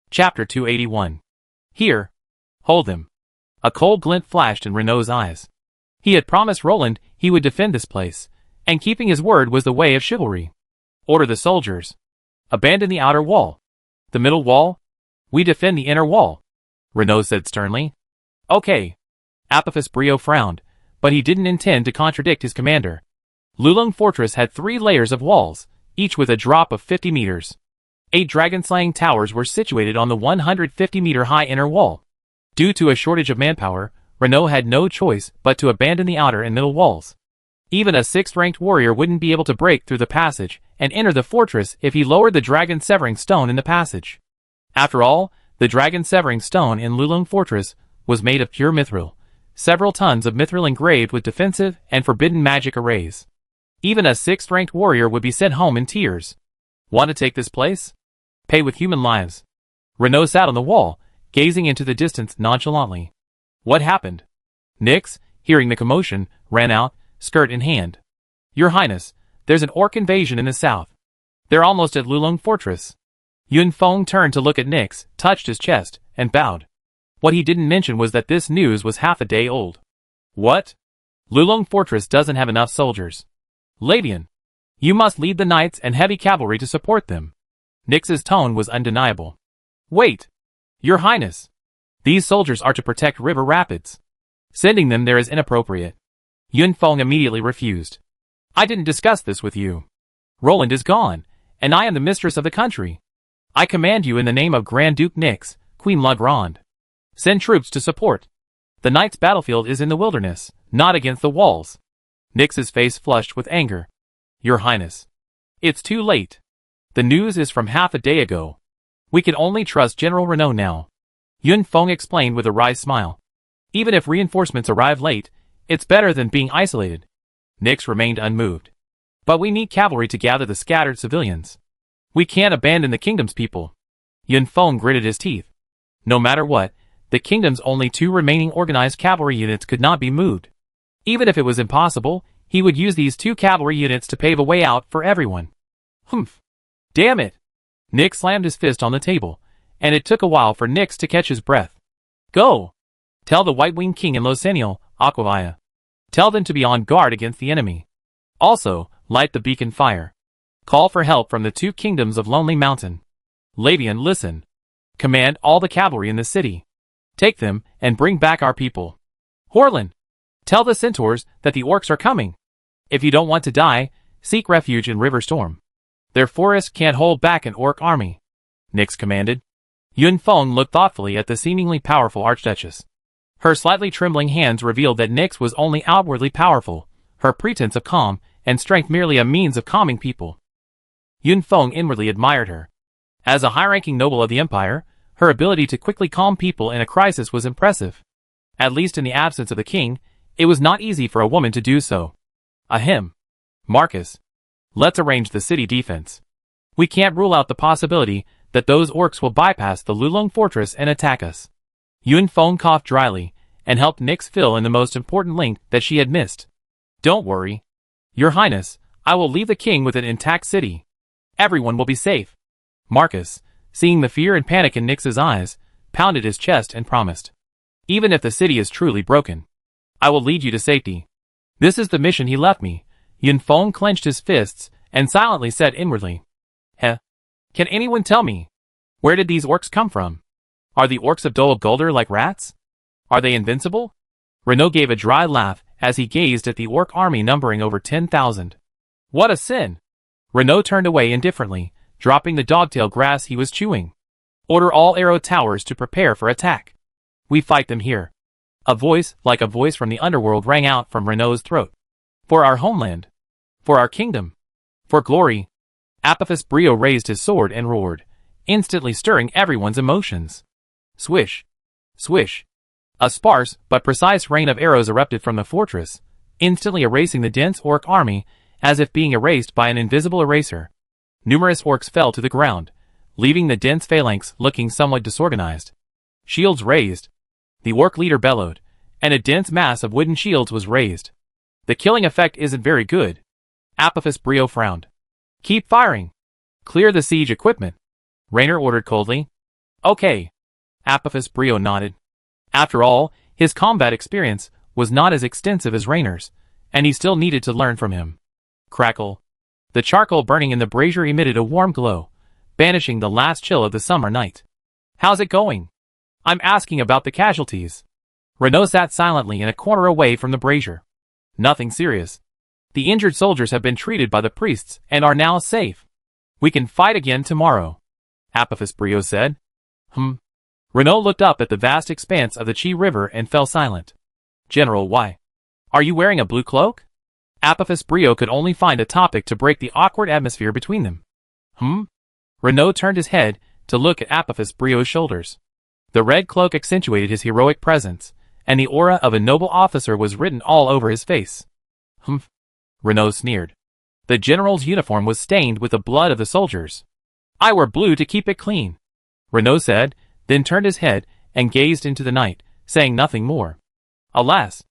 Chapter 281. Here. Hold him. A cold glint flashed in Renault's eyes. He had promised Roland he would defend this place, and keeping his word was the way of chivalry. Order the soldiers. Abandon the outer wall. The middle wall? We defend the inner wall, Renault said sternly. Okay. Apophis Brio frowned, but he didn't intend to contradict his commander. Lulung Fortress had 3 layers of walls, each with a drop of 50 meters. 8 dragon-slaying towers were situated on the 150-meter-high inner wall. Due to a shortage of manpower, Renault had no choice but to abandon the outer and middle walls. Even a 6th-ranked warrior wouldn't be able to break through the passage and enter the fortress if he lowered the dragon-severing stone in the passage. After all, the dragon-severing stone in Lulung Fortress was made of pure mithril, several tons of mithril engraved with defensive and forbidden magic arrays. Even a 6th-ranked warrior would be sent home in tears. Want to take this place? Pay with human lives. Renault sat on the wall, gazing into the distance nonchalantly. What happened? Nyx, hearing the commotion, ran out, skirt in hand. Your Highness, there's an orc invasion in the south. They're almost at Lulung Fortress. Yun Feng turned to look at Nyx, touched his chest, and bowed. What he didn't mention was that this news was half a day old. What? Lulung Fortress doesn't have enough soldiers. Ladian, you must lead the knights and heavy cavalry to support them. Nyx's tone was undeniable. Wait! Your Highness! These soldiers are to protect river rapids. Sending them there is inappropriate. Yun Feng immediately refused. I didn't discuss this with you. Roland is gone, and I am the mistress of the country. I command you in the name of Grand Duke Nyx, Queen La Grande. Send troops to support. The knight's battlefield is in the wilderness, not against the walls. Nyx's face flushed with anger. Your Highness. It's too late. The news is from half a day ago. We can only trust General Renault now. Yun Feng explained with a wry smile. Even if reinforcements arrive late, it's better than being isolated. Nyx remained unmoved. But we need cavalry to gather the scattered civilians. We can't abandon the kingdom's people. Yun Feng gritted his teeth. No matter what, the kingdom's only 2 remaining organized cavalry units could not be moved. Even if it was impossible, he would use these 2 cavalry units to pave a way out for everyone. Humph. Damn it! Nyx slammed his fist on the table, and it took a while for Nyx to catch his breath. Go! Tell the White-Winged King and Losenial, Aquavia. Tell them to be on guard against the enemy. Also, light the beacon fire. Call for help from the 2 kingdoms of Lonely Mountain. Lavian, listen. Command all the cavalry in the city. Take them, and bring back our people. Horlin! Tell the centaurs that the orcs are coming. If you don't want to die, seek refuge in River Storm. Their forest can't hold back an orc army. Nyx commanded. Yun Feng looked thoughtfully at the seemingly powerful Archduchess. Her slightly trembling hands revealed that Nyx was only outwardly powerful, her pretense of calm and strength merely a means of calming people. Yun Feng inwardly admired her. As a high-ranking noble of the Empire, her ability to quickly calm people in a crisis was impressive. At least in the absence of the king, it was not easy for a woman to do so. Ahem. Marcus. Let's arrange the city defense. We can't rule out the possibility that those orcs will bypass the Lulung Fortress and attack us. Yun Feng coughed dryly, and helped Nyx fill in the most important link that she had missed. Don't worry. Your Highness, I will leave the king with an intact city. Everyone will be safe. Marcus, seeing the fear and panic in Nyx's eyes, pounded his chest and promised. Even if the city is truly broken, I will lead you to safety. This is the mission he left me. Yun Feng clenched his fists and silently said inwardly. Heh. Can anyone tell me? Where did these orcs come from? Are the orcs of Dol Guldur like rats? Are they invincible? Renault gave a dry laugh as he gazed at the orc army numbering over 10,000. What a sin! Renault turned away indifferently, dropping the dogtail grass he was chewing. Order all arrow towers to prepare for attack. We fight them here. A voice like a voice from the underworld rang out from Renault's throat. For our homeland. For our kingdom. For glory. Apophis Brio raised his sword and roared, instantly stirring everyone's emotions. Swish. Swish. A sparse but precise rain of arrows erupted from the fortress, instantly erasing the dense orc army, as if being erased by an invisible eraser. Numerous orcs fell to the ground, leaving the dense phalanx looking somewhat disorganized. Shields raised. The orc leader bellowed, and a dense mass of wooden shields was raised. The killing effect isn't very good. Apophis Brio frowned. Keep firing. Clear the siege equipment. Raynor ordered coldly. Okay. Apophis Brio nodded. After all, his combat experience was not as extensive as Raynor's, and he still needed to learn from him. Crackle. The charcoal burning in the brazier emitted a warm glow, banishing the last chill of the summer night. How's it going? I'm asking about the casualties. Renault sat silently in a corner away from the brazier. Nothing serious. The injured soldiers have been treated by the priests and are now safe. We can fight again tomorrow, Apophis Brio said. Renault looked up at the vast expanse of the Chi River and fell silent. General, why? Are you wearing a blue cloak? Apophis Brio could only find a topic to break the awkward atmosphere between them. Renault turned his head to look at Apophis Brio's shoulders. The red cloak accentuated his heroic presence, and the aura of a noble officer was written all over his face. Renault sneered. The general's uniform was stained with the blood of the soldiers. I wear blue to keep it clean, Renault said, then turned his head and gazed into the night, saying nothing more. Alas!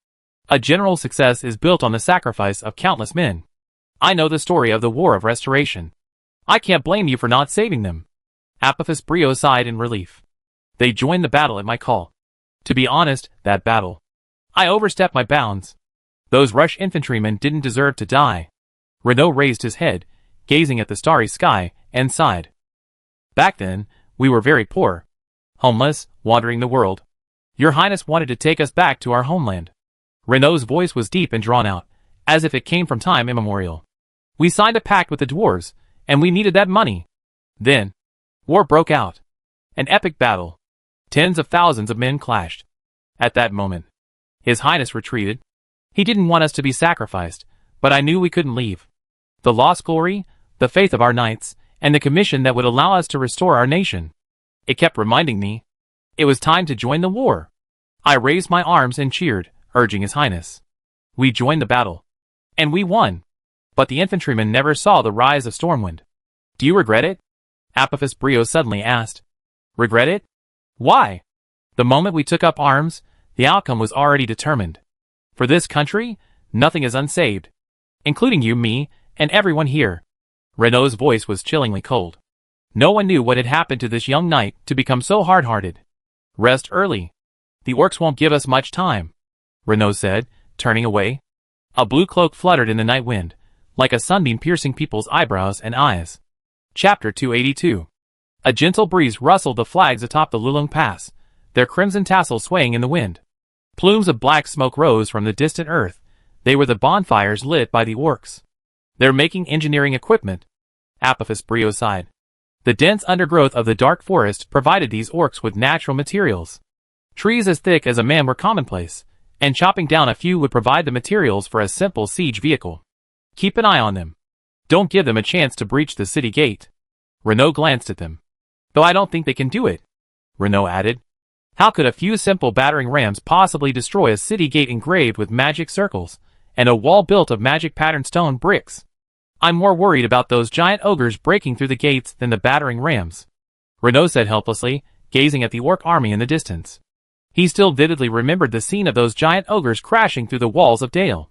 A general's success is built on the sacrifice of countless men. I know the story of the War of Restoration. I can't blame you for not saving them. Apophis Brio sighed in relief. They joined the battle at my call. To be honest, that battle. I overstepped my bounds. Those Rush infantrymen didn't deserve to die. Renault raised his head, gazing at the starry sky, and sighed. Back then, we were very poor. Homeless, wandering the world. Your Highness wanted to take us back to our homeland. Renault's voice was deep and drawn out, as if it came from time immemorial. We signed a pact with the dwarves, and we needed that money. Then, war broke out. An epic battle. Tens of thousands of men clashed. At that moment, His Highness retreated. He didn't want us to be sacrificed, but I knew we couldn't leave. The lost glory, the faith of our knights, and the commission that would allow us to restore our nation. It kept reminding me. It was time to join the war. I raised my arms and cheered, urging His Highness. We joined the battle. And we won. But the infantrymen never saw the rise of Stormwind. Do you regret it? Apophis Brio suddenly asked. Regret it? Why? The moment we took up arms, the outcome was already determined. For this country, nothing is unsaved. Including you, me, and everyone here. Renault's voice was chillingly cold. No one knew what had happened to this young knight to become so hard-hearted. Rest early. The orcs won't give us much time, Renault said, turning away. A blue cloak fluttered in the night wind, like a sunbeam piercing people's eyebrows and eyes. Chapter 282. A gentle breeze rustled the flags atop the Lulung Pass, their crimson tassels swaying in the wind. Plumes of black smoke rose from the distant earth. They were the bonfires lit by the orcs. They're making engineering equipment, Apophis Brio sighed. The dense undergrowth of the dark forest provided these orcs with natural materials. Trees as thick as a man were commonplace, and chopping down a few would provide the materials for a simple siege vehicle. Keep an eye on them. Don't give them a chance to breach the city gate. Renault glanced at them. Though I don't think they can do it, Renault added. How could a few simple battering rams possibly destroy a city gate engraved with magic circles, and a wall built of magic-patterned stone bricks? I'm more worried about those giant ogres breaking through the gates than the battering rams, Renault said helplessly, gazing at the orc army in the distance. He still vividly remembered the scene of those giant ogres crashing through the walls of Dale.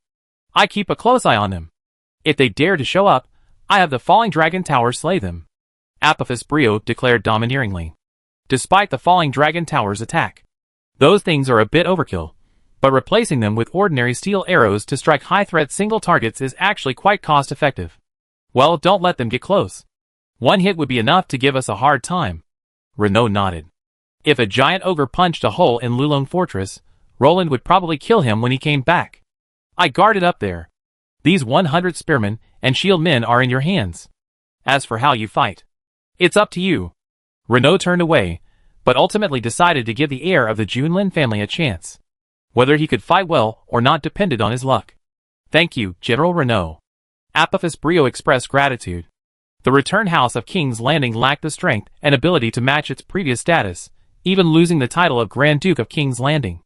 I keep a close eye on them. If they dare to show up, I have the falling dragon tower slay them, Apophis Brio declared domineeringly. Despite the falling dragon tower's attack, those things are a bit overkill, but replacing them with ordinary steel arrows to strike high-threat single targets is actually quite cost-effective. Well, don't let them get close. One hit would be enough to give us a hard time. Renault nodded. If a giant ogre punched a hole in Lulong Fortress, Roland would probably kill him when he came back. I guarded up there. These 100 spearmen and shield men are in your hands. As for how you fight, it's up to you. Renault turned away, but ultimately decided to give the heir of the Junlin family a chance. Whether he could fight well or not depended on his luck. Thank you, General Renault. Apophis Brio expressed gratitude. The returned House of King's Landing lacked the strength and ability to match its previous status, even losing the title of Grand Duke of King's Landing.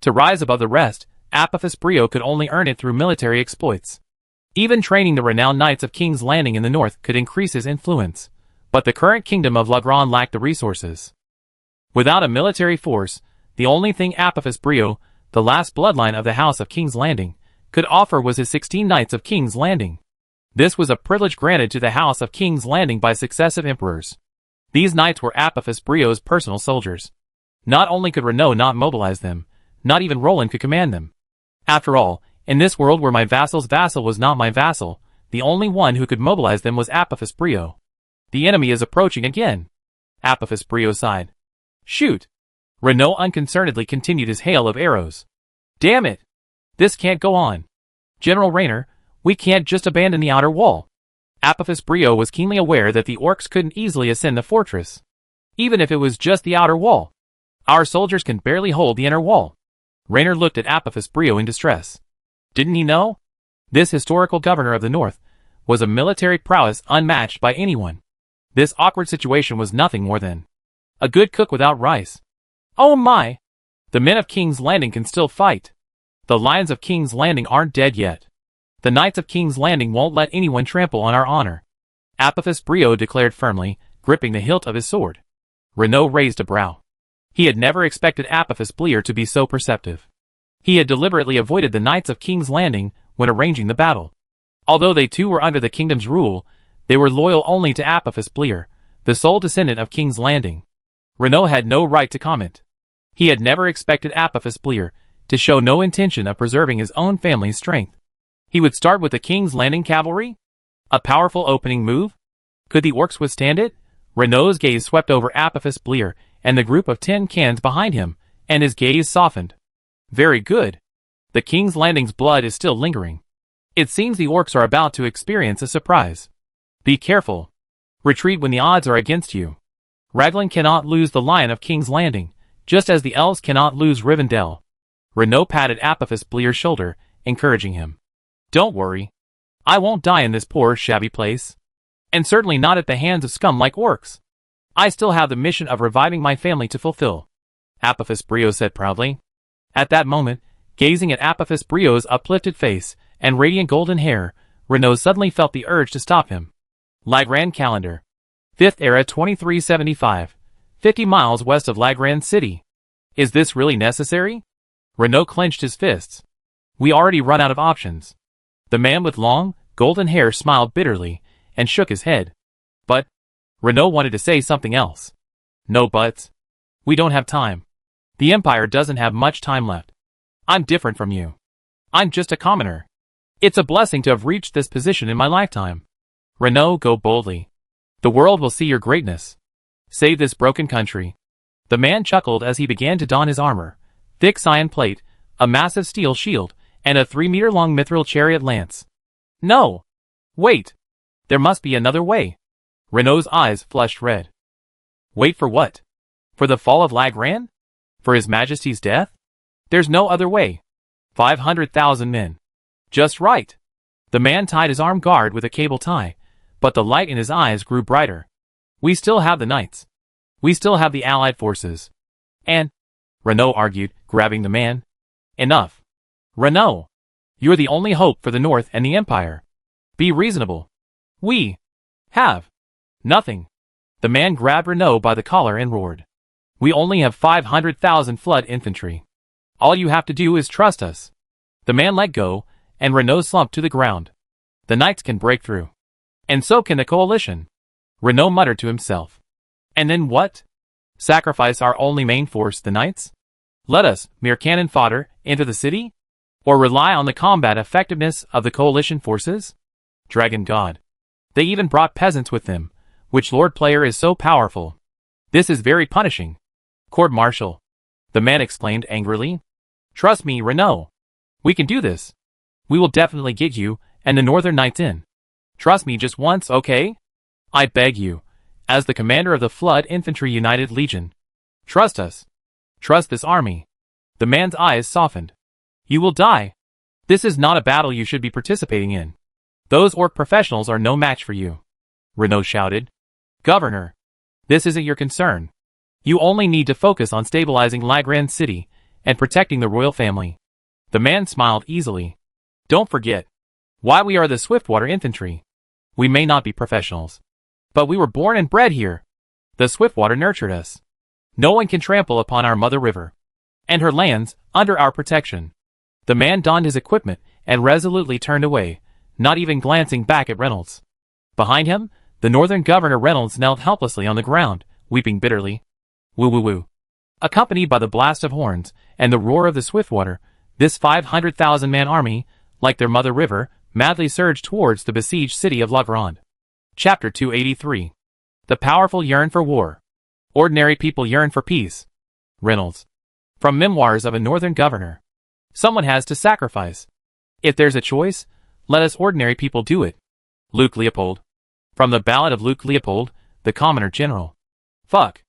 To rise above the rest, Apophis Brio could only earn it through military exploits. Even training the renowned Knights of King's Landing in the north could increase his influence, but the current kingdom of La Grande lacked the resources. Without a military force, the only thing Apophis Brio, the last bloodline of the House of King's Landing, could offer was his 16 Knights of King's Landing. This was a privilege granted to the House of King's Landing by successive emperors. These knights were Apophis Brio's personal soldiers. Not only could Renaud not mobilize them, not even Roland could command them. After all, in this world where my vassal's vassal was not my vassal, the only one who could mobilize them was Apophis Brio. The enemy is approaching again. Apophis Brio sighed. Shoot! Renaud unconcernedly continued his hail of arrows. Damn it! This can't go on. General Raynor, we can't just abandon the outer wall. Apophis Brio was keenly aware that the orcs couldn't easily ascend the fortress. Even if it was just the outer wall. Our soldiers can barely hold the inner wall. Raynor looked at Apophis Brio in distress. Didn't he know? This historical governor of the north was a military prowess unmatched by anyone. This awkward situation was nothing more than a good cook without rice. Oh my! The men of King's Landing can still fight. The lions of King's Landing aren't dead yet. The knights of King's Landing won't let anyone trample on our honor. Apophis Brio declared firmly, gripping the hilt of his sword. Renaud raised a brow. He had never expected Apophis Brio to be so perceptive. He had deliberately avoided the knights of King's Landing when arranging the battle. Although they too were under the kingdom's rule, they were loyal only to Apophis Brio, the sole descendant of King's Landing. Renaud had no right to comment. He had never expected Apophis Brio to show no intention of preserving his own family's strength. He would start with the King's Landing cavalry? A powerful opening move? Could the orcs withstand it? Renaud's gaze swept over Apophis Brio and the group of 10 cans behind him, and his gaze softened. Very good. The King's Landing's blood is still lingering. It seems the orcs are about to experience a surprise. Be careful. Retreat when the odds are against you. Raglan cannot lose the Lion of King's Landing, just as the elves cannot lose Rivendell. Renaud patted Apophis Blio's shoulder, encouraging him. Don't worry. I won't die in this poor, shabby place. And certainly not at the hands of scum like orcs. I still have the mission of reviving my family to fulfill. Apophis Brio said proudly. At that moment, gazing at Apophis Brio's uplifted face and radiant golden hair, Renaud suddenly felt the urge to stop him. Lagran Calendar. 5th Era 2375. 50 miles west of Lagran City. Is this really necessary? Renaud clenched his fists. We already run out of options. The man with long, golden hair smiled bitterly and shook his head. But Renaud wanted to say something else. No buts. We don't have time. The Empire doesn't have much time left. I'm different from you. I'm just a commoner. It's a blessing to have reached this position in my lifetime. Renaud, go boldly. The world will see your greatness. Save this broken country. The man chuckled as he began to don his armor, thick cyan plate, a massive steel shield, and a 3-meter-long mithril chariot lance. No! Wait! There must be another way. Renaud's eyes flushed red. Wait for what? For the fall of Lagran? For His Majesty's death? There's no other way. 500,000 men. Just right. The man tied his arm guard with a cable tie, but the light in his eyes grew brighter. We still have the knights. We still have the allied forces. And, Renaud argued, grabbing the man. Enough. Renaud. You're the only hope for the North and the Empire. Be reasonable. We have nothing. The man grabbed Renaud by the collar and roared. We only have 500,000 flood infantry. All you have to do is trust us. The man let go, and Renaud slumped to the ground. The knights can break through. And so can the coalition. Renaud muttered to himself. And then what? Sacrifice our only main force, the knights? Let us, mere cannon fodder, enter the city? Or rely on the combat effectiveness of the coalition forces? Dragon God. They even brought peasants with them, which Lord Player is so powerful. This is very punishing. Court-martial. The man exclaimed angrily. Trust me, Renaud. We can do this. We will definitely get you and the Northern Knights in. Trust me just once, okay? I beg you, as the commander of the Flood Infantry United Legion. Trust us. Trust this army. The man's eyes softened. You will die. This is not a battle you should be participating in. Those orc professionals are no match for you. Renaud shouted. Governor. This isn't your concern. You only need to focus on stabilizing Lagran City and protecting the royal family. The man smiled easily. Don't forget why we are the Swiftwater Infantry. We may not be professionals, but we were born and bred here. The Swiftwater nurtured us. No one can trample upon our mother river and her lands under our protection. The man donned his equipment and resolutely turned away, not even glancing back at Reynolds. Behind him, The northern governor Reynolds knelt helplessly on the ground, weeping bitterly. Woo woo woo. Accompanied by the blast of horns and the roar of the Swiftwater, this 500,000-man army, like their mother river, madly surged towards the besieged city of La Grande. Chapter 283. The powerful yearn for war. Ordinary people yearn for peace. Reynolds. From Memoirs of a Northern Governor. Someone has to sacrifice. If there's a choice, let us ordinary people do it. Luke Leopold. From the Ballad of Luke Leopold, the Commoner General. Fuck.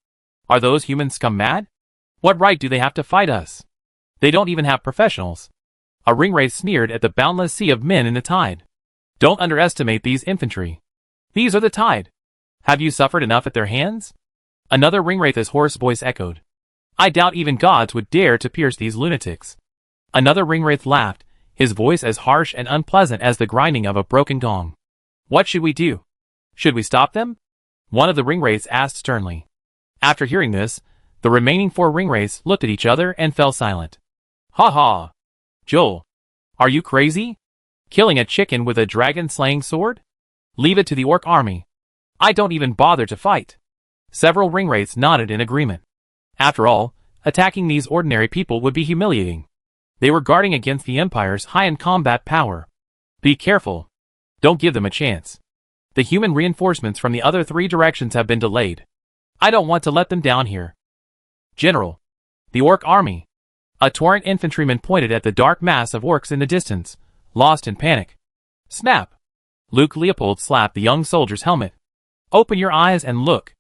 Are those humans scum mad? What right do they have to fight us? They don't even have professionals. A ringwraith sneered at the boundless sea of men in the tide. Don't underestimate these infantry. These are the tide. Have you suffered enough at their hands? Another ringwraith's hoarse voice echoed. I doubt even gods would dare to pierce these lunatics. Another ringwraith laughed, his voice as harsh and unpleasant as the grinding of a broken gong. What should we do? Should we stop them? One of the ringwraiths asked sternly. After hearing this, the remaining 4 ringwraiths looked at each other and fell silent. Ha ha! Joel, are you crazy? Killing a chicken with a dragon-slaying sword? Leave it to the orc army. I don't even bother to fight. Several ringwraiths nodded in agreement. After all, attacking these ordinary people would be humiliating. They were guarding against the Empire's high-in-combat power. Be careful. Don't give them a chance. The human reinforcements from the other 3 directions have been delayed. I don't want to let them down here. General. The orc army. A torrent infantryman pointed at the dark mass of orcs in the distance, lost in panic. Snap. Luke Leopold slapped the young soldier's helmet. Open your eyes and look.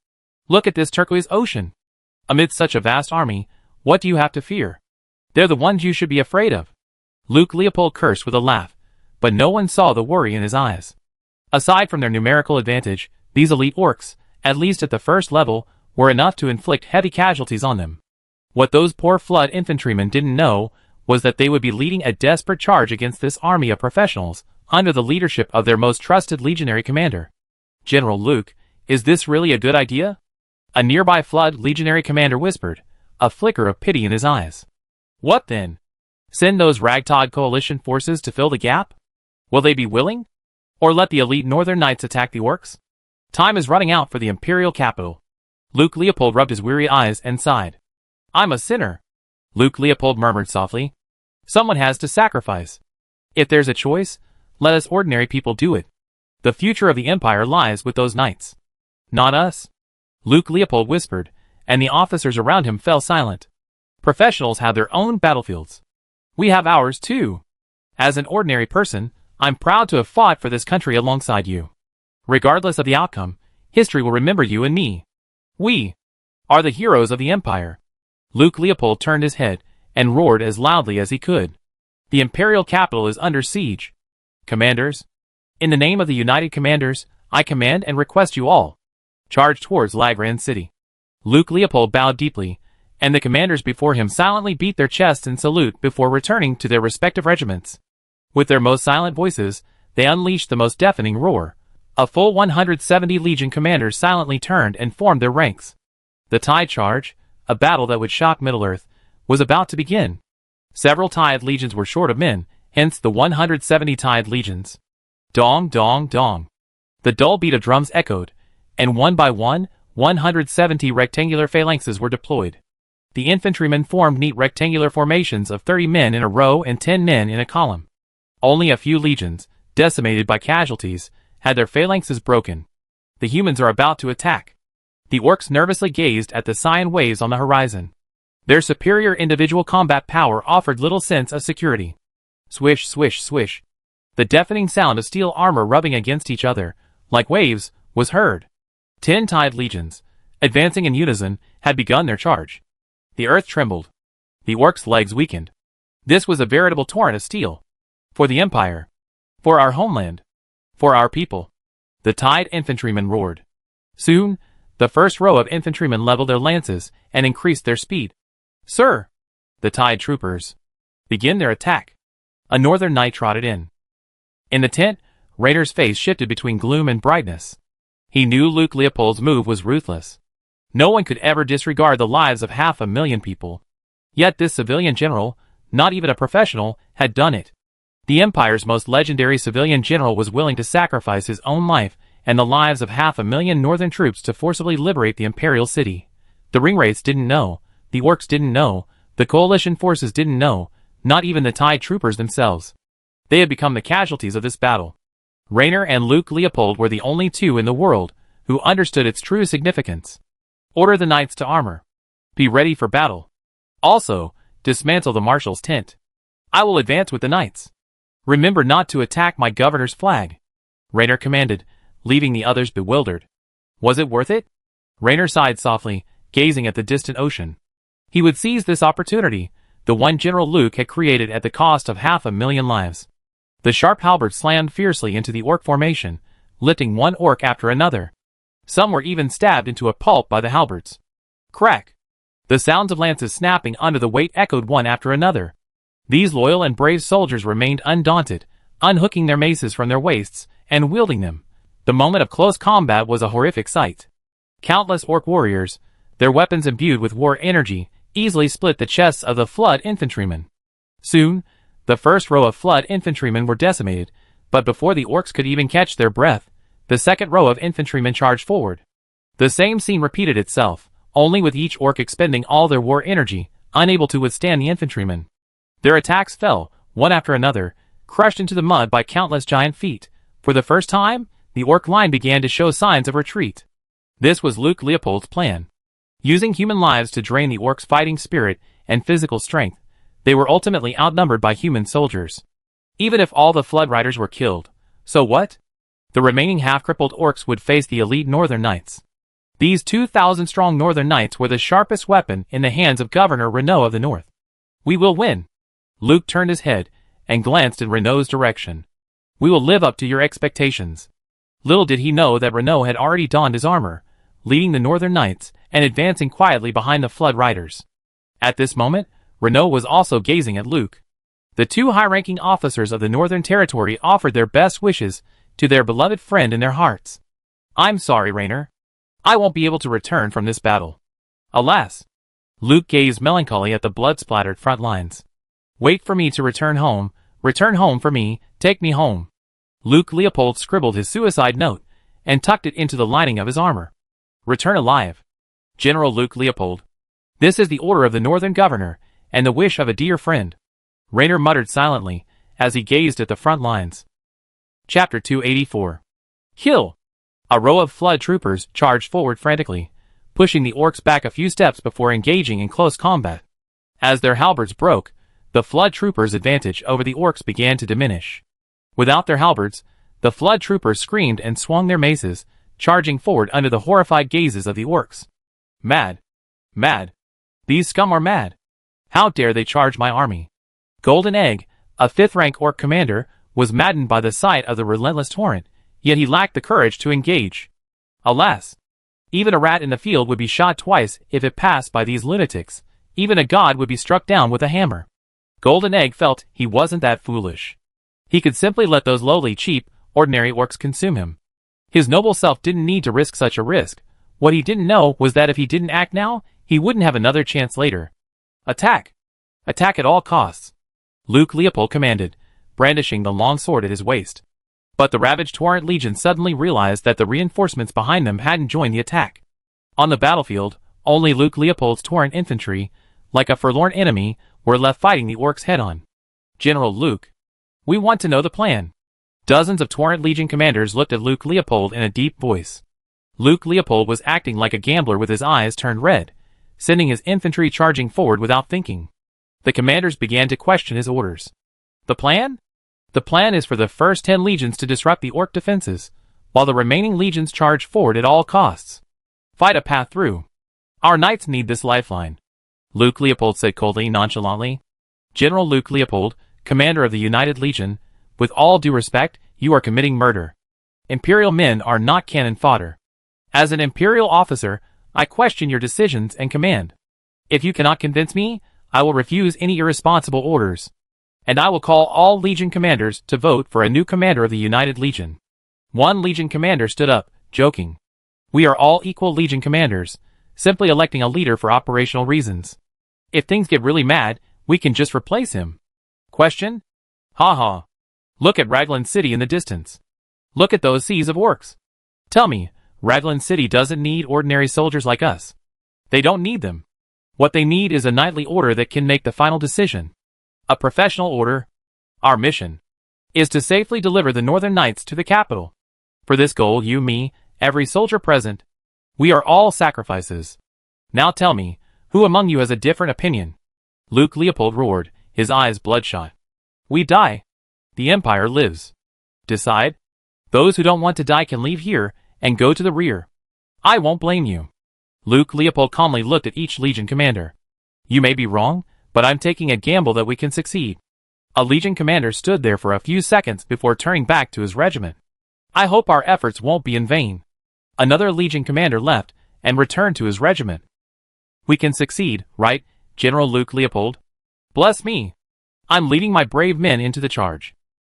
Look at this turquoise ocean. Amid such a vast army, what do you have to fear? They're the ones you should be afraid of. Luke Leopold cursed with a laugh, but no one saw the worry in his eyes. Aside from their numerical advantage, these elite orcs, at least at the first level, were enough to inflict heavy casualties on them. What those poor flood infantrymen didn't know was that they would be leading a desperate charge against this army of professionals under the leadership of their most trusted legionary commander. General Luke, is this really a good idea? A nearby flood legionary commander whispered, a flicker of pity in his eyes. What then? Send those ragtag coalition forces to fill the gap? Will they be willing? Or let the elite northern knights attack the orcs? Time is running out for the imperial capital. Luke Leopold rubbed his weary eyes and sighed. I'm a sinner. Luke Leopold murmured softly. Someone has to sacrifice. If there's a choice, let us ordinary people do it. The future of the Empire lies with those knights. Not us. Luke Leopold whispered, and the officers around him fell silent. Professionals have their own battlefields. We have ours too. As an ordinary person, I'm proud to have fought for this country alongside you. Regardless of the outcome, history will remember you and me. We are the heroes of the Empire. Luke Leopold turned his head and roared as loudly as he could. The imperial capital is under siege. Commanders, in the name of the United Commanders, I command and request you all. Charge towards La Grande City. Luke Leopold bowed deeply, and the commanders before him silently beat their chests in salute before returning to their respective regiments. With their most silent voices, they unleashed the most deafening roar. A full 170 legion commanders silently turned and formed their ranks. The Tide Charge, a battle that would shock Middle-earth, was about to begin. Several Tide legions were short of men, hence the 170 Tide legions. Dong, dong, dong. The dull beat of drums echoed, and one by one, 170 rectangular phalanxes were deployed. The infantrymen formed neat rectangular formations of 30 men in a row and 10 men in a column. Only a few legions, decimated by casualties, had their phalanxes broken. The humans are about to attack. The orcs nervously gazed at the cyan waves on the horizon. Their superior individual combat power offered little sense of security. Swish, swish, swish. The deafening sound of steel armor rubbing against each other, like waves, was heard. 10 Tide legions, advancing in unison, had begun their charge. The earth trembled. The orcs' legs weakened. This was a veritable torrent of steel. For the Empire. For our homeland. For our people. The Tide infantrymen roared. Soon, the first row of infantrymen leveled their lances and increased their speed. Sir! The Tide troopers. Begin their attack. A northern knight trotted in. In the tent, Rainer's face shifted between gloom and brightness. He knew Luke Leopold's move was ruthless. No one could ever disregard the lives of 500,000 people. Yet this civilian general, not even a professional, had done it. The Empire's most legendary civilian general was willing to sacrifice his own life and the lives of 500,000 northern troops to forcibly liberate the imperial city. The ringwraiths didn't know, the orcs didn't know, the coalition forces didn't know, not even the TIE troopers themselves. They had become the casualties of this battle. Raynor and Luke Leopold were the only two in the world who understood its true significance. Order the knights to armor. Be ready for battle. Also, dismantle the marshal's tent. I will advance with the knights. Remember not to attack my governor's flag. Raynor commanded, leaving the others bewildered. Was it worth it? Raynor sighed softly, gazing at the distant ocean. He would seize this opportunity, the one General Luke had created at the cost of 500,000 lives. The sharp halberds slammed fiercely into the orc formation, lifting one orc after another. Some were even stabbed into a pulp by the halberds. Crack! The sounds of lances snapping under the weight echoed one after another. These loyal and brave soldiers remained undaunted, unhooking their maces from their waists and wielding them. The moment of close combat was a horrific sight. Countless orc warriors, their weapons imbued with war energy, easily split the chests of the Flood infantrymen. Soon, the first row of Flood infantrymen were decimated, but before the orcs could even catch their breath, the second row of infantrymen charged forward. The same scene repeated itself, only with each orc expending all their war energy, unable to withstand the infantrymen. Their attacks fell, one after another, crushed into the mud by countless giant feet. For the first time, the orc line began to show signs of retreat. This was Luke Leopold's plan. Using human lives to drain the orcs' fighting spirit and physical strength, they were ultimately outnumbered by human soldiers. Even if all the Flood Riders were killed, so what? The remaining half-crippled orcs would face the elite Northern Knights. These 2,000-strong Northern Knights were the sharpest weapon in the hands of Governor Renaud of the North. We will win. Luke turned his head and glanced in Renaud's direction. We will live up to your expectations. Little did he know that Renaud had already donned his armor, leading the Northern Knights and advancing quietly behind the Flood Riders. At this moment, Renaud was also gazing at Luke. The two high-ranking officers of the Northern Territory offered their best wishes to their beloved friend in their hearts. I'm sorry, Raynor. I won't be able to return from this battle. Alas. Luke gazed melancholy at the blood-splattered front lines. Wait for me to return home for me, take me home. Luke Leopold scribbled his suicide note and tucked it into the lining of his armor. Return alive. General Luke Leopold. This is the order of the Northern Governor and the wish of a dear friend. Raynor muttered silently as he gazed at the front lines. Chapter 284. Kill! A row of Flood troopers charged forward frantically, pushing the orcs back a few steps before engaging in close combat. As their halberds broke, the Flood troopers' advantage over the orcs began to diminish. Without their halberds, the Flood troopers screamed and swung their maces, charging forward under the horrified gazes of the orcs. Mad! Mad! These scum are mad! How dare they charge my army? Golden Egg, a 5th-rank orc commander, was maddened by the sight of the relentless torrent, yet he lacked the courage to engage. Alas! Even a rat in the field would be shot twice if it passed by these lunatics. Even a god would be struck down with a hammer. Golden Egg felt he wasn't that foolish. He could simply let those lowly, cheap, ordinary orcs consume him. His noble self didn't need to risk such a risk. What he didn't know was that if he didn't act now, he wouldn't have another chance later. Attack! Attack at all costs! Luke Leopold commanded, brandishing the long sword at his waist. But the ravaged Torrent Legion suddenly realized that the reinforcements behind them hadn't joined the attack. On the battlefield, only Luke Leopold's Torrent infantry, like a forlorn enemy, were left fighting the orcs head-on. General Luke. We want to know the plan. Dozens of Torrent Legion commanders looked at Luke Leopold in a deep voice. Luke Leopold was acting like a gambler with his eyes turned red, sending his infantry charging forward without thinking. The commanders began to question his orders. The plan? The plan is for the first 10 legions to disrupt the orc defenses, while the remaining legions charge forward at all costs. Fight a path through. Our knights need this lifeline. Luke Leopold said coldly, nonchalantly. General Luke Leopold, commander of the United Legion, with all due respect, you are committing murder. Imperial men are not cannon fodder. As an Imperial officer, I question your decisions and command. If you cannot convince me, I will refuse any irresponsible orders. And I will call all Legion commanders to vote for a new commander of the United Legion. One Legion commander stood up, joking. We are all equal Legion commanders, simply electing a leader for operational reasons. If things get really mad, we can just replace him. Question? Ha ha. Look at Raglan City in the distance. Look at those seas of orcs. Tell me, Raglan City doesn't need ordinary soldiers like us. They don't need them. What they need is a knightly order that can make the final decision. A professional order. Our mission is to safely deliver the Northern Knights to the capital. For this goal, you, me, every soldier present, we are all sacrifices. Now tell me, who among you has a different opinion? Luke Leopold roared, his eyes bloodshot. We die. The Empire lives. Decide. Those who don't want to die can leave here and go to the rear. I won't blame you. Luke Leopold calmly looked at each Legion commander. You may be wrong, but I'm taking a gamble that we can succeed. A Legion commander stood there for a few seconds before turning back to his regiment. I hope our efforts won't be in vain. Another Legion commander left and returned to his regiment. We can succeed, right, General Luke Leopold? Bless me. I'm leading my brave men into the charge.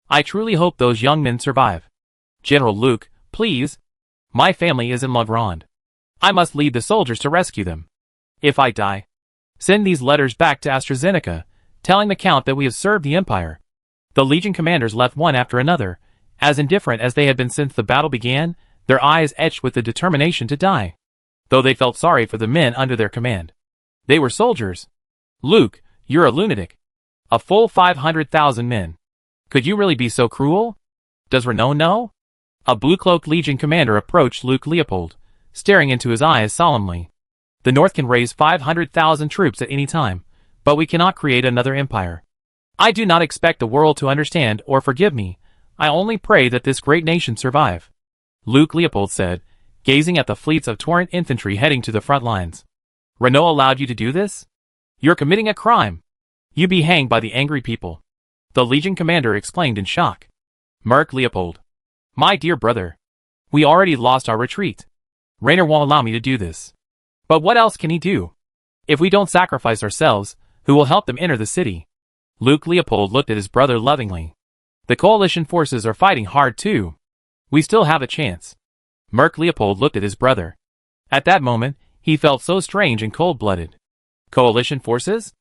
I truly hope those young men survive. General Luke, please. My family is in La Grande. I must lead the soldiers to rescue them. If I die, send these letters back to AstraZeneca, telling the Count that we have served the Empire. The Legion commanders left one after another, as indifferent as they had been since the battle began, their eyes etched with the determination to die. Though they felt sorry for the men under their command. They were soldiers. Luke, you're a lunatic. A full 500,000 men. Could you really be so cruel? Does Renaud know? A blue-cloaked Legion commander approached Luke Leopold, staring into his eyes solemnly. The North can raise 500,000 troops at any time, but we cannot create another empire. I do not expect the world to understand or forgive me. I only pray that this great nation survive. Luke Leopold said, gazing at the fleets of torrent infantry heading to the front lines. Renaud allowed you to do this? You're committing a crime. You be hanged by the angry people. The Legion commander exclaimed in shock. Mark Leopold. My dear brother. We already lost our retreat. Rainer won't allow me to do this. But what else can he do? If we don't sacrifice ourselves, who will help them enter the city? Luke Leopold looked at his brother lovingly. The coalition forces are fighting hard too. We still have a chance. Mark Leopold looked at his brother. At that moment, he felt so strange and cold-blooded. Coalition forces?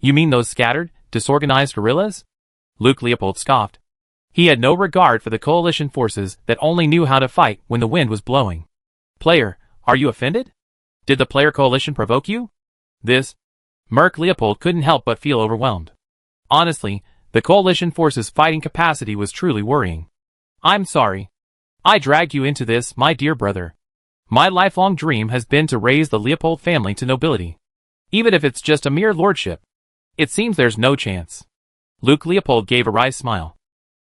You mean those scattered, disorganized guerrillas? Luke Leopold scoffed. He had no regard for the coalition forces that only knew how to fight when the wind was blowing. Player, are you offended? Did the player coalition provoke you? This? Mark Leopold couldn't help but feel overwhelmed. Honestly, the coalition forces' fighting capacity was truly worrying. I'm sorry. I dragged you into this, my dear brother. My lifelong dream has been to raise the Leopold family to nobility. Even if it's just a mere lordship. It seems there's no chance. Luke Leopold gave a wry smile.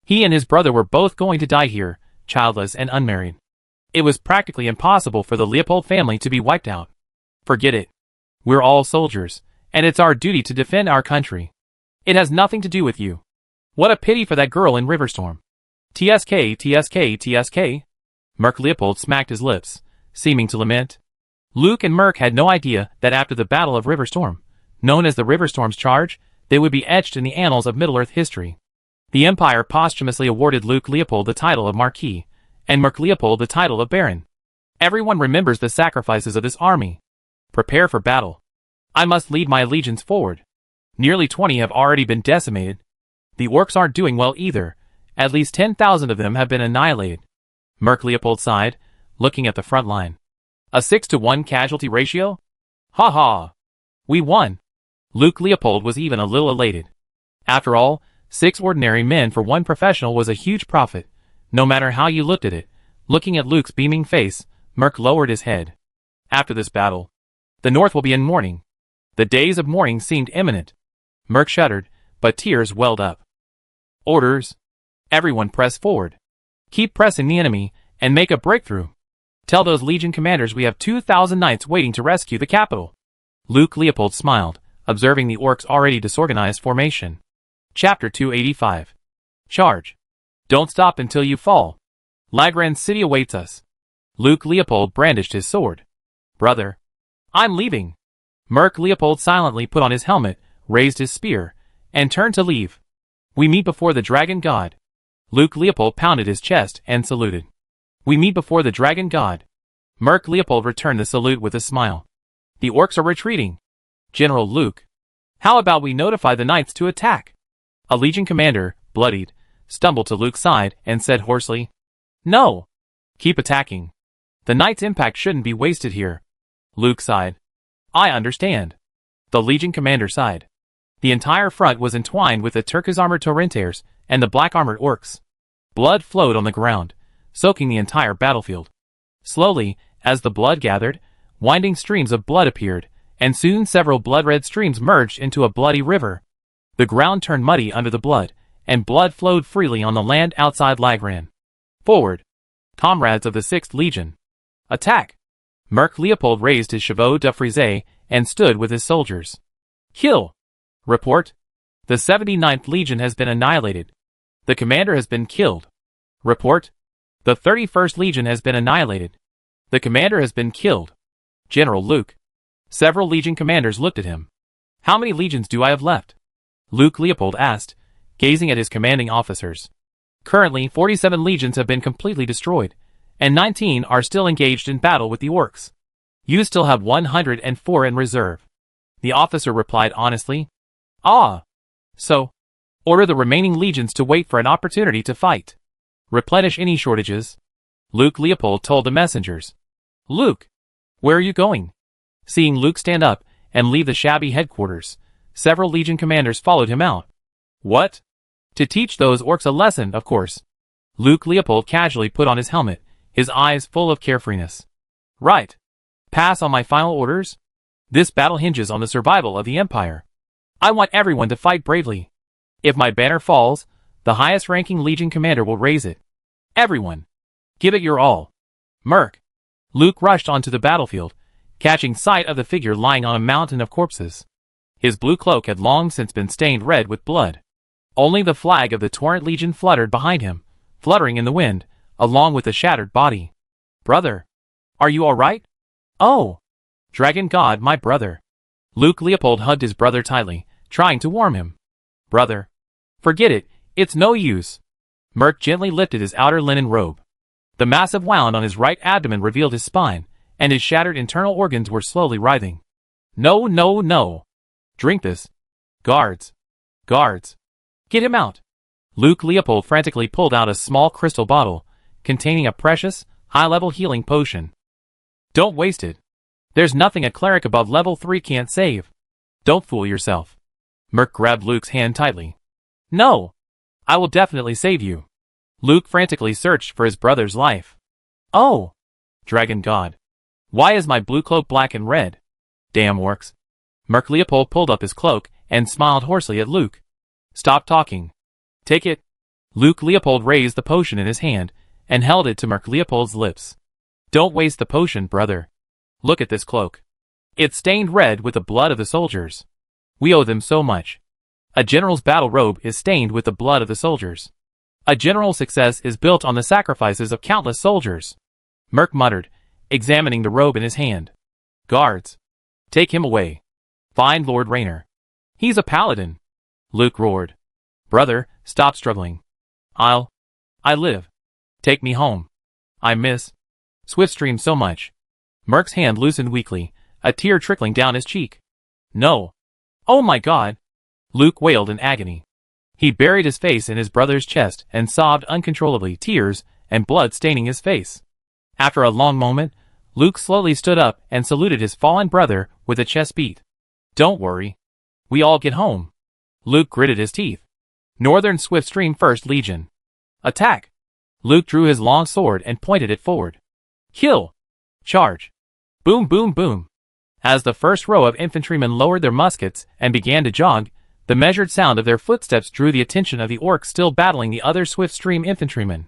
He and his brother were both going to die here, childless and unmarried. It was practically impossible for the Leopold family to be wiped out. Forget it. We're all soldiers, and it's our duty to defend our country. It has nothing to do with you. What a pity for that girl in Riverstorm. TSK, TSK, TSK. Mark Leopold smacked his lips, seeming to lament. Luke and Mark had no idea that after the Battle of Riverstorm, known as the Riverstorm's Charge, they would be etched in the annals of Middle-earth history. The Empire posthumously awarded Luke Leopold the title of Marquis, and Mark Leopold the title of Baron. Everyone remembers the sacrifices of this army. Prepare for battle. I must lead my legions forward. Nearly 20 have already been decimated. The orcs aren't doing well either. At least 10,000 of them have been annihilated. Mark Leopold sighed, looking at the front line. A 6-to-1 casualty ratio? Ha ha! We won! Luke Leopold was even a little elated. After all, 6 ordinary men for 1 professional was a huge profit, no matter how you looked at it. Looking at Luke's beaming face, Mark lowered his head. After this battle, the North will be in mourning. The days of mourning seemed imminent. Mark shuddered, but tears welled up. Orders. Everyone press forward. Keep pressing the enemy, and make a breakthrough. Tell those Legion commanders we have 2,000 knights waiting to rescue the capital. Luke Leopold smiled, observing the orcs' already disorganized formation. Chapter 285. Charge. Don't stop until you fall. La Grande City awaits us. Luke Leopold brandished his sword. Brother. I'm leaving. Mark Leopold silently put on his helmet, raised his spear, and turned to leave. We meet before the Dragon God. Luke Leopold pounded his chest and saluted. We meet before the Dragon God. Mark Leopold returned the salute with a smile. The orcs are retreating. General Luke. How about we notify the knights to attack? A Legion commander, bloodied, stumbled to Luke's side and said hoarsely, No. Keep attacking. The night's impact shouldn't be wasted here. Luke sighed. I understand. The Legion commander sighed. The entire front was entwined with the Turkish-armored Torrentiers and the black-armored orcs. Blood flowed on the ground, soaking the entire battlefield. Slowly, as the blood gathered, winding streams of blood appeared, and soon several blood-red streams merged into a bloody river. The ground turned muddy under the blood, and blood flowed freely on the land outside Lagran. Forward! Comrades of the 6th Legion! Attack! Merc Leopold raised his chevaux de frise and stood with his soldiers. Kill! Report! The 79th Legion has been annihilated. The commander has been killed. Report! The 31st Legion has been annihilated. The commander has been killed. General Luke. Several Legion commanders looked at him. How many legions do I have left? Luke Leopold asked, gazing at his commanding officers. Currently, 47 legions have been completely destroyed, and 19 are still engaged in battle with the orcs. You still have 104 in reserve. The officer replied honestly. Ah. So, order the remaining legions to wait for an opportunity to fight. Replenish any shortages. Luke Leopold told the messengers. Luke, where are you going? Seeing Luke stand up and leave the shabby headquarters, several Legion commanders followed him out. What? To teach those orcs a lesson, of course. Luke Leopold casually put on his helmet, his eyes full of carefreeness. Right. Pass on my final orders? This battle hinges on the survival of the Empire. I want everyone to fight bravely. If my banner falls, the highest-ranking Legion commander will raise it. Everyone, give it your all. Merc. Luke rushed onto the battlefield, catching sight of the figure lying on a mountain of corpses. His blue cloak had long since been stained red with blood. Only the flag of the Torrent Legion fluttered behind him, fluttering in the wind, along with the shattered body. Brother, are you all right? Oh, Dragon God, my brother. Luke Leopold hugged his brother tightly, trying to warm him. Brother, forget it, it's no use. Merc gently lifted his outer linen robe. The massive wound on his right abdomen revealed his spine, and his shattered internal organs were slowly writhing. No, no, no. Drink this. Guards. Guards. Get him out. Luke Leopold frantically pulled out a small crystal bottle, containing a precious, high-level healing potion. Don't waste it. There's nothing a cleric above level 3 can't save. Don't fool yourself. Merc grabbed Luke's hand tightly. No. I will definitely save you. Luke frantically searched for his brother's life. Oh. Dragon God. Why is my blue cloak black and red? Damn orcs. Merc Leopold pulled up his cloak and smiled hoarsely at Luke. Stop talking. Take it. Luke Leopold raised the potion in his hand and held it to Merc Leopold's lips. Don't waste the potion, brother. Look at this cloak. It's stained red with the blood of the soldiers. We owe them so much. A general's battle robe is stained with the blood of the soldiers. A general's success is built on the sacrifices of countless soldiers. Merc muttered, examining the robe in his hand. Guards. Take him away. Find Lord Raynor. He's a paladin. Luke roared. Brother, stop struggling. I live. Take me home. I miss Swiftstream so much. Merc's hand loosened weakly, a tear trickling down his cheek. No. Oh my God. Luke wailed in agony. He buried his face in his brother's chest and sobbed uncontrollably, tears and blood staining his face. After a long moment, Luke slowly stood up and saluted his fallen brother with a chest beat. Don't worry. We all get home. Luke gritted his teeth. Northern Swiftstream 1st Legion. Attack. Luke drew his long sword and pointed it forward. Kill. Charge. Boom, boom, boom. As the first row of infantrymen lowered their muskets and began to jog, the measured sound of their footsteps drew the attention of the orcs still battling the other Swiftstream infantrymen.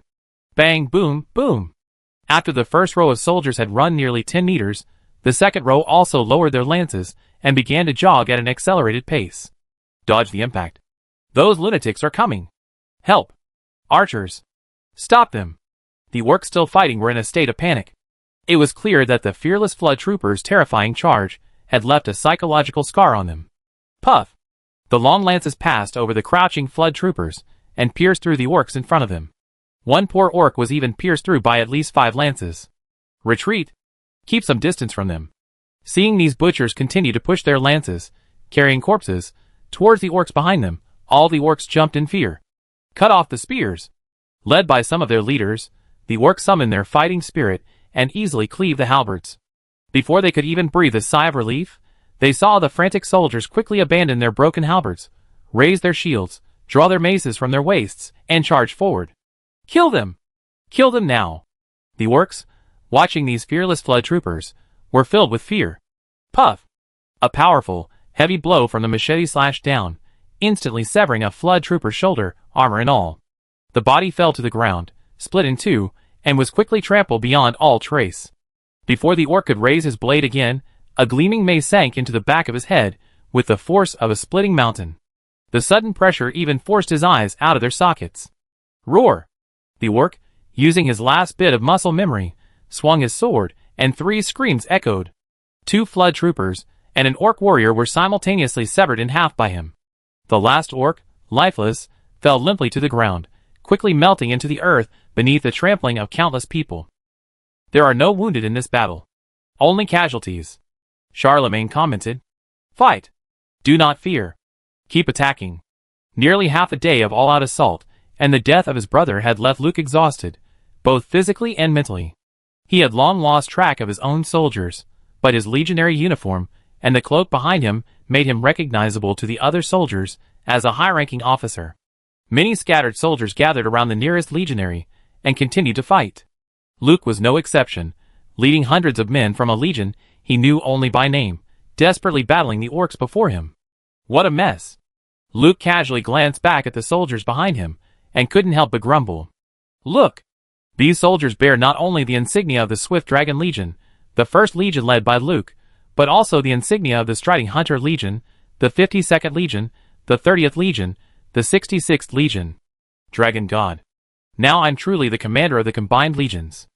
Bang, boom, boom. After the first row of soldiers had run nearly 10 meters, the second row also lowered their lances and began to jog at an accelerated pace. Dodge the impact. Those lunatics are coming. Help. Archers. Stop them. The orcs still fighting were in a state of panic. It was clear that the fearless flood troopers' terrifying charge had left a psychological scar on them. Puff. The long lances passed over the crouching flood troopers and pierced through the orcs in front of them. One poor orc was even pierced through by at least 5 lances. Retreat. Keep some distance from them. Seeing these butchers continue to push their lances, carrying corpses, towards the orcs behind them, all the orcs jumped in fear. Cut off the spears. Led by some of their leaders, the orcs summoned their fighting spirit and easily cleave the halberds. Before they could even breathe a sigh of relief, they saw the frantic soldiers quickly abandon their broken halberds, raise their shields, draw their maces from their waists, and charge forward. Kill them! Kill them now! The orcs, watching these fearless flood troopers, were filled with fear. Puff! A powerful, heavy blow from the machete slashed down, instantly severing a flood trooper's shoulder, armor and all. The body fell to the ground, split in two, and was quickly trampled beyond all trace. Before the orc could raise his blade again, a gleaming mace sank into the back of his head with the force of a splitting mountain. The sudden pressure even forced his eyes out of their sockets. Roar! The orc, using his last bit of muscle memory, swung his sword, and 3 screams echoed. 2 flood troopers and an orc warrior were simultaneously severed in half by him. The last orc, lifeless, fell limply to the ground, quickly melting into the earth beneath the trampling of countless people. There are no wounded in this battle. Only casualties. Charlemagne commented. Fight. Do not fear. Keep attacking. Nearly half a day of all-out assault, and the death of his brother had left Luke exhausted, both physically and mentally. He had long lost track of his own soldiers, but his legionary uniform and the cloak behind him made him recognizable to the other soldiers as a high-ranking officer. Many scattered soldiers gathered around the nearest legionary and continued to fight. Luke was no exception, leading hundreds of men from a legion he knew only by name, desperately battling the orcs before him. What a mess! Luke casually glanced back at the soldiers behind him and couldn't help but grumble. Look! These soldiers bear not only the insignia of the Swift Dragon Legion, the first legion led by Luke, but also the insignia of the Striding Hunter Legion, the 52nd Legion, the 30th Legion, the 66th Legion. Dragon God. Now I'm truly the commander of the combined legions.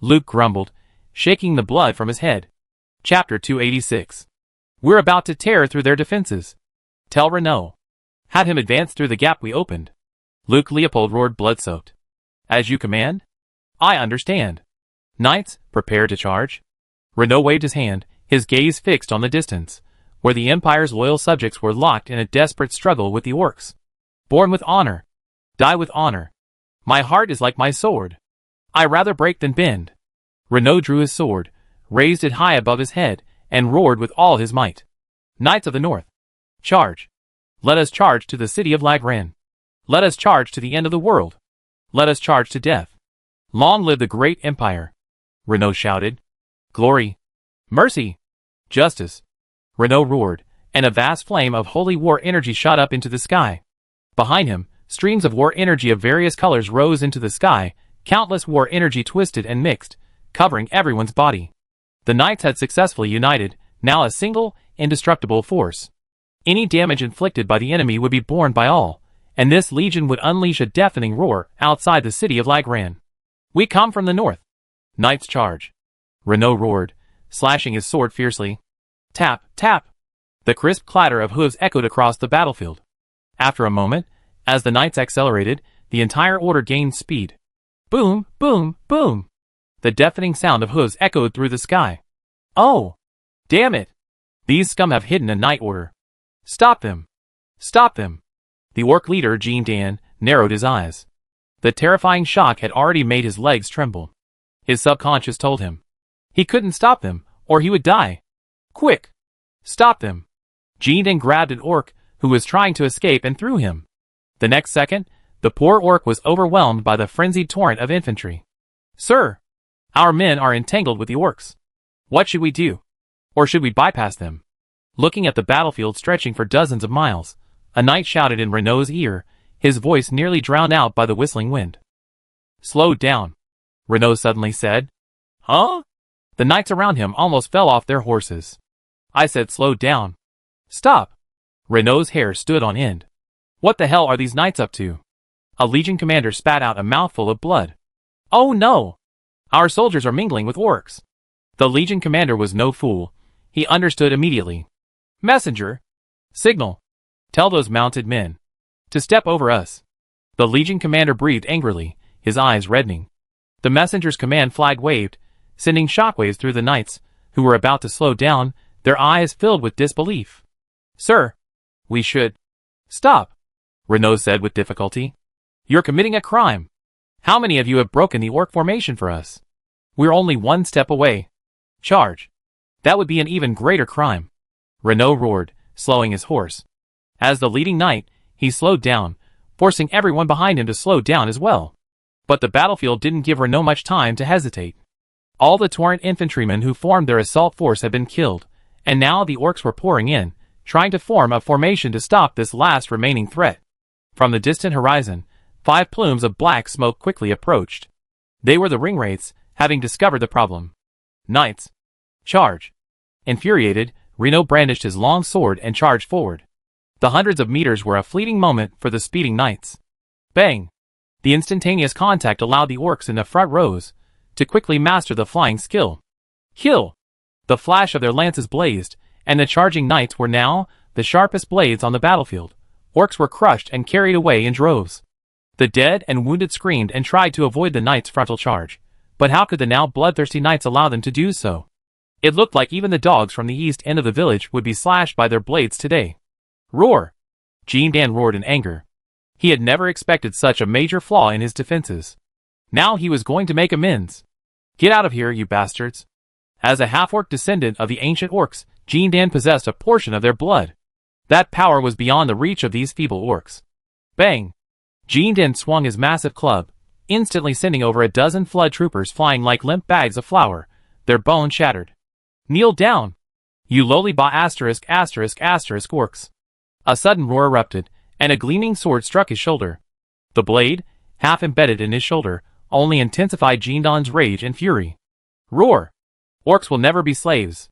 Luke grumbled, shaking the blood from his head. Chapter 286. We're about to tear through their defenses. Tell Renaud. Have him advance through the gap we opened. Luke Leopold roared, blood-soaked. As you command? I understand. Knights, prepare to charge. Renaud waved his hand, his gaze fixed on the distance, where the Empire's loyal subjects were locked in a desperate struggle with the orcs. Born with honor. Die with honor. My heart is like my sword. I rather break than bend. Renaud drew his sword, raised it high above his head, and roared with all his might. Knights of the North. Charge. Let us charge to the city of Lagran. Let us charge to the end of the world. Let us charge to death. Long live the great empire. Renaud shouted. Glory. Mercy. Justice. Renaud roared, and a vast flame of holy war energy shot up into the sky. Behind him, streams of war energy of various colors rose into the sky, countless war energy twisted and mixed, covering everyone's body. The knights had successfully united, now a single, indestructible force. Any damage inflicted by the enemy would be borne by all, and this legion would unleash a deafening roar outside the city of Lagran. We come from the north. Knights charge. Renaud roared, slashing his sword fiercely. Tap, tap. The crisp clatter of hooves echoed across the battlefield. After a moment, as the knights accelerated, the entire order gained speed. Boom, boom, boom. The deafening sound of hooves echoed through the sky. Oh! Damn it! These scum have hidden a night order. Stop them! Stop them! The orc leader, Jean Dan, narrowed his eyes. The terrifying shock had already made his legs tremble. His subconscious told him. He couldn't stop them, or he would die. Quick! Stop them! Jean Dan grabbed an orc who was trying to escape and threw him. The next second, the poor orc was overwhelmed by the frenzied torrent of infantry. Sir! Our men are entangled with the orcs. What should we do? Or should we bypass them? Looking at the battlefield stretching for dozens of miles, a knight shouted in Renaud's ear, his voice nearly drowned out by the whistling wind. Slow down, Renaud suddenly said. Huh? The knights around him almost fell off their horses. I said slow down. Stop. Renaud's hair stood on end. What the hell are these knights up to? A legion commander spat out a mouthful of blood. Oh no! Our soldiers are mingling with orcs. The legion commander was no fool. He understood immediately. Messenger! Signal! Tell those mounted men to step over us. The legion commander breathed angrily, his eyes reddening. The messenger's command flag waved, sending shockwaves through the knights, who were about to slow down, their eyes filled with disbelief. Sir! We should stop, Renaud said with difficulty. You're committing a crime. How many of you have broken the orc formation for us? We're only one step away. Charge. That would be an even greater crime. Renault roared, slowing his horse. As the leading knight, he slowed down, forcing everyone behind him to slow down as well. But the battlefield didn't give Renault much time to hesitate. All the torrent infantrymen who formed their assault force had been killed, and now the orcs were pouring in, trying to form a formation to stop this last remaining threat. From the distant horizon, 5 plumes of black smoke quickly approached. They were the ringwraiths, having discovered the problem. Knights. Charge. Infuriated, Renault brandished his long sword and charged forward. The hundreds of meters were a fleeting moment for the speeding knights. Bang! The instantaneous contact allowed the orcs in the front rows to quickly master the flying skill. Kill! The flash of their lances blazed, and the charging knights were now the sharpest blades on the battlefield. Orcs were crushed and carried away in droves. The dead and wounded screamed and tried to avoid the knights' frontal charge, but how could the now bloodthirsty knights allow them to do so? It looked like even the dogs from the east end of the village would be slashed by their blades today. Roar! Jean-Dan roared in anger. He had never expected such a major flaw in his defenses. Now he was going to make amends. Get out of here, you bastards. As a half-orc descendant of the ancient orcs, Jean-Dan possessed a portion of their blood. That power was beyond the reach of these feeble orcs. Bang! Jean-Dan swung his massive club, instantly sending over a dozen flood troopers flying like limp bags of flour, their bones shattered. Kneel down! You lowly orcs. A sudden roar erupted, and a gleaming sword struck his shoulder. The blade, half embedded in his shoulder, only intensified Jean-Dan's rage and fury. Roar! Orcs will never be slaves.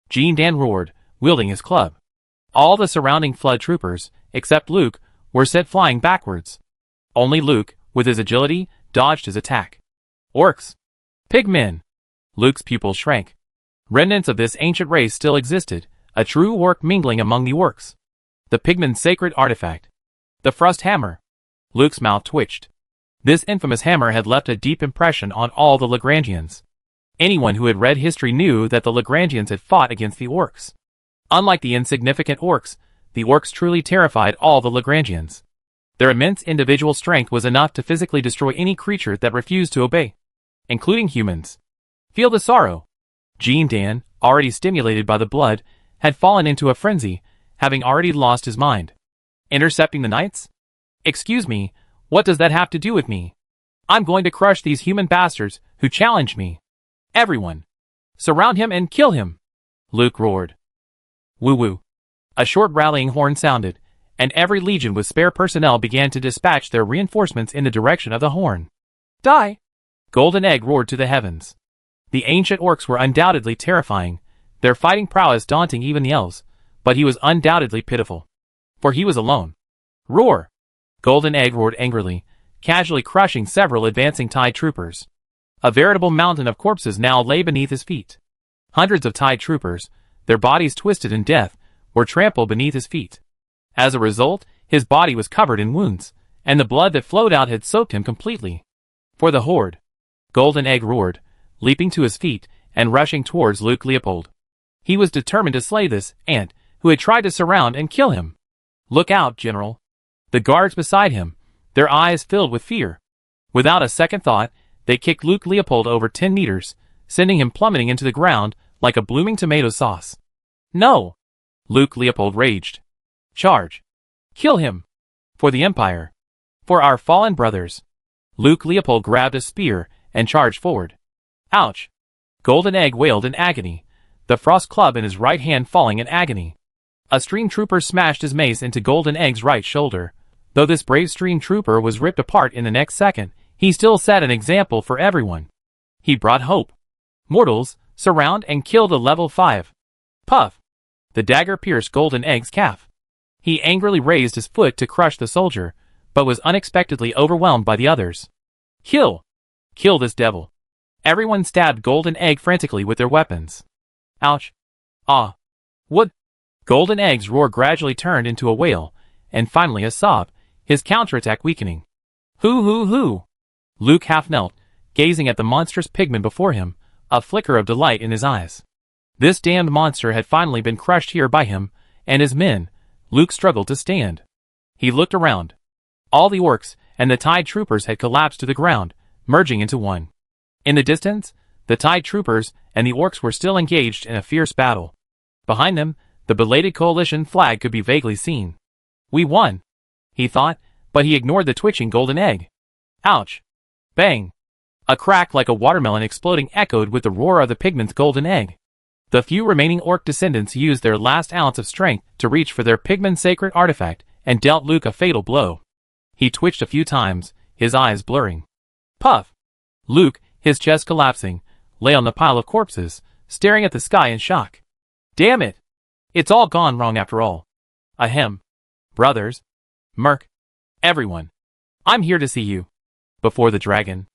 Jean-Dan roared, wielding his club. All the surrounding flood troopers, except Luke, were sent flying backwards. Only Luke, with his agility, dodged his attack. Orcs! Pigmen! Luke's pupils shrank. Remnants of this ancient race still existed, a true orc mingling among the orcs. The pigmen's sacred artifact. The Frost Hammer. Luke's mouth twitched. This infamous hammer had left a deep impression on all the Lagrangians. Anyone who had read history knew that the Lagrangians had fought against the orcs. Unlike the insignificant orcs, the orcs truly terrified all the Lagrangians. Their immense individual strength was enough to physically destroy any creature that refused to obey, including humans. Feel the sorrow. Jean-Dan, already stimulated by the blood, had fallen into a frenzy, having already lost his mind. Intercepting the knights? Excuse me, what does that have to do with me? I'm going to crush these human bastards who challenge me. Everyone! Surround him and kill him! Luke roared. Woo-woo. A short rallying horn sounded, and every legion with spare personnel began to dispatch their reinforcements in the direction of the horn. Die! Golden Egg roared to the heavens. The ancient orcs were undoubtedly terrifying, their fighting prowess daunting even the elves, but he was undoubtedly pitiful. For he was alone. Roar! Golden Egg roared angrily, casually crushing several advancing TIE troopers. A veritable mountain of corpses now lay beneath his feet. Hundreds of TIE troopers, their bodies twisted in death, were trampled beneath his feet. As a result, his body was covered in wounds, and the blood that flowed out had soaked him completely. For the horde! Golden Egg roared, leaping to his feet and rushing towards Luke Leopold. He was determined to slay this ant, who had tried to surround and kill him. Look out, General! The guards beside him, their eyes filled with fear. Without a second thought, they kicked Luke Leopold over 10 meters, sending him plummeting into the ground like a blooming tomato sauce. No! Luke Leopold raged. Charge! Kill him! For the Empire! For our fallen brothers! Luke Leopold grabbed a spear and charged forward. Ouch! Golden Egg wailed in agony, the frost club in his right hand falling in agony. A stream trooper smashed his mace into Golden Egg's right shoulder. Though this brave stream trooper was ripped apart in the next second, he still set an example for everyone. He brought hope. Mortals, surround and kill the level 5. Puff! The dagger pierced Golden Egg's calf. He angrily raised his foot to crush the soldier, but was unexpectedly overwhelmed by the others. Kill! Kill this devil! Everyone stabbed Golden Egg frantically with their weapons. Ouch! Ah! What? Golden Egg's roar gradually turned into a wail, and finally a sob, his counterattack weakening. Hoo! Luke half knelt, gazing at the monstrous pigman before him, a flicker of delight in his eyes. This damned monster had finally been crushed here by him and his men. Luke struggled to stand. He looked around. All the orcs and the TIE troopers had collapsed to the ground, merging into one. In the distance, The Tide troopers and the orcs were still engaged in a fierce battle. Behind them, the belated coalition flag could be vaguely seen. We won, he thought, but he ignored the twitching golden egg. Ouch! Bang! A crack like a watermelon exploding echoed with the roar of the pigment's golden egg. The few remaining orc descendants used their last ounce of strength to reach for their pigment's sacred artifact and dealt Luke a fatal blow. He twitched a few times, his eyes blurring. Puff! Luke, his chest collapsing, lay on the pile of corpses, staring at the sky in shock. Damn it! It's all gone wrong after all. Ahem. Brothers. Merc. Everyone. I'm here to see you. Before the dragon.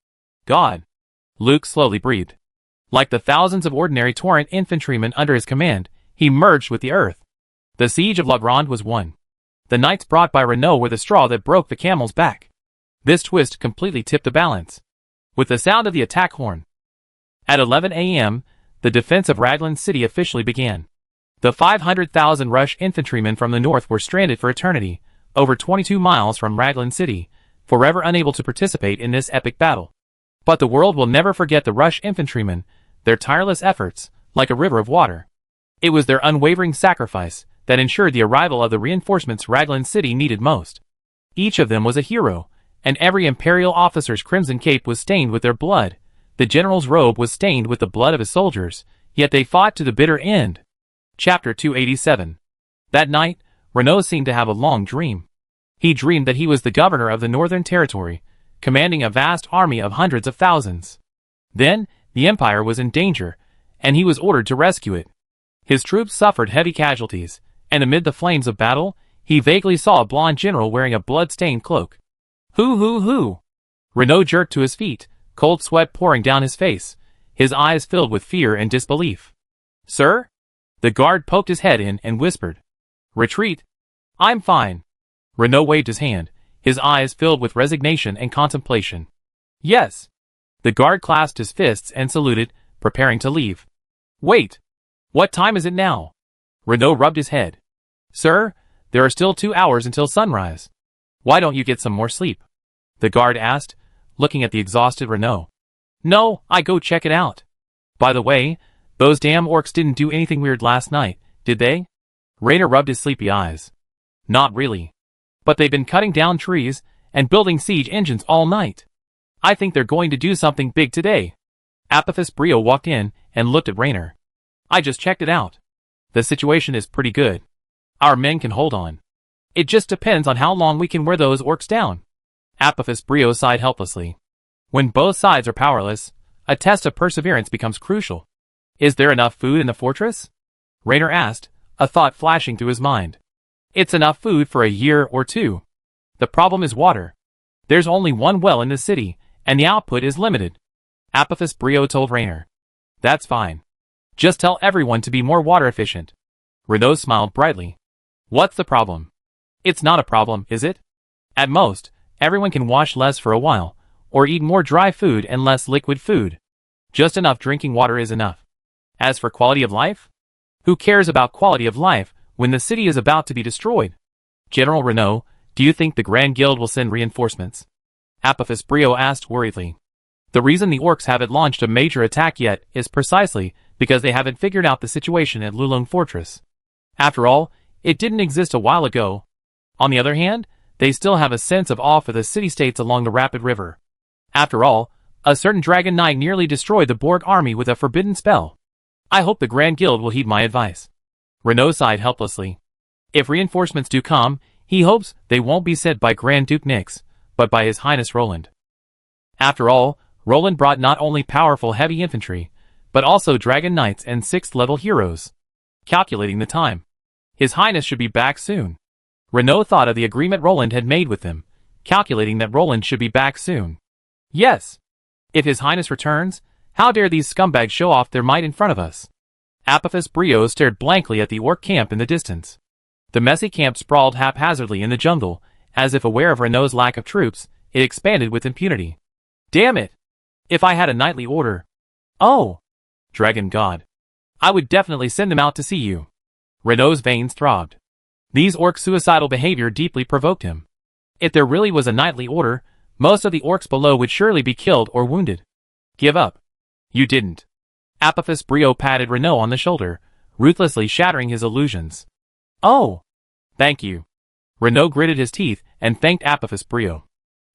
God. Luke slowly breathed. Like the thousands of ordinary torrent infantrymen under his command, he merged with the earth. The siege of La Grande was won. The knights brought by Renaud were the straw that broke the camel's back. This twist completely tipped the balance. With the sound of the attack horn. At 11 a.m., the defense of Raglan City officially began. The 500,000 Rush infantrymen from the north were stranded for eternity, over 22 miles from Raglan City, forever unable to participate in this epic battle. But the world will never forget the Rush infantrymen, their tireless efforts, like a river of water. It was their unwavering sacrifice that ensured the arrival of the reinforcements Raglan City needed most. Each of them was a hero, and every Imperial officer's crimson cape was stained with their blood. The general's robe was stained with the blood of his soldiers, yet they fought to the bitter end. Chapter 287. That night, Renaud seemed to have a long dream. He dreamed that he was the governor of the Northern Territory, commanding a vast army of hundreds of thousands. Then, the Empire was in danger, and he was ordered to rescue it. His troops suffered heavy casualties, and amid the flames of battle, he vaguely saw a blonde general wearing a blood-stained cloak. Hoo! Renaud jerked to his feet, cold sweat pouring down his face, his eyes filled with fear and disbelief. Sir? The guard poked his head in and whispered. Retreat. I'm fine. Renaud waved his hand, his eyes filled with resignation and contemplation. Yes. The guard clasped his fists and saluted, preparing to leave. Wait. What time is it now? Renaud rubbed his head. Sir, there are still 2 hours until sunrise. Why don't you get some more sleep? The guard asked, looking at the exhausted Renaud. No, I go check it out. By the way, those damn orcs didn't do anything weird last night, did they? Raynor rubbed his sleepy eyes. Not really. But they've been cutting down trees and building siege engines all night. I think they're going to do something big today. Apophis Brio walked in and looked at Raynor. I just checked it out. The situation is pretty good. Our men can hold on. It just depends on how long we can wear those orcs down. Apophis Brio sighed helplessly. When both sides are powerless, a test of perseverance becomes crucial. Is there enough food in the fortress? Raynor asked, a thought flashing through his mind. It's enough food for a year or two. The problem is water. There's only one well in the city, and the output is limited. Apophis Brio told Raynor. That's fine. Just tell everyone to be more water efficient. Renaud smiled brightly. What's the problem? It's not a problem, is it? At most, everyone can wash less for a while, or eat more dry food and less liquid food. Just enough drinking water is enough. As for quality of life? Who cares about quality of life when the city is about to be destroyed? General Renaud, do you think the Grand Guild will send reinforcements? Apophis Brio asked worriedly. The reason the orcs haven't launched a major attack yet is precisely because they haven't figured out the situation at Lulong Fortress. After all, it didn't exist a while ago. On the other hand, they still have a sense of awe for the city-states along the rapid river. After all, a certain dragon knight nearly destroyed the Borg army with a forbidden spell. I hope the Grand Guild will heed my advice. Renaud sighed helplessly. If reinforcements do come, he hopes they won't be sent by Grand Duke Nix, but by His Highness Roland. After all, Roland brought not only powerful heavy infantry, but also dragon knights and 6th-level heroes. Calculating the time. His Highness should be back soon. Renaud thought of the agreement Roland had made with him, calculating that Roland should be back soon. Yes. If His Highness returns, how dare these scumbags show off their might in front of us? Apophis Brio stared blankly at the orc camp in the distance. The messy camp sprawled haphazardly in the jungle, as if aware of Renaud's lack of troops, it expanded with impunity. Damn it! If I had a knightly order. Oh! Dragon God. I would definitely send them out to see you. Renaud's veins throbbed. These orcs' suicidal behavior deeply provoked him. If there really was a knightly order, most of the orcs below would surely be killed or wounded. Give up. You didn't. Apophis Brio patted Renault on the shoulder, ruthlessly shattering his illusions. Oh! Thank you. Renault gritted his teeth and thanked Apophis Brio.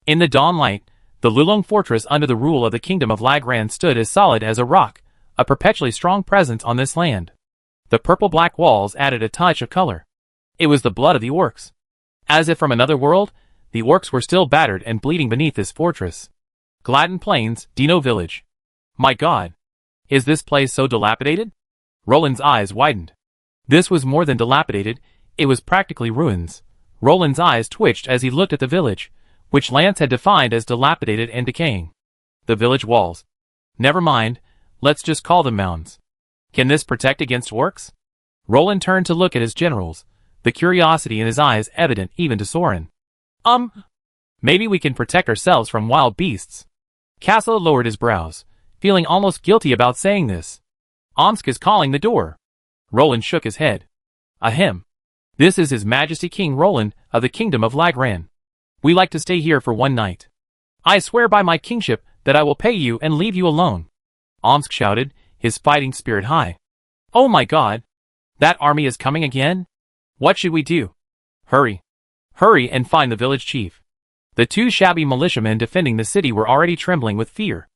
In the dawn light, the Lulong fortress under the rule of the kingdom of Lagran stood as solid as a rock, a perpetually strong presence on this land. The purple-black walls added a touch of color. It was the blood of the orcs. As if from another world, the orcs were still battered and bleeding beneath this fortress. Gladden Plains, Dino Village. My God! Is this place so dilapidated? Roland's eyes widened. This was more than dilapidated, it was practically ruins. Roland's eyes twitched as he looked at the village, which Lance had defined as dilapidated and decaying. The village walls. Never mind, let's just call them mounds. Can this protect against orcs? Roland turned to look at his generals, the curiosity in his eyes evident even to Soren. Maybe we can protect ourselves from wild beasts. Castle lowered his brows, feeling almost guilty about saying this. Omsk is calling the door. Roland shook his head. Ahem. This is His Majesty King Roland of the Kingdom of Lagran. We like to stay here for one night. I swear by my kingship that I will pay you and leave you alone. Omsk shouted, his fighting spirit high. Oh my God! That army is coming again? What should we do? Hurry. Hurry and find the village chief. The two shabby militiamen defending the city were already trembling with fear.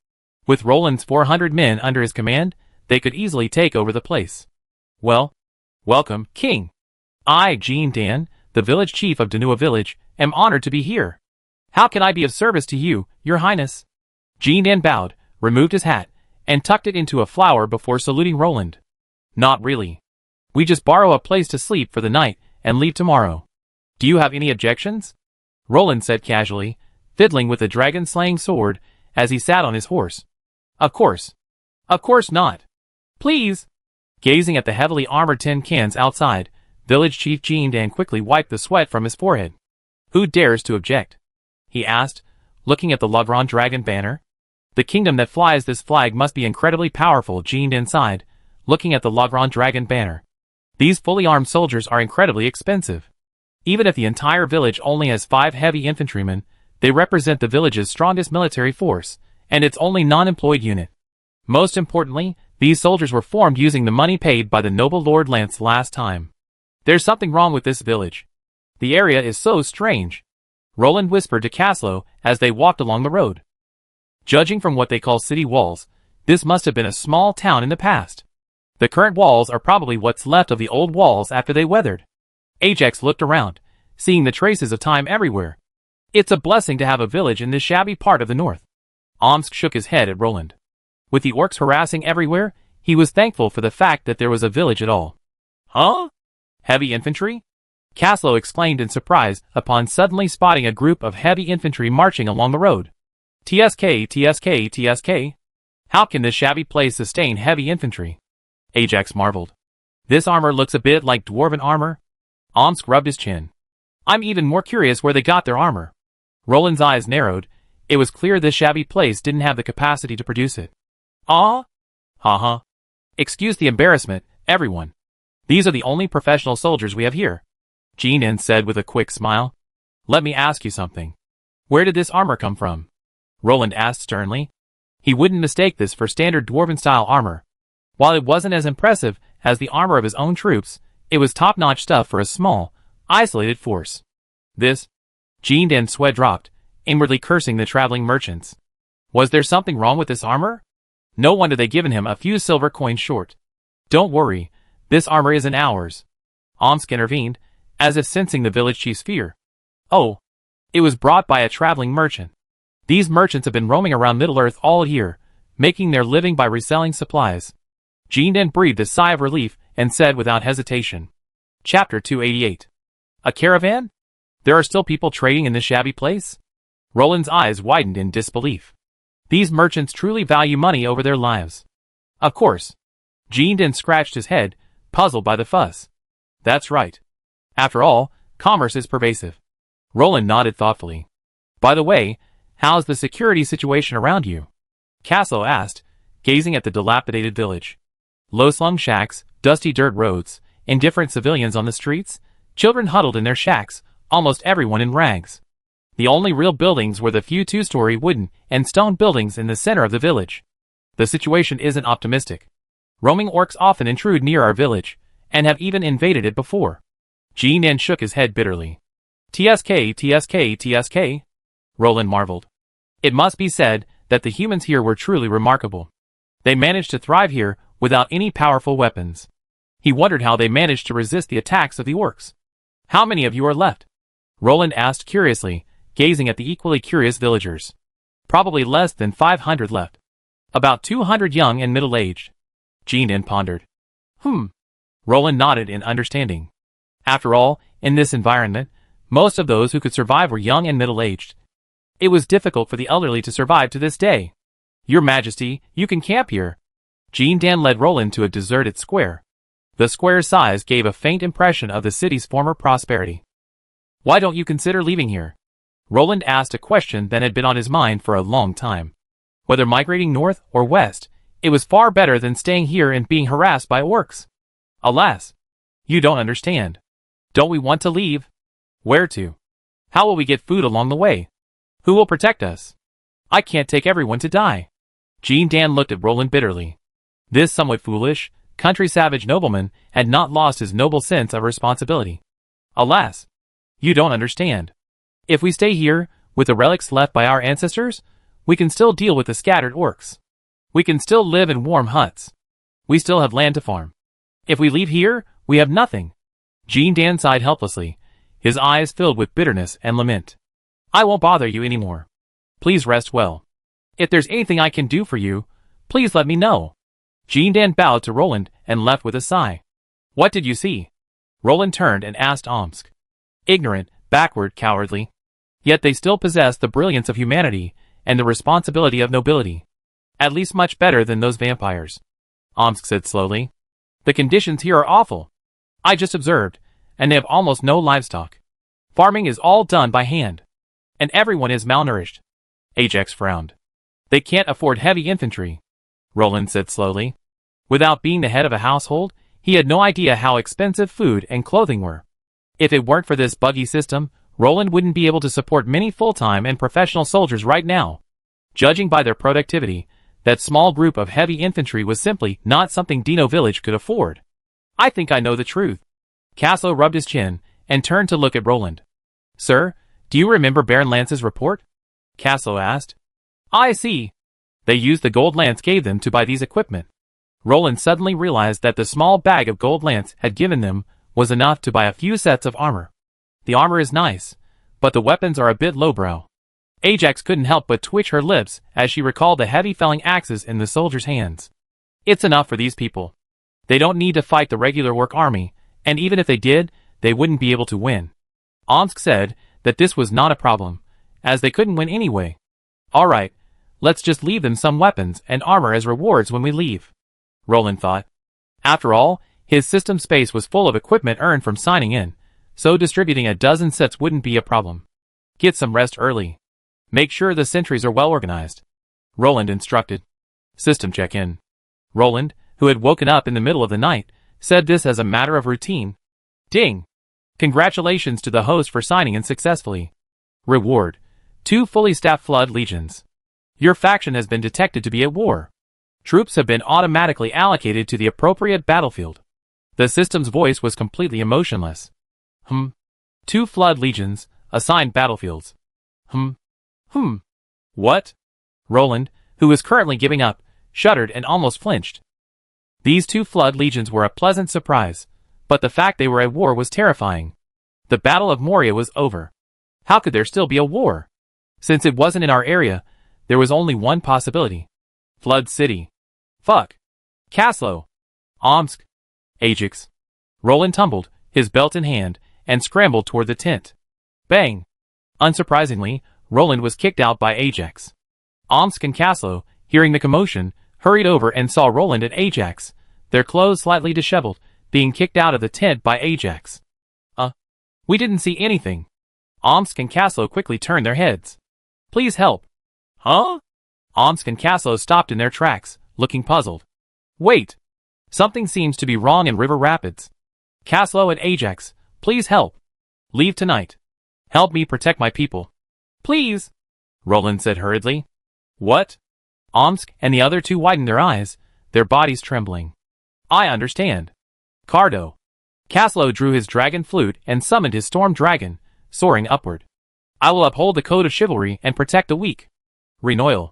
With Roland's 400 men under his command, they could easily take over the place. Well, welcome, King. I, Jean Dan, the village chief of Danua Village, am honored to be here. How can I be of service to you, your highness? Jean Dan bowed, removed his hat, and tucked it into a flower before saluting Roland. Not really. We just borrow a place to sleep for the night and leave tomorrow. Do you have any objections? Roland said casually, fiddling with the dragon-slaying sword as he sat on his horse. Of course. Of course not. Please. Gazing at the heavily armored tin cans outside, village chief Jean Dan quickly wiped the sweat from his forehead. Who dares to object? He asked, looking at the Lagran dragon banner. The kingdom that flies this flag must be incredibly powerful, Jean Dan sighed, looking at the Lagran dragon banner. These fully armed soldiers are incredibly expensive. Even if the entire village only has 5 heavy infantrymen, they represent the village's strongest military force, and its only non-employed unit. Most importantly, these soldiers were formed using the money paid by the noble Lord Lance last time. There's something wrong with this village. The area is so strange. Roland whispered to Caslo as they walked along the road. Judging from what they call city walls, this must have been a small town in the past. The current walls are probably what's left of the old walls after they weathered. Ajax looked around, seeing the traces of time everywhere. It's a blessing to have a village in this shabby part of the north. Omsk shook his head at Roland. With the orcs harassing everywhere, he was thankful for the fact that there was a village at all. Huh? Heavy infantry? Caslo exclaimed in surprise upon suddenly spotting a group of heavy infantry marching along the road. TSK, TSK, TSK. How can this shabby place sustain heavy infantry? Ajax marveled. This armor looks a bit like dwarven armor. Omsk rubbed his chin. I'm even more curious where they got their armor. Roland's eyes narrowed. It was clear this shabby place didn't have the capacity to produce it. Ha. Excuse the embarrassment, everyone. These are the only professional soldiers we have here. Jean Dan said with a quick smile. Let me ask you something. Where did this armor come from? Roland asked sternly. He wouldn't mistake this for standard dwarven-style armor. While it wasn't as impressive as the armor of his own troops, it was top-notch stuff for a small, isolated force. This? Jean Dan's sweat dropped, inwardly cursing the traveling merchants. Was there something wrong with this armor? No wonder they'd given him a few silver coins short. Don't worry, this armor isn't ours. Omsk intervened, as if sensing the village chief's fear. Oh, it was brought by a traveling merchant. These merchants have been roaming around Middle-earth all year, making their living by reselling supplies. Jean Dan breathed a sigh of relief and said without hesitation. Chapter 288. A caravan? There are still people trading in this shabby place? Roland's eyes widened in disbelief. These merchants truly value money over their lives. Of course. Jean Dan scratched his head, puzzled by the fuss. That's right. After all, commerce is pervasive. Roland nodded thoughtfully. By the way, how's the security situation around you? Castle asked, gazing at the dilapidated village. Low-slung shacks, dusty dirt roads, indifferent civilians on the streets, children huddled in their shacks, almost everyone in rags. The only real buildings were the few 2-story wooden and stone buildings in the center of the village. The situation isn't optimistic. Roaming orcs often intrude near our village, and have even invaded it before. Jinan shook his head bitterly. TSK, TSK, TSK? Roland marveled. It must be said that the humans here were truly remarkable. They managed to thrive here without any powerful weapons. He wondered how they managed to resist the attacks of the orcs. How many of you are left? Roland asked curiously, gazing at the equally curious villagers. Probably less than 500 left. About 200 young and middle-aged. Jinan pondered. Roland nodded in understanding. After all, in this environment, most of those who could survive were young and middle-aged. It was difficult for the elderly to survive to this day. Your Majesty, you can camp here. Jinan led Roland to a deserted square. The square's size gave a faint impression of the city's former prosperity. Why don't you consider leaving here? Roland asked a question that had been on his mind for a long time. Whether migrating north or west, it was far better than staying here and being harassed by orcs. Alas, you don't understand. Don't we want to leave? Where to? How will we get food along the way? Who will protect us? I can't take everyone to die. Jinan looked at Roland bitterly. This somewhat foolish, country savage nobleman had not lost his noble sense of responsibility. Alas, you don't understand. If we stay here, with the relics left by our ancestors, we can still deal with the scattered orcs. We can still live in warm huts. We still have land to farm. If we leave here, we have nothing. Jinan sighed helplessly, his eyes filled with bitterness and lament. I won't bother you anymore. Please rest well. If there's anything I can do for you, please let me know. Jinan bowed to Roland and left with a sigh. What did you see? Roland turned and asked Omsk. Ignorant, backward, cowardly. Yet they still possess the brilliance of humanity and the responsibility of nobility. At least much better than those vampires. Omsk said slowly. The conditions here are awful. I just observed, and they have almost no livestock. Farming is all done by hand. And everyone is malnourished. Ajax frowned. They can't afford heavy infantry. Roland said slowly. Without being the head of a household, he had no idea how expensive food and clothing were. If it weren't for this buggy system, Roland wouldn't be able to support many full-time and professional soldiers right now. Judging by their productivity, that small group of heavy infantry was simply not something Dino Village could afford. I think I know the truth. Caslow rubbed his chin and turned to look at Roland. Sir, do you remember Baron Lance's report? Caslow asked. I see. They used the gold Lance gave them to buy these equipment. Roland suddenly realized that the small bag of gold Lance had given them was enough to buy a few sets of armor. The armor is nice, but the weapons are a bit lowbrow. Ajax couldn't help but twitch her lips as she recalled the heavy felling axes in the soldiers' hands. It's enough for these people. They don't need to fight the regular work army, and even if they did, they wouldn't be able to win. Omsk said that this was not a problem, as they couldn't win anyway. Alright, let's just leave them some weapons and armor as rewards when we leave. Roland thought. After all, his system space was full of equipment earned from signing in, so distributing a dozen sets wouldn't be a problem. Get some rest early. Make sure the sentries are well organized. Roland instructed. System check-in. Roland, who had woken up in the middle of the night, said this as a matter of routine. Ding! Congratulations to the host for signing in successfully. Reward: 2 fully staffed Flood Legions. Your faction has been detected to be at war. Troops have been automatically allocated to the appropriate battlefield. The system's voice was completely emotionless. 2 Flood Legions, assigned battlefields. What? Roland, who was currently giving up, shuddered and almost flinched. These 2 Flood Legions were a pleasant surprise, but the fact they were at war was terrifying. The Battle of Moria was over. How could there still be a war? Since it wasn't in our area, there was only one possibility. Flood City. Fuck. Caslow. Omsk. Ajax. Roland tumbled, his belt in hand, and scrambled toward the tent. Bang. Unsurprisingly, Roland was kicked out by Ajax. Omsk and Caslow, hearing the commotion, hurried over and saw Roland and Ajax, their clothes slightly disheveled, being kicked out of the tent by Ajax. We didn't see anything. Omsk and Caslow quickly turned their heads. Please help. Huh? Omsk and Caslow stopped in their tracks, looking puzzled. Wait. Something seems to be wrong in River Rapids. Caslow and Ajax, please help. Leave tonight. Help me protect my people. Please. Roland said hurriedly. What? Omsk and the other two widened their eyes, their bodies trembling. I understand. Cardo. Caslo drew his dragon flute and summoned his storm dragon, soaring upward. I will uphold the code of chivalry and protect the weak. Renoil.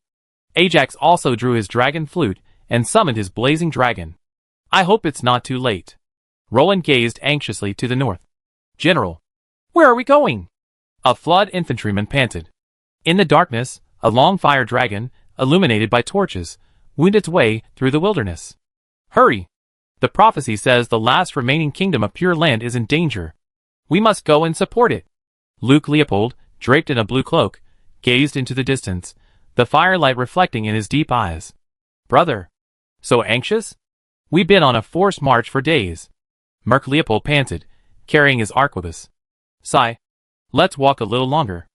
Ajax also drew his dragon flute and summoned his blazing dragon. I hope it's not too late. Roland gazed anxiously to the north. General. Where are we going? A flood infantryman panted. In the darkness, a long fire dragon, illuminated by torches, wound its way through the wilderness. Hurry! The prophecy says the last remaining kingdom of Pure Land is in danger. We must go and support it. Luke Leopold, draped in a blue cloak, gazed into the distance, the firelight reflecting in his deep eyes. Brother. So anxious? We've been on a forced march for days. Merc Leopold panted, carrying his arquebus. Sigh. Let's walk a little longer.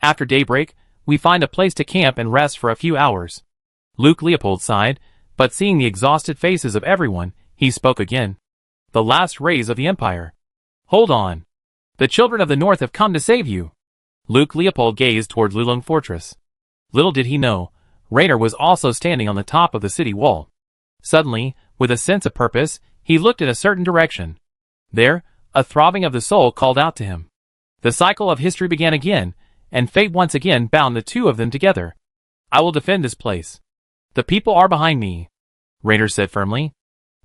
After daybreak, we find a place to camp and rest for a few hours. Luke Leopold sighed, but seeing the exhausted faces of everyone, he spoke again. The last rays of the Empire. Hold on. The children of the North have come to save you. Luke Leopold gazed toward Lulung Fortress. Little did he know, Raynor was also standing on the top of the city wall. Suddenly, with a sense of purpose, he looked in a certain direction. There, a throbbing of the soul called out to him. The cycle of history began again, and fate once again bound the two of them together. I will defend this place. The people are behind me, Raynor said firmly.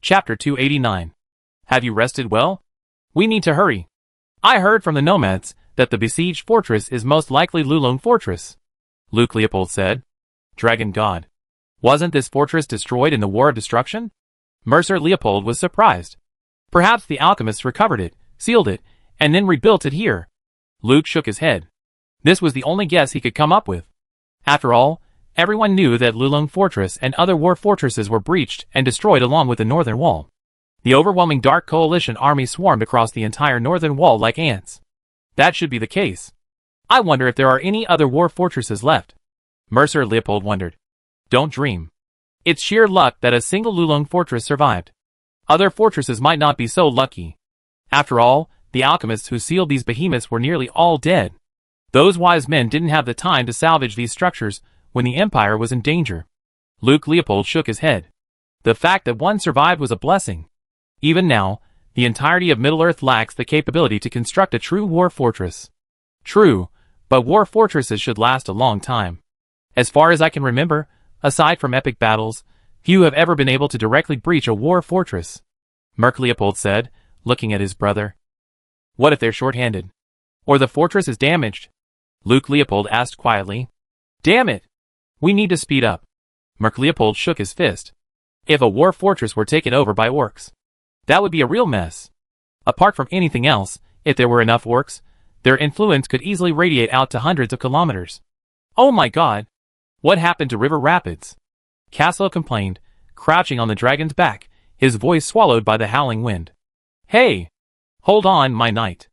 Chapter 289. Have you rested well? We need to hurry. I heard from the nomads that the besieged fortress is most likely Lulung Fortress, Luke Leopold said. Dragon God. Wasn't this fortress destroyed in the War of Destruction? Mercer Leopold was surprised. Perhaps the alchemists recovered it, sealed it, and then rebuilt it here. Luke shook his head. This was the only guess he could come up with. After all, everyone knew that Lulung Fortress and other war fortresses were breached and destroyed along with the northern wall. The overwhelming Dark Coalition army swarmed across the entire northern wall like ants. That should be the case. I wonder if there are any other war fortresses left. Mercer Leopold wondered. Don't dream. It's sheer luck that a single Lulung fortress survived. Other fortresses might not be so lucky. After all, the alchemists who sealed these behemoths were nearly all dead. Those wise men didn't have the time to salvage these structures when the Empire was in danger. Luke Leopold shook his head. The fact that one survived was a blessing. Even now, the entirety of Middle-earth lacks the capability to construct a true war fortress. True, but war fortresses should last a long time. As far as I can remember, aside from epic battles, few have ever been able to directly breach a war fortress. Merc Leopold said, looking at his brother. What if they're short-handed? Or the fortress is damaged? Luke Leopold asked quietly. Damn it! We need to speed up. Merc Leopold shook his fist. If a war fortress were taken over by orcs, that would be a real mess. Apart from anything else, if there were enough orcs, their influence could easily radiate out to hundreds of kilometers. Oh my god! What happened to River Rapids? Caslo complained, crouching on the dragon's back, his voice swallowed by the howling wind. Hey! Hold on, my knight.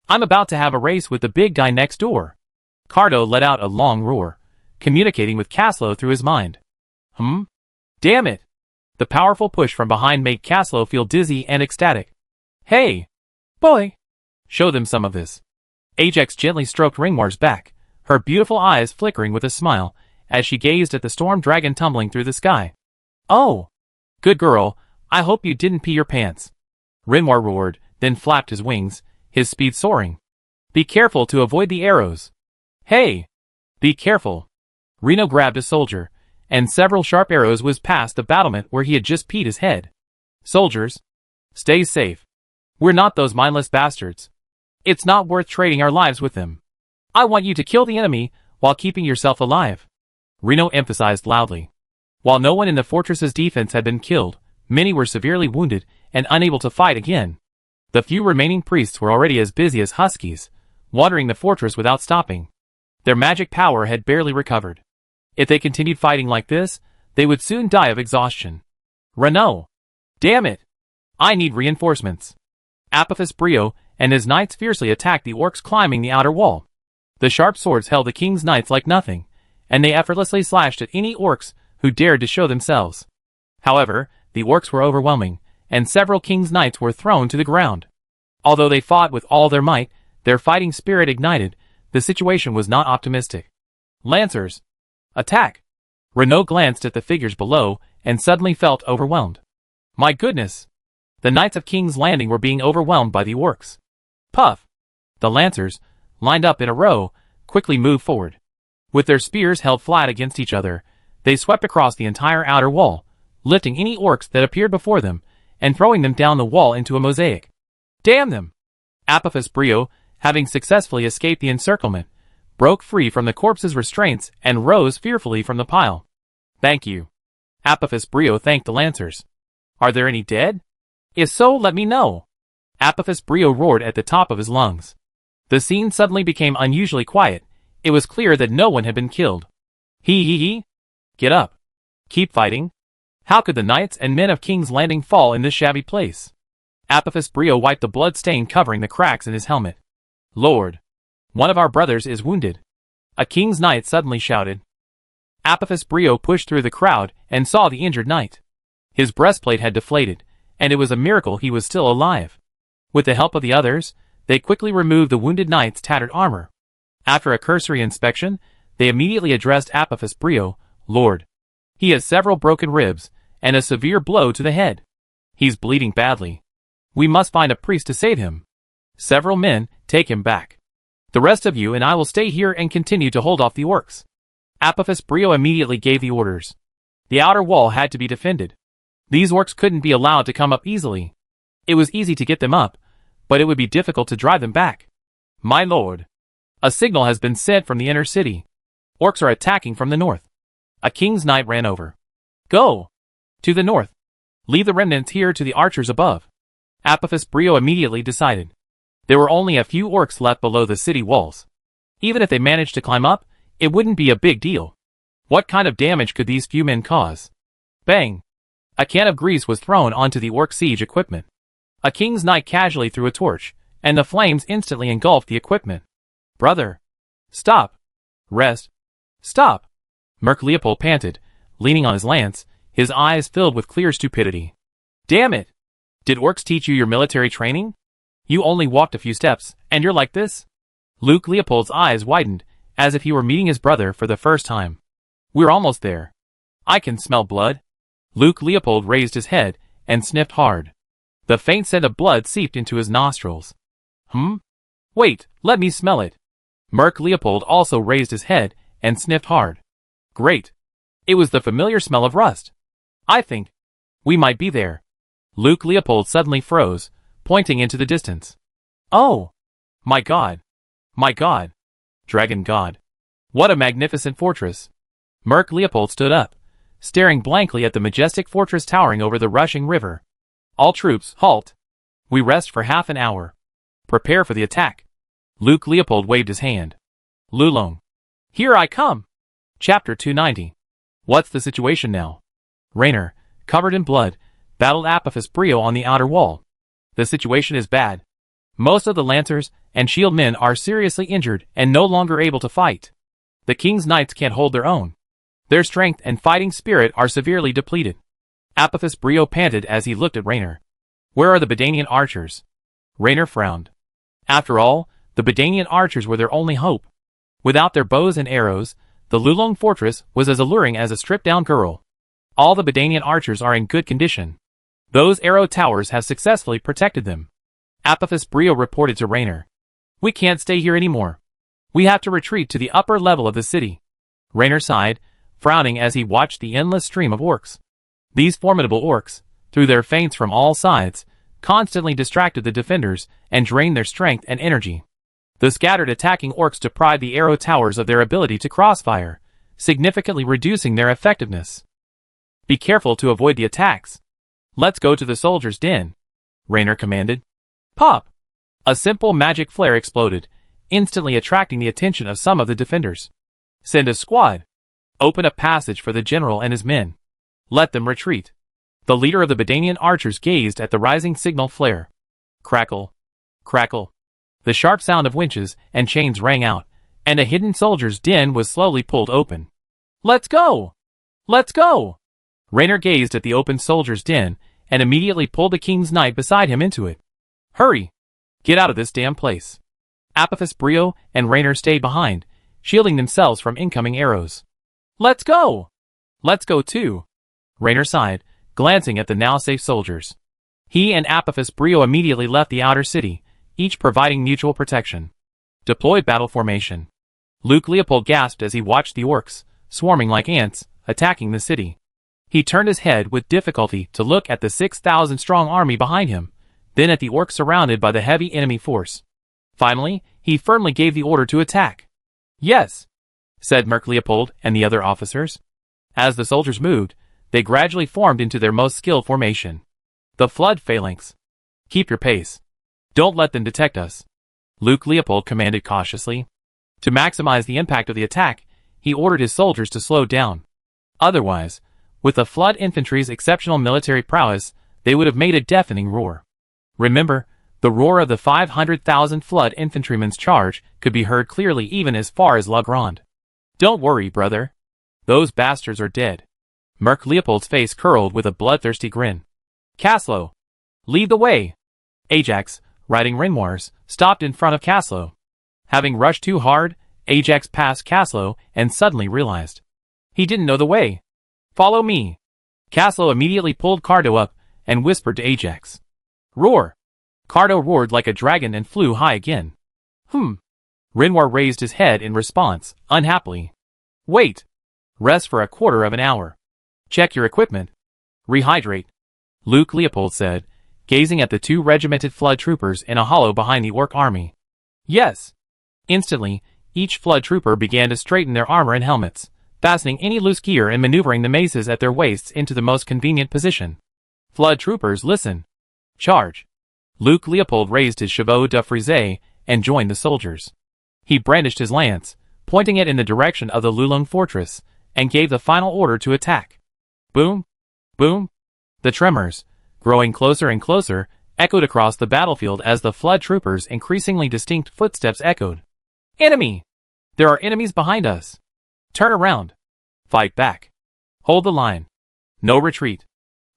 I'm about to have a race with the big guy next door. Cardo let out a long roar, communicating with Caslo through his mind. Damn it! The powerful push from behind made Caslo feel dizzy and ecstatic. Hey! Boy! Show them some of this. Ajax gently stroked Ringwar's back, her beautiful eyes flickering with a smile, as she gazed at the storm dragon tumbling through the sky. Oh! Good girl, I hope you didn't pee your pants. Ringwar roared, then flapped his wings, his speed soaring. Be careful to avoid the arrows. Hey! Be careful. Reno grabbed a soldier, and several sharp arrows whizzed past the battlement where he had just peed his head. Soldiers, stay safe. We're not those mindless bastards. It's not worth trading our lives with them. I want you to kill the enemy while keeping yourself alive. Reno emphasized loudly. While no one in the fortress's defense had been killed, many were severely wounded and unable to fight again. The few remaining priests were already as busy as huskies, watering the fortress without stopping. Their magic power had barely recovered. If they continued fighting like this, they would soon die of exhaustion. Renault! Damn it! I need reinforcements. Apophis Brio and his knights fiercely attacked the orcs climbing the outer wall. The sharp swords held the king's knights like nothing, and they effortlessly slashed at any orcs who dared to show themselves. However, the orcs were overwhelming, and several king's knights were thrown to the ground. Although they fought with all their might, their fighting spirit ignited, the situation was not optimistic. Lancers! Attack! Renaud glanced at the figures below and suddenly felt overwhelmed. My goodness! The Knights of King's Landing were being overwhelmed by the orcs. Puff! The lancers, lined up in a row, quickly moved forward. With their spears held flat against each other, they swept across the entire outer wall, lifting any orcs that appeared before them, and throwing them down the wall into a mosaic. Damn them! Apophis Brio, having successfully escaped the encirclement, broke free from the corpse's restraints and rose fearfully from the pile. Thank you. Apophis Brio thanked the lancers. Are there any dead? If so, let me know. Apophis Brio roared at the top of his lungs. The scene suddenly became unusually quiet. It was clear that no one had been killed. He. Get up. Keep fighting. How could the knights and men of King's Landing fall in this shabby place? Apophis Brio wiped the blood stain covering the cracks in his helmet. Lord! One of our brothers is wounded. A king's knight suddenly shouted. Apophis Brio pushed through the crowd and saw the injured knight. His breastplate had deflated, and it was a miracle he was still alive. With the help of the others, they quickly removed the wounded knight's tattered armor. After a cursory inspection, they immediately addressed Apophis Brio. Lord! He has several broken ribs, and a severe blow to the head. He's bleeding badly. We must find a priest to save him. Several men, take him back. The rest of you and I will stay here and continue to hold off the orcs. Apophis Brio immediately gave the orders. The outer wall had to be defended. These orcs couldn't be allowed to come up easily. It was easy to get them up, but it would be difficult to drive them back. My lord! A signal has been sent from the inner city. Orcs are attacking from the north. A king's knight ran over. Go! To the north. Leave the remnants here to the archers above. Apophis Brio immediately decided. There were only a few orcs left below the city walls. Even if they managed to climb up, it wouldn't be a big deal. What kind of damage could these few men cause? Bang! A can of grease was thrown onto the orc siege equipment. A king's knight casually threw a torch, and the flames instantly engulfed the equipment. Brother! Stop! Rest! Stop! Merc Leopold panted, leaning on his lance, his eyes filled with clear stupidity. Damn it! Did orcs teach you your military training? You only walked a few steps, and you're like this? Luke Leopold's eyes widened, as if he were meeting his brother for the first time. We're almost there. I can smell blood. Luke Leopold raised his head and sniffed hard. The faint scent of blood seeped into his nostrils. Wait, let me smell it. Merc Leopold also raised his head and sniffed hard. Great. It was the familiar smell of rust. I think we might be there. Luke Leopold suddenly froze, pointing into the distance. Oh! My God! My God! Dragon God! What a magnificent fortress! Merc Leopold stood up, staring blankly at the majestic fortress towering over the rushing river. All troops, halt! We rest for half an hour. Prepare for the attack. Luke Leopold waved his hand. Lulong. Here I come! Chapter 290. What's the situation now? Raynor, covered in blood, battled Apophis Brio on the outer wall. The situation is bad. Most of the lancers and shield men are seriously injured and no longer able to fight. The king's knights can't hold their own. Their strength and fighting spirit are severely depleted. Apophis Brio panted as he looked at Raynor. Where are the Bedanian archers? Raynor frowned. After all, the Bedanian archers were their only hope. Without their bows and arrows, the Lulong fortress was as alluring as a stripped-down girl. All the Bedanian archers are in good condition. Those arrow towers have successfully protected them. Apophis Brio reported to Raynor. We can't stay here anymore. We have to retreat to the upper level of the city. Raynor sighed, frowning as he watched the endless stream of orcs. These formidable orcs, through their feints from all sides, constantly distracted the defenders and drained their strength and energy. The scattered attacking orcs deprived the arrow towers of their ability to crossfire, significantly reducing their effectiveness. Be careful to avoid the attacks. Let's go to the soldier's den, Raynor commanded. Pop! A simple magic flare exploded, instantly attracting the attention of some of the defenders. Send a squad. Open a passage for the general and his men. Let them retreat. The leader of the Bedanian archers gazed at the rising signal flare. Crackle. Crackle. The sharp sound of winches and chains rang out, and a hidden soldier's den was slowly pulled open. Let's go! Let's go! Raynor gazed at the open soldier's den and immediately pulled the king's knight beside him into it. Hurry! Get out of this damn place. Apophis Brio and Raynor stayed behind, shielding themselves from incoming arrows. Let's go! Let's go too. Raynor sighed, glancing at the now safe soldiers. He and Apophis Brio immediately left the outer city, each providing mutual protection. Deployed battle formation. Luke Leopold gasped as he watched the orcs, swarming like ants, attacking the city. He turned his head with difficulty to look at the 6,000-strong army behind him, then at the orcs surrounded by the heavy enemy force. Finally, he firmly gave the order to attack. Yes, said Merc Leopold and the other officers. As the soldiers moved, they gradually formed into their most skilled formation. The Flood Phalanx. Keep your pace. Don't let them detect us, Luke Leopold commanded cautiously. To maximize the impact of the attack, he ordered his soldiers to slow down. Otherwise, with the Flood Infantry's exceptional military prowess, they would have made a deafening roar. Remember, the roar of the 500,000 Flood Infantrymen's charge could be heard clearly even as far as La Grande. Don't worry, brother. Those bastards are dead. Merc Leopold's face curled with a bloodthirsty grin. Caslo, lead the way. Ajax, riding Renoirs, stopped in front of Caslo. Having rushed too hard, Ajax passed Caslo and suddenly realized he didn't know the way. Follow me. Caslo immediately pulled Cardo up and whispered to Ajax. Roar. Cardo roared like a dragon and flew high again. Renoir raised his head in response, unhappily. Wait. Rest for a quarter of an hour. Check your equipment. Rehydrate. Luke Leopold said, gazing at the two regimented Flood troopers in a hollow behind the orc army. Yes. Instantly, each Flood trooper began to straighten their armor and helmets, fastening any loose gear and maneuvering the maces at their waists into the most convenient position. Flood troopers, listen. Charge. Luke Leopold raised his chevaux de frise and joined the soldiers. He brandished his lance, pointing it in the direction of the Lulung fortress, and gave the final order to attack. Boom! Boom! The tremors, growing closer and closer, echoed across the battlefield as the Flood troopers' increasingly distinct footsteps echoed. Enemy! There are enemies behind us! Turn around! Fight back! Hold the line! No retreat!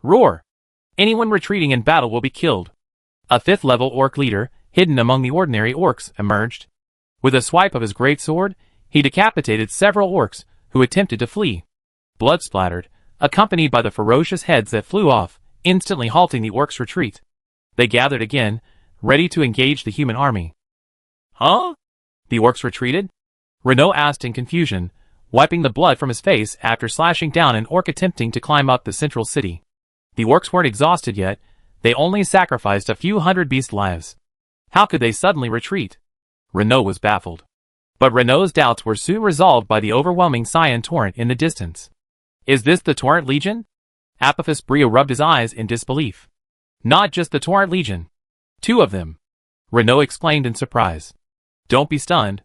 Roar! Anyone retreating in battle will be killed! A fifth-level orc leader, hidden among the ordinary orcs, emerged. With a swipe of his great sword, he decapitated several orcs who attempted to flee. Blood splattered, accompanied by the ferocious heads that flew off, instantly halting the orcs' retreat. They gathered again, ready to engage the human army. Huh? The orcs retreated? Renaud asked in confusion, wiping the blood from his face after slashing down an orc attempting to climb up the central city. The orcs weren't exhausted yet, they only sacrificed a few hundred beast lives. How could they suddenly retreat? Renaud was baffled. But Renaud's doubts were soon resolved by the overwhelming cyan torrent in the distance. Is this the Torrent Legion? Apophis Brio rubbed his eyes in disbelief. Not just the Torrent Legion. 2 of them. Renaud exclaimed in surprise. Don't be stunned.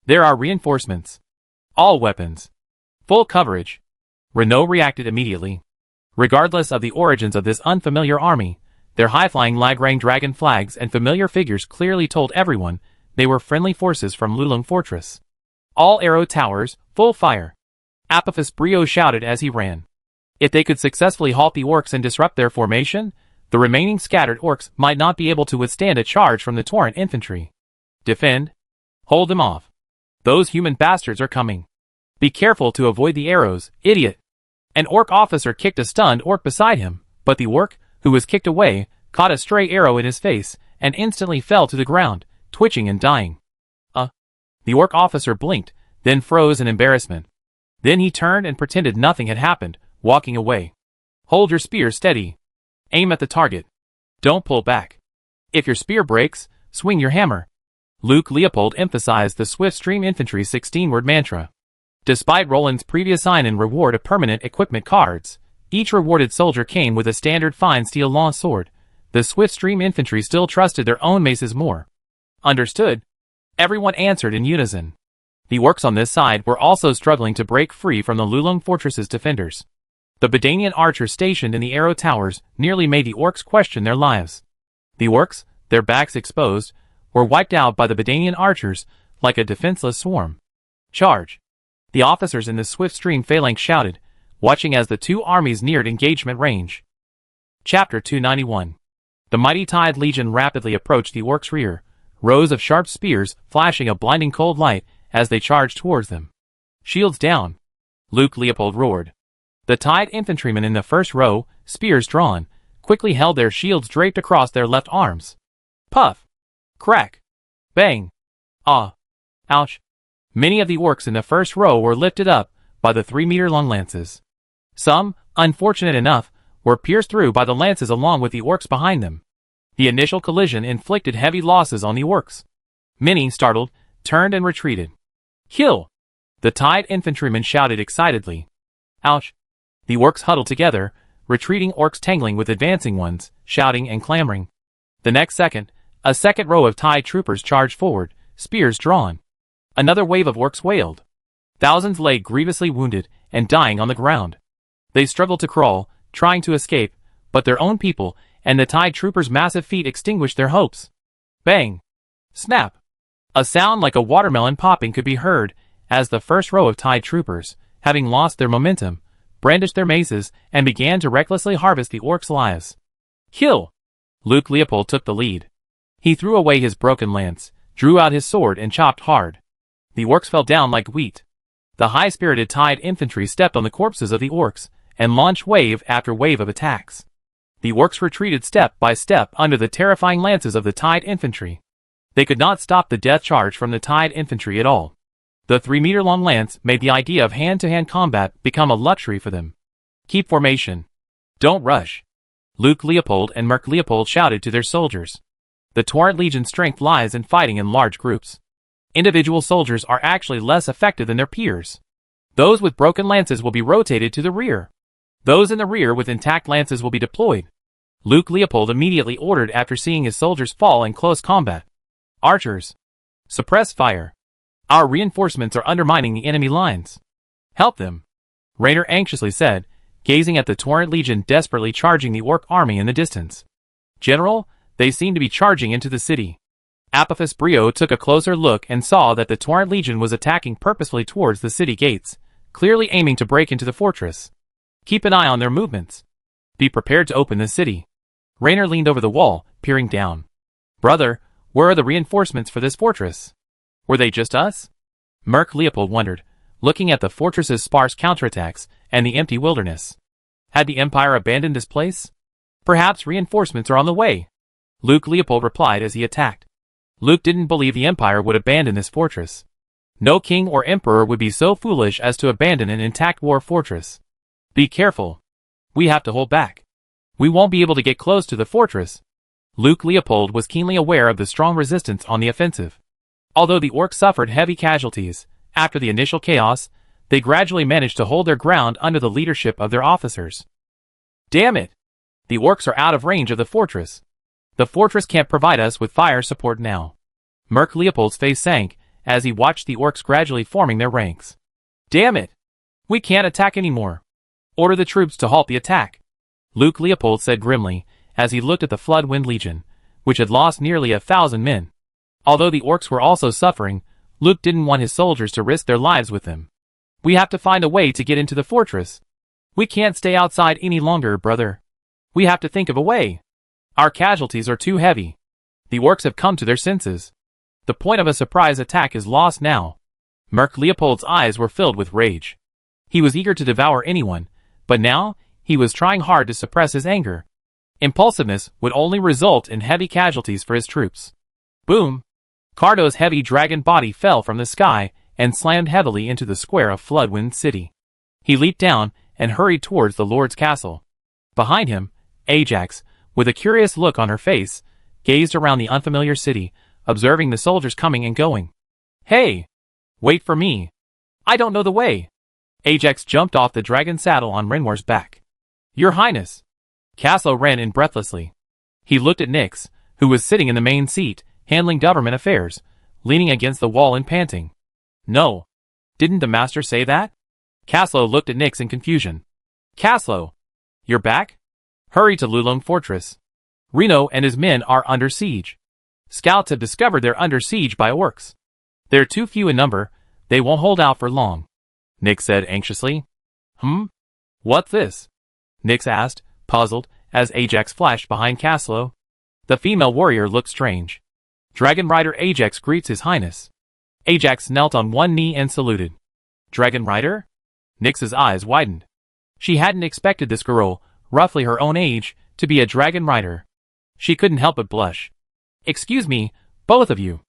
There are reinforcements. All weapons. Full coverage. Renaud reacted immediately. Regardless of the origins of this unfamiliar army, their high-flying Lagrang dragon flags and familiar figures clearly told everyone they were friendly forces from Lulung Fortress. All arrow towers, full fire. Apophis Brio shouted as he ran. If they could successfully halt the orcs and disrupt their formation, the remaining scattered orcs might not be able to withstand a charge from the Torrent infantry. Defend. Hold them off. Those human bastards are coming. Be careful to avoid the arrows, idiot. An orc officer kicked a stunned orc beside him, but the orc, who was kicked away, caught a stray arrow in his face and instantly fell to the ground, twitching and dying. The orc officer blinked, then froze in embarrassment. Then he turned and pretended nothing had happened, walking away. Hold your spear steady. Aim at the target. Don't pull back. If your spear breaks, swing your hammer. Luke Leopold emphasized the Swift Stream Infantry's 16-word mantra. Despite Roland's previous sign and reward of permanent equipment cards, each rewarded soldier came with a standard fine steel long sword. The Swift Stream Infantry still trusted their own maces more. Understood. Everyone answered in unison. The orcs on this side were also struggling to break free from the Lulung Fortress's defenders. The Bedanian archers stationed in the arrow towers nearly made the orcs question their lives. The orcs, their backs exposed, were wiped out by the Bedanian archers like a defenseless swarm. Charge! The officers in the Swift Stream Phalanx shouted, watching as the two armies neared engagement range. Chapter 291. The mighty Tide Legion rapidly approached the orcs' rear, rows of sharp spears flashing a blinding cold light as they charged towards them. Shields down! Luke Leopold roared. The Tide infantrymen in the first row, spears drawn, quickly held their shields draped across their left arms. Puff! Crack! Bang! Ah! Ouch! Many of the orcs in the first row were lifted up by the 3-meter-long lances. Some, unfortunate enough, were pierced through by the lances along with the orcs behind them. The initial collision inflicted heavy losses on the orcs. Many, startled, turned and retreated. Kill! The Tide infantrymen shouted excitedly. Ouch! The orcs huddled together, retreating orcs tangling with advancing ones, shouting and clamoring. The next second, a second row of Tide troopers charged forward, spears drawn. Another wave of orcs wailed. Thousands lay grievously wounded and dying on the ground. They struggled to crawl, trying to escape, but their own people and the Tide troopers' massive feet extinguished their hopes. Bang! Snap! A sound like a watermelon popping could be heard as the first row of Tide troopers, having lost their momentum, brandished their maces and began to recklessly harvest the orcs' lives. Kill! Luke Leopold took the lead. He threw away his broken lance, drew out his sword and chopped hard. The orcs fell down like wheat. The high-spirited Tide infantry stepped on the corpses of the orcs and launched wave after wave of attacks. The orcs retreated step by step under the terrifying lances of the Tide infantry. They could not stop the death charge from the Tide infantry at all. The 3-meter-long lance made the idea of hand-to-hand combat become a luxury for them. Keep formation. Don't rush. Luke Leopold and Merc Leopold shouted to their soldiers. The Torrent Legion's strength lies in fighting in large groups. Individual soldiers are actually less effective than their peers. Those with broken lances will be rotated to the rear. Those in the rear with intact lances will be deployed. Luke Leopold immediately ordered after seeing his soldiers fall in close combat. Archers! Suppress fire! Our reinforcements are undermining the enemy lines. Help them! Raynor anxiously said, gazing at the Torrent Legion desperately charging the orc army in the distance. General, they seem to be charging into the city. Apophis Brio took a closer look and saw that the Torrent Legion was attacking purposefully towards the city gates, clearly aiming to break into the fortress. Keep an eye on their movements. Be prepared to open the city. Raynor leaned over the wall, peering down. Brother, where are the reinforcements for this fortress? Were they just us? Merc Leopold wondered, looking at the fortress's sparse counterattacks and the empty wilderness. Had the Empire abandoned this place? Perhaps reinforcements are on the way. Luke Leopold replied as he attacked. Luke didn't believe the Empire would abandon this fortress. No king or emperor would be so foolish as to abandon an intact war fortress. Be careful. We have to hold back. We won't be able to get close to the fortress. Luke Leopold was keenly aware of the strong resistance on the offensive. Although the orcs suffered heavy casualties, after the initial chaos, they gradually managed to hold their ground under the leadership of their officers. Damn it! The orcs are out of range of the fortress. The fortress can't provide us with fire support now. Merc Leopold's face sank as he watched the orcs gradually forming their ranks. Damn it! We can't attack anymore. Order the troops to halt the attack. Luke Leopold said grimly as he looked at the Floodwind Legion, which had lost nearly 1,000 men. Although the orcs were also suffering, Luke didn't want his soldiers to risk their lives with them. We have to find a way to get into the fortress. We can't stay outside any longer, brother. We have to think of a way. Our casualties are too heavy. The orcs have come to their senses. The point of a surprise attack is lost now. Merc Leopold's eyes were filled with rage. He was eager to devour anyone, but now he was trying hard to suppress his anger. Impulsiveness would only result in heavy casualties for his troops. Boom! Cardo's heavy dragon body fell from the sky and slammed heavily into the square of Floodwind City. He leaped down and hurried towards the Lord's castle. Behind him, Ajax, with a curious look on her face, gazed around the unfamiliar city, observing the soldiers coming and going. Hey! Wait for me! I don't know the way! Ajax jumped off the dragon saddle on Renwar's back. Your Highness! Caslo ran in breathlessly. He looked at Nyx, who was sitting in the main seat, handling government affairs, leaning against the wall and panting. No. Didn't the master say that? Caslo looked at Nyx in confusion. Caslo! You're back? Hurry to Lulone Fortress. Reno and his men are under siege. Scouts have discovered they're under siege by orcs. They're too few in number, they won't hold out for long. Nyx said anxiously. What's this? Nyx asked, puzzled, as Ajax flashed behind Caslo. The female warrior looked strange. Dragon Rider Ajax greets his highness. Ajax knelt on one knee and saluted. Dragon Rider? Nyx's eyes widened. She hadn't expected this girl, roughly her own age, to be a dragon rider. She couldn't help but blush. Excuse me, both of you.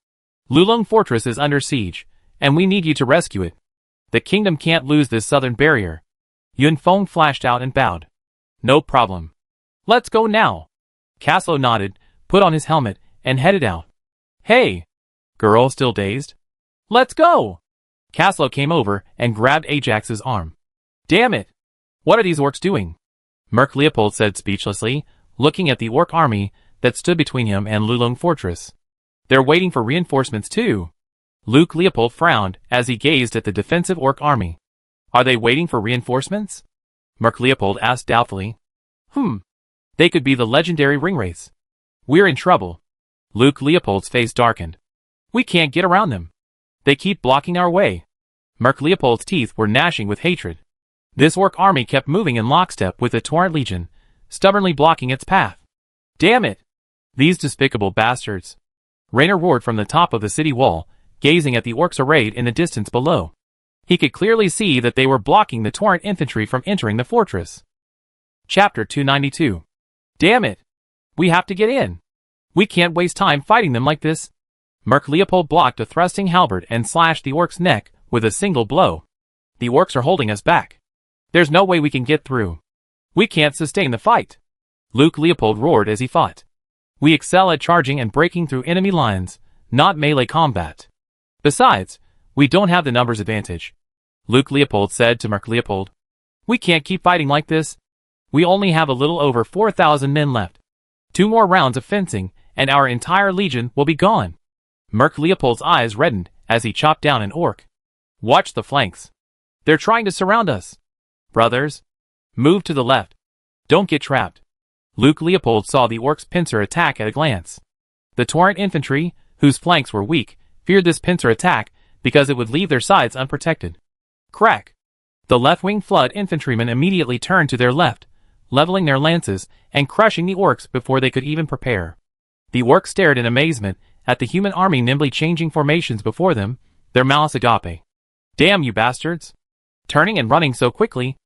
Lulong Fortress is under siege, and we need you to rescue it. The kingdom can't lose this southern barrier. Yun Feng flashed out and bowed. No problem. Let's go now. Caslo nodded, put on his helmet, and headed out. Hey! Girl still dazed? Let's go! Caslo came over and grabbed Ajax's arm. Damn it! What are these orcs doing? Merc Leopold said speechlessly, looking at the orc army that stood between him and Lulong Fortress. They're waiting for reinforcements too. Luke Leopold frowned as he gazed at the defensive orc army. Are they waiting for reinforcements? Merc Leopold asked doubtfully. They could be the legendary ringwraiths. We're in trouble. Luke Leopold's face darkened. We can't get around them. They keep blocking our way. Merc Leopold's teeth were gnashing with hatred. This orc army kept moving in lockstep with the Torrent Legion, stubbornly blocking its path. Damn it! These despicable bastards. Raynor roared from the top of the city wall, gazing at the orcs arrayed in the distance below. He could clearly see that they were blocking the Torrent infantry from entering the fortress. Chapter 292. Damn it! We have to get in. We can't waste time fighting them like this. Merc Leopold blocked a thrusting halberd and slashed the orc's neck with a single blow. The orcs are holding us back. There's no way we can get through. We can't sustain the fight. Luke Leopold roared as he fought. We excel at charging and breaking through enemy lines, not melee combat. Besides, we don't have the numbers advantage. Luke Leopold said to Merc Leopold. We can't keep fighting like this. We only have a little over 4,000 men left. 2 more rounds of fencing, and our entire legion will be gone. Merc Leopold's eyes reddened as he chopped down an orc. Watch the flanks. They're trying to surround us. Brothers, move to the left. Don't get trapped. Luke Leopold saw the orc's pincer attack at a glance. The Torrent infantry, whose flanks were weak, feared this pincer attack because it would leave their sides unprotected. Crack! The left-wing flood infantrymen immediately turned to their left, leveling their lances and crushing the orcs before they could even prepare. The orcs stared in amazement at the human army nimbly changing formations before them, their malice agape. Damn you bastards! Turning and running so quickly,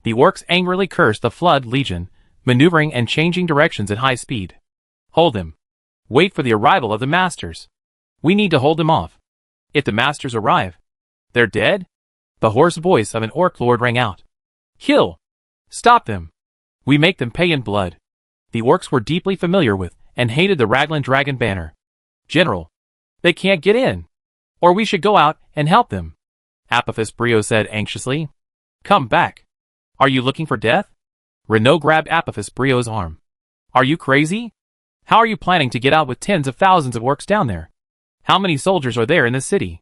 the orcs angrily cursed the Flood Legion, maneuvering and changing directions at high speed. Hold them. Wait for the arrival of the masters. We need to hold them off. If the masters arrive, they're dead? The hoarse voice of an orc lord rang out. Kill! Stop them! We make them pay in blood. The orcs were deeply familiar with and hated the Raglan Dragon banner. General, they can't get in. Or we should go out and help them. Apophis Brio said anxiously. Come back. Are you looking for death? Renault grabbed Apophis Brio's arm. Are you crazy? How are you planning to get out with tens of thousands of orcs down there? How many soldiers are there in the city?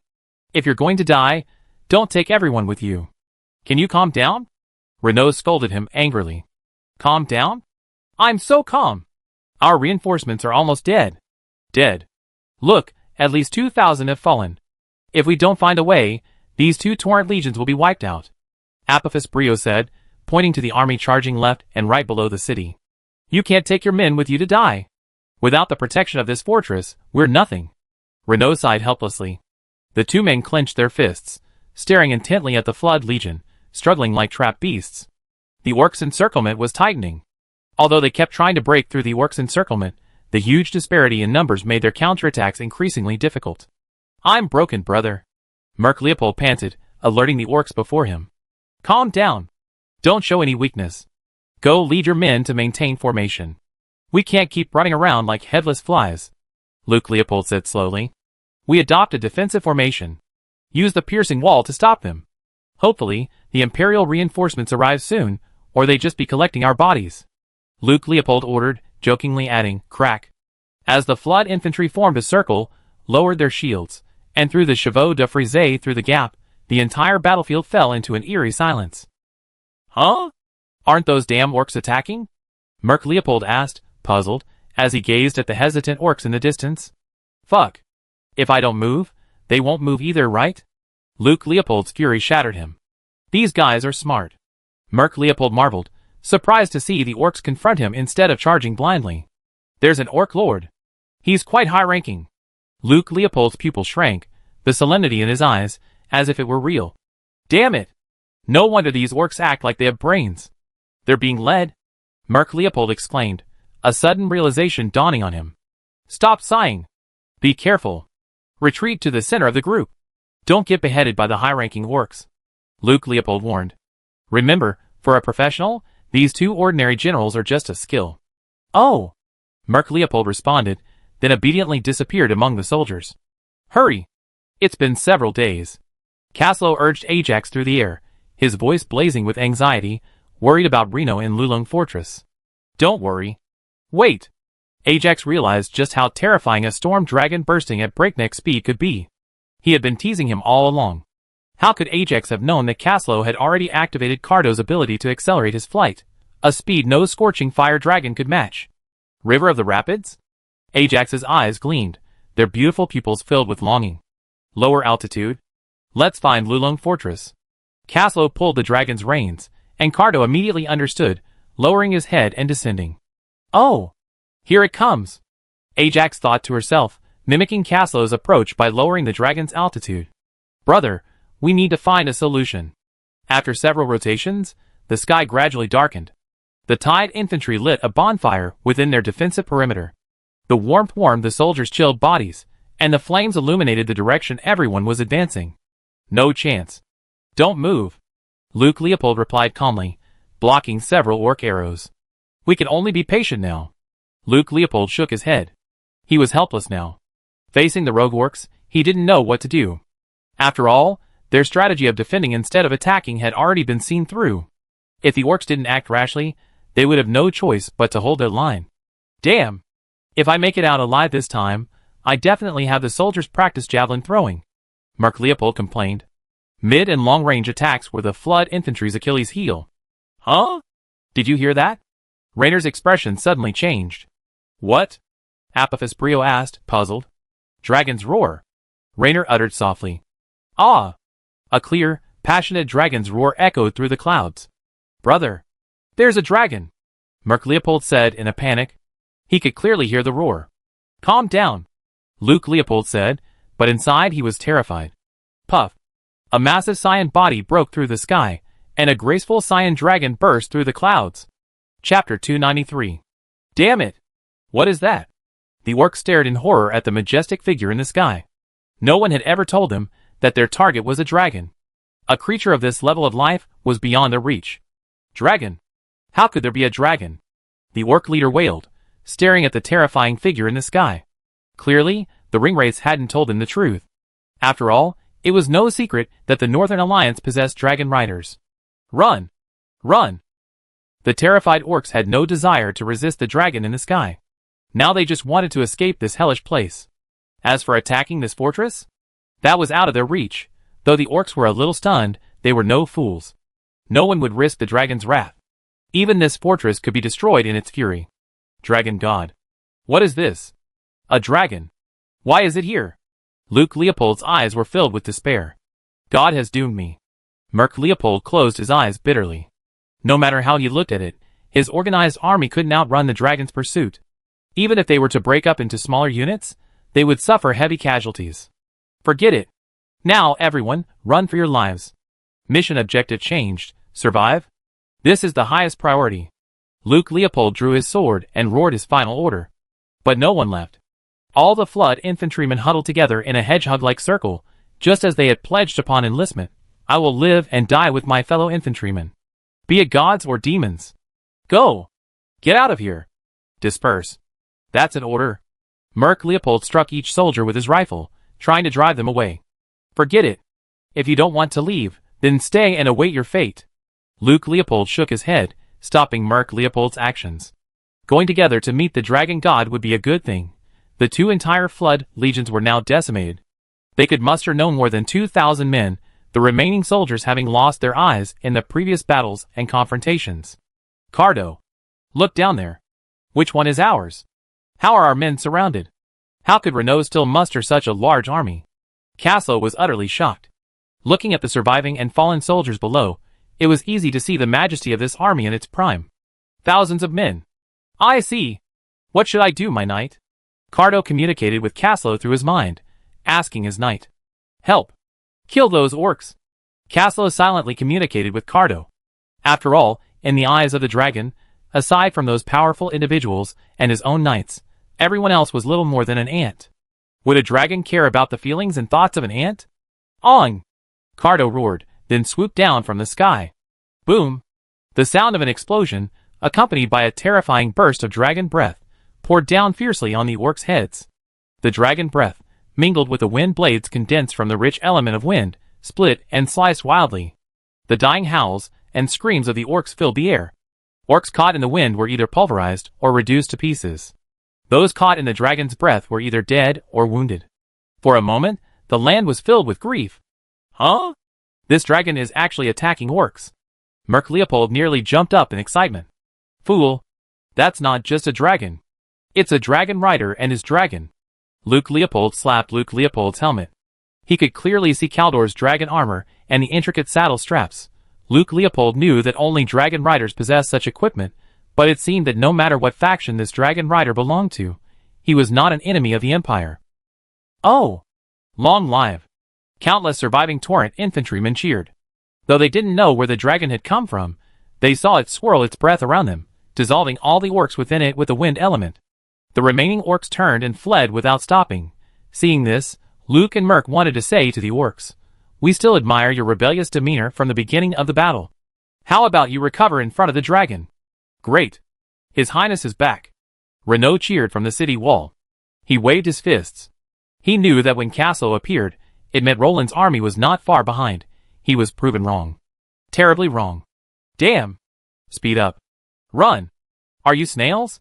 If you're going to die, don't take everyone with you. Can you calm down? Renault scolded him angrily. Calm down? I'm so calm. Our reinforcements are almost dead. Dead. Look, at least 2,000 have fallen. If we don't find a way, these 2 Torrent legions will be wiped out. Apophis Brio said, pointing to the army charging left and right below the city. You can't take your men with you to die. Without the protection of this fortress, we're nothing. Renault sighed helplessly. The 2 men clenched their fists, staring intently at the Flood Legion, struggling like trapped beasts. The orcs' encirclement was tightening. Although they kept trying to break through the orcs' encirclement, the huge disparity in numbers made their counterattacks increasingly difficult. I'm broken, brother. Merc Leopold panted, alerting the orcs before him. Calm down. Don't show any weakness. Go lead your men to maintain formation. We can't keep running around like headless flies. Luke Leopold said slowly. We adopt a defensive formation. Use the piercing wall to stop them. Hopefully, the Imperial reinforcements arrive soon, or they just be collecting our bodies. Luke Leopold ordered, jokingly adding, crack. As the Flood infantry formed a circle, lowered their shields, and threw the chevaux de frise through the gap, the entire battlefield fell into an eerie silence. Huh? Aren't those damn orcs attacking? Merc Leopold asked, puzzled, as he gazed at the hesitant orcs in the distance. Fuck. If I don't move, they won't move either, right? Luke Leopold's fury shattered him. These guys are smart. Merc Leopold marveled, surprised to see the orcs confront him instead of charging blindly. There's an orc lord. He's quite high-ranking. Luke Leopold's pupil shrank, the solemnity in his eyes, as if it were real. Damn it! No wonder these orcs act like they have brains. They're being led, Merc Leopold exclaimed, a sudden realization dawning on him. Stop sighing. Be careful. Retreat to the center of the group. Don't get beheaded by the high-ranking orcs, Luke Leopold warned. Remember, for a professional, these two ordinary generals are just a skill. Oh, Merc Leopold responded, then obediently disappeared among the soldiers. Hurry. It's been several days. Caslow urged Ajax through the air, his voice blazing with anxiety, worried about Reno in Lulung Fortress. Don't worry. Wait. Ajax realized just how terrifying a storm dragon bursting at breakneck speed could be. He had been teasing him all along. How could Ajax have known that Caslow had already activated Cardo's ability to accelerate his flight, a speed no scorching fire dragon could match? River of the Rapids? Ajax's eyes gleamed, their beautiful pupils filled with longing. Lower altitude? Let's find Lulung Fortress. Caslow pulled the dragon's reins, and Cardo immediately understood, lowering his head and descending. Oh! Here it comes! Ajax thought to herself, mimicking Caslow's approach by lowering the dragon's altitude. Brother, we need to find a solution. After several rotations, the sky gradually darkened. The Tide infantry lit a bonfire within their defensive perimeter. The warmth warmed the soldiers' chilled bodies, and the flames illuminated the direction everyone was advancing. No chance. Don't move. Luke Leopold replied calmly, blocking several orc arrows. We can only be patient now. Luke Leopold shook his head. He was helpless now. Facing the rogue orcs, he didn't know what to do. After all, their strategy of defending instead of attacking had already been seen through. If the orcs didn't act rashly, they would have no choice but to hold their line. Damn! If I make it out alive this time, I definitely have the soldiers practice javelin throwing, Merc Leopold complained. Mid and long-range attacks were the Flood infantry's Achilles' heel. Huh? Did you hear that? Raynor's expression suddenly changed. What? Apophis Brio asked, puzzled. Dragon's roar, Raynor uttered softly. Ah! A clear, passionate dragon's roar echoed through the clouds. Brother! There's a dragon! Merc Leopold said in a panic. He could clearly hear the roar. Calm down, Luke Leopold said, but inside he was terrified. Puff! A massive cyan body broke through the sky, and a graceful cyan dragon burst through the clouds. Chapter 293. Damn it! What is that? The orc stared in horror at the majestic figure in the sky. No one had ever told them that their target was a dragon. A creature of this level of life was beyond their reach. Dragon? How could there be a dragon? The orc leader wailed, staring at the terrifying figure in the sky. Clearly, the ringwraiths hadn't told him the truth. After all, it was no secret that the Northern Alliance possessed dragon riders. Run! Run! The terrified orcs had no desire to resist the dragon in the sky. Now they just wanted to escape this hellish place. As for attacking this fortress, that was out of their reach. Though the orcs were a little stunned, they were no fools. No one would risk the dragon's wrath. Even this fortress could be destroyed in its fury. Dragon God. What is this? A dragon. Why is it here? Luke Leopold's eyes were filled with despair. God has doomed me. Merc Leopold closed his eyes bitterly. No matter how he looked at it, his organized army couldn't outrun the dragon's pursuit. Even if they were to break up into smaller units, they would suffer heavy casualties. Forget it. Now, everyone, run for your lives. Mission objective changed. Survive? This is the highest priority. Luke Leopold drew his sword and roared his final order. But no one left. All the Flood infantrymen huddled together in a hedgehog-like circle, just as they had pledged upon enlistment. I will live and die with my fellow infantrymen. Be it gods or demons. Go! Get out of here! Disperse. That's an order. Merc Leopold struck each soldier with his rifle, trying to drive them away. Forget it. If you don't want to leave, then stay and await your fate. Luke Leopold shook his head, stopping Merc Leopold's actions. Going together to meet the dragon god would be a good thing. The two entire Flood legions were now decimated. They could muster no more than 2,000 men, the remaining soldiers having lost their eyes in the previous battles and confrontations. Cardo. Look down there. Which one is ours? How are our men surrounded? How could Renault still muster such a large army? Caslow was utterly shocked. Looking at the surviving and fallen soldiers below, it was easy to see the majesty of this army in its prime. Thousands of men. I see. What should I do, my knight? Cardo communicated with Caslow through his mind, asking his knight. Help. Kill those orcs. Caslo silently communicated with Cardo. After all, in the eyes of the dragon, aside from those powerful individuals and his own knights, everyone else was little more than an ant. Would a dragon care about the feelings and thoughts of an ant? Ong! Cardo roared, then swooped down from the sky. Boom! The sound of an explosion, accompanied by a terrifying burst of dragon breath, poured down fiercely on the orcs' heads. The dragon breath, mingled with the wind blades condensed from the rich element of wind, split and sliced wildly. The dying howls and screams of the orcs filled the air. Orcs caught in the wind were either pulverized or reduced to pieces. Those caught in the dragon's breath were either dead or wounded. For a moment, the land was filled with grief. Huh? This dragon is actually attacking orcs. Merc Leopold nearly jumped up in excitement. Fool! That's not just a dragon. It's a dragon rider and his dragon. Luke Leopold slapped Luke Leopold's helmet. He could clearly see Caldor's dragon armor and the intricate saddle straps. Luke Leopold knew that only dragon riders possessed such equipment, but it seemed that no matter what faction this dragon rider belonged to, he was not an enemy of the Empire. Oh! Long live! Countless surviving Torrent infantrymen cheered. Though they didn't know where the dragon had come from, they saw it swirl its breath around them, dissolving all the orcs within it with the wind element. The remaining orcs turned and fled without stopping. Seeing this, Luke and Merc wanted to say to the orcs, "We still admire your rebellious demeanor from the beginning of the battle. How about you recover in front of the dragon?" "Great! His Highness is back." Renaud cheered from the city wall. He waved his fists. He knew that when Castle appeared, it meant Roland's army was not far behind. He was proven wrong. Terribly wrong. Damn! Speed up. Run! Are you snails?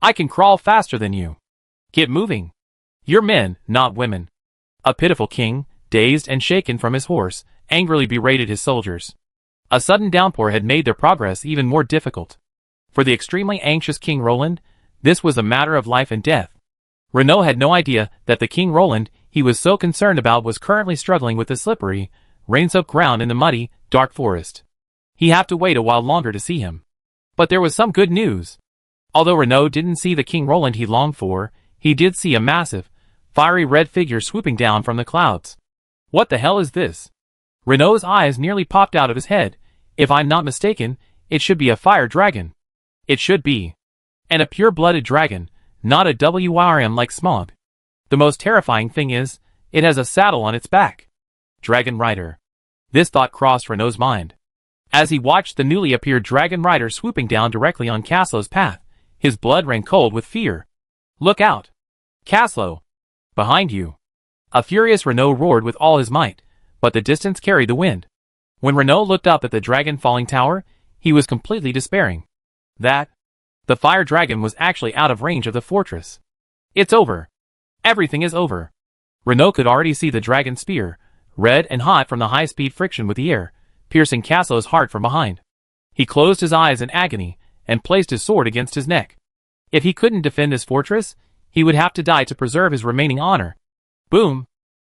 I can crawl faster than you. Get moving. You're men, not women. A pitiful king, dazed and shaken from his horse, angrily berated his soldiers. A sudden downpour had made their progress even more difficult. For the extremely anxious King Roland, this was a matter of life and death. Renaud had no idea that the King Roland he was so concerned about was currently struggling with the slippery, rain-soaked ground in the muddy, dark forest. He'd have to wait a while longer to see him. But there was some good news. Although Renaud didn't see the King Roland he longed for, he did see a massive, fiery red figure swooping down from the clouds. What the hell is this? Renaud's eyes nearly popped out of his head. If I'm not mistaken, it should be a fire dragon. It should be. And a pure-blooded dragon, not a WRM like Smog. The most terrifying thing is, it has a saddle on its back. Dragon Rider. This thought crossed Renaud's mind. As he watched the newly appeared Dragon Rider swooping down directly on Caslo's path, his blood ran cold with fear. Look out! Caslo! Behind you! A furious Renaud roared with all his might, but the distance carried the wind. When Renaud looked up at the dragon falling tower, he was completely despairing. The fire dragon was actually out of range of the fortress. It's over. Everything is over. Renaud could already see the dragon spear, red and hot from the high-speed friction with the air, piercing Caslo's heart from behind. He closed his eyes in agony and placed his sword against his neck. If he couldn't defend his fortress, he would have to die to preserve his remaining honor. Boom!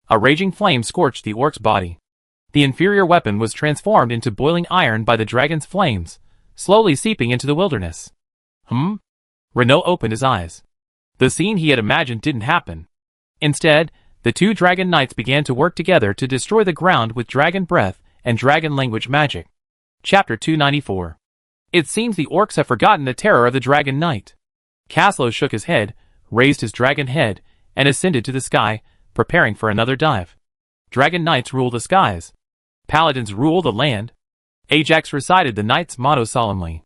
A raging flame scorched the orc's body. The inferior weapon was transformed into boiling iron by the dragon's flames, slowly seeping into the wilderness. Renaud opened his eyes. The scene he had imagined didn't happen. Instead, the two dragon knights began to work together to destroy the ground with dragon breath and dragon language magic. Chapter 294. It seems the orcs have forgotten the terror of the dragon knight. Caslo shook his head, raised his dragon head, and ascended to the sky, preparing for another dive. Dragon knights rule the skies. Paladins rule the land. Ajax recited the knight's motto solemnly.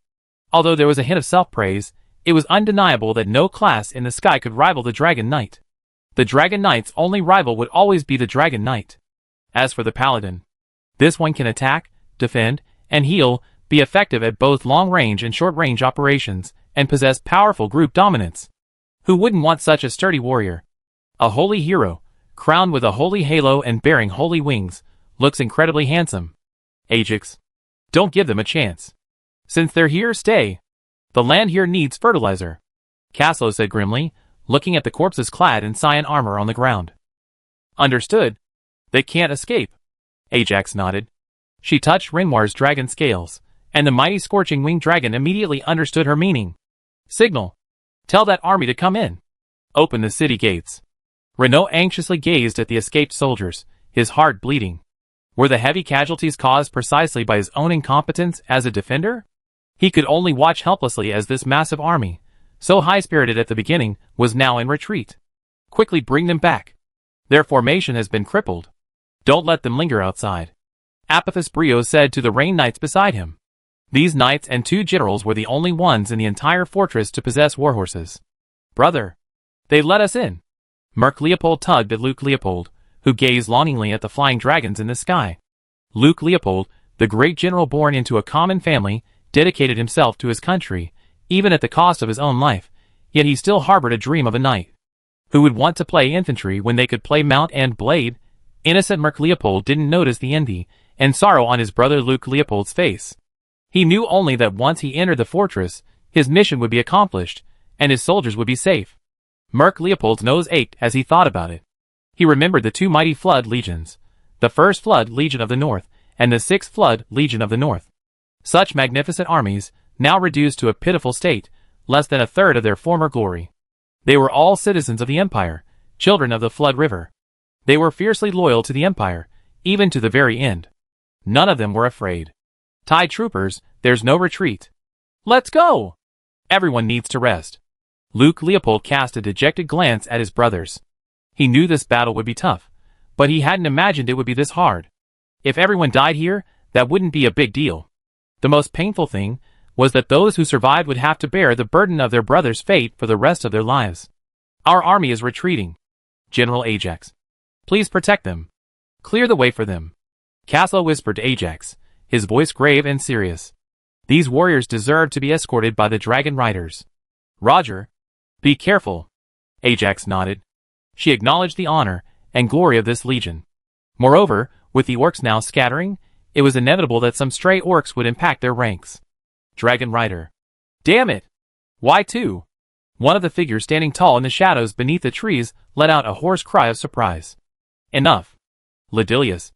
Although there was a hint of self-praise, it was undeniable that no class in the sky could rival the Dragon Knight. The Dragon Knight's only rival would always be the Dragon Knight. As for the Paladin, this one can attack, defend, and heal, be effective at both long-range and short-range operations, and possess powerful group dominance. Who wouldn't want such a sturdy warrior? A holy hero, crowned with a holy halo and bearing holy wings, looks incredibly handsome. Ajax, don't give them a chance. Since they're here, stay. The land here needs fertilizer. Caslo said grimly, looking at the corpses clad in cyan armor on the ground. Understood. They can't escape. Ajax nodded. She touched Renoir's dragon scales, and the mighty scorching winged dragon immediately understood her meaning. Signal. Tell that army to come in. Open the city gates. Renaud anxiously gazed at the escaped soldiers, his heart bleeding. Were the heavy casualties caused precisely by his own incompetence as a defender? He could only watch helplessly as this massive army, so high-spirited at the beginning, was now in retreat. Quickly bring them back. Their formation has been crippled. Don't let them linger outside. Apathus Brio said to the Rain Knights beside him. These knights and 2 generals were the only ones in the entire fortress to possess warhorses. Brother. They let us in. Merc Leopold tugged at Luke Leopold, who gazed longingly at the flying dragons in the sky. Luke Leopold, the great general born into a common family, dedicated himself to his country, even at the cost of his own life, yet he still harbored a dream of a knight. Who would want to play infantry when they could play mount and blade? Innocent Merc Leopold didn't notice the envy and sorrow on his brother Luke Leopold's face. He knew only that once he entered the fortress, his mission would be accomplished, and his soldiers would be safe. Merc Leopold's nose ached as he thought about it. He remembered the 2 mighty Flood legions, the 1st Flood Legion of the North, and the 6th Flood Legion of the North. Such magnificent armies, now reduced to a pitiful state, less than a third of their former glory. They were all citizens of the Empire, children of the Flood River. They were fiercely loyal to the Empire, even to the very end. None of them were afraid. TIE troopers, there's no retreat. Let's go! Everyone needs to rest. Luke Leopold cast a dejected glance at his brothers. He knew this battle would be tough, but he hadn't imagined it would be this hard. If everyone died here, that wouldn't be a big deal. The most painful thing was that those who survived would have to bear the burden of their brother's fate for the rest of their lives. Our army is retreating. General Ajax. Please protect them. Clear the way for them. Caslo whispered to Ajax, his voice grave and serious. These warriors deserve to be escorted by the dragon riders. Roger. Be careful. Ajax nodded. She acknowledged the honor and glory of this legion. Moreover, with the orcs now scattering, it was inevitable that some stray orcs would impact their ranks. Dragon Rider. Damn it! Why 2? One of the figures standing tall in the shadows beneath the trees let out a hoarse cry of surprise. Enough. Ledilius.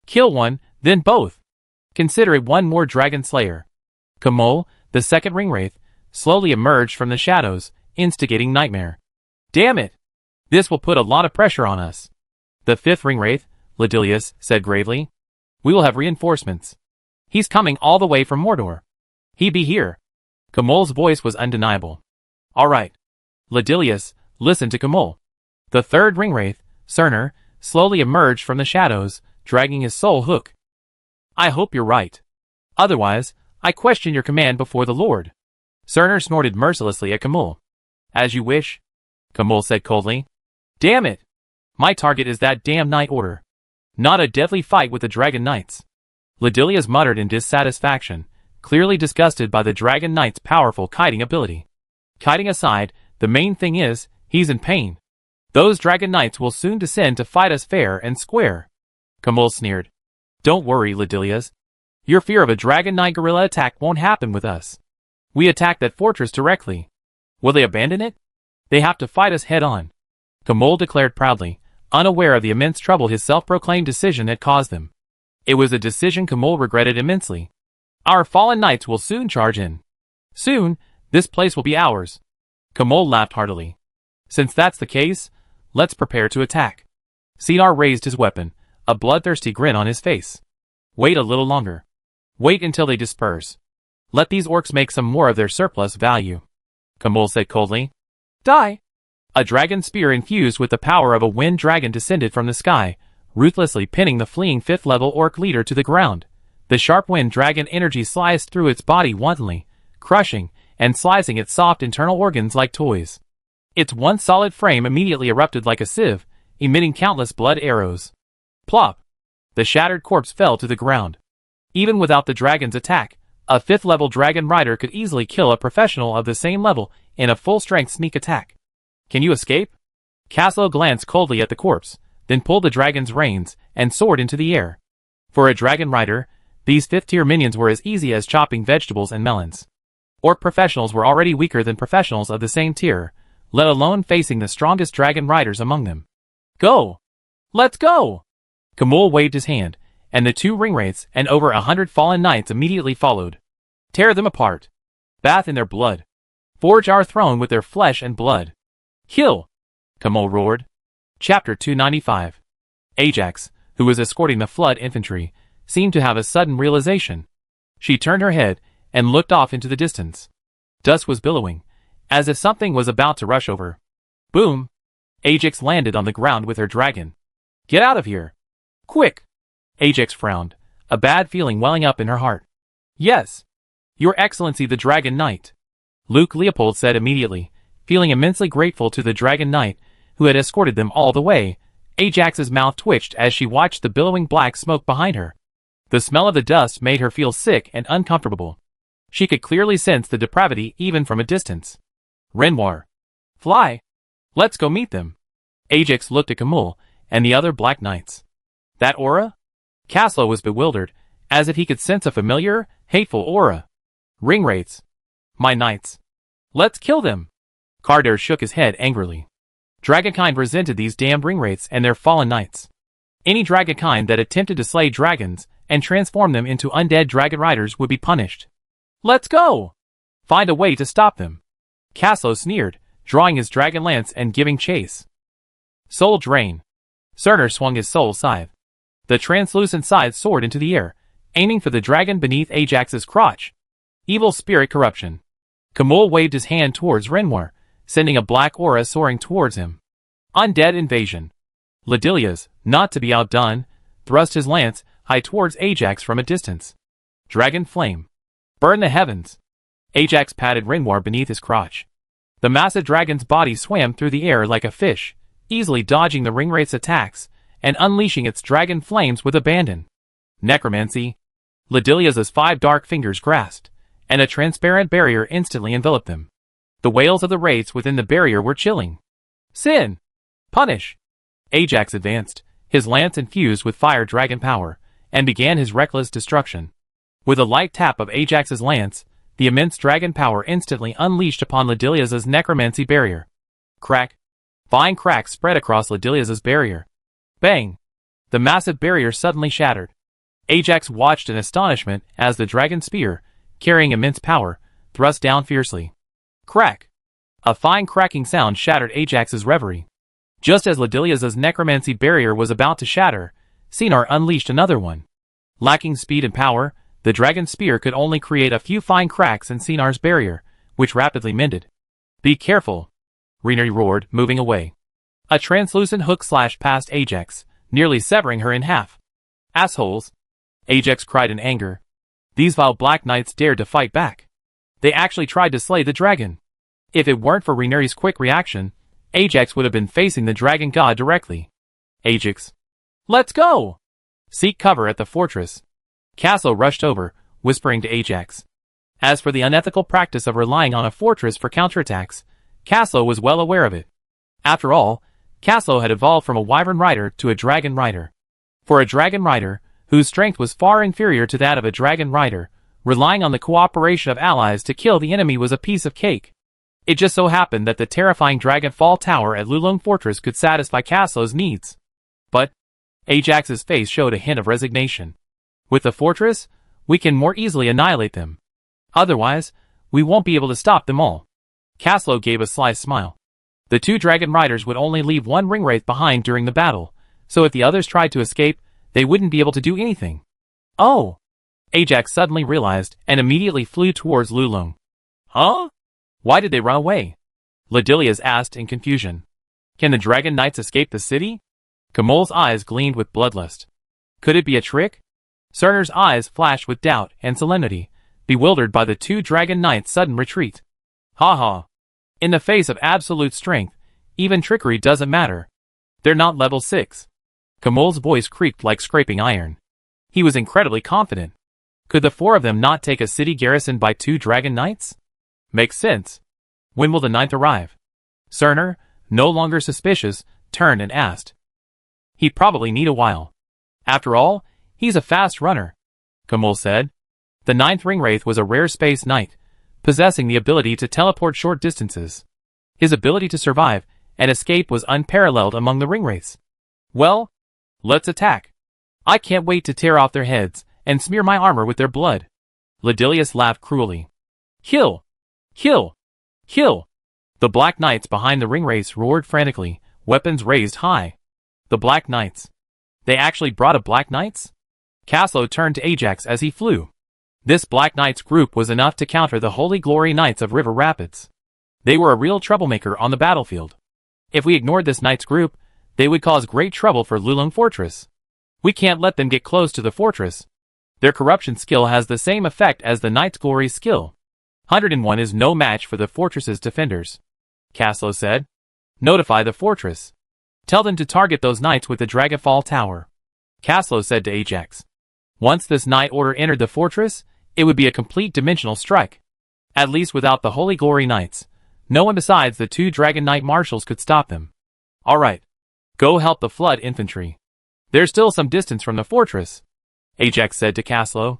Kill one, then both. Consider it one more dragon slayer. Kamol, the 2nd Ringwraith, slowly emerged from the shadows, instigating nightmare. Damn it! This will put a lot of pressure on us. The 5th Ringwraith, Ledilius said gravely. We will have reinforcements. He's coming all the way from Mordor. He be here. Kamol's voice was undeniable. All right. Ledilius, listen to Kamol. The 3rd Ringwraith, Cerner, slowly emerged from the shadows, dragging his soul hook. I hope you're right. Otherwise, I question your command before the Lord. Cerner snorted mercilessly at Kamol. As you wish, Kamol said coldly. Damn it! My target is that damn Knight Order. Not a deadly fight with the Dragon Knights. Ledilius muttered in dissatisfaction, clearly disgusted by the Dragon Knight's powerful kiting ability. Kiting aside, the main thing is, he's in pain. Those Dragon Knights will soon descend to fight us fair and square. Kamol sneered. Don't worry, Ledilius. Your fear of a Dragon Knight guerrilla attack won't happen with us. We attack that fortress directly. Will they abandon it? They have to fight us head-on. Kamol declared proudly, unaware of the immense trouble his self-proclaimed decision had caused them. It was a decision Kamol regretted immensely. Our fallen knights will soon charge in. Soon, this place will be ours. Kamol laughed heartily. Since that's the case, let's prepare to attack. Cedar raised his weapon, a bloodthirsty grin on his face. Wait a little longer. Wait until they disperse. Let these orcs make some more of their surplus value. Kamol said coldly. Die! A dragon spear infused with the power of a wind dragon descended from the sky, ruthlessly pinning the fleeing 5th-level orc leader to the ground. The sharp wind dragon energy sliced through its body wantonly, crushing and slicing its soft internal organs like toys. Its once solid frame immediately erupted like a sieve, emitting countless blood arrows. Plop! The shattered corpse fell to the ground. Even without the dragon's attack, a 5th-level dragon rider could easily kill a professional of the same level in a full-strength sneak attack. Can you escape? Caslo glanced coldly at the corpse, then pulled the dragon's reins and soared into the air. For a dragon rider, these 5th-tier minions were as easy as chopping vegetables and melons. Orc professionals were already weaker than professionals of the same tier, let alone facing the strongest dragon riders among them. Go! Let's go! Kamol waved his hand, and the 2 ringwraiths and over 100 fallen knights immediately followed. Tear them apart. Bath in their blood. Forge our throne with their flesh and blood. Kill! Kamol roared. Chapter 295. Ajax, who was escorting the flood infantry, seemed to have a sudden realization. She turned her head and looked off into the distance. Dust was billowing, as if something was about to rush over. Boom! Ajax landed on the ground with her dragon. Get out of here! Quick! Ajax frowned, a bad feeling welling up in her heart. Yes! Your Excellency the Dragon Knight! Luke Leopold said immediately, feeling immensely grateful to the Dragon Knight, who had escorted them all the way. Ajax's mouth twitched as she watched the billowing black smoke behind her. The smell of the dust made her feel sick and uncomfortable. She could clearly sense the depravity even from a distance. Renoir. Fly! Let's go meet them. Ajax looked at Camille and the other Black Knights. That aura? Caslo was bewildered, as if he could sense a familiar, hateful aura. Ringwraiths. My knights. Let's kill them. Carder shook his head angrily. Dragonkind resented these damned ringwraiths and their fallen knights. Any dragonkind that attempted to slay dragons and transform them into undead dragon riders would be punished. Let's go! Find a way to stop them. Caslo sneered, drawing his dragon lance and giving chase. Soul Drain. Cerner swung his soul scythe. The translucent scythe soared into the air, aiming for the dragon beneath Ajax's crotch. Evil Spirit Corruption. Camille waved his hand towards Renoir, sending a black aura soaring towards him. Undead Invasion. Ledilias, not to be outdone, thrust his lance high towards Ajax from a distance. Dragon Flame. Burn the heavens. Ajax patted Renoir beneath his crotch. The massive dragon's body swam through the air like a fish, easily dodging the ringwraith's attacks and unleashing its dragon flames with abandon. Necromancy. Ledilia's 5 dark fingers grasped, and a transparent barrier instantly enveloped them. The wails of the wraiths within the barrier were chilling. Sin! Punish! Ajax advanced, his lance infused with fire dragon power, and began his reckless destruction. With a light tap of Ajax's lance, the immense dragon power instantly unleashed upon Ledilia's necromancy barrier. Crack! Fine cracks spread across Ledilia's barrier. Bang! The massive barrier suddenly shattered. Ajax watched in astonishment as the dragon spear, carrying immense power, thrust down fiercely. Crack! A fine cracking sound shattered Ajax's reverie. Just as Ledilia's necromancy barrier was about to shatter, Cinar unleashed another one. Lacking speed and power, the dragon spear could only create a few fine cracks in Cinar's barrier, which rapidly mended. Be careful! Renary roared, moving away. A translucent hook slashed past Ajax, nearly severing her in half. Assholes! Ajax cried in anger. These vile Black Knights dared to fight back. They actually tried to slay the dragon. If it weren't for Renary's quick reaction, Ajax would have been facing the dragon god directly. Ajax. Let's go! Seek cover at the fortress. Caslo rushed over, whispering to Ajax. As for the unethical practice of relying on a fortress for counterattacks, Caslo was well aware of it. After all, Caslo had evolved from a wyvern rider to a dragon rider. For a dragon rider, whose strength was far inferior to that of a dragon rider, relying on the cooperation of allies to kill the enemy was a piece of cake. It just so happened that the terrifying Dragonfall Tower at Lulong Fortress could satisfy Caslo's needs. But Ajax's face showed a hint of resignation. With the fortress, we can more easily annihilate them. Otherwise, we won't be able to stop them all. Caslo gave a sly smile. The 2 dragon riders would only leave 1 ringwraith behind during the battle, so if the others tried to escape, they wouldn't be able to do anything. Oh! Ajax suddenly realized and immediately flew towards Lulong. Huh? Why did they run away? Ledilias asked in confusion. Can the Dragon Knights escape the city? Camille's eyes gleamed with bloodlust. Could it be a trick? Cerner's eyes flashed with doubt and solemnity, bewildered by the 2 Dragon Knights' sudden retreat. Ha ha. In the face of absolute strength, even trickery doesn't matter. They're not level 6. Camille's voice creaked like scraping iron. He was incredibly confident. Could the 4 of them not take a city garrisoned by 2 Dragon Knights? Makes sense. When will the 9th arrive? Cerner, no longer suspicious, turned and asked. He'd probably need a while. After all, he's a fast runner, Camille said. The 9th Ringwraith was a rare space knight, possessing the ability to teleport short distances. His ability to survive and escape was unparalleled among the Ringwraiths. Well, let's attack. I can't wait to tear off their heads and smear my armor with their blood. Ledilias laughed cruelly. Kill! Kill! Kill! The Black Knights behind the Ringwraiths roared frantically, weapons raised high. The Black Knights. They actually brought a Black Knights? Caslow turned to Ajax as he flew. This Black Knights group was enough to counter the Holy Glory Knights of River Rapids. They were a real troublemaker on the battlefield. If we ignored this Knights group, they would cause great trouble for Lulong Fortress. We can't let them get close to the fortress. Their corruption skill has the same effect as the Knights' Glory skill. 101 is no match for the fortress's defenders. Caslow said. Notify the fortress. Tell them to target those knights with the Dragonfall Tower. Caslow said to Ajax. Once this knight order entered the fortress, it would be a complete dimensional strike. At least without the Holy Glory Knights, no one besides the 2 Dragon Knight marshals could stop them. Alright. Go help the Flood infantry. There's still some distance from the fortress, Ajax said to Caslow.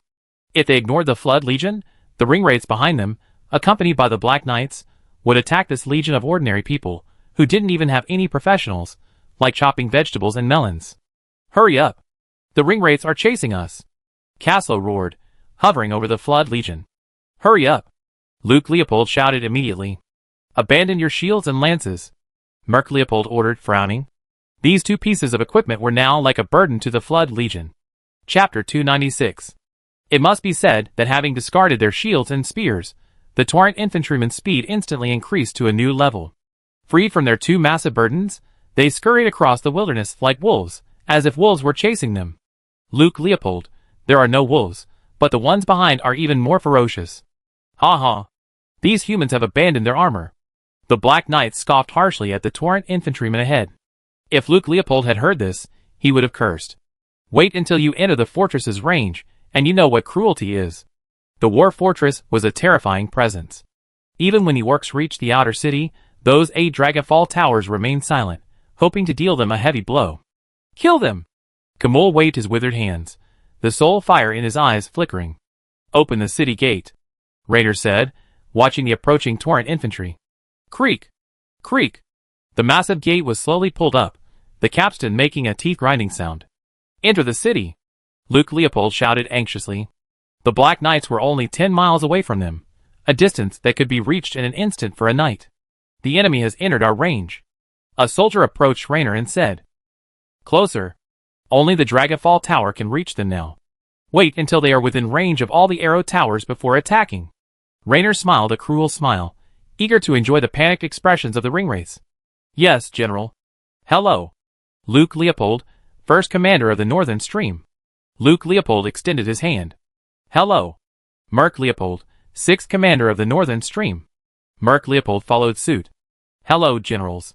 If they ignored the Flood Legion, the ringwraiths behind them, accompanied by the Black Knights, would attack this legion of ordinary people, who didn't even have any professionals, like chopping vegetables and melons. Hurry up! The ringwraiths are chasing us! Caslow roared, hovering over the Flood Legion. Hurry up! Luke Leopold shouted immediately. Abandon your shields and lances, Merc Leopold ordered, frowning. These 2 pieces of equipment were now like a burden to the Flood Legion. Chapter 296. It must be said that having discarded their shields and spears, the Torrent infantrymen's speed instantly increased to a new level. Freed from their 2 massive burdens, they scurried across the wilderness like wolves, as if wolves were chasing them. Luke Leopold, there are no wolves, but the ones behind are even more ferocious. Ha ha! These humans have abandoned their armor. The Black Knights scoffed harshly at the Torrent infantrymen ahead. If Luke Leopold had heard this, he would have cursed. Wait until you enter the fortress's range, and you know what cruelty is. The war fortress was a terrifying presence. Even when the orcs reached the outer city, those 8 Dragonfall towers remained silent, hoping to deal them a heavy blow. Kill them! Kamul waved his withered hands, the soul fire in his eyes flickering. Open the city gate, Raynor said, watching the approaching Torrent infantry. Creak! Creak! The massive gate was slowly pulled up, the capstan making a teeth-grinding sound. Enter the city! Luke Leopold shouted anxiously. The Black Knights were only 10 miles away from them, a distance that could be reached in an instant for a knight. The enemy has entered our range. A soldier approached Raynor and said. Closer. Only the Dragonfall Tower can reach them now. Wait until they are within range of all the arrow towers before attacking. Raynor smiled a cruel smile, eager to enjoy the panicked expressions of the ringwraiths. Yes, General. Hello. Luke Leopold, first commander of the Northern Stream. Luke Leopold extended his hand. Hello. Merc Leopold, 6th commander of the Northern Stream. Merc Leopold followed suit. Hello, generals.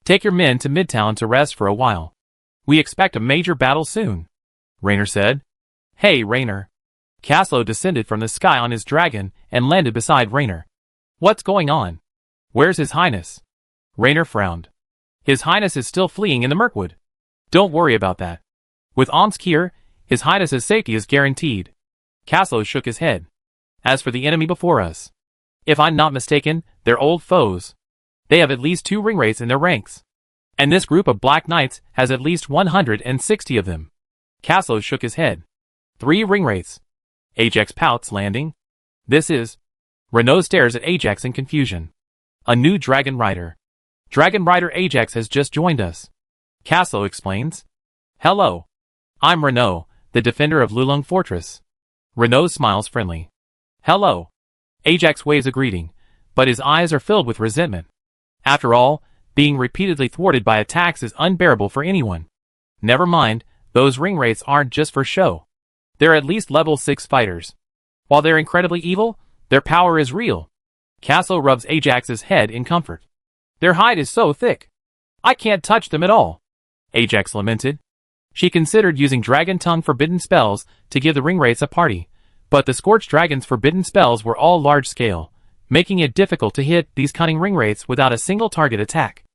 Take your men to Midtown to rest for a while. We expect a major battle soon, Raynor said. Hey, Raynor. Caslow descended from the sky on his dragon and landed beside Raynor. What's going on? Where's His Highness? Raynor frowned. His Highness is still fleeing in the Mirkwood. Don't worry about that. With Omsk here, His Highness's safety is guaranteed. Caslow shook his head. As for the enemy before us, if I'm not mistaken, they're old foes. They have at least 2 ringwraiths in their ranks. And this group of Black Knights has at least 160 of them. Caslow shook his head. 3 ringwraiths. Ajax pouts, landing. This is... Renault stares at Ajax in confusion. A new Dragon Rider. Dragon Rider Ajax has just joined us. Caslow explains. Hello. I'm Renault, the defender of Lulong Fortress. Renault smiles friendly. Hello. Ajax waves a greeting, but his eyes are filled with resentment. After all, being repeatedly thwarted by attacks is unbearable for anyone. Never mind, those ringwraiths aren't just for show. They're at least level 6 fighters. While they're incredibly evil, their power is real. Caslow rubs Ajax's head in comfort. Their hide is so thick. I can't touch them at all, Ajax lamented. She considered using Dragon Tongue forbidden spells to give the ringwraiths a party, but the Scorched Dragon's forbidden spells were all large-scale, making it difficult to hit these cunning ringwraiths without a single target attack.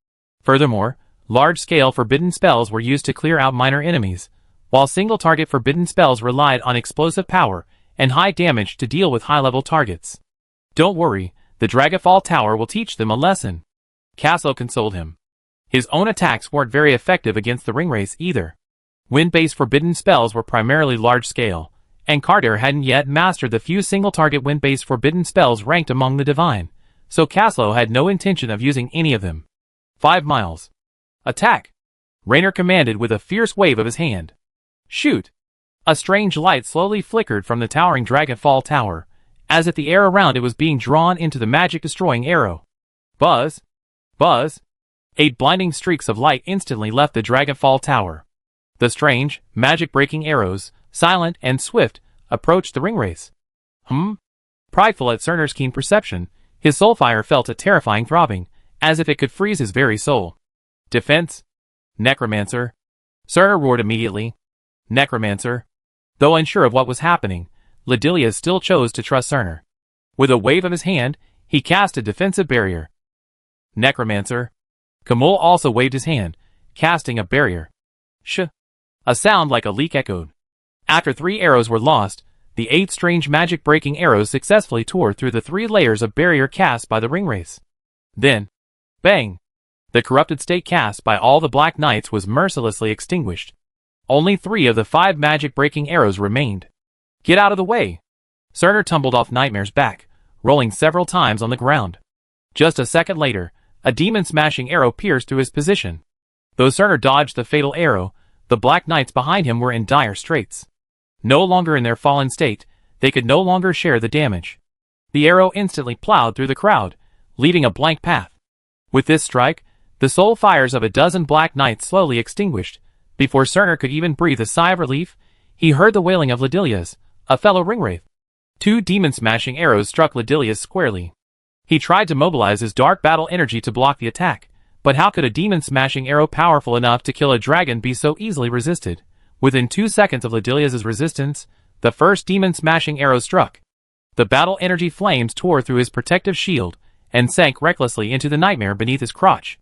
Furthermore, large-scale forbidden spells were used to clear out minor enemies, while single-target forbidden spells relied on explosive power and high damage to deal with high-level targets. Don't worry, the Dragonfall Tower will teach them a lesson. Caslow consoled him. His own attacks weren't very effective against the ringwraiths either. Wind-based forbidden spells were primarily large-scale, and Carter hadn't yet mastered the few single-target wind-based forbidden spells ranked among the divine, so Caslow had no intention of using any of them. 5 miles. Attack! Raynor commanded with a fierce wave of his hand. Shoot! A strange light slowly flickered from the towering Dragonfall Tower, as if the air around it was being drawn into the magic-destroying arrow. Buzz! Buzz! 8 blinding streaks of light instantly left the Dragonfall Tower. The strange, magic-breaking arrows, silent and swift, approached the ringwraiths. Prideful at Cerner's keen perception, his soulfire felt a terrifying throbbing, as if it could freeze his very soul. Defense? Necromancer? Cerner roared immediately. Necromancer? Though unsure of what was happening, Ledilius still chose to trust Cerner. With a wave of his hand, he cast a defensive barrier. Necromancer? Kamul also waved his hand, casting a barrier. Sh! A sound like a leak echoed. After 3 arrows were lost, the 8 strange magic-breaking arrows successfully tore through the 3 layers of barrier cast by the ringwraiths. Then, bang! The corrupted state cast by all the Black Knights was mercilessly extinguished. Only 3 of the 5 magic-breaking arrows remained. Get out of the way! Cerner tumbled off Nightmare's back, rolling several times on the ground. Just a second later, a demon-smashing arrow pierced through his position. Though Cerner dodged the fatal arrow, the Black Knights behind him were in dire straits. No longer in their fallen state, they could no longer share the damage. The arrow instantly plowed through the crowd, leaving a blank path. With this strike, the soul fires of a dozen Black Knights slowly extinguished. Before Cerner could even breathe a sigh of relief, he heard the wailing of Ledilius, a fellow ringwraith. 2 demon-smashing arrows struck Ledilius squarely. He tried to mobilize his dark battle energy to block the attack, but how could a demon-smashing arrow powerful enough to kill a dragon be so easily resisted? Within 2 seconds of Ledilius's resistance, the first demon-smashing arrow struck. The battle energy flames tore through his protective shield, and sank recklessly into the Nightmare beneath his crotch.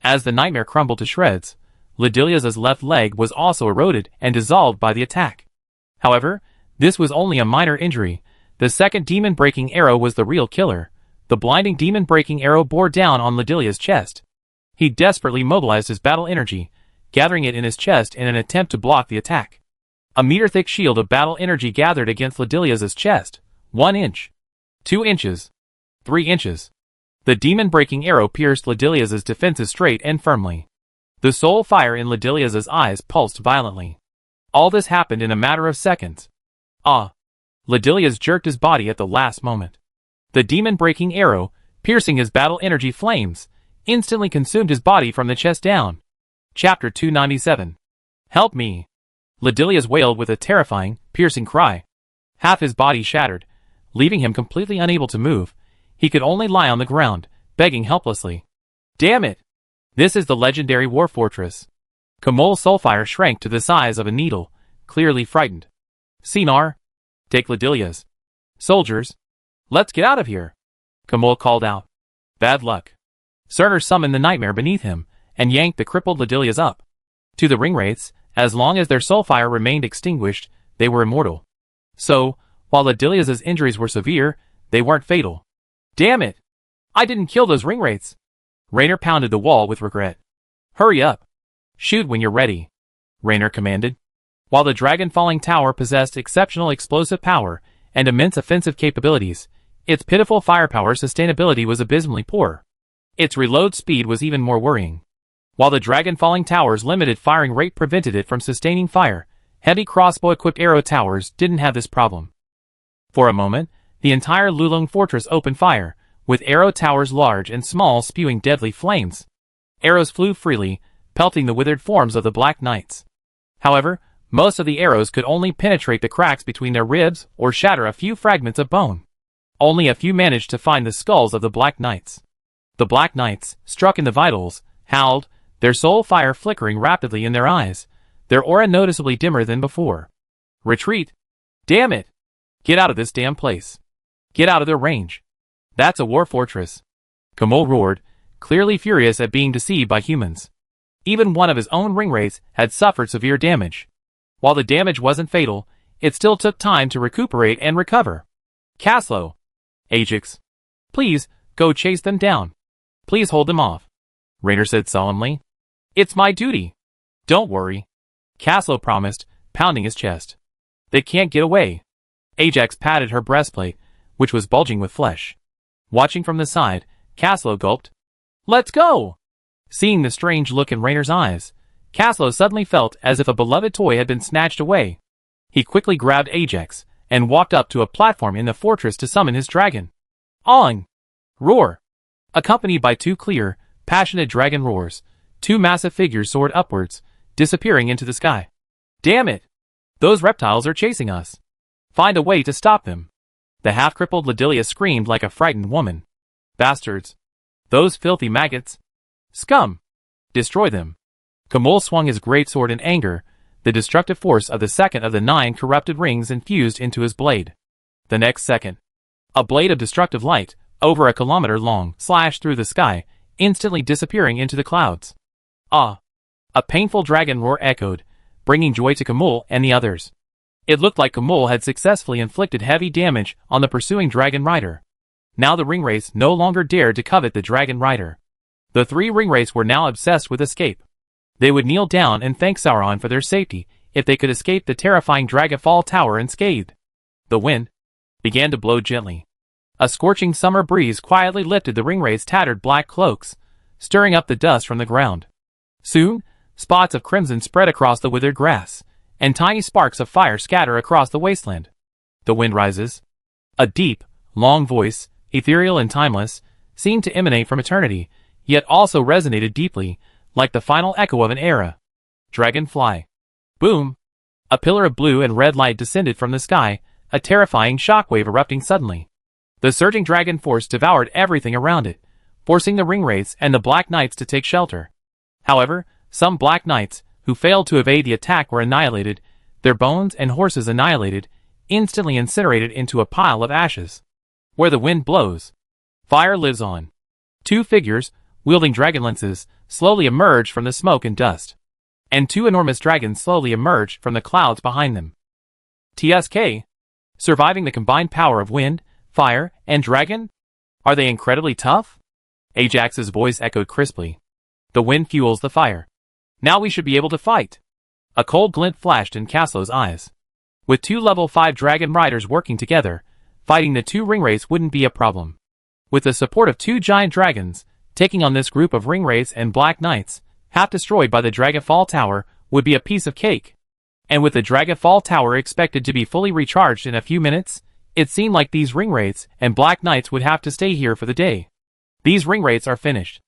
As the Nightmare crumbled to shreds, Ledilius's left leg was also eroded and dissolved by the attack. However, this was only a minor injury. The second demon-breaking arrow was the real killer. The blinding demon-breaking arrow bore down on Ledilius's chest. He desperately mobilized his battle energy, gathering it in his chest in an attempt to block the attack. A meter-thick shield of battle energy gathered against Ledilius's chest. 1 inch. 2 inches. 3 inches. The demon-breaking arrow pierced Ledilius's defenses straight and firmly. The soul fire in Ledilius's eyes pulsed violently. All this happened in a matter of seconds. Ledilius jerked his body at the last moment. The demon-breaking arrow, piercing his battle energy flames, instantly consumed his body from the chest down. Chapter 297. Help me! Ledilius wailed with a terrifying, piercing cry. Half his body shattered, leaving him completely unable to move. He could only lie on the ground, begging helplessly. Damn it! This is the legendary war fortress. Kamul's soulfire shrank to the size of a needle, clearly frightened. Sinar! Take Ledilius. Soldiers! Let's get out of here! Kamul called out. Bad luck. Cerner summoned the Nightmare beneath him, and yanked the crippled Ledilius up. To the ringwraiths, as long as their soulfire remained extinguished, they were immortal. So, while Ledilius's injuries were severe, they weren't fatal. Damn it! I didn't kill those ringwraiths! Raynor pounded the wall with regret. Hurry up! Shoot when you're ready, Raynor commanded. While the dragon-falling tower possessed exceptional explosive power and immense offensive capabilities, its pitiful firepower sustainability was abysmally poor. Its reload speed was even more worrying. While the dragon-falling tower's limited firing rate prevented it from sustaining fire, heavy crossbow-equipped arrow towers didn't have this problem. For a moment, the entire Lulong fortress opened fire, with arrow towers large and small spewing deadly flames. Arrows flew freely, pelting the withered forms of the Black Knights. However, most of the arrows could only penetrate the cracks between their ribs or shatter a few fragments of bone. Only a few managed to find the skulls of the Black Knights. The Black Knights, struck in the vitals, howled, their soul fire flickering rapidly in their eyes, their aura noticeably dimmer than before. Retreat! Damn it! Get out of this damn place. Get out of their range. That's a war fortress. Kamul roared, clearly furious at being deceived by humans. Even one of his own ringwraiths had suffered severe damage. While the damage wasn't fatal, it still took time to recuperate and recover. Caslo! Ajax! Please, go chase them down. Please hold them off, Raynor said solemnly. It's my duty. Don't worry, Caslo promised, pounding his chest. They can't get away. Ajax patted her breastplate, which was bulging with flesh. Watching from the side, Caslo gulped. Let's go! Seeing the strange look in Raynor's eyes, Caslo suddenly felt as if a beloved toy had been snatched away. He quickly grabbed Ajax and walked up to a platform in the fortress to summon his dragon. On! Roar! Accompanied by two clear, passionate dragon roars, two massive figures soared upwards, disappearing into the sky. Damn it! Those reptiles are chasing us. Find a way to stop them. The half-crippled Ladilia screamed like a frightened woman. Bastards! Those filthy maggots! Scum! Destroy them! Kamul swung his greatsword in anger, the destructive force of the second of the 9 corrupted rings infused into his blade. The next second, a blade of destructive light, over a kilometer long, slashed through the sky, instantly disappearing into the clouds. Ah! A painful dragon roar echoed, bringing joy to Kamul and the others. It looked like Kamul had successfully inflicted heavy damage on the pursuing dragon rider. Now the ringwraiths no longer dared to covet the dragon rider. The 3 ringwraiths were now obsessed with escape. They would kneel down and thank Sauron for their safety if they could escape the terrifying Dragafall Tower unscathed. The wind began to blow gently. A scorching summer breeze quietly lifted the ringwraiths' tattered black cloaks, stirring up the dust from the ground. Soon, spots of crimson spread across the withered grass, and tiny sparks of fire scatter across the wasteland. The wind rises. A deep, long voice, ethereal and timeless, seemed to emanate from eternity, yet also resonated deeply, like the final echo of an era. Dragonfly. Boom! A pillar of blue and red light descended from the sky, a terrifying shockwave erupting suddenly. The surging dragon force devoured everything around it, forcing the ringwraiths and the Black Knights to take shelter. However, some Black Knights, who failed to evade the attack, were annihilated, their bones and horses annihilated, instantly incinerated into a pile of ashes. Where the wind blows, fire lives on. 2 figures, wielding dragon lances, slowly emerged from the smoke and dust. And 2 enormous dragons slowly emerged from the clouds behind them. TSK? Surviving the combined power of wind, fire, and dragon? Are they incredibly tough? Ajax's voice echoed crisply. The wind fuels the fire. Now we should be able to fight. A cold glint flashed in Caslo's eyes. With 2 level 5 dragon riders working together, fighting the 2 ringwraiths wouldn't be a problem. With the support of 2 giant dragons, taking on this group of ringwraiths and Black Knights, half destroyed by the Dragafall Tower, would be a piece of cake. And with the Dragafall Tower expected to be fully recharged in a few minutes, it seemed like these ringwraiths and Black Knights would have to stay here for the day. These ringwraiths are finished.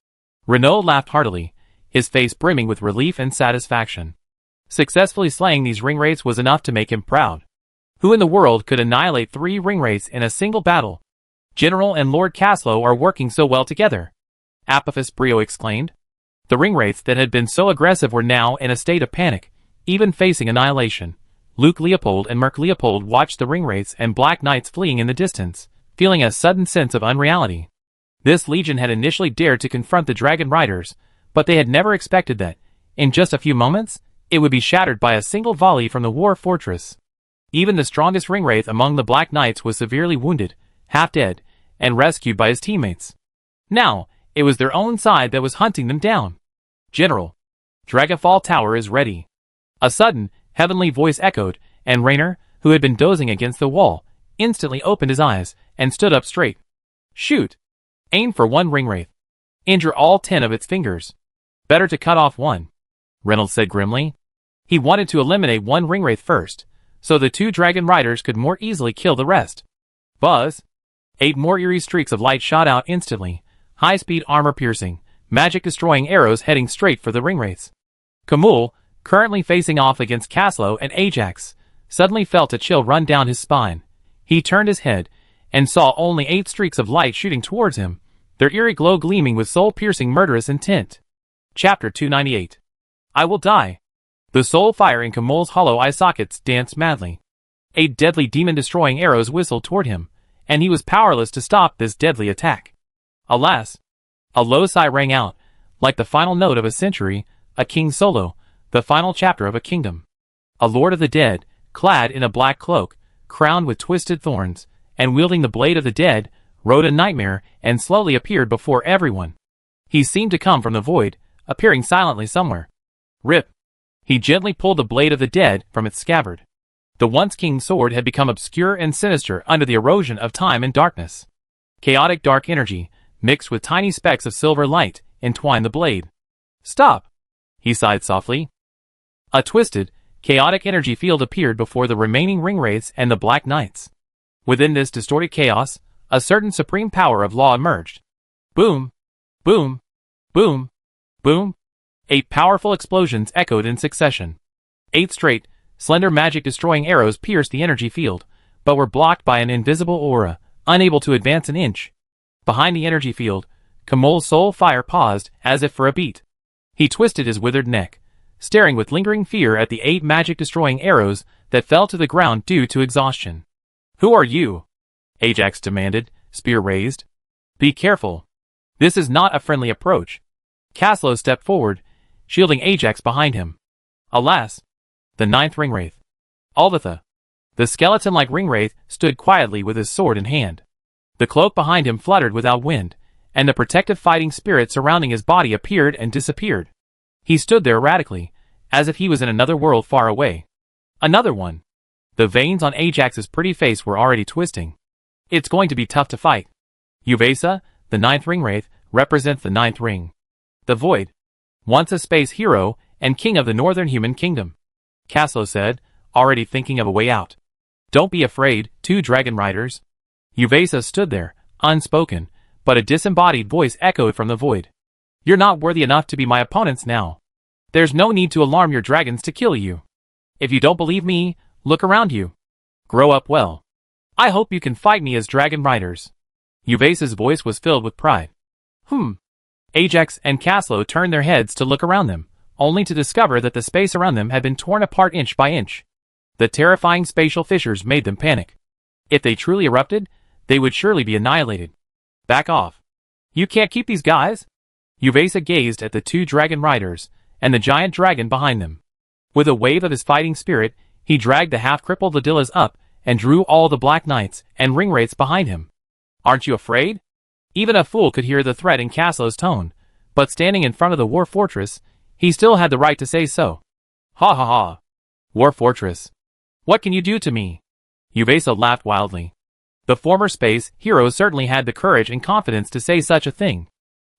Renaud laughed heartily, his face brimming with relief and satisfaction. Successfully slaying these ringwraiths was enough to make him proud. Who in the world could annihilate 3 ringwraiths in a single battle? General and Lord Caslo are working so well together. Apophis Brio exclaimed. The ringwraiths that had been so aggressive were now in a state of panic, even facing annihilation. Luke Leopold and Merc Leopold watched the ringwraiths and Black Knights fleeing in the distance, feeling a sudden sense of unreality. This legion had initially dared to confront the dragon riders, but they had never expected that, in just a few moments, it would be shattered by a single volley from the war fortress. Even the strongest ringwraith among the Black Knights was severely wounded, half dead, and rescued by his teammates. Now, it was their own side that was hunting them down. General, Dragafall Tower is ready. A sudden, heavenly voice echoed, and Raynor, who had been dozing against the wall, instantly opened his eyes and stood up straight. Shoot! Aim for 1 ringwraith. Injure all 10 of its fingers. Better to cut off 1. Reynolds said grimly. He wanted to eliminate 1 ringwraith first, so the 2 dragon riders could more easily kill the rest. Buzz! 8 more eerie streaks of light shot out instantly, high-speed armor-piercing, magic-destroying arrows heading straight for the ringwraiths. Kamul, currently facing off against Caslo and Ajax, suddenly felt a chill run down his spine. He turned his head, and saw only 8 streaks of light shooting towards him, their eerie glow gleaming with soul-piercing murderous intent. Chapter 298. I will die. The soul fire in Kamul's hollow eye sockets danced madly. 8 deadly demon-destroying arrows whistled toward him, and he was powerless to stop this deadly attack. Alas! A low sigh rang out, like the final note of a century, a king's solo, the final chapter of a kingdom. A lord of the dead, clad in a black cloak, crowned with twisted thorns, and wielding the blade of the dead, rode a nightmare and slowly appeared before everyone. He seemed to come from the void, appearing silently somewhere. Rip! He gently pulled the blade of the dead from its scabbard. The once king's sword had become obscure and sinister under the erosion of time and darkness. Chaotic dark energy, mixed with tiny specks of silver light, entwined the blade. Stop! He sighed softly. A twisted, chaotic energy field appeared before the remaining ring wraiths and the Black Knights. Within this distorted chaos, a certain supreme power of law emerged. Boom! Boom! Boom! Boom! 8 powerful explosions echoed in succession. 8 straight, slender magic-destroying arrows pierced the energy field, but were blocked by an invisible aura, unable to advance an inch. Behind the energy field, Kamol's soul fire paused, as if for a beat. He twisted his withered neck, staring with lingering fear at the 8 magic-destroying arrows that fell to the ground due to exhaustion. "Who are you?" Ajax demanded, spear raised. "Be careful. This is not a friendly approach." Kaslo stepped forward, shielding Ajax behind him. Alas! The 9th ringwraith. Alvatha. The skeleton-like ringwraith stood quietly with his sword in hand. The cloak behind him fluttered without wind, and the protective fighting spirit surrounding his body appeared and disappeared. He stood there erratically, as if he was in another world far away. Another one. The veins on Ajax's pretty face were already twisting. It's going to be tough to fight. Uvesa, the 9th ringwraith, represents the 9th ring. The Void. Once a space hero and king of the Northern Human Kingdom. Kaslo said, already thinking of a way out. "Don't be afraid, 2 dragon riders." Uvesa stood there, unspoken, but a disembodied voice echoed from the void. "You're not worthy enough to be my opponents now. There's no need to alarm your dragons to kill you. If you don't believe me, look around you. Grow up well. I hope you can fight me as dragon riders." Uvesa's voice was filled with pride. Ajax and Kaslo turned their heads to look around them, only to discover that the space around them had been torn apart inch by inch. The terrifying spatial fissures made them panic. If they truly erupted, they would surely be annihilated. "Back off. You can't keep these guys." Uvesa gazed at the 2 dragon riders, and the giant dragon behind them. With a wave of his fighting spirit, he dragged the half-crippled Ladillas up, and drew all the Black Knights and ringwraiths behind him. "Aren't you afraid?" Even a fool could hear the threat in Kaslo's tone, but standing in front of the war fortress, he still had the right to say so. "Ha ha ha. War fortress. What can you do to me?" Uvesa laughed wildly. The former space hero certainly had the courage and confidence to say such a thing.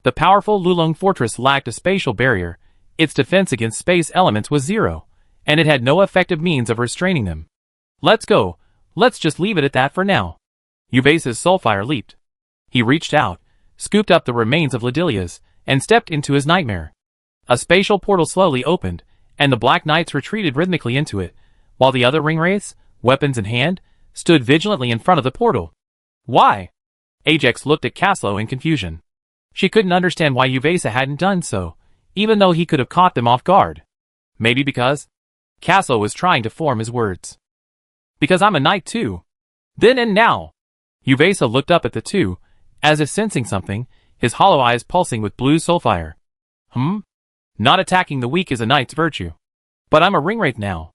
The powerful Lulong fortress lacked a spatial barrier, its defense against space elements was 0, and it had no effective means of restraining them. "Let's go, let's just leave it at that for now." Uvesa's soulfire leaped. He reached out, scooped up the remains of Ladilias, and stepped into his nightmare. A spatial portal slowly opened, and the Black Knights retreated rhythmically into it, while the other ringwraiths, weapons in hand, stood vigilantly in front of the portal. "Why?" Ajax looked at Kaslo in confusion. She couldn't understand why Uvesa hadn't done so, even though he could have caught them off guard. Maybe because? Kaslo was trying to form his words. "Because I'm a knight too. Then and now." Uvesa looked up at the 2, as if sensing something, his hollow eyes pulsing with blue soulfire. Not attacking the weak is a knight's virtue. But I'm a ringwraith now."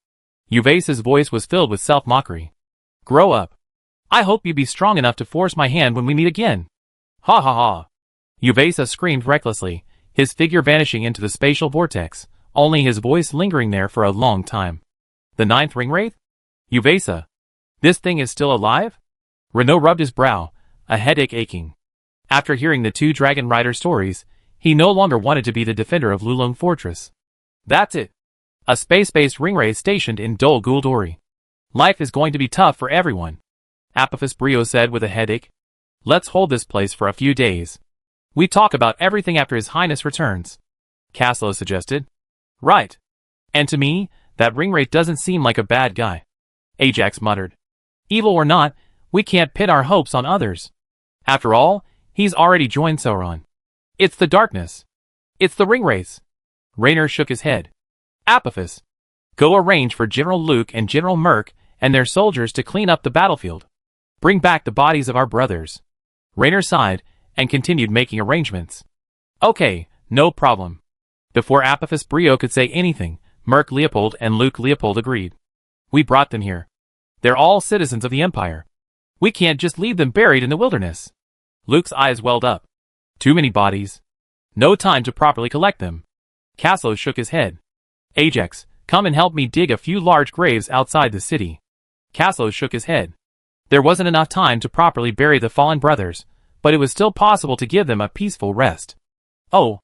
Uvesa's voice was filled with self-mockery. "Grow up. I hope you be strong enough to force my hand when we meet again." "Ha ha ha." Uvesa screamed recklessly, his figure vanishing into the spatial vortex, only his voice lingering there for a long time. "The 9th ringwraith? Uvesa. This thing is still alive?" Renaud rubbed his brow, a headache aching. After hearing the 2 dragon rider stories, he no longer wanted to be the defender of Lulong Fortress. That's it. A space-based ringwraith stationed in Dol Guldori. Life is going to be tough for everyone. Apophis Brio said with a headache. "Let's hold this place for a few days. We talk about everything after His Highness returns." Kaslo suggested. "Right. And to me, that ringwraith doesn't seem like a bad guy." Ajax muttered. "Evil or not, we can't pin our hopes on others. After all, he's already joined Sauron. It's the darkness. It's the ringwraiths." Raynor shook his head. "Apophis, go arrange for General Luke and General Merc and their soldiers to clean up the battlefield. Bring back the bodies of our brothers." Raynor sighed and continued making arrangements. "Okay, no problem." Before Apophis Brio could say anything, Merc Leopold and Luke Leopold agreed. "We brought them here. They're all citizens of the Empire. We can't just leave them buried in the wilderness." Luke's eyes welled up. "Too many bodies. No time to properly collect them." Kaslo shook his head. "Ajax, come and help me dig a few large graves outside the city." Kaslo shook his head. There wasn't enough time to properly bury the fallen brothers, but it was still possible to give them a peaceful rest. "Oh."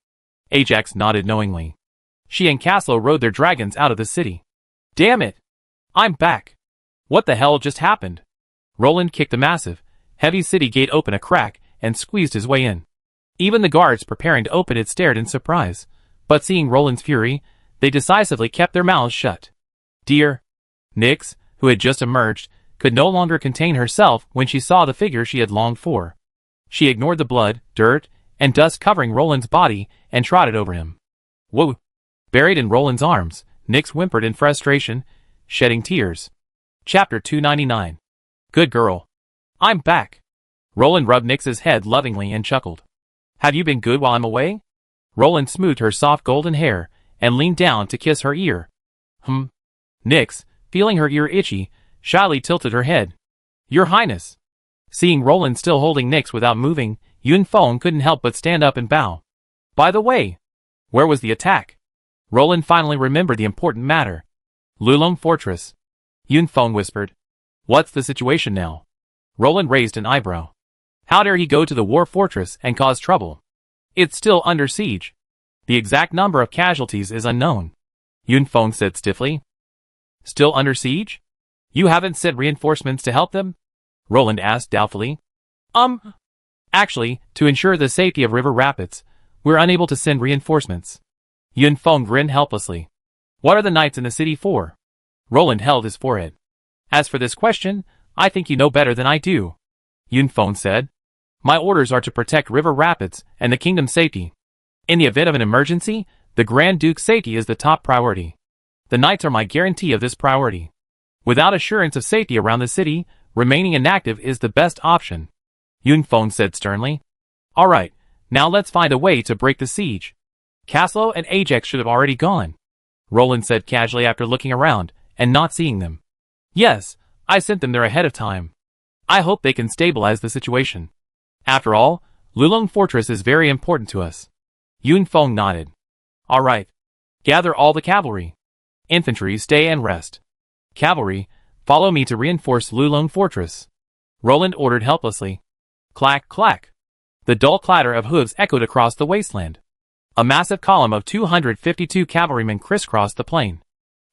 Ajax nodded knowingly. She and Caslo rode their dragons out of the city. Damn it! I'm back! What the hell just happened? Roland kicked the massive, heavy city gate open a crack and squeezed his way in. Even the guards preparing to open it stared in surprise, but seeing Roland's fury, they decisively kept their mouths shut. Dear Nyx, who had just emerged, could no longer contain herself when she saw the figure she had longed for. She ignored the blood, dirt, and dust covering Roland's body and trotted over him. Whoa! Buried in Roland's arms, Nyx whimpered in frustration, shedding tears. Chapter 299. Good girl. I'm back. Roland rubbed Nyx's head lovingly and chuckled. Have you been good while I'm away? Roland smoothed her soft golden hair and leaned down to kiss her ear. Nyx, feeling her ear itchy, shyly tilted her head. Your Highness. Seeing Roland still holding Nyx without moving, Yunfeng couldn't help but stand up and bow. By the way, where was the attack? Roland finally remembered the important matter. Lulong Fortress. Yunfeng whispered. What's the situation now? Roland raised an eyebrow. How dare he go to the war fortress and cause trouble? It's still under siege. The exact number of casualties is unknown. Yunfeng said stiffly. Still under siege? You haven't sent reinforcements to help them? Roland asked doubtfully. Actually, to ensure the safety of River Rapids, we're unable to send reinforcements. Yunfeng grinned helplessly. What are the knights in the city for? Roland held his forehead. As for this question, I think you know better than I do. Yunfeng said. My orders are to protect River Rapids and the kingdom's safety. In the event of an emergency, the Grand Duke's safety is the top priority. The knights are my guarantee of this priority. Without assurance of safety around the city, remaining inactive is the best option. Yunfeng said sternly. Alright, now let's find a way to break the siege. Caslo and Ajax should have already gone. Roland said casually after looking around and not seeing them. Yes, I sent them there ahead of time. I hope they can stabilize the situation. After all, Lulong Fortress is very important to us. Yunfeng nodded. Alright. Gather all the cavalry. Infantry, stay and rest. Cavalry, follow me to reinforce Lulong Fortress. Roland ordered helplessly. Clack, clack. The dull clatter of hooves echoed across the wasteland. A massive column of 252 cavalrymen crisscrossed the plain.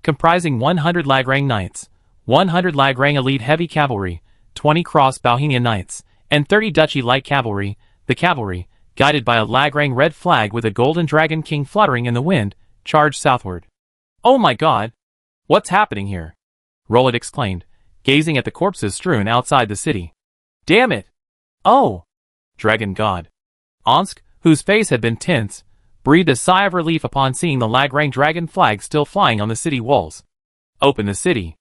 Comprising 100 Lagrang Knights, 100 Lagrang Elite Heavy Cavalry, 20 Cross Bohemian Knights, and 30 Duchy Light Cavalry. The cavalry, guided by a Lagrang red flag with a golden dragon king fluttering in the wind, charged southward. Oh my god! What's happening here? Roland exclaimed, gazing at the corpses strewn outside the city. Damn it! Oh! Dragon God. Onsk, whose face had been tense, breathed a sigh of relief upon seeing the Lagrang dragon flag still flying on the city walls. Open the city.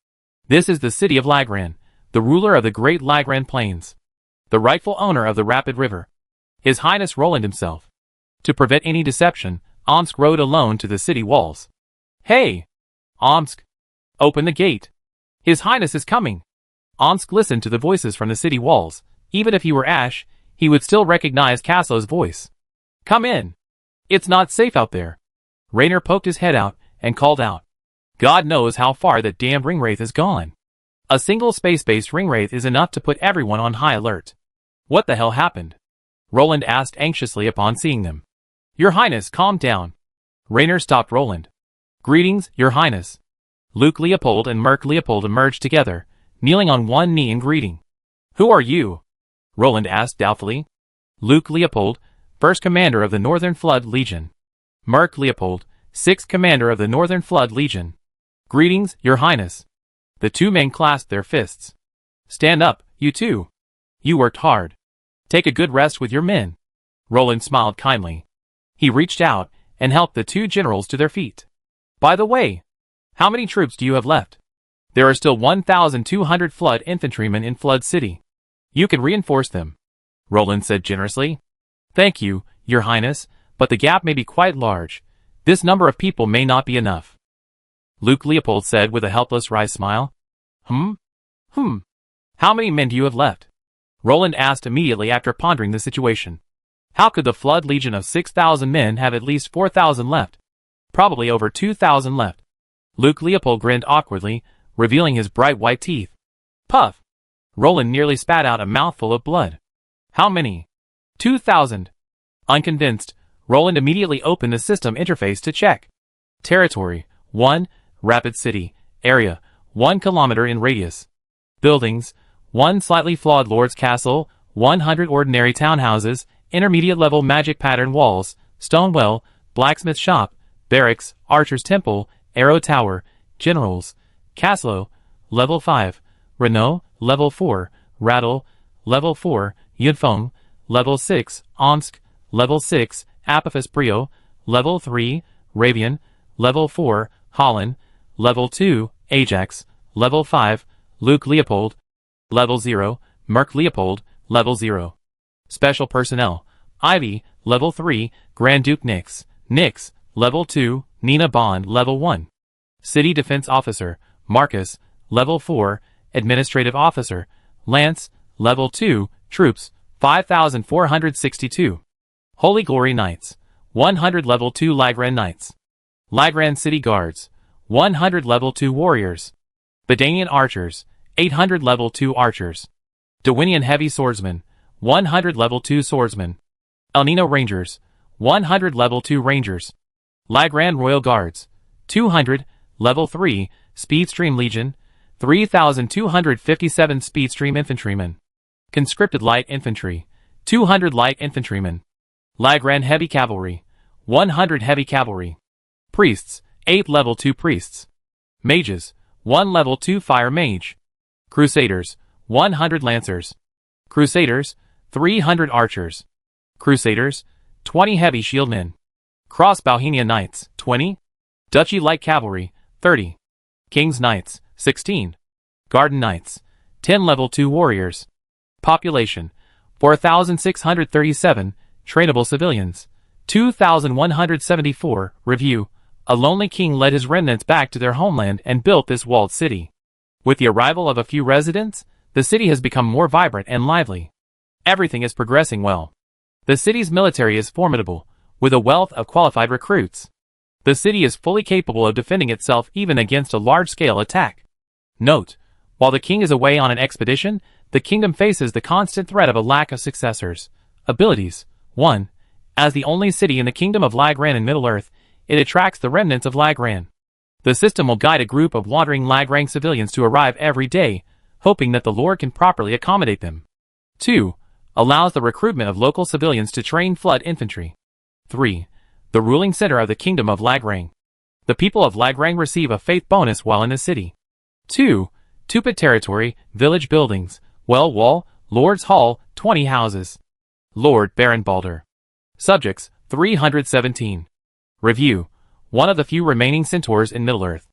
This is the city of Lagran, the ruler of the great Lagran Plains. The rightful owner of the Rapid River. His Highness Roland himself. To prevent any deception, Omsk rode alone to the city walls. Hey! Omsk! Open the gate! His Highness is coming! Omsk listened to the voices from the city walls. Even if he were Ash, he would still recognize Caslo's voice. Come in! It's not safe out there. Raynor poked his head out and called out. God knows how far that damned ringwraith has gone. A single space-based ringwraith is enough to put everyone on high alert. What the hell happened? Roland asked anxiously upon seeing them. Your Highness, calm down. Raynor stopped Roland. Greetings, Your Highness. Luke Leopold and Merc Leopold emerged together, kneeling on one knee in greeting. Who are you? Roland asked doubtfully. Luke Leopold, 1st Commander of the Northern Flood Legion. Merc Leopold, 6th Commander of the Northern Flood Legion. Greetings, Your Highness. The two men clasped their fists. Stand up, you two. You worked hard. Take a good rest with your men. Roland smiled kindly. He reached out and helped the two generals to their feet. By the way, how many troops do you have left? There are still 1,200 Flood infantrymen in Flood City. You can reinforce them. Roland said generously. Thank you, Your Highness, but the gap may be quite large. This number of people may not be enough. Luke Leopold said with a helpless wry smile. How many men do you have left? Roland asked immediately after pondering the situation. How could the Flood Legion of 6,000 men have at least 4,000 left? Probably over 2,000 left. Luke Leopold grinned awkwardly, revealing his bright white teeth. Puff! Roland nearly spat out a mouthful of blood. How many? 2,000. Unconvinced, Roland immediately opened the system interface to check. Territory, 1, Rapid City, Area, 1 kilometer in radius. Buildings, 1 slightly flawed Lord's Castle, 100 ordinary townhouses, intermediate level magic pattern walls, stone well, blacksmith shop, barracks, archer's temple, arrow tower, generals, Caslo, level 5, Renault, level 4, Rattle, level 4, Yunfeng, level 6, Omsk, level 6, Apophis Brio, level 3, Ravian, level 4, Holland, level 2, Ajax, level 5, Luke Leopold, level 0, Merc Leopold, level 0. Special Personnel, Ivy, level 3, Grand Duke Nix, level 2, Nina Bond, level 1. City Defense Officer, Marcus, level 4, Administrative Officer, Lance, level 2, Troops, 5,462. Holy Glory Knights, 100 level 2 Lagran Knights. Lagran City Guards, 100 level 2 Warriors. Bedanian Archers, 800 level 2 Archers. Dewinian Heavy Swordsmen, 100 level 2 Swordsmen. El Nino Rangers, 100 level 2 Rangers. Lagran Royal Guards, 200, level 3, Speedstream Legion, 3,257 Speedstream Infantrymen. Conscripted Light Infantry, 200 Light Infantrymen. Lagran Heavy Cavalry, 100 Heavy Cavalry. Priests, 8 level 2 Priests. Mages, 1 level 2 Fire Mage. Crusaders, 100 Lancers. Crusaders, 300 Archers. Crusaders, 20 Heavy Shieldmen. Cross Bohemia Knights, 20. Duchy Light Cavalry, 30. King's Knights, 16. Garden Knights, 10 level 2 Warriors. Population, 4,637. Trainable Civilians, 2,174. Review. A lonely king led his remnants back to their homeland and built this walled city. With the arrival of a few residents, the city has become more vibrant and lively. Everything is progressing well. The city's military is formidable, with a wealth of qualified recruits. The city is fully capable of defending itself even against a large-scale attack. Note: while the king is away on an expedition, the kingdom faces the constant threat of a lack of successors. Abilities. 1. As the only city in the kingdom of Lagran in Middle-earth, it attracts the remnants of Lagran. The system will guide a group of wandering Lagran civilians to arrive every day, hoping that the Lord can properly accommodate them. 2. Allows the recruitment of local civilians to train flood infantry. 3. The ruling center of the kingdom of Lagran. The people of Lagran receive a faith bonus while in the city. 2. Tupid territory, village buildings, well wall, Lord's Hall, 20 houses. Lord Baron Balder. Subjects, 317. Review. One of the few remaining centaurs in Middle-earth.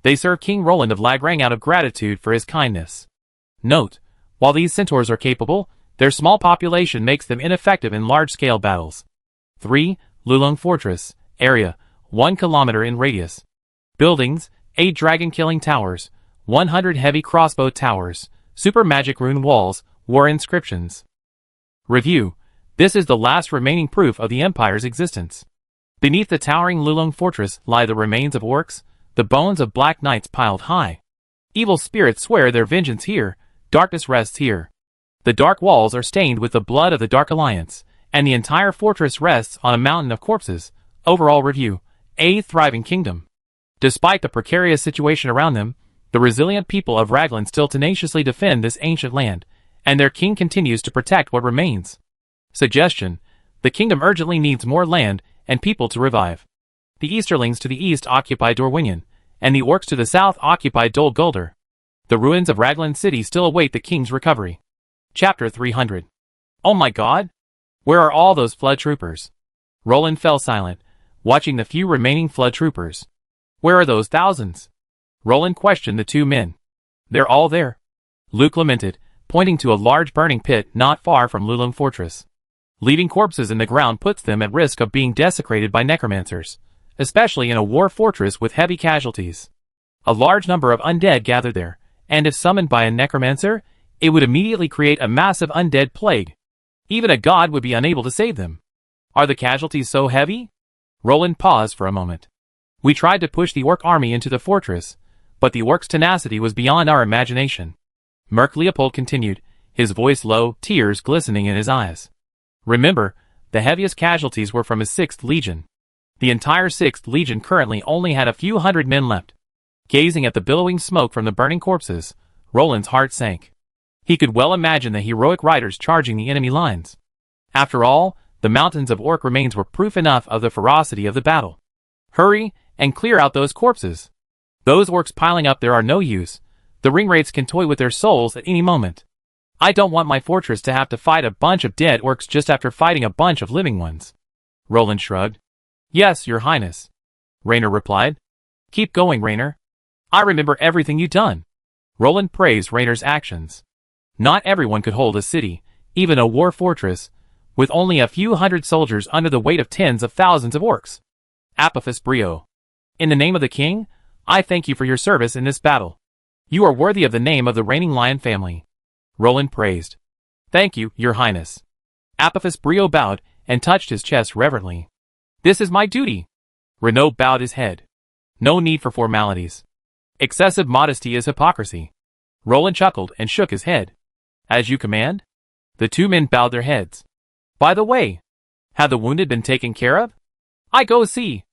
They serve King Roland of Lagran out of gratitude for his kindness. Note: while these centaurs are capable, their small population makes them ineffective in large-scale battles. 3. Lulong Fortress. Area, 1 kilometer in radius. Buildings, 8 dragon-killing towers, 100 heavy crossbow towers, super magic rune walls, war inscriptions. Review. This is the last remaining proof of the Empire's existence. Beneath the towering Lulong Fortress lie the remains of orcs, the bones of black knights piled high. Evil spirits swear their vengeance here, darkness rests here. The dark walls are stained with the blood of the Dark Alliance, and the entire fortress rests on a mountain of corpses. Overall review. A thriving kingdom. Despite the precarious situation around them, the resilient people of Raglan still tenaciously defend this ancient land, and their king continues to protect what remains. Suggestion: the kingdom urgently needs more land and people to revive. The Easterlings to the east occupy Dorwinion, and the orcs to the south occupy Dol Guldur. The ruins of Raglan City still await the king's recovery. Chapter 300. Oh my god! Where are all those flood troopers? Roland fell silent, watching the few remaining flood troopers. Where are those thousands? Roland questioned the two men. They're all there. Luke lamented, pointing to a large burning pit not far from Lulong Fortress. Leaving corpses in the ground puts them at risk of being desecrated by necromancers, especially in a war fortress with heavy casualties. A large number of undead gather there, and if summoned by a necromancer, it would immediately create a massive undead plague. Even a god would be unable to save them. Are the casualties so heavy? Roland paused for a moment. We tried to push the orc army into the fortress, but the orc's tenacity was beyond our imagination. Merc Leopold continued, his voice low, tears glistening in his eyes. Remember, the heaviest casualties were from his 6th Legion. The entire 6th Legion currently only had a few hundred men left. Gazing at the billowing smoke from the burning corpses, Roland's heart sank. He could well imagine the heroic riders charging the enemy lines. After all, the mountains of orc remains were proof enough of the ferocity of the battle. Hurry, and clear out those corpses. Those orcs piling up there are no use. The ringwraiths can toy with their souls at any moment. I don't want my fortress to have to fight a bunch of dead orcs just after fighting a bunch of living ones. Roland shrugged. Yes, your highness. Raynor replied. Keep going, Raynor. I remember everything you've done. Roland praised Raynor's actions. Not everyone could hold a city, even a war fortress, with only a few hundred soldiers under the weight of tens of thousands of orcs. Apophis Brio. In the name of the king, I thank you for your service in this battle. You are worthy of the name of the reigning lion family. Roland praised. Thank you, your highness. Apophis Brio bowed and touched his chest reverently. This is my duty. Renaud bowed his head. No need for formalities. Excessive modesty is hypocrisy. Roland chuckled and shook his head. As you command? The two men bowed their heads. By the way, have the wounded been taken care of? I go see,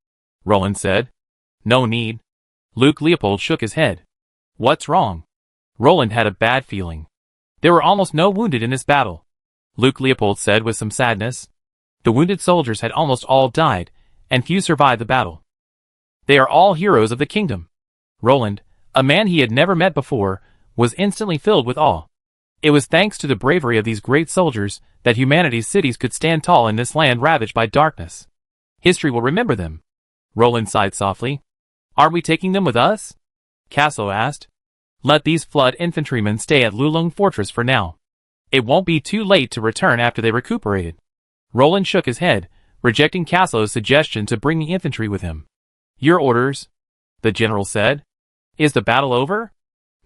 Roland said. No need. Luke Leopold shook his head. What's wrong? Roland had a bad feeling. There were almost no wounded in this battle. Luke Leopold said with some sadness. The wounded soldiers had almost all died, and few survived the battle. They are all heroes of the kingdom. Roland, a man he had never met before, was instantly filled with awe. It was thanks to the bravery of these great soldiers that humanity's cities could stand tall in this land ravaged by darkness. History will remember them. Roland sighed softly. Are we taking them with us? Cassio asked. Let these flood infantrymen stay at Lulong Fortress for now. It won't be too late to return after they recuperated. Roland shook his head, rejecting Cassio's suggestion to bring the infantry with him. Your orders, the general said. Is the battle over?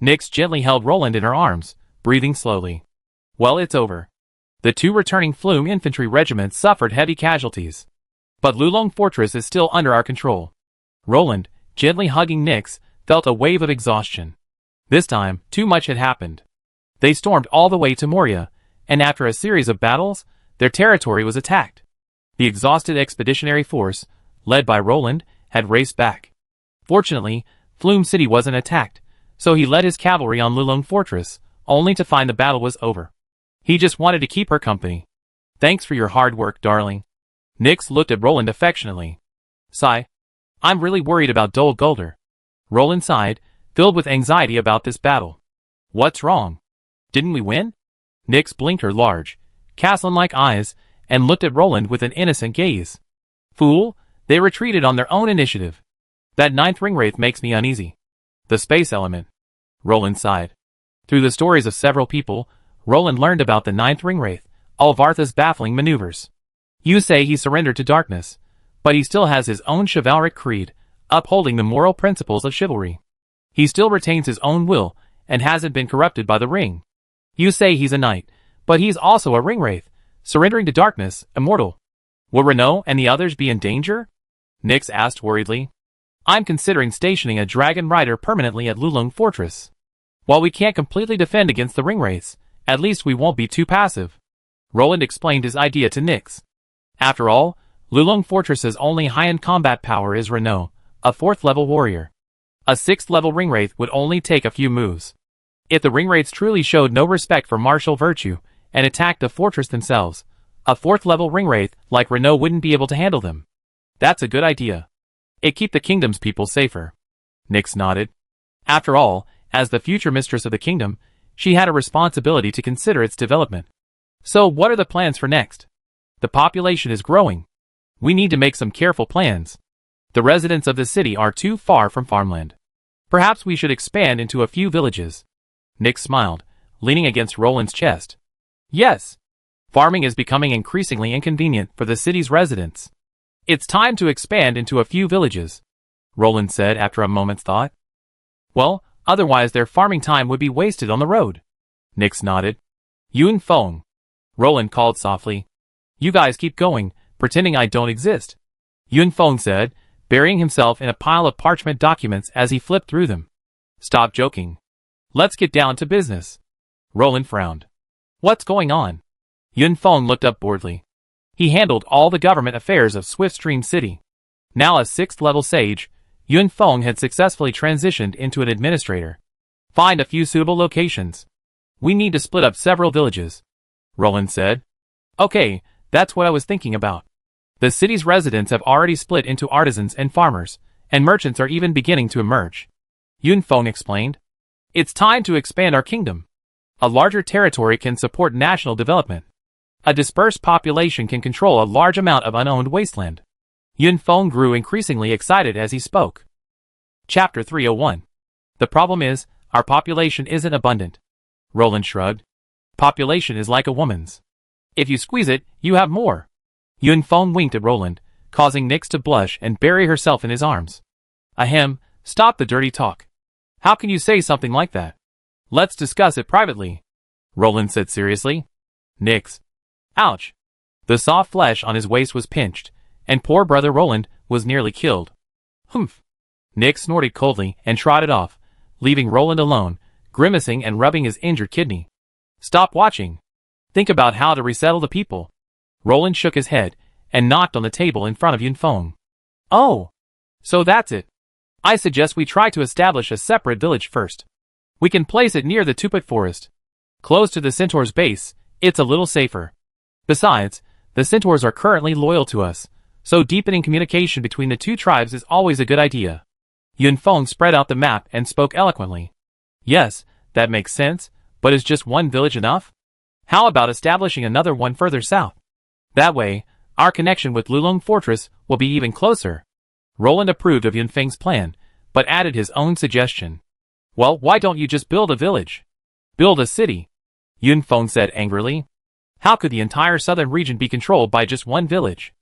Nyx gently held Roland in her arms, breathing slowly. Well, it's over. The two returning Flume infantry regiments suffered heavy casualties. But Lulong Fortress is still under our control. Roland, gently hugging Nyx, felt a wave of exhaustion. This time, too much had happened. They stormed all the way to Moria, and after a series of battles, their territory was attacked. The exhausted expeditionary force, led by Roland, had raced back. Fortunately, Flume City wasn't attacked, so he led his cavalry on Lulong Fortress, only to find the battle was over. He just wanted to keep her company. Thanks for your hard work, darling. Nyx looked at Roland affectionately. Sigh. I'm really worried about Dol Guldur. Roland sighed, filled with anxiety about this battle. What's wrong? Didn't we win? Nyx blinked her large, Caslin-like eyes, and looked at Roland with an innocent gaze. Fool, they retreated on their own initiative. That 9th Ringwraith makes me uneasy. The space element. Roland sighed. Through the stories of several people, Roland learned about the 9th Ringwraith, Alvartha's baffling maneuvers. You say he surrendered to darkness, but he still has his own chivalric creed, upholding the moral principles of chivalry. He still retains his own will, and hasn't been corrupted by the ring. You say he's a knight, but he's also a Ringwraith, surrendering to darkness, immortal. Will Renaud and the others be in danger? Nyx asked worriedly. I'm considering stationing a dragon rider permanently at Lulong Fortress. While we can't completely defend against the Ringwraiths, at least we won't be too passive. Roland explained his idea to Nyx. After all, Lulong Fortress's only high-end combat power is Renaud, a 4th-level warrior. A 6th-level Ringwraith would only take a few moves. If the Ringwraiths truly showed no respect for martial virtue and attacked the fortress themselves, a 4th-level Ringwraith like Renaud wouldn't be able to handle them. That's a good idea. It'd keep the kingdom's people safer. Nyx nodded. After all, as the future mistress of the kingdom, she had a responsibility to consider its development. So what are the plans for next? The population is growing. We need to make some careful plans. The residents of the city are too far from farmland. Perhaps we should expand into a few villages. Nyx smiled, leaning against Roland's chest. Yes. Farming is becoming increasingly inconvenient for the city's residents. It's time to expand into a few villages, Roland said after a moment's thought. Well, otherwise their farming time would be wasted on the road. Nyx nodded. Yun Feng. Roland called softly. You guys keep going, pretending I don't exist. Yun Feng said, burying himself in a pile of parchment documents as he flipped through them. Stop joking. Let's get down to business. Roland frowned. What's going on? Yun Feng looked up boredly. He handled all the government affairs of Swiftstream City. Now a 6th level sage, Yun Feng had successfully transitioned into an administrator. Find a few suitable locations. We need to split up several villages, Roland said. Okay, that's what I was thinking about. The city's residents have already split into artisans and farmers, and merchants are even beginning to emerge. Yun Feng explained. It's time to expand our kingdom. A larger territory can support national development. A dispersed population can control a large amount of unowned wasteland. Yun Feng grew increasingly excited as he spoke. Chapter 301. The problem is, our population isn't abundant. Roland shrugged. Population is like a woman's. If you squeeze it, you have more. Yun Feng winked at Roland, causing Nyx to blush and bury herself in his arms. Ahem, stop the dirty talk. How can you say something like that? Let's discuss it privately, Roland said seriously. Nyx. Ouch. The soft flesh on his waist was pinched, and poor brother Roland was nearly killed. Humph. Nyx snorted coldly and trotted off, leaving Roland alone, grimacing and rubbing his injured kidney. Stop watching. Think about how to resettle the people. Roland shook his head and knocked on the table in front of Yun Feng. Oh. So that's it. I suggest we try to establish a separate village first. We can place it near the Tupet forest. Close to the centaur's base, it's a little safer. Besides, the centaurs are currently loyal to us, so deepening communication between the two tribes is always a good idea. Yun Feng spread out the map and spoke eloquently. Yes, that makes sense, but is just one village enough? How about establishing another one further south? That way, our connection with Lulong Fortress will be even closer. Roland approved of Yun Feng's plan, but added his own suggestion. Well, why don't you just build a village? Build a city, Yun Feng said angrily. How could the entire southern region be controlled by just one village?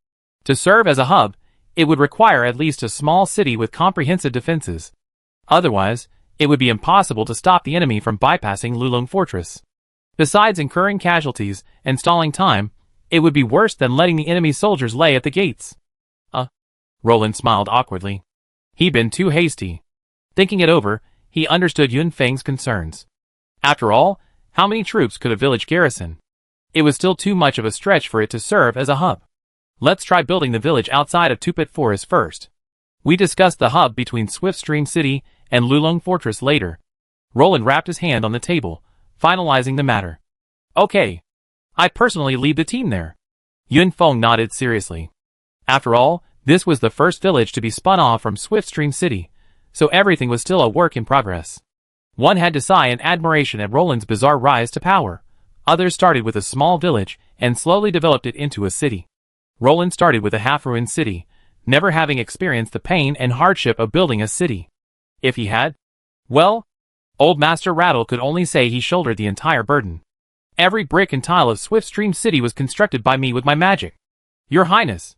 To serve as a hub, it would require at least a small city with comprehensive defenses. Otherwise, it would be impossible to stop the enemy from bypassing Lulong Fortress. Besides incurring casualties and stalling time, it would be worse than letting the enemy soldiers lay at the gates. Roland smiled awkwardly. He'd been too hasty. Thinking it over, he understood Yun Feng's concerns. After all, how many troops could a village garrison? It was still too much of a stretch for it to serve as a hub. Let's try building the village outside of Tupet Forest first. We discussed the hub between Swiftstream City and Lulong Fortress later. Roland rapped his hand on the table, finalizing the matter. Okay. I personally lead the team there. Yun Feng nodded seriously. After all, this was the first village to be spun off from Swiftstream City, so everything was still a work in progress. One had to sigh in admiration at Roland's bizarre rise to power. Others started with a small village and slowly developed it into a city. Roland started with a half-ruined city, never having experienced the pain and hardship of building a city. If he had, well, old Master Rattle could only say he shouldered the entire burden. Every brick and tile of Swiftstream City was constructed by me with my magic. Your Highness,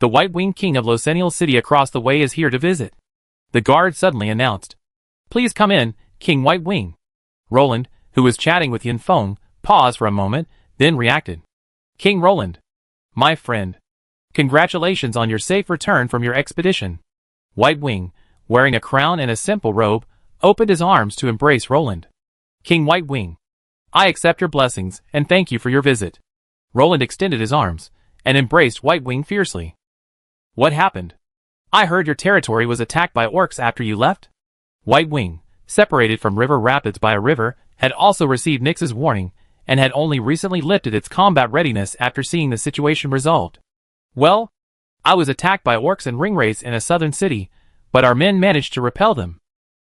the White-Winged King of Losenial City across the way is here to visit. The guard suddenly announced. Please come in, King White-Wing. Roland, who was chatting with Yun Feng, paused for a moment, then reacted. King Roland. My friend. Congratulations on your safe return from your expedition. White-Wing, wearing a crown and a simple robe, opened his arms to embrace Roland. King White-Wing. I accept your blessings and thank you for your visit. Roland extended his arms and embraced White-Wing fiercely. What happened? I heard your territory was attacked by orcs after you left? White-Wing, separated from River Rapids by a river, had also received Nyx's warning and had only recently lifted its combat readiness after seeing the situation resolved. Well, I was attacked by orcs and ringwraiths in a southern city, but our men managed to repel them.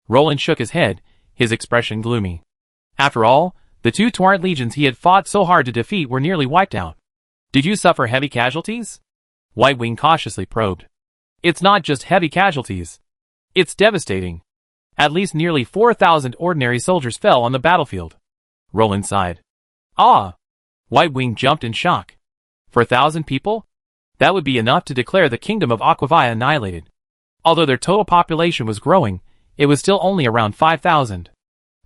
Roland shook his head, his expression gloomy. After all, the two torrent legions he had fought so hard to defeat were nearly wiped out. Did you suffer heavy casualties? White-Wing cautiously probed. It's not just heavy casualties. It's devastating. At least nearly 4,000 ordinary soldiers fell on the battlefield. Roland sighed. Ah! White-Wing jumped in shock. 4,000 people? That would be enough to declare the kingdom of Aquavia annihilated. Although their total population was growing, it was still only around 5,000.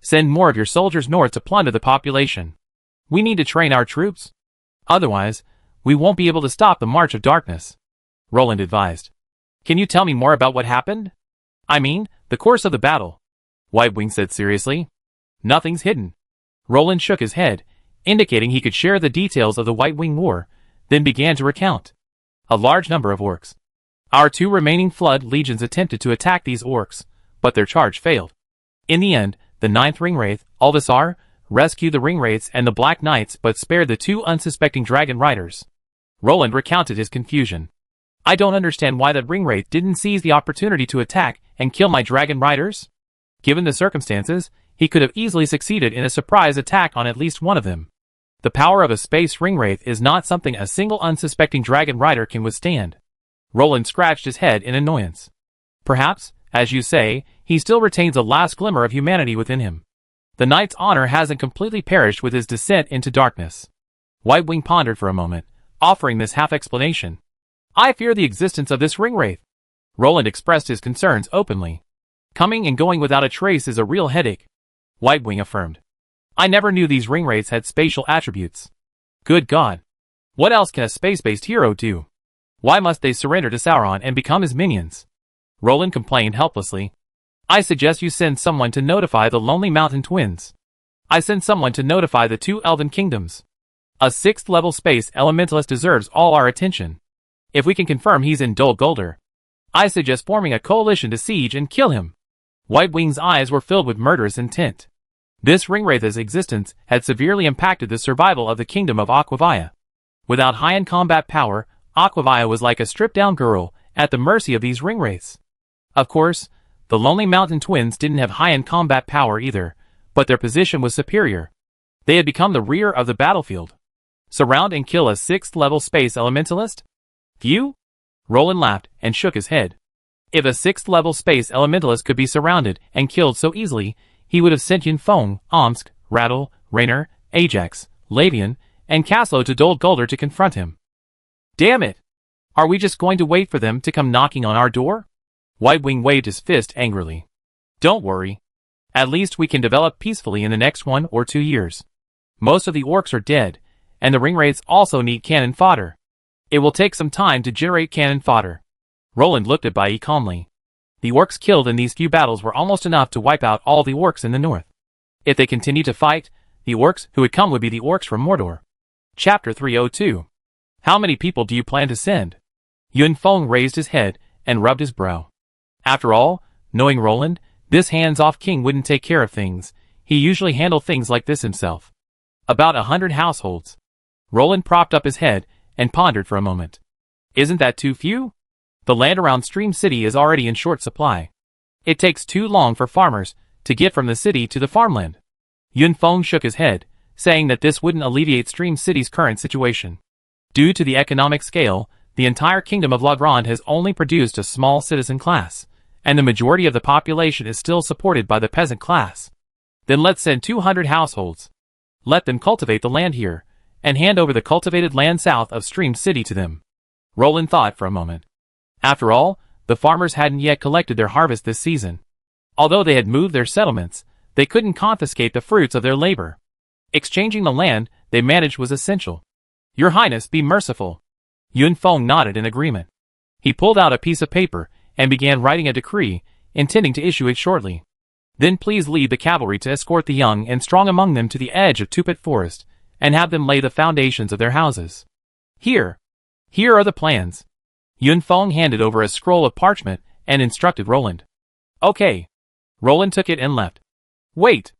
Send more of your soldiers north to plunder the population. We need to train our troops. Otherwise, we won't be able to stop the March of Darkness. Roland advised. Can you tell me more about what happened? I mean, the course of the battle. White-Wing said seriously. Nothing's hidden. Roland shook his head, indicating he could share the details of the White-Wing War, then began to recount. A large number of orcs. Our 2 remaining flood legions attempted to attack these orcs, but their charge failed. In the end, the 9th Ringwraith, Alvisar, rescued the Ringwraiths and the Black Knights but spared the 2 unsuspecting dragon riders. Roland recounted his confusion. I don't understand why that Ringwraith didn't seize the opportunity to attack and kill my dragon riders. Given the circumstances, he could have easily succeeded in a surprise attack on at least one of them. The power of a space Ringwraith is not something a single unsuspecting dragon rider can withstand. Roland scratched his head in annoyance. Perhaps, as you say, he still retains a last glimmer of humanity within him. The knight's honor hasn't completely perished with his descent into darkness. Whitewing pondered for a moment, offering this half-explanation. I fear the existence of this Ringwraith. Roland expressed his concerns openly. Coming and going without a trace is a real headache. Whitewing affirmed. I never knew these Ringwraiths had spatial attributes. Good God. What else can a space-based hero do? Why must they surrender to Sauron and become his minions? Roland complained helplessly. I suggest you send someone to notify the Lonely Mountain Twins. I send someone to notify the 2 Elven Kingdoms. A 6th level space elementalist deserves all our attention. If we can confirm he's in Dol Guldur, I suggest forming a coalition to siege and kill him. Whitewing's eyes were filled with murderous intent. This Ringwraith's existence had severely impacted the survival of the kingdom of Aquavia. Without high-end combat power, Aquavia was like a stripped-down girl, at the mercy of these Ringwraiths. Of course, the Lonely Mountain Twins didn't have high-end combat power either, but their position was superior. They had become the rear of the battlefield. Surround and kill a 6th level space elementalist? Phew? Roland laughed and shook his head. If a 6th level space elementalist could be surrounded and killed so easily, he would have sent Yunfeng, Omsk, Rattle, Raynor, Ajax, Lavian, and Caslo to Dol Guldur to confront him. Damn it! Are we just going to wait for them to come knocking on our door? Whitewing waved his fist angrily. Don't worry. At least we can develop peacefully in the next 1 or 2 years. Most of the orcs are dead, and the Ringwraiths also need cannon fodder. It will take some time to generate cannon fodder. Roland looked at Bai calmly. The orcs killed in these few battles were almost enough to wipe out all the orcs in the north. If they continued to fight, the orcs who would come would be the orcs from Mordor. Chapter 302. How many people do you plan to send? Yunfeng raised his head and rubbed his brow. After all, knowing Roland, this hands-off king wouldn't take care of things. He usually handled things like this himself. About 100 households. Roland propped up his head and pondered for a moment. Isn't that too few? The land around Stream City is already in short supply. It takes too long for farmers to get from the city to the farmland. Yunfeng shook his head, saying that this wouldn't alleviate Stream City's current situation. Due to the economic scale, the entire kingdom of Logrand has only produced a small citizen class, and the majority of the population is still supported by the peasant class. Then let's send 200 households. Let them cultivate the land here, and hand over the cultivated land south of Stream City to them. Roland thought for a moment. After all, the farmers hadn't yet collected their harvest this season. Although they had moved their settlements, they couldn't confiscate the fruits of their labor. Exchanging the land they managed was essential. Your Highness, be merciful. Yunfeng nodded in agreement. He pulled out a piece of paper and began writing a decree, intending to issue it shortly. Then please lead the cavalry to escort the young and strong among them to the edge of Tupit Forest, and have them lay the foundations of their houses. Here are the plans. Yunfeng handed over a scroll of parchment and instructed Roland. Okay. Roland took it and left. Wait.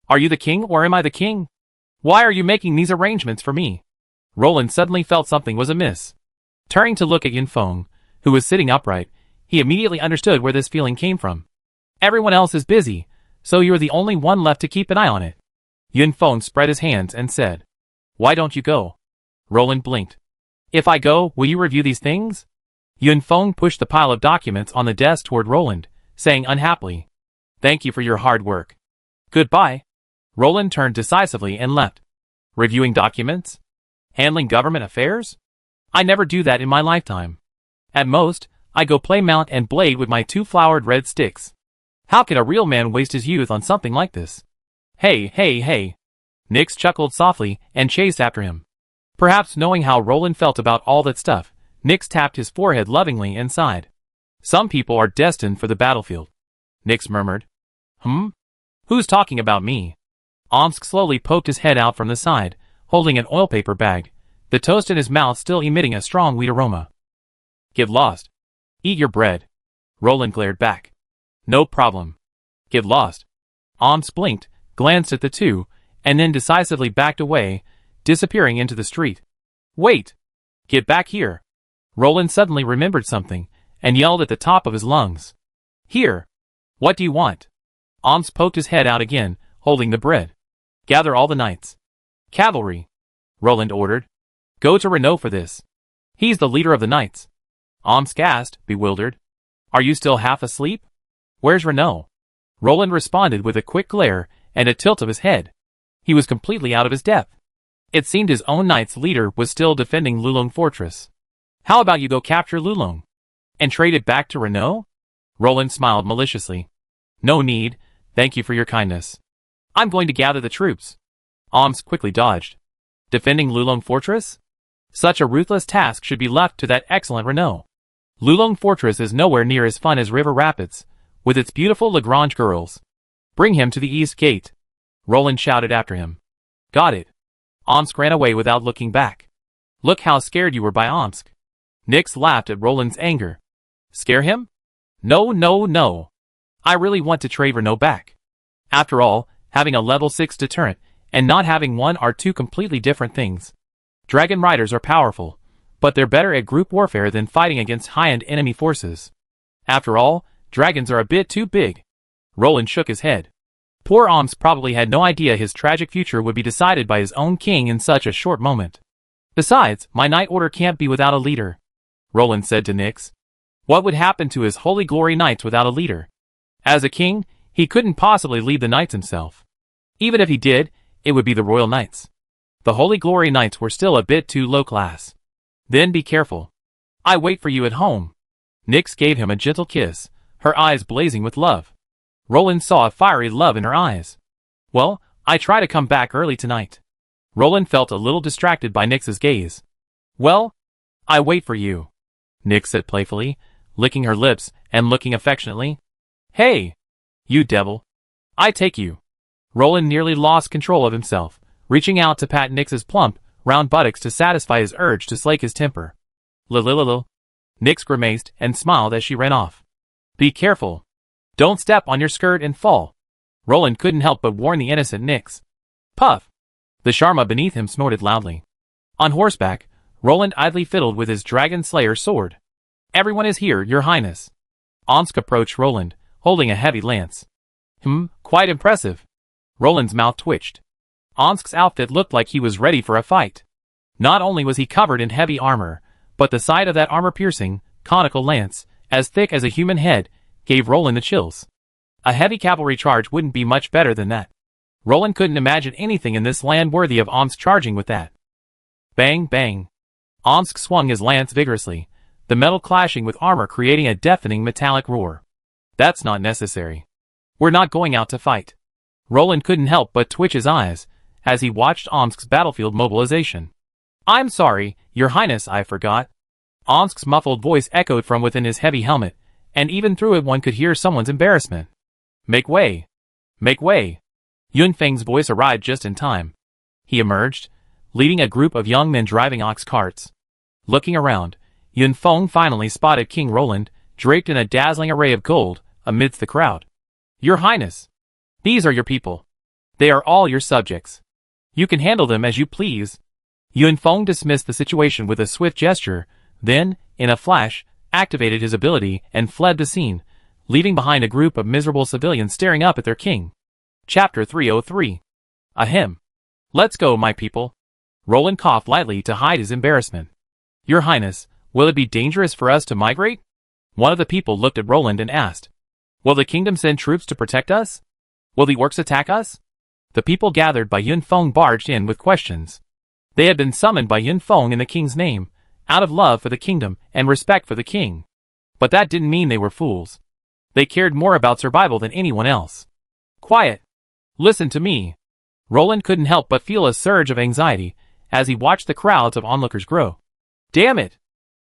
Are you the king or am I the king? Why are you making these arrangements for me? Roland suddenly felt something was amiss. Turning to look at Yunfeng, who was sitting upright, he immediately understood where this feeling came from. Everyone else is busy, so you're the only one left to keep an eye on it. Yunfeng spread his hands and said, Why don't you go? Roland blinked. If I go, will you review these things? Yunfeng pushed the pile of documents on the desk toward Roland, saying unhappily, Thank you for your hard work. Goodbye. Roland turned decisively and left. Reviewing documents? Handling government affairs? I never do that in my lifetime. At most, I go play mount and blade with my 2 flowered red sticks. How can a real man waste his youth on something like this? Hey. Nix chuckled softly and chased after him. Perhaps knowing how Roland felt about all that stuff, Nix tapped his forehead lovingly and sighed. Some people are destined for the battlefield. Nix murmured. Who's talking about me? Omsk slowly poked his head out from the side, holding an oil paper bag, the toast in his mouth still emitting a strong weed aroma. Get lost. Eat your bread. Roland glared back. No problem. Get lost. Omsk blinked, glanced at the two, and then decisively backed away, disappearing into the street. Wait! Get back here! Roland suddenly remembered something, and yelled at the top of his lungs. Here! What do you want? Omsk poked his head out again, holding the bread. Gather all the knights. Cavalry! Roland ordered. Go to Renault for this. He's the leader of the knights. Omsk asked, bewildered. Are you still half asleep? Where's Renault? Roland responded with a quick glare and a tilt of his head. He was completely out of his depth. It seemed his own knight's leader was still defending Lulong Fortress. How about you go capture Lulong? And trade it back to Renault? Roland smiled maliciously. No need, thank you for your kindness. I'm going to gather the troops. Omsk quickly dodged. Defending Lulong Fortress? Such a ruthless task should be left to that excellent Renault. Lulong Fortress is nowhere near as fun as River Rapids, with its beautiful Lagrange girls. Bring him to the east gate. Roland shouted after him. Got it. Omsk ran away without looking back. Look how scared you were by Omsk. Nix laughed at Roland's anger. Scare him? No, no, no. I really want to trade Renault back. After all, having a level 6 deterrent and not having one are two completely different things. Dragon Riders are powerful, but they're better at group warfare than fighting against high-end enemy forces. After all, dragons are a bit too big. Roland shook his head. Poor Omsk probably had no idea his tragic future would be decided by his own king in such a short moment. Besides, my knight order can't be without a leader, Roland said to Nix. What would happen to his Holy Glory Knights without a leader? As a king, he couldn't possibly lead the knights himself. Even if he did, it would be the Royal Knights. The Holy Glory Knights were still a bit too low class. Then be careful. I wait for you at home. Nix gave him a gentle kiss, her eyes blazing with love. Roland saw a fiery love in her eyes. Well, I try to come back early tonight. Roland felt a little distracted by Nix's gaze. Well, I wait for you, Nix said playfully, licking her lips and looking affectionately. Hey! You devil. I take you. Roland nearly lost control of himself, reaching out to pat Nix's plump, round buttocks to satisfy his urge to slake his temper. Lil. Nix grimaced and smiled as she ran off. Be careful. Don't step on your skirt and fall. Roland couldn't help but warn the innocent Nix. Puff! The Sharma beneath him snorted loudly. On horseback, Roland idly fiddled with his Dragon Slayer sword. Everyone is here, your highness. Omsk approached Roland, holding a heavy lance. Quite impressive. Roland's mouth twitched. Omsk's outfit looked like he was ready for a fight. Not only was he covered in heavy armor, but the sight of that armor-piercing, conical lance, as thick as a human head, gave Roland the chills. A heavy cavalry charge wouldn't be much better than that. Roland couldn't imagine anything in this land worthy of Omsk charging with that. Bang, bang. Omsk swung his lance vigorously, the metal clashing with armor creating a deafening metallic roar. That's not necessary. We're not going out to fight. Roland couldn't help but twitch his eyes, as he watched Omsk's battlefield mobilization. I'm sorry, your highness, I forgot. Omsk's muffled voice echoed from within his heavy helmet, and even through it one could hear someone's embarrassment. Make way. Make way. Yunfeng's voice arrived just in time. He emerged, leading a group of young men driving ox carts. Looking around, Yunfeng finally spotted King Roland, draped in a dazzling array of gold, amidst the crowd. Your highness. These are your people. They are all your subjects. You can handle them as you please. Yunfeng dismissed the situation with a swift gesture, then, in a flash, activated his ability and fled the scene, leaving behind a group of miserable civilians staring up at their king. Chapter 303. Ahem. Let's go, my people. Roland coughed lightly to hide his embarrassment. Your highness, will it be dangerous for us to migrate? One of the people looked at Roland and asked. Will the kingdom send troops to protect us? Will the orcs attack us? The people gathered by Yunfeng barged in with questions. They had been summoned by Yunfeng in the king's name, out of love for the kingdom and respect for the king. But that didn't mean they were fools. They cared more about survival than anyone else. Quiet. Listen to me. Roland couldn't help but feel a surge of anxiety as he watched the crowds of onlookers grow. Damn it!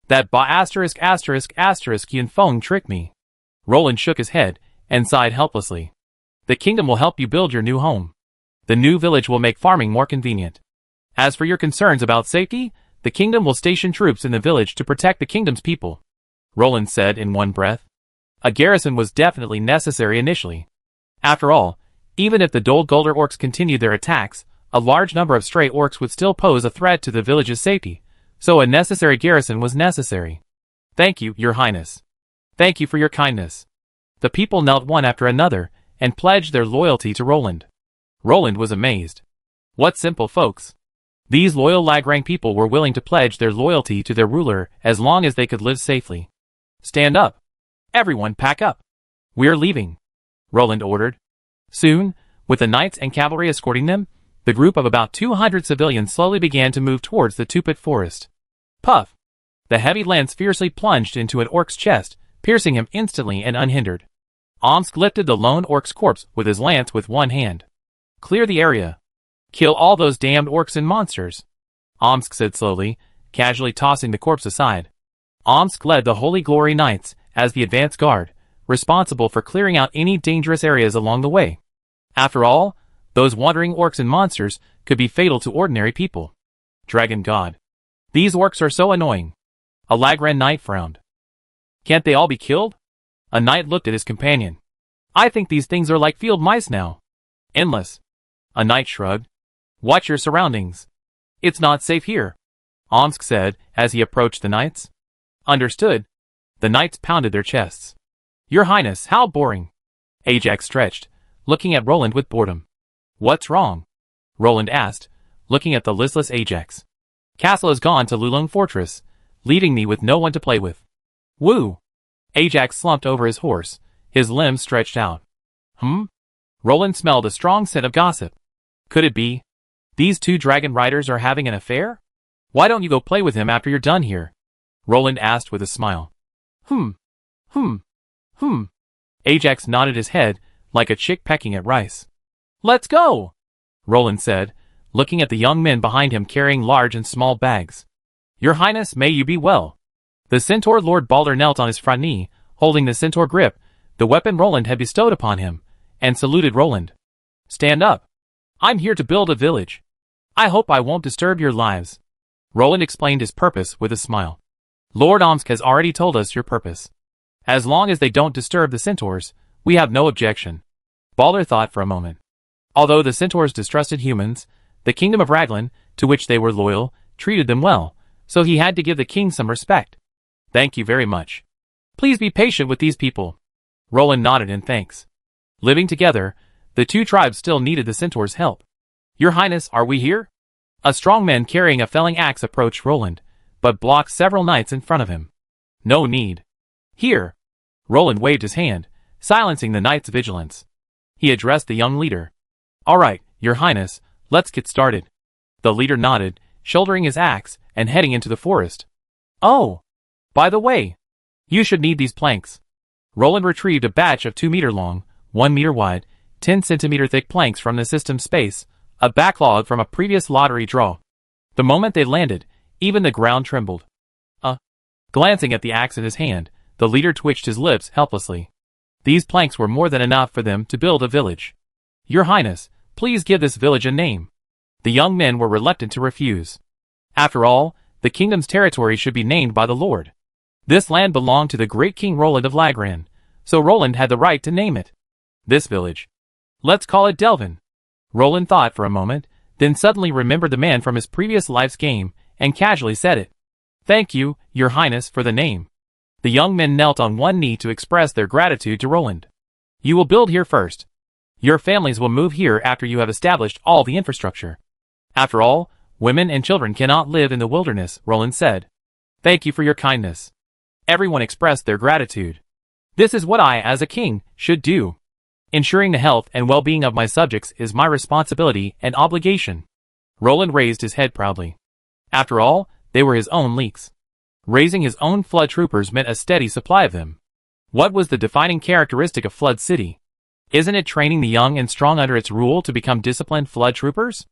That Yunfeng tricked me. Roland shook his head and sighed helplessly. The kingdom will help you build your new home. The new village will make farming more convenient. As for your concerns about safety, the kingdom will station troops in the village to protect the kingdom's people. Roland said in one breath. A garrison was definitely necessary initially. After all, even if the Dol-Guldur orcs continued their attacks, a large number of stray orcs would still pose a threat to the village's safety, so a necessary garrison was necessary. Thank you, Your Highness. Thank you for your kindness. The people knelt one after another, and pledged their loyalty to Roland. Roland was amazed. What simple folks. These loyal Lagrang people were willing to pledge their loyalty to their ruler as long as they could live safely. Stand up. Everyone pack up. We're leaving, Roland ordered. Soon, with the knights and cavalry escorting them, the group of about 200 civilians slowly began to move towards the Tupit forest. Puff! The heavy lance fiercely plunged into an orc's chest, piercing him instantly and unhindered. Omsk lifted the lone orc's corpse with his lance with one hand. Clear the area. Kill all those damned orcs and monsters, Omsk said slowly, casually tossing the corpse aside. Omsk led the Holy Glory Knights as the advance guard, responsible for clearing out any dangerous areas along the way. After all, those wandering orcs and monsters could be fatal to ordinary people. Dragon God. These orcs are so annoying. A Lagran knight frowned. Can't they all be killed? A knight looked at his companion. I think these things are like field mice now. Endless. A knight shrugged. Watch your surroundings. It's not safe here, Omsk said as he approached the knights. Understood. The knights pounded their chests. Your Highness, how boring. Ajax stretched, looking at Roland with boredom. What's wrong? Roland asked, looking at the listless Ajax. Castle has gone to Lulung Fortress, leaving me with no one to play with. Woo! Ajax slumped over his horse, his limbs stretched out. Roland smelled a strong scent of gossip. Could it be? These two dragon riders are having an affair? Why don't you go play with him after you're done here? Roland asked with a smile. Ajax nodded his head like a chick pecking at rice. Let's go, Roland said, looking at the young men behind him carrying large and small bags. Your Highness, may you be well. The centaur Lord Balder knelt on his front knee, holding the centaur grip, the weapon Roland had bestowed upon him, and saluted Roland. Stand up. I'm here to build a village. I hope I won't disturb your lives. Roland explained his purpose with a smile. Lord Omsk has already told us your purpose. As long as they don't disturb the centaurs, we have no objection. Balder thought for a moment. Although the centaurs distrusted humans, the kingdom of Raglan, to which they were loyal, treated them well, so he had to give the king some respect. Thank you very much. Please be patient with these people. Roland nodded in thanks. Living together, the two tribes still needed the centaurs' help. Your Highness, are we here? A strong man carrying a felling axe approached Roland, but blocked several knights in front of him. No need. Here. Roland waved his hand, silencing the knights' vigilance. He addressed the young leader. All right, Your Highness, let's get started. The leader nodded, shouldering his axe and heading into the forest. Oh! By the way, you should need these planks. Roland retrieved a batch of 2-meter-long, 1-meter wide, 10-centimeter thick planks from the system space, a backlog from a previous lottery draw. The moment they landed, even the ground trembled. Glancing at the axe in his hand, the leader twitched his lips helplessly. These planks were more than enough for them to build a village. Your Highness, please give this village a name. The young men were reluctant to refuse. After all, the kingdom's territory should be named by the Lord. This land belonged to the great King Roland of Lagran, so Roland had the right to name it. This village. Let's call it Delvin. Roland thought for a moment, then suddenly remembered the man from his previous life's game, and casually said it. Thank you, Your Highness, for the name. The young men knelt on one knee to express their gratitude to Roland. You will build here first. Your families will move here after you have established all the infrastructure. After all, women and children cannot live in the wilderness, Roland said. Thank you for your kindness. Everyone expressed their gratitude. This is what I, as a king, should do. Ensuring the health and well-being of my subjects is my responsibility and obligation. Roland raised his head proudly. After all, they were his own leeks. Raising his own flood troopers meant a steady supply of them. What was the defining characteristic of Flood City? Isn't it training the young and strong under its rule to become disciplined flood troopers?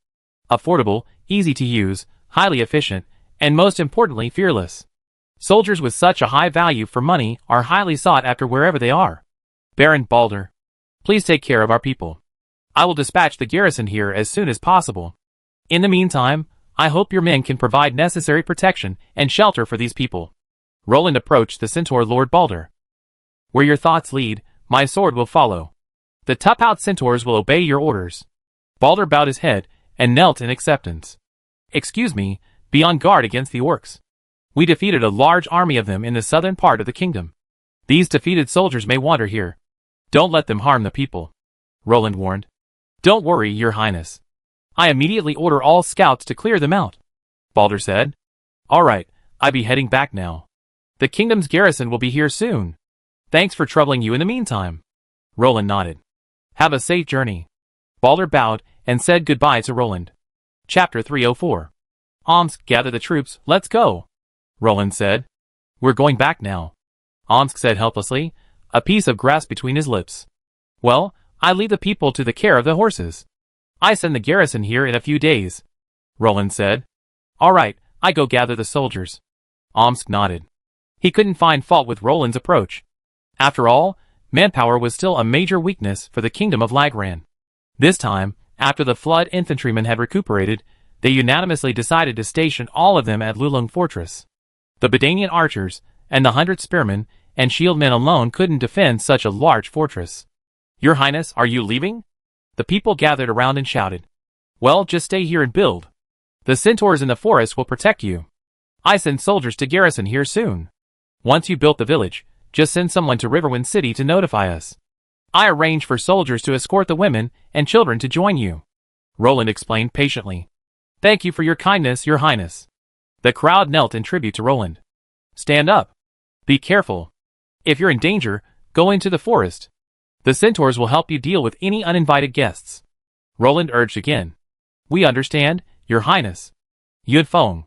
Affordable, easy to use, highly efficient, and most importantly fearless. Soldiers with such a high value for money are highly sought after wherever they are. Baron Balder, please take care of our people. I will dispatch the garrison here as soon as possible. In the meantime, I hope your men can provide necessary protection and shelter for these people. Roland approached the centaur Lord Balder. Where your thoughts lead, my sword will follow. The tough-out centaurs will obey your orders. Balder bowed his head and knelt in acceptance. Excuse me, be on guard against the orcs. We defeated a large army of them in the southern part of the kingdom. These defeated soldiers may wander here. Don't let them harm the people, Roland warned. Don't worry, your highness. I immediately order all scouts to clear them out, Balder said. All right, I be heading back now. The kingdom's garrison will be here soon. Thanks for troubling you in the meantime. Roland nodded. Have a safe journey. Balder bowed and said goodbye to Roland. Chapter 304. Omsk, gather the troops, let's go, Roland said. We're going back now, Omsk said helplessly, a piece of grass between his lips. Well, I leave the people to the care of the horses. I send the garrison here in a few days, Roland said. All right, I go gather the soldiers. Omsk nodded. He couldn't find fault with Roland's approach. After all, manpower was still a major weakness for the kingdom of Lagran. This time, after the flood infantrymen had recuperated, they unanimously decided to station all of them at Lulung Fortress. The Bedanian archers, and the 100 spearmen and shieldmen alone couldn't defend such a large fortress. Your Highness, are you leaving? The people gathered around and shouted. Well, just stay here and build. The centaurs in the forest will protect you. I send soldiers to garrison here soon. Once you built the village, just send someone to Riverwind City to notify us. I arrange for soldiers to escort the women and children to join you, Roland explained patiently. Thank you for your kindness, your highness. The crowd knelt in tribute to Roland. Stand up. Be careful. If you're in danger, go into the forest. The centaurs will help you deal with any uninvited guests. Roland urged again. We understand, your highness. Yunfeng.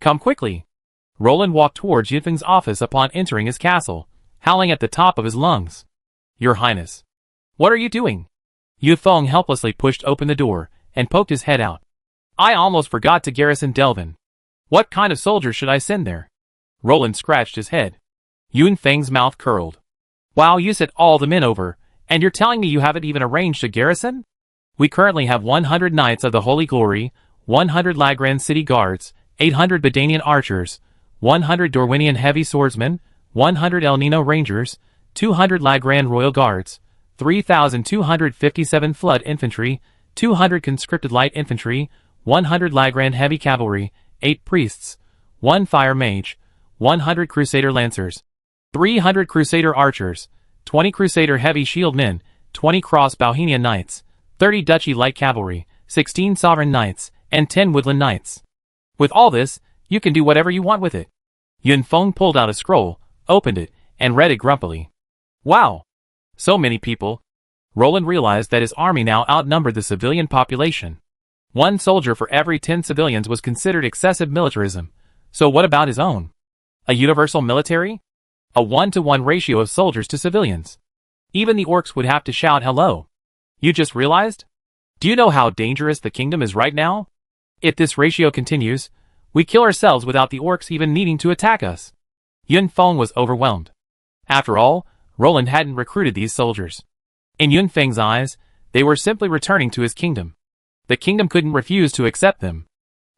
Come quickly. Roland walked towards Yunfeng's office upon entering his castle, howling at the top of his lungs. Your highness. What are you doing? Yunfeng helplessly pushed open the door and poked his head out. I almost forgot to garrison Delvin. What kind of soldiers should I send there? Roland scratched his head. Yunfeng's mouth curled. Wow, you sent all the men over, and you're telling me you haven't even arranged a garrison? We currently have 100 Knights of the Holy Glory, 100 Lagran City Guards, 800 Bedanian Archers, 100 Dorwinian Heavy Swordsmen, 100 El Nino Rangers, 200 Lagran Royal Guards, 3,257 Flood Infantry, 200 Conscripted Light Infantry, 100 Lagran Heavy Cavalry, 8 Priests, 1 Fire Mage, 100 Crusader Lancers, 300 Crusader Archers, 20 Crusader Heavy Shield Men, 20 Cross Bohemian Knights, 30 Duchy Light Cavalry, 16 Sovereign Knights, and 10 Woodland Knights. With all this, you can do whatever you want with it. Yunfeng pulled out a scroll, opened it, and read it grumpily. Wow! So many people. Roland realized that his army now outnumbered the civilian population. 1 soldier for every 10 civilians was considered excessive militarism, so what about his own? A universal military? A 1-to-1 ratio of soldiers to civilians. Even the orcs would have to shout hello. You just realized? Do you know how dangerous the kingdom is right now? If this ratio continues, we kill ourselves without the orcs even needing to attack us. Yunfeng was overwhelmed. After all, Roland hadn't recruited these soldiers. In Yunfeng's eyes, they were simply returning to his kingdom. The kingdom couldn't refuse to accept them.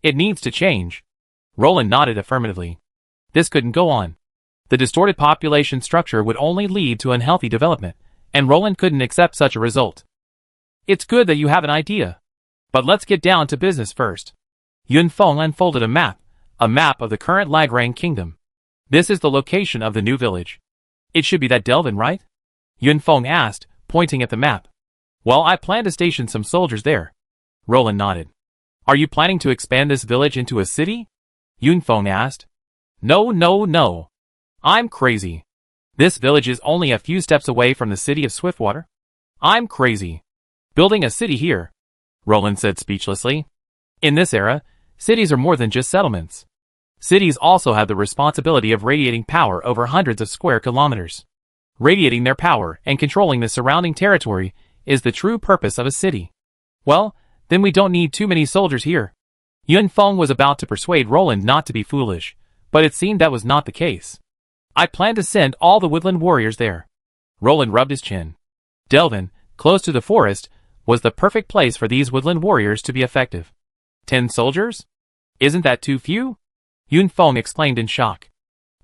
It needs to change. Roland nodded affirmatively. This couldn't go on. The distorted population structure would only lead to unhealthy development, and Roland couldn't accept such a result. It's good that you have an idea. But let's get down to business first. Yunfeng unfolded a map of the current Lagran kingdom. This is the location of the new village. It should be that Delvin, right? Yunfeng asked, pointing at the map. Well, I plan to station some soldiers there. Roland nodded. Are you planning to expand this village into a city? Yunfeng asked. No. I'm crazy. This village is only a few steps away from the city of Swiftwater. I'm crazy. Building a city here, Roland said speechlessly. In this era, cities are more than just settlements. Cities also have the responsibility of radiating power over hundreds of square kilometers. Radiating their power and controlling the surrounding territory is the true purpose of a city. Well, then we don't need too many soldiers here. Yunfeng was about to persuade Roland not to be foolish, but it seemed that was not the case. I plan to send all the woodland warriors there. Roland rubbed his chin. Delvin, close to the forest, was the perfect place for these woodland warriors to be effective. 10 soldiers? Isn't that too few? Yunfeng exclaimed in shock.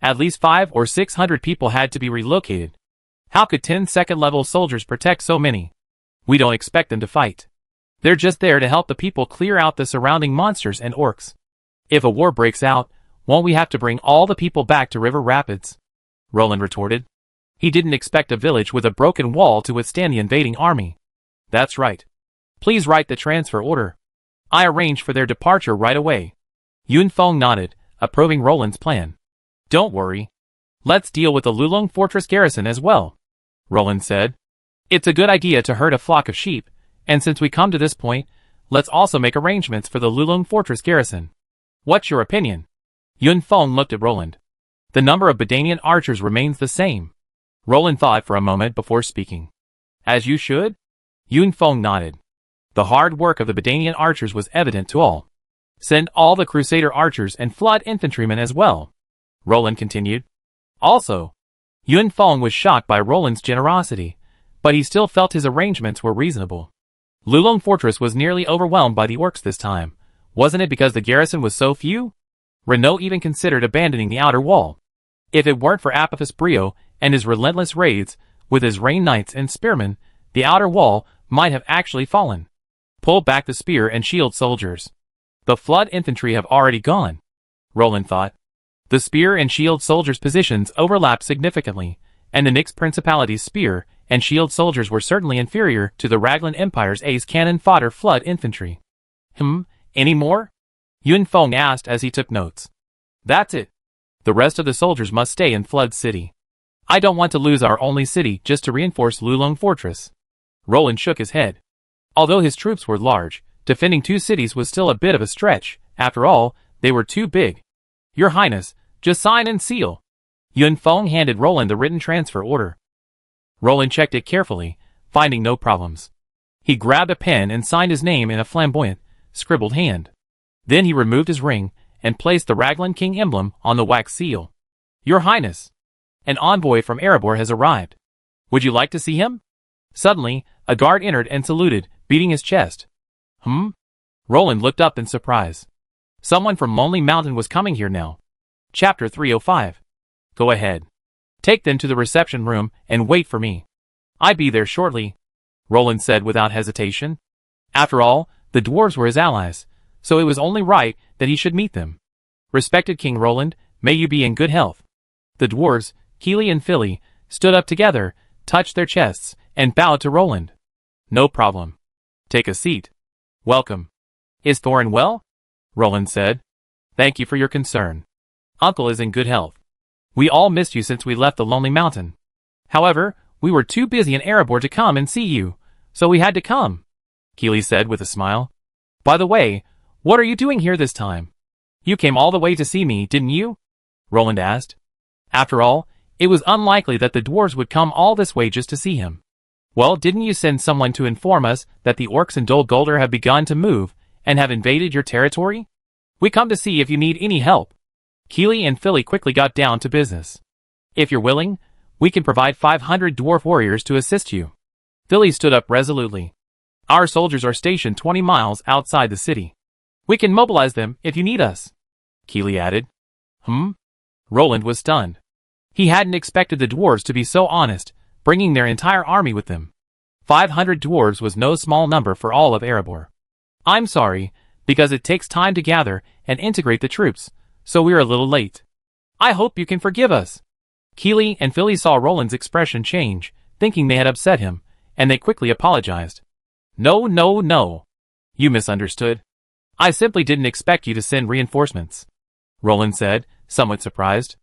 At least 500 or 600 people had to be relocated. How could 10 second-level soldiers protect so many? We don't expect them to fight. They're just there to help the people clear out the surrounding monsters and orcs. If a war breaks out, won't we have to bring all the people back to River Rapids? Roland retorted. He didn't expect a village with a broken wall to withstand the invading army. That's right. Please write the transfer order. I arranged for their departure right away. Yunfeng nodded, approving Roland's plan. Don't worry. Let's deal with the Lulong Fortress garrison as well, Roland said. It's a good idea to herd a flock of sheep, and since we come to this point, let's also make arrangements for the Lulong Fortress garrison. What's your opinion? Yunfeng looked at Roland. The number of Bedanian archers remains the same. Roland thought for a moment before speaking. As you should? Yunfeng nodded. The hard work of the Bedanian archers was evident to all. Send all the Crusader archers and flood infantrymen as well, Roland continued. Also, Yunfeng was shocked by Roland's generosity, but he still felt his arrangements were reasonable. Lulong Fortress was nearly overwhelmed by the orcs this time. Wasn't it because the garrison was so few? Renault even considered abandoning the outer wall. If it weren't for Apophis Brio and his relentless raids, with his rain knights and spearmen, the outer wall might have actually fallen. Pull back the spear and shield soldiers. The flood infantry have already gone, Roland thought. The spear and shield soldiers' positions overlapped significantly, and the Nyx Principality's spear and shield soldiers were certainly inferior to the Raglan Empire's ace cannon fodder flood infantry. Any more? Yunfeng asked as he took notes. That's it. The rest of the soldiers must stay in Flood City. I don't want to lose our only city just to reinforce Lulong Fortress. Roland shook his head. Although his troops were large, defending 2 cities was still a bit of a stretch. After all, they were too big. Your Highness, just sign and seal. Yunfeng handed Roland the written transfer order. Roland checked it carefully, finding no problems. He grabbed a pen and signed his name in a flamboyant, scribbled hand. Then he removed his ring and placed the Raglan King emblem on the wax seal. Your Highness, an envoy from Erebor has arrived. Would you like to see him? Suddenly, a guard entered and saluted, beating his chest. Roland looked up in surprise. Someone from Lonely Mountain was coming here now. Chapter 305. Go ahead. Take them to the reception room and wait for me. I'll be there shortly, Roland said without hesitation. After all, the dwarves were his allies, so it was only right that he should meet them. Respected King Roland, may you be in good health. The dwarves, Keely and Philly, stood up together, touched their chests, and bowed to Roland. No problem. Take a seat. Welcome. Is Thorin well? Roland said. Thank you for your concern. Uncle is in good health. We all missed you since we left the Lonely Mountain. However, we were too busy in Erebor to come and see you, so we had to come, Keely said with a smile. By the way, what are you doing here this time? You came all the way to see me, didn't you? Roland asked. After all, it was unlikely that the dwarves would come all this way just to see him. Well, didn't you send someone to inform us that the orcs in Dol Guldur have begun to move and have invaded your territory? We come to see if you need any help. Keely and Philly quickly got down to business. If you're willing, we can provide 500 dwarf warriors to assist you. Philly stood up resolutely. Our soldiers are stationed 20 miles outside the city. We can mobilize them if you need us, Keely added. Roland was stunned. He hadn't expected the dwarves to be so honest, bringing their entire army with them. 500 dwarves was no small number for all of Erebor. I'm sorry, because it takes time to gather and integrate the troops, so we're a little late. I hope you can forgive us. Keely and Philly saw Roland's expression change, thinking they had upset him, and they quickly apologized. No. You misunderstood. I simply didn't expect you to send reinforcements, Roland said, somewhat surprised.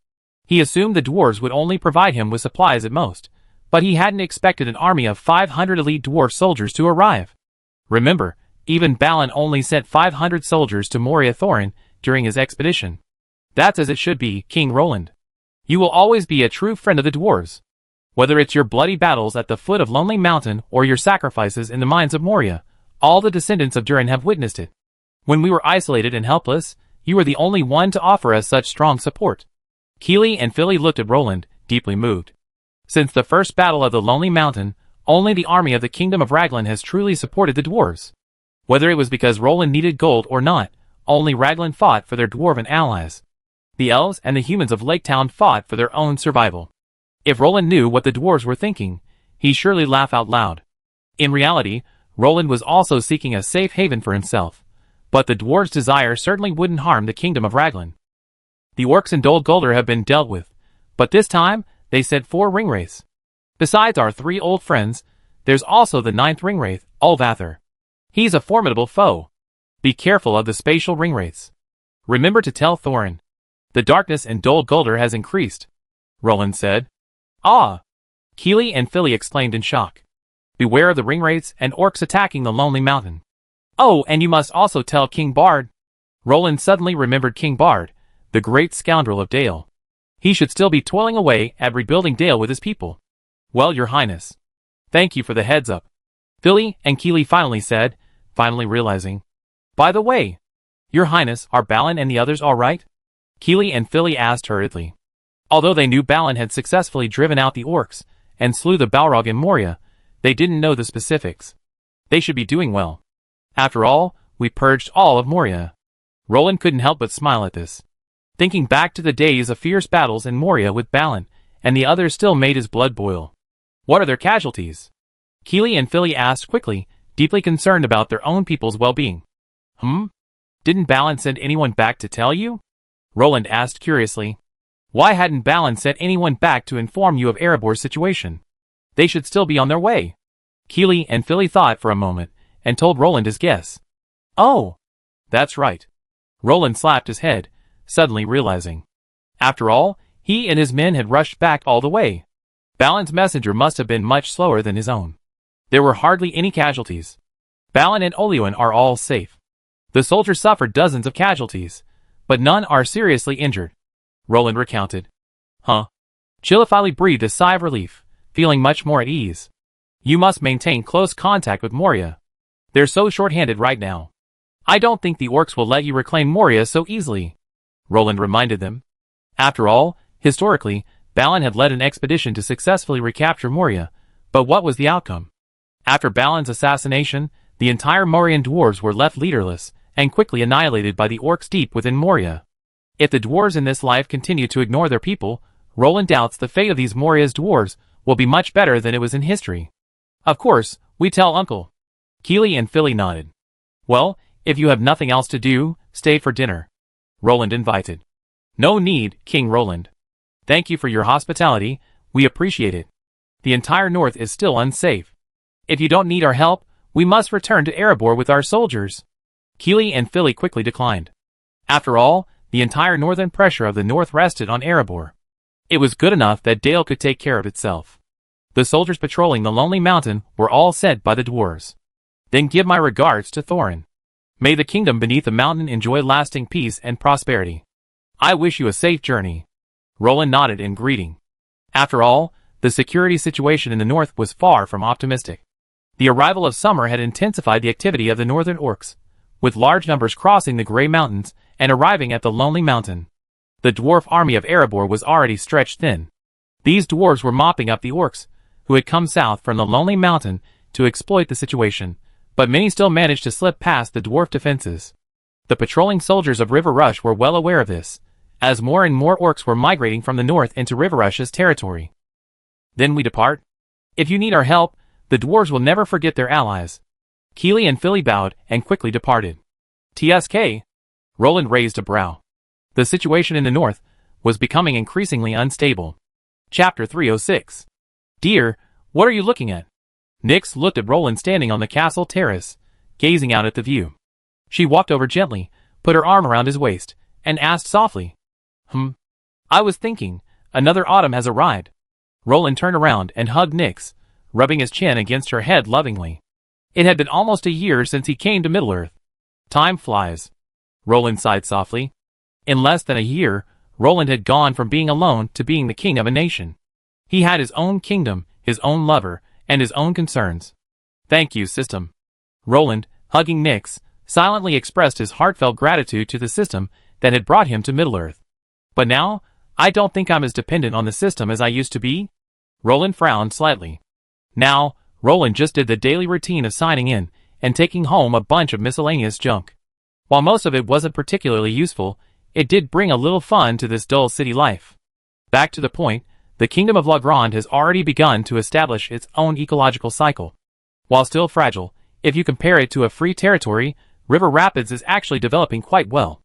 He assumed the dwarves would only provide him with supplies at most, but he hadn't expected an army of 500 elite dwarf soldiers to arrive. Remember, even Balin only sent 500 soldiers to Moria Thorin during his expedition. That's as it should be, King Roland. You will always be a true friend of the dwarves. Whether it's your bloody battles at the foot of Lonely Mountain or your sacrifices in the mines of Moria, all the descendants of Durin have witnessed it. When we were isolated and helpless, you were the only one to offer us such strong support. Keely and Philly looked at Roland, deeply moved. Since the first battle of the Lonely Mountain, only the army of the Kingdom of Raglan has truly supported the dwarves. Whether it was because Roland needed gold or not, only Raglan fought for their dwarven allies. The elves and the humans of Lake Town fought for their own survival. If Roland knew what the dwarves were thinking, he'd surely laugh out loud. In reality, Roland was also seeking a safe haven for himself, but the dwarves' desire certainly wouldn't harm the kingdom of Raglan. The orcs in Dol Guldur have been dealt with, but this time, they sent 4 ringwraiths. Besides our 3 old friends, there's also the 9th ringwraith, Ulvather. He's a formidable foe. Be careful of the spatial ringwraiths. Remember to tell Thorin. The darkness in Dol Guldur has increased, Roland said. Ah! Keely and Philly exclaimed in shock. Beware of the ringwraiths and orcs attacking the Lonely Mountain. Oh, and you must also tell King Bard. Roland suddenly remembered King Bard, the great scoundrel of Dale. He should still be toiling away at rebuilding Dale with his people. Well, your highness. Thank you for the heads up. Philly and Keely finally said, finally realizing. By the way, your highness, are Balin and the others all right? Keely and Philly asked hurriedly. Although they knew Balin had successfully driven out the orcs and slew the Balrog in Moria, they didn't know the specifics. They should be doing well. After all, we purged all of Moria. Roland couldn't help but smile at this. Thinking back to the days of fierce battles in Moria with Balin, and the others still made his blood boil. What are their casualties? Keely and Philly asked quickly, deeply concerned about their own people's well-being. Didn't Balin send anyone back to tell you? Roland asked curiously. Why hadn't Balin sent anyone back to inform you of Erebor's situation? They should still be on their way. Keely and Philly thought for a moment, and told Roland his guess. Oh! That's right. Roland slapped his head, suddenly realizing. After all, he and his men had rushed back all the way. Balin's messenger must have been much slower than his own. There were hardly any casualties. Balin and Olioin are all safe. The soldiers suffered dozens of casualties, but none are seriously injured. Roland recounted. Chilifili breathed a sigh of relief, feeling much more at ease. You must maintain close contact with Moria. They're so short-handed right now. I don't think the orcs will let you reclaim Moria so easily, Roland reminded them. After all, historically, Balin had led an expedition to successfully recapture Moria, but what was the outcome? After Balin's assassination, the entire Morian dwarves were left leaderless, and quickly annihilated by the orcs deep within Moria. If the dwarves in this life continue to ignore their people, Roland doubts the fate of these Moria's dwarves will be much better than it was in history. Of course, we tell Uncle. Keely and Philly nodded. Well, if you have nothing else to do, stay for dinner, Roland invited. No need, King Roland. Thank you for your hospitality, we appreciate it. The entire north is still unsafe. If you don't need our help, we must return to Erebor with our soldiers. Keely and Philly quickly declined. After all, the entire northern pressure of the north rested on Erebor. It was good enough that Dale could take care of itself. The soldiers patrolling the Lonely Mountain were all sent by the dwarves. Then give my regards to Thorin. May the kingdom beneath the mountain enjoy lasting peace and prosperity. I wish you a safe journey. Roland nodded in greeting. After all, the security situation in the north was far from optimistic. The arrival of summer had intensified the activity of the northern orcs, with large numbers crossing the Grey Mountains and arriving at the Lonely Mountain. The dwarf army of Erebor was already stretched thin. These dwarves were mopping up the orcs, who had come south from the Lonely Mountain to exploit the situation, but many still managed to slip past the dwarf defenses. The patrolling soldiers of River Rush were well aware of this, as more and more orcs were migrating from the north into River Rush's territory. Then we depart. If you need our help, the dwarves will never forget their allies. Keely and Philly bowed and quickly departed. TSK. Roland raised a brow. The situation in the north was becoming increasingly unstable. Chapter 306. Dear, what are you looking at? Nyx looked at Roland standing on the castle terrace, gazing out at the view. She walked over gently, put her arm around his waist, and asked softly. I was thinking, another autumn has arrived. Roland turned around and hugged Nyx, rubbing his chin against her head lovingly. It had been almost a year since he came to Middle-earth. Time flies. Roland sighed softly. In less than a year, Roland had gone from being alone to being the king of a nation. He had his own kingdom, his own lover, and his own concerns. Thank you, system. Roland, hugging Nyx, silently expressed his heartfelt gratitude to the system that had brought him to Middle-earth. But now, I don't think I'm as dependent on the system as I used to be. Roland frowned slightly. Now, Roland just did the daily routine of signing in and taking home a bunch of miscellaneous junk. While most of it wasn't particularly useful, it did bring a little fun to this dull city life. Back to the point, the kingdom of La Grande has already begun to establish its own ecological cycle. While still fragile, if you compare it to a free territory, River Rapids is actually developing quite well.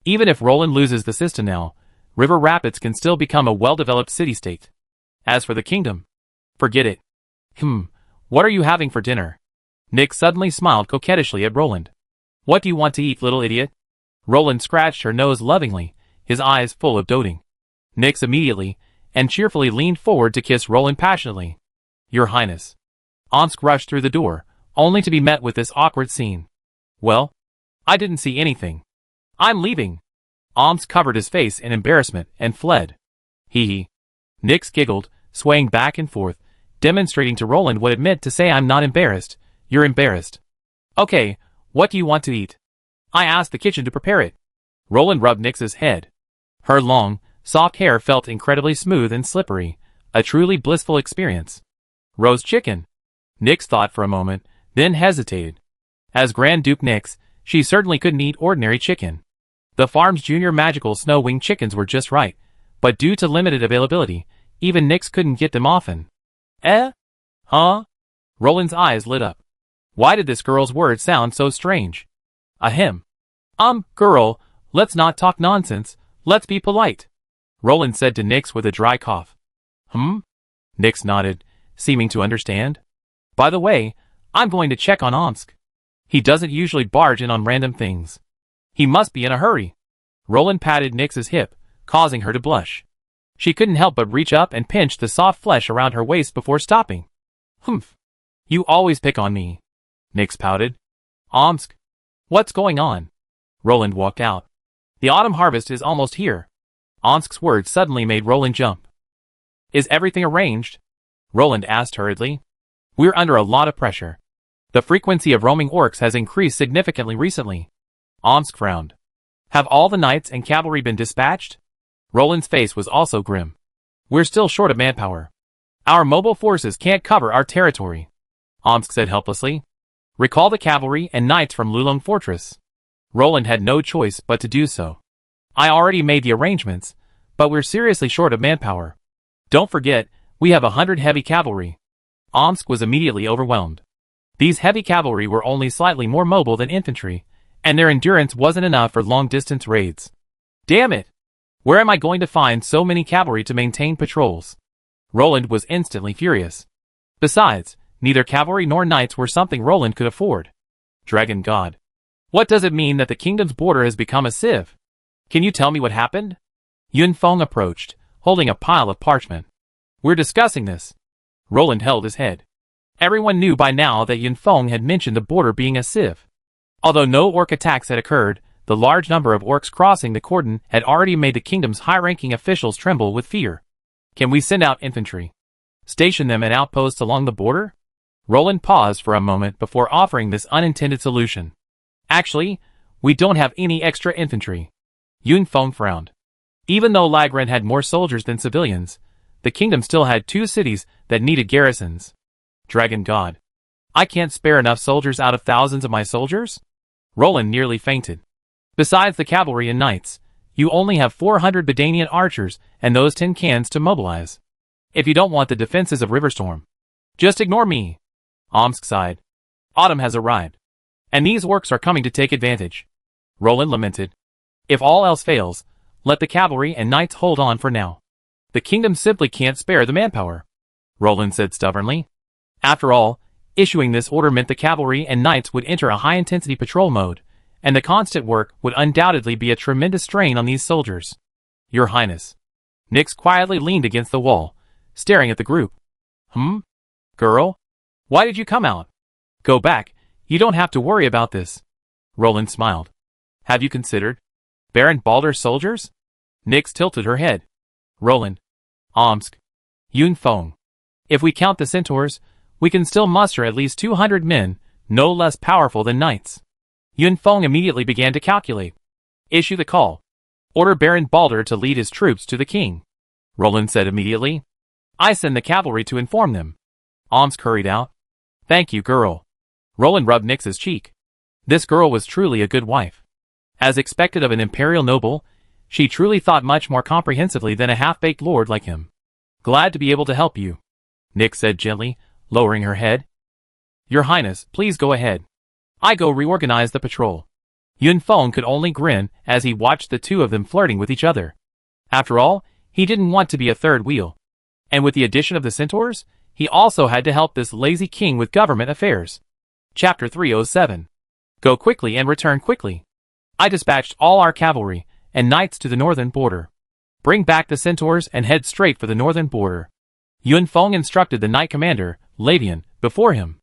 Even if Roland loses the system now, River Rapids can still become a well-developed city-state. As for the kingdom, forget it. What are you having for dinner? Nyx suddenly smiled coquettishly at Roland. What do you want to eat, little idiot? Roland scratched her nose lovingly, his eyes full of doting. Nyx immediately and cheerfully leaned forward to kiss Roland passionately. Your Highness. Omsk rushed through the door, only to be met with this awkward scene. Well, I didn't see anything. I'm leaving. Omsk covered his face in embarrassment and fled. Hee. Nyx giggled, swaying back and forth, demonstrating to Roland what it meant to say I'm not embarrassed, you're embarrassed. Okay, what do you want to eat? I asked the kitchen to prepare it. Roland rubbed Nyx's head. Her long, soft hair felt incredibly smooth and slippery, a truly blissful experience. Roast chicken. Nyx thought for a moment, then hesitated. As Grand Duke Nyx, she certainly couldn't eat ordinary chicken. The farm's junior magical snow-winged chickens were just right, but due to limited availability, even Nyx couldn't get them often. Huh? Roland's eyes lit up. Why did this girl's words sound so strange? Ahem. Girl, let's not talk nonsense, let's be polite. Roland said to Nyx with a dry cough. Nyx nodded, seeming to understand. By the way, I'm going to check on Omsk. He doesn't usually barge in on random things. He must be in a hurry. Roland patted Nyx's hip, causing her to blush. She couldn't help but reach up and pinch the soft flesh around her waist before stopping. Humph. You always pick on me. Nyx pouted. Omsk. What's going on? Roland walked out. The autumn harvest is almost here. Omsk's words suddenly made Roland jump. Is everything arranged? Roland asked hurriedly. We're under a lot of pressure. The frequency of roaming orcs has increased significantly recently. Omsk frowned. Have all the knights and cavalry been dispatched? Roland's face was also grim. We're still short of manpower. Our mobile forces can't cover our territory. Omsk said helplessly. Recall the cavalry and knights from Lulong Fortress. Roland had no choice but to do so. I already made the arrangements, but we're seriously short of manpower. Don't forget, we have 100 heavy cavalry. Omsk was immediately overwhelmed. These heavy cavalry were only slightly more mobile than infantry, and their endurance wasn't enough for long-distance raids. Damn it! Where am I going to find so many cavalry to maintain patrols? Roland was instantly furious. Besides, neither cavalry nor knights were something Roland could afford. Dragon God. What does it mean that the kingdom's border has become a sieve? Can you tell me what happened? Yun Feng approached, holding a pile of parchment. We're discussing this. Roland held his head. Everyone knew by now that Yun Feng had mentioned the border being a sieve. Although no orc attacks had occurred, the large number of orcs crossing the cordon had already made the kingdom's high-ranking officials tremble with fear. Can we send out infantry? Station them at outposts along the border? Roland paused for a moment before offering this unintended solution. Actually, we don't have any extra infantry. Yun Feng frowned. Even though Lagran had more soldiers than civilians, the kingdom still had 2 cities that needed garrisons. Dragon God. I can't spare enough soldiers out of thousands of my soldiers? Roland nearly fainted. Besides the cavalry and knights, you only have 400 Bedanian archers and those 10 cans to mobilize. If you don't want the defenses of Riverstorm, just ignore me. Omsk sighed. Autumn has arrived. And these orcs are coming to take advantage. Roland lamented. If all else fails, let the cavalry and knights hold on for now. The kingdom simply can't spare the manpower. Roland said stubbornly. After all, issuing this order meant the cavalry and knights would enter a high-intensity patrol mode, and the constant work would undoubtedly be a tremendous strain on these soldiers. Your Highness. Nyx quietly leaned against the wall, staring at the group. Girl? Why did you come out? Go back, you don't have to worry about this. Roland smiled. Have you considered Baron Balder's soldiers? Nyx tilted her head. Roland. Omsk. Yun Feng. If we count the centaurs, we can still muster at least 200 men, no less powerful than knights. Yun Feng immediately began to calculate. Issue the call. Order Baron Balder to lead his troops to the king. Roland said immediately. I send the cavalry to inform them. Omsk hurried out. Thank you, girl. Roland rubbed Nyx's cheek. This girl was truly a good wife. As expected of an imperial noble, She truly thought much more comprehensively than a half-baked lord like him. Glad to be able to help you, Nick said gently, lowering her head. Your Highness, please go ahead. I go reorganize the patrol. Yunfeng could only grin as he watched the two of them flirting with each other. After all, he didn't want to be a third wheel. And with the addition of the centaurs, he also had to help this lazy king with government affairs. Chapter 307. Go quickly and return quickly. I dispatched all our cavalry and knights to the northern border. Bring back the centaurs and head straight for the northern border. Yunfeng instructed the knight commander, Lavian, before him.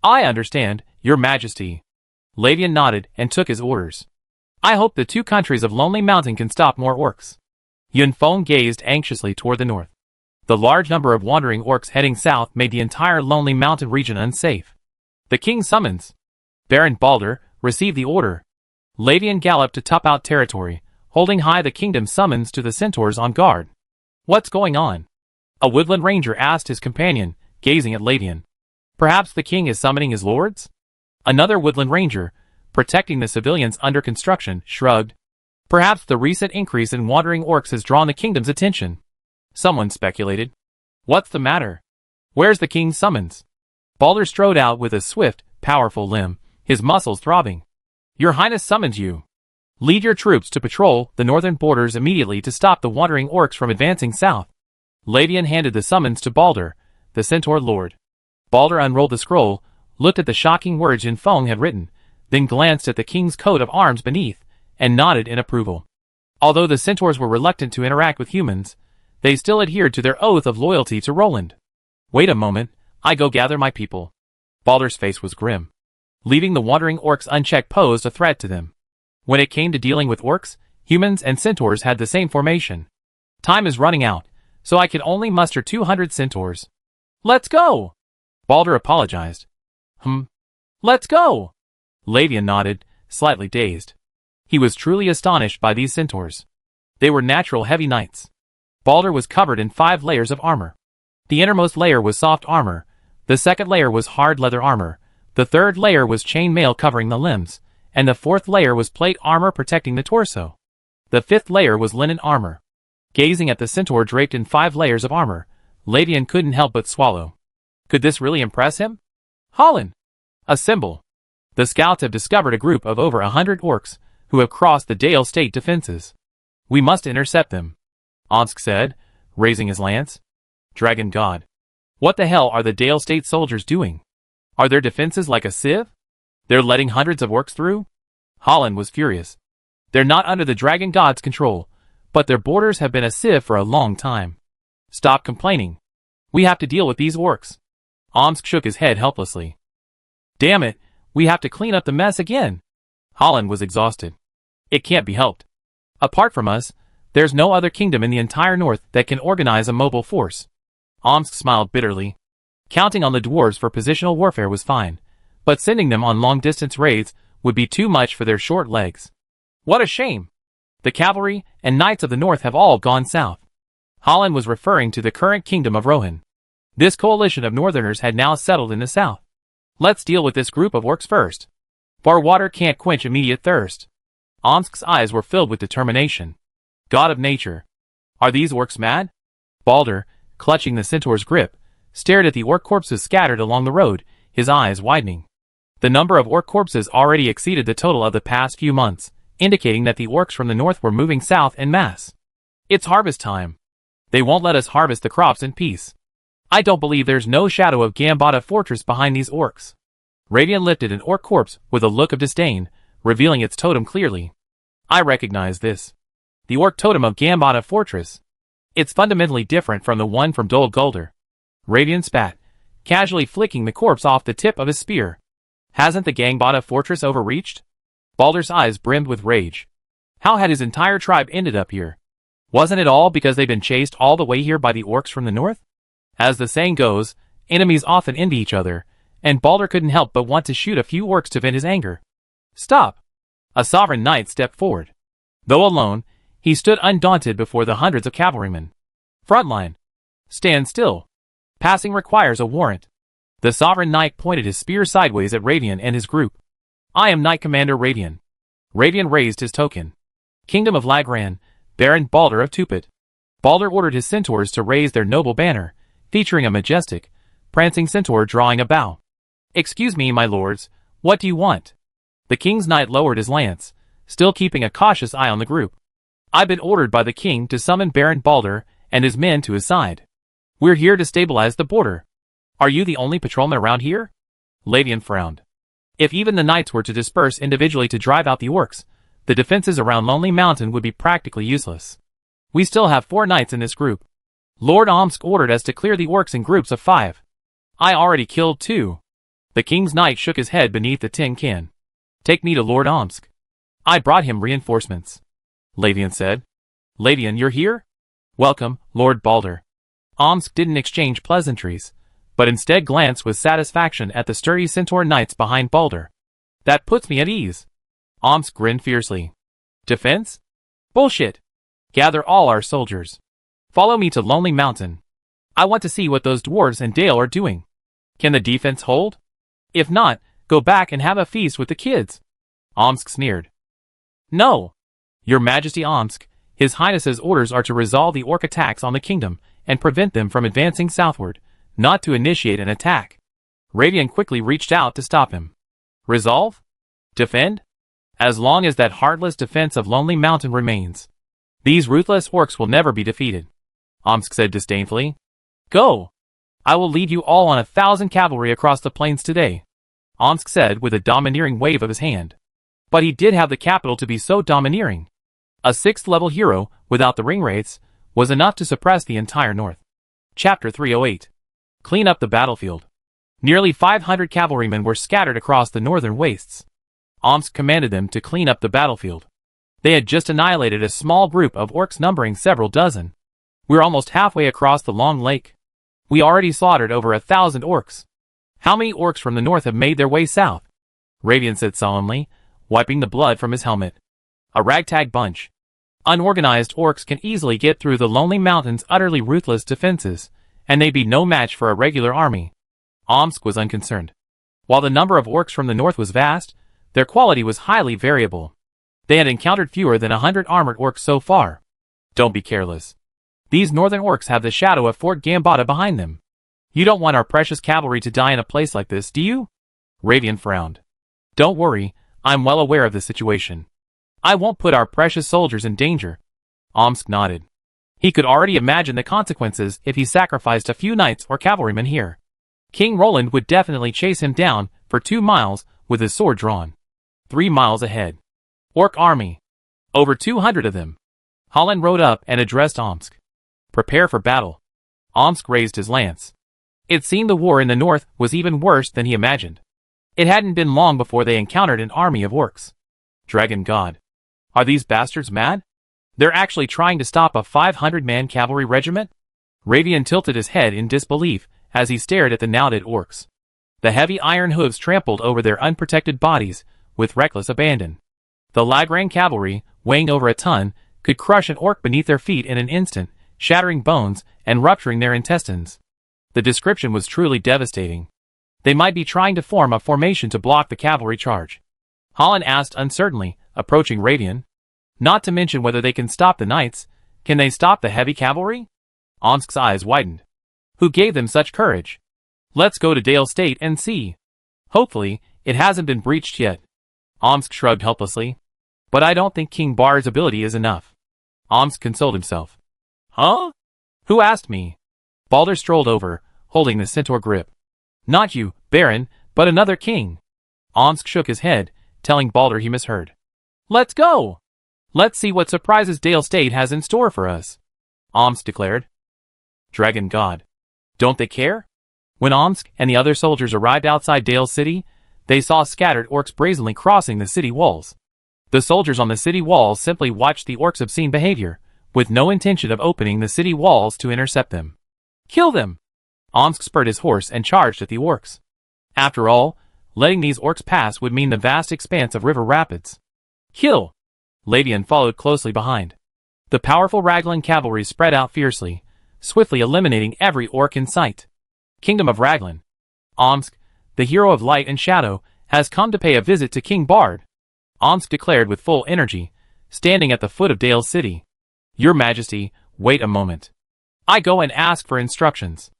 I understand, Your Majesty. Lavian nodded and took his orders. I hope the two countries of Lonely Mountain can stop more orcs. Yunfeng gazed anxiously toward the north. The large number of wandering orcs heading south made the entire Lonely Mountain region unsafe. The king summons. Baron Balder, receive the order. Lavian galloped to top out territory, holding high the kingdom's summons to the centaurs on guard. What's going on? A woodland ranger asked his companion, gazing at Lavian. Perhaps the king is summoning his lords? Another woodland ranger, protecting the civilians under construction, shrugged. Perhaps the recent increase in wandering orcs has drawn the kingdom's attention. Someone speculated. What's the matter? Where's the king's summons? Balder strode out with a swift, powerful limb, his muscles throbbing. Your Highness summons you. Lead your troops to patrol the northern borders immediately to stop the wandering orcs from advancing south. Lavian handed the summons to Balder, the centaur lord. Balder unrolled the scroll, looked at the shocking words Yunfeng had written, then glanced at the king's coat of arms beneath, and nodded in approval. Although the centaurs were reluctant to interact with humans, they still adhered to their oath of loyalty to Roland. Wait a moment, I go gather my people. Balder's face was grim. Leaving the wandering orcs unchecked posed a threat to them. When it came to dealing with orcs, humans and centaurs had the same formation. Time is running out, so I can only muster 200 centaurs. Let's go! Balder apologized. Let's go! Lavian nodded, slightly dazed. He was truly astonished by these centaurs. They were natural heavy knights. Balder was covered in 5 layers of armor. The innermost layer was soft armor, the second layer was hard leather armor, the third layer was chain mail covering the limbs, and the fourth layer was plate armor protecting the torso. The fifth layer was linen armor. Gazing at the centaur draped in 5 layers of armor, Lavian couldn't help but swallow. Could this really impress him? Holland! A symbol. The scouts have discovered a group of over 100 orcs, who have crossed the Dale State defenses. We must intercept them, Onsk said, raising his lance. Dragon God. What the hell are the Dale State soldiers doing? Are their defenses like a sieve? They're letting hundreds of orcs through? Holland was furious. They're not under the Dragon God's control, but their borders have been a sieve for a long time. Stop complaining. We have to deal with these orcs. Omsk shook his head helplessly. Damn it, we have to clean up the mess again. Holland was exhausted. It can't be helped. Apart from us, there's no other kingdom in the entire north that can organize a mobile force. Omsk smiled bitterly. Counting on the dwarves for positional warfare was fine, but sending them on long-distance raids would be too much for their short legs. What a shame! The cavalry and knights of the north have all gone south. Holland was referring to the current kingdom of Rohan. This coalition of northerners had now settled in the south. Let's deal with this group of orcs first. Bar water can't quench immediate thirst. Omsk's eyes were filled with determination. God of nature. Are these orcs mad? Balder, clutching the centaur's grip, stared at the orc corpses scattered along the road, his eyes widening. The number of orc corpses already exceeded the total of the past few months, indicating that the orcs from the north were moving south en masse. It's harvest time. They won't let us harvest the crops in peace. I don't believe there's no shadow of Gambata fortress behind these orcs. Ravian lifted an orc corpse with a look of disdain, revealing its totem clearly. I recognize this. The orc totem of Gambata fortress. It's fundamentally different from the one from Dol Guldur. Ravian spat, casually flicking the corpse off the tip of his spear. Hasn't the Gangbata fortress overreached? Balder's eyes brimmed with rage. How had his entire tribe ended up here? Wasn't it all because they'd been chased all the way here by the orcs from the north? As the saying goes, enemies often envy each other, and Balder couldn't help but want to shoot a few orcs to vent his anger. Stop! A sovereign knight stepped forward. Though alone, he stood undaunted before the hundreds of cavalrymen. Frontline. Stand still. Passing requires a warrant. The sovereign knight pointed his spear sideways at Ravian and his group. I am Knight Commander Ravian. Ravian raised his token. Kingdom of Lagran, Baron Balder of Tupet. Balder ordered his centaurs to raise their noble banner, featuring a majestic, prancing centaur drawing a bow. Excuse me, my lords, what do you want? The king's knight lowered his lance, still keeping a cautious eye on the group. I've been ordered by the king to summon Baron Balder and his men to his side. We're here to stabilize the border. Are you the only patrolman around here? Ladian frowned. If even the knights were to disperse individually to drive out the orcs, the defenses around Lonely Mountain would be practically useless. We still have 4 knights in this group. Lord Omsk ordered us to clear the orcs in groups of 5. I already killed 2. The king's knight shook his head beneath the tin can. Take me to Lord Omsk. I brought him reinforcements. Ladian said. Ladian, you're here? Welcome, Lord Balder. Omsk didn't exchange pleasantries, but instead glanced with satisfaction at the sturdy centaur knights behind Balder. That puts me at ease. Omsk grinned fiercely. Defense? Bullshit. Gather all our soldiers. Follow me to Lonely Mountain. I want to see what those dwarves and Dale are doing. Can the defense hold? If not, go back and have a feast with the kids. Omsk sneered. No. Your Majesty Omsk, His Highness's orders are to resolve the orc attacks on the kingdom and prevent them from advancing southward, not to initiate an attack. Radian quickly reached out to stop him. Resolve? Defend? As long as that heartless defense of Lonely Mountain remains. These ruthless orcs will never be defeated. Omsk said disdainfully. Go! I will lead you all on 1,000 cavalry across the plains today. Omsk said with a domineering wave of his hand. But he did have the capital to be so domineering. A 6th-level hero, without the ring wraiths, was enough to suppress the entire north. Chapter 308. Clean up the battlefield. Nearly 500 cavalrymen were scattered across the northern wastes. Omsk commanded them to clean up the battlefield. They had just annihilated a small group of orcs numbering several dozen. We're almost halfway across the long lake. We already slaughtered over 1,000 orcs. How many orcs from the north have made their way south? Radian said solemnly, wiping the blood from his helmet. A ragtag bunch. Unorganized orcs can easily get through the Lonely Mountain's utterly ruthless defenses, and they'd be no match for a regular army. Omsk was unconcerned. While the number of orcs from the north was vast, their quality was highly variable. They had encountered fewer than 100 armored orcs so far. Don't be careless. These northern orcs have the shadow of Fort Gambata behind them. You don't want our precious cavalry to die in a place like this, do you? Radian frowned. Don't worry, I'm well aware of the situation. I won't put our precious soldiers in danger. Omsk nodded. He could already imagine the consequences if he sacrificed a few knights or cavalrymen here. King Roland would definitely chase him down for 2 miles with his sword drawn. 3 miles ahead. Orc army. Over 200 of them. Holland rode up and addressed Omsk. Prepare for battle. Omsk raised his lance. It seemed the war in the north was even worse than he imagined. It hadn't been long before they encountered an army of orcs. Dragon God. Are these bastards mad? They're actually trying to stop a 500-man cavalry regiment? Radian tilted his head in disbelief as he stared at the now-dead orcs. The heavy iron hooves trampled over their unprotected bodies with reckless abandon. The Lagran cavalry, weighing over a ton, could crush an orc beneath their feet in an instant, shattering bones and rupturing their intestines. The description was truly devastating. They might be trying to form a formation to block the cavalry charge. Holland asked uncertainly, approaching Radian. Not to mention whether they can stop the knights. Can they stop the heavy cavalry? Omsk's eyes widened. Who gave them such courage? Let's go to Dale State and see. Hopefully, it hasn't been breached yet. Omsk shrugged helplessly. But I don't think King Bard's ability is enough. Omsk consoled himself. Huh? Who asked me? Balder strolled over, holding the centaur grip. Not you, Baron, but another king. Omsk shook his head, telling Balder he misheard. Let's go! Let's see what surprises Dale State has in store for us. Omsk declared. Dragon God. Don't they care? When Omsk and the other soldiers arrived outside Dale City, they saw scattered orcs brazenly crossing the city walls. The soldiers on the city walls simply watched the orcs' obscene behavior, with no intention of opening the city walls to intercept them. Kill them! Omsk spurred his horse and charged at the orcs. After all, letting these orcs pass would mean the vast expanse of river rapids. Kill! Ladian followed closely behind. The powerful Raglan cavalry spread out fiercely, swiftly eliminating every orc in sight. Kingdom of Raglan. Omsk, the hero of light and shadow, has come to pay a visit to King Bard. Omsk declared with full energy, standing at the foot of Dale City. Your Majesty, wait a moment. I go and ask for instructions.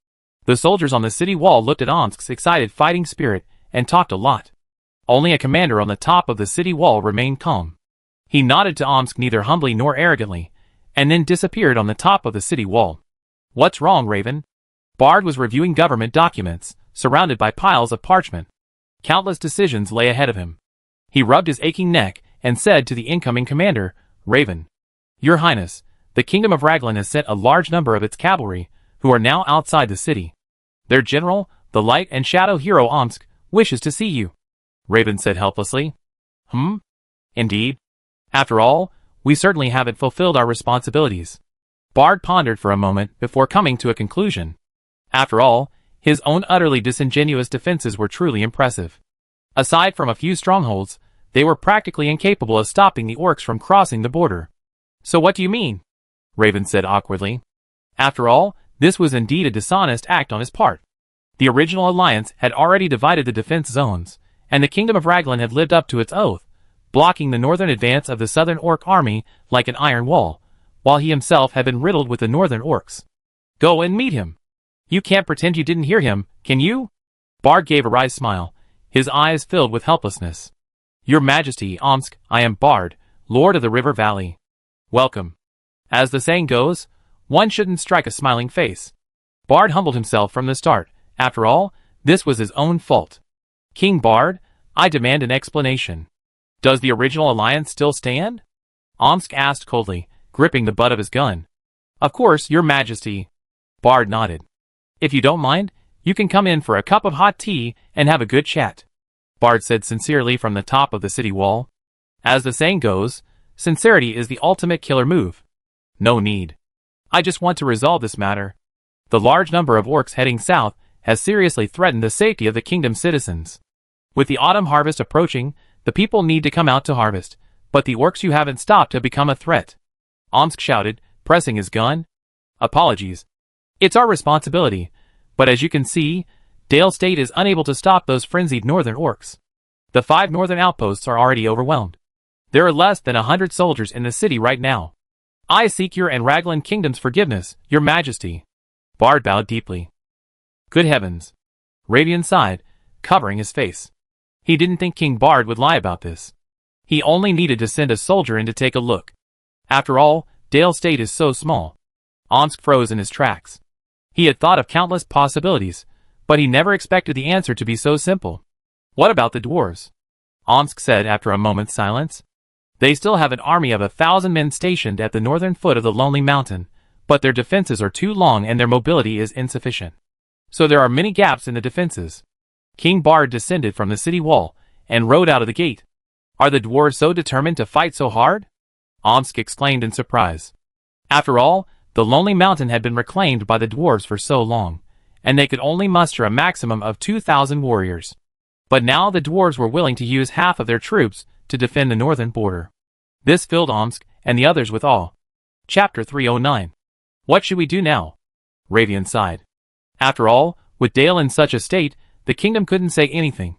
The soldiers on the city wall looked at Omsk's excited fighting spirit and talked a lot. Only a commander on the top of the city wall remained calm. He nodded to Omsk neither humbly nor arrogantly, and then disappeared on the top of the city wall. What's wrong, Raven? Bard was reviewing government documents, surrounded by piles of parchment. Countless decisions lay ahead of him. He rubbed his aching neck and said to the incoming commander, Raven, Your Highness, the Kingdom of Raglan has sent a large number of its cavalry, who are now outside the city. Their general, the light and shadow hero Omsk, wishes to see you. Raven said helplessly. Indeed. After all, we certainly haven't fulfilled our responsibilities. Bard pondered for a moment before coming to a conclusion. After all, his own utterly disingenuous defenses were truly impressive. Aside from a few strongholds, they were practically incapable of stopping the orcs from crossing the border. So what do you mean? Raven said awkwardly. After all, this was indeed a dishonest act on his part. The original alliance had already divided the defense zones, and the Kingdom of Raglan had lived up to its oath, blocking the northern advance of the southern orc army like an iron wall, while he himself had been riddled with the northern orcs. Go and meet him. You can't pretend you didn't hear him, can you? Bard gave a wry smile, his eyes filled with helplessness. Your Majesty, Omsk, I am Bard, Lord of the River Valley. Welcome. As the saying goes, one shouldn't strike a smiling face. Bard humbled himself from the start. After all, this was his own fault. King Bard, I demand an explanation. Does the original alliance still stand? Omsk asked coldly, gripping the butt of his gun. Of course, Your Majesty. Bard nodded. If you don't mind, you can come in for a cup of hot tea and have a good chat. Bard said sincerely from the top of the city wall. As the saying goes, sincerity is the ultimate killer move. No need. I just want to resolve this matter. The large number of orcs heading south has seriously threatened the safety of the kingdom's citizens. With the autumn harvest approaching, the people need to come out to harvest, but the orcs you haven't stopped have become a threat. Omsk shouted, pressing his gun. Apologies. It's our responsibility, but as you can see, Dale State is unable to stop those frenzied northern orcs. The 5 northern outposts are already overwhelmed. There are less than 100 soldiers in the city right now. I seek your and Raglan Kingdom's forgiveness, Your Majesty. Bard bowed deeply. Good heavens. Raven sighed, covering his face. He didn't think King Bard would lie about this. He only needed to send a soldier in to take a look. After all, Dale State is so small. Omsk froze in his tracks. He had thought of countless possibilities, but he never expected the answer to be so simple. What about the dwarves? Omsk said after a moment's silence. They still have an army of 1,000 men stationed at the northern foot of the lonely mountain, but their defenses are too long and their mobility is insufficient. So there are many gaps in the defenses. King Bard descended from the city wall and rode out of the gate. Are the dwarves so determined to fight so hard? Omsk exclaimed in surprise. After all, the lonely mountain had been reclaimed by the dwarves for so long, and they could only muster a maximum of 2,000 warriors. But now the dwarves were willing to use half of their troops to defend the northern border. This filled Omsk and the others with awe. Chapter 309. What should we do now? Raven sighed. After all, with Dale in such a state, the kingdom couldn't say anything.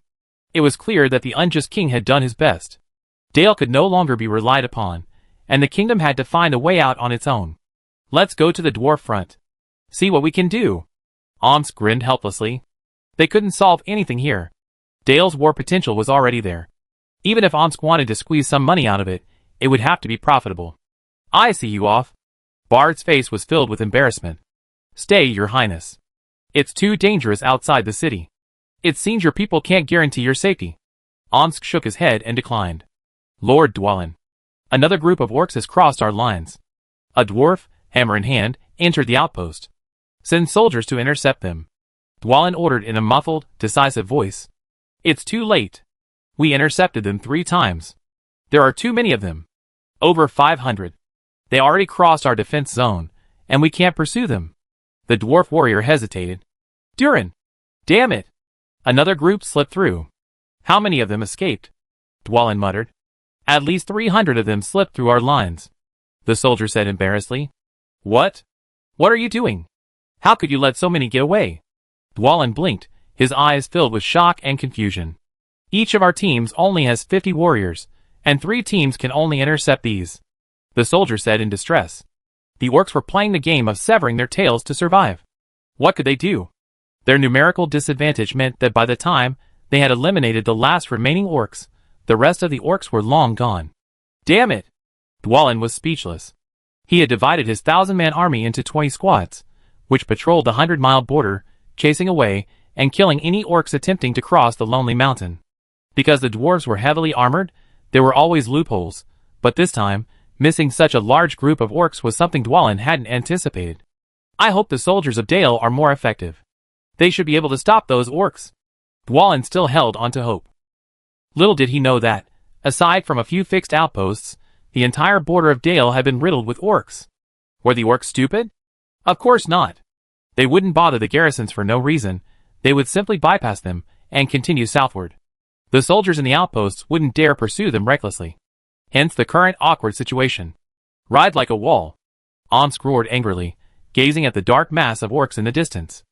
It was clear that the unjust king had done his best. Dale could no longer be relied upon, and the kingdom had to find a way out on its own. Let's go to the dwarf front. See what we can do. Omsk grinned helplessly. They couldn't solve anything here. Dale's war potential was already there. Even if Omsk wanted to squeeze some money out of it, it would have to be profitable. I see you off. Bard's face was filled with embarrassment. Stay, Your Highness. It's too dangerous outside the city. It seems your people can't guarantee your safety. Omsk shook his head and declined. Lord Dwalin. Another group of orcs has crossed our lines. A dwarf, hammer in hand, entered the outpost. Send soldiers to intercept them. Dwalin ordered in a muffled, decisive voice. It's too late. We intercepted them 3 times. There are too many of them. Over 500. They already crossed our defense zone, and we can't pursue them. The dwarf warrior hesitated. Durin! Damn it! Another group slipped through. How many of them escaped? Dwalin muttered. At least 300 of them slipped through our lines. The soldier said embarrassedly. What? What are you doing? How could you let so many get away? Dwalin blinked, his eyes filled with shock and confusion. Each of our teams only has 50 warriors, and 3 teams can only intercept these. The soldier said in distress. The orcs were playing the game of severing their tails to survive. What could they do? Their numerical disadvantage meant that by the time they had eliminated the last remaining orcs, the rest of the orcs were long gone. Damn it! Dwalin was speechless. He had divided his 1,000-man army into 20 squads, which patrolled the 100-mile border, chasing away and killing any orcs attempting to cross the lonely mountain. Because the dwarves were heavily armored, there were always loopholes, but this time, missing such a large group of orcs was something Dwalin hadn't anticipated. I hope the soldiers of Dale are more effective. They should be able to stop those orcs. Dwalin still held on to hope. Little did he know that, aside from a few fixed outposts, the entire border of Dale had been riddled with orcs. Were the orcs stupid? Of course not. They wouldn't bother the garrisons for no reason. They would simply bypass them and continue southward. The soldiers in the outposts wouldn't dare pursue them recklessly. Hence the current awkward situation. Ride like a wall. Omsk roared angrily, gazing at the dark mass of orcs in the distance.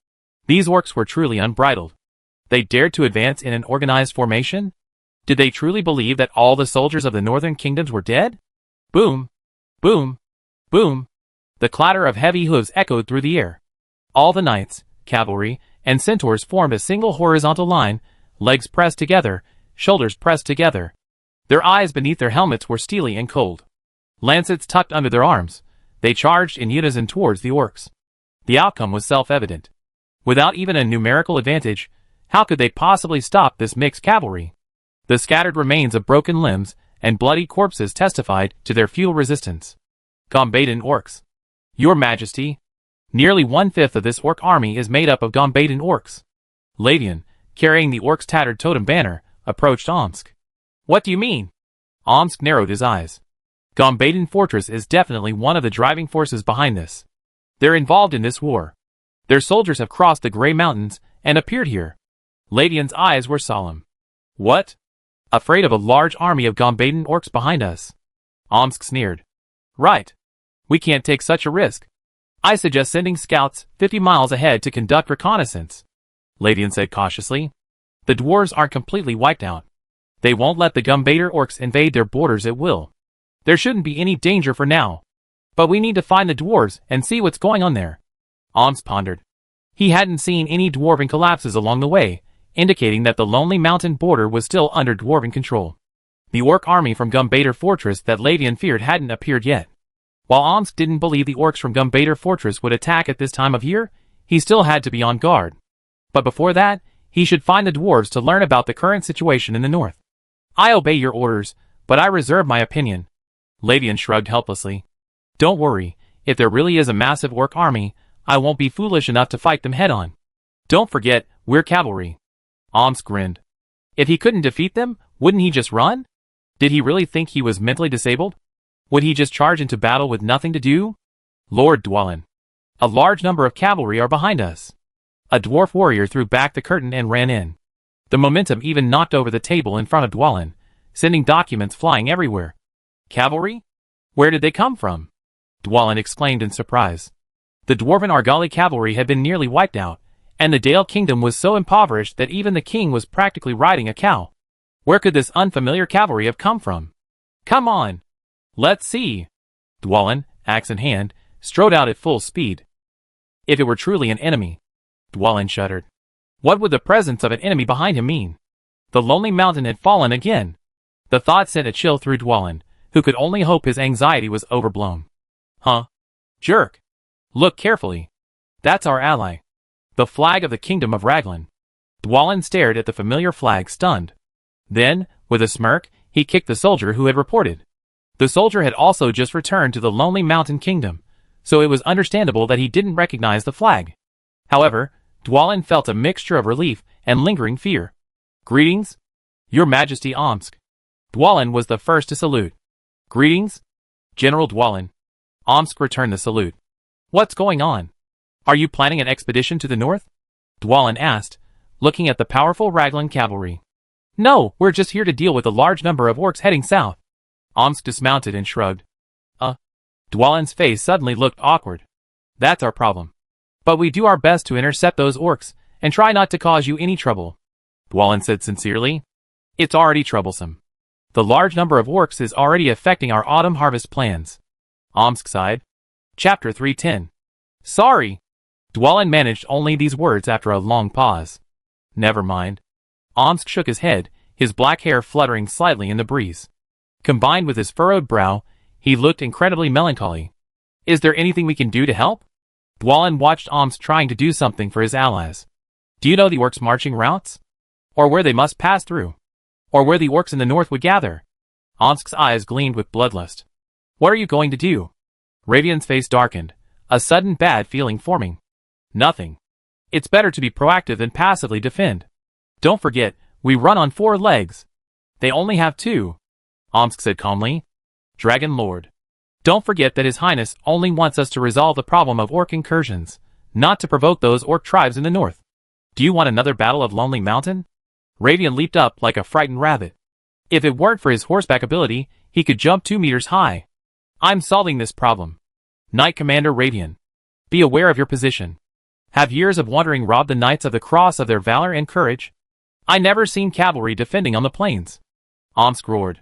These orcs were truly unbridled. They dared to advance in an organized formation? Did they truly believe that all the soldiers of the northern kingdoms were dead? Boom! Boom! Boom! The clatter of heavy hooves echoed through the air. All the knights, cavalry, and centaurs formed a single horizontal line, legs pressed together, shoulders pressed together. Their eyes beneath their helmets were steely and cold. Lancets tucked under their arms, they charged in unison towards the orcs. The outcome was self-evident. Without even a numerical advantage, how could they possibly stop this mixed cavalry? The scattered remains of broken limbs and bloody corpses testified to their futile resistance. Gombadan orcs. Your Majesty. Nearly 1/5 of this orc army is made up of Gombadan orcs. Lavian, carrying the orcs' tattered totem banner, approached Omsk. What do you mean? Omsk narrowed his eyes. Gombadan Fortress is definitely one of the driving forces behind this. They're involved in this war. Their soldiers have crossed the Grey Mountains and appeared here. Lavian's eyes were solemn. What? Afraid of a large army of Gombadan orcs behind us? Omsk sneered. Right. We can't take such a risk. I suggest sending scouts 50 miles ahead to conduct reconnaissance. Lavian said cautiously. The dwarves aren't completely wiped out. They won't let the Gombadan orcs invade their borders at will. There shouldn't be any danger for now. But we need to find the dwarves and see what's going on there. Omsk pondered. He hadn't seen any dwarven collapses along the way, indicating that the lonely mountain border was still under dwarven control. The orc army from Gombadan Fortress that Lavian feared hadn't appeared yet. While Omsk didn't believe the orcs from Gombadan Fortress would attack at this time of year, he still had to be on guard. But before that, he should find the dwarves to learn about the current situation in the north. I obey your orders, but I reserve my opinion. Lavian shrugged helplessly. Don't worry, if there really is a massive orc army, I won't be foolish enough to fight them head-on. Don't forget, we're cavalry. Omsk grinned. If he couldn't defeat them, wouldn't he just run? Did he really think he was mentally disabled? Would he just charge into battle with nothing to do? Lord Dwalin. A large number of cavalry are behind us. A dwarf warrior threw back the curtain and ran in. The momentum even knocked over the table in front of Dwalin, sending documents flying everywhere. Cavalry? Where did they come from? Dwalin exclaimed in surprise. The dwarven Argali cavalry had been nearly wiped out, and the Dale kingdom was so impoverished that even the king was practically riding a cow. Where could this unfamiliar cavalry have come from? Come on! Let's see! Dwalin, axe in hand, strode out at full speed. If it were truly an enemy. Dwalin shuddered. What would the presence of an enemy behind him mean? The lonely mountain had fallen again. The thought sent a chill through Dwalin, who could only hope his anxiety was overblown. Huh? Jerk! Look carefully. That's our ally. The flag of the Kingdom of Raglan. Dwalin stared at the familiar flag, stunned. Then, with a smirk, he kicked the soldier who had reported. The soldier had also just returned to the Lonely Mountain Kingdom, so it was understandable that he didn't recognize the flag. However, Dwalin felt a mixture of relief and lingering fear. Greetings, Your Majesty Omsk. Dwalin was the first to salute. Greetings, General Dwalin. Omsk returned the salute. What's going on? Are you planning an expedition to the north? Dwalin asked, looking at the powerful Raglan cavalry. No, we're just here to deal with a large number of orcs heading south. Omsk dismounted and shrugged. Dwalin's face suddenly looked awkward. That's our problem. But we do our best to intercept those orcs, and try not to cause you any trouble. Dwalin said sincerely. It's already troublesome. The large number of orcs is already affecting our autumn harvest plans. Omsk sighed. Chapter 310. Sorry. Dwalin managed only these words after a long pause. Never mind. Omsk shook his head, his black hair fluttering slightly in the breeze. Combined with his furrowed brow, he looked incredibly melancholy. Is there anything we can do to help? Dwalin watched Omsk trying to do something for his allies. Do you know the orcs' marching routes? Or where they must pass through? Or where the orcs in the north would gather? Omsk's eyes gleamed with bloodlust. What are you going to do? Ravian's face darkened, a sudden bad feeling forming. Nothing. It's better to be proactive than passively defend. Don't forget, we run on 4 legs. They only have 2. Omsk said calmly. Dragon Lord. Don't forget that His Highness only wants us to resolve the problem of orc incursions, not to provoke those orc tribes in the north. Do you want another battle of Lonely Mountain? Ravian leaped up like a frightened rabbit. If it weren't for his horseback ability, he could jump 2 meters high. I'm solving this problem. Knight Commander Ravian. Be aware of your position. Have years of wandering robbed the Knights of the Cross of their valor and courage? I never seen cavalry defending on the plains. Omsk roared.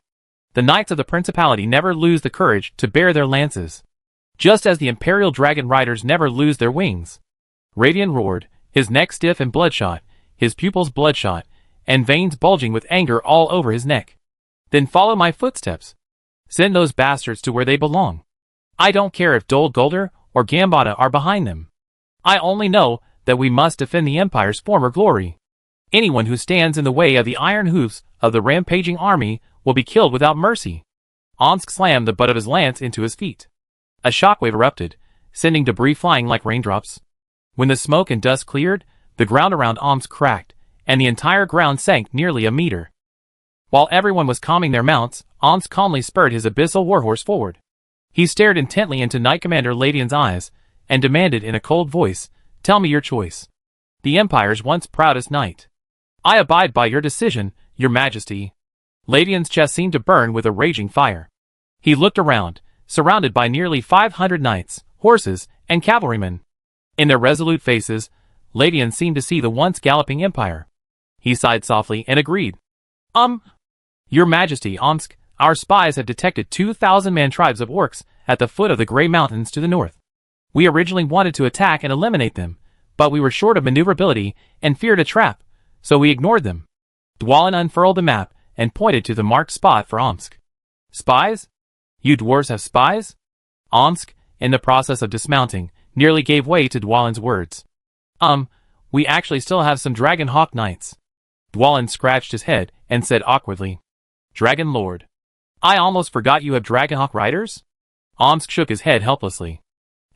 The Knights of the Principality never lose the courage to bear their lances. Just as the Imperial Dragon Riders never lose their wings. Ravian roared, his neck stiff and bloodshot, his pupils bloodshot, and veins bulging with anger all over his neck. Then follow my footsteps. Send those bastards to where they belong. I don't care if Dol Guldur or Gambada are behind them. I only know that we must defend the Empire's former glory. Anyone who stands in the way of the iron hoofs of the rampaging army will be killed without mercy. Omsk slammed the butt of his lance into his feet. A shockwave erupted, sending debris flying like raindrops. When the smoke and dust cleared, the ground around Omsk cracked, and the entire ground sank nearly a meter. While everyone was calming their mounts, Omsk calmly spurred his abyssal warhorse forward. He stared intently into Knight Commander Ladian's eyes, and demanded in a cold voice, "Tell me your choice." The Empire's once proudest knight. "I abide by your decision, your majesty." Ladian's chest seemed to burn with a raging fire. He looked around, surrounded by nearly 500 knights, horses, and cavalrymen. In their resolute faces, Ladian seemed to see the once galloping Empire. He sighed softly and agreed. Your Majesty, Omsk, our spies have detected 2,000-man tribes of orcs at the foot of the Grey Mountains to the north. We originally wanted to attack and eliminate them, but we were short of maneuverability and feared a trap, so we ignored them. Dwalin unfurled the map and pointed to the marked spot for Omsk. Spies? You dwarves have spies? Omsk, in the process of dismounting, nearly gave way to Dwalin's words. We actually still have some Dragonhawk Knights. Dwalin scratched his head and said awkwardly. Dragon Lord. I almost forgot you have Dragonhawk Riders? Omsk shook his head helplessly.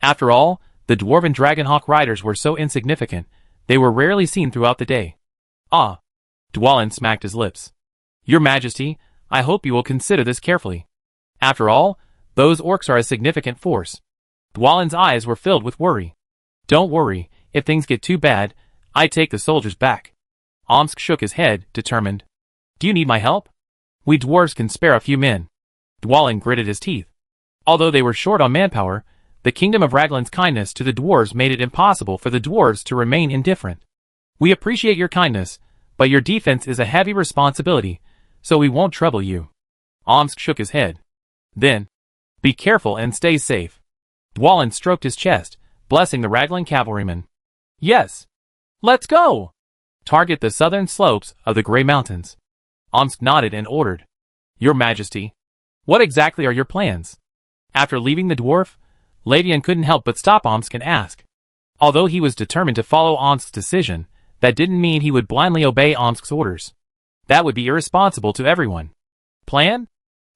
After all, the dwarven Dragonhawk Riders were so insignificant, they were rarely seen throughout the day. Dwalin smacked his lips. Your Majesty, I hope you will consider this carefully. After all, those orcs are a significant force. Dwalin's eyes were filled with worry. Don't worry, if things get too bad, I take the soldiers back. Omsk shook his head, determined. Do you need my help? We dwarves can spare a few men. Dwalin gritted his teeth. Although they were short on manpower, the Kingdom of Raglan's kindness to the dwarves made it impossible for the dwarves to remain indifferent. We appreciate your kindness, but your defense is a heavy responsibility, so we won't trouble you. Omsk shook his head. Then, be careful and stay safe. Dwalin stroked his chest, blessing the Raglan cavalrymen. Yes. Let's go! Target the southern slopes of the Grey Mountains. Omsk nodded and ordered. Your Majesty. What exactly are your plans? After leaving the dwarf, Ladian couldn't help but stop Omsk and ask. Although he was determined to follow Omsk's decision, that didn't mean he would blindly obey Omsk's orders. That would be irresponsible to everyone. Plan?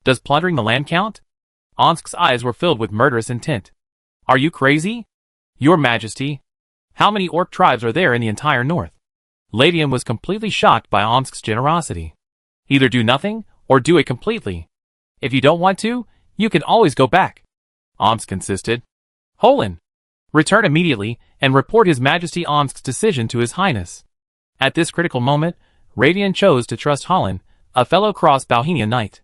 Does plundering the land count? Omsk's eyes were filled with murderous intent. Are you crazy? Your Majesty. How many orc tribes are there in the entire north? Ladian was completely shocked by Omsk's generosity. Either do nothing, or do it completely. If you don't want to, you can always go back. Omsk insisted. Holin. Return immediately, and report His Majesty Omsk's decision to His Highness. At this critical moment, Ravian chose to trust Holin, a fellow cross-Balhenian knight.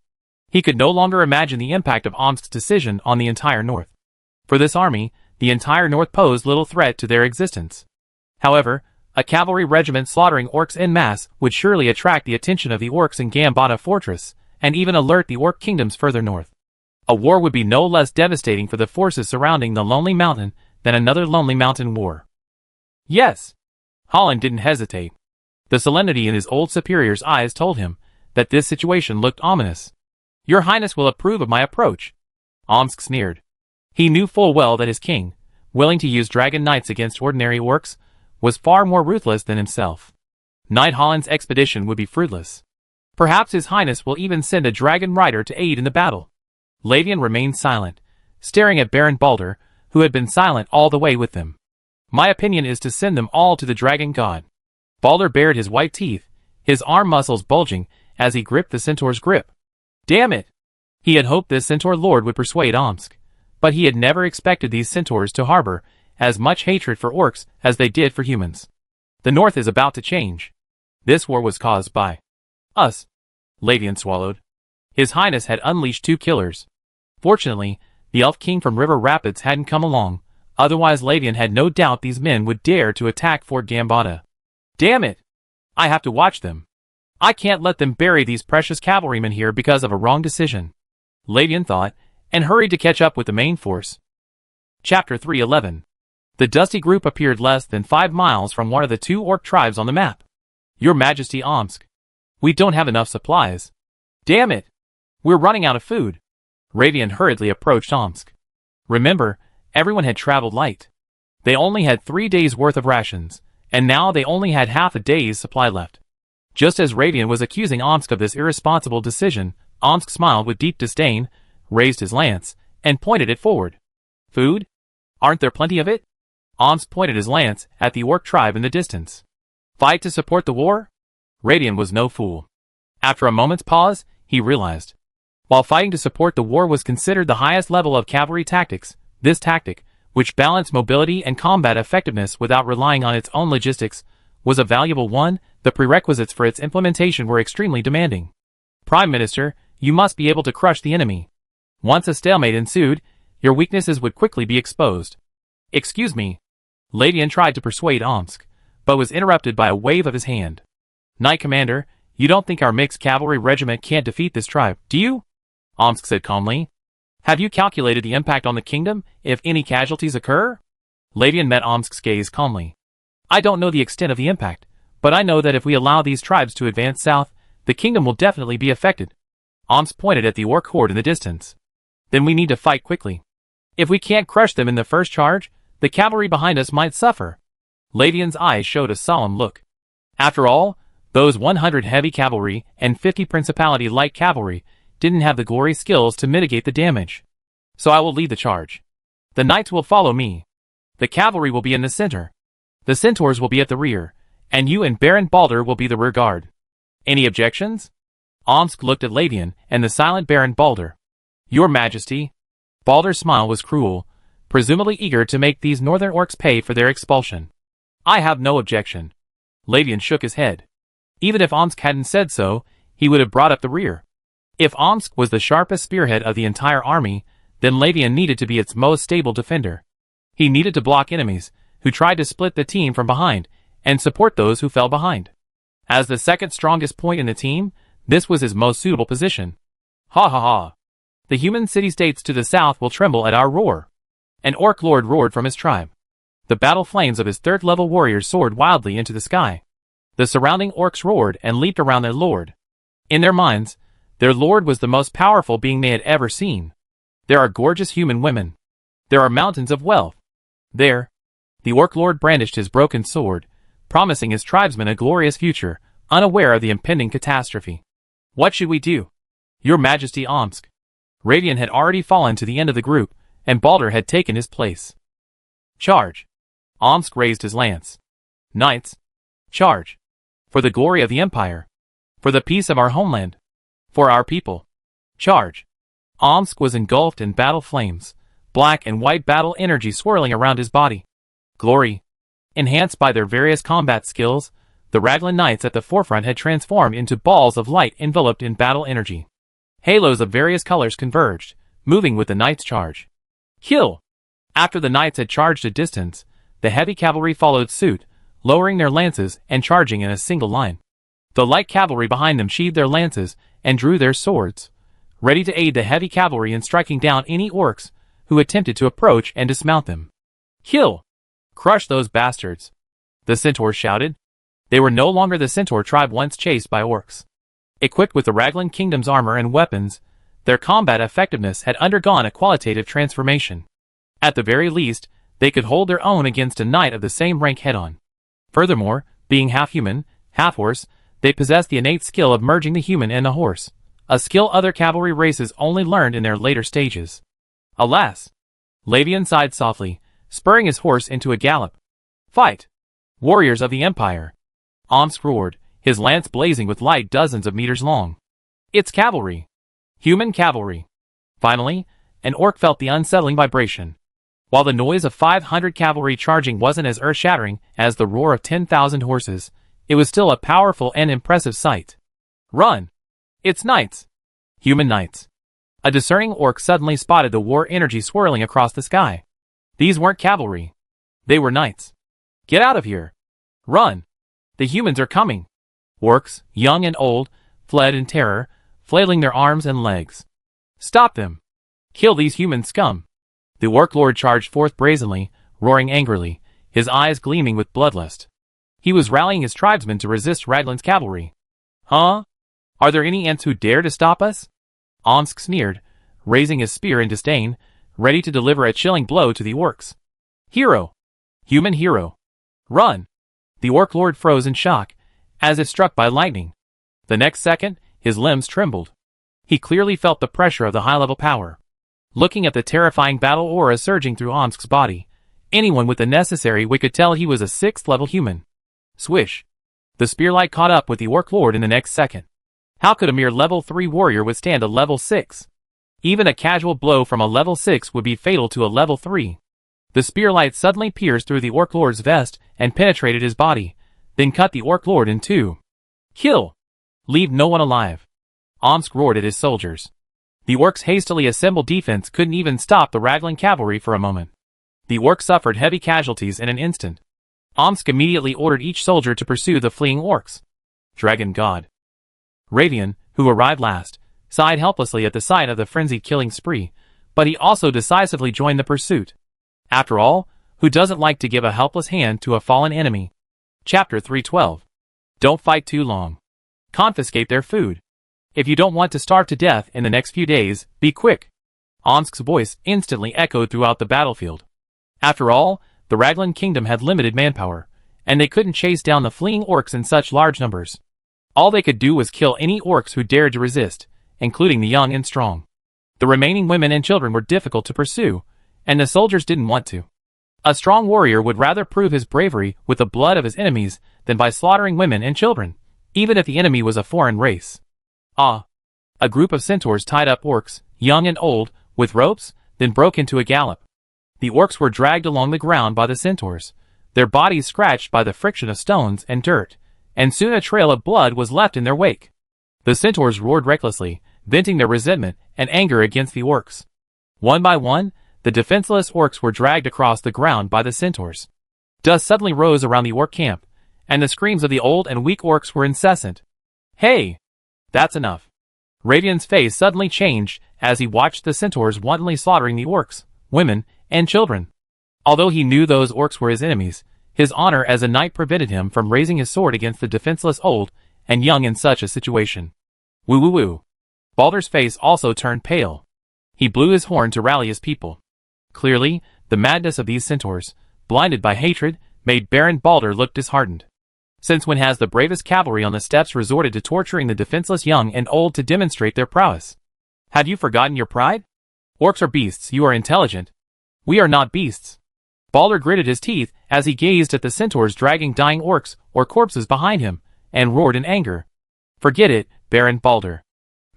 He could no longer imagine the impact of Omsk's decision on the entire north. For this army, the entire north posed little threat to their existence. However, a cavalry regiment slaughtering orcs en masse would surely attract the attention of the orcs in Gambada Fortress, and even alert the orc kingdoms further north. A war would be no less devastating for the forces surrounding the Lonely Mountain than another Lonely Mountain war. Yes. Holland didn't hesitate. The solemnity in his old superior's eyes told him that this situation looked ominous. Your Highness will approve of my approach. Omsk sneered. He knew full well that his king, willing to use dragon knights against ordinary orcs, was far more ruthless than himself. Knight Holland's expedition would be fruitless. Perhaps his Highness will even send a dragon rider to aid in the battle. Lavian remained silent, staring at Baron Balder, who had been silent all the way with them. My opinion is to send them all to the dragon god. Balder bared his white teeth, his arm muscles bulging as he gripped the centaur's grip. Damn it! He had hoped this centaur lord would persuade Omsk, but he had never expected these centaurs to harbor as much hatred for orcs as they did for humans. The North is about to change. This war was caused by us. Lavian swallowed. His Highness had unleashed 2 killers. Fortunately, the Elf King from River Rapids hadn't come along, otherwise Lavian had no doubt these men would dare to attack Fort Gambata. Damn it! I have to watch them. I can't let them bury these precious cavalrymen here because of a wrong decision. Lavian thought, and hurried to catch up with the main force. Chapter 311. The dusty group appeared less than 5 miles from one of the 2 orc tribes on the map. Your Majesty, Omsk. We don't have enough supplies. Damn it! We're running out of food. Ravian hurriedly approached Omsk. Remember, everyone had traveled light. They only had 3 days' worth of rations, and now they only had half a day's supply left. Just as Ravian was accusing Omsk of this irresponsible decision, Omsk smiled with deep disdain, raised his lance, and pointed it forward. Food? Aren't there plenty of it? Omsk pointed his lance at the orc tribe in the distance. Fight to support the war? Ravian was no fool. After a moment's pause, he realized. While fighting to support the war was considered the highest level of cavalry tactics, this tactic, which balanced mobility and combat effectiveness without relying on its own logistics, was a valuable one. The prerequisites for its implementation were extremely demanding. Prime Minister, you must be able to crush the enemy. Once a stalemate ensued, your weaknesses would quickly be exposed. Excuse me. Lavian tried to persuade Omsk, but was interrupted by a wave of his hand. Knight Commander, you don't think our mixed cavalry regiment can't defeat this tribe, do you? Omsk said calmly. Have you calculated the impact on the kingdom if any casualties occur? Lavian met Omsk's gaze calmly. I don't know the extent of the impact, but I know that if we allow these tribes to advance south, the kingdom will definitely be affected. Omsk pointed at the orc horde in the distance. Then we need to fight quickly. If we can't crush them in the first charge, the cavalry behind us might suffer. Lavian's eyes showed a solemn look. After all, those 100 heavy cavalry and 50 principality light cavalry didn't have the glory skills to mitigate the damage. So I will lead the charge. The knights will follow me. The cavalry will be in the center. The centaurs will be at the rear, and you and Baron Balder will be the rear guard. Any objections? Omsk looked at Lavian and the silent Baron Balder. Your Majesty. Balder's smile was cruel, presumably eager to make these northern orcs pay for their expulsion. I have no objection. Lavian shook his head. Even if Omsk hadn't said so, he would have brought up the rear. If Omsk was the sharpest spearhead of the entire army, then Lavian needed to be its most stable defender. He needed to block enemies who tried to split the team from behind and support those who fell behind. As the second strongest point in the team, this was his most suitable position. Ha ha ha. The human city-states to the south will tremble at our roar. An orc lord roared from his tribe. The battle flames of his third-level warriors soared wildly into the sky. The surrounding orcs roared and leaped around their lord. In their minds, their lord was the most powerful being they had ever seen. There are gorgeous human women. There are mountains of wealth. There. The orc lord brandished his broken sword, promising his tribesmen a glorious future, unaware of the impending catastrophe. What should we do? Your Majesty, Omsk. Ravian had already fallen to the end of the group, and Balder had taken his place. Charge. Omsk raised his lance. Knights. Charge. For the glory of the Empire. For the peace of our homeland. For our people. Charge. Omsk was engulfed in battle flames, black and white battle energy swirling around his body. Glory. Enhanced by their various combat skills, the Raglan Knights at the forefront had transformed into balls of light enveloped in battle energy. Halos of various colors converged, moving with the Knights' charge. Kill! After the Knights had charged a distance, the heavy cavalry followed suit, lowering their lances and charging in a single line. The light cavalry behind them sheathed their lances and drew their swords. ready to aid the heavy cavalry in striking down any orcs who attempted to approach and dismount them. Kill! Crush those bastards! The centaurs shouted. They were no longer the centaur tribe once chased by orcs. Equipped with the Raglan Kingdom's armor and weapons, their combat effectiveness had undergone a qualitative transformation. At the very least, they could hold their own against a knight of the same rank head-on. Furthermore, being half-human, half-horse, they possessed the innate skill of merging the human and the horse, a skill other cavalry races only learned in their later stages. Alas! Lavian sighed softly, spurring his horse into a gallop. Fight! Warriors of the Empire! Omsk roared, his lance blazing with light dozens of meters long. It's cavalry! Human cavalry! Finally, an orc felt the unsettling vibration. While the noise of 500 cavalry charging wasn't as earth-shattering as the roar of 10,000 horses, it was still a powerful and impressive sight. Run! It's knights! Human knights. A discerning orc suddenly spotted the war energy swirling across the sky. These weren't cavalry. They were knights. Get out of here! Run! The humans are coming! Orcs, young and old, fled in terror, flailing their arms and legs. Stop them! Kill these human scum! The orc lord charged forth brazenly, roaring angrily, his eyes gleaming with bloodlust. He was rallying his tribesmen to resist Raglan's cavalry. Huh? Are there any ants who dare to stop us? Omsk sneered, raising his spear in disdain, ready to deliver a chilling blow to the orcs. Hero! Human hero! Run! The orc lord froze in shock, as if struck by lightning. The next second, his limbs trembled. He clearly felt the pressure of the high-level power. Looking at the terrifying battle aura surging through Omsk's body, anyone with the necessary wit could tell he was a 6th-level human. Swish! The spearlight caught up with the orc lord in the next second. How could a mere level 3 warrior withstand a level 6? Even a casual blow from a level 6 would be fatal to a level 3. The spearlight suddenly pierced through the orc lord's vest and penetrated his body, then cut the orc lord in two. Kill! Leave no one alive! Omsk roared at his soldiers. The orcs' hastily assembled defense couldn't even stop the Raglan cavalry for a moment. The orcs suffered heavy casualties in an instant. Omsk immediately ordered each soldier to pursue the fleeing orcs. Dragon God. Ravian, who arrived last, sighed helplessly at the sight of the frenzied killing spree, but he also decisively joined the pursuit. After all, who doesn't like to give a helpless hand to a fallen enemy? Chapter 312. Don't fight too long. Confiscate their food. If you don't want to starve to death in the next few days, be quick. Omsk's voice instantly echoed throughout the battlefield. After all, the Raglan Kingdom had limited manpower, and they couldn't chase down the fleeing orcs in such large numbers. All they could do was kill any orcs who dared to resist, including the young and strong. The remaining women and children were difficult to pursue, and the soldiers didn't want to. A strong warrior would rather prove his bravery with the blood of his enemies than by slaughtering women and children, even if the enemy was a foreign race. A group of centaurs tied up orcs, young and old, with ropes, then broke into a gallop. The orcs were dragged along the ground by the centaurs, their bodies scratched by the friction of stones and dirt, and soon a trail of blood was left in their wake. The centaurs roared recklessly, venting their resentment and anger against the orcs. One by one, the defenseless orcs were dragged across the ground by the centaurs. Dust suddenly rose around the orc camp, and the screams of the old and weak orcs were incessant. Hey! That's enough. Ravian's face suddenly changed as he watched the centaurs wantonly slaughtering the orcs, women, and children. Although he knew those orcs were his enemies, his honor as a knight prevented him from raising his sword against the defenseless old and young in such a situation. Woo woo woo. Baldur's face also turned pale. He blew his horn to rally his people. Clearly, the madness of these centaurs, blinded by hatred, made Baron Baldur look disheartened. Since when has the bravest cavalry on the steppes resorted to torturing the defenseless young and old to demonstrate their prowess? Have you forgotten your pride? Orcs are beasts, you are intelligent. We are not beasts. Baldur gritted his teeth as he gazed at the centaurs dragging dying orcs or corpses behind him, and roared in anger. Forget it, Baron Baldur.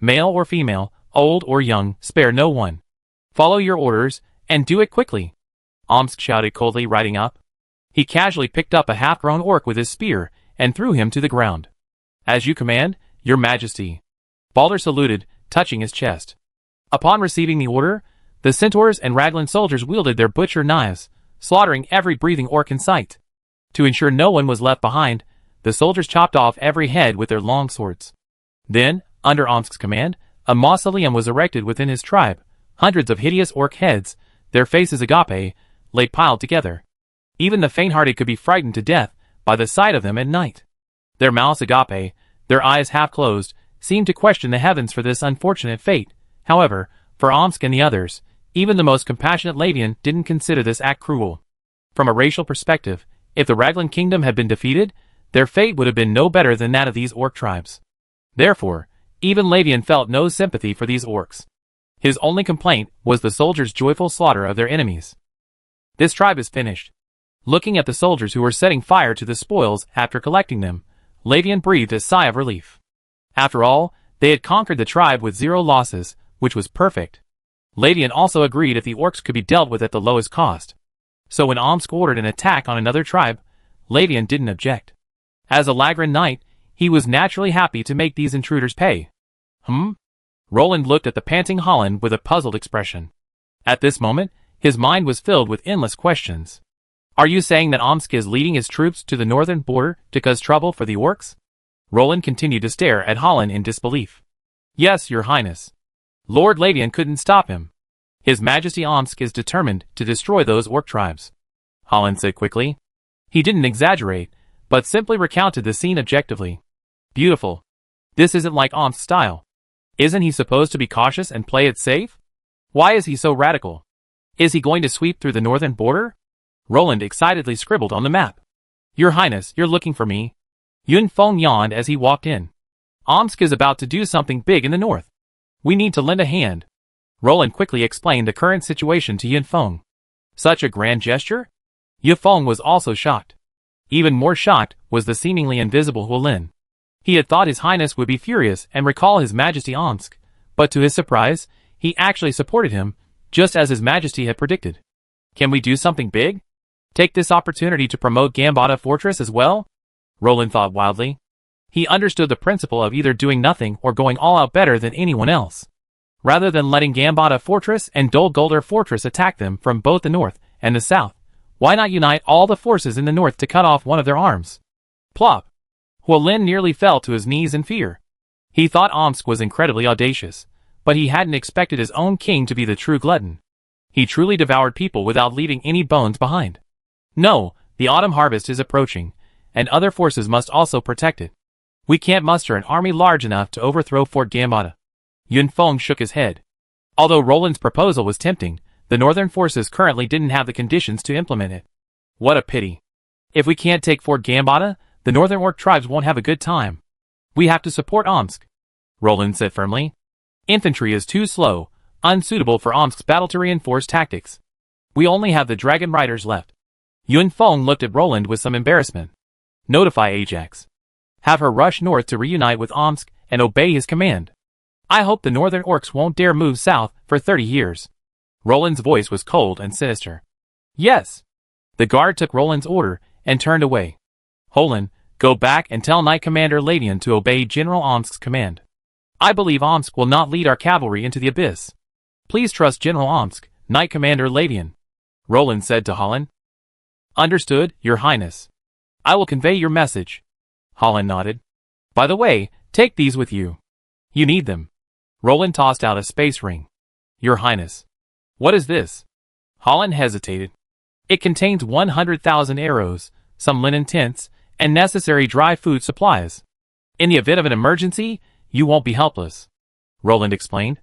Male or female, old or young, spare no one. Follow your orders, and do it quickly. Omsk shouted coldly, riding up. He casually picked up a half-grown orc with his spear and threw him to the ground. As you command, your majesty. Baldur saluted, touching his chest. Upon receiving the order, the centaurs and Raglan soldiers wielded their butcher knives, slaughtering every breathing orc in sight. To ensure no one was left behind, the soldiers chopped off every head with their long swords. Then, under Omsk's command, A mausoleum was erected within his tribe, hundreds of hideous orc heads, their faces agape, lay piled together. Even the faint-hearted could be frightened to death by the sight of them at night. Their mouths agape, their eyes half closed, seemed to question the heavens for this unfortunate fate. However, for Omsk and the others, even the most compassionate Lavian didn't consider this act cruel. From a racial perspective, if the Raglan kingdom had been defeated, their fate would have been no better than that of these orc tribes. Therefore, even Lavian felt no sympathy for these orcs. His only complaint was the soldiers' joyful slaughter of their enemies. This tribe is finished. Looking at the soldiers who were setting fire to the spoils after collecting them, Lavian breathed a sigh of relief. After all, they had conquered the tribe with 0 losses, which was perfect. Lavian also agreed if the orcs could be dealt with at the lowest cost. So when Omsk ordered an attack on another tribe, Lavian didn't object. As a Lagran knight, he was naturally happy to make these intruders pay. Roland looked at the panting Holland with a puzzled expression. At this moment, his mind was filled with endless questions. Are you saying that Omsk is leading his troops to the northern border to cause trouble for the orcs? Roland continued to stare at Holland in disbelief. Yes, your highness. Lord Lavian couldn't stop him. His Majesty Omsk is determined to destroy those orc tribes, Holland said quickly. He didn't exaggerate, but simply recounted the scene objectively. Beautiful. This isn't like Omsk's style. Isn't he supposed to be cautious and play it safe? Why is he so radical? Is he going to sweep through the northern border? Roland excitedly scribbled on the map. Your highness, you're looking for me. Yun Feng yawned as he walked in. Omsk is about to do something big in the north. We need to lend a hand. Roland quickly explained the current situation to Yun Feng. Such a grand gesture? Yun Feng was also shocked. Even more shocked was the seemingly invisible Huolin. He had thought his highness would be furious and recall his majesty Omsk, but to his surprise, he actually supported him, just as his majesty had predicted. Can we do something big? Take this opportunity to promote Gambata Fortress as well? Roland thought wildly. He understood the principle of either doing nothing or going all out better than anyone else. Rather than letting Gambata Fortress and Dol Guldur Fortress attack them from both the north and the south, why not unite all the forces in the north to cut off one of their arms? Plop! Huolin nearly fell to his knees in fear. He thought Omsk was incredibly audacious, but he hadn't expected his own king to be the true glutton. He truly devoured people without leaving any bones behind. No, the autumn harvest is approaching, and other forces must also protect it. We can't muster an army large enough to overthrow Fort Gambata. Yun Feng shook his head. Although Roland's proposal was tempting, the northern forces currently didn't have the conditions to implement it. What a pity. If we can't take Fort Gambata, the northern orc tribes won't have a good time. We have to support Omsk, Roland said firmly. Infantry is too slow, unsuitable for Omsk's battle to reinforce tactics. We only have the dragon riders left. Yun Feng looked at Roland with some embarrassment. Notify Ajax. Have her rush north to reunite with Omsk and obey his command. I hope the northern orcs won't dare move south for 30 years. Roland's voice was cold and sinister. Yes. The guard took Roland's order and turned away. Holland, go back and tell Knight Commander Ladian to obey General Omsk's command. I believe Omsk will not lead our cavalry into the abyss. Please trust General Omsk, Knight Commander Ladian, Roland said to Holland. Understood, your highness. I will convey your message. Holland nodded. By the way, take these with you. You need them. Roland tossed out a space ring. Your highness. What is this? Holland hesitated. It contains 100,000 arrows, some linen tents, and necessary dry food supplies. In the event of an emergency, you won't be helpless, Roland explained.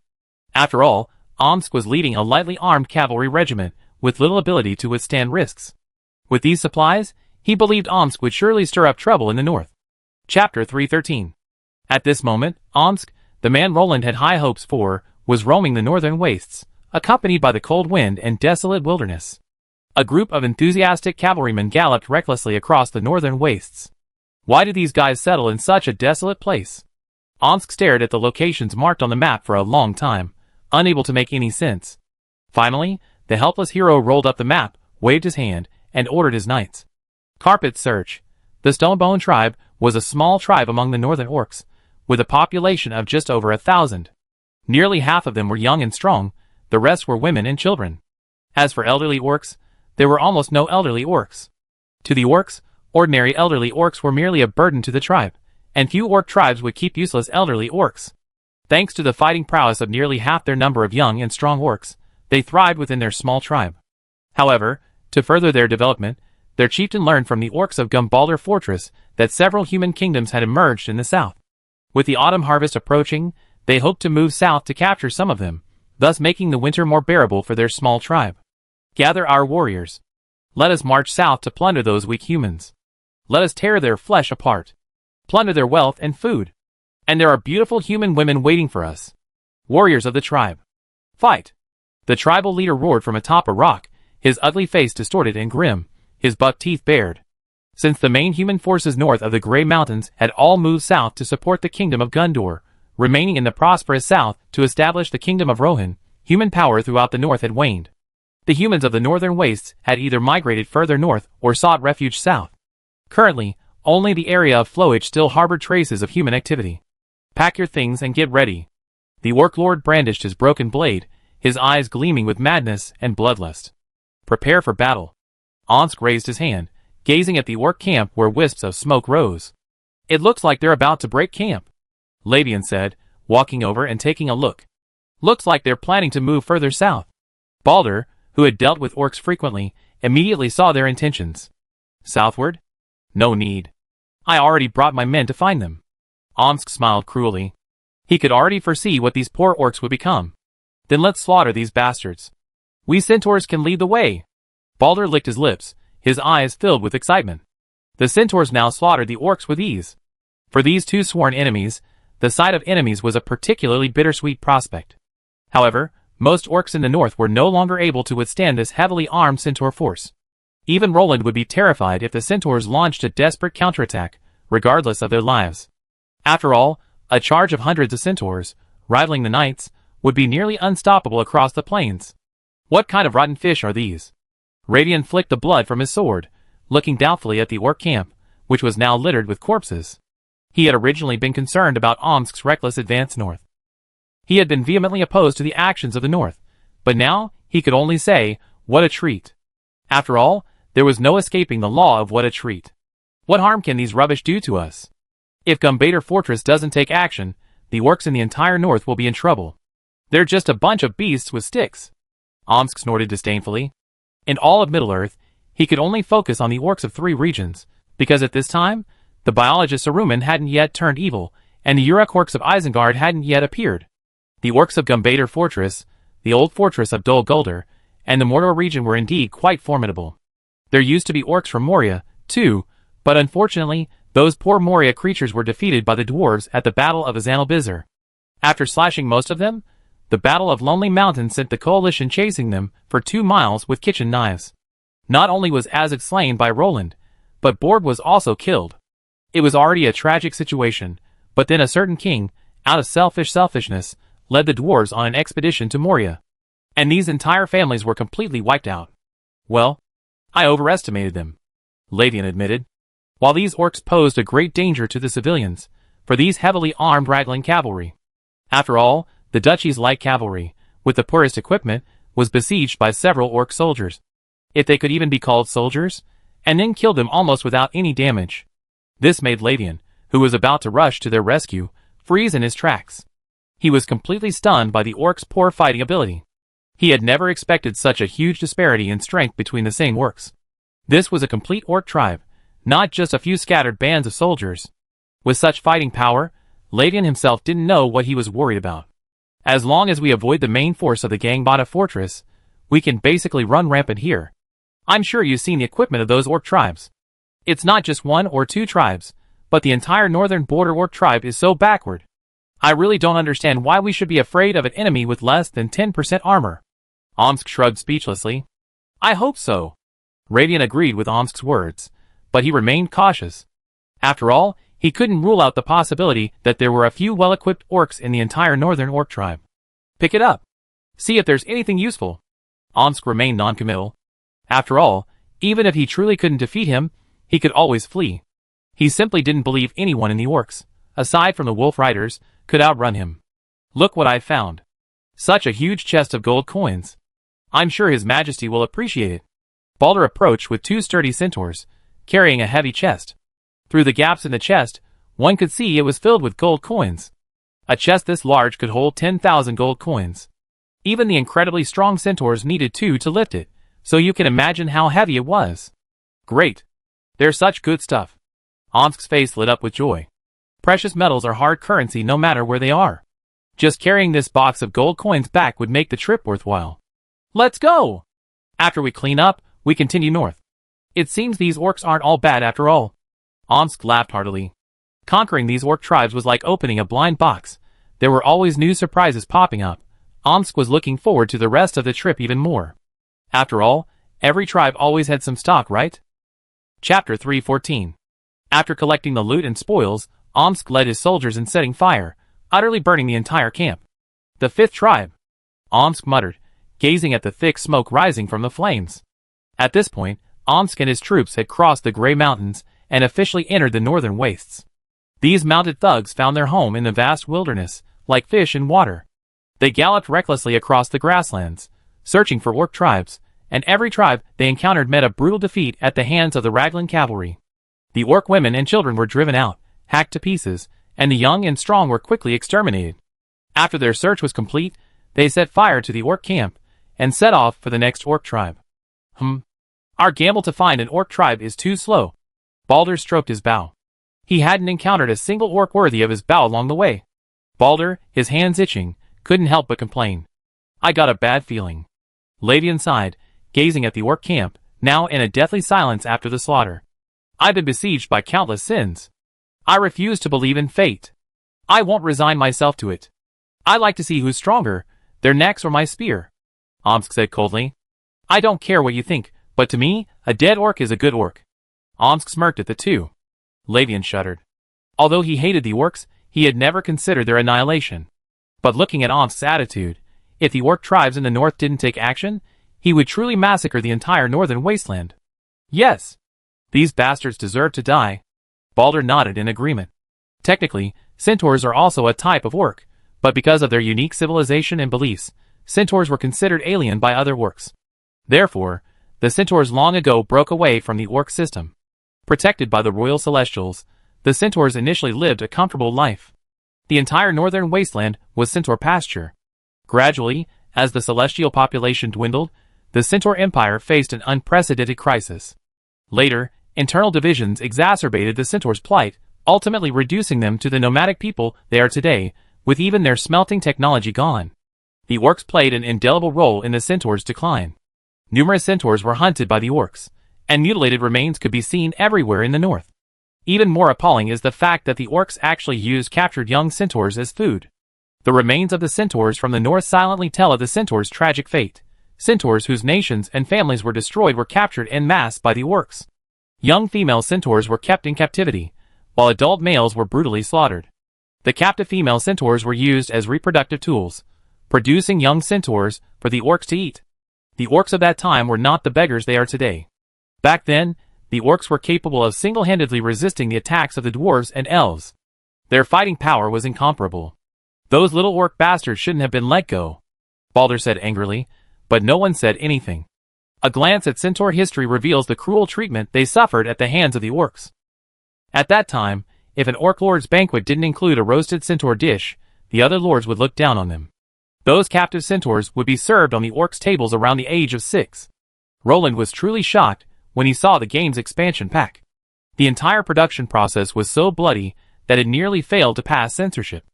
After all, Omsk was leading a lightly armed cavalry regiment with little ability to withstand risks. With these supplies, he believed Omsk would surely stir up trouble in the north. Chapter 313. At this moment, Omsk, the man Roland had high hopes for, was roaming the northern wastes, accompanied by the cold wind and desolate wilderness. A group of enthusiastic cavalrymen galloped recklessly across the northern wastes. Why did these guys settle in such a desolate place? Omsk stared at the locations marked on the map for a long time, unable to make any sense. Finally, the helpless hero rolled up the map, waved his hand, and ordered his knights. Carpet search. The Stonebone tribe was a small tribe among the northern orcs, with a population of just over 1,000. Nearly half of them were young and strong, the rest were women and children. As for elderly orcs, there were almost no elderly orcs. To the orcs, ordinary elderly orcs were merely a burden to the tribe, and few orc tribes would keep useless elderly orcs. Thanks to the fighting prowess of nearly half their number of young and strong orcs, they thrived within their small tribe. However, to further their development, their chieftain learned from the orcs of Gumbalder Fortress that several human kingdoms had emerged in the south. With the autumn harvest approaching, they hoped to move south to capture some of them, thus making the winter more bearable for their small tribe. Gather our warriors. Let us march south to plunder those weak humans. Let us tear their flesh apart. Plunder their wealth and food. And there are beautiful human women waiting for us. Warriors of the tribe. Fight! The tribal leader roared from atop a rock, his ugly face distorted and grim, his buck teeth bared. Since the main human forces north of the Grey Mountains had all moved south to support the kingdom of Gundor, remaining in the prosperous south to establish the kingdom of Rohan, human power throughout the north had waned. The humans of the northern wastes had either migrated further north or sought refuge south. Currently, only the area of Flowage still harbored traces of human activity. Pack your things and get ready. The orc lord brandished his broken blade, his eyes gleaming with madness and bloodlust. Prepare for battle. Onsk raised his hand, gazing at the orc camp where wisps of smoke rose. It looks like they're about to break camp, Ladian said, walking over and taking a look. Looks like they're planning to move further south. Balder, who had dealt with orcs frequently, immediately saw their intentions. Southward? No need. I already brought my men to find them. Omsk smiled cruelly. He could already foresee what these poor orcs would become. Then let's slaughter these bastards. We centaurs can lead the way. Balder licked his lips, his eyes filled with excitement. The centaurs now slaughtered the orcs with ease. For these two sworn enemies, the sight of enemies was a particularly bittersweet prospect. However, most orcs in the north were no longer able to withstand this heavily armed centaur force. Even Roland would be terrified if the centaurs launched a desperate counterattack, regardless of their lives. After all, a charge of hundreds of centaurs, rivaling the knights, would be nearly unstoppable across the plains. What kind of rotten fish are these? Radian flicked the blood from his sword, looking doubtfully at the orc camp, which was now littered with corpses. He had originally been concerned about Omsk's reckless advance north. He had been vehemently opposed to the actions of the north, but now he could only say, what a treat. After all, there was no escaping the law of what a treat. What harm can these rubbish do to us? If Gumbalder Fortress doesn't take action, the orcs in the entire north will be in trouble. They're just a bunch of beasts with sticks. Omsk snorted disdainfully. In all of Middle-earth, he could only focus on the orcs of 3 regions, because at this time, the biologist Saruman hadn't yet turned evil, and the Uruk orcs of Isengard hadn't yet appeared. The orcs of Gumbalder Fortress, the old fortress of Dol Guldur, and the Mordor region were indeed quite formidable. There used to be orcs from Moria, too, but unfortunately, those poor Moria creatures were defeated by the dwarves at the Battle of Azanalbizir. After slashing most of them, the Battle of Lonely Mountain sent the coalition chasing them for 2 miles with kitchen knives. Not only was Azog slain by Roland, but Borg was also killed. It was already a tragic situation, but then a certain king, out of selfishness, led the dwarves on an expedition to Moria. And these entire families were completely wiped out. Well, I overestimated them, Ladian admitted. While these orcs posed a great danger to the civilians, for these heavily armed Raglan cavalry. After all, the duchy's light cavalry, with the poorest equipment, was besieged by several orc soldiers. If they could even be called soldiers, and then killed them almost without any damage. This made Ladian, who was about to rush to their rescue, freeze in his tracks. He was completely stunned by the orcs' poor fighting ability. He had never expected such a huge disparity in strength between the same orcs. This was a complete orc tribe, not just a few scattered bands of soldiers. With such fighting power, Ladian himself didn't know what he was worried about. As long as we avoid the main force of the Gangbada Fortress, we can basically run rampant here. I'm sure you've seen the equipment of those orc tribes. It's not just 1 or 2 tribes, but the entire northern border orc tribe is so backward. I really don't understand why we should be afraid of an enemy with less than 10% armor. Omsk shrugged speechlessly. I hope so. Radian agreed with Omsk's words, but he remained cautious. After all, he couldn't rule out the possibility that there were a few well-equipped orcs in the entire northern orc tribe. Pick it up. See if there's anything useful. Omsk remained noncommittal. After all, even if he truly couldn't defeat him, he could always flee. He simply didn't believe anyone in the orcs, aside from the wolf riders, could outrun him. Look what I found. Such a huge chest of gold coins. I'm sure His Majesty will appreciate it. Balder approached with 2 sturdy centaurs, carrying a heavy chest. Through the gaps in the chest, one could see it was filled with gold coins. A chest this large could hold 10,000 gold coins. Even the incredibly strong centaurs needed two to lift it, so you can imagine how heavy it was. Great. They're such good stuff. Omsk's face lit up with joy. Precious metals are hard currency no matter where they are. Just carrying this box of gold coins back would make the trip worthwhile. Let's go! After we clean up, we continue north. It seems these orcs aren't all bad after all. Omsk laughed heartily. Conquering these orc tribes was like opening a blind box. There were always new surprises popping up. Omsk was looking forward to the rest of the trip even more. After all, every tribe always had some stock, right? Chapter 3:14. After collecting the loot and spoils, Omsk led his soldiers in setting fire, utterly burning the entire camp. The fifth tribe, Omsk muttered, gazing at the thick smoke rising from the flames. At this point, Omsk and his troops had crossed the Grey Mountains and officially entered the northern wastes. These mounted thugs found their home in the vast wilderness, like fish in water. They galloped recklessly across the grasslands, searching for orc tribes, and every tribe they encountered met a brutal defeat at the hands of the Raglan cavalry. The orc women and children were driven out, hacked to pieces, and the young and strong were quickly exterminated. After their search was complete, they set fire to the orc camp, and set off for the next orc tribe. Our gamble to find an orc tribe is too slow. Balder stroked his bow. He hadn't encountered a single orc worthy of his bow along the way. Balder, his hands itching, couldn't help but complain. I got a bad feeling. Lavian sighed, gazing at the orc camp, now in a deathly silence after the slaughter. I've been besieged by countless sins. I refuse to believe in fate. I won't resign myself to it. I like to see who's stronger, their necks or my spear. Omsk said coldly. I don't care what you think, but to me, a dead orc is a good orc. Omsk smirked at the two. Lavian shuddered. Although he hated the orcs, he had never considered their annihilation. But looking at Omsk's attitude, if the orc tribes in the north didn't take action, he would truly massacre the entire northern wasteland. Yes. These bastards deserve to die. Balder nodded in agreement. Technically, centaurs are also a type of orc, but because of their unique civilization and beliefs, centaurs were considered alien by other orcs. Therefore, the centaurs long ago broke away from the orc system. Protected by the royal celestials, the centaurs initially lived a comfortable life. The entire northern wasteland was centaur pasture. Gradually, as the celestial population dwindled, the centaur empire faced an unprecedented crisis. Later, internal divisions exacerbated the centaurs' plight, ultimately reducing them to the nomadic people they are today, with even their smelting technology gone. The orcs played an indelible role in the centaurs' decline. Numerous centaurs were hunted by the orcs, and mutilated remains could be seen everywhere in the north. Even more appalling is the fact that the orcs actually used captured young centaurs as food. The remains of the centaurs from the north silently tell of the centaurs' tragic fate. Centaurs whose nations and families were destroyed were captured en masse by the orcs. Young female centaurs were kept in captivity, while adult males were brutally slaughtered. The captive female centaurs were used as reproductive tools, producing young centaurs for the orcs to eat. The orcs of that time were not the beggars they are today. Back then, the orcs were capable of single-handedly resisting the attacks of the dwarves and elves. Their fighting power was incomparable. Those little orc bastards shouldn't have been let go, Balder said angrily, but no one said anything. A glance at centaur history reveals the cruel treatment they suffered at the hands of the orcs. At that time, if an orc lord's banquet didn't include a roasted centaur dish, the other lords would look down on them. Those captive centaurs would be served on the orcs' tables around the age of 6. Roland was truly shocked when he saw the game's expansion pack. The entire production process was so bloody that it nearly failed to pass censorship.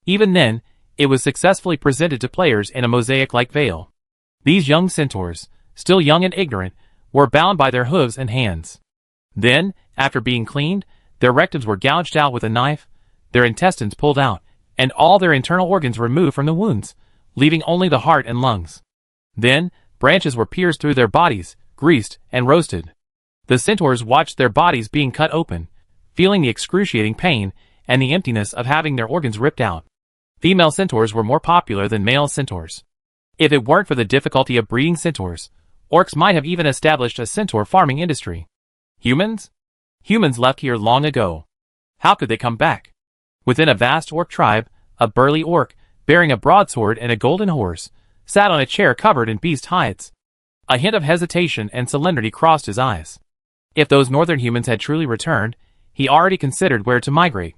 Even then, it was successfully presented to players in a mosaic-like veil. These young centaurs, still young and ignorant, were bound by their hooves and hands. Then, after being cleaned, their rectums were gouged out with a knife, their intestines pulled out, and all their internal organs removed from the wounds, leaving only the heart and lungs. Then, branches were pierced through their bodies, greased, and roasted. The centaurs watched their bodies being cut open, feeling the excruciating pain and the emptiness of having their organs ripped out. Female centaurs were more popular than male centaurs. If it weren't for the difficulty of breeding centaurs, orcs might have even established a centaur farming industry. Humans? Humans left here long ago. How could they come back? Within a vast orc tribe, a burly orc, bearing a broadsword and a golden horse, sat on a chair covered in beast hides. A hint of hesitation and solemnity crossed his eyes. If those northern humans had truly returned, he already considered where to migrate.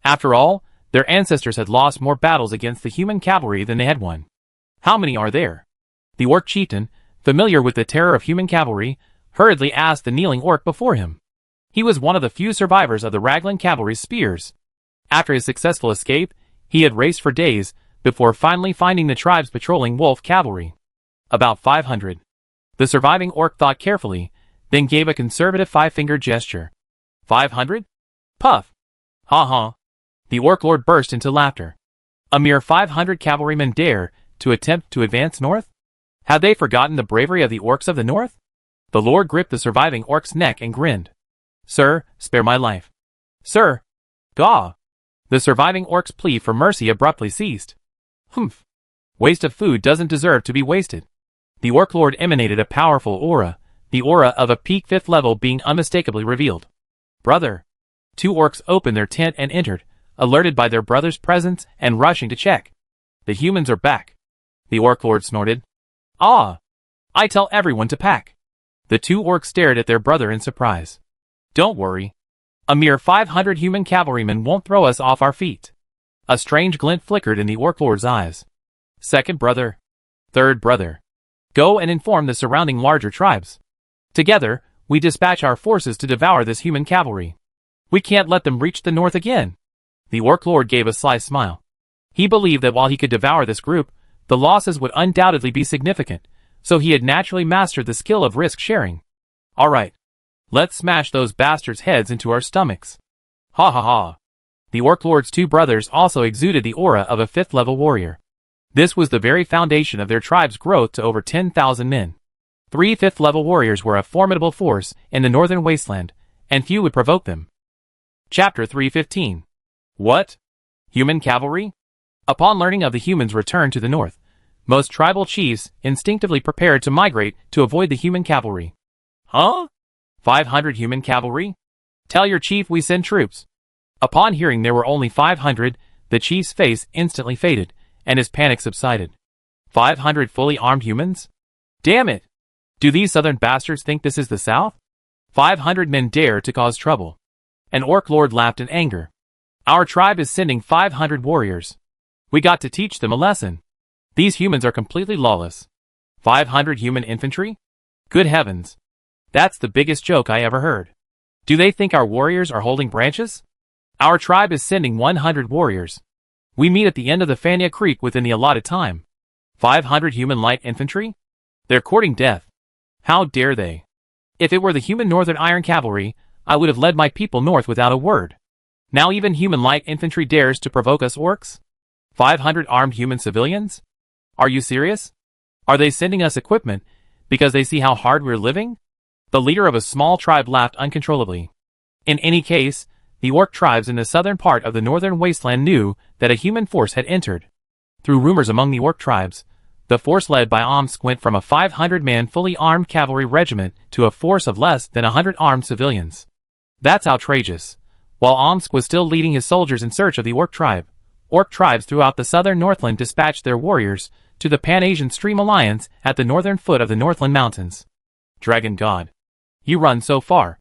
After all, Their ancestors had lost more battles against the human cavalry than they had won. How many are there? The orc chieftain, familiar with the terror of human cavalry, hurriedly asked the kneeling orc before him. He was one of the few survivors of the Raglan cavalry's spears. After his successful escape, he had raced for days, before finally finding the tribes patrolling wolf cavalry. About 500. The surviving orc thought carefully, then gave a conservative 5-finger gesture. 500? Puff! Ha ha! The orc lord burst into laughter. A mere 500 cavalrymen dare to attempt to advance north? Had they forgotten the bravery of the orcs of the north? The lord gripped the surviving orc's neck and grinned. Sir, spare my life. Sir! Gaw! The surviving orc's plea for mercy abruptly ceased. Humph! Waste of food doesn't deserve to be wasted. The orc lord emanated a powerful aura, the aura of a peak 5th level being unmistakably revealed. Brother! 2 orcs opened their tent and entered, alerted by their brother's presence and rushing to check. The humans are back. The orc lord snorted. Ah! I tell everyone to pack. The 2 orcs stared at their brother in surprise. Don't worry. A mere 500 human cavalrymen won't throw us off our feet. A strange glint flickered in the orc lord's eyes. Second brother. Third brother. Go and inform the surrounding larger tribes. Together, we dispatch our forces to devour this human cavalry. We can't let them reach the north again. The orc lord gave a sly smile. He believed that while he could devour this group, the losses would undoubtedly be significant, so he had naturally mastered the skill of risk sharing. All right. Let's smash those bastards' heads into our stomachs. Ha ha ha. The orc lord's 2 brothers also exuded the aura of a 5th level warrior. This was the very foundation of their tribe's growth to over 10,000 men. 3 5th level warriors were a formidable force in the northern wasteland, and few would provoke them. Chapter 315. What? Human cavalry? Upon learning of the humans' return to the north, most tribal chiefs instinctively prepared to migrate to avoid the human cavalry. Huh? 500 human cavalry? Tell your chief we send troops. Upon hearing there were only 500, the chief's face instantly faded, and his panic subsided. 500 fully armed humans? Damn it! Do these southern bastards think this is the south? 500 men dare to cause trouble. An orc lord laughed in anger. Our tribe is sending 500 warriors. We got to teach them a lesson. These humans are completely lawless. 500 human infantry? Good heavens. That's the biggest joke I ever heard. Do they think our warriors are holding branches? Our tribe is sending 100 warriors. We meet at the end of the Fania Creek within the allotted time. 500 human light infantry? They're courting death. How dare they? If it were the human Northern Iron Cavalry, I would have led my people north without a word. Now even human light infantry dares to provoke us orcs? 500 armed human civilians? Are you serious? Are they sending us equipment because they see how hard we're living? The leader of a small tribe laughed uncontrollably. In any case, the orc tribes in the southern part of the northern wasteland knew that a human force had entered. Through rumors among the orc tribes, the force led by Omsk went from a 500-man fully armed cavalry regiment to a force of less than 100 armed civilians. That's outrageous. While Omsk was still leading his soldiers in search of the orc tribes throughout the southern Northland dispatched their warriors to the Pan-Asian Stream Alliance at the northern foot of the Northland Mountains. Dragon God. You run so far.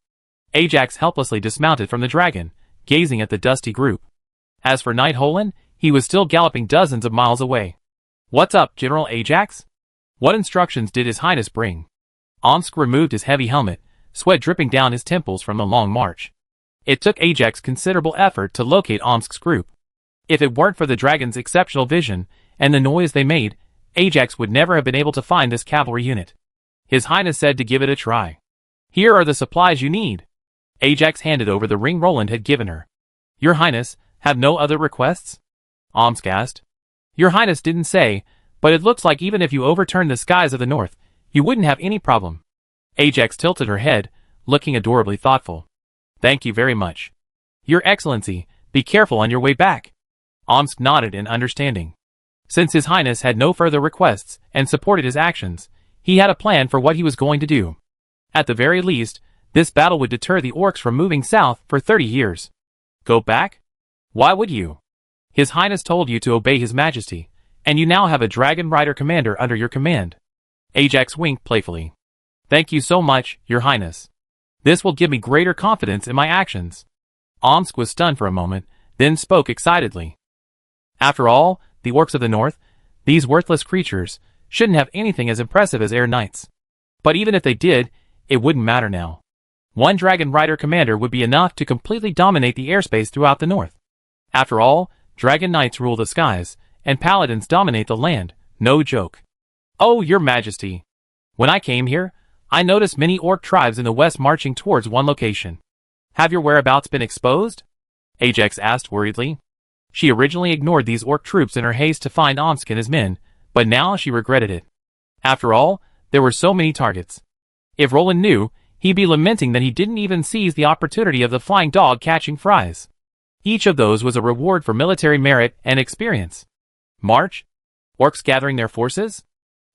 Ajax helplessly dismounted from the dragon, gazing at the dusty group. As for Knight Holen, he was still galloping dozens of miles away. What's up, General Ajax? What instructions did His Highness bring? Omsk removed his heavy helmet, sweat dripping down his temples from the long march. It took Ajax considerable effort to locate Omsk's group. If it weren't for the dragon's exceptional vision and the noise they made, Ajax would never have been able to find this cavalry unit. His Highness said to give it a try. Here are the supplies you need. Ajax handed over the ring Roland had given her. Your Highness, have no other requests? Omsk asked. Your Highness didn't say, but it looks like even if you overturned the skies of the north, you wouldn't have any problem. Ajax tilted her head, looking adorably thoughtful. Thank you very much. Your Excellency, be careful on your way back. Omsk nodded in understanding. Since His Highness had no further requests and supported his actions, he had a plan for what he was going to do. At the very least, this battle would deter the orcs from moving south for 30 years. Go back? Why would you? His Highness told you to obey His Majesty, and you now have a Dragon Rider commander under your command. Ajax winked playfully. Thank you so much, Your Highness. This will give me greater confidence in my actions. Omsk was stunned for a moment, then spoke excitedly. After all, the orcs of the north, these worthless creatures, shouldn't have anything as impressive as air knights. But even if they did, it wouldn't matter now. One dragon rider commander would be enough to completely dominate the airspace throughout the north. After all, dragon knights rule the skies, and paladins dominate the land, no joke. Oh, your majesty. When I came here, I noticed many orc tribes in the west marching towards one location. Have your whereabouts been exposed? Ajax asked worriedly. She originally ignored these orc troops in her haste to find Omsk and his men, but now she regretted it. After all, there were so many targets. If Roland knew, he'd be lamenting that he didn't even seize the opportunity of the flying dog catching fries. Each of those was a reward for military merit and experience. March? Orcs gathering their forces?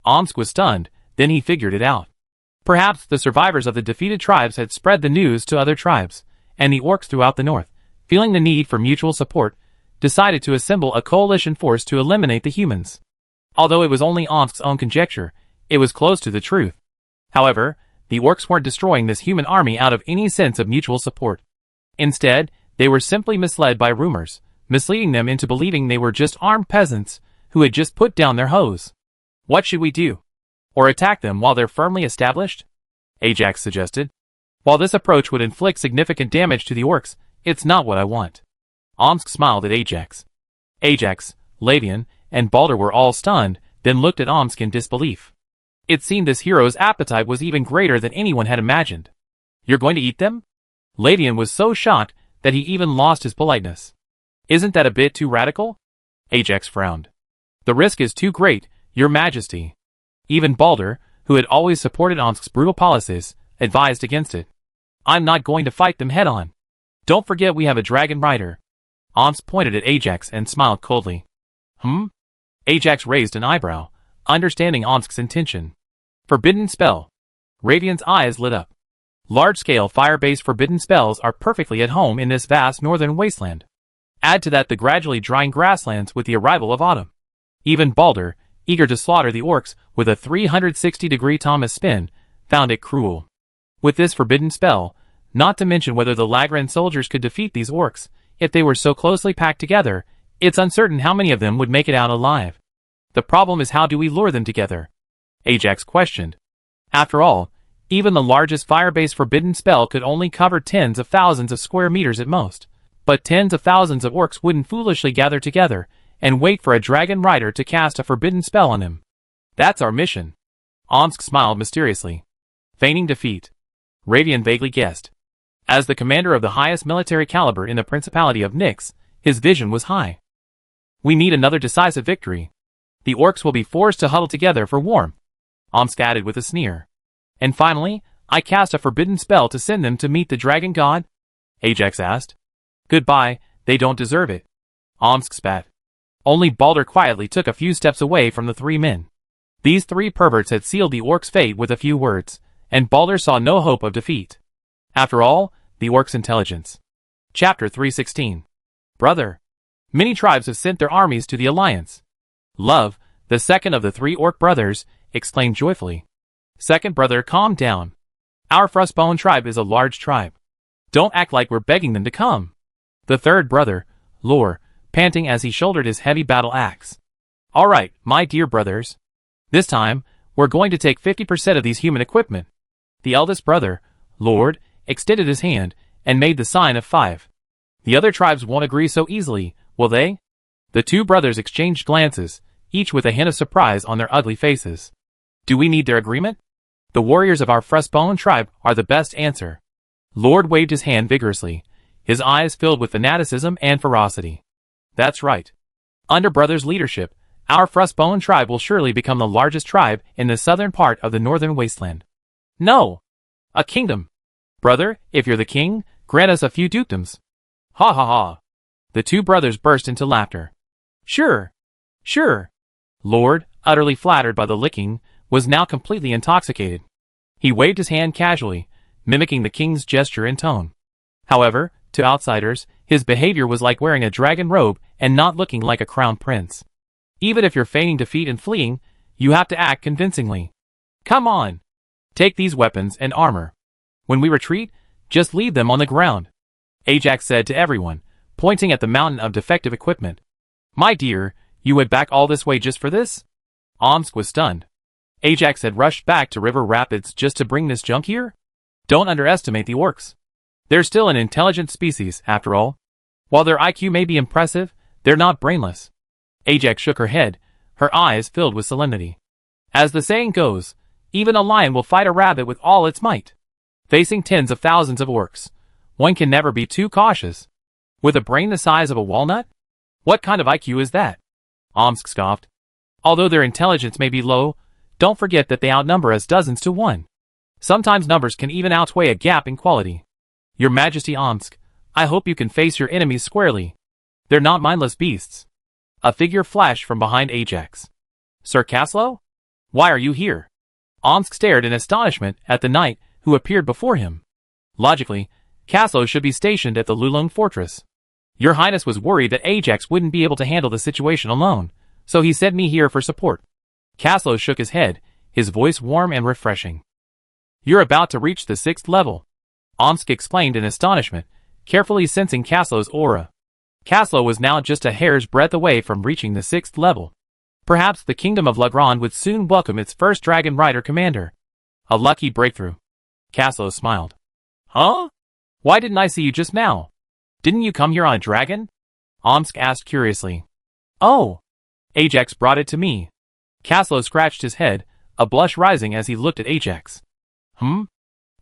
Omsk was stunned, then he figured it out. Perhaps the survivors of the defeated tribes had spread the news to other tribes, and the orcs throughout the north, feeling the need for mutual support, decided to assemble a coalition force to eliminate the humans. Although it was only Omsk's own conjecture, it was close to the truth. However, the orcs weren't destroying this human army out of any sense of mutual support. Instead, they were simply misled by rumors, misleading them into believing they were just armed peasants who had just put down their hoes. What should we do? Or attack them while they're firmly established? Ajax suggested. While this approach would inflict significant damage to the orcs, it's not what I want. Omsk smiled at Ajax. Ajax, Lavian, and Balder were all stunned, then looked at Omsk in disbelief. It seemed this hero's appetite was even greater than anyone had imagined. You're going to eat them? Lavian was so shocked that he even lost his politeness. Isn't that a bit too radical? Ajax frowned. The risk is too great, your majesty. Even Balder, who had always supported Omsk's brutal policies, advised against it. I'm not going to fight them head-on. Don't forget we have a dragon rider. Omsk pointed at Ajax and smiled coldly. Ajax raised an eyebrow, understanding Omsk's intention. Forbidden spell. Radiant's eyes lit up. Large-scale fire-based forbidden spells are perfectly at home in this vast northern wasteland. Add to that the gradually drying grasslands with the arrival of autumn. Even Balder, eager to slaughter the orcs with a 360-degree Thomas spin, found it cruel. With this forbidden spell, not to mention whether the Lagran soldiers could defeat these orcs, if they were so closely packed together, it's uncertain how many of them would make it out alive. The problem is how do we lure them together? Ajax questioned. After all, even the largest fire-based forbidden spell could only cover tens of thousands of square meters at most, but tens of thousands of orcs wouldn't foolishly gather together and wait for a dragon rider to cast a forbidden spell on him. That's our mission. Omsk smiled mysteriously. Feigning defeat. Radian vaguely guessed. As the commander of the highest military caliber in the Principality of Nyx, his vision was high. We need another decisive victory. The orcs will be forced to huddle together for warmth. Omsk added with a sneer. And finally, I cast a forbidden spell to send them to meet the dragon god? Ajax asked. Goodbye, they don't deserve it. Omsk spat. Only Balder quietly took a few steps away from the three men. These three perverts had sealed the orcs' fate with a few words, and Balder saw no hope of defeat. After all, the orcs' intelligence. Chapter 316. Brother. Many tribes have sent their armies to the alliance. Love, the second of the three orc brothers, exclaimed joyfully. Second brother, calm down. Our Frostbone tribe is a large tribe. Don't act like we're begging them to come. The third brother, Lore, panting as he shouldered his heavy battle axe. All right, my dear brothers. This time, we're going to take 50% of these human equipment. The eldest brother, Lord, extended his hand and made the sign of 5. The other tribes won't agree so easily, will they? The two brothers exchanged glances, each with a hint of surprise on their ugly faces. Do we need their agreement? The warriors of our Frostbone tribe are the best answer. Lord waved his hand vigorously, his eyes filled with fanaticism and ferocity. That's right. Under brothers' leadership, our Frostbone tribe will surely become the largest tribe in the southern part of the northern wasteland. No! A kingdom! Brother, if you're the king, grant us a few dukedoms. Ha ha ha! The two brothers burst into laughter. Sure! Sure! Lord, utterly flattered by the licking, was now completely intoxicated. He waved his hand casually, mimicking the king's gesture and tone. However, to outsiders, his behavior was like wearing a dragon robe and not looking like a crown prince. Even if you're feigning defeat and fleeing, you have to act convincingly. Come on! Take these weapons and armor. When we retreat, just leave them on the ground. Ajax said to everyone, pointing at the mountain of defective equipment. My dear, you went back all this way just for this? Omsk was stunned. Ajax had rushed back to River Rapids just to bring this junk here? Don't underestimate the orcs. They're still an intelligent species, after all. While their IQ may be impressive, they're not brainless. Ajax shook her head, her eyes filled with solemnity. As the saying goes, even a lion will fight a rabbit with all its might. Facing tens of thousands of orcs, one can never be too cautious. With a brain the size of a walnut? What kind of IQ is that? Omsk scoffed. Although their intelligence may be low, don't forget that they outnumber us dozens to one. Sometimes numbers can even outweigh a gap in quality. Your Majesty Omsk, I hope you can face your enemies squarely. They're not mindless beasts. A figure flashed from behind Ajax. Sir Caslow? Why are you here? Omsk stared in astonishment at the knight who appeared before him. Logically, Caslow should be stationed at the Lulung fortress. Your Highness was worried that Ajax wouldn't be able to handle the situation alone, so he sent me here for support. Caslow shook his head, his voice warm and refreshing. You're about to reach the 6th level. Omsk explained in astonishment, carefully sensing Caslow's aura. Caslow was now just a hair's breadth away from reaching the 6th level. Perhaps the kingdom of Legrand would soon welcome its first Dragon Rider commander. A lucky breakthrough. Caslow smiled. Huh? Why didn't I see you just now? Didn't you come here on a dragon? Omsk asked curiously. Oh. Ajax brought it to me. Caslow scratched his head, a blush rising as he looked at Ajax.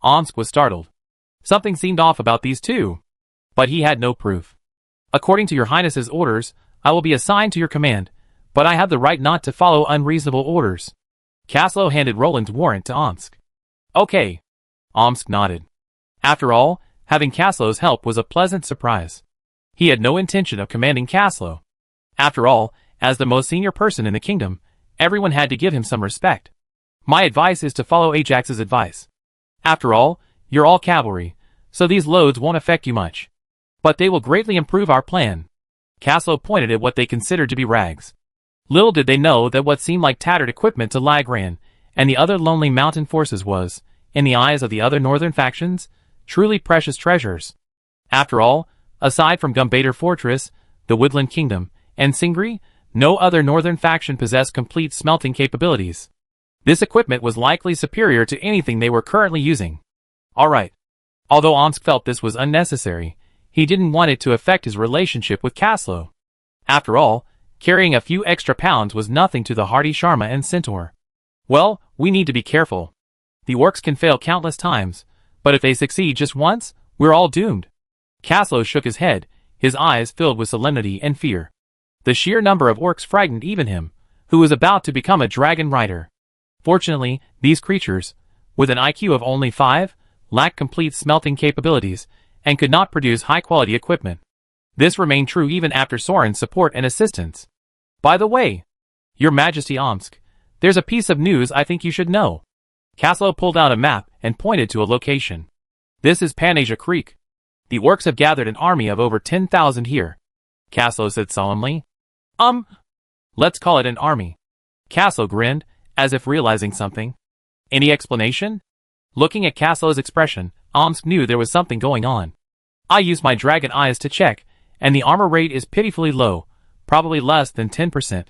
Omsk was startled. Something seemed off about these two. But he had no proof. According to your Highness's orders, I will be assigned to your command, but I have the right not to follow unreasonable orders. Caslow handed Roland's warrant to Omsk. Okay. Omsk nodded. After all, having Caslow's help was a pleasant surprise. He had no intention of commanding Caslow. After all, as the most senior person in the kingdom, everyone had to give him some respect. My advice is to follow Ajax's advice. After all, you're all cavalry, so these loads won't affect you much. But they will greatly improve our plan. Caslow pointed at what they considered to be rags. Little did they know that what seemed like tattered equipment to Lagran and the other lonely mountain forces was, in the eyes of the other northern factions, truly precious treasures. After all, aside from Gumbator Fortress, the Woodland Kingdom, and Singri, no other northern faction possessed complete smelting capabilities. This equipment was likely superior to anything they were currently using. Alright. Although Omsk felt this was unnecessary, he didn't want it to affect his relationship with Caslow. After all, carrying a few extra pounds was nothing to the hardy Sharma and Centaur. Well, we need to be careful. The orcs can fail countless times, but if they succeed just once, we're all doomed. Caslow shook his head, his eyes filled with solemnity and fear. The sheer number of orcs frightened even him, who was about to become a dragon rider. Fortunately, these creatures, with an IQ of only 5, lacked complete smelting capabilities, and could not produce high-quality equipment. This remained true even after Soren's support and assistance. By the way, Your Majesty Omsk, there's a piece of news I think you should know. Caslow pulled out a map and pointed to a location. This is Panasia Creek. The orcs have gathered an army of over 10,000 here. Caslow said solemnly. Let's call it an army. Caslow grinned, as if realizing something. Any explanation? Looking at Caslow's expression, Omsk knew there was something going on. I used my dragon eyes to check, and the armor rate is pitifully low, probably less than 10%.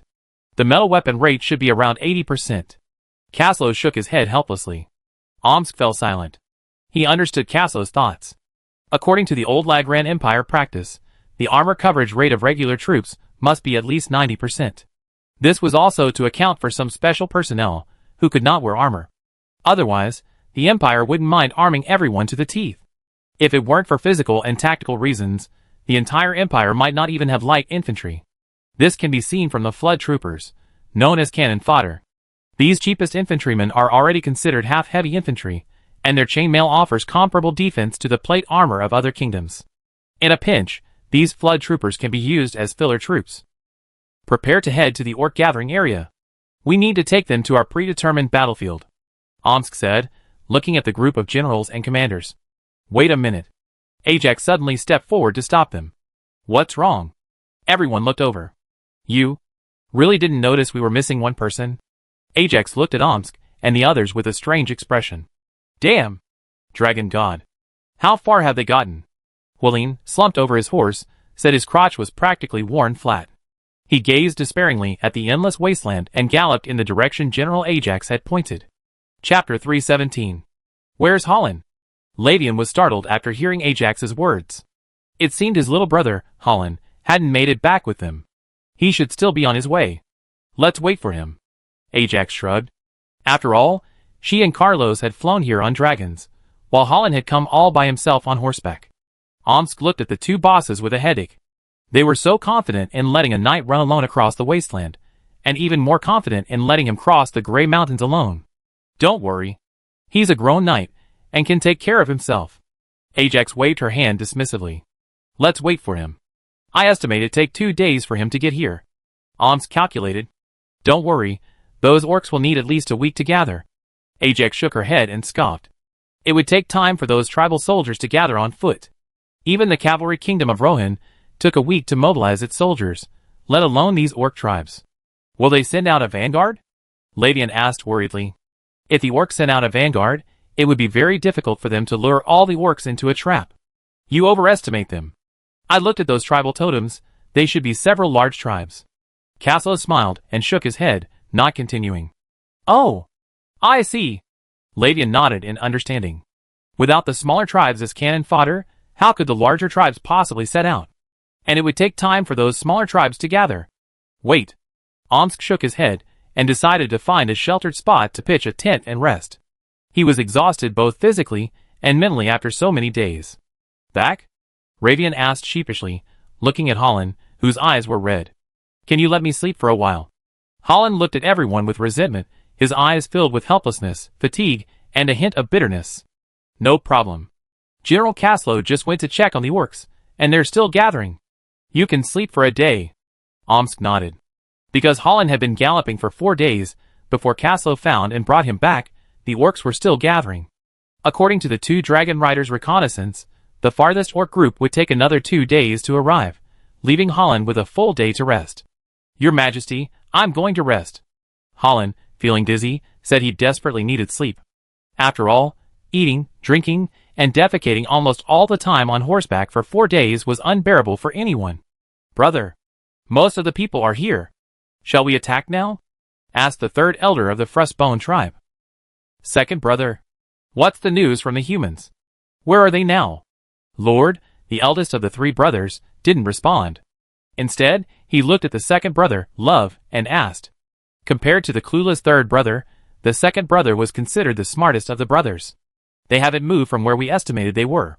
The metal weapon rate should be around 80%. Caslow shook his head helplessly. Omsk fell silent. He understood Caslow's thoughts. According to the old Lagran Empire practice, the armor coverage rate of regular troops must be at least 90%. This was also to account for some special personnel who could not wear armor. Otherwise, the Empire wouldn't mind arming everyone to the teeth. If it weren't for physical and tactical reasons, the entire Empire might not even have light infantry. This can be seen from the Flood Troopers, known as cannon fodder. These cheapest infantrymen are already considered half-heavy infantry, and their chainmail offers comparable defense to the plate armor of other kingdoms. In a pinch, these Flood Troopers can be used as filler troops. Prepare to head to the orc gathering area. We need to take them to our predetermined battlefield, Omsk said, looking at the group of generals and commanders. Wait a minute. Ajax suddenly stepped forward to stop them. What's wrong? Everyone looked over. You really didn't notice we were missing one person? Ajax looked at Omsk and the others with a strange expression. Damn! Dragon God. How far have they gotten? Willene, slumped over his horse, said his crotch was practically worn flat. He gazed despairingly at the endless wasteland and galloped in the direction General Ajax had pointed. Chapter 317. Where's Holland? Lavian was startled after hearing Ajax's words. It seemed his little brother, Holland, hadn't made it back with them. He should still be on his way. Let's wait for him. Ajax shrugged. After all, she and Carlos had flown here on dragons, while Holland had come all by himself on horseback. Omsk looked at the two bosses with a headache. They were so confident in letting a knight run alone across the wasteland, and even more confident in letting him cross the Grey Mountains alone. Don't worry. He's a grown knight, and can take care of himself. Ajax waved her hand dismissively. Let's wait for him. I estimate it'd take 2 days for him to get here. Omsk calculated. Don't worry, those orcs will need at least a week to gather. Ajax shook her head and scoffed. It would take time for those tribal soldiers to gather on foot. Even the cavalry kingdom of Rohan took a week to mobilize its soldiers, let alone these orc tribes. Will they send out a vanguard? Lavian asked worriedly. If the orcs sent out a vanguard, it would be very difficult for them to lure all the orcs into a trap. You overestimate them. I looked at those tribal totems, they should be several large tribes. Caslo smiled and shook his head, not continuing. Oh, I see. Lavian nodded in understanding. Without the smaller tribes as cannon fodder, how could the larger tribes possibly set out? And it would take time for those smaller tribes to gather. Wait. Omsk shook his head and decided to find a sheltered spot to pitch a tent and rest. He was exhausted both physically and mentally after so many days. Back? Ravian asked sheepishly, looking at Holland, whose eyes were red. Can you let me sleep for a while? Holland looked at everyone with resentment, his eyes filled with helplessness, fatigue, and a hint of bitterness. No problem. General Caslo just went to check on the orcs, and they're still gathering. You can sleep for a day. Omsk nodded. Because Holland had been galloping for 4 days, before Caslo found and brought him back, the orcs were still gathering. According to the 2 dragon riders' reconnaissance, the farthest orc group would take another 2 days to arrive, leaving Holland with a full day to rest. Your Majesty, I'm going to rest. Holland, feeling dizzy, said he desperately needed sleep. After all, eating, drinking, and defecating almost all the time on horseback for 4 days was unbearable for anyone. Brother, most of the people are here. Shall we attack now? Asked the 3rd elder of the Frostbone tribe. Second brother, what's the news from the humans? Where are they now? Lord, the eldest of the 3 brothers, didn't respond. Instead, he looked at the second brother, Love, and asked. Compared to the clueless 3rd brother, the second brother was considered the smartest of the brothers. They haven't moved from where we estimated they were.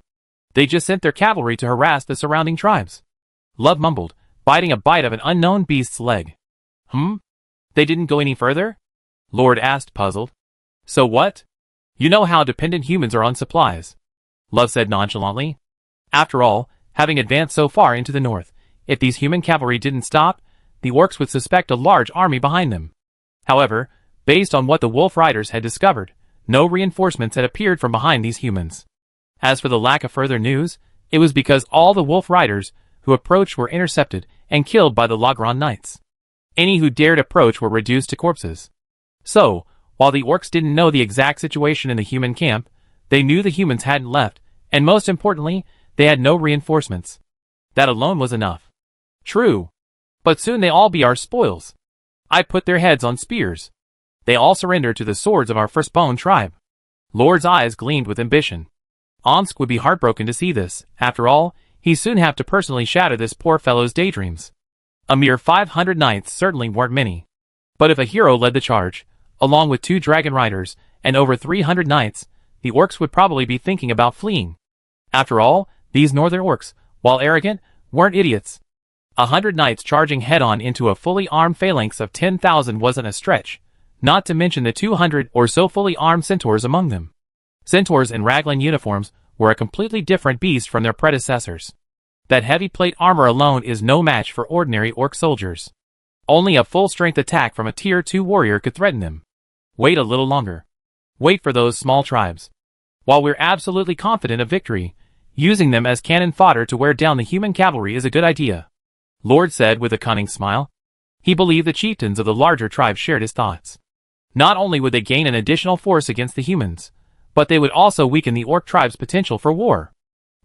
They just sent their cavalry to harass the surrounding tribes. Love mumbled, biting a bite of an unknown beast's leg. They didn't go any further? Lord asked, puzzled. So what? You know how dependent humans are on supplies. Love said nonchalantly. After all, having advanced so far into the north, if these human cavalry didn't stop, the orcs would suspect a large army behind them. However, based on what the wolf riders had discovered, no reinforcements had appeared from behind these humans. As for the lack of further news, it was because all the wolf riders who approached were intercepted and killed by the Lagran knights. Any who dared approach were reduced to corpses. So, while the orcs didn't know the exact situation in the human camp, they knew the humans hadn't left, and most importantly, they had no reinforcements. That alone was enough. True. But soon they all be our spoils. I put their heads on spears. They all surrender to the swords of our firstborn tribe. Lord's eyes gleamed with ambition. Omsk would be heartbroken to see this. After all, he'd soon have to personally shatter this poor fellow's daydreams. A mere 500 knights certainly weren't many. But if a hero led the charge, along with 2 dragon riders, and over 300 knights, the orcs would probably be thinking about fleeing. After all, these northern orcs, while arrogant, weren't idiots. 100 knights charging head-on into a fully armed phalanx of 10,000 wasn't a stretch, not to mention the 200 or so fully armed centaurs among them. Centaurs in raglan uniforms were a completely different beast from their predecessors. That heavy plate armor alone is no match for ordinary orc soldiers. Only a full-strength attack from a Tier 2 warrior could threaten them. Wait a little longer. Wait for those small tribes. While we're absolutely confident of victory, using them as cannon fodder to wear down the human cavalry is a good idea. Lord said with a cunning smile. He believed the chieftains of the larger tribes shared his thoughts. Not only would they gain an additional force against the humans, but they would also weaken the orc tribe's potential for war.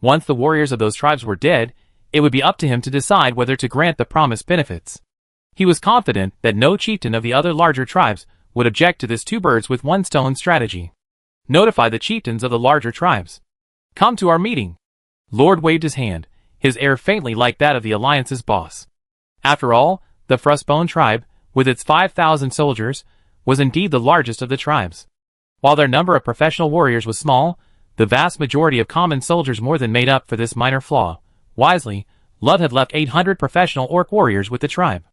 Once the warriors of those tribes were dead, it would be up to him to decide whether to grant the promised benefits. He was confident that no chieftain of the other larger tribes would object to this two birds with one stone strategy. Notify the chieftains of the larger tribes. Come to our meeting. Lord waved his hand, his air faintly like that of the Alliance's boss. After all, the Frostbone tribe, with its 5,000 soldiers, was indeed the largest of the tribes. While their number of professional warriors was small, the vast majority of common soldiers more than made up for this minor flaw. Wisely, Lud had left 800 professional orc warriors with the tribe.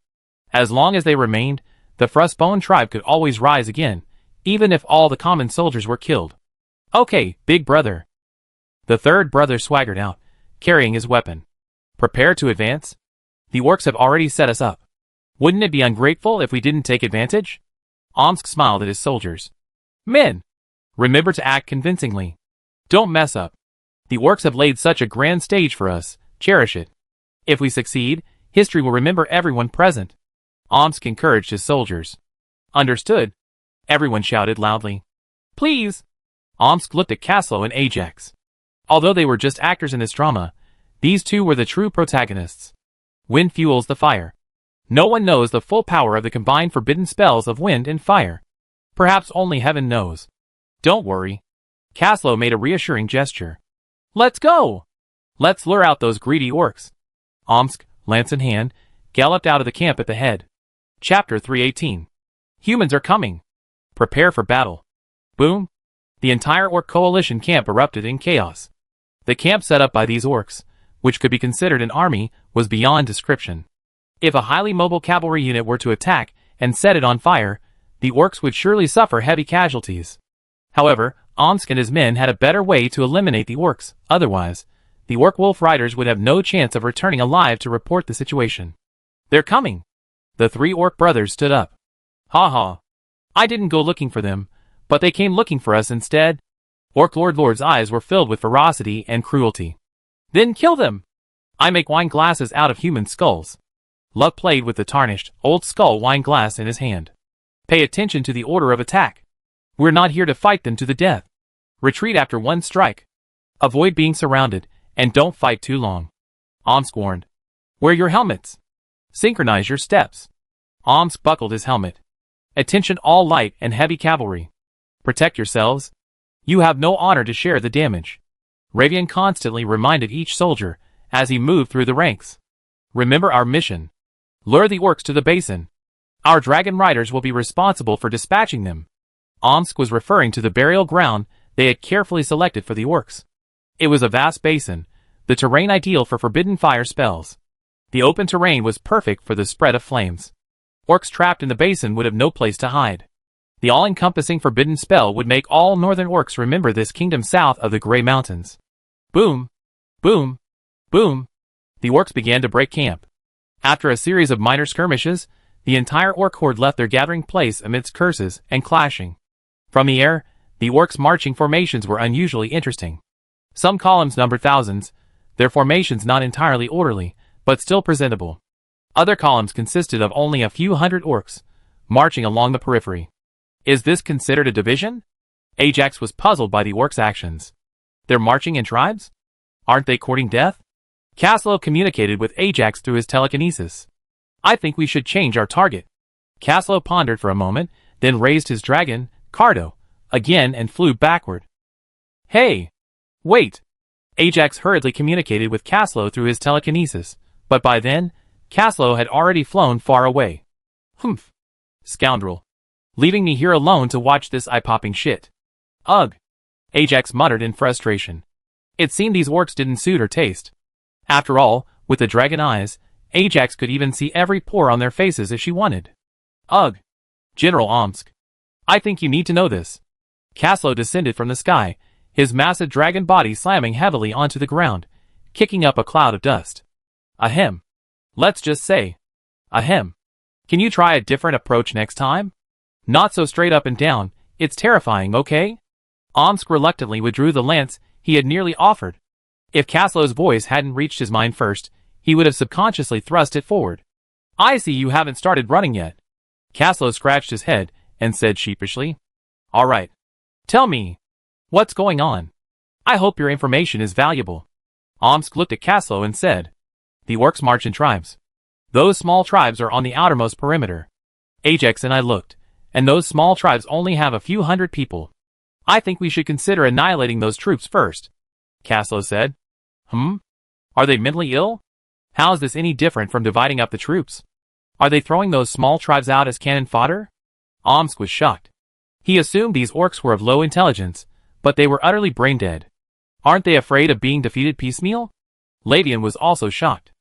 As long as they remained, the Frostbone tribe could always rise again, even if all the common soldiers were killed. Okay, big brother. The third brother swaggered out, carrying his weapon. Prepare to advance? The orcs have already set us up. Wouldn't it be ungrateful if we didn't take advantage? Omsk smiled at his soldiers. Men! Remember to act convincingly. Don't mess up. The orcs have laid such a grand stage for us, cherish it. If we succeed, history will remember everyone present. Omsk encouraged his soldiers. Understood. Everyone shouted loudly. Please! Omsk looked at Caslo and Ajax. Although they were just actors in this drama, these two were the true protagonists. Wind fuels the fire. No one knows the full power of the combined forbidden spells of wind and fire. Perhaps only heaven knows. Don't worry. Caslo made a reassuring gesture. Let's go! Let's lure out those greedy orcs. Omsk, lance in hand, galloped out of the camp at the head. Chapter 318. Humans are coming. Prepare for battle. Boom! The entire orc coalition camp erupted in chaos. The camp set up by these orcs, which could be considered an army, was beyond description. If a highly mobile cavalry unit were to attack and set it on fire, the orcs would surely suffer heavy casualties. However, Omsk and his men had a better way to eliminate the orcs. Otherwise, the orc wolf riders would have no chance of returning alive to report the situation. They're coming. The three orc brothers stood up. Ha ha. I didn't go looking for them, but they came looking for us instead. Orc Lord's eyes were filled with ferocity and cruelty. Then kill them. I make wine glasses out of human skulls. Luck played with the tarnished, old skull wine glass in his hand. Pay attention to the order of attack. We're not here to fight them to the death. Retreat after one strike. Avoid being surrounded, and don't fight too long. Omsk warned. Wear your helmets. Synchronize your steps. Omsk buckled his helmet. Attention all light and heavy cavalry. Protect yourselves. You have no honor to share the damage. Ravian constantly reminded each soldier as he moved through the ranks. Remember our mission. Lure the orcs to the basin. Our dragon riders will be responsible for dispatching them. Omsk was referring to the burial ground they had carefully selected for the orcs. It was a vast basin, the terrain ideal for forbidden fire spells. The open terrain was perfect for the spread of flames. Orcs trapped in the basin would have no place to hide. The all-encompassing forbidden spell would make all northern orcs remember this kingdom south of the Grey Mountains. Boom! Boom! Boom! The orcs began to break camp. After a series of minor skirmishes, the entire orc horde left their gathering place amidst curses and clashing. From the air, the orcs' marching formations were unusually interesting. Some columns numbered thousands, their formations not entirely orderly, but still presentable. Other columns consisted of only a few hundred orcs, marching along the periphery. Is this considered a division? Ajax was puzzled by the orcs' actions. They're marching in tribes? Aren't they courting death? Caslo communicated with Ajax through his telekinesis. I think we should change our target. Caslo pondered for a moment, then raised his dragon, Cardo, again and flew backward. Hey! Wait! Ajax hurriedly communicated with Caslo through his telekinesis, but by then, Caslo had already flown far away. Humph! Scoundrel! Leaving me here alone to watch this eye-popping shit. Ugh! Ajax muttered in frustration. It seemed these orcs didn't suit her taste. After all, with the dragon eyes, Ajax could even see every pore on their faces if she wanted. Ugh! General Omsk. I think you need to know this. Caslo descended from the sky, his massive dragon body slamming heavily onto the ground, kicking up a cloud of dust. Ahem. Let's just say. Ahem. Can you try a different approach next time? Not so straight up and down, it's terrifying, okay? Omsk reluctantly withdrew the lance he had nearly offered. If Caslo's voice hadn't reached his mind first, he would have subconsciously thrust it forward. I see you haven't started running yet. Caslo scratched his head and said sheepishly. All right. Tell me. What's going on? I hope your information is valuable. Omsk looked at Caslo and said. The orcs march in tribes. Those small tribes are on the outermost perimeter. Ajax and I looked, and those small tribes only have a few hundred people. I think we should consider annihilating those troops first, Caslow said. Are they mentally ill? How is this any different from dividing up the troops? Are they throwing those small tribes out as cannon fodder? Omsk was shocked. He assumed these orcs were of low intelligence, but they were utterly brain-dead. Aren't they afraid of being defeated piecemeal? Ladian was also shocked.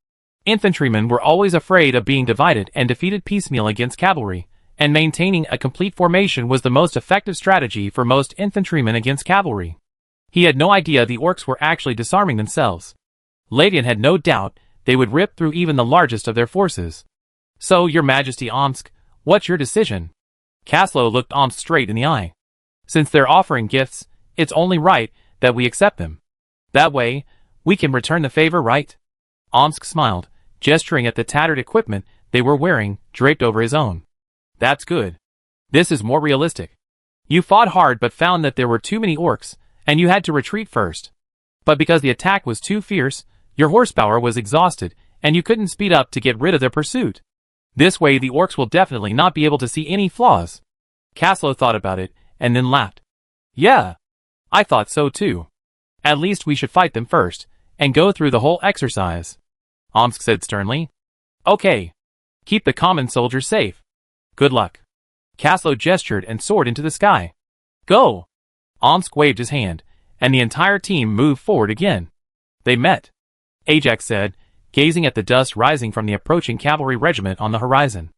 Infantrymen were always afraid of being divided and defeated piecemeal against cavalry, and maintaining a complete formation was the most effective strategy for most infantrymen against cavalry. He had no idea the orcs were actually disarming themselves. Ladian had no doubt they would rip through even the largest of their forces. So, Your Majesty Omsk, what's your decision? Caslow looked Omsk straight in the eye. Since they're offering gifts, it's only right that we accept them. That way, we can return the favor, right? Omsk smiled, gesturing at the tattered equipment they were wearing, draped over his own. That's good. This is more realistic. You fought hard but found that there were too many orcs, and you had to retreat first. But because the attack was too fierce, your horsepower was exhausted, and you couldn't speed up to get rid of their pursuit. This way the orcs will definitely not be able to see any flaws. Caslow thought about it, and then laughed. Yeah, I thought so too. At least we should fight them first, and go through the whole exercise. Omsk said sternly. Okay. Keep the common soldiers safe. Good luck. Caslow gestured and soared into the sky. Go! Omsk waved his hand, and the entire team moved forward again. They met. Ajax said, gazing at the dust rising from the approaching cavalry regiment on the horizon.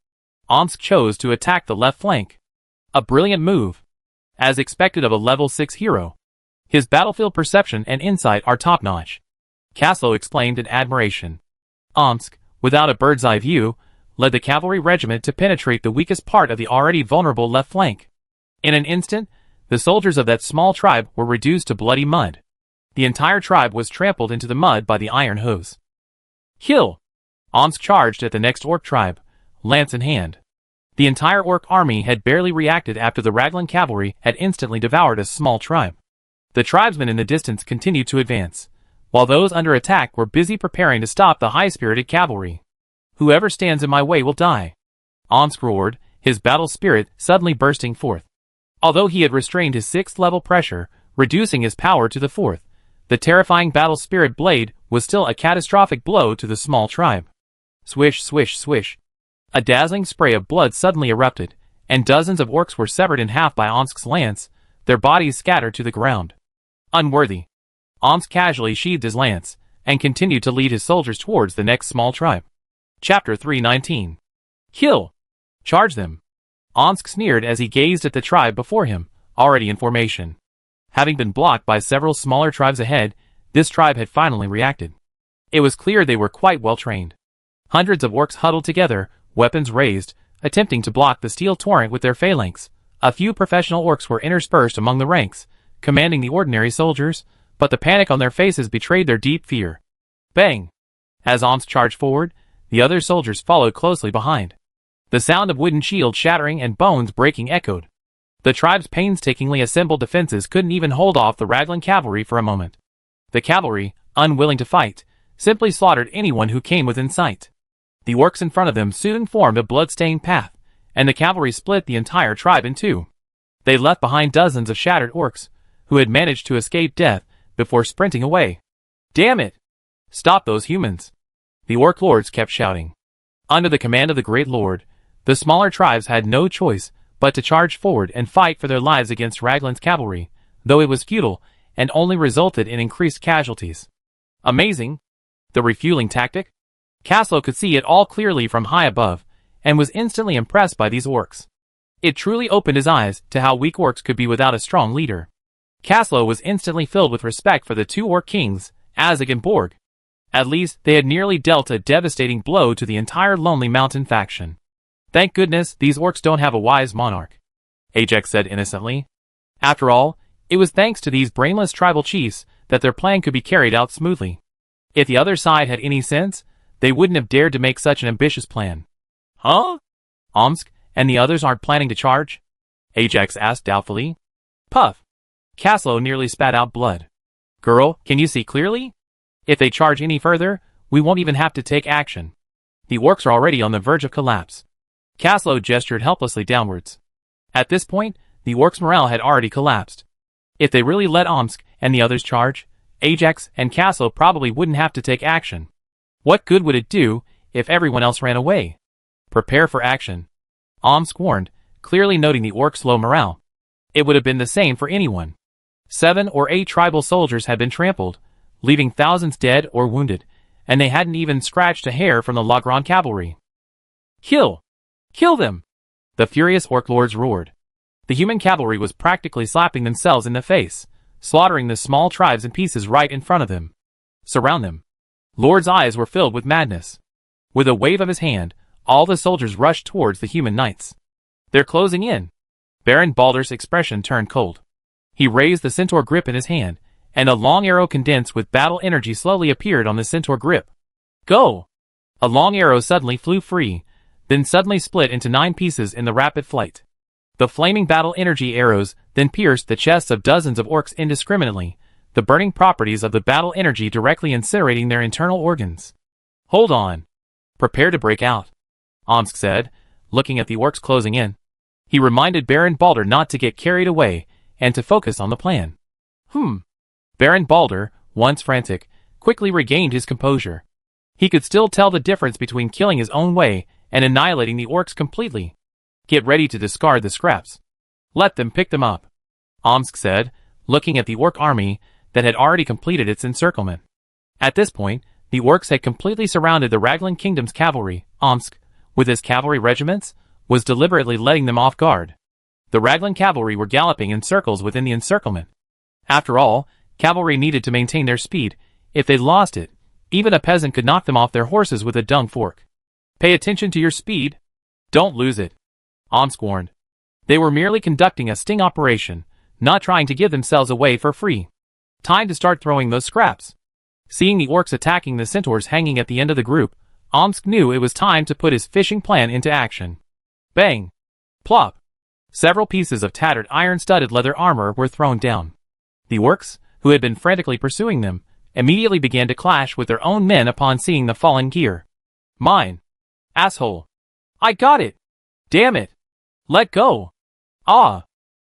Omsk chose to attack the left flank. A brilliant move. As expected of a level 6 hero. His battlefield perception and insight are top-notch. Caslow exclaimed in admiration. Omsk, without a bird's-eye view, led the cavalry regiment to penetrate the weakest part of the already vulnerable left flank. In an instant, the soldiers of that small tribe were reduced to bloody mud. The entire tribe was trampled into the mud by the iron hooves. Kill! Omsk charged at the next orc tribe, lance in hand. The entire orc army had barely reacted after the Raglan cavalry had instantly devoured a small tribe. The tribesmen in the distance continued to advance, while those under attack were busy preparing to stop the high-spirited cavalry. Whoever stands in my way will die. Omsk roared, his battle spirit suddenly bursting forth. Although he had restrained his 6th level pressure, reducing his power to the 4th, the terrifying battle spirit blade was still a catastrophic blow to the small tribe. Swish, swish, swish. A dazzling spray of blood suddenly erupted, and dozens of orcs were severed in half by Omsk's lance, their bodies scattered to the ground. Unworthy. Omsk casually sheathed his lance, and continued to lead his soldiers towards the next small tribe. Chapter 319. Kill! Charge them! Omsk sneered as he gazed at the tribe before him, already in formation. Having been blocked by several smaller tribes ahead, this tribe had finally reacted. It was clear they were quite well trained. Hundreds of orcs huddled together, weapons raised, attempting to block the steel torrent with their phalanx. A few professional orcs were interspersed among the ranks, commanding the ordinary soldiers, but the panic on their faces betrayed their deep fear. Bang! As Omsk charged forward, the other soldiers followed closely behind. The sound of wooden shields shattering and bones breaking echoed. The tribe's painstakingly assembled defenses couldn't even hold off the Raglan cavalry for a moment. The cavalry, unwilling to fight, simply slaughtered anyone who came within sight. The orcs in front of them soon formed a blood-stained path, and the cavalry split the entire tribe in two. They left behind dozens of shattered orcs, who had managed to escape death before sprinting away. Damn it! Stop those humans! The orc lords kept shouting. Under the command of the Great Lord, the smaller tribes had no choice but to charge forward and fight for their lives against Raglan's cavalry, though it was futile and only resulted in increased casualties. Amazing! The refueling tactic? Caslow could see it all clearly from high above, and was instantly impressed by these orcs. It truly opened his eyes to how weak orcs could be without a strong leader. Caslow was instantly filled with respect for the two orc kings, Azog and Borg. At least, they had nearly dealt a devastating blow to the entire Lonely Mountain faction. Thank goodness these orcs don't have a wise monarch, Ajax said innocently. After all, it was thanks to these brainless tribal chiefs that their plan could be carried out smoothly. If the other side had any sense, they wouldn't have dared to make such an ambitious plan. Huh? Omsk and the others aren't planning to charge? Ajax asked doubtfully. Puff. Caslow nearly spat out blood. Girl, can you see clearly? If they charge any further, we won't even have to take action. The orcs are already on the verge of collapse. Caslow gestured helplessly downwards. At this point, the orcs' morale had already collapsed. If they really let Omsk and the others charge, Ajax and Caslow probably wouldn't have to take action. What good would it do if everyone else ran away? Prepare for action, Omsk warned, clearly noting the orcs' low morale. It would have been the same for anyone. 7 or 8 tribal soldiers had been trampled, leaving thousands dead or wounded, and they hadn't even scratched a hair from the Lagran cavalry. Kill! Kill them! The furious orc lords roared. The human cavalry was practically slapping themselves in the face, slaughtering the small tribes in pieces right in front of them. Surround them. Lord's eyes were filled with madness. With a wave of his hand, all the soldiers rushed towards the human knights. They're closing in. Baron Baldur's expression turned cold. He raised the centaur grip in his hand, and a long arrow condensed with battle energy slowly appeared on the centaur grip. Go! A long arrow suddenly flew free, then suddenly split into 9 pieces in the rapid flight. The flaming battle energy arrows then pierced the chests of dozens of orcs indiscriminately, the burning properties of the battle energy directly incinerating their internal organs. Hold on. Prepare to break out, Omsk said, looking at the orcs closing in. He reminded Baron Baldur not to get carried away and to focus on the plan. Baron Baldur, once frantic, quickly regained his composure. He could still tell the difference between killing his own way and annihilating the orcs completely. Get ready to discard the scraps. Let them pick them up, Omsk said, looking at the orc army that had already completed its encirclement. At this point, the orcs had completely surrounded the Raglan Kingdom's cavalry. Omsk, with his cavalry regiments, was deliberately letting them off guard. The Raglan cavalry were galloping in circles within the encirclement. After all, cavalry needed to maintain their speed. If they lost it, even a peasant could knock them off their horses with a dung fork. Pay attention to your speed. Don't lose it, Omsk warned. They were merely conducting a sting operation, not trying to give themselves away for free. Time to start throwing those scraps. Seeing the orcs attacking the centaurs hanging at the end of the group, Omsk knew it was time to put his fishing plan into action. Bang! Plop! Several pieces of tattered iron-studded leather armor were thrown down. The orcs, who had been frantically pursuing them, immediately began to clash with their own men upon seeing the fallen gear. Mine! Asshole! I got it! Damn it! Let go! Ah!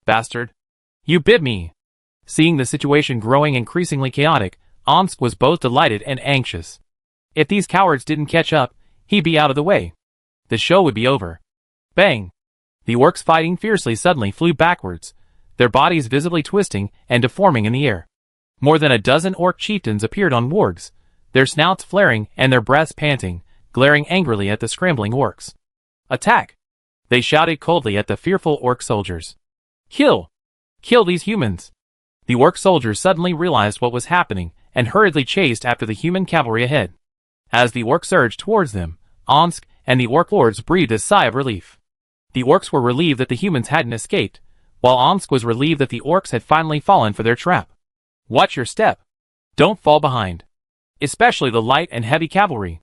Bastard! You bit me! Seeing the situation growing increasingly chaotic, Omsk was both delighted and anxious. If these cowards didn't catch up, he'd be out of the way. The show would be over. Bang! The orcs fighting fiercely suddenly flew backwards, their bodies visibly twisting and deforming in the air. More than a dozen orc chieftains appeared on wargs, their snouts flaring and their breaths panting, glaring angrily at the scrambling orcs. Attack! They shouted coldly at the fearful orc soldiers. Kill! Kill these humans! The orc soldiers suddenly realized what was happening and hurriedly chased after the human cavalry ahead. As the orcs surged towards them, Omsk and the orc lords breathed a sigh of relief. The orcs were relieved that the humans hadn't escaped, while Omsk was relieved that the orcs had finally fallen for their trap. Watch your step. Don't fall behind. Especially the light and heavy cavalry,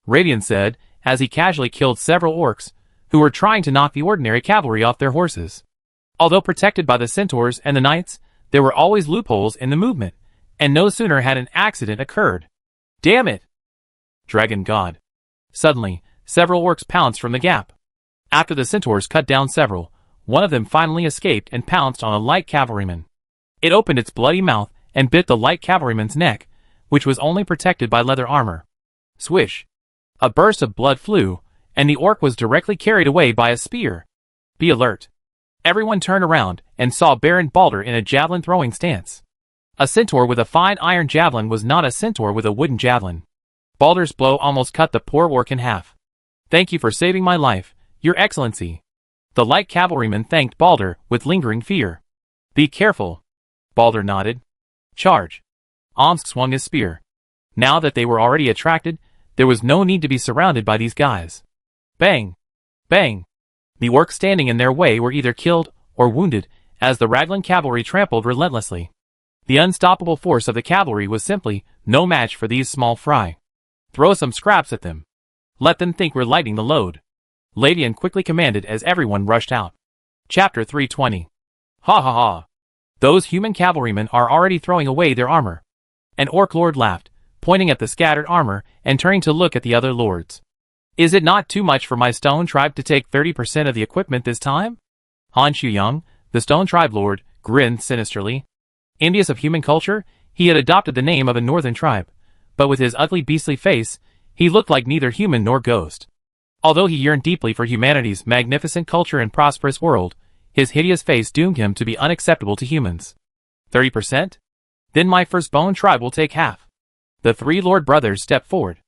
Radian said, as he casually killed several orcs, who were trying to knock the ordinary cavalry off their horses. Although protected by the centaurs and the knights, there were always loopholes in the movement, and no sooner had an accident occurred. Damn it! Dragon God. Suddenly, several orcs pounced from the gap. After the centaurs cut down several, one of them finally escaped and pounced on a light cavalryman. It opened its bloody mouth and bit the light cavalryman's neck, which was only protected by leather armor. Swish! A burst of blood flew, and the orc was directly carried away by a spear. Be alert. Everyone turned around and saw Baron Baldur in a javelin-throwing stance. A centaur with a fine iron javelin was not a centaur with a wooden javelin. Baldur's blow almost cut the poor orc in half. Thank you for saving my life, Your Excellency. The light cavalryman thanked Baldur with lingering fear. Be careful. Baldur nodded. Charge. Omsk swung his spear. Now that they were already attracted, there was no need to be surrounded by these guys. Bang! Bang! The orcs standing in their way were either killed or wounded, as the Raglan cavalry trampled relentlessly. The unstoppable force of the cavalry was simply no match for these small fry. Throw some scraps at them. Let them think we're lighting the load. Ladian quickly commanded as everyone rushed out. Chapter 320. Ha ha ha. Those human cavalrymen are already throwing away their armor. An orc lord laughed, pointing at the scattered armor and turning to look at the other lords. Is it not too much for my stone tribe to take 30% of the equipment this time? Han Shuyang, the stone tribe lord, grinned sinisterly. Envious of human culture, he had adopted the name of a northern tribe, but with his ugly beastly face, he looked like neither human nor ghost. Although he yearned deeply for humanity's magnificent culture and prosperous world, his hideous face doomed him to be unacceptable to humans. 30%? Then my firstborn tribe will take half. The three lord brothers stepped forward.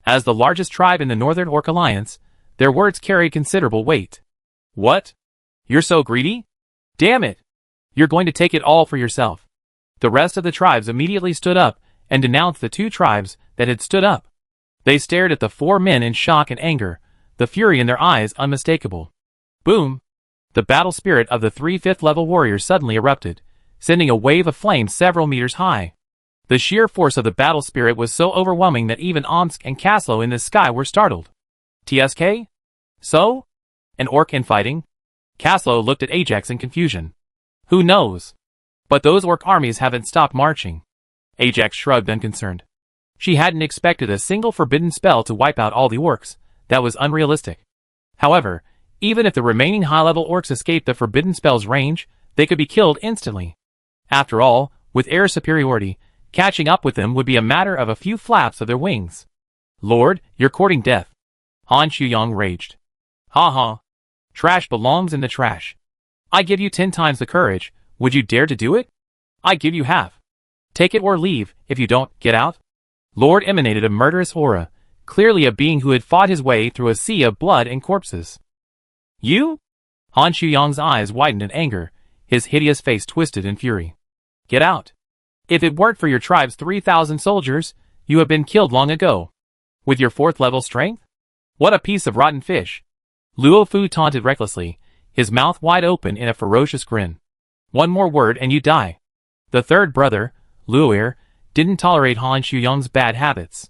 As the largest tribe in the Northern Orc Alliance, their words carried considerable weight. What? You're so greedy? Damn it! You're going to take it all for yourself. The rest of the tribes immediately stood up and denounced the two tribes that had stood up. They stared at the four men in shock and anger, the fury in their eyes unmistakable. Boom! The battle spirit of the 3 5th-level warriors suddenly erupted, sending a wave of flames several meters high. The sheer force of the battle spirit was so overwhelming that even Omsk and Kaslo in the sky were startled. TSK? So? An orc infighting? Kaslo looked at Ajax in confusion. Who knows? But those orc armies haven't stopped marching. Ajax shrugged unconcerned. She hadn't expected a single forbidden spell to wipe out all the orcs. That was unrealistic. However, even if the remaining high-level orcs escaped the forbidden spell's range, they could be killed instantly. After all, with air superiority, catching up with them would be a matter of a few flaps of their wings. Lord, you're courting death. Han Shuyang raged. Ha ha. Trash belongs in the trash. I give you 10 times the courage. Would you dare to do it? I give you half. Take it or leave. If you don't, get out. Lord emanated a murderous aura, clearly a being who had fought his way through a sea of blood and corpses. You? Han Shuyang's eyes widened in anger, his hideous face twisted in fury. Get out. If it weren't for your tribe's 3,000 soldiers, you have been killed long ago. With your 4th-level strength? What a piece of rotten fish. Luo Fu taunted recklessly, his mouth wide open in a ferocious grin. One more word and you die. The third brother, Luo'er, didn't tolerate Han Shuyang's bad habits.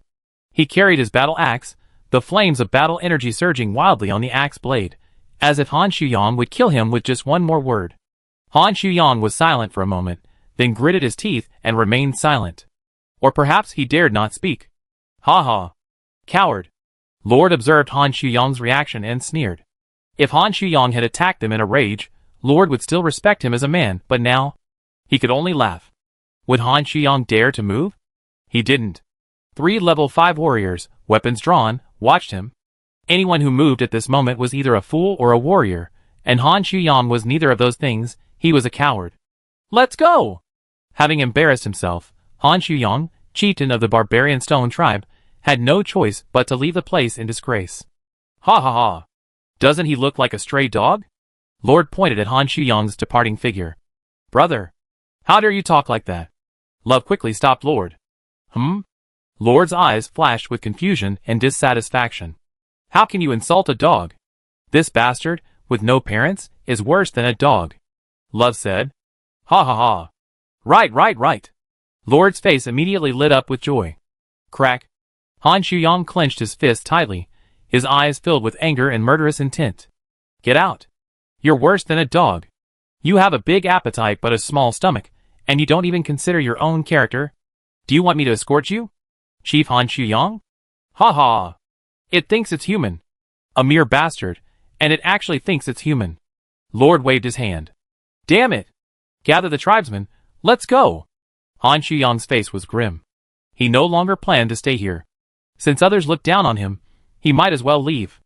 He carried his battle axe, the flames of battle energy surging wildly on the axe blade, as if Han Shuyang would kill him with just one more word. Han Shuyang was silent for a moment, then gritted his teeth and remained silent. Or perhaps he dared not speak. Ha ha. Coward. Lord observed Han Shuyang's reaction and sneered. If Han Shuyang had attacked them in a rage, Lord would still respect him as a man, but now? He could only laugh. Would Han Shuyang dare to move? He didn't. 3 level 5 warriors, weapons drawn, watched him. Anyone who moved at this moment was either a fool or a warrior, and Han Shuyang was neither of those things. He was a coward. Let's go! Having embarrassed himself, Han Shuyang, chieftain of the barbarian stone tribe, had no choice but to leave the place in disgrace. Ha ha ha! Doesn't he look like a stray dog? Lord pointed at Han Shuyang's departing figure. Brother! How dare you talk like that? Love quickly stopped Lord. Lord's eyes flashed with confusion and dissatisfaction. How can you insult a dog? This bastard, with no parents, is worse than a dog. Love said. Ha ha ha. Right. Lord's face immediately lit up with joy. Crack. Han Shuyang clenched his fist tightly, his eyes filled with anger and murderous intent. Get out. You're worse than a dog. You have a big appetite but a small stomach, and you don't even consider your own character. Do you want me to escort you? Chief Han Shuyang? Ha ha. It thinks it's human. A mere bastard, and it actually thinks it's human. Lord waved his hand. Damn it. Gather the tribesmen, let's go. Han Shuyang's face was grim. He no longer planned to stay here. Since others looked down on him, he might as well leave.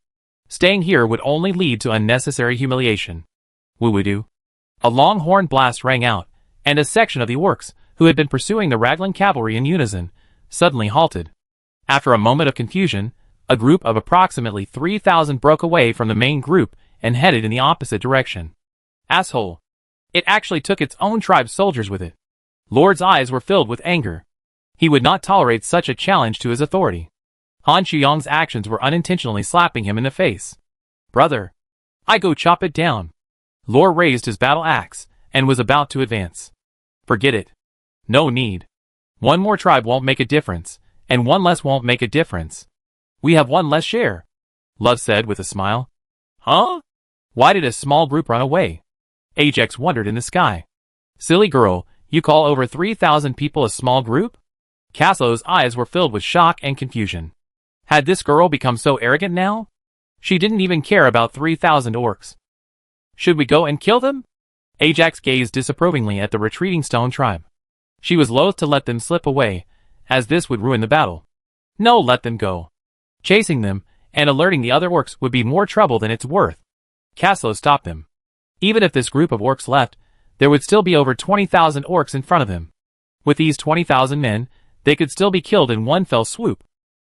Staying here would only lead to unnecessary humiliation. Woo-woo-doo. A long horn blast rang out, and a section of the orcs, who had been pursuing the Raglan cavalry in unison, suddenly halted. After a moment of confusion, a group of approximately 3,000 broke away from the main group and headed in the opposite direction. Asshole. It actually took its own tribe's soldiers with it. Lord's eyes were filled with anger. He would not tolerate such a challenge to his authority. Han Shuyang's actions were unintentionally slapping him in the face. Brother. I go chop it down. Lord raised his battle axe, and was about to advance. Forget it. No need. One more tribe won't make a difference, and one less won't make a difference. We have one less share. Love said with a smile. Huh? Why did a small group run away? Ajax wondered in the sky. Silly girl, you call over 3,000 people a small group? Kaslo's eyes were filled with shock and confusion. Had this girl become so arrogant now? She didn't even care about 3,000 orcs. Should we go and kill them? Ajax gazed disapprovingly at the retreating stone tribe. She was loath to let them slip away, as this would ruin the battle. No, let them go. Chasing them, and alerting the other orcs would be more trouble than it's worth. Caslo stopped them. Even if this group of orcs left, there would still be over 20,000 orcs in front of them. With these 20,000 men, they could still be killed in one fell swoop.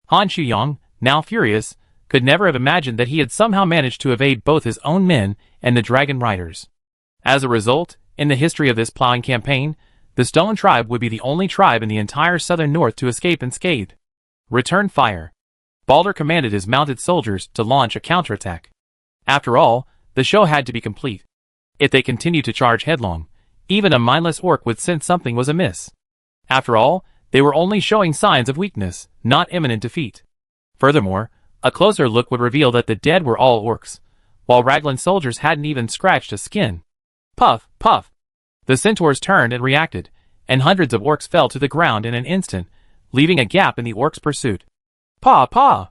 Han Shuyong, now furious, could never have imagined that he had somehow managed to evade both his own men and the dragon riders. As a result, in the history of this plowing campaign, the Stone Tribe would be the only tribe in the entire southern north to escape unscathed. Return fire. Balder commanded his mounted soldiers to launch a counterattack. After all, the show had to be complete. If they continued to charge headlong, even a mindless orc would sense something was amiss. After all, they were only showing signs of weakness, not imminent defeat. Furthermore, a closer look would reveal that the dead were all orcs, while Raglan's soldiers hadn't even scratched a skin. Puff, puff. The centaurs turned and reacted, and hundreds of orcs fell to the ground in an instant, leaving a gap in the orcs' pursuit. Paw, paw!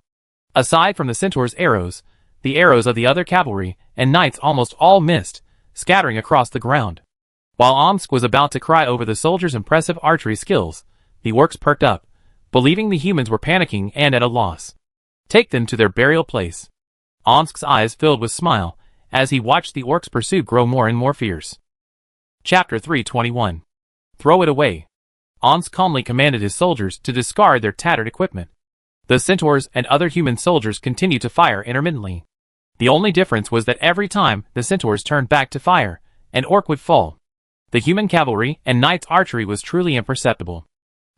Aside from the centaurs' arrows, the arrows of the other cavalry and knights almost all missed, scattering across the ground. While Omsk was about to cry over the soldiers' impressive archery skills, the orcs perked up, believing the humans were panicking and at a loss. Take them to their burial place. Omsk's eyes filled with smile, as he watched the orcs' pursuit grow more and more fierce. Chapter 321. Throw it away. Omsk calmly commanded his soldiers to discard their tattered equipment. The centaurs and other human soldiers continued to fire intermittently. The only difference was that every time the centaurs turned back to fire, an orc would fall. The human cavalry and knights' archery was truly imperceptible.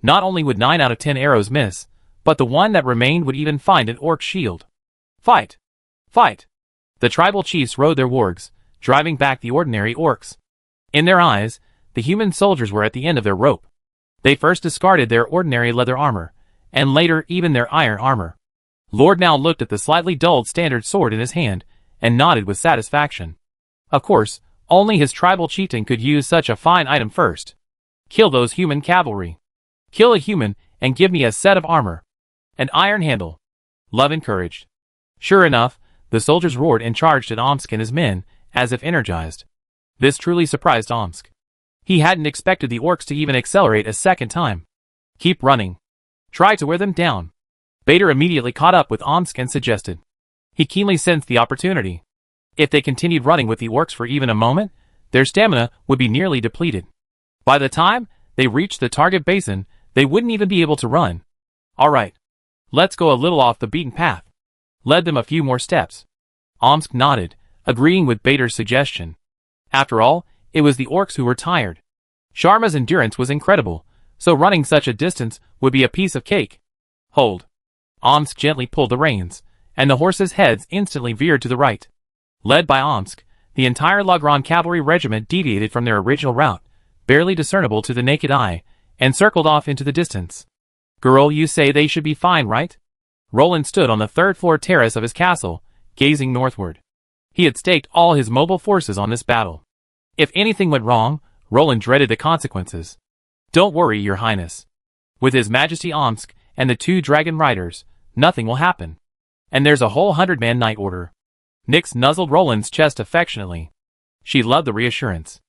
Not only would 9 out of 10 arrows miss, but the one that remained would even find an orc shield. Fight! Fight! The tribal chiefs rode their wargs, driving back the ordinary orcs. In their eyes, the human soldiers were at the end of their rope. They first discarded their ordinary leather armor, and later even their iron armor. Lord now looked at the slightly dulled standard sword in his hand, and nodded with satisfaction. Of course, only his tribal chieftain could use such a fine item first. Kill those human cavalry. Kill a human, and give me a set of armor. An iron handle. Love encouraged. Sure enough, the soldiers roared and charged at Omsk and his men, as if energized. This truly surprised Omsk. He hadn't expected the orcs to even accelerate a second time. Keep running. Try to wear them down. Bader immediately caught up with Omsk and suggested. He keenly sensed the opportunity. If they continued running with the orcs for even a moment, their stamina would be nearly depleted. By the time they reached the target basin, they wouldn't even be able to run. All right. Let's go a little off the beaten path. Led them a few more steps. Omsk nodded, agreeing with Bader's suggestion. After all, it was the orcs who were tired. Sharma's endurance was incredible, so running such a distance would be a piece of cake. Hold. Omsk gently pulled the reins, and the horses' heads instantly veered to the right. Led by Omsk, the entire Lagran cavalry regiment deviated from their original route, barely discernible to the naked eye, and circled off into the distance. Girl, you say they should be fine, right? Roland stood on the third-floor terrace of his castle, gazing northward. He had staked all his mobile forces on this battle. If anything went wrong, Roland dreaded the consequences. Don't worry, your highness. With his majesty Omsk and the 2 dragon riders, nothing will happen. And there's a whole 100-man night order. Nyx nuzzled Roland's chest affectionately. She loved the reassurance.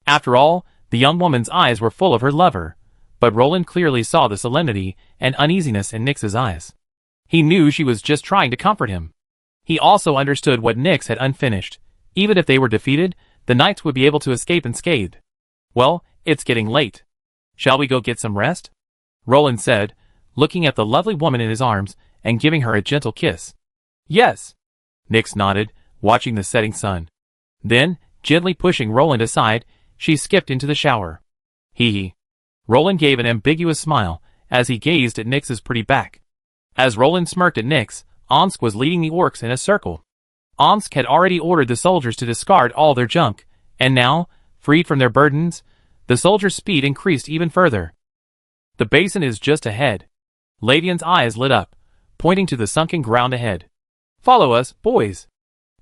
After all, the young woman's eyes were full of her lover, but Roland clearly saw the solemnity and uneasiness in Nyx's eyes. He knew she was just trying to comfort him. He also understood what Nyx had unfinished. Even if they were defeated, the knights would be able to escape unscathed. Well, it's getting late. Shall we go get some rest? Roland said, looking at the lovely woman in his arms and giving her a gentle kiss. Yes. Nyx nodded, watching the setting sun. Then, gently pushing Roland aside, she skipped into the shower. Hee hee. Roland gave an ambiguous smile as he gazed at Nyx's pretty back. As Roland smirked at Nyx, Omsk was leading the orcs in a circle. Omsk had already ordered the soldiers to discard all their junk, and now, freed from their burdens, the soldiers' speed increased even further. The basin is just ahead. Lavian's eyes lit up, pointing to the sunken ground ahead. Follow us, boys.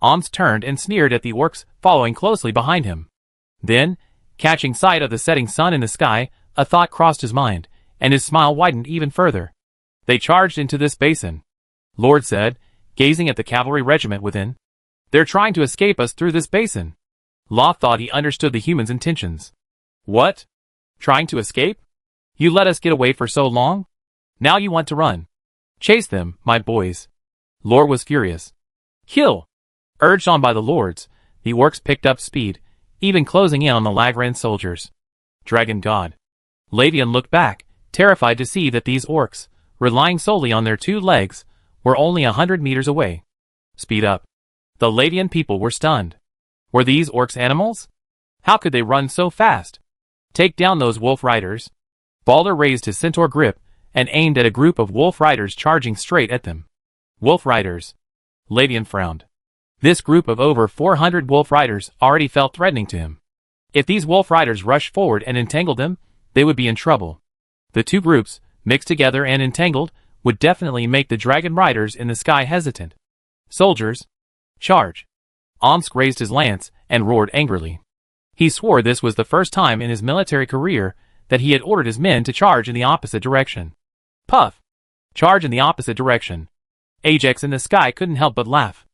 Omsk turned and sneered at the orcs following closely behind him. Then, catching sight of the setting sun in the sky, a thought crossed his mind, and his smile widened even further. They charged into this basin. Lord said, gazing at the cavalry regiment within. They're trying to escape us through this basin. Law thought he understood the humans' intentions. What? Trying to escape? You let us get away for so long? Now you want to run. Chase them, my boys. Lord was furious. Kill! Urged on by the lords, the orcs picked up speed, even closing in on the Lagran soldiers. Dragon God. Lavian looked back, terrified to see that these orcs, relying solely on their 2 legs, were only 100 meters away. Speed up. The Lavian people were stunned. Were these orcs animals? How could they run so fast? Take down those wolf riders. Balder raised his centaur grip and aimed at a group of wolf riders charging straight at them. Wolf riders. Lavian frowned. This group of over 400 wolf riders already felt threatening to him. If these wolf riders rushed forward and entangled them, they would be in trouble. The 2 groups, mixed together and entangled, would definitely make the dragon riders in the sky hesitant. Soldiers, charge! Omsk raised his lance and roared angrily. He swore this was the first time in his military career that he had ordered his men to charge in the opposite direction. Puff! Charge in the opposite direction. Ajax in the sky couldn't help but laugh.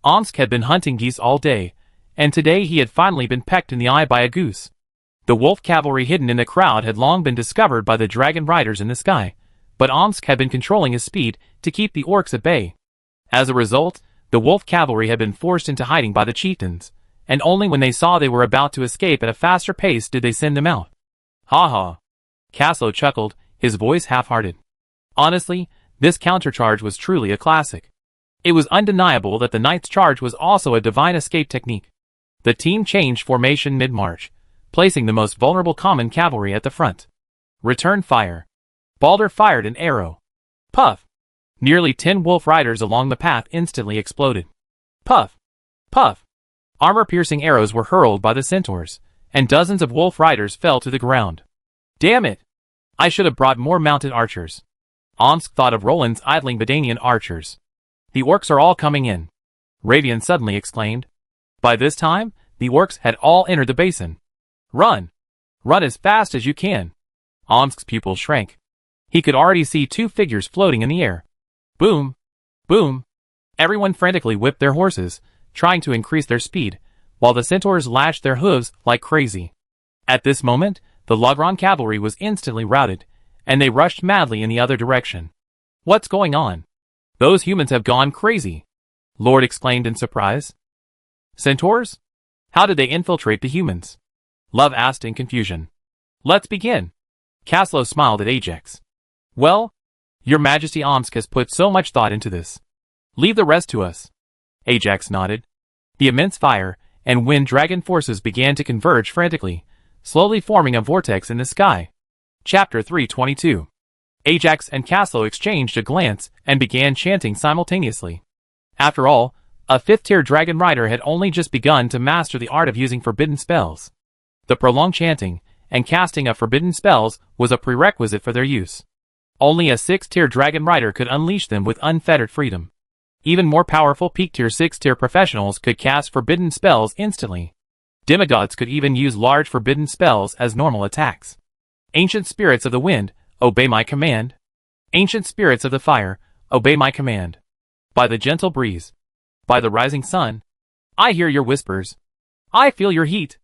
Omsk had been hunting geese all day, and today he had finally been pecked in the eye by a goose. The wolf cavalry hidden in the crowd had long been discovered by the dragon riders in the sky, but Omsk had been controlling his speed to keep the orcs at bay. As a result, the wolf cavalry had been forced into hiding by the chieftains, and only when they saw they were about to escape at a faster pace did they send them out. Ha ha. Caslo chuckled, his voice half-hearted. Honestly, this countercharge was truly a classic. It was undeniable that the Knight's charge was also a divine escape technique. The team changed formation mid-march, placing the most vulnerable common cavalry at the front. Return fire. Balder fired an arrow. Puff! Nearly 10 wolf riders along the path instantly exploded. Puff! Puff! Armor-piercing arrows were hurled by the centaurs, and dozens of wolf riders fell to the ground. Damn it! I should have brought more mounted archers. Omsk thought of Roland's idling Bedanian archers. The orcs are all coming in. Ravian suddenly exclaimed. By this time, the orcs had all entered the basin. Run! Run as fast as you can. Omsk's pupils shrank. He could already see 2 figures floating in the air. Boom! Boom! Everyone frantically whipped their horses, trying to increase their speed, while the centaurs lashed their hooves like crazy. At this moment, the Lagran cavalry was instantly routed, and they rushed madly in the other direction. What's going on? Those humans have gone crazy, Lord exclaimed in surprise. Centaurs? How did they infiltrate the humans? Love asked in confusion. Let's begin. Caslo smiled at Ajax. Well, Your Majesty, Omsk has put so much thought into this. Leave the rest to us. Ajax nodded. The immense fire and wind dragon forces began to converge frantically, slowly forming a vortex in the sky. Chapter 322. Ajax and Caslo exchanged a glance and began chanting simultaneously. After all, a 5th-tier dragon rider had only just begun to master the art of using forbidden spells. The prolonged chanting and casting of forbidden spells was a prerequisite for their use. Only a 6th-tier dragon rider could unleash them with unfettered freedom. Even more powerful peak-tier 6th-tier professionals could cast forbidden spells instantly. Demigods could even use large forbidden spells as normal attacks. Ancient spirits of the wind, obey my command. Ancient spirits of the fire, obey my command. By the gentle breeze. By the rising sun. I hear your whispers. I feel your heat.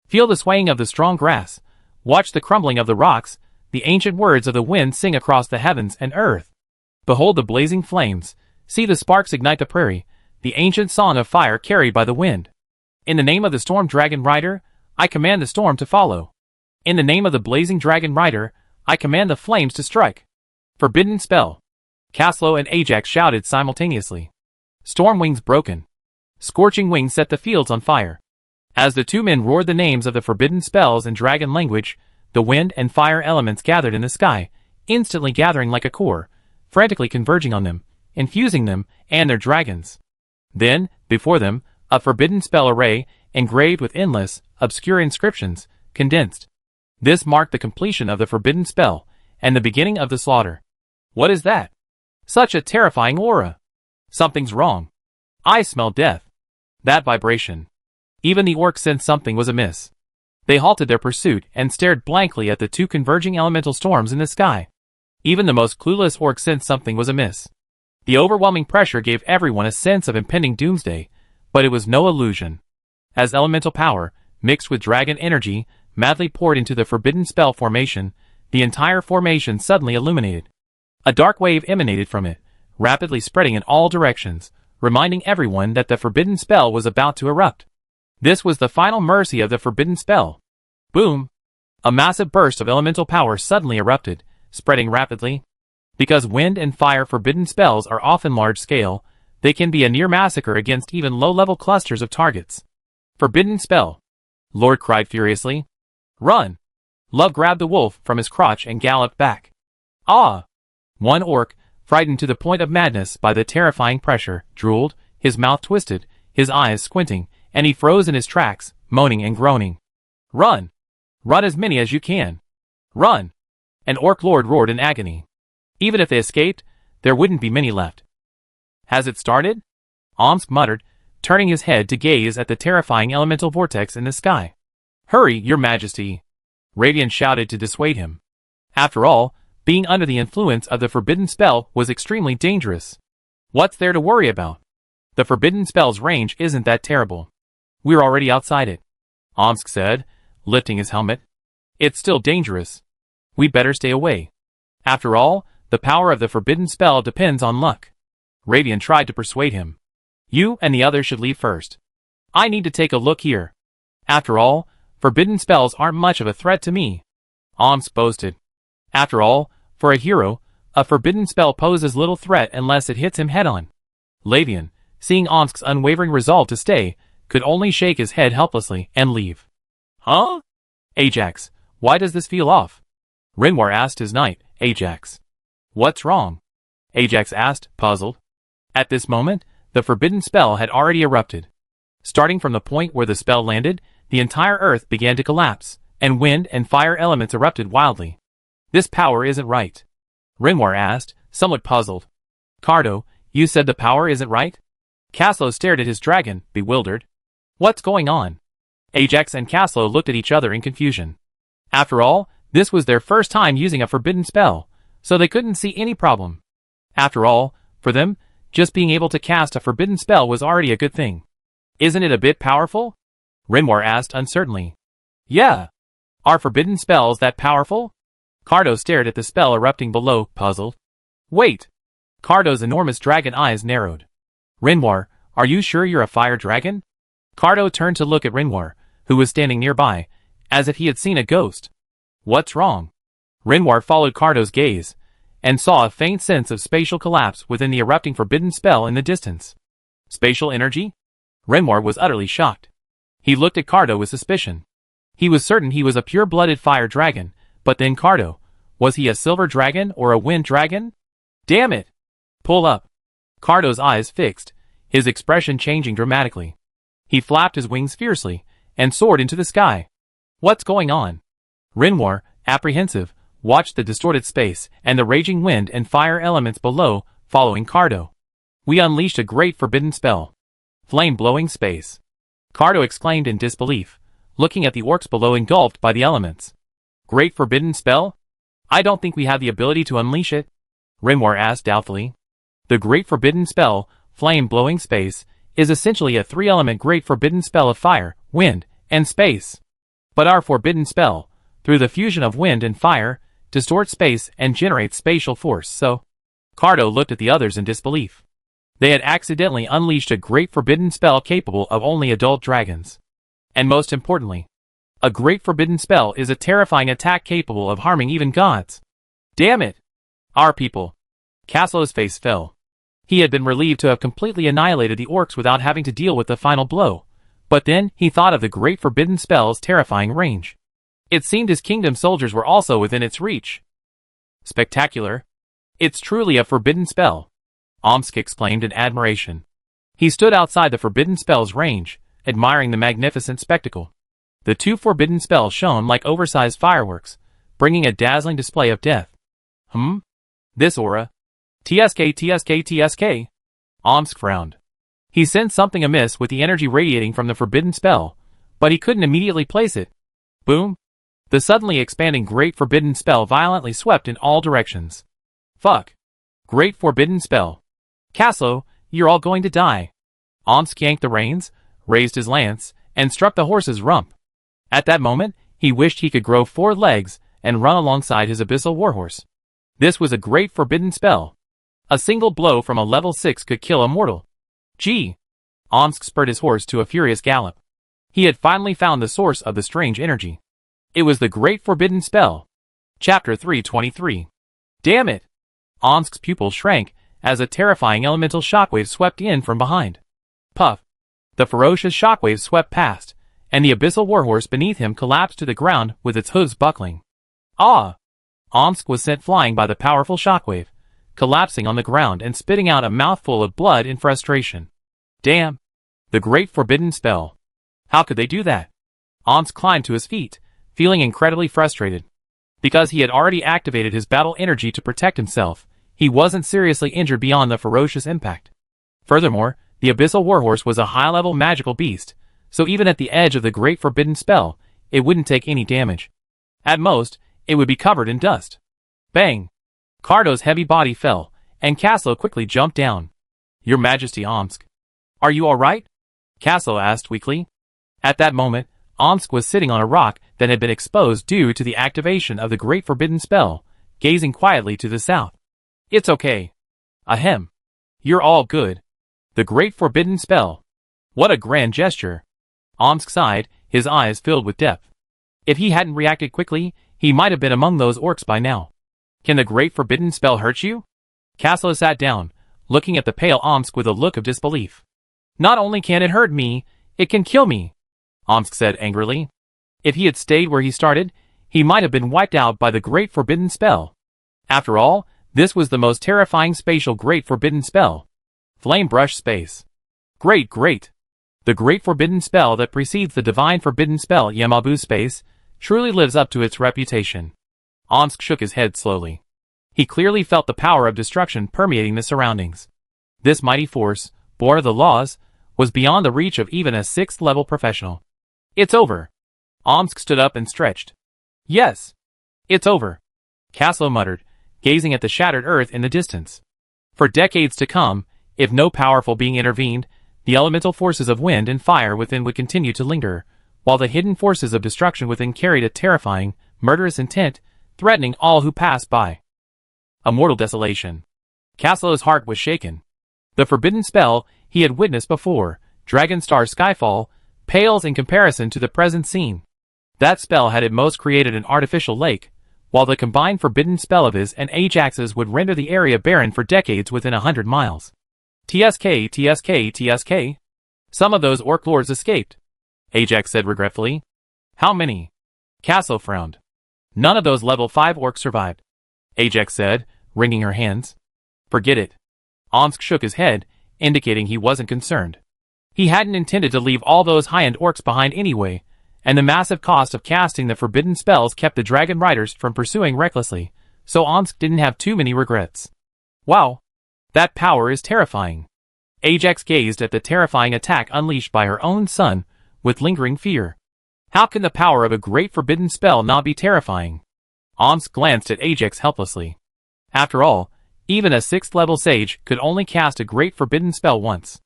Feel the swaying of the strong grass. Watch the crumbling of the rocks. The ancient words of the wind sing across the heavens and earth. Behold the blazing flames. See the sparks ignite the prairie. The ancient song of fire carried by the wind. In the name of the storm dragon rider, I command the storm to follow. In the name of the blazing dragon rider, I command the flames to strike. Forbidden spell. Caslo and Ajax shouted simultaneously. Storm wings broken. Scorching wings set the fields on fire. As the 2 men roared the names of the forbidden spells in dragon language, the wind and fire elements gathered in the sky, instantly gathering like a core, frantically converging on them, infusing them and their dragons. Then, before them, a forbidden spell array, engraved with endless, obscure inscriptions, condensed. This marked the completion of the forbidden spell, and the beginning of the slaughter. What is that? Such a terrifying aura. Something's wrong. I smell death. That vibration. Even the orcs sensed something was amiss. They halted their pursuit and stared blankly at the 2 converging elemental storms in the sky. Even the most clueless orc sensed something was amiss. The overwhelming pressure gave everyone a sense of impending doomsday, but it was no illusion. As elemental power, mixed with dragon energy, madly poured into the forbidden spell formation, the entire formation suddenly illuminated. A dark wave emanated from it, rapidly spreading in all directions, reminding everyone that the forbidden spell was about to erupt. This was the final mercy of the forbidden spell. Boom! A massive burst of elemental power suddenly erupted, spreading rapidly. Because wind and fire forbidden spells are often large-scale, they can be a near massacre against even low-level clusters of targets. Forbidden spell! Lord cried furiously. Run! Love grabbed the wolf from his crotch and galloped back. Ah! One orc, frightened to the point of madness by the terrifying pressure, drooled, his mouth twisted, his eyes squinting, and he froze in his tracks, moaning and groaning. Run! Run as many as you can! Run! An orc lord roared in agony. Even if they escaped, there wouldn't be many left. Has it started? Omsk muttered, turning his head to gaze at the terrifying elemental vortex in the sky. Hurry, your majesty! Ravian shouted to dissuade him. After all, being under the influence of the forbidden spell was extremely dangerous. What's there to worry about? The forbidden spell's range isn't that terrible. We're already outside it, Omsk said, lifting his helmet. It's still dangerous. We'd better stay away. After all, the power of the forbidden spell depends on luck. Ravian tried to persuade him. You and the others should leave first. I need to take a look here. After all, forbidden spells aren't much of a threat to me, Omsk boasted. After all, for a hero, a forbidden spell poses little threat unless it hits him head-on. Lavian, seeing Omsk's unwavering resolve to stay, could only shake his head helplessly and leave. Huh? Ajax, why does this feel off? Rinwar asked his knight, Ajax. What's wrong? Ajax asked, puzzled. At this moment, the forbidden spell had already erupted. Starting from the point where the spell landed, the entire earth began to collapse, and wind and fire elements erupted wildly. This power isn't right. Rinwar asked, somewhat puzzled. Cardo, you said the power isn't right? Caslo stared at his dragon, bewildered. What's going on? Ajax and Caslo looked at each other in confusion. After all, this was their first time using a forbidden spell, so they couldn't see any problem. After all, for them, just being able to cast a forbidden spell was already a good thing. Isn't it a bit powerful? Rinwar asked uncertainly. Yeah. Are forbidden spells that powerful? Cardo stared at the spell erupting below, puzzled. Wait. Cardo's enormous dragon eyes narrowed. Rinwar, are you sure you're a fire dragon? Cardo turned to look at Rinwar, who was standing nearby, as if he had seen a ghost. What's wrong? Rinwar followed Cardo's gaze, and saw a faint sense of spatial collapse within the erupting forbidden spell in the distance. Spatial energy? Rinwar was utterly shocked. He looked at Cardo with suspicion. He was certain he was a pure-blooded fire dragon, but then Cardo, was he a silver dragon or a wind dragon? Damn it! Pull up. Cardo's eyes fixed, his expression changing dramatically. He flapped his wings fiercely, and soared into the sky. What's going on? Rinwar, apprehensive, watched the distorted space and the raging wind and fire elements below, following Cardo. We unleashed a great forbidden spell. Flame-blowing space. Cardo exclaimed in disbelief, looking at the orcs below engulfed by the elements. Great forbidden spell? I don't think we have the ability to unleash it, Rinwar asked doubtfully. The great forbidden spell, flame-blowing space, is essentially a three-element great forbidden spell of fire, wind, and space. But our forbidden spell, through the fusion of wind and fire, distorts space and generates spatial force, so... Cardo looked at the others in disbelief. They had accidentally unleashed a great forbidden spell capable of only adult dragons. And most importantly, a great forbidden spell is a terrifying attack capable of harming even gods. Damn it! Our people. Caslo's face fell. He had been relieved to have completely annihilated the orcs without having to deal with the final blow, but then he thought of the great forbidden spell's terrifying range. It seemed his kingdom soldiers were also within its reach. Spectacular. It's truly a forbidden spell, Omsk exclaimed in admiration. He stood outside the forbidden spell's range, admiring the magnificent spectacle. The two forbidden spells shone like oversized fireworks, bringing a dazzling display of death. This aura. TSK. Omsk frowned. He sensed something amiss with the energy radiating from the forbidden spell, but he couldn't immediately place it. Boom! The suddenly expanding great forbidden spell violently swept in all directions. Fuck! Great forbidden spell. Caslo, you're all going to die. Omsk yanked the reins, raised his lance, and struck the horse's rump. At that moment, he wished he could grow 4 legs and run alongside his abyssal warhorse. This was a great forbidden spell. A single blow from a level 6 could kill a mortal. Gee! Omsk spurred his horse to a furious gallop. He had finally found the source of the strange energy. It was the Great Forbidden Spell. Chapter 323. Damn it! Omsk's pupil shrank as a terrifying elemental shockwave swept in from behind. Puff! The ferocious shockwave swept past, and the abyssal warhorse beneath him collapsed to the ground with its hooves buckling. Ah! Omsk was sent flying by the powerful shockwave, collapsing on the ground and spitting out a mouthful of blood in frustration. Damn! The Great Forbidden Spell. How could they do that? Omsk climbed to his feet, feeling incredibly frustrated. Because he had already activated his battle energy to protect himself, he wasn't seriously injured beyond the ferocious impact. Furthermore, the abyssal warhorse was a high-level magical beast, so even at the edge of the Great Forbidden Spell, it wouldn't take any damage. At most, it would be covered in dust. Bang! Cardo's heavy body fell, and Caslo quickly jumped down. Your Majesty, Omsk. Are you alright? Caslo asked weakly. At that moment, Omsk was sitting on a rock that had been exposed due to the activation of the Great Forbidden Spell, gazing quietly to the south. It's okay. Ahem. You're all good. The Great Forbidden Spell. What a grand gesture. Omsk sighed, his eyes filled with depth. If he hadn't reacted quickly, he might have been among those orcs by now. Can the Great Forbidden Spell hurt you? Caslo sat down, looking at the pale Omsk with a look of disbelief. Not only can it hurt me, it can kill me, Omsk said angrily. If he had stayed where he started, he might have been wiped out by the Great Forbidden Spell. After all, this was the most terrifying spatial Great Forbidden Spell. Flame Brush Space. Great. The Great Forbidden Spell that precedes the Divine Forbidden Spell Yamabu Space truly lives up to its reputation. Omsk shook his head slowly. He clearly felt the power of destruction permeating the surroundings. This mighty force, born of the laws, was beyond the reach of even a 6th-level professional. It's over. Omsk stood up and stretched. Yes. It's over. Caslo muttered, gazing at the shattered earth in the distance. For decades to come, if no powerful being intervened, the elemental forces of wind and fire within would continue to linger, while the hidden forces of destruction within carried a terrifying, murderous intent, threatening all who passed by. A mortal desolation. Caslo's heart was shaken. The forbidden spell he had witnessed before, Dragonstar Skyfall, pales in comparison to the present scene. That spell had at most created an artificial lake, while the combined forbidden spell of his and Ajax's would render the area barren for decades within 100 miles. TSK. Some of those orc lords escaped, Ajax said regretfully. How many? Caslo frowned. None of those level 5 orcs survived, Ajax said, wringing her hands. Forget it. Omsk shook his head, indicating he wasn't concerned. He hadn't intended to leave all those high-end orcs behind anyway, and the massive cost of casting the forbidden spells kept the dragon riders from pursuing recklessly, so Omsk didn't have too many regrets. Wow! That power is terrifying. Ajax gazed at the terrifying attack unleashed by her own son, with lingering fear. How can the power of a great forbidden spell not be terrifying? Omsk glanced at Ajax helplessly. After all, even a 6th-level sage could only cast a great forbidden spell once.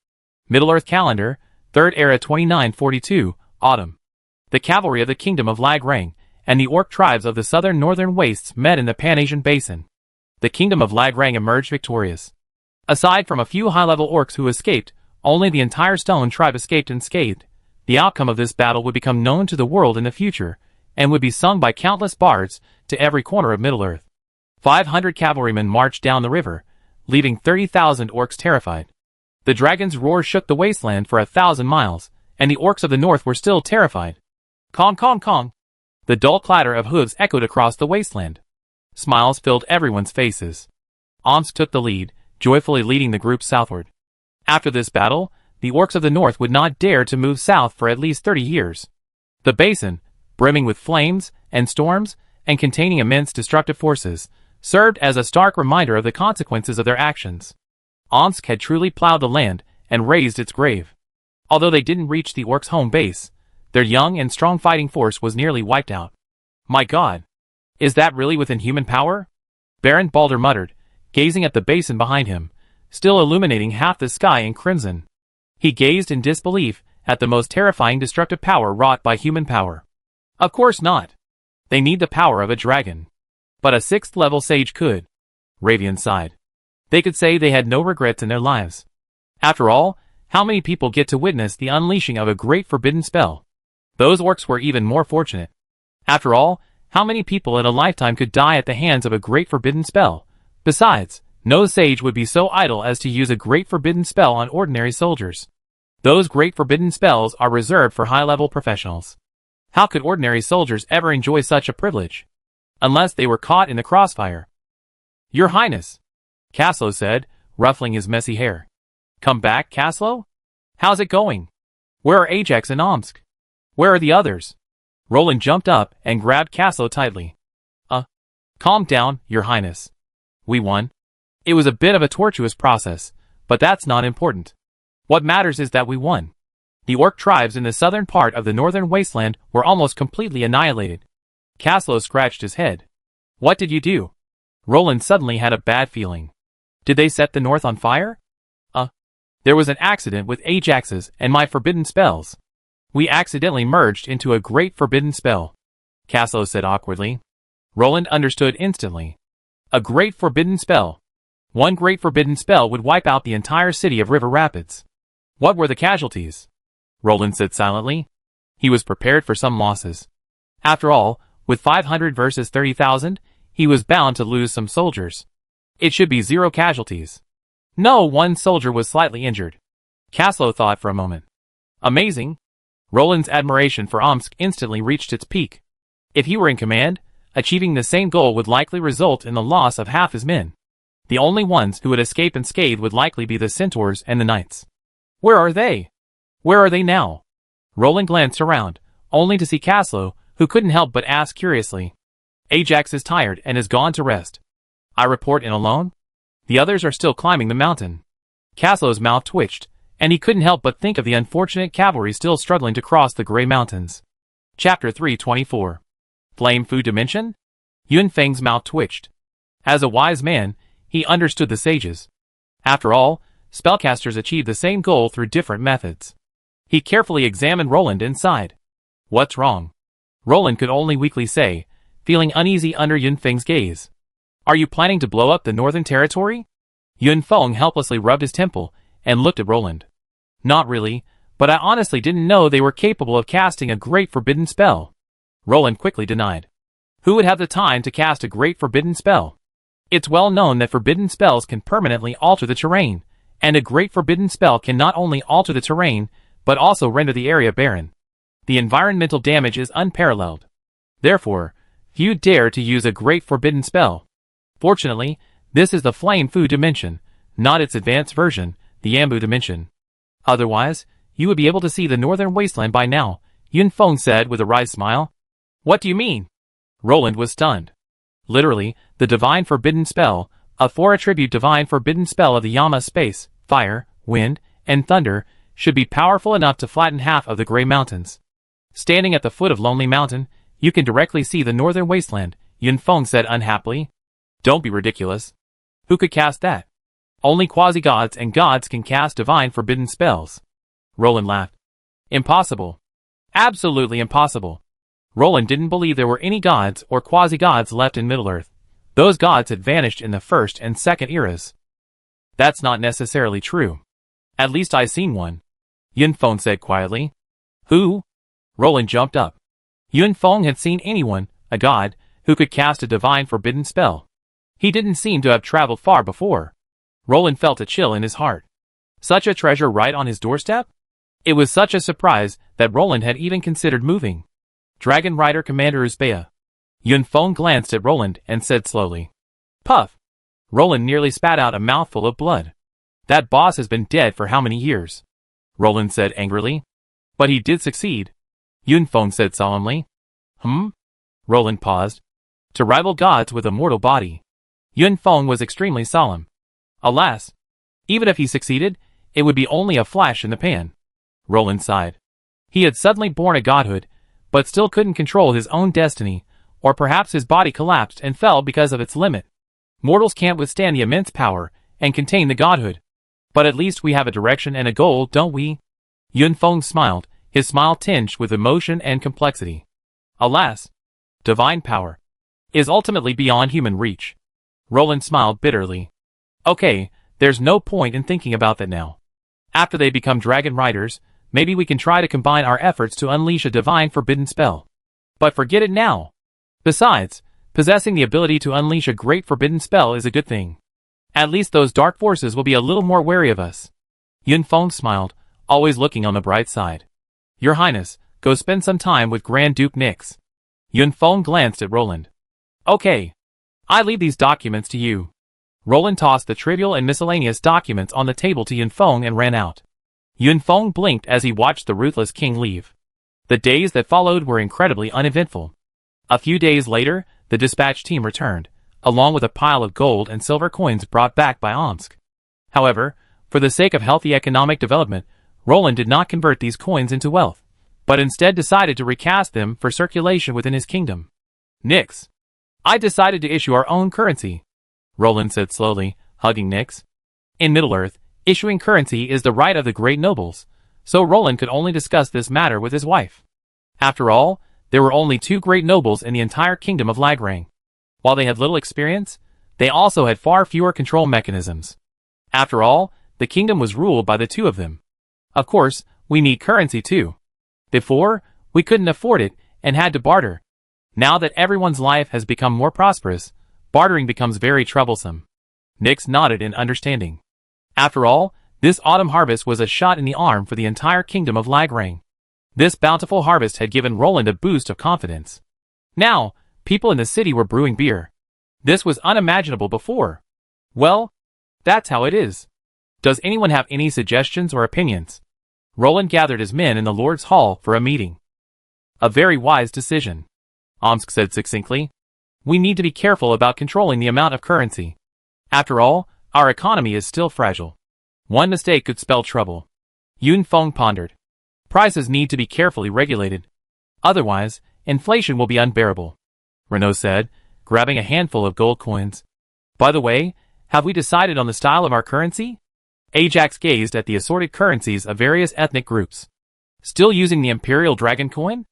Middle-earth calendar, 3rd era 2942, autumn. The cavalry of the kingdom of Lagrang and the orc tribes of the southern northern wastes met in the Pan-Asian basin. The kingdom of Lagrang emerged victorious. Aside from a few high-level orcs who escaped, only the entire stone tribe escaped unscathed. The outcome of this battle would become known to the world in the future, and would be sung by countless bards to every corner of Middle-earth. 500 cavalrymen marched down the river, leaving 30,000 orcs terrified. The dragon's roar shook the wasteland for 1,000 miles, and the orcs of the north were still terrified. Kong kong kong! The dull clatter of hooves echoed across the wasteland. Smiles filled everyone's faces. Omsk took the lead, joyfully leading the group southward. After this battle, the orcs of the north would not dare to move south for at least 30 years. The basin, brimming with flames and storms, and containing immense destructive forces, served as a stark reminder of the consequences of their actions. Omsk had truly plowed the land and raised its grave. Although they didn't reach the orcs' home base, their young and strong fighting force was nearly wiped out. My god! Is that really within human power? Baron Balder muttered, gazing at the basin behind him, still illuminating half the sky in crimson. He gazed in disbelief at the most terrifying destructive power wrought by human power. Of course not. They need the power of a dragon. But a 6th level sage could. Ravian sighed. They could say they had no regrets in their lives. After all, how many people get to witness the unleashing of a great forbidden spell? Those orcs were even more fortunate. After all, how many people in a lifetime could die at the hands of a great forbidden spell? Besides, no sage would be so idle as to use a great forbidden spell on ordinary soldiers. Those great forbidden spells are reserved for high-level professionals. How could ordinary soldiers ever enjoy such a privilege? Unless they were caught in the crossfire. Your Highness, Caslo said, ruffling his messy hair. Come back, Caslo? How's it going? Where are Ajax and Omsk? Where are the others? Roland jumped up and grabbed Caslo tightly. Calm down, Your Highness. We won. It was a bit of a tortuous process, but that's not important. What matters is that we won. The orc tribes in the southern part of the northern wasteland were almost completely annihilated. Caslo scratched his head. What did you do? Roland suddenly had a bad feeling. Did they set the north on fire? There was an accident with Ajax's and my forbidden spells. We accidentally merged into a great forbidden spell, Caslo said awkwardly. Roland understood instantly. A great forbidden spell. One great forbidden spell would wipe out the entire city of River Rapids. What were the casualties? Roland said silently. He was prepared for some losses. After all, with 500 versus 30,000, he was bound to lose some soldiers. It should be 0 casualties. No, 1 soldier was slightly injured. Caslo thought for a moment. Amazing. Roland's admiration for Omsk instantly reached its peak. If he were in command, achieving the same goal would likely result in the loss of half his men. The only ones who would escape unscathed would likely be the centaurs and the knights. Where are they? Where are they now? Roland glanced around, only to see Caslo, who couldn't help but ask curiously. Ajax is tired and has gone to rest. I report in alone? The others are still climbing the mountain. Caslo's mouth twitched, and he couldn't help but think of the unfortunate cavalry still struggling to cross the Grey Mountains. Chapter 324. Flame Food Dimension? Yun Feng's mouth twitched. As a wise man, he understood the sages. After all, spellcasters achieve the same goal through different methods. He carefully examined Roland and sighed. What's wrong? Roland could only weakly say, feeling uneasy under Yun Feng's gaze. Are you planning to blow up the Northern Territory? Yun Feng helplessly rubbed his temple and looked at Roland. Not really, but I honestly didn't know they were capable of casting a great forbidden spell. Roland quickly denied. Who would have the time to cast a great forbidden spell? It's well known that forbidden spells can permanently alter the terrain, and a great forbidden spell can not only alter the terrain, but also render the area barren. The environmental damage is unparalleled. Therefore, few dare to use a great forbidden spell. Fortunately, this is the Flame Food Dimension, not its advanced version, the Ambu Dimension. Otherwise, you would be able to see the northern wasteland by now, Yun Feng said with a wry smile. What do you mean? Roland was stunned. Literally, the Divine Forbidden Spell, a 4-attribute Divine Forbidden Spell of the Yama space, fire, wind, and thunder, should be powerful enough to flatten half of the Grey Mountains. Standing at the foot of Lonely Mountain, you can directly see the northern wasteland, Yun Feng said unhappily. Don't be ridiculous. Who could cast that? Only quasi-gods and gods can cast divine forbidden spells. Roland laughed. Impossible. Absolutely impossible. Roland didn't believe there were any gods or quasi-gods left in Middle-earth. Those gods had vanished in the First and Second eras. That's not necessarily true. At least I've seen one. Yun Feng said quietly. Who? Roland jumped up. Yun Feng had seen anyone, a god, who could cast a divine forbidden spell. He didn't seem to have traveled far before. Roland felt a chill in his heart. Such a treasure right on his doorstep? It was such a surprise that Roland had even considered moving. Dragon Rider Commander Uzbea. Yun Feng glanced at Roland and said slowly. Puff. Roland nearly spat out a mouthful of blood. That boss has been dead for how many years? Roland said angrily. But he did succeed. Yun Feng said solemnly. Roland paused. To rival gods with a mortal body. Yun Feng was extremely solemn. Alas. Even if he succeeded, it would be only a flash in the pan. Roland sighed. He had suddenly born a godhood, but still couldn't control his own destiny, or perhaps his body collapsed and fell because of its limit. Mortals can't withstand the immense power and contain the godhood. But at least we have a direction and a goal, don't we? Yunfeng smiled, his smile tinged with emotion and complexity. Alas, divine power is ultimately beyond human reach. Roland smiled bitterly. Okay, there's no point in thinking about that now. After they become dragon riders, maybe we can try to combine our efforts to unleash a divine forbidden spell. But forget it now. Besides, possessing the ability to unleash a great forbidden spell is a good thing. At least those dark forces will be a little more wary of us. Yunfeng smiled, always looking on the bright side. Your Highness, go spend some time with Grand Duke Nix. Yunfeng glanced at Roland. Okay. I leave these documents to you. Roland tossed the trivial and miscellaneous documents on the table to Yunfeng and ran out. Yunfeng blinked as he watched the ruthless king leave. The days that followed were incredibly uneventful. A few days later, the dispatch team returned, along with a pile of gold and silver coins brought back by Omsk. However, for the sake of healthy economic development, Roland did not convert these coins into wealth, but instead decided to recast them for circulation within his kingdom. Nix. I decided to issue our own currency, Roland said slowly, hugging Nix. In Middle-earth, issuing currency is the right of the great nobles, so Roland could only discuss this matter with his wife. After all, there were only 2 great nobles in the entire kingdom of Lagrang. While they had little experience, they also had far fewer control mechanisms. After all, the kingdom was ruled by the 2 of them. Of course, we need currency too. Before, we couldn't afford it and had to barter. Now that everyone's life has become more prosperous, bartering becomes very troublesome. Nix nodded in understanding. After all, this autumn harvest was a shot in the arm for the entire kingdom of Lagrang. This bountiful harvest had given Roland a boost of confidence. Now, people in the city were brewing beer. This was unimaginable before. Well, that's how it is. Does anyone have any suggestions or opinions? Roland gathered his men in the Lord's Hall for a meeting. A very wise decision, Omsk said succinctly. We need to be careful about controlling the amount of currency. After all, our economy is still fragile. One mistake could spell trouble. Yunfeng pondered. Prices need to be carefully regulated. Otherwise, inflation will be unbearable, Renault said, grabbing a handful of gold coins. By the way, have we decided on the style of our currency? Ajax gazed at the assorted currencies of various ethnic groups. Still using the Imperial Dragon coin?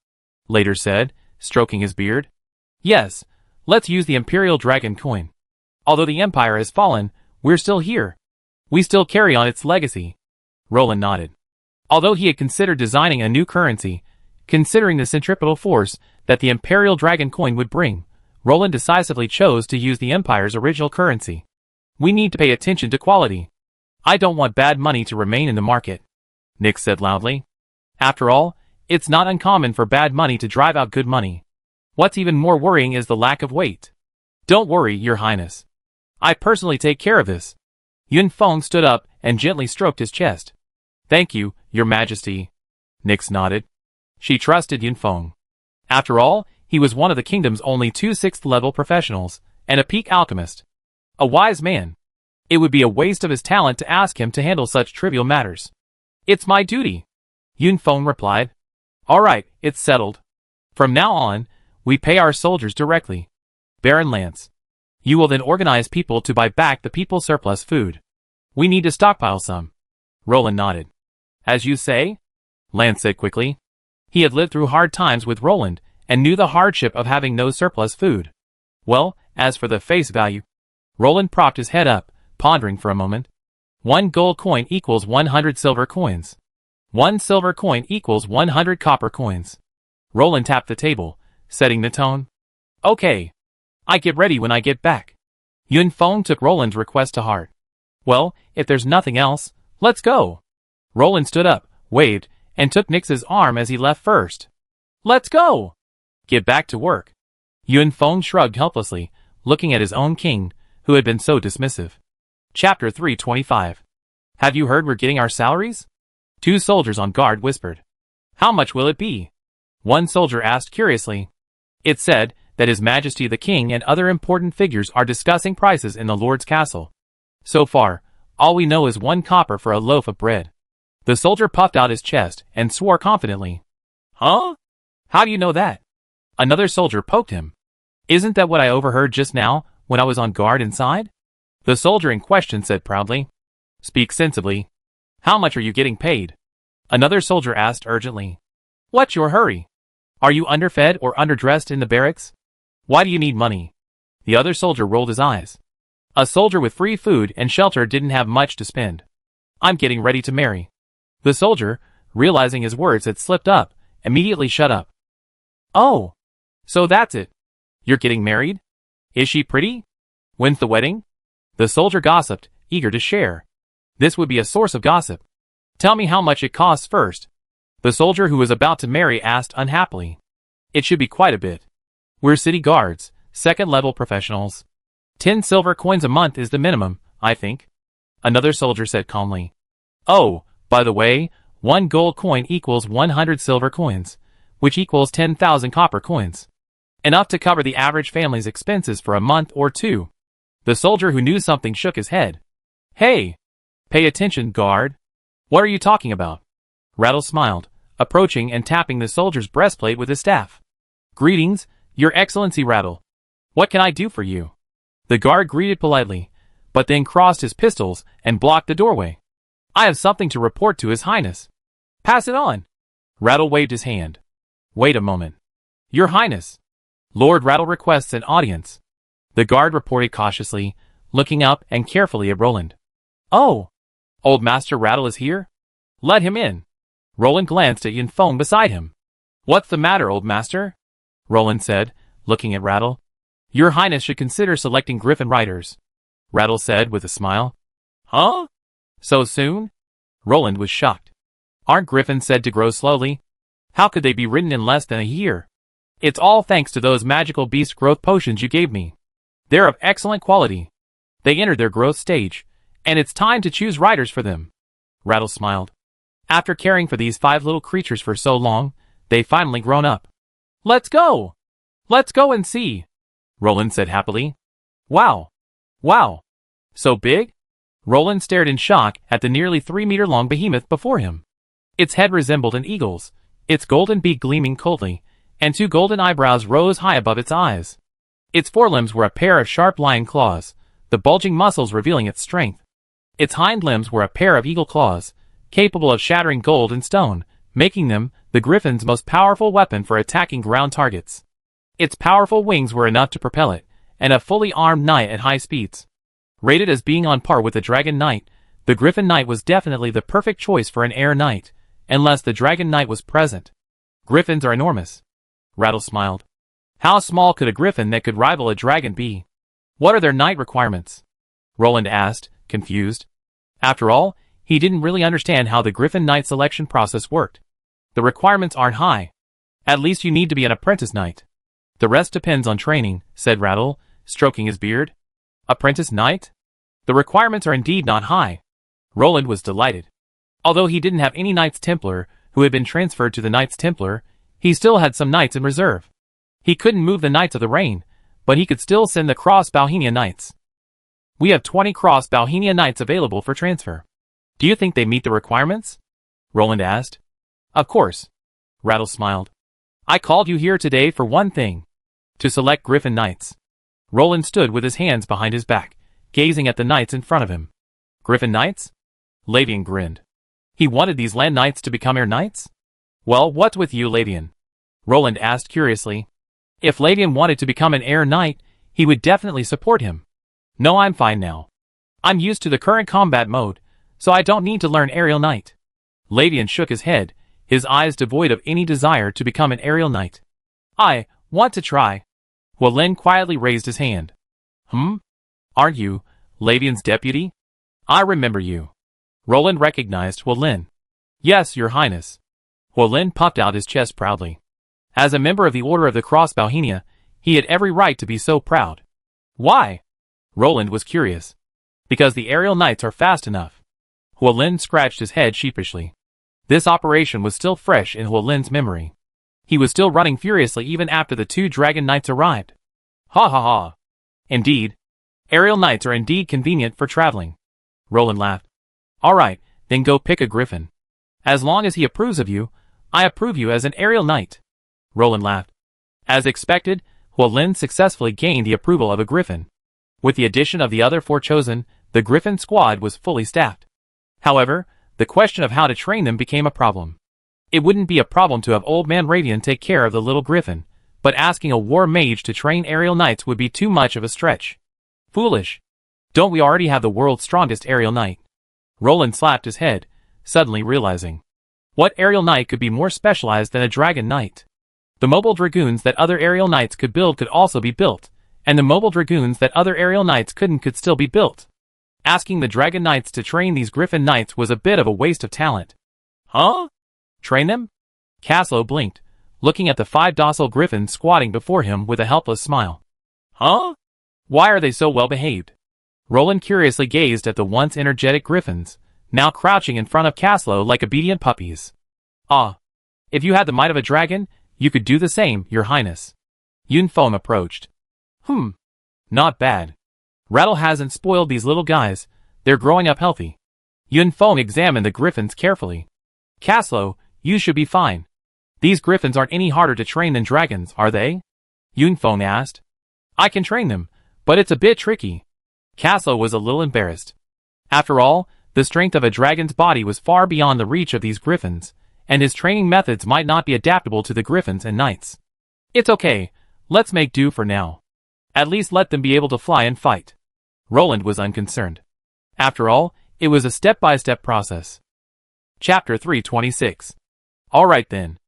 Later said, stroking his beard. Yes, let's use the Imperial Dragon coin. Although the Empire has fallen, we're still here. We still carry on its legacy. Roland nodded. Although he had considered designing a new currency, considering the centripetal force that the Imperial Dragon coin would bring, Roland decisively chose to use the Empire's original currency. We need to pay attention to quality. I don't want bad money to remain in the market, Nix said loudly. After all, it's not uncommon for bad money to drive out good money. What's even more worrying is the lack of weight. Don't worry, Your Highness. I personally take care of this. Yunfeng stood up and gently stroked his chest. Thank you, Your Majesty. Nix nodded. She trusted Yunfeng. After all, he was one of the kingdom's only 2 6th-level professionals, and a peak alchemist. A wise man. It would be a waste of his talent to ask him to handle such trivial matters. It's my duty, Yunfeng replied. All right, it's settled. From now on, we pay our soldiers directly. Baron Lance. You will then organize people to buy back the people's surplus food. We need to stockpile some. Roland nodded. As you say? Lance said quickly. He had lived through hard times with Roland, and knew the hardship of having no surplus food. Well, as for the face value. Roland propped his head up, pondering for a moment. 1 gold coin equals 100 silver coins. 1 silver coin equals 100 copper coins. Roland tapped the table, setting the tone. Okay. I get ready when I get back. Yunfeng took Roland's request to heart. Well, if there's nothing else, let's go. Roland stood up, waved, and took Nix's arm as he left first. Let's go! Get back to work. Yunfeng shrugged helplessly, looking at his own king, who had been so dismissive. Chapter 325. Have you heard we're getting our salaries? 2 soldiers on guard whispered. How much will it be? One soldier asked curiously. It said that His Majesty the King and other important figures are discussing prices in the Lord's castle. So far, all we know is 1 copper for a loaf of bread. The soldier puffed out his chest and swore confidently. Huh? How do you know that? Another soldier poked him. Isn't that what I overheard just now when I was on guard inside? The soldier in question said proudly. Speak sensibly. How much are you getting paid? Another soldier asked urgently. What's your hurry? Are you underfed or underdressed in the barracks? Why do you need money? The other soldier rolled his eyes. A soldier with free food and shelter didn't have much to spend. I'm getting ready to marry. The soldier, realizing his words had slipped up, immediately shut up. Oh, so that's it. You're getting married? Is she pretty? When's the wedding? The soldier gossiped, eager to share. This would be a source of gossip. Tell me how much it costs first. The soldier who was about to marry asked unhappily. It should be quite a bit. We're city guards, second-level professionals. 10 silver coins a month is the minimum, I think. Another soldier said calmly. Oh, by the way, 1 gold coin equals 100 silver coins, which equals 10,000 copper coins. Enough to cover the average family's expenses for a month or two. The soldier who knew something shook his head. Hey! Pay attention, guard. What are you talking about? Rattle smiled, approaching and tapping the soldier's breastplate with his staff. Greetings, Your Excellency Rattle. What can I do for you? The guard greeted politely, but then crossed his pistols and blocked the doorway. I have something to report to His Highness. Pass it on. Rattle waved his hand. Wait a moment. Your Highness. Lord Rattle requests an audience. The guard reported cautiously, looking up and carefully at Roland. Oh! Old Master Rattle is here? Let him in. Roland glanced at Yunfeng beside him. What's the matter, Old Master? Roland said, looking at Rattle. Your Highness should consider selecting Griffin riders. Rattle said with a smile. Huh? So soon? Roland was shocked. Aren't Griffins said to grow slowly? How could they be ridden in less than a year? It's all thanks to those magical beast growth potions you gave me. They're of excellent quality. They entered their growth stage, and it's time to choose riders for them. Rattle smiled. After caring for these 5 little creatures for so long, they've finally grown up. Let's go! Let's go and see, Roland said happily. Wow! Wow! So big? Roland stared in shock at the nearly 3-meter-long behemoth before him. Its head resembled an eagle's, its golden beak gleaming coldly, and 2 golden eyebrows rose high above its eyes. Its forelimbs were a pair of sharp lion claws, the bulging muscles revealing its strength. Its hind limbs were a pair of eagle claws, capable of shattering gold and stone, making them the Griffin's most powerful weapon for attacking ground targets. Its powerful wings were enough to propel it, and a fully armed knight at high speeds. Rated as being on par with the Dragon Knight, the Griffin Knight was definitely the perfect choice for an air knight, unless the Dragon Knight was present. Griffins are enormous. Rattle smiled. How small could a griffin that could rival a dragon be? What are their knight requirements? Roland asked, confused. After all, he didn't really understand how the Griffin Knight selection process worked. The requirements aren't high. At least you need to be an apprentice knight. The rest depends on training, said Rattle, stroking his beard. Apprentice knight? The requirements are indeed not high. Roland was delighted. Although he didn't have any Knights Templar who had been transferred to the Knights Templar, he still had some knights in reserve. He couldn't move the Knights of the Rain, but he could still send the Cross Balhenia Knights. We have 20 Cross Balhenia Knights available for transfer. Do you think they meet the requirements? Roland asked. Of course. Rattle smiled. I called you here today for one thing. To select Griffin Knights. Roland stood with his hands behind his back, gazing at the knights in front of him. Griffin Knights? Lavian grinned. He wanted these land knights to become air knights? Well, what's with you, Lavian? Roland asked curiously. If Lavian wanted to become an air knight, he would definitely support him. No, I'm fine now. I'm used to the current combat mode, so I don't need to learn aerial knight. Lavian shook his head, his eyes devoid of any desire to become an aerial knight. I want to try. Huolin quietly raised his hand. Aren't you Lavian's deputy? I remember you. Roland recognized Huolin. Yes, your highness. Huolin puffed out his chest proudly. As a member of the Order of the Cross Balhenia, he had every right to be so proud. Why? Roland was curious. Because the aerial knights are fast enough. Huolin scratched his head sheepishly. This operation was still fresh in Huolin's memory. He was still running furiously even after the 2 dragon knights arrived. Ha ha ha. Indeed. Aerial knights are indeed convenient for traveling. Roland laughed. Alright, then go pick a griffin. As long as he approves of you, I approve you as an aerial knight. Roland laughed. As expected, Huolin successfully gained the approval of a griffin. With the addition of the other 4 chosen, the griffin squad was fully staffed. However, the question of how to train them became a problem. It wouldn't be a problem to have Old Man Radian take care of the little griffin, but asking a war mage to train aerial knights would be too much of a stretch. Foolish. Don't we already have the world's strongest aerial knight? Roland slapped his head, suddenly realizing. What aerial knight could be more specialized than a dragon knight? The mobile dragoons that other aerial knights could build could also be built, and the mobile dragoons that other aerial knights couldn't could still be built. Asking the dragon knights to train these griffin knights was a bit of a waste of talent. Huh? Train them? Caslo blinked, looking at the 5 docile griffins squatting before him with a helpless smile. Huh? Why are they so well behaved? Roland curiously gazed at the once energetic griffins, now crouching in front of Caslo like obedient puppies. Ah. If you had the might of a dragon, you could do the same, Your Highness. Yunfeng approached. Not bad. Rattle hasn't spoiled these little guys, they're growing up healthy. Yunfeng examined the griffins carefully. Caslo, you should be fine. These griffins aren't any harder to train than dragons, are they? Yunfeng asked. I can train them, but it's a bit tricky. Caslo was a little embarrassed. After all, the strength of a dragon's body was far beyond the reach of these griffins, and his training methods might not be adaptable to the griffins and knights. It's okay, let's make do for now. At least let them be able to fly and fight. Roland was unconcerned. After all, it was a step-by-step process. Chapter 326. Alright then.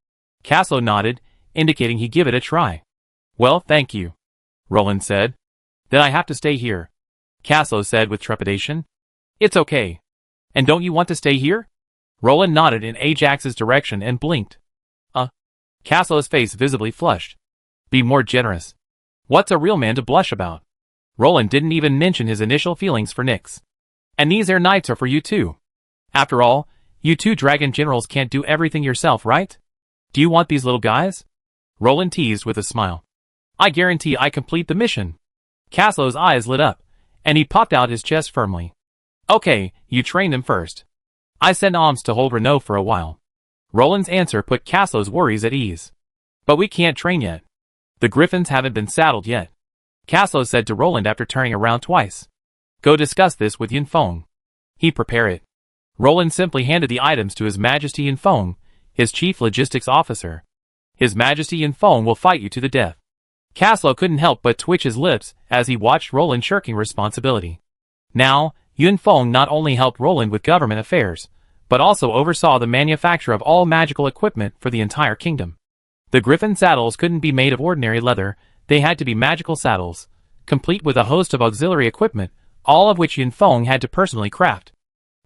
Caslo nodded, indicating he'd give it a try. Well, thank you, Roland said. Then I have to stay here, Caslo said with trepidation. It's okay. And don't you want to stay here? Roland nodded in Ajax's direction and blinked. Caslo's face visibly flushed. Be more generous. What's a real man to blush about? Roland didn't even mention his initial feelings for Nyx. And these air knights are for you too. After all, you 2 dragon generals can't do everything yourself, right? Do you want these little guys? Roland teased with a smile. I guarantee I complete the mission. Caslo's eyes lit up, and he popped out his chest firmly. Okay, you train them first. I sent Oms to hold Renault for a while. Roland's answer put Caslo's worries at ease. But we can't train yet. The griffins haven't been saddled yet, Caslo said to Roland after turning around twice. Go discuss this with Yunfeng. He prepare it. Roland simply handed the items to His Majesty Yunfeng, his chief logistics officer. His Majesty Yunfeng will fight you to the death. Caslo couldn't help but twitch his lips as he watched Roland shirking responsibility. Now, Yunfeng not only helped Roland with government affairs, but also oversaw the manufacture of all magical equipment for the entire kingdom. The griffin saddles couldn't be made of ordinary leather, they had to be magical saddles, complete with a host of auxiliary equipment, all of which Yunfeng had to personally craft.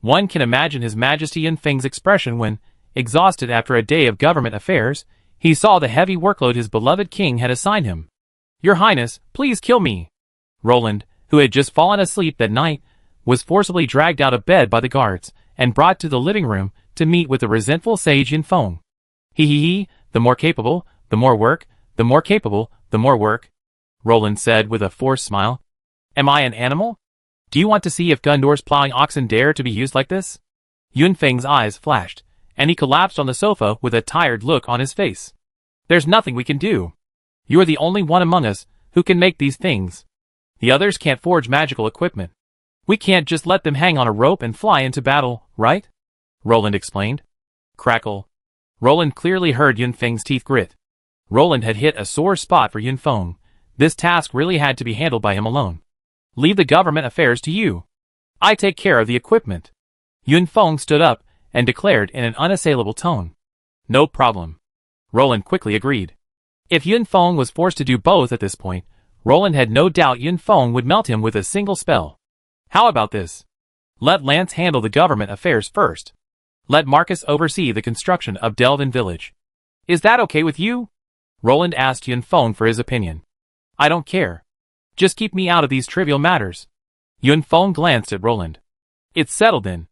One can imagine His Majesty Yunfeng's expression when, exhausted after a day of government affairs, he saw the heavy workload his beloved king had assigned him. Your Highness, please kill me. Roland, who had just fallen asleep that night, was forcibly dragged out of bed by the guards and brought to the living room to meet with the resentful sage Yunfeng. He, the more capable, the more work, the more capable, the more work, Roland said with a forced smile. Am I an animal? Do you want to see if Gundor's plowing oxen dare to be used like this? Yunfeng's eyes flashed, and he collapsed on the sofa with a tired look on his face. There's nothing we can do. You are the only one among us who can make these things. The others can't forge magical equipment. We can't just let them hang on a rope and fly into battle, right? Roland explained. Crackle. Roland clearly heard Yunfeng's teeth grit. Roland had hit a sore spot for Yunfeng. This task really had to be handled by him alone. Leave the government affairs to you. I take care of the equipment. Yunfeng stood up and declared in an unassailable tone. No problem. Roland quickly agreed. If Yunfeng was forced to do both at this point, Roland had no doubt Yunfeng would melt him with a single spell. How about this? Let Lance handle the government affairs first. Let Marcus oversee the construction of Delvin Village. Is that okay with you? Roland asked Yunfeng for his opinion. I don't care. Just keep me out of these trivial matters. Yunfeng glanced at Roland. It's settled then.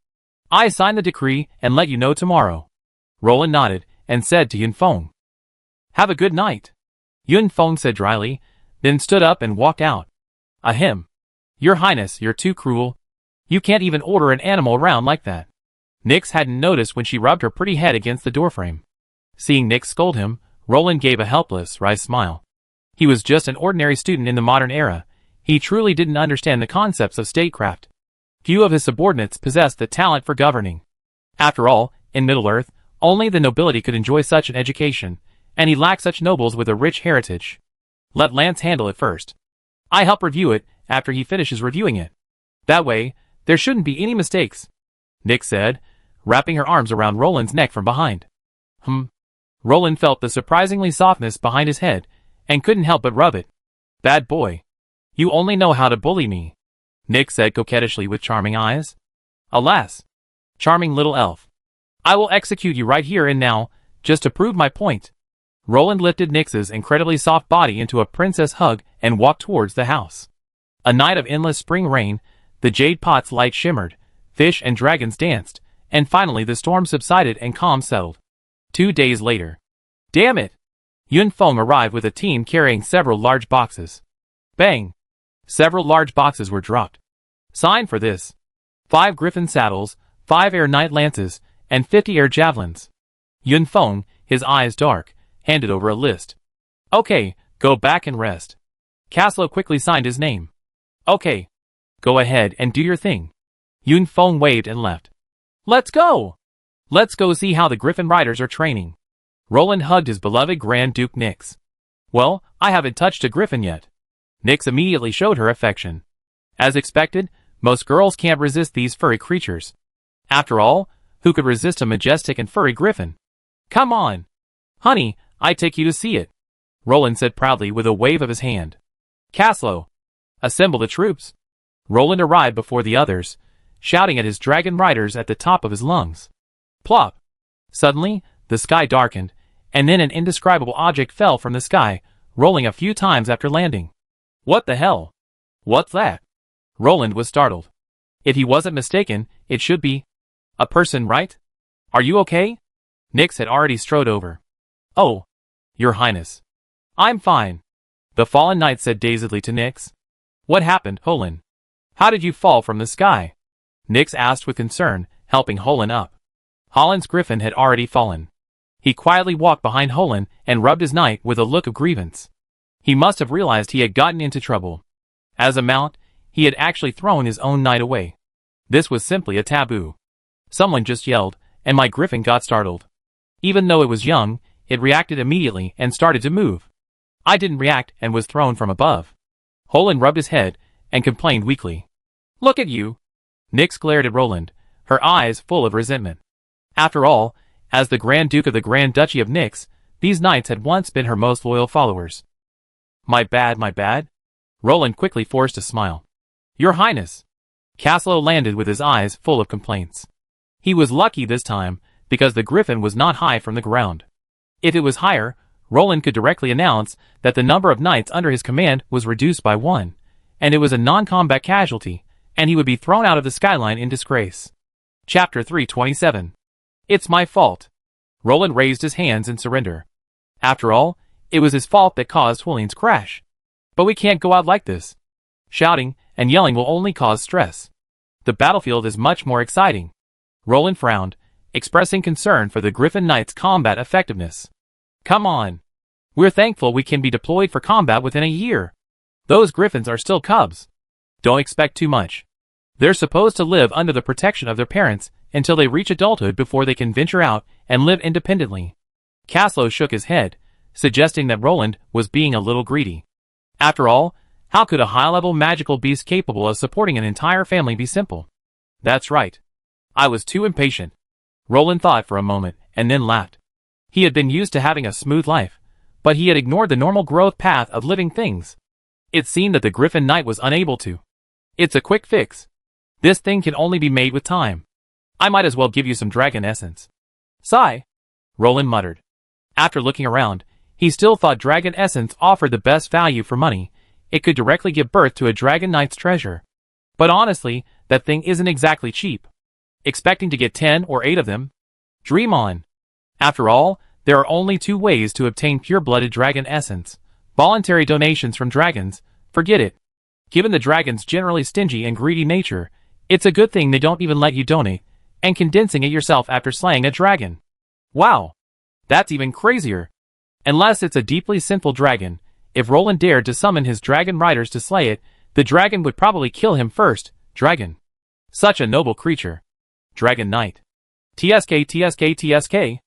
I sign the decree and let you know tomorrow. Roland nodded and said to Yunfeng. Have a good night. Yunfeng said dryly, then stood up and walked out. Ahem. Your Highness, you're too cruel. You can't even order an animal around like that. Nyx hadn't noticed when she rubbed her pretty head against the doorframe. Seeing Nyx scold him, Roland gave a helpless, wry smile. He was just an ordinary student in the modern era. He truly didn't understand the concepts of statecraft. Few of his subordinates possessed the talent for governing. After all, in Middle-earth, only the nobility could enjoy such an education, and he lacked such nobles with a rich heritage. Let Lance handle it first. I help review it after he finishes reviewing it. That way, there shouldn't be any mistakes, Nyx said, wrapping her arms around Roland's neck from behind. Roland felt the surprisingly softness behind his head, and couldn't help but rub it. Bad boy. You only know how to bully me, Nyx said coquettishly with charming eyes. Alas. Charming little elf. I will execute you right here and now, just to prove my point. Roland lifted Nyx's incredibly soft body into a princess hug and walked towards the house. A night of endless spring rain, the jade pot's light shimmered, fish and dragons danced, and finally the storm subsided and calm settled. 2 days later. Damn it! Yun Feng arrived with a team carrying several large boxes. Bang! Several large boxes were dropped. Sign for this. 5 griffin saddles, 5 air knight lances, and 50 air javelins. Yun Feng, his eyes dark, handed over a list. Okay, go back and rest. Caslow quickly signed his name. Okay. Go ahead and do your thing. Yun Feng waved and left. Let's go! Let's go see how the Griffin Riders are training. Roland hugged his beloved Grand Duke Nyx. Well, I haven't touched a griffin yet. Nyx immediately showed her affection. As expected, most girls can't resist these furry creatures. After all, who could resist a majestic and furry griffin? Come on! Honey, I take you to see it, Roland said proudly with a wave of his hand. Caslow! Assemble the troops. Roland arrived before the others, shouting at his dragon riders at the top of his lungs. Plop! Suddenly, the sky darkened, and then an indescribable object fell from the sky, rolling a few times after landing. What the hell? What's that? Roland was startled. If he wasn't mistaken, it should be a person, right? Are you okay? Nyx had already strode over. Oh, Your Highness. I'm fine, the fallen knight said dazedly to Nyx. What happened, Holin? How did you fall from the sky? Nyx asked with concern, helping Holin up. Holland's griffin had already fallen. He quietly walked behind Holin and rubbed his knight with a look of grievance. He must have realized he had gotten into trouble. As a mount, he had actually thrown his own knight away. This was simply a taboo. Someone just yelled, and my griffin got startled. Even though it was young, it reacted immediately and started to move. I didn't react and was thrown from above. Holin rubbed his head and complained weakly. Look at you! Nyx glared at Roland, her eyes full of resentment. After all, as the Grand Duke of the Grand Duchy of Nyx, these knights had once been her most loyal followers. My bad, my bad. Roland quickly forced a smile. Your Highness. Caslow landed with his eyes full of complaints. He was lucky this time, because the griffin was not high from the ground. If it was higher, Roland could directly announce that the number of knights under his command was reduced by 1, and it was a non-combat casualty, and he would be thrown out of the skyline in disgrace. Chapter 327. It's my fault. Roland raised his hands in surrender. After all, it was his fault that caused Hulin's crash. But we can't go out like this. Shouting and yelling will only cause stress. The battlefield is much more exciting. Roland frowned, expressing concern for the Griffin Knight's combat effectiveness. Come on. We're thankful we can be deployed for combat within a year. Those griffins are still cubs. Don't expect too much. They're supposed to live under the protection of their parents until they reach adulthood before they can venture out and live independently. Caslow shook his head, suggesting that Roland was being a little greedy. After all, how could a high-level magical beast capable of supporting an entire family be simple? That's right. I was too impatient. Roland thought for a moment, and then laughed. He had been used to having a smooth life, but he had ignored the normal growth path of living things. It seemed that the Griffin Knight was unable to. It's a quick fix. This thing can only be made with time. I might as well give you some dragon essence. Sigh. Roland muttered. After looking around, he still thought dragon essence offered the best value for money. It could directly give birth to a dragon knight's treasure. But honestly, that thing isn't exactly cheap. Expecting to get 10 or 8 of them? Dream on. After all, there are only 2 ways to obtain pure-blooded dragon essence. Voluntary donations from dragons, forget it. Given the dragon's generally stingy and greedy nature, it's a good thing they don't even let you donate, and condensing it yourself after slaying a dragon. Wow. That's even crazier. Unless it's a deeply sinful dragon, if Roland dared to summon his dragon riders to slay it, the dragon would probably kill him first. Dragon. Such a noble creature. Dragon Knight. TSK TSK TSK.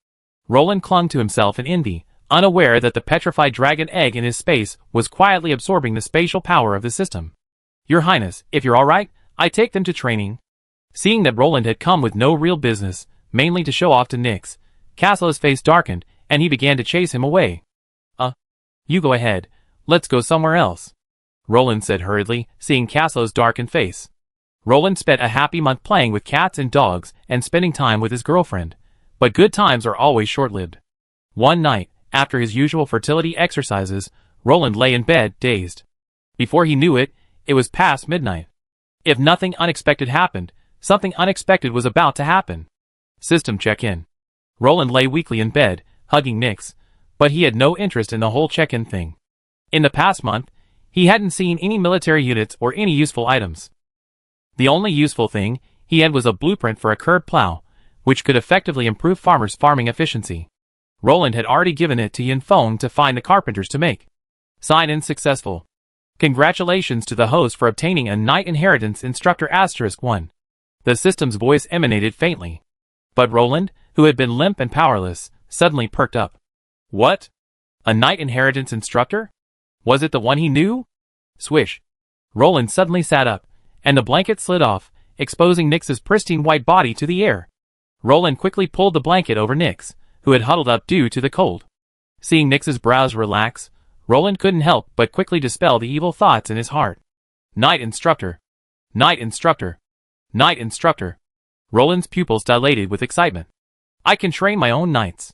Roland clung to himself in envy, unaware that the petrified dragon egg in his space was quietly absorbing the spatial power of the system. Your Highness, if you're alright, I take them to training. Seeing that Roland had come with no real business, mainly to show off to Nyx, Cassela's face darkened, and he began to chase him away. You go ahead. Let's go somewhere else. Roland said hurriedly, seeing Cassela's darkened face. Roland spent a happy month playing with cats and dogs and spending time with his girlfriend. But good times are always short-lived. One night, after his usual fertility exercises, Roland lay in bed, dazed. Before he knew it, it was past midnight. If nothing unexpected happened, something unexpected was about to happen. System check-in. Roland lay weakly in bed, hugging Nyx, but he had no interest in the whole check-in thing. In the past month, he hadn't seen any military units or any useful items. The only useful thing he had was a blueprint for a curved plow, which could effectively improve farmers' farming efficiency. Roland had already given it to Yinfeng to find the carpenters to make. Sign-in successful. Congratulations to the host for obtaining a Knight Inheritance Instructor *1. The system's voice emanated faintly. But Roland, who had been limp and powerless, suddenly perked up. What? A Knight Inheritance Instructor? Was it the one he knew? Swish. Roland suddenly sat up, and the blanket slid off, exposing Nyx's pristine white body to the air. Roland quickly pulled the blanket over Nyx, who had huddled up due to the cold. Seeing Nyx's brows relax, Roland couldn't help but quickly dispel the evil thoughts in his heart. Knight Instructor. Knight Instructor. Knight Instructor. Roland's pupils dilated with excitement. I can train my own knights.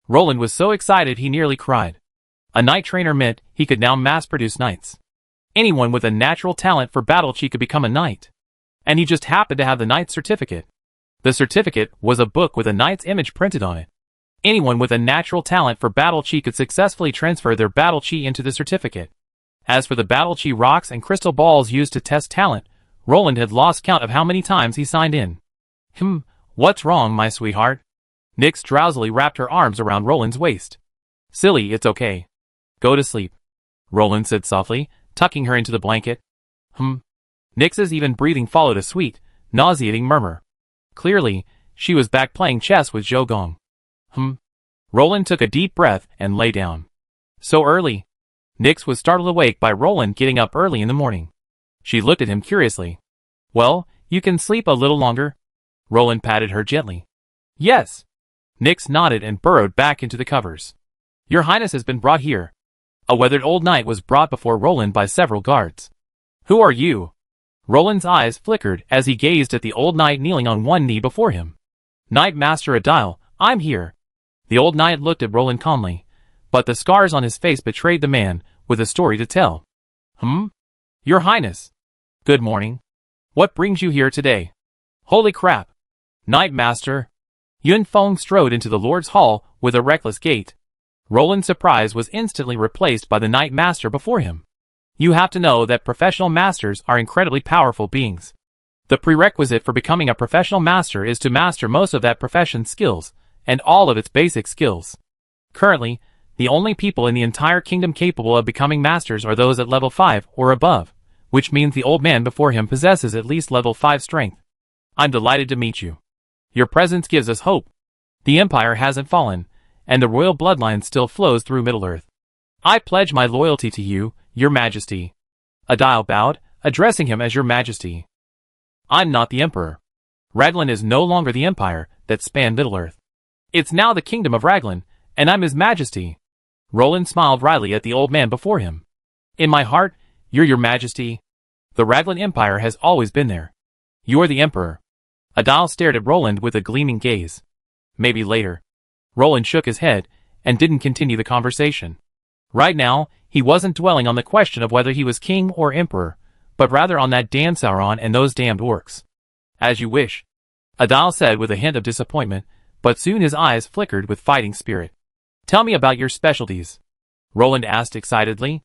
Roland was so excited he nearly cried. A knight trainer meant he could now mass-produce knights. Anyone with a natural talent for battle chi could become a knight. And he just happened to have the knight certificate. The certificate was a book with a knight's image printed on it. Anyone with a natural talent for battle chi could successfully transfer their battle chi into the certificate. As for the battle chi rocks and crystal balls used to test talent, Roland had lost count of how many times he signed in. What's wrong, my sweetheart? Nyx drowsily wrapped her arms around Roland's waist. Silly, it's okay. Go to sleep, Roland said softly, tucking her into the blanket. Nyx's even breathing followed a sweet, nauseating murmur. Clearly, she was back playing chess with Zhou Gong. Roland took a deep breath and lay down. So early? Nyx was startled awake by Roland getting up early in the morning. She looked at him curiously. Well, you can sleep a little longer. Roland patted her gently. Yes. Nyx nodded and burrowed back into the covers. Your Highness has been brought here. A weathered old knight was brought before Roland by several guards. Who are you? Roland's eyes flickered as he gazed at the old knight kneeling on one knee before him. Knight Master Adile, I'm here. The old knight looked at Roland calmly, but the scars on his face betrayed the man with a story to tell. Your Highness. Good morning. What brings you here today? Holy crap. Knight Master. Yunfeng strode into the Lord's Hall with a reckless gait. Roland's surprise was instantly replaced by the Knight Master before him. You have to know that professional masters are incredibly powerful beings. The prerequisite for becoming a professional master is to master most of that profession's skills, and all of its basic skills. Currently, the only people in the entire kingdom capable of becoming masters are those at level 5 or above, which means the old man before him possesses at least level 5 strength. I'm delighted to meet you. Your presence gives us hope. The Empire hasn't fallen, and the royal bloodline still flows through Middle-earth. I pledge my loyalty to you, Your Majesty. Adile bowed, addressing him as Your Majesty. I'm not the Emperor. Raglan is no longer the Empire that spanned Middle-earth. It's now the Kingdom of Raglan, and I'm His Majesty. Roland smiled wryly at the old man before him. In my heart, you're Your Majesty. The Raglan Empire has always been there. You're the Emperor. Adile stared at Roland with a gleaming gaze. Maybe later. Roland shook his head and didn't continue the conversation. Right now, he wasn't dwelling on the question of whether he was king or emperor, but rather on that damn Sauron and those damned orcs. As you wish, Adile said with a hint of disappointment, but soon his eyes flickered with fighting spirit. Tell me about your specialties, Roland asked excitedly.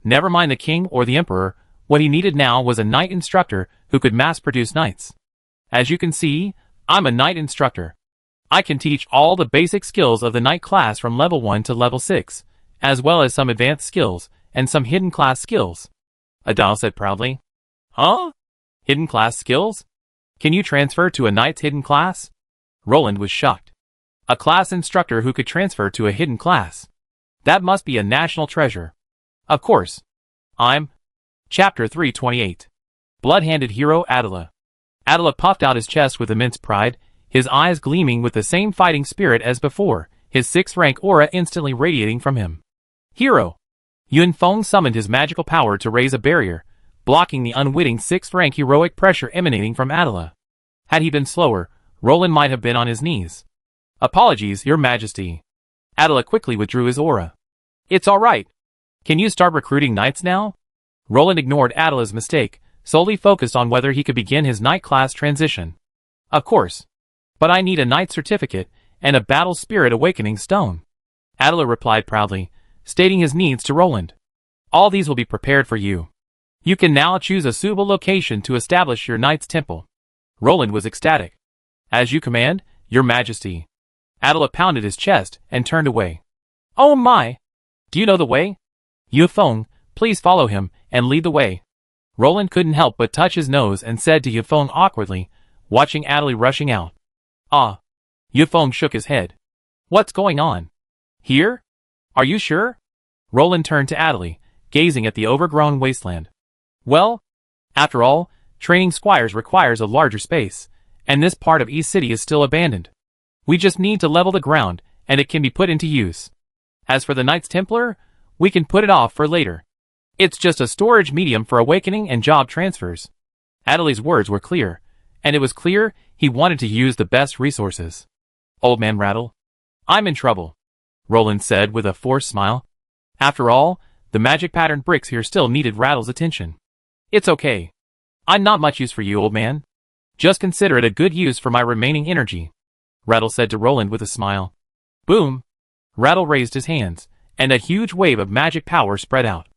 Never mind the king or the emperor, what he needed now was a knight instructor who could mass-produce knights. As you can see, I'm a knight instructor. I can teach all the basic skills of the knight class from level 1 to level 6, as well as some advanced skills and some hidden class skills, Adile said proudly. Huh? Hidden class skills? Can you transfer to a knight's hidden class? Roland was shocked. A class instructor who could transfer to a hidden class. That must be a national treasure. Of course. I'm... Chapter 328. Blood-handed hero Attila. Attila puffed out his chest with immense pride, his eyes gleaming with the same fighting spirit as before, his 6th rank aura instantly radiating from him. Hero! Yun Feng summoned his magical power to raise a barrier, blocking the unwitting 6th rank heroic pressure emanating from Attila. Had he been slower, Roland might have been on his knees. Apologies, your majesty. Attila quickly withdrew his aura. It's alright. Can you start recruiting knights now? Roland ignored Attila's mistake, solely focused on whether he could begin his knight class transition. Of course. But I need a knight certificate and a battle spirit awakening stone. Attila replied proudly, stating his needs to Roland. All these will be prepared for you. You can now choose a suitable location to establish your knight's temple. Roland was ecstatic. As you command, your majesty. Attila pounded his chest and turned away. Oh my! Do you know the way? Yu Feng, please follow him and lead the way. Roland couldn't help but touch his nose and said to Yu Feng awkwardly, watching Attila rushing out. Ah. Yu Feng shook his head. What's going on? Here? Are you sure? Roland turned to Attila, gazing at the overgrown wasteland. Well, after all, training squires requires a larger space, and this part of East City is still abandoned. We just need to level the ground, and it can be put into use. As for the Knights Templar, we can put it off for later. It's just a storage medium for awakening and job transfers. Attili's words were clear, and it was clear he wanted to use the best resources. Old man Rattle. I'm in trouble, Roland said with a forced smile. After all, the magic pattern bricks here still needed Rattle's attention. It's okay. I'm not much use for you, old man. Just consider it a good use for my remaining energy, Rattle said to Roland with a smile. Boom! Rattle raised his hands, and a huge wave of magic power spread out.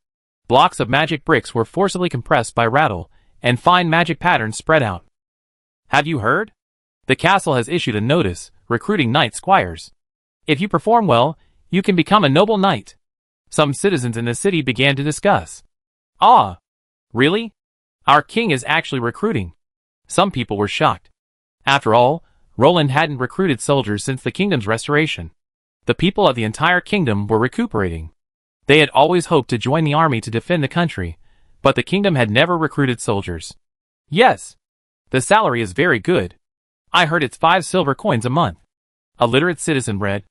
Blocks of magic bricks were forcibly compressed by Rattle, and fine magic patterns spread out. Have you heard? The castle has issued a notice, recruiting knight squires. If you perform well, you can become a noble knight. Some citizens in the city began to discuss. Ah! Really? Our king is actually recruiting. Some people were shocked. After all, Roland hadn't recruited soldiers since the kingdom's restoration. The people of the entire kingdom were recuperating. They had always hoped to join the army to defend the country, but the kingdom had never recruited soldiers. Yes. The salary is very good. I heard it's 5 silver coins a month. A literate citizen read.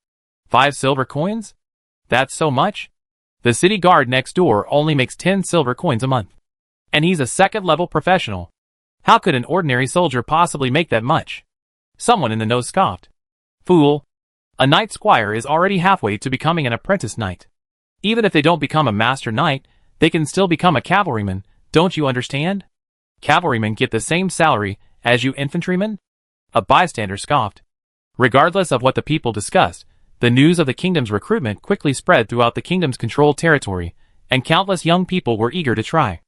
5 silver coins? That's so much? The city guard next door only makes 10 silver coins a month. And he's a 2nd-level professional. How could an ordinary soldier possibly make that much? Someone in the know scoffed. Fool. A knight squire is already halfway to becoming an apprentice knight. Even if they don't become a master knight, they can still become a cavalryman, don't you understand? Cavalrymen get the same salary as you infantrymen? A bystander scoffed. Regardless of what the people discussed, the news of the kingdom's recruitment quickly spread throughout the kingdom's controlled territory, and countless young people were eager to try.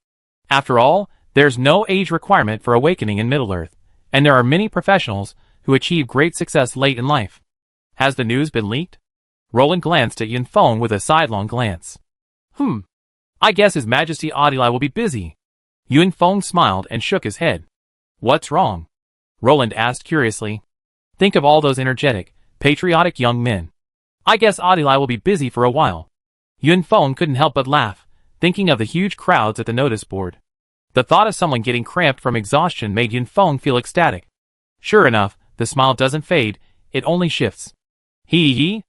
After all, there's no age requirement for awakening in Middle-earth, and there are many professionals who achieve great success late in life. Has the news been leaked? Roland glanced at Yun Feng with a sidelong glance. I guess His Majesty Adilai will be busy. Yun Feng smiled and shook his head. What's wrong? Roland asked curiously. Think of all those energetic, patriotic young men. I guess Adilai will be busy for a while. Yun Feng couldn't help but laugh, thinking of the huge crowds at the notice board. The thought of someone getting cramped from exhaustion made Yun Feng feel ecstatic. Sure enough, the smile doesn't fade, it only shifts. Hee.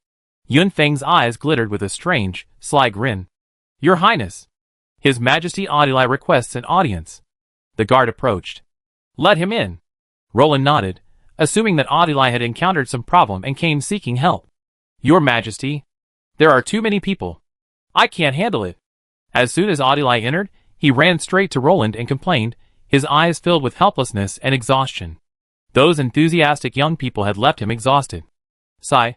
Yun Feng's eyes glittered with a strange, sly grin. Your Highness. His Majesty Adilai requests an audience. The guard approached. Let him in. Roland nodded, assuming that Adilai had encountered some problem and came seeking help. Your Majesty. There are too many people. I can't handle it. As soon as Adilai entered, he ran straight to Roland and complained, his eyes filled with helplessness and exhaustion. Those enthusiastic young people had left him exhausted. Sigh.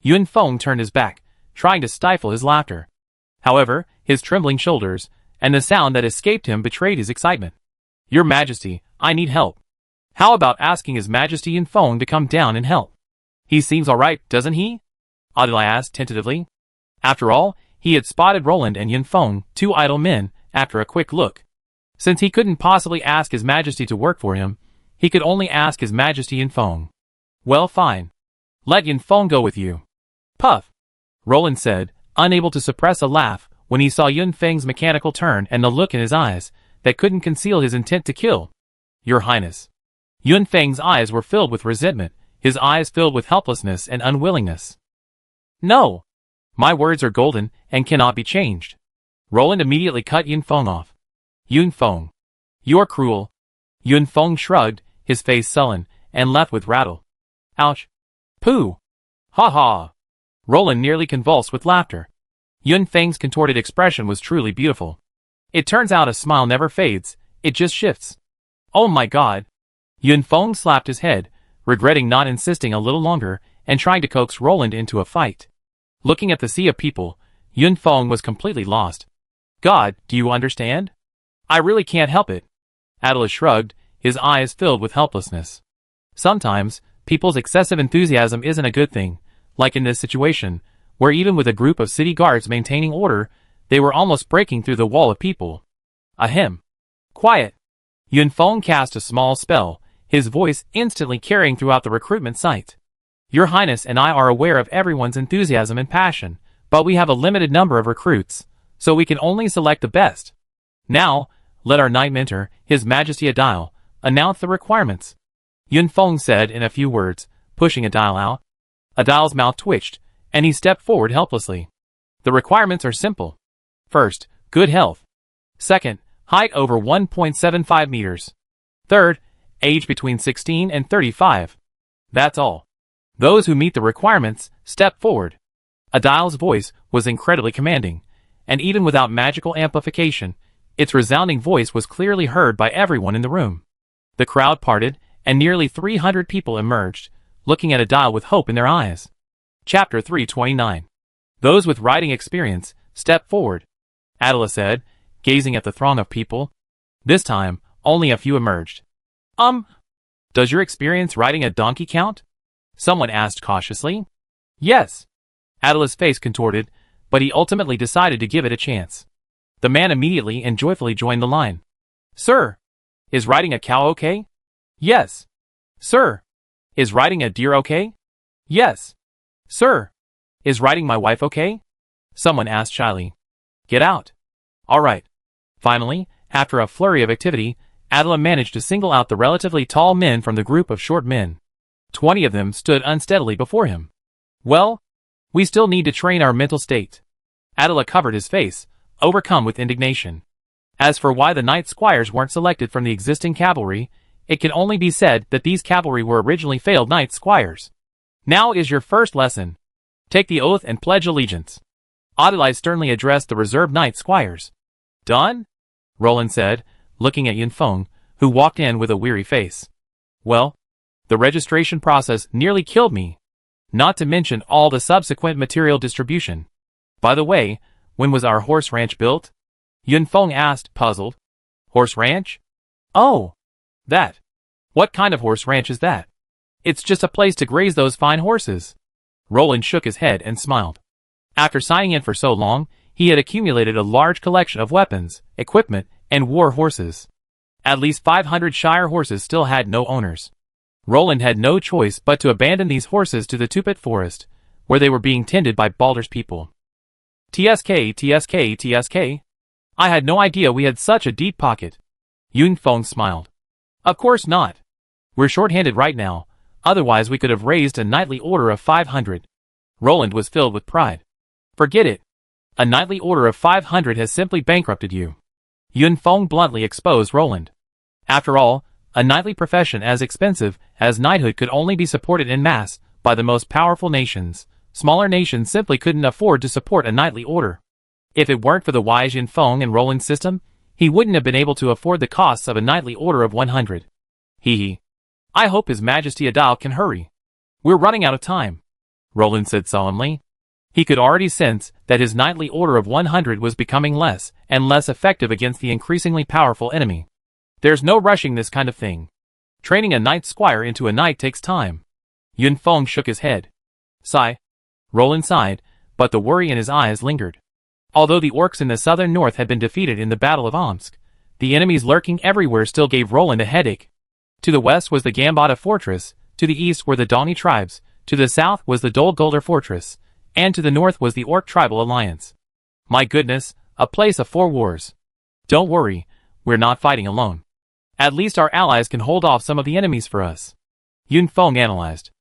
Yun Feng turned his back, trying to stifle his laughter. However, his trembling shoulders, and the sound that escaped him betrayed his excitement. Your Majesty, I need help. How about asking His Majesty Yun Feng to come down and help? He seems alright, doesn't he? Adilai asked tentatively. After all, he had spotted Roland and Yun Feng, 2 idle men, after a quick look. Since he couldn't possibly ask His Majesty to work for him, He could only ask His Majesty Yunfeng. Well, fine. Let Yunfeng go with you. Puff, Roland said, unable to suppress a laugh when he saw Yunfeng's mechanical turn and the look in his eyes that couldn't conceal his intent to kill. Your Highness. Yunfeng's eyes were filled with resentment, his eyes filled with helplessness and unwillingness. No. My words are golden and cannot be changed. Roland immediately cut Yunfeng off. Yunfeng. You're cruel. Yunfeng shrugged, his face sullen, and left with rattle. Ouch. Pooh. Ha ha. Roland nearly convulsed with laughter. Yunfeng's contorted expression was truly beautiful. It turns out a smile never fades, it just shifts. Oh my god. Yunfeng slapped his head, regretting not insisting a little longer and trying to coax Roland into a fight. Looking at the sea of people, Yunfeng was completely lost. God, do you understand? I really can't help it. Atlas shrugged, his eyes filled with helplessness. Sometimes, people's excessive enthusiasm isn't a good thing, like in this situation, where even with a group of city guards maintaining order, they were almost breaking through the wall of people. Ahem. Quiet. Yunfeng cast a small spell, his voice instantly carrying throughout the recruitment site. Your Highness and I are aware of everyone's enthusiasm and passion, but we have a limited number of recruits, so we can only select the best. Now, let our knight mentor, His Majesty Adile, announce the requirements. Yunfeng said in a few words, pushing Adile out. Adile's mouth twitched, and he stepped forward helplessly. The requirements are simple. First, good health. Second, height over 1.75 meters. Third, age between 16 and 35. That's all. Those who meet the requirements, step forward. Adile's voice was incredibly commanding, and even without magical amplification, its resounding voice was clearly heard by everyone in the room. The crowd parted, and nearly 300 people emerged, looking at Adile with hope in their eyes. Chapter 329. Those with riding experience, step forward, Adela said, gazing at the throng of people. This time, only a few emerged. Does your experience riding a donkey count? Someone asked cautiously. Yes. Adela's face contorted, but he ultimately decided to give it a chance. The man immediately and joyfully joined the line. Sir, is riding a cow okay? Yes. Sir, is riding a deer okay? Yes. Sir, is riding my wife okay? Someone asked shyly. Get out. All right. Finally, after a flurry of activity, Adela managed to single out the relatively tall men from the group of short men. 20 of them stood unsteadily before him. Well, we still need to train our mental state. Adela covered his face, overcome with indignation. As for why the knight squires weren't selected from the existing cavalry, it can only be said that these cavalry were originally failed knight squires. Now is your first lesson. Take the oath and pledge allegiance. Adelaide sternly addressed the reserved knight squires. Done? Roland said, looking at Yunfeng, who walked in with a weary face. Well, the registration process nearly killed me. Not to mention all the subsequent material distribution. By the way, when was our horse ranch built? Yunfeng asked, puzzled. Horse ranch? Oh, that. What kind of horse ranch is that? It's just a place to graze those fine horses. Roland shook his head and smiled. After signing in for so long, he had accumulated a large collection of weapons, equipment, and war horses. At least 500 Shire horses still had no owners. Roland had no choice but to abandon these horses to the Tupit forest, where they were being tended by Baldur's people. TSK. I had no idea we had such a deep pocket. Yunfeng smiled. Of course not. We're short-handed right now, otherwise we could have raised a knightly order of 500. Roland was filled with pride. Forget it. A knightly order of 500 has simply bankrupted you. Yunfeng bluntly exposed Roland. After all, a knightly profession as expensive as knighthood could only be supported en masse by the most powerful nations. Smaller nations simply couldn't afford to support a knightly order. If it weren't for the wise Yunfeng and Roland's system, he wouldn't have been able to afford the costs of a knightly order of 100. Hee. I hope His Majesty Adile can hurry. We're running out of time, Roland said solemnly. He could already sense that his knightly order of 100 was becoming less and less effective against the increasingly powerful enemy. There's no rushing this kind of thing. Training a knight squire into a knight takes time. Yunfeng shook his head. Sigh. Roland sighed, but the worry in his eyes lingered. Although the orcs in the southern north had been defeated in the Battle of Omsk, the enemies lurking everywhere still gave Roland a headache. To the west was the Gambata fortress, to the east were the Dani tribes, to the south was the Dol Guldur fortress, and to the north was the Orc tribal alliance. My goodness, a place of 4 wars. Don't worry, we're not fighting alone. At least our allies can hold off some of the enemies for us. Yun Feng analyzed.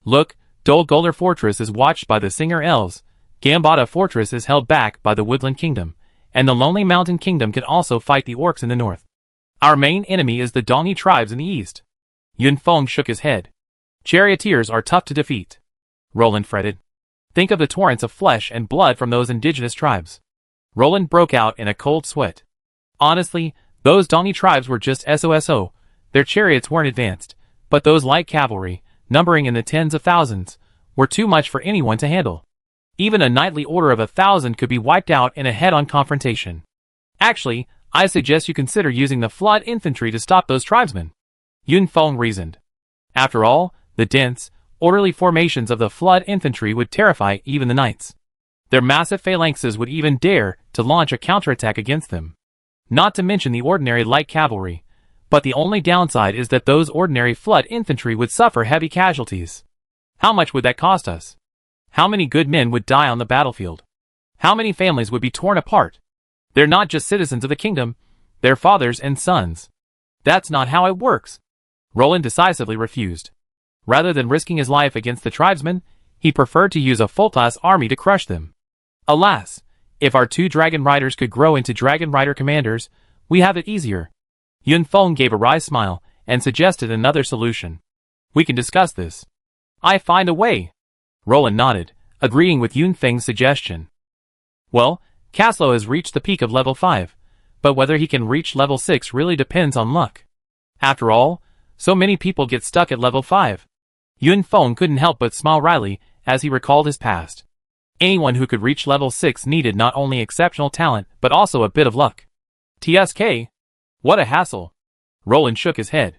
Look, Dol Guldur fortress is watched by the Singer elves, Gambata fortress is held back by the Woodland Kingdom, and the Lonely Mountain Kingdom can also fight the orcs in the north. Our main enemy is the Dani tribes in the east. Yun Feng shook his head. Charioteers are tough to defeat. Roland fretted. Think of the torrents of flesh and blood from those indigenous tribes. Roland broke out in a cold sweat. Honestly, those Dani tribes were just SOSO. Their chariots weren't advanced, but those light cavalry, numbering in the tens of thousands, were too much for anyone to handle. Even a knightly order of 1,000 could be wiped out in a head-on confrontation. Actually, I suggest you consider using the flood infantry to stop those tribesmen. Yun Feng reasoned. After all, the dense, orderly formations of the flood infantry would terrify even the knights. Their massive phalanxes would even dare to launch a counterattack against them. Not to mention the ordinary light cavalry, but the only downside is that those ordinary flood infantry would suffer heavy casualties. How much would that cost us? How many good men would die on the battlefield? How many families would be torn apart? They're not just citizens of the kingdom, they're fathers and sons. That's not how it works. Roland decisively refused. Rather than risking his life against the tribesmen, he preferred to use a full-class army to crush them. Alas, if our 2 dragon riders could grow into dragon rider commanders, we have it easier. Yun Feng gave a wry smile and suggested another solution. We can discuss this. I find a way. Roland nodded, agreeing with Yun Feng's suggestion. Well, Caslo has reached the peak of level 5, but whether he can reach level 6 really depends on luck. After all, so many people get stuck at level 5. Yun Feng couldn't help but smile wryly as he recalled his past. Anyone who could reach level 6 needed not only exceptional talent but also a bit of luck. TSK? What a hassle. Roland shook his head.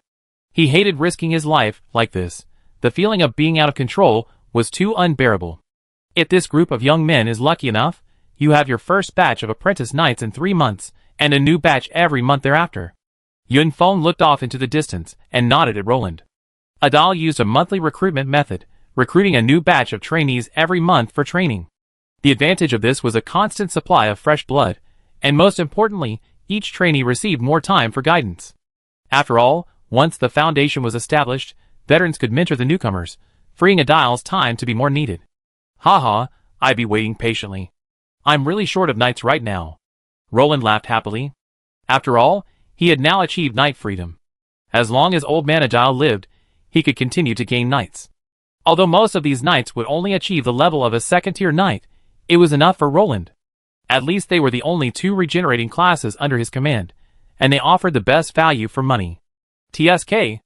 He hated risking his life like this. The feeling of being out of control was too unbearable. If this group of young men is lucky enough, you have your first batch of apprentice knights in 3 months, and a new batch every month thereafter. Yun Feng looked off into the distance and nodded at Roland. Adal used a monthly recruitment method, recruiting a new batch of trainees every month for training. The advantage of this was a constant supply of fresh blood, and most importantly, each trainee received more time for guidance. After all, once the foundation was established, veterans could mentor the newcomers, freeing Adal's time to be more needed. Haha, I'd be waiting patiently. I'm really short of knights right now. Roland laughed happily. After all, he had now achieved knight freedom. As long as old man Adal lived, he could continue to gain knights. Although most of these knights would only achieve the level of a second-tier knight, it was enough for Roland. At least they were the only 2 regenerating classes under his command, and they offered the best value for money. TSK?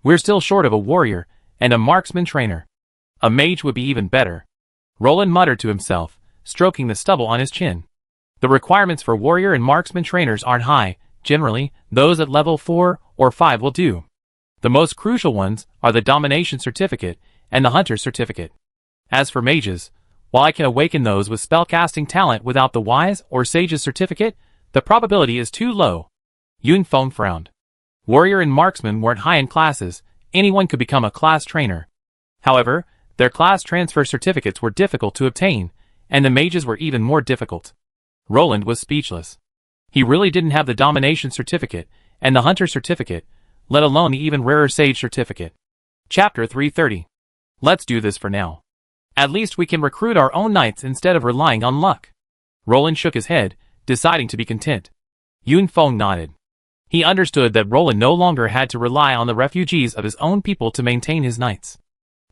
We're still short of a warrior and a marksman trainer. A mage would be even better. Roland muttered to himself, stroking the stubble on his chin. The requirements for warrior and marksman trainers aren't high. Generally, those at level 4 or 5 will do. The most crucial ones are the Domination Certificate and the Hunter Certificate. As for mages, while I can awaken those with spellcasting talent without the Wise or Sage's certificate, the probability is too low. Yun Feng frowned. Warrior and marksman weren't high in classes, anyone could become a class trainer. However, their class transfer certificates were difficult to obtain, and the mages were even more difficult. Roland was speechless. He really didn't have the Domination Certificate and the Hunter Certificate, let alone the even rarer Sage Certificate. Chapter 330. Let's do this for now. At least we can recruit our own knights instead of relying on luck. Roland shook his head, deciding to be content. Yun Feng nodded. He understood that Roland no longer had to rely on the refugees of his own people to maintain his knights.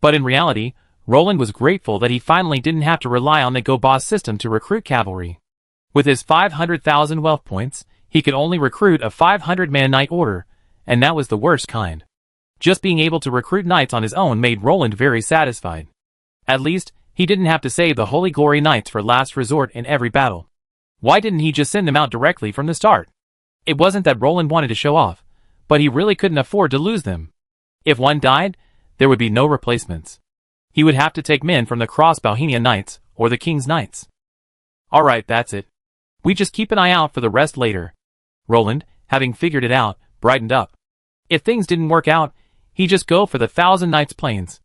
But in reality, Roland was grateful that he finally didn't have to rely on the Go-Boss system to recruit cavalry. With his 500,000 wealth points, he could only recruit a 500-man knight order, and that was the worst kind. Just being able to recruit knights on his own made Roland very satisfied. At least, he didn't have to save the Holy Glory Knights for last resort in every battle. Why didn't he just send them out directly from the start? It wasn't that Roland wanted to show off, but he really couldn't afford to lose them. If one died, there would be no replacements. He would have to take men from the Cross Bohemia Knights or the King's Knights. Alright, that's it. We just keep an eye out for the rest later. Roland, having figured it out, brightened up. If things didn't work out, he'd just go for the Thousand Nights plains.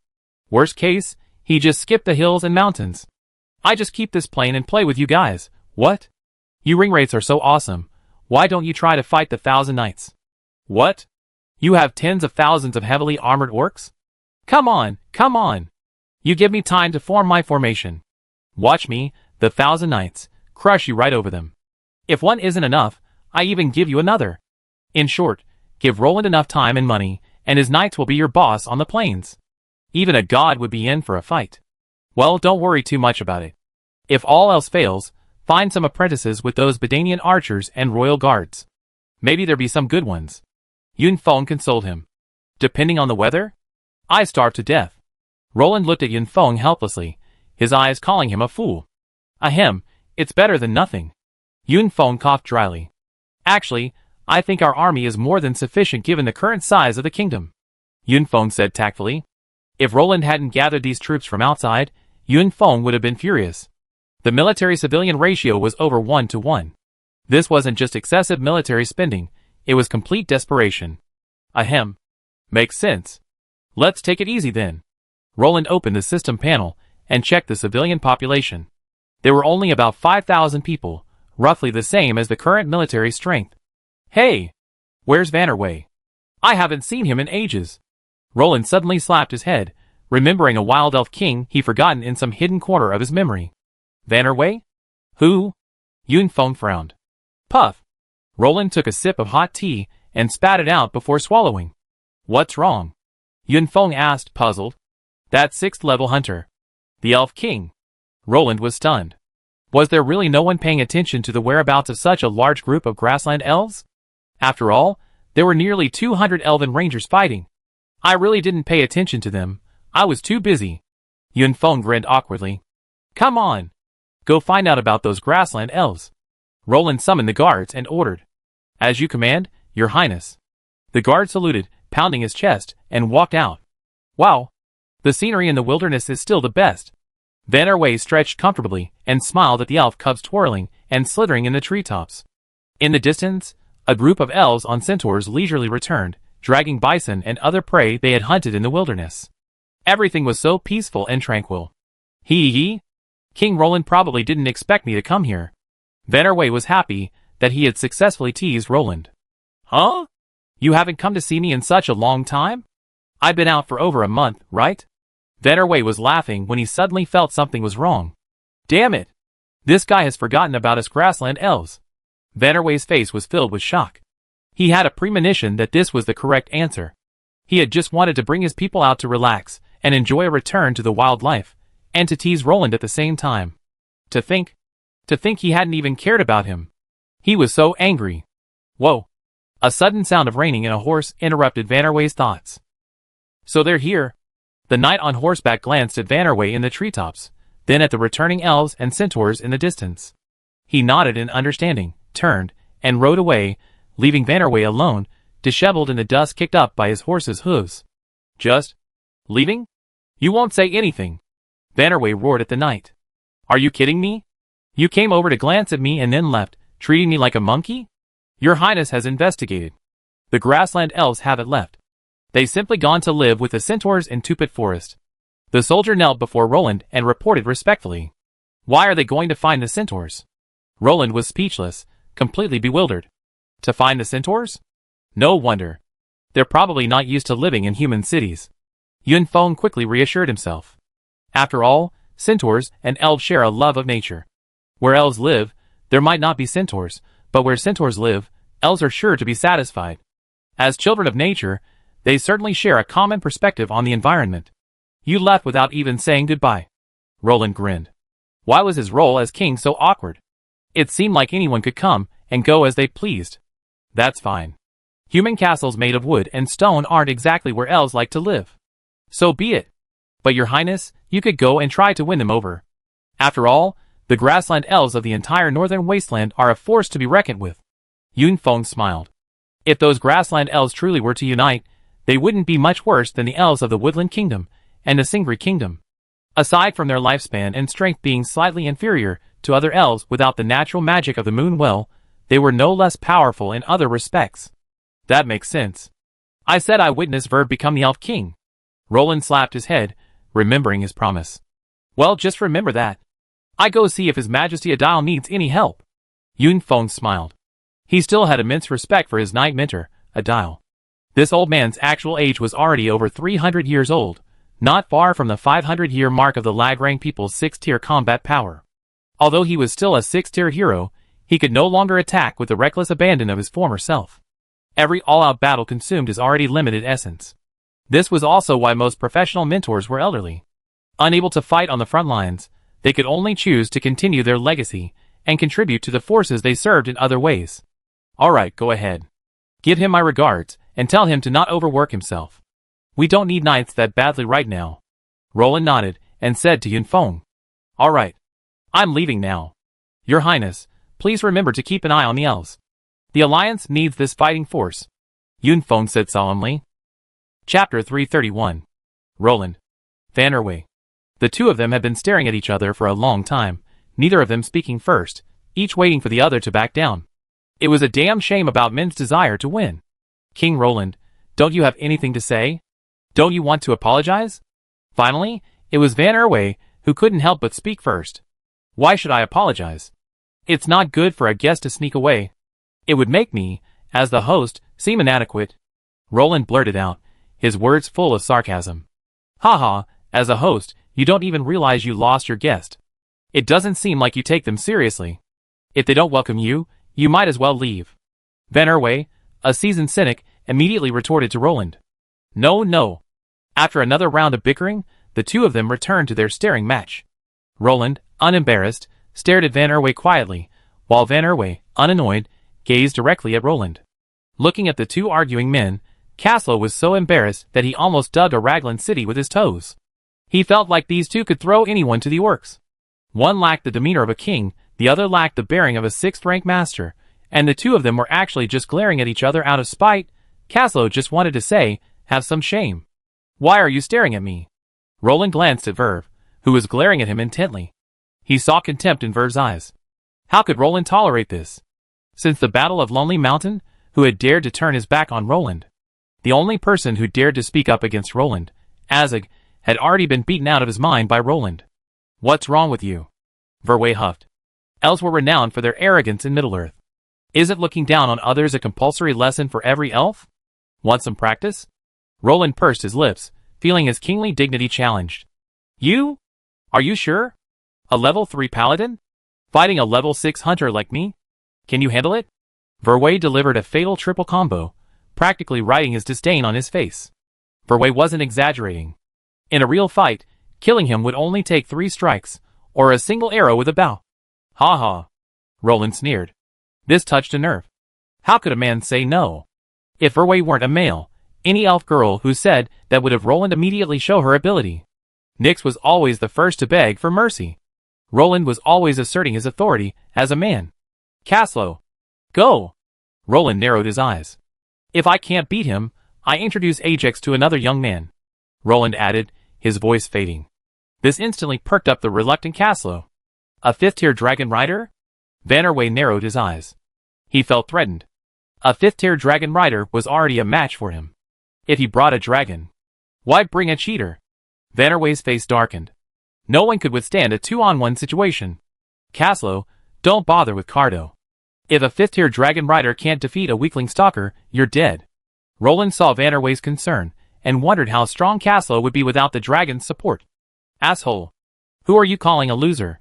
Worst case, he'd just skip the hills and mountains. I just keep this plane and play with you guys. What? You ring rates are so awesome. Why don't you try to fight the Thousand Knights? What? You have tens of thousands of heavily armored orcs? Come on, come on. You give me time to form my formation. Watch me, the Thousand Knights, crush you right over them. If one isn't enough, I even give you another. In short, give Roland enough time and money, and his knights will be your boss on the plains. Even a god would be in for a fight. Well, don't worry too much about it. If all else fails, find some apprentices with those Bedanian archers and royal guards. Maybe there be some good ones. Yun Feng consoled him. Depending on the weather? I starve to death. Roland looked at Yun Feng helplessly, his eyes calling him a fool. Ahem, it's better than nothing. Yun Feng coughed dryly. Actually, I think our army is more than sufficient given the current size of the kingdom. Yun Feng said tactfully. If Roland hadn't gathered these troops from outside, Yun Feng would have been furious. The military-civilian ratio was over 1-to-1. This wasn't just excessive military spending, it was complete desperation. Ahem. Makes sense. Let's take it easy then. Roland opened the system panel and checked the civilian population. There were only about 5,000 people, roughly the same as the current military strength. Hey! Where's Vannerway? I haven't seen him in ages. Roland suddenly slapped his head, remembering a wild elf king he'd forgotten in some hidden corner of his memory. Vannerway? Who? Yun Feng frowned. Puff. Roland took a sip of hot tea and spat it out before swallowing. What's wrong? Yun Feng asked, puzzled. That 6th-level hunter. The elf king. Roland was stunned. Was there really no one paying attention to the whereabouts of such a large group of grassland elves? After all, there were nearly 200 elven rangers fighting. I really didn't pay attention to them. I was too busy. Yun Feng grinned awkwardly. Come on. Go find out about those grassland elves. Roland summoned the guards and ordered. As you command, Your Highness. The guard saluted, pounding his chest, and walked out. Wow. The scenery in the wilderness is still the best. Vannerway stretched comfortably and smiled at the elf cubs twirling and slithering in the treetops. In the distance, a group of elves on centaurs leisurely returned, dragging bison and other prey they had hunted in the wilderness. Everything was so peaceful and tranquil. Hee. King Roland probably didn't expect me to come here. Vannerway was happy that he had successfully teased Roland. Huh? You haven't come to see me in such a long time? I've been out for over a month, right? Vannerway was laughing when he suddenly felt something was wrong. Damn it! This guy has forgotten about us grassland elves. Vannerway's face was filled with shock. He had a premonition that this was the correct answer. He had just wanted to bring his people out to relax and enjoy a return to the wild life, and to tease Roland at the same time. To think he hadn't even cared about him. He was so angry. Whoa! A sudden sound of reining in a horse interrupted Vannerway's thoughts. So they're here. The knight on horseback glanced at Vannerway in the treetops, then at the returning elves and centaurs in the distance. He nodded in understanding, turned, and rode away, leaving Vannerway alone, disheveled in the dust kicked up by his horse's hooves. Just leaving? You won't say anything. Vannerway roared at the knight. Are you kidding me? You came over to glance at me and then left, treating me like a monkey? Your Highness has investigated. The grassland elves haven't left. They've simply gone to live with the centaurs in Tupit Forest. The soldier knelt before Roland and reported respectfully. Why are they going to find the centaurs? Roland was speechless, completely bewildered. To find the centaurs? No wonder. They're probably not used to living in human cities. Yun Feng quickly reassured himself. After all, centaurs and elves share a love of nature. Where elves live, there might not be centaurs, but where centaurs live, elves are sure to be satisfied. As children of nature, they certainly share a common perspective on the environment. You left without even saying goodbye. Roland grinned. Why was his role as king so awkward? It seemed like anyone could come and go as they pleased. That's fine. Human castles made of wood and stone aren't exactly where elves like to live. So be it. But Your Highness, you could go and try to win them over. After all, the grassland elves of the entire northern wasteland are a force to be reckoned with. Yun Feng smiled. If those grassland elves truly were to unite, they wouldn't be much worse than the elves of the Woodland Kingdom and the Singri Kingdom. Aside from their lifespan and strength being slightly inferior to other elves without the natural magic of the moon well, they were no less powerful in other respects. That makes sense. I said I witnessed Verb become the Elf King. Roland slapped his head, remembering his promise. Well, just remember that. I go see if His Majesty Adile needs any help. Yunfeng smiled. He still had immense respect for his knight mentor, Adile. This old man's actual age was already over 300 years old, not far from the 500-year mark of the Lagrang people's 6th-tier combat power. Although he was still a 6th-tier hero, he could no longer attack with the reckless abandon of his former self. Every all-out battle consumed his already limited essence. This was also why most professional mentors were elderly. Unable to fight on the front lines, they could only choose to continue their legacy and contribute to the forces they served in other ways. Alright, go ahead. Give him my regards, and tell him to not overwork himself. We don't need knights that badly right now. Roland nodded, and said to Yunfeng. Alright. I'm leaving now. Your Highness, please remember to keep an eye on the elves. The Alliance needs this fighting force. Yunfeng said solemnly. Chapter 331. Roland. Van Erway. The two of them had been staring at each other for a long time, neither of them speaking first, each waiting for the other to back down. It was a damn shame about men's desire to win. King Roland, don't you have anything to say? Don't you want to apologize? Finally, it was Van Erway who couldn't help but speak first. Why should I apologize? It's not good for a guest to sneak away. It would make me, as the host, seem inadequate. Roland blurted out, his words full of sarcasm. Haha, as a host, you don't even realize you lost your guest. It doesn't seem like you take them seriously. If they don't welcome you, you might as well leave. Van Erway, a seasoned cynic, immediately retorted to Roland. No. After another round of bickering, the two of them returned to their staring match. Roland, unembarrassed, stared at Van Erway quietly, while Van Erway, unannoyed, gazed directly at Roland. Looking at the two arguing men, Caslow was so embarrassed that he almost dug a raglan city with his toes. He felt like these two could throw anyone to the orcs. One lacked the demeanor of a king, the other lacked the bearing of a 6th-rank master, and the two of them were actually just glaring at each other out of spite. Caslow just wanted to say, have some shame. Why are you staring at me? Roland glanced at Verve, who was glaring at him intently. He saw contempt in Verve's eyes. How could Roland tolerate this? Since the Battle of Lonely Mountain, who had dared to turn his back on Roland? The only person who dared to speak up against Roland, Azog, had already been beaten out of his mind by Roland. What's wrong with you? Verway huffed. Elves were renowned for their arrogance in Middle-earth. Isn't looking down on others a compulsory lesson for every elf? Want some practice? Roland pursed his lips, feeling his kingly dignity challenged. You? Are you sure? A level 3 paladin? Fighting a level 6 hunter like me? Can you handle it? Verway delivered a fatal triple combo, practically writing his disdain on his face. Verway wasn't exaggerating. In a real fight, killing him would only take 3 strikes, or a single arrow with a bow. Ha ha. Roland sneered. This touched a nerve. How could a man say no? If Verway weren't a male, any elf girl who said that would have Roland immediately show her ability. Nyx was always the first to beg for mercy. Roland was always asserting his authority as a man. Caslow. Go. Roland narrowed his eyes. If I can't beat him, I introduce Ajax to another young man. Roland added, his voice fading. This instantly perked up the reluctant Caslow. A 5th-tier dragon rider? Van Erway narrowed his eyes. He felt threatened. A 5th-tier dragon rider was already a match for him. If he brought a dragon, why bring a cheater? Van Erway's face darkened. No one could withstand a 2-on-1 situation. Caslow, don't bother with Cardo. If a 5th-tier dragon rider can't defeat a weakling stalker, you're dead. Roland saw Van Erway's concern, and wondered how strong Caslow would be without the dragon's support. Asshole. Who are you calling a loser?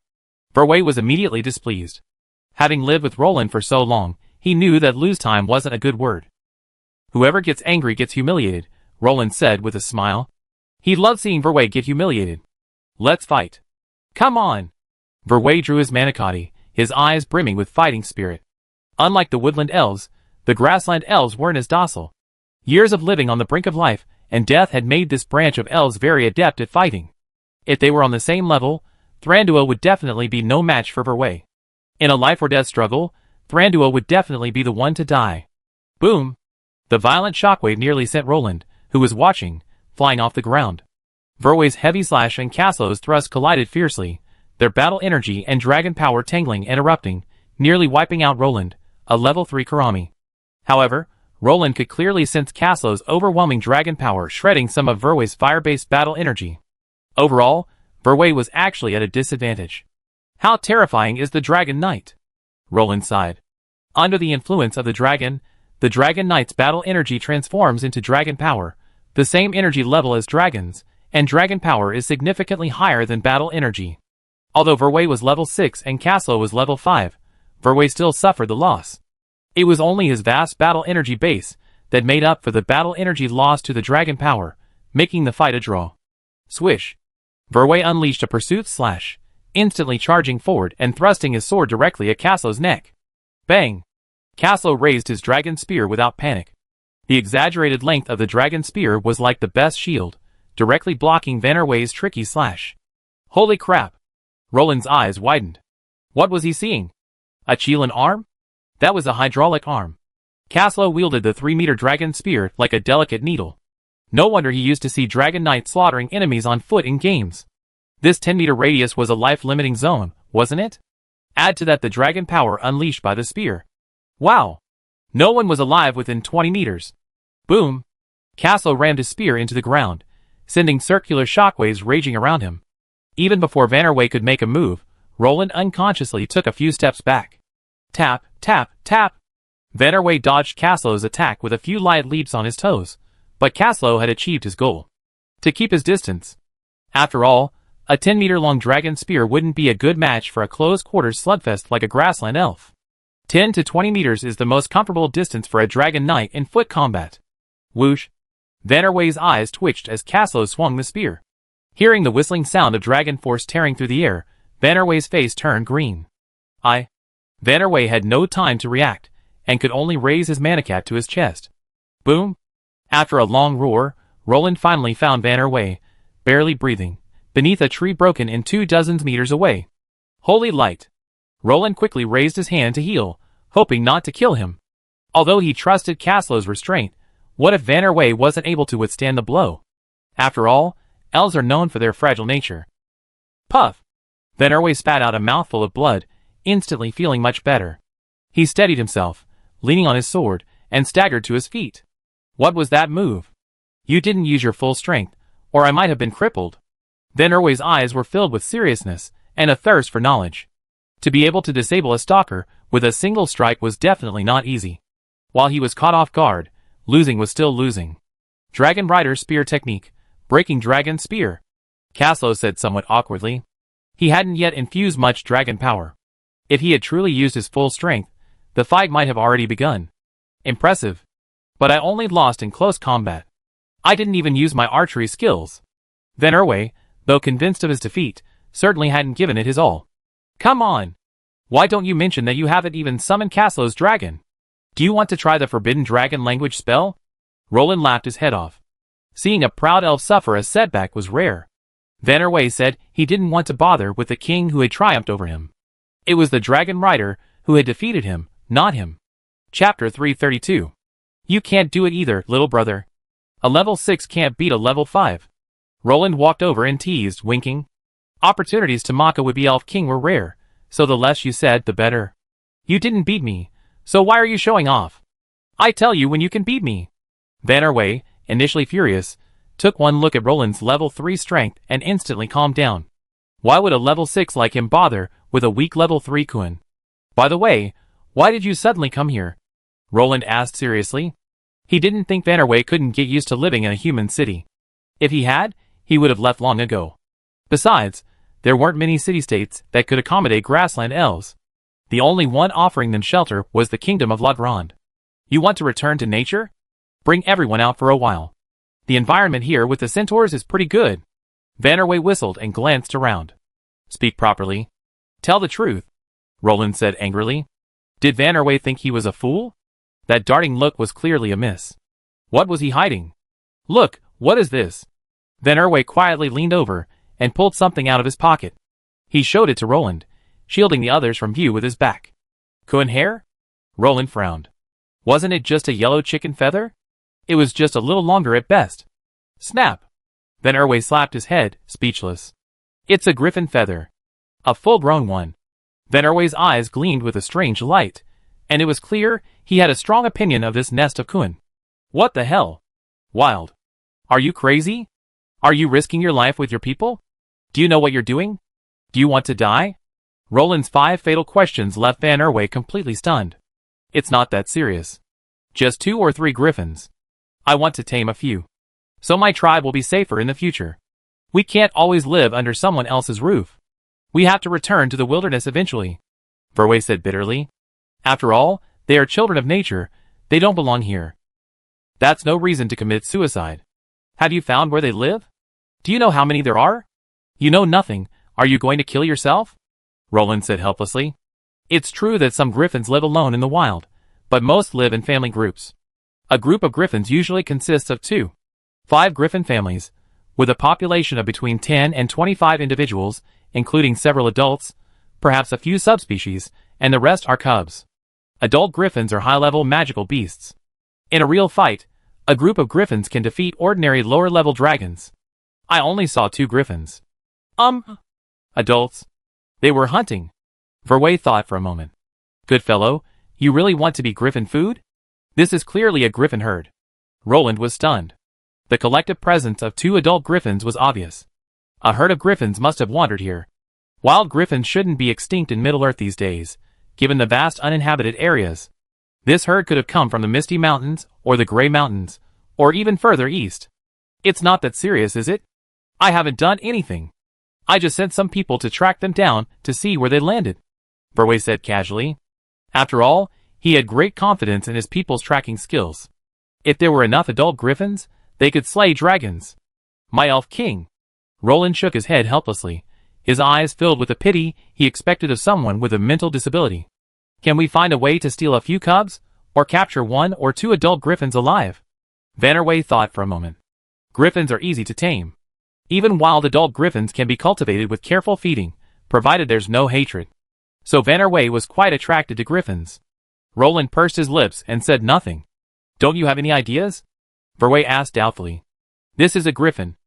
Verway was immediately displeased. Having lived with Roland for so long, he knew that lose time wasn't a good word. Whoever gets angry gets humiliated, Roland said with a smile. He loved seeing Verway get humiliated. Let's fight. Come on. Verway drew his manicotti, his eyes brimming with fighting spirit. Unlike the woodland elves, the grassland elves weren't as docile. Years of living on the brink of life and death had made this branch of elves very adept at fighting. If they were on the same level, Thranduil would definitely be no match for Verway. In a life-or-death struggle, Thranduil would definitely be the one to die. Boom! The violent shockwave nearly sent Roland, who was watching, flying off the ground. Verway's heavy slash and Caslow's thrust collided fiercely, their battle energy and dragon power tangling and erupting, nearly wiping out Roland, a level 3 Karami. However, Roland could clearly sense Caslo's overwhelming dragon power shredding some of Verway's fire-based battle energy. Overall, Verway was actually at a disadvantage. How terrifying is the Dragon Knight? Roland sighed. Under the influence of the Dragon Knight's battle energy transforms into dragon power, the same energy level as dragons, and dragon power is significantly higher than battle energy. Although Verway was level 6 and Caslo was level 5, Verway still suffered the loss. It was only his vast battle energy base that made up for the battle energy lost to the dragon power, making the fight a draw. Swish! Verway unleashed a pursuit slash, instantly charging forward and thrusting his sword directly at Caslo's neck. Bang! Caslo raised his dragon spear without panic. The exaggerated length of the dragon spear was like the best shield, directly blocking Vannerway's tricky slash. Holy crap! Roland's eyes widened. What was he seeing? A Qilin arm? That was a hydraulic arm. Caslo wielded the 3-meter dragon spear like a delicate needle. No wonder he used to see Dragon Knight slaughtering enemies on foot in games. This 10-meter radius was a life-limiting zone, wasn't it? Add to that the dragon power unleashed by the spear. Wow! No one was alive within 20 meters. Boom! Caslo rammed his spear into the ground, sending circular shockwaves raging around him. Even before Vannerway could make a move, Roland unconsciously took a few steps back. Tap, tap, tap! Vannerway dodged Caslo's attack with a few light leaps on his toes, but Caslo had achieved his goal. To keep his distance. After all, a 10-meter-long dragon spear wouldn't be a good match for a close-quarters slugfest like a grassland elf. 10 to 20 meters is the most comfortable distance for a dragon knight in foot combat. Whoosh! Vannerway's eyes twitched as Caslo swung the spear. Hearing the whistling sound of dragon force tearing through the air, Vannerway's face turned green. Vannerway had no time to react, and could only raise his manicat to his chest. Boom! After a long roar, Roland finally found Vannerway, barely breathing, beneath a tree broken in 24 meters away. Holy light! Roland quickly raised his hand to heal, hoping not to kill him. Although he trusted Caslo's restraint, what if Vannerway wasn't able to withstand the blow? After all, elves are known for their fragile nature. Puff! Vannerway spat out a mouthful of blood, instantly feeling much better. He steadied himself, leaning on his sword, and staggered to his feet. What was that move? You didn't use your full strength, or I might have been crippled. Vannerway's eyes were filled with seriousness and a thirst for knowledge. To be able to disable a stalker with a single strike was definitely not easy. While he was caught off guard, losing was still losing. Dragon Rider Spear Technique, Breaking Dragon Spear, Caslo said somewhat awkwardly. He hadn't yet infused much dragon power. If he had truly used his full strength, the fight might have already begun. Impressive. But I only lost in close combat. I didn't even use my archery skills. Vannerway, though convinced of his defeat, certainly hadn't given it his all. Come on! Why don't you mention that you haven't even summoned Caslo's dragon? Do you want to try the forbidden dragon language spell? Roland laughed his head off. Seeing a proud elf suffer a setback was rare. Vannerway said he didn't want to bother with the king who had triumphed over him. It was the Dragon Rider who had defeated him, not him. Chapter 332. You can't do it either, little brother. A level 6 can't beat a level 5. Roland walked over and teased, winking. Opportunities to mock a would-be elf king were rare, so the less you said, the better. You didn't beat me, so why are you showing off? I tell you when you can beat me. Vannerway, initially furious, took one look at Roland's level 3 strength and instantly calmed down. Why would a level 6 like him bother with a weak level 3 Kun? By the way, why did you suddenly come here? Roland asked seriously. He didn't think Vannerway couldn't get used to living in a human city. If he had, he would have left long ago. Besides, there weren't many city-states that could accommodate grassland elves. The only one offering them shelter was the kingdom of Logrand. You want to return to nature? Bring everyone out for a while. The environment here with the centaurs is pretty good. Vannerway whistled and glanced around. Speak properly. Tell the truth, Roland said angrily. Did Vannerway think he was a fool? That darting look was clearly amiss. What was he hiding? Look, what is this? Vannerway quietly leaned over and pulled something out of his pocket. He showed it to Roland, shielding the others from view with his back. Kun hair? Roland frowned. Wasn't it just a yellow chicken feather? It was just a little longer at best. Snap! Vannerway slapped his head, speechless. It's a griffin feather. A full-grown one. Vannerway's eyes gleamed with a strange light, and it was clear he had a strong opinion of this nest of Kuan. What the hell? Wild. Are you crazy? Are you risking your life with your people? Do you know what you're doing? Do you want to die? Roland's 5 fatal questions left Van Erway completely stunned. It's not that serious. Just 2 or 3 griffins. I want to tame a few. So my tribe will be safer in the future. We can't always live under someone else's roof. We have to return to the wilderness eventually, Verway said bitterly. After all, they are children of nature. They don't belong here. That's no reason to commit suicide. Have you found where they live? Do you know how many there are? You know nothing. Are you going to kill yourself? Roland said helplessly. It's true that some griffins live alone in the wild, but most live in family groups. A group of griffins usually consists of 2, 5 griffin families, with a population of between 10 and 25 individuals, including several adults, perhaps a few subspecies, and the rest are cubs. Adult griffins are high-level magical beasts. In a real fight, a group of griffins can defeat ordinary lower-level dragons. I only saw 2 griffins. Adults. They were hunting. Verway thought for a moment. Good fellow, you really want to be griffin food? This is clearly a griffin herd. Roland was stunned. The collective presence of 2 adult griffins was obvious. A herd of griffins must have wandered here. Wild griffins shouldn't be extinct in Middle-earth these days, given the vast uninhabited areas. This herd could have come from the Misty Mountains, or the Gray Mountains, or even further east. It's not that serious, is it? I haven't done anything. I just sent some people to track them down to see where they landed, Verway said casually. After all, he had great confidence in his people's tracking skills. If there were enough adult griffins, they could slay dragons. My elf king. Roland shook his head helplessly, his eyes filled with the pity he expected of someone with a mental disability. Can we find a way to steal a few cubs, or capture 1 or 2 adult griffins alive? Van Erway thought for a moment. Griffins are easy to tame. Even wild adult griffins can be cultivated with careful feeding, provided there's no hatred. So Van Erway was quite attracted to griffins. Roland pursed his lips and said nothing. Don't you have any ideas? Verway asked doubtfully. This is a griffin.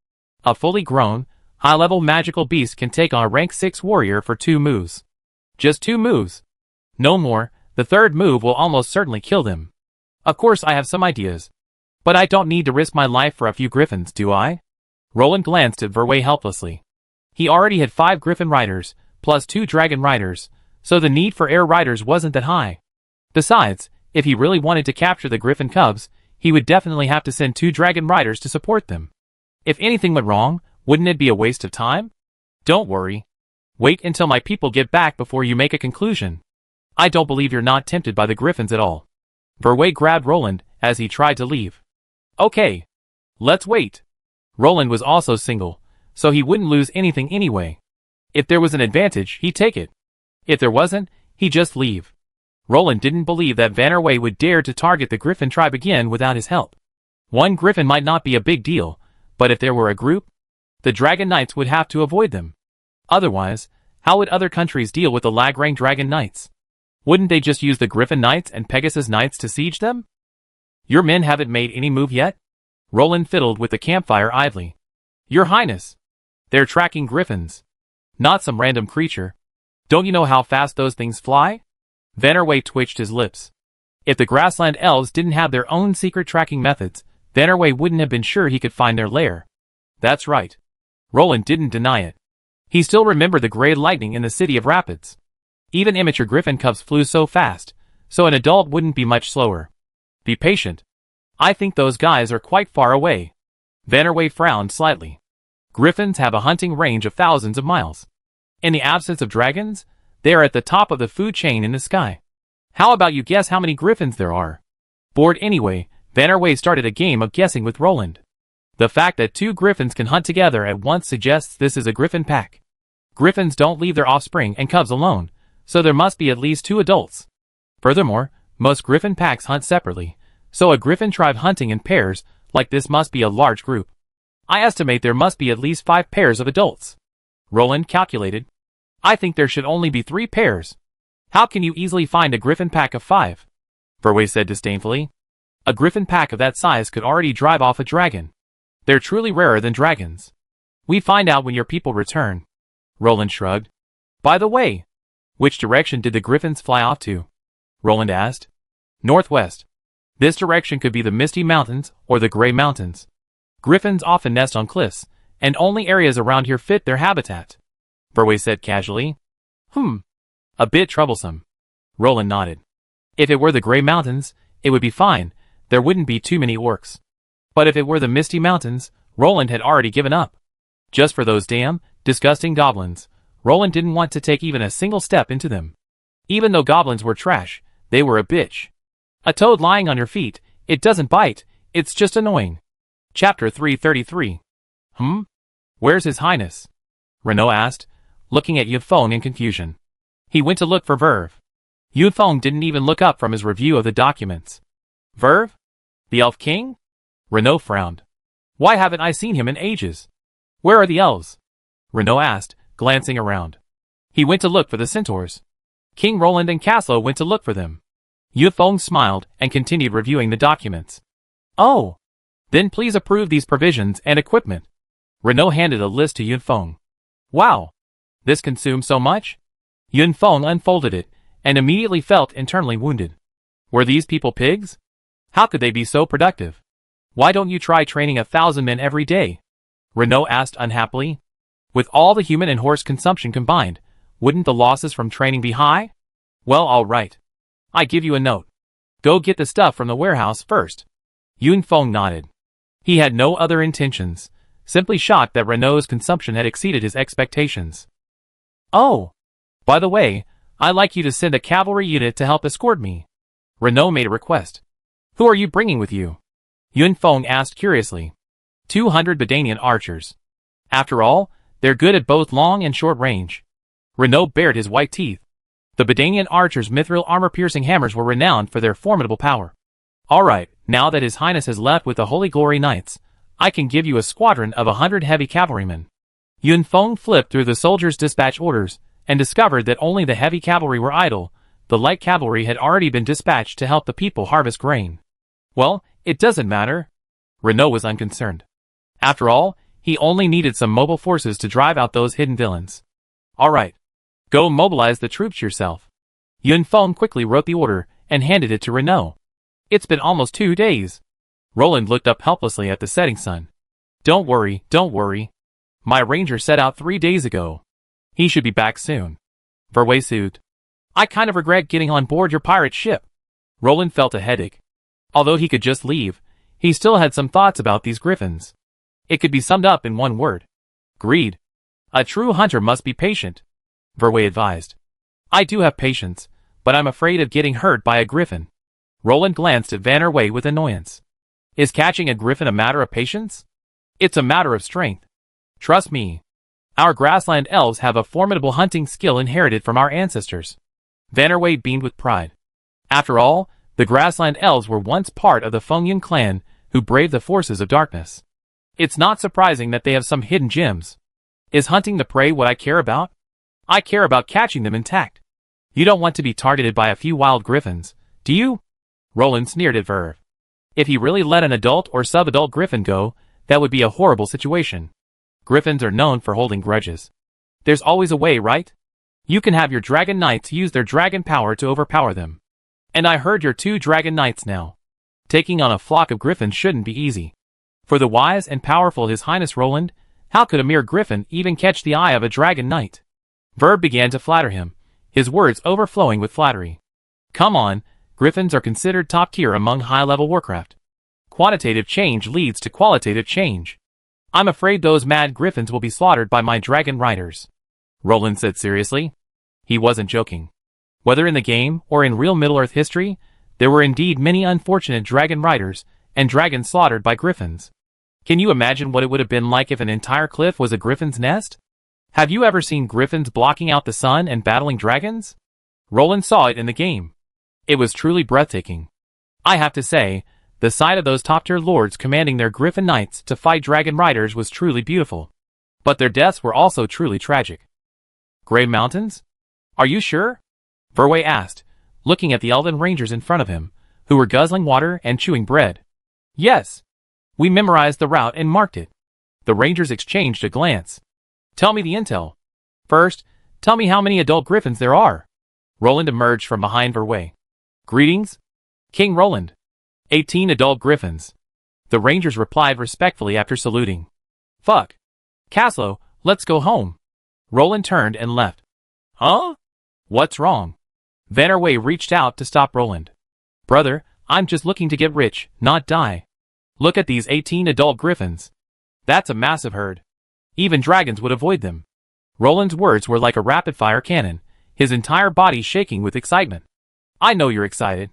A fully grown, high-level magical beast can take on a rank 6 warrior for 2 moves. Just 2 moves. No more. The 3rd move will almost certainly kill them. Of course I have some ideas. But I don't need to risk my life for a few griffins, do I? Roland glanced at Verway helplessly. He already had 5 griffin riders, plus 2 dragon riders, so the need for air riders wasn't that high. Besides, if he really wanted to capture the griffin cubs, he would definitely have to send 2 dragon riders to support them. If anything went wrong, wouldn't it be a waste of time? Don't worry. Wait until my people get back before you make a conclusion. I don't believe you're not tempted by the griffins at all. Verway grabbed Roland as he tried to leave. Okay. Let's wait. Roland was also single, so he wouldn't lose anything anyway. If there was an advantage, he'd take it. If there wasn't, he'd just leave. Roland didn't believe that Van Erway would dare to target the Griffin tribe again without his help. 1 griffin might not be a big deal, but if there were a group, the Dragon Knights would have to avoid them. Otherwise, how would other countries deal with the Lagrang Dragon Knights? Wouldn't they just use the Griffin Knights and Pegasus Knights to siege them? Your men haven't made any move yet? Roland fiddled with the campfire idly. Your Highness! They're tracking griffins. Not some random creature. Don't you know how fast those things fly? Van Erway twitched his lips. If the grassland elves didn't have their own secret tracking methods, Van Erway wouldn't have been sure he could find their lair. That's right. Roland didn't deny it. He still remembered the gray lightning in the city of Rapids. Even immature griffin cubs flew so fast, so an adult wouldn't be much slower. Be patient. I think those guys are quite far away. Van Erway frowned slightly. Griffins have a hunting range of thousands of miles. In the absence of dragons, they are at the top of the food chain in the sky. How about you guess how many griffins there are? Bored anyway, Van Erway started a game of guessing with Roland. The fact that 2 griffins can hunt together at once suggests this is a griffin pack. Griffins don't leave their offspring and cubs alone, so there must be at least 2 adults. Furthermore, most griffin packs hunt separately, so a griffin tribe hunting in pairs like this must be a large group. I estimate there must be at least 5 pairs of adults. Roland calculated. I think there should only be 3 pairs. How can you easily find a griffin pack of 5? Verway said disdainfully. A griffin pack of that size could already drive off a dragon. They're truly rarer than dragons. We find out when your people return. Roland shrugged. By the way, which direction did the griffins fly off to? Roland asked. Northwest. This direction could be the Misty Mountains or the Gray Mountains. Griffins often nest on cliffs, and only areas around here fit their habitat. Verway said casually. A bit troublesome. Roland nodded. If it were the Gray Mountains, it would be fine. There wouldn't be too many orcs. But if it were the Misty Mountains, Roland had already given up. Just for those damn, disgusting goblins, Roland didn't want to take even a single step into them. Even though goblins were trash, they were a bitch. A toad lying on your feet, it doesn't bite, it's just annoying. Chapter 333. Where's His Highness? Renaud asked, looking at Yunfeng in confusion. He went to look for Verve. Yunfeng didn't even look up from his review of the documents. Verve? The Elf King? Renaud frowned. Why haven't I seen him in ages? Where are the elves? Renaud asked, glancing around. He went to look for the centaurs. King Roland and Caslo went to look for them. Yunfeng smiled and continued reviewing the documents. Oh! Then please approve these provisions and equipment. Renaud handed a list to Yunfeng. Wow! This consumes so much? Yunfeng unfolded it, and immediately felt internally wounded. Were these people pigs? How could they be so productive? Why don't you try training 1,000 men every day? Renaud asked unhappily. With all the human and horse consumption combined, wouldn't the losses from training be high? Well, all right. I give you a note. Go get the stuff from the warehouse first. Yunfeng nodded. He had no other intentions, simply shocked that Renaud's consumption had exceeded his expectations. Oh! By the way, I'd like you to send a cavalry unit to help escort me. Renaud made a request. Who are you bringing with you? Yunfeng asked curiously. 200 Bedanian archers. After all, they're good at both long and short range. Renaud bared his white teeth. The Bedanian archers' mithril armor-piercing hammers were renowned for their formidable power. Alright, now that His Highness has left with the Holy Glory Knights, I can give you a squadron of 100 heavy cavalrymen. Yunfeng flipped through the soldiers' dispatch orders, and discovered that only the heavy cavalry were idle. The light cavalry had already been dispatched to help the people harvest grain. Well, it doesn't matter. Renaud was unconcerned. After all, he only needed some mobile forces to drive out those hidden villains. Alright. Go mobilize the troops yourself. Yunfeng quickly wrote the order, and handed it to Renaud. It's been almost 2 days. Roland looked up helplessly at the setting sun. Don't worry. My ranger set out 3 days ago. He should be back soon. Verway soothed. I kind of regret getting on board your pirate ship. Roland felt a headache. Although he could just leave, he still had some thoughts about these griffins. It could be summed up in one word. Greed. A true hunter must be patient, Verway advised. I do have patience, but I'm afraid of getting hurt by a griffin. Roland glanced at Vannerway with annoyance. Is catching a griffin a matter of patience? It's a matter of strength. Trust me. Our grassland elves have a formidable hunting skill inherited from our ancestors. Vannerway beamed with pride. After all, the grassland elves were once part of the Fengyun clan, who braved the forces of darkness. It's not surprising that they have some hidden gems. Is hunting the prey what I care about? I care about catching them intact. You don't want to be targeted by a few wild griffins, do you? Roland sneered at Verve. If he really let an adult or sub-adult griffin go, that would be a horrible situation. Griffins are known for holding grudges. There's always a way, right? You can have your dragon knights use their dragon power to overpower them. And I heard you're 2 dragon knights now. Taking on a flock of griffins shouldn't be easy. For the wise and powerful His Highness Roland, how could a mere griffin even catch the eye of a dragon knight? Verve began to flatter him, his words overflowing with flattery. Come on, griffins are considered top tier among high-level warcraft. Quantitative change leads to qualitative change. I'm afraid those mad griffins will be slaughtered by my dragon riders. Roland said seriously. He wasn't joking. Whether in the game or in real Middle-earth history, there were indeed many unfortunate dragon riders and dragons slaughtered by griffins. Can you imagine what it would have been like if an entire cliff was a griffin's nest? Have you ever seen griffins blocking out the sun and battling dragons? Roland saw it in the game. It was truly breathtaking. I have to say, the sight of those top-tier lords commanding their griffin knights to fight dragon riders was truly beautiful. But their deaths were also truly tragic. Gray Mountains? Are you sure? Verway asked, looking at the elven rangers in front of him, who were guzzling water and chewing bread. Yes. We memorized the route and marked it. The rangers exchanged a glance. Tell me the intel. First, tell me how many adult griffins there are. Roland emerged from behind Verway. Greetings? King Roland. 18 adult griffins. The rangers replied respectfully after saluting. Fuck. Caslow, let's go home. Roland turned and left. Huh? What's wrong? Vannerway reached out to stop Roland. Brother, I'm just looking to get rich, not die. Look at these 18 adult griffins. That's a massive herd. Even dragons would avoid them. Roland's words were like a rapid-fire cannon, his entire body shaking with excitement. I know you're excited.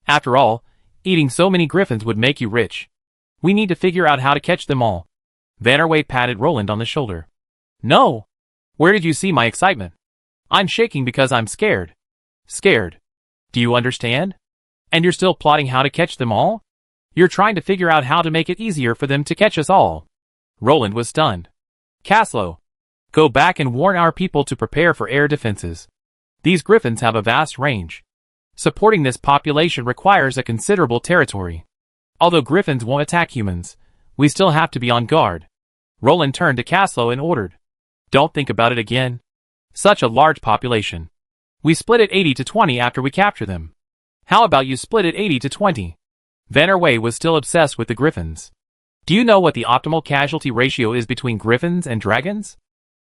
After all, eating so many griffins would make you rich. We need to figure out how to catch them all. Vannerway patted Roland on the shoulder. No. Where did you see my excitement? I'm shaking because I'm scared. Scared. Do you understand? And you're still plotting how to catch them all? You're trying to figure out how to make it easier for them to catch us all. Roland was stunned. Caslow, go back and warn our people to prepare for air defenses. These griffins have a vast range. Supporting this population requires a considerable territory. Although griffins won't attack humans, we still have to be on guard. Roland turned to Caslow and ordered. Don't think about it again. Such a large population. We split it 80 to 20 after we capture them. How about you split it 80 to 20? Vannerway was still obsessed with the griffins. Do you know what the optimal casualty ratio is between griffins and dragons?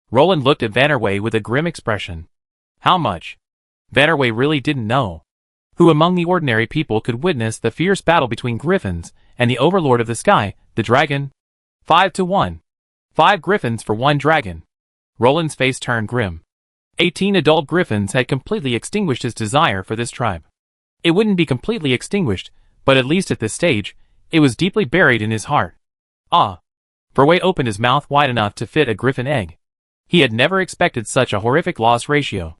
Roland looked at Vannerway with a grim expression. How much? Vannerway really didn't know. Who among the ordinary people could witness the fierce battle between griffins and the overlord of the sky, the dragon? 5 to 1. 5 griffins for 1 dragon. Roland's face turned grim. 18 adult griffins had completely extinguished his desire for this tribe. It wouldn't be completely extinguished, but at least at this stage, it was deeply buried in his heart. Ah! Verway opened his mouth wide enough to fit a griffin egg. He had never expected such a horrific loss ratio.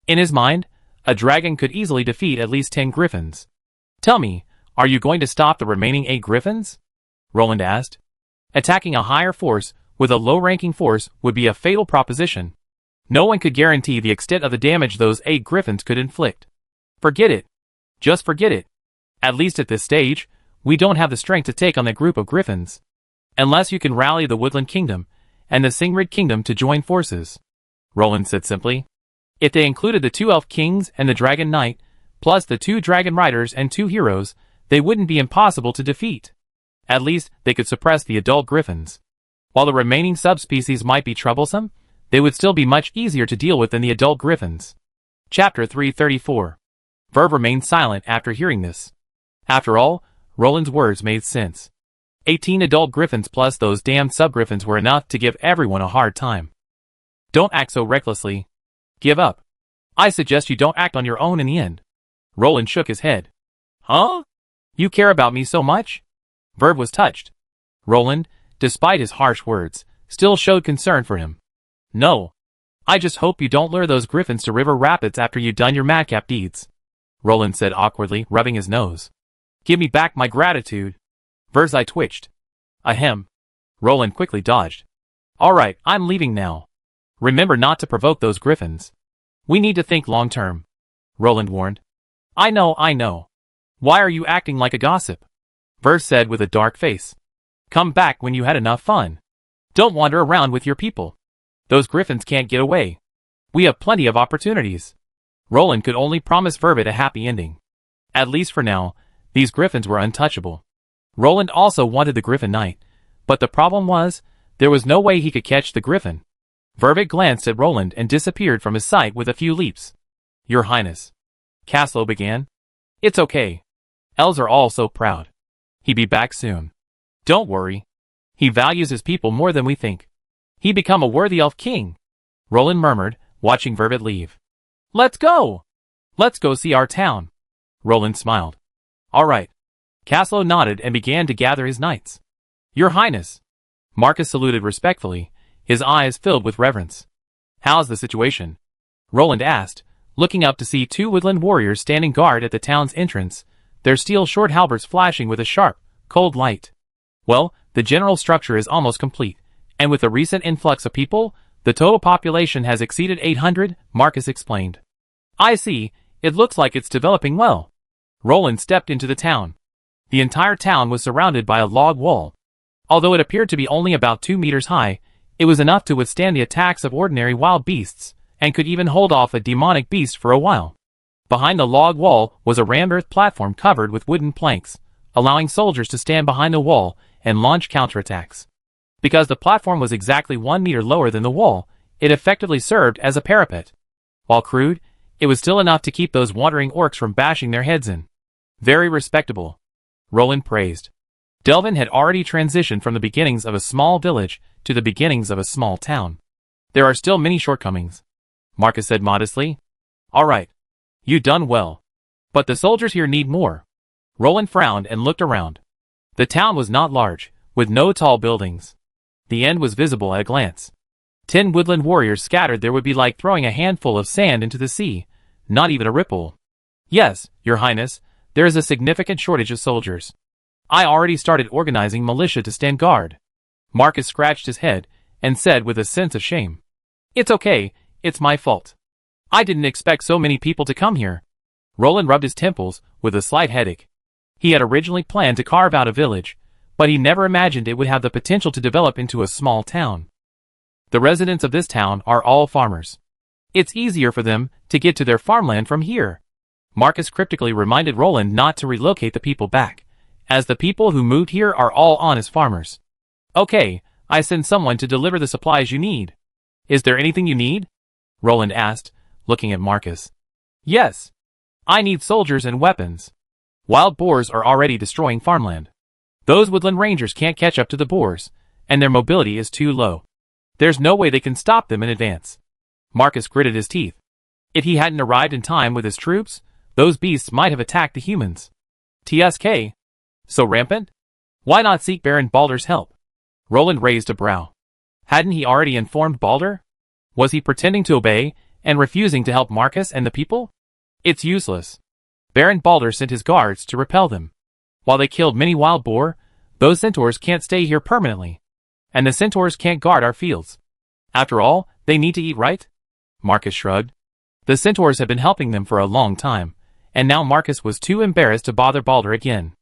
In his mind, a dragon could easily defeat at least 10 griffins. Tell me, are you going to stop the remaining 8 griffins? Roland asked. Attacking a higher force with a low-ranking force would be a fatal proposition. No one could guarantee the extent of the damage those 8 griffins could inflict. Forget it. Just forget it. At least at this stage, we don't have the strength to take on that group of griffins. Unless you can rally the Woodland Kingdom and the Singrid Kingdom to join forces. Roland said simply. If they included the 2 Elf Kings and the Dragon Knight, plus the 2 Dragon Riders and 2 heroes, they wouldn't be impossible to defeat. At least, they could suppress the adult griffins. While the remaining subspecies might be troublesome, they would still be much easier to deal with than the adult griffins. Chapter 334. Verve remained silent after hearing this. After all, Roland's words made sense. 18 adult griffins plus those damned sub-griffins were enough to give everyone a hard time. Don't act so recklessly. Give up. I suggest you don't act on your own in the end. Roland shook his head. Huh? You care about me so much? Verve was touched. Roland, despite his harsh words, still showed concern for him. No. I just hope you don't lure those griffins to River Rapids after you've done your madcap deeds. Roland said awkwardly, rubbing his nose. Give me back my gratitude. Verve's eye twitched. Ahem. Roland quickly dodged. All right, I'm leaving now. Remember not to provoke those griffins. We need to think long-term. Roland warned. I know. Why are you acting like a gossip? Verve said with a dark face. Come back when you had enough fun. Don't wander around with your people. Those griffins can't get away. We have plenty of opportunities. Roland could only promise Verve a happy ending. At least for now, these griffins were untouchable. Roland also wanted the Griffin Knight, but the problem was, there was no way he could catch the griffin. Verve glanced at Roland and disappeared from his sight with a few leaps. Your Highness. Caslow began. It's okay. Elves are all so proud. He'll be back soon. Don't worry. He values his people more than we think. He'd become a worthy elf king. Roland murmured, watching Verve leave. Let's go! Let's go see our town. Roland smiled. All right. Caslow nodded and began to gather his knights. Your Highness. Marcus saluted respectfully, his eyes filled with reverence. How's the situation? Roland asked, looking up to see 2 woodland warriors standing guard at the town's entrance, their steel short halberds flashing with a sharp, cold light. Well, the general structure is almost complete, and with the recent influx of people, the total population has exceeded 800, Marcus explained. I see, it looks like it's developing well. Roland stepped into the town. The entire town was surrounded by a log wall. Although it appeared to be only about 2 meters high, it was enough to withstand the attacks of ordinary wild beasts, and could even hold off a demonic beast for a while. Behind the log wall was a rammed earth platform covered with wooden planks, allowing soldiers to stand behind the wall and launch counterattacks. Because the platform was exactly 1 meter lower than the wall, it effectively served as a parapet. While crude, it was still enough to keep those wandering orcs from bashing their heads in. Very respectable, Roland praised. Delvin had already transitioned from the beginnings of a small village to the beginnings of a small town. There are still many shortcomings, Marcus said modestly. All right. You done well. But the soldiers here need more. Roland frowned and looked around. The town was not large, with no tall buildings. The end was visible at a glance. 10 woodland warriors scattered there would be like throwing a handful of sand into the sea, not even a ripple. Yes, Your Highness, there is a significant shortage of soldiers. I already started organizing militia to stand guard. Marcus scratched his head and said with a sense of shame. It's okay, it's my fault. I didn't expect so many people to come here. Roland rubbed his temples with a slight headache. He had originally planned to carve out a village, but he never imagined it would have the potential to develop into a small town. The residents of this town are all farmers. It's easier for them to get to their farmland from here. Marcus cryptically reminded Roland not to relocate the people back, as the people who moved here are all honest farmers. Okay, I send someone to deliver the supplies you need. Is there anything you need? Roland asked, looking at Marcus. Yes. I need soldiers and weapons. Wild boars are already destroying farmland. Those woodland rangers can't catch up to the boars, and their mobility is too low. There's no way they can stop them in advance. Marcus gritted his teeth. If he hadn't arrived in time with his troops, those beasts might have attacked the humans. TSK. So rampant? Why not seek Baron Baldur's help? Roland raised a brow. Hadn't he already informed Baldur? Was he pretending to obey and refusing to help Marcus and the people? It's useless. Baron Baldur sent his guards to repel them. While they killed many wild boar, those centaurs can't stay here permanently. And the centaurs can't guard our fields. After all, they need to eat, right? Marcus shrugged. The centaurs had been helping them for a long time, and now Marcus was too embarrassed to bother Baldur again.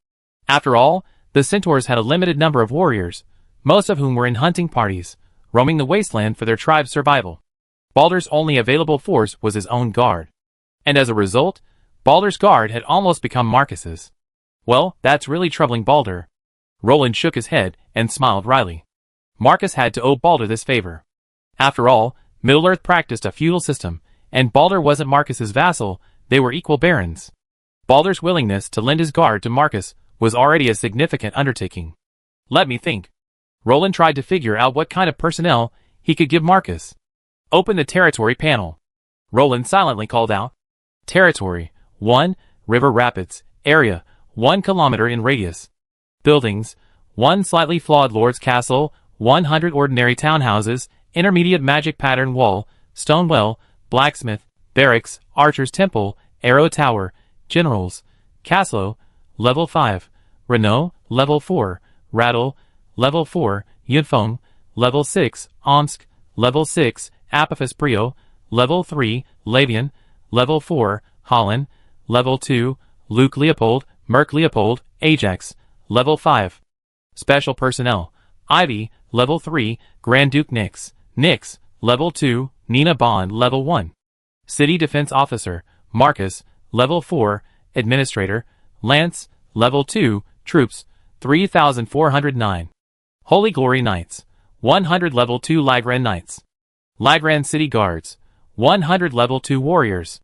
After all, the centaurs had a limited number of warriors, most of whom were in hunting parties, roaming the wasteland for their tribe's survival. Baldur's only available force was his own guard. And as a result, Baldur's guard had almost become Marcus's. Well, that's really troubling Baldur. Roland shook his head and smiled wryly. Marcus had to owe Baldur this favor. After all, Middle-earth practiced a feudal system, and Baldur wasn't Marcus's vassal, they were equal barons. Baldur's willingness to lend his guard to Marcus was already a significant undertaking. Let me think. Roland tried to figure out what kind of personnel he could give Marcus. Open the territory panel. Roland silently called out. Territory, 1, river rapids, area, 1 kilometer in radius. Buildings, 1 slightly flawed lord's castle, 100 ordinary townhouses, intermediate magic pattern wall, stone well, blacksmith, barracks, archer's temple, arrow tower, generals, castle, level 5, Renault, level 4, Rattle, level 4, Yunfeng, level 6, Omsk, level 6, Apophis Brio, level 3, Lavian, level 4, Holland, level 2, Luke Leopold, Merc Leopold, Ajax, level 5. Special personnel, Ivy, level 3, Grand Duke Nix, level 2, Nina Bond, level 1. City Defense Officer, Marcus, level 4, Administrator, Lance, level 2, Troops, 3,409. Holy Glory Knights, 100 level 2 Lagran Knights. Lagran City Guards, 100 level 2 Warriors.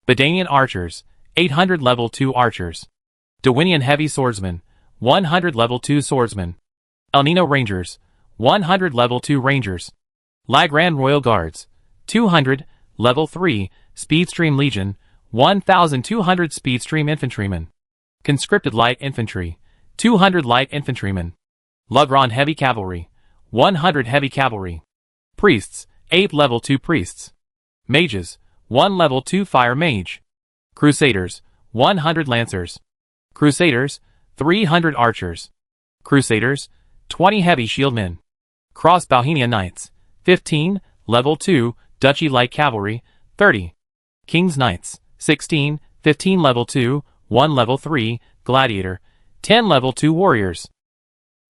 Bedanian Archers, 800 level 2 Archers. Dewinian Heavy Swordsmen, 100 level 2 Swordsmen. El Nino Rangers, 100 level 2 Rangers. Lagran Royal Guards, 200, level 3, Speedstream Legion, 1,200 Speedstream Infantrymen. Conscripted Light Infantry, 200 Light Infantrymen. Lugron Heavy Cavalry, 100 Heavy Cavalry. Priests, 8 level 2 Priests. Mages, 1 level 2 Fire Mage. Crusaders, 100 Lancers. Crusaders, 300 Archers. Crusaders, 20 Heavy Shieldmen. Cross Bohemia Knights, 15, level 2, Duchy Light Cavalry, 30. King's Knights, 16, 15 level 2, 1 level 3, Gladiator, 10 level 2 Warriors.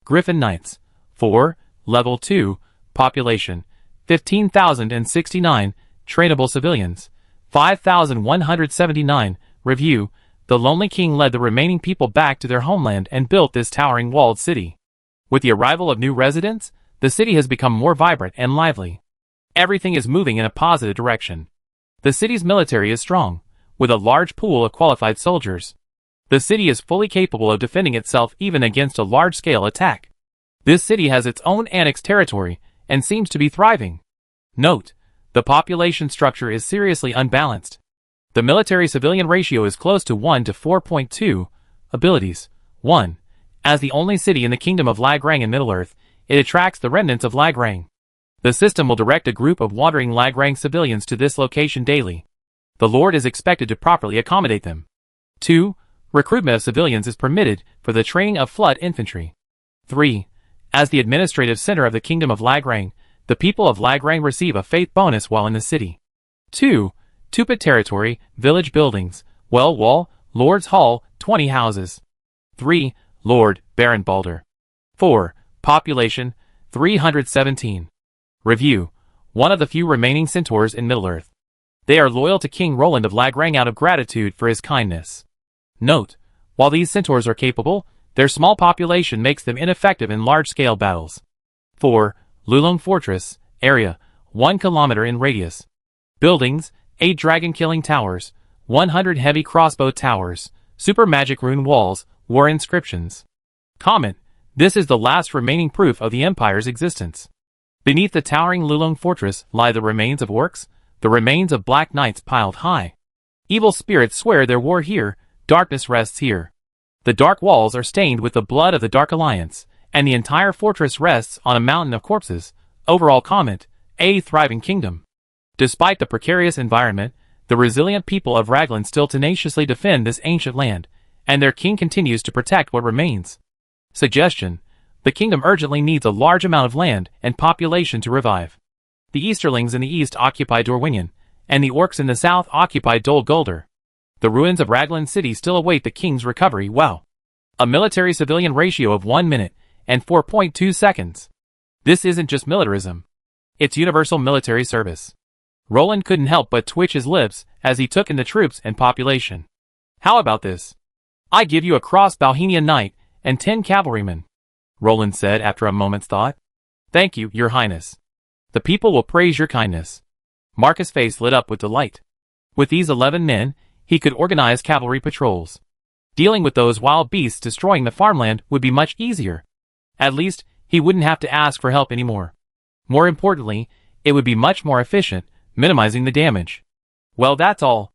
Griffin Knights, 4, level 2, population, 15,069, trainable civilians, 5179. Review. The lonely king led the remaining people back to their homeland and built this towering walled city. With the arrival of new residents, the city has become more vibrant and lively. Everything is moving in a positive direction. The city's military is strong, with a large pool of qualified soldiers. The city is fully capable of defending itself even against a large-scale attack. This city has its own annexed territory and seems to be thriving. Note: the population structure is seriously unbalanced. The military-civilian ratio is close to 1 to 4.2. Abilities. 1. As the only city in the kingdom of Lagrang in Middle-earth, it attracts the remnants of Lagrang. The system will direct a group of wandering Lagrang civilians to this location daily. The Lord is expected to properly accommodate them. 2. Recruitment of civilians is permitted for the training of flood infantry. 3. As the administrative center of the kingdom of Lagrang, the people of Lagrang receive a faith bonus while in the city. 2. Tupa territory, village buildings, well wall, Lord's Hall, 20 houses. 3. Lord, Baron Balder. 4. Population, 317. Review. One of the few remaining centaurs in Middle-earth. They are loyal to King Roland of Lagrang out of gratitude for his kindness. Note: while these centaurs are capable, their small population makes them ineffective in large-scale battles. 4. Lulong Fortress, area, 1 kilometer in radius. Buildings, 8 dragon-killing towers, 100 heavy crossbow towers, super magic rune walls, war inscriptions. Comment: this is the last remaining proof of the Empire's existence. Beneath the towering Lulong Fortress lie the remains of orcs, the remains of black knights piled high. Evil spirits swear their war here, darkness rests here. The dark walls are stained with the blood of the Dark Alliance, and the entire fortress rests on a mountain of corpses. Overall comment: a thriving kingdom. Despite the precarious environment, the resilient people of Raglan still tenaciously defend this ancient land, and their king continues to protect what remains. Suggestion: the kingdom urgently needs a large amount of land and population to revive. The Easterlings in the east occupy Dorwinion, and the orcs in the south occupy Dol Guldur. The ruins of Raglan City still await the king's recovery. Wow. A military-civilian ratio of 1 minute and 4.2 seconds. This isn't just militarism. It's universal military service. Roland couldn't help but twitch his lips as he took in the troops and population. How about this? I give you a crossed Balhenian knight and 10 cavalrymen, Roland said after a moment's thought. Thank you, your highness. The people will praise your kindness. Marcus' face lit up with delight. With these 11 men, he could organize cavalry patrols. Dealing with those wild beasts destroying the farmland would be much easier. At least, he wouldn't have to ask for help anymore. More importantly, it would be much more efficient, minimizing the damage. Well, that's all.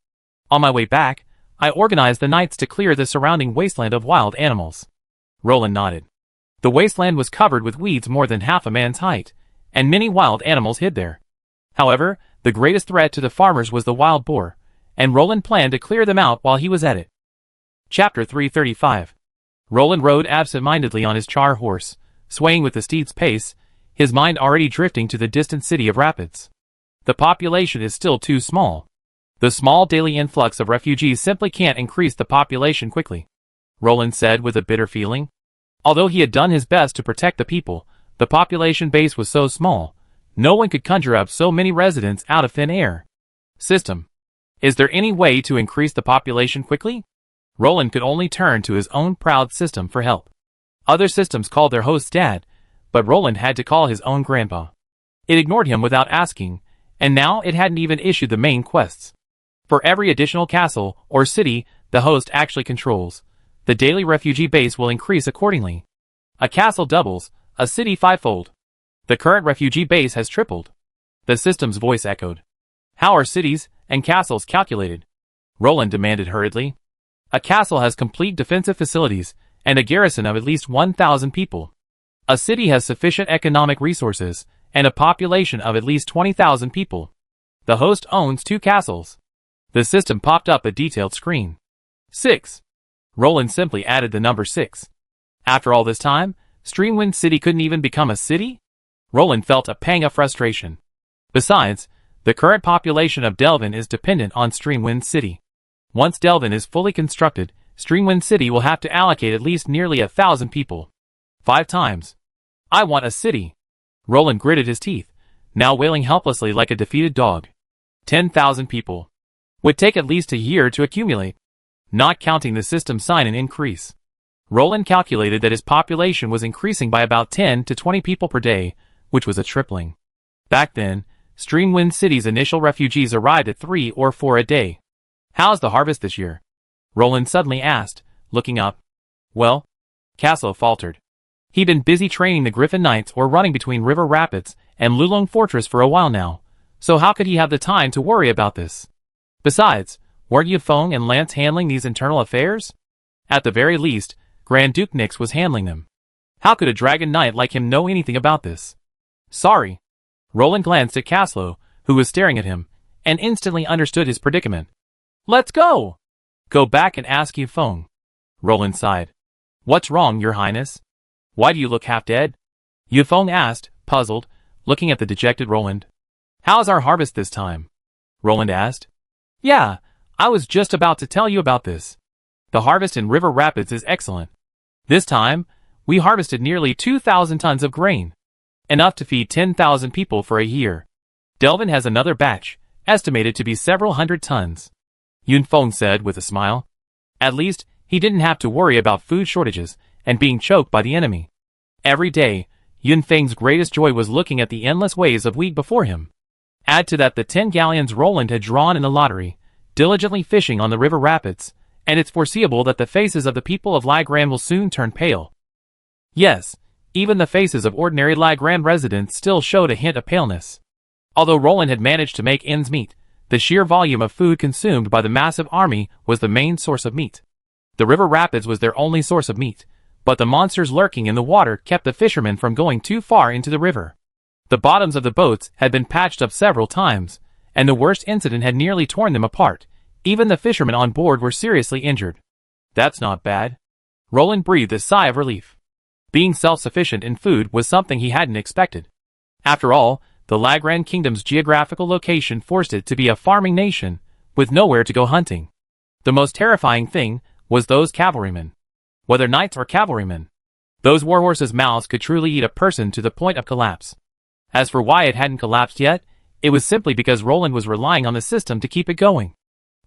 On my way back, I organized the knights to clear the surrounding wasteland of wild animals. Roland nodded. The wasteland was covered with weeds more than half a man's height, and many wild animals hid there. However, the greatest threat to the farmers was the wild boar, and Roland planned to clear them out while he was at it. Chapter 335. Roland rode absent-mindedly on his char horse, swaying with the steed's pace, his mind already drifting to the distant city of Rapids. The population is still too small. The small daily influx of refugees simply can't increase the population quickly, Roland said with a bitter feeling. Although he had done his best to protect the people, the population base was so small, no one could conjure up so many residents out of thin air. System. Is there any way to increase the population quickly? Roland could only turn to his own proud system for help. Other systems called their hosts dad, but Roland had to call his own grandpa. It ignored him without asking, and now it hadn't even issued the main quests. For every additional castle or city the host actually controls, the daily refugee base will increase accordingly. A castle doubles, a city fivefold. The current refugee base has tripled. The system's voice echoed. How are cities and castles calculated? Roland demanded hurriedly. A castle has complete defensive facilities and a garrison of at least 1,000 people. A city has sufficient economic resources and a population of at least 20,000 people. The host owns 2 castles. The system popped up a detailed screen. 6. Roland simply added the number 6. After all this time, Streamwind City couldn't even become a city? Roland felt a pang of frustration. Besides, the current population of Delvin is dependent on Streamwind City. Once Delvin is fully constructed, Streamwind City will have to allocate at least nearly 1,000 people. 5 times. I want a city. Roland gritted his teeth, now wailing helplessly like a defeated dog. 10,000 people. would take at least a year to accumulate, not counting the system sign and increase. Roland calculated that his population was increasing by about 10 to 20 people per day, which was a tripling. Back then, Streamwind City's initial refugees arrived at 3 or 4 a day. How's the harvest this year? Roland suddenly asked, looking up. Well, Caslow faltered. He'd been busy training the Griffin Knights or running between River Rapids and Lulong Fortress for a while now, so how could he have the time to worry about this? Besides, weren't Yifeng and Lance handling these internal affairs? At the very least, Grand Duke Nix was handling them. How could a Dragon Knight like him know anything about this? Sorry. Roland glanced at Caslow, who was staring at him, and instantly understood his predicament. Let's go! Go back and ask Yifeng. Roland sighed. What's wrong, Your Highness? Why do you look half dead? Yifeng asked, puzzled, looking at the dejected Roland. How's our harvest this time? Roland asked. Yeah, I was just about to tell you about this. The harvest in River Rapids is excellent. This time, we harvested nearly 2,000 tons of grain. Enough to feed 10,000 people for a year. Delvin has another batch, estimated to be several hundred tons. Yunfeng said with a smile. At least, he didn't have to worry about food shortages and being choked by the enemy. Every day, Yunfeng's greatest joy was looking at the endless waves of wheat before him. Add to that the 10 galleons Roland had drawn in the lottery, diligently fishing on the river rapids, and it's foreseeable that the faces of the people of Lagran will soon turn pale. Yes, even the faces of ordinary Lagran residents still showed a hint of paleness. Although Roland had managed to make ends meet, the sheer volume of food consumed by the massive army was the main source of meat. The river rapids was their only source of meat, but the monsters lurking in the water kept the fishermen from going too far into the river. The bottoms of the boats had been patched up several times, and the worst incident had nearly torn them apart. Even the fishermen on board were seriously injured. That's not bad. Roland breathed a sigh of relief. Being self-sufficient in food was something he hadn't expected. After all, the Lagran Kingdom's geographical location forced it to be a farming nation, with nowhere to go hunting. The most terrifying thing was those cavalrymen. Whether knights or cavalrymen, those warhorses' mouths could truly eat a person to the point of collapse. As for why it hadn't collapsed yet, it was simply because Roland was relying on the system to keep it going.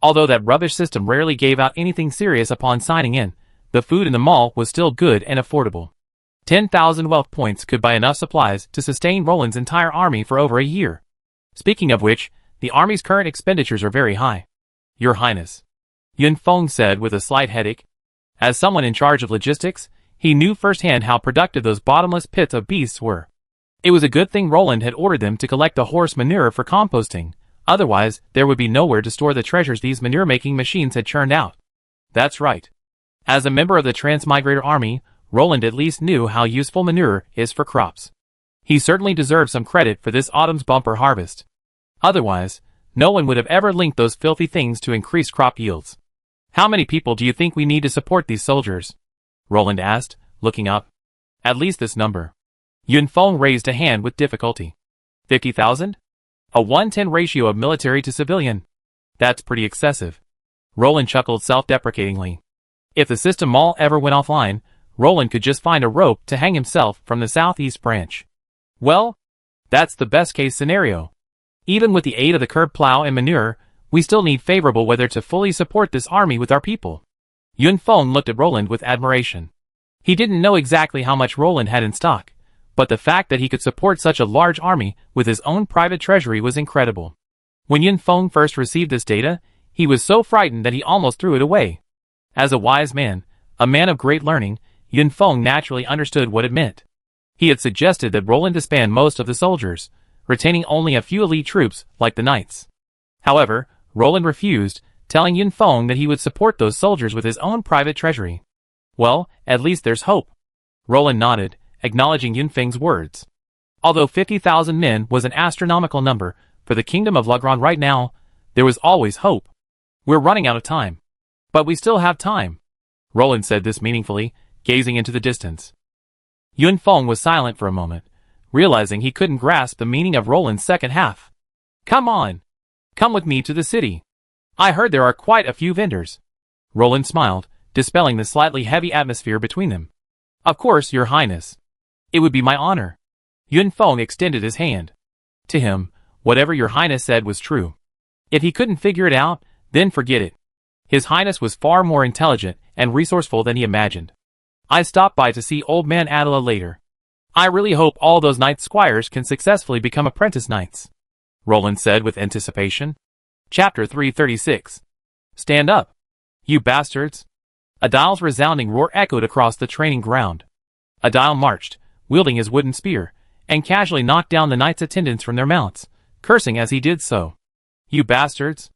Although that rubbish system rarely gave out anything serious upon signing in, the food in the mall was still good and affordable. 10,000 wealth points could buy enough supplies to sustain Roland's entire army for over a year. Speaking of which, the army's current expenditures are very high. Your Highness, Yunfeng said with a slight headache. As someone in charge of logistics, he knew firsthand how productive those bottomless pits of beasts were. It was a good thing Roland had ordered them to collect the horse manure for composting, otherwise there would be nowhere to store the treasures these manure-making machines had churned out. That's right. As a member of the Transmigrator Army, Roland at least knew how useful manure is for crops. He certainly deserved some credit for this autumn's bumper harvest. Otherwise, no one would have ever linked those filthy things to increased crop yields. How many people do you think we need to support these soldiers? Roland asked, looking up. At least this number. Yunfeng raised a hand with difficulty. 50,000? A 1:10 ratio of military to civilian. That's pretty excessive. Roland chuckled self-deprecatingly. If the system mall ever went offline, Roland could just find a rope to hang himself from the southeast branch. Well, that's the best-case scenario. Even with the aid of the curb plow and manure, we still need favorable weather to fully support this army with our people. Yunfeng looked at Roland with admiration. He didn't know exactly how much Roland had in stock, but the fact that he could support such a large army with his own private treasury was incredible. When Yunfeng first received this data, he was so frightened that he almost threw it away. As a wise man, a man of great learning, Yunfeng naturally understood what it meant. He had suggested that Roland disband most of the soldiers, retaining only a few elite troops like the knights. However, Roland refused, telling Yunfeng that he would support those soldiers with his own private treasury. Well, at least there's hope. Roland nodded, acknowledging Yunfeng's words. Although 50,000 men was an astronomical number for the kingdom of Lagran right now, there was always hope. We're running out of time. But we still have time. Roland said this meaningfully, gazing into the distance. Yunfeng was silent for a moment, realizing he couldn't grasp the meaning of Roland's second half. Come on. Come with me to the city. I heard there are quite a few vendors. Roland smiled, dispelling the slightly heavy atmosphere between them. Of course, Your Highness. It would be my honor. Yunfeng extended his hand. To him, whatever Your Highness said was true. If he couldn't figure it out, Then forget it. His Highness was far more intelligent and resourceful than he imagined. I stopped by to see old man Attila later. I really hope all those knight squires can successfully become apprentice knights, Roland said with anticipation. Chapter 336. Stand up, you bastards. Adil's resounding roar echoed across the training ground. Adil marched, wielding his wooden spear, and casually knocked down the knights' attendants from their mounts, cursing as he did so. You bastards!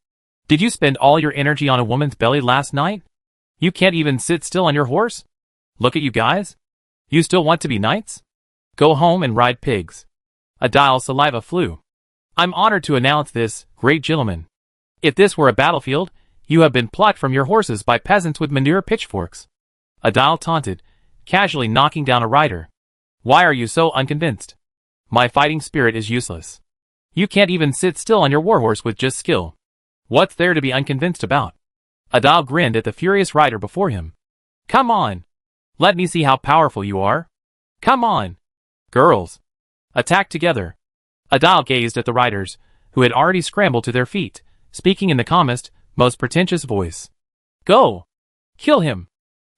Did you spend all your energy on a woman's belly last night? You can't even sit still on your horse? Look at you guys. You still want to be knights? Go home and ride pigs. Adil's saliva flew. I'm honored to announce this, great gentleman. If this were a battlefield, you have been plucked from your horses by peasants with manure pitchforks. Adil taunted, casually knocking down a rider. Why are you so unconvinced? My fighting spirit is useless. You can't even sit still on your warhorse with just skill. What's there to be unconvinced about? Adil grinned at the furious rider before him. Come on. Let me see how powerful you are. Come on. Girls. Attack together. Adil gazed at the riders, who had already scrambled to their feet, speaking in the calmest, most pretentious voice. Go. Kill him.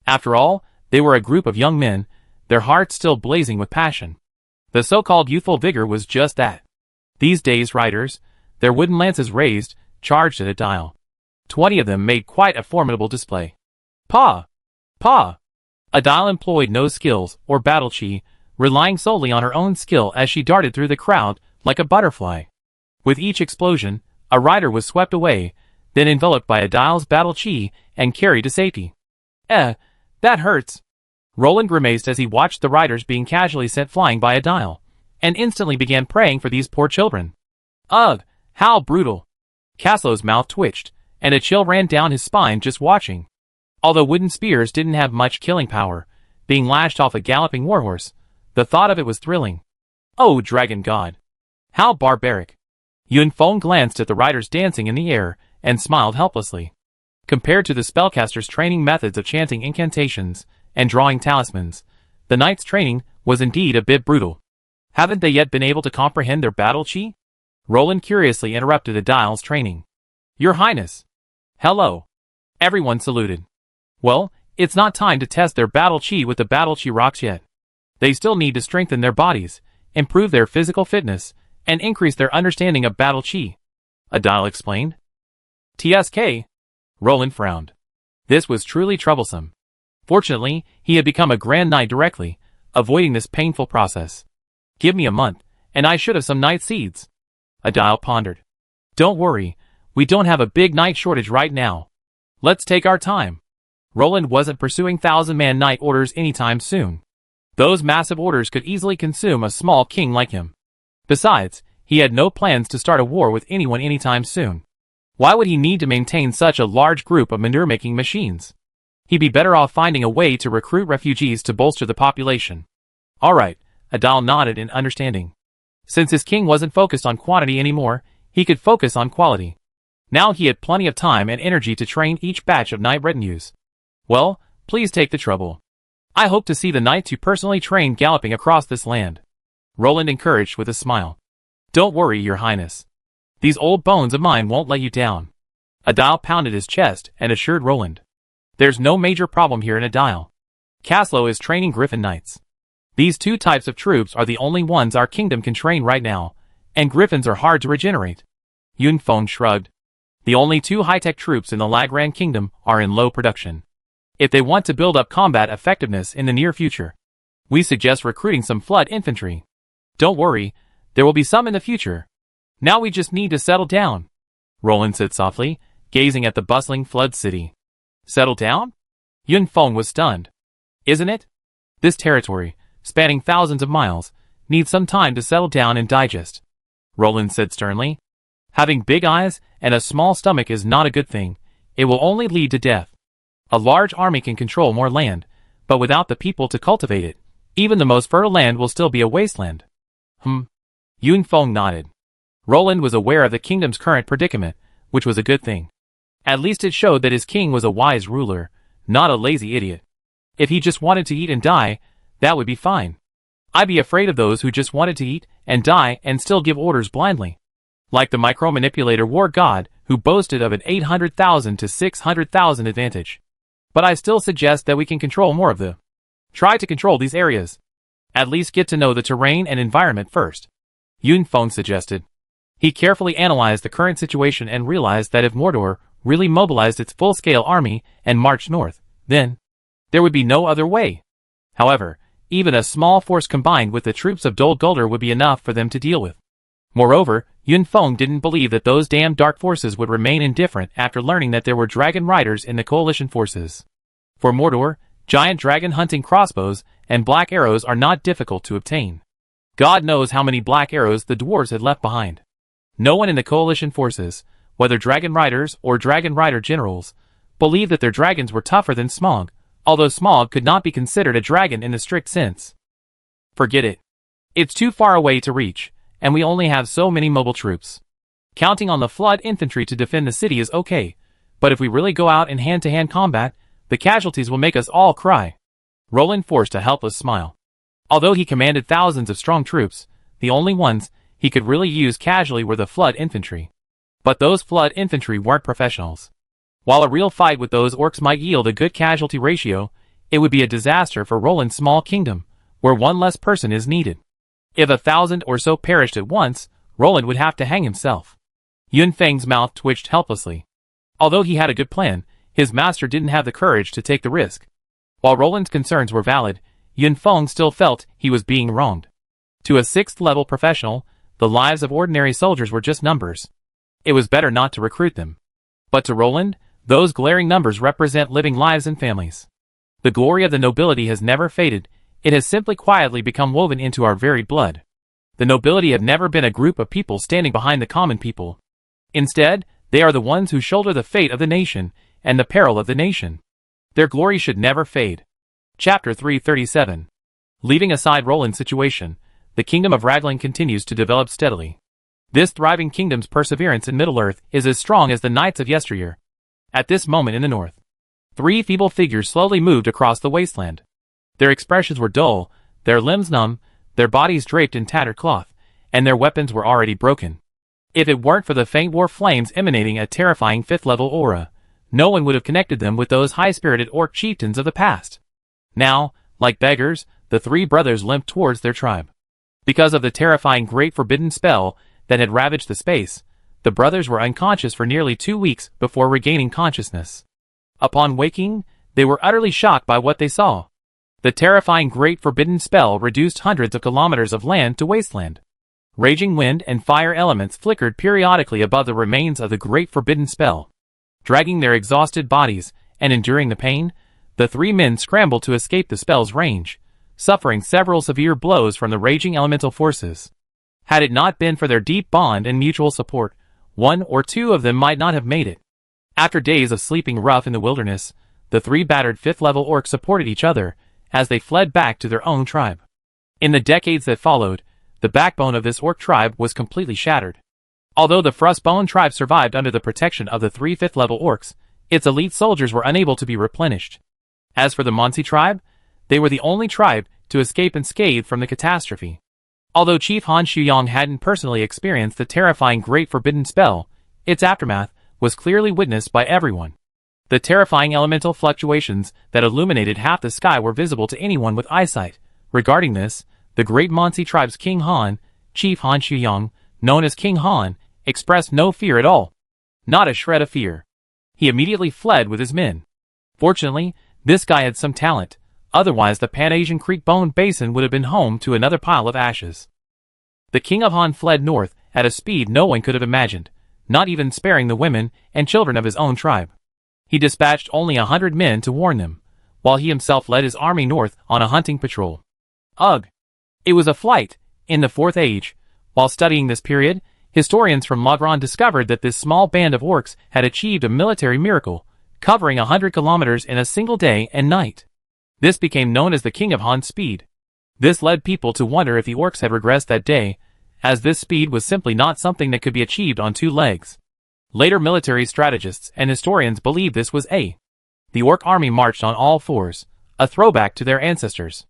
After all, they were a group of young men, their hearts still blazing with passion. The so-called youthful vigor was just that. These days riders, their wooden lances raised, charged at Adil. 20 of them made quite a formidable display. Pa! Pa! Adil employed no skills or battle chi, relying solely on her own skill as she darted through the crowd like a butterfly. With each explosion, a rider was swept away, then enveloped by Adil's battle chi and carried to safety. That hurts. Roland grimaced as he watched the riders being casually sent flying by Adil, and instantly began praying for these poor children. Ugh, how brutal. Caslo's mouth twitched, and a chill ran down his spine just watching. Although wooden spears didn't have much killing power, being lashed off a galloping warhorse, the thought of it was thrilling. Oh, dragon god! How barbaric! Yun Feng glanced at the riders dancing in the air, and smiled helplessly. Compared to the spellcaster's training methods of chanting incantations and drawing talismans, the knight's training was indeed a bit brutal. Haven't they yet been able to comprehend their battle chi? Roland curiously interrupted Adil's training. Your Highness! Hello! Everyone saluted. Well, it's not time to test their battle chi with the battle chi rocks yet. They still need to strengthen their bodies, improve their physical fitness, and increase their understanding of battle chi, Adil explained. TSK. Roland frowned. This was truly troublesome. Fortunately, he had become a Grand Knight directly, avoiding this painful process. Give me a month, and I should have some knight seeds. Adil pondered. Don't worry, we don't have a big knight shortage right now. Let's take our time. Roland wasn't pursuing 1,000-man knight orders anytime soon. Those massive orders could easily consume a small king like him. Besides, he had no plans to start a war with anyone anytime soon. Why would he need to maintain such a large group of manure-making machines? He'd be better off finding a way to recruit refugees to bolster the population. All right, Adil nodded in understanding. Since his king wasn't focused on quantity anymore, he could focus on quality. Now he had plenty of time and energy to train each batch of knight retinues. Well, please take the trouble. I hope to see the knights you personally trained galloping across this land. Roland encouraged with a smile. Don't worry, Your Highness. These old bones of mine won't let you down. Adil pounded his chest and assured Roland. There's no major problem here in Adil. Caslo is training Griffin Knights. These two types of troops are the only ones our kingdom can train right now, and Griffins are hard to regenerate. Yun Feng shrugged. The only two high-tech troops in the Lagran Kingdom are in low production. If they want to build up combat effectiveness in the near future, we suggest recruiting some flood infantry. Don't worry, there will be some in the future. Now we just need to settle down, Roland said softly, gazing at the bustling flood city. Settle down? Yun Feng was stunned. Isn't it? This territory, spanning thousands of miles, needs some time to settle down and digest, Roland said sternly. Having big eyes and a small stomach is not a good thing. It will only lead to death. A large army can control more land, but without the people to cultivate it, even the most fertile land will still be a wasteland. Yun Feng nodded. Roland was aware of the kingdom's current predicament, which was a good thing. At least it showed that his king was a wise ruler, not a lazy idiot. If he just wanted to eat and die, that would be fine. I'd be afraid of those who just wanted to eat and die and still give orders blindly. Like the micro-manipulator war god who boasted of an 800,000 to 600,000 advantage. But I still suggest that we can control more of the. Try to control these areas. At least get to know the terrain and environment first. Yun Feng suggested. He carefully analyzed the current situation and realized that if Mordor really mobilized its full-scale army and marched north, then there would be no other way. However, even a small force combined with the troops of Dol Guldur would be enough for them to deal with. Moreover, Yun Feng didn't believe that those damn dark forces would remain indifferent after learning that there were dragon riders in the coalition forces. For Mordor, giant dragon hunting crossbows and black arrows are not difficult to obtain. God knows how many black arrows the dwarves had left behind. No one in the coalition forces, whether dragon riders or dragon rider generals, believed that their dragons were tougher than Smaug, although Smaug could not be considered a dragon in the strict sense. Forget it. It's too far away to reach, and we only have so many mobile troops. Counting on the flood infantry to defend the city is okay, but if we really go out in hand-to-hand combat, the casualties will make us all cry. Roland forced a helpless smile. Although he commanded thousands of strong troops, the only ones he could really use casually were the flood infantry. But those flood infantry weren't professionals. While a real fight with those orcs might yield a good casualty ratio, it would be a disaster for Roland's small kingdom, where one less person is needed. If 1,000 or so perished at once, Roland would have to hang himself. Yun Feng's mouth twitched helplessly. Although he had a good plan, his master didn't have the courage to take the risk. While Roland's concerns were valid, Yun Feng still felt he was being wronged. To a 6th-level professional, the lives of ordinary soldiers were just numbers. It was better not to recruit them. But to Roland, those glaring numbers represent living lives and families. The glory of the nobility has never faded, it has simply quietly become woven into our very blood. The nobility have never been a group of people standing behind the common people. Instead, they are the ones who shoulder the fate of the nation and the peril of the nation. Their glory should never fade. Chapter 337. Leaving aside Roland's situation, the kingdom of Raglan continues to develop steadily. This thriving kingdom's perseverance in Middle-earth is as strong as the knights of yesteryear. At this moment in the north, 3 feeble figures slowly moved across the wasteland. Their expressions were dull, their limbs numb, their bodies draped in tattered cloth, and their weapons were already broken. If it weren't for the faint war flames emanating a terrifying 5th-level aura, no one would have connected them with those high-spirited orc chieftains of the past. Now, like beggars, the 3 brothers limped towards their tribe. Because of the terrifying Great Forbidden spell that had ravaged the space, the brothers were unconscious for nearly 2 weeks before regaining consciousness. Upon waking, they were utterly shocked by what they saw. The terrifying Great Forbidden spell reduced hundreds of kilometers of land to wasteland. Raging wind and fire elements flickered periodically above the remains of the Great Forbidden spell. Dragging their exhausted bodies and enduring the pain, the 3 men scrambled to escape the spell's range, suffering several severe blows from the raging elemental forces. Had it not been for their deep bond and mutual support, 1 or 2 of them might not have made it. After days of sleeping rough in the wilderness, the 3 battered 5th-level orcs supported each other as they fled back to their own tribe. In the decades that followed, the backbone of this orc tribe was completely shattered. Although the Frostbone tribe survived under the protection of the 3 5th-level orcs, its elite soldiers were unable to be replenished. As for the Monsi tribe, they were the only tribe to escape unscathed from the catastrophe. Although Chief Han Shuyong hadn't personally experienced the terrifying Great Forbidden spell, its aftermath was clearly witnessed by everyone. The terrifying elemental fluctuations that illuminated half the sky were visible to anyone with eyesight. Regarding this, the great Monsi tribe's King Han, Chief Han Shuyong, known as King Han, expressed no fear at all. Not a shred of fear. He immediately fled with his men. Fortunately, this guy had some talent, otherwise the Pan-Asian Creek Bone Basin would have been home to another pile of ashes. The King of Han fled north at a speed no one could have imagined, not even sparing the women and children of his own tribe. He dispatched only 100 men to warn them, while he himself led his army north on a hunting patrol. Ugh! It was a flight, in the Fourth Age. While studying this period, historians from Logran discovered that this small band of orcs had achieved a military miracle, covering 100 kilometers in a single day and night. This became known as the King of Han's speed. This led people to wonder if the orcs had regressed that day, as this speed was simply not something that could be achieved on 2 legs. Later military strategists and historians believed this was the orc army marched on all 4s, a throwback to their ancestors.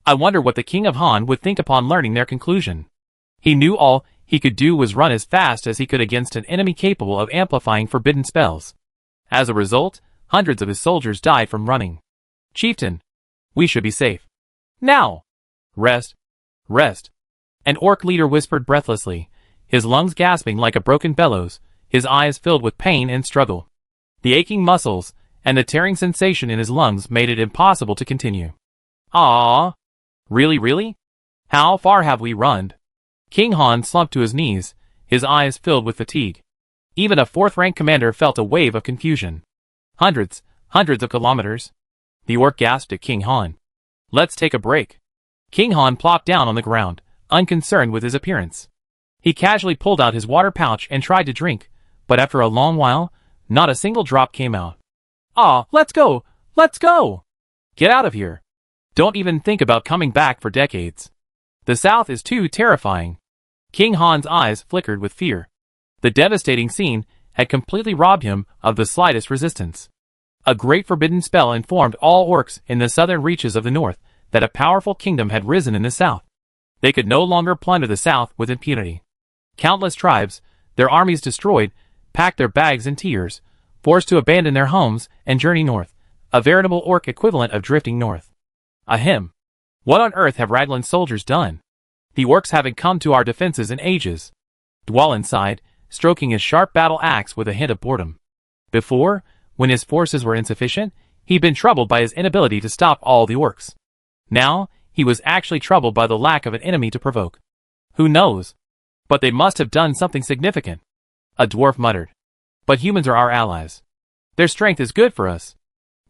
I wonder what the King of Han would think upon learning their conclusion. He knew all he could do was run as fast as he could against an enemy capable of amplifying forbidden spells. As a result, hundreds of his soldiers died from running. "Chieftain, we should be safe. Now! Rest. Rest." An orc leader whispered breathlessly, his lungs gasping like a broken bellows, his eyes filled with pain and struggle. The aching muscles and the tearing sensation in his lungs made it impossible to continue. "Ah! Really? How far have we run?" King Han slumped to his knees, his eyes filled with fatigue. Even a fourth-rank commander felt a wave of confusion. Hundreds of kilometers. The orc gasped at King Han. "Let's take a break." King Han plopped down on the ground, unconcerned with his appearance. He casually pulled out his water pouch and tried to drink, but after a long while, not a single drop came out. "Ah, let's go! Let's go! Get out of here! Don't even think about coming back for decades. The South is too terrifying." King Han's eyes flickered with fear. The devastating scene had completely robbed him of the slightest resistance. A great forbidden spell informed all orcs in the southern reaches of the north that a powerful kingdom had risen in the south. They could no longer plunder the south with impunity. Countless tribes, their armies destroyed, packed their bags in tears, forced to abandon their homes and journey north, a veritable orc equivalent of drifting north. Ahem. What on earth have Raglan's soldiers done? The orcs haven't come to our defenses in ages. Dwalin sighed, stroking his sharp battle axe with a hint of boredom. Before, when his forces were insufficient, he'd been troubled by his inability to stop all the orcs. Now, he was actually troubled by the lack of an enemy to provoke. Who knows? But they must have done something significant. A dwarf muttered. But humans are our allies. Their strength is good for us.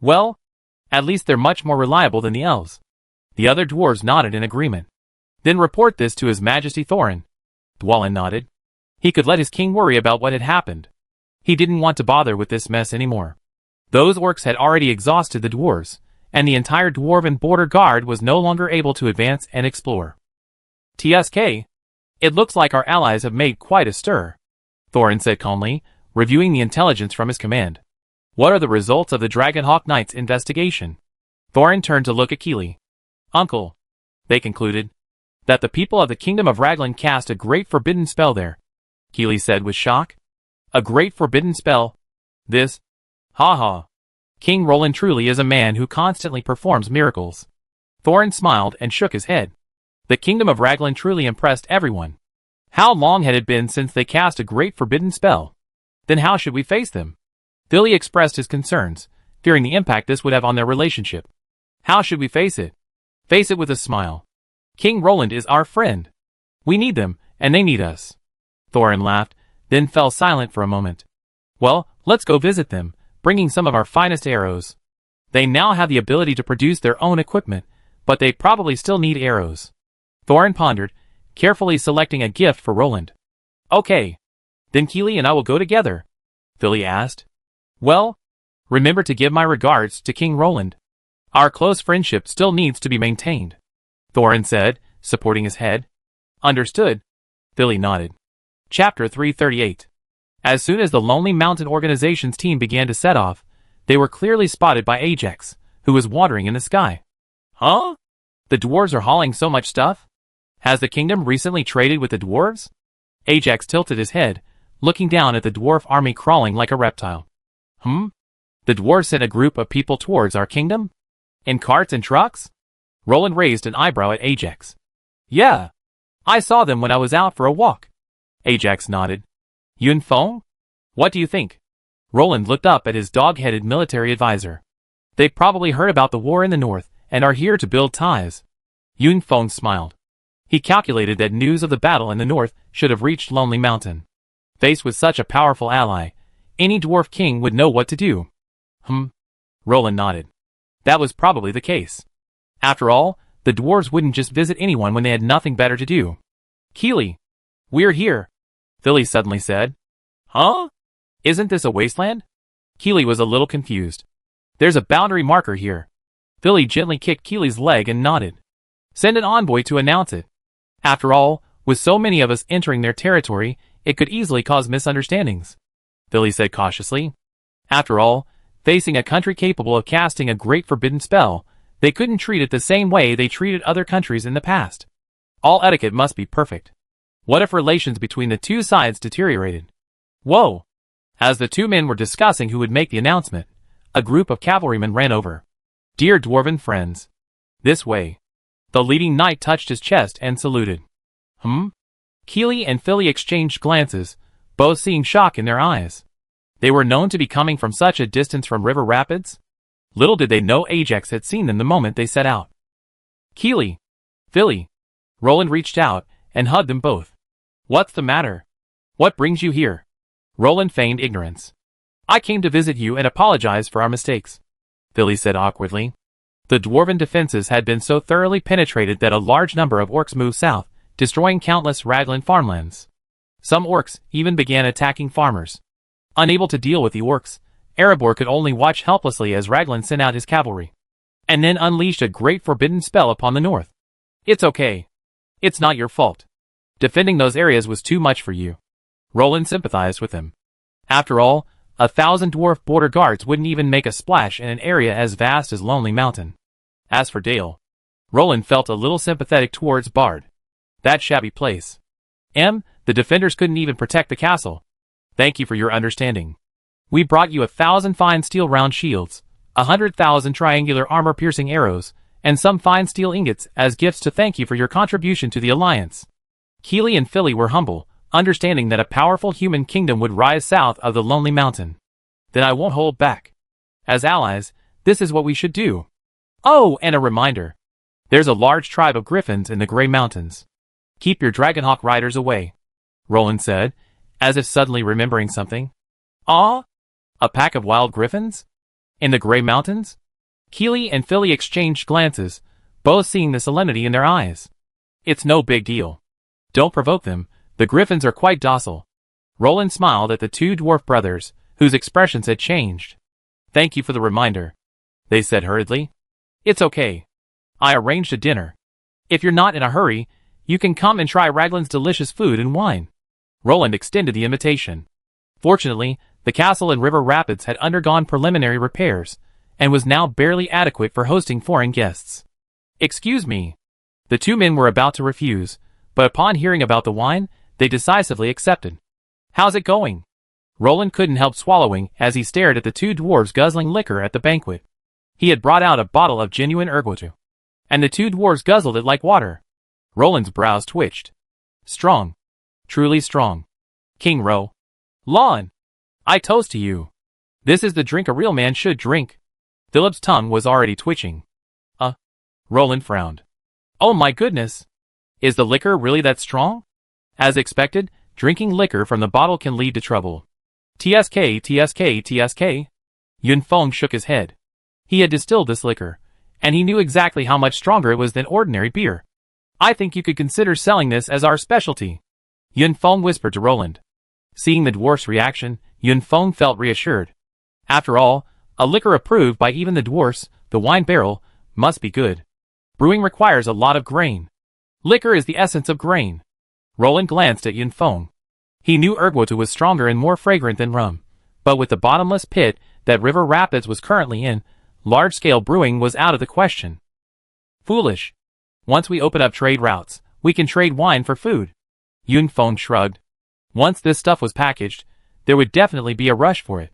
Well, at least they're much more reliable than the elves. The other dwarves nodded in agreement. Then report this to His Majesty Thorin. Dwalin nodded. He could let his king worry about what had happened. He didn't want to bother with this mess anymore. Those orcs had already exhausted the dwarves, and the entire dwarven border guard was no longer able to advance and explore. "TSK, it looks like our allies have made quite a stir," Thorin said calmly, reviewing the intelligence from his command. "What are the results of the Dragonhawk Knight's investigation?" Thorin turned to look at Keeley. "Uncle," they concluded, "that the people of the Kingdom of Raglan cast a great forbidden spell there," Keeley said with shock. "A great forbidden spell? This? Ha. King Roland truly is a man who constantly performs miracles." Thorin smiled and shook his head. The Kingdom of Raglan truly impressed everyone. How long had it been since they cast a great forbidden spell? Then how should we face them? Billy expressed his concerns, fearing the impact this would have on their relationship. "How should we face it?" "Face it with a smile. King Roland is our friend. We need them, and they need us." Thorin laughed, then fell silent for a moment. "Well, let's go visit them, bringing some of our finest arrows. They now have the ability to produce their own equipment, but they probably still need arrows." Thorin pondered, carefully selecting a gift for Roland. "Okay. Then Keeley and I will go together," Philly asked. "Well, remember to give my regards to King Roland. Our close friendship still needs to be maintained," Thorin said, supporting his head. "Understood," Philly nodded. Chapter 338. As soon as the Lonely Mountain Organization's team began to set off, they were clearly spotted by Ajax, who was wandering in the sky. "Huh? The dwarves are hauling so much stuff? Has the kingdom recently traded with the dwarves?" Ajax tilted his head, looking down at the dwarf army crawling like a reptile. The dwarves sent a group of people towards our kingdom? In carts and trucks?" Roland raised an eyebrow at Ajax. "Yeah. I saw them when I was out for a walk." Ajax nodded. "Yun Feng? What do you think?" Roland looked up at his dog-headed military advisor. "They probably heard about the war in the north and are here to build ties." Yun Feng smiled. He calculated that news of the battle in the north should have reached Lonely Mountain. Faced with such a powerful ally, any dwarf king would know what to do. Roland nodded. That was probably the case. After all, the dwarves wouldn't just visit anyone when they had nothing better to do. "Keeley, we're here," Philly suddenly said. "Huh? Isn't this a wasteland?" Keeley was a little confused. "There's a boundary marker here." Philly gently kicked Keeley's leg and nodded. "Send an envoy to announce it. After all, with so many of us entering their territory, it could easily cause misunderstandings," Philly said cautiously. After all, facing a country capable of casting a great forbidden spell, they couldn't treat it the same way they treated other countries in the past. All etiquette must be perfect. What if relations between the two sides deteriorated? Whoa! As the two men were discussing who would make the announcement, a group of cavalrymen ran over. Dear dwarven friends. This way. The leading knight touched his chest and saluted. Keely and Philly exchanged glances, both seeing shock in their eyes. They were known to be coming from such a distance from River Rapids. Little did they know Ajax had seen them the moment they set out. Keely. Philly. Roland reached out and hugged them both. What's the matter? What brings you here? Roland feigned ignorance. I came to visit you and apologize for our mistakes, Philly said awkwardly. The dwarven defenses had been so thoroughly penetrated that a large number of orcs moved south, destroying countless Raglan farmlands. Some orcs even began attacking farmers. Unable to deal with the orcs, Erebor could only watch helplessly as Raglan sent out his cavalry, and then unleashed a great forbidden spell upon the north. It's okay. It's not your fault. Defending those areas was too much for you. Roland sympathized with him. After all, 1,000 dwarf border guards wouldn't even make a splash in an area as vast as Lonely Mountain. As for Dale, Roland felt a little sympathetic towards Bard. That shabby place. The defenders couldn't even protect the castle. Thank you for your understanding. We brought you 1,000 fine steel round shields, 100,000 triangular armor-piercing arrows, and some fine steel ingots as gifts to thank you for your contribution to the Alliance. Keely and Philly were humble, understanding that a powerful human kingdom would rise south of the Lonely Mountain. Then I won't hold back. As allies, this is what we should do. Oh, and a reminder. There's a large tribe of griffins in the Grey Mountains. Keep your Dragonhawk riders away, Roland said, as if suddenly remembering something. Ah? A pack of wild griffins? In the Grey Mountains? Keely and Philly exchanged glances, both seeing the solemnity in their eyes. It's no big deal. Don't provoke them, the griffins are quite docile. Roland smiled at the two dwarf brothers, whose expressions had changed. Thank you for the reminder, they said hurriedly. It's okay. I arranged a dinner. If you're not in a hurry, you can come and try Raglan's delicious food and wine. Roland extended the invitation. Fortunately, the castle in River Rapids had undergone preliminary repairs, and was now barely adequate for hosting foreign guests. Excuse me. The two men were about to refuse, but upon hearing about the wine, they decisively accepted. How's it going? Roland couldn't help swallowing as he stared at the two dwarves guzzling liquor at the banquet. He had brought out a bottle of genuine ergotu, and the two dwarves guzzled it like water. Roland's brows twitched. Strong. Truly strong. King Ro. Lawn. I toast to you. This is the drink a real man should drink. Philip's tongue was already twitching. Roland frowned. Oh my goodness. Is the liquor really that strong? As expected, drinking liquor from the bottle can lead to trouble. TSK, TSK, TSK. Yun Feng shook his head. He had distilled this liquor, and he knew exactly how much stronger it was than ordinary beer. I think you could consider selling this as our specialty, Yun Feng whispered to Roland. Seeing the dwarf's reaction, Yun Feng felt reassured. After all, a liquor approved by even the dwarfs, the wine barrel, must be good. Brewing requires a lot of grain. Liquor is the essence of grain. Roland glanced at Yun Feng. He knew ergwotu was stronger and more fragrant than rum, but with the bottomless pit that River Rapids was currently in, large-scale brewing was out of the question. Foolish. Once we open up trade routes, we can trade wine for food. Yun Feng shrugged. Once this stuff was packaged, there would definitely be a rush for it.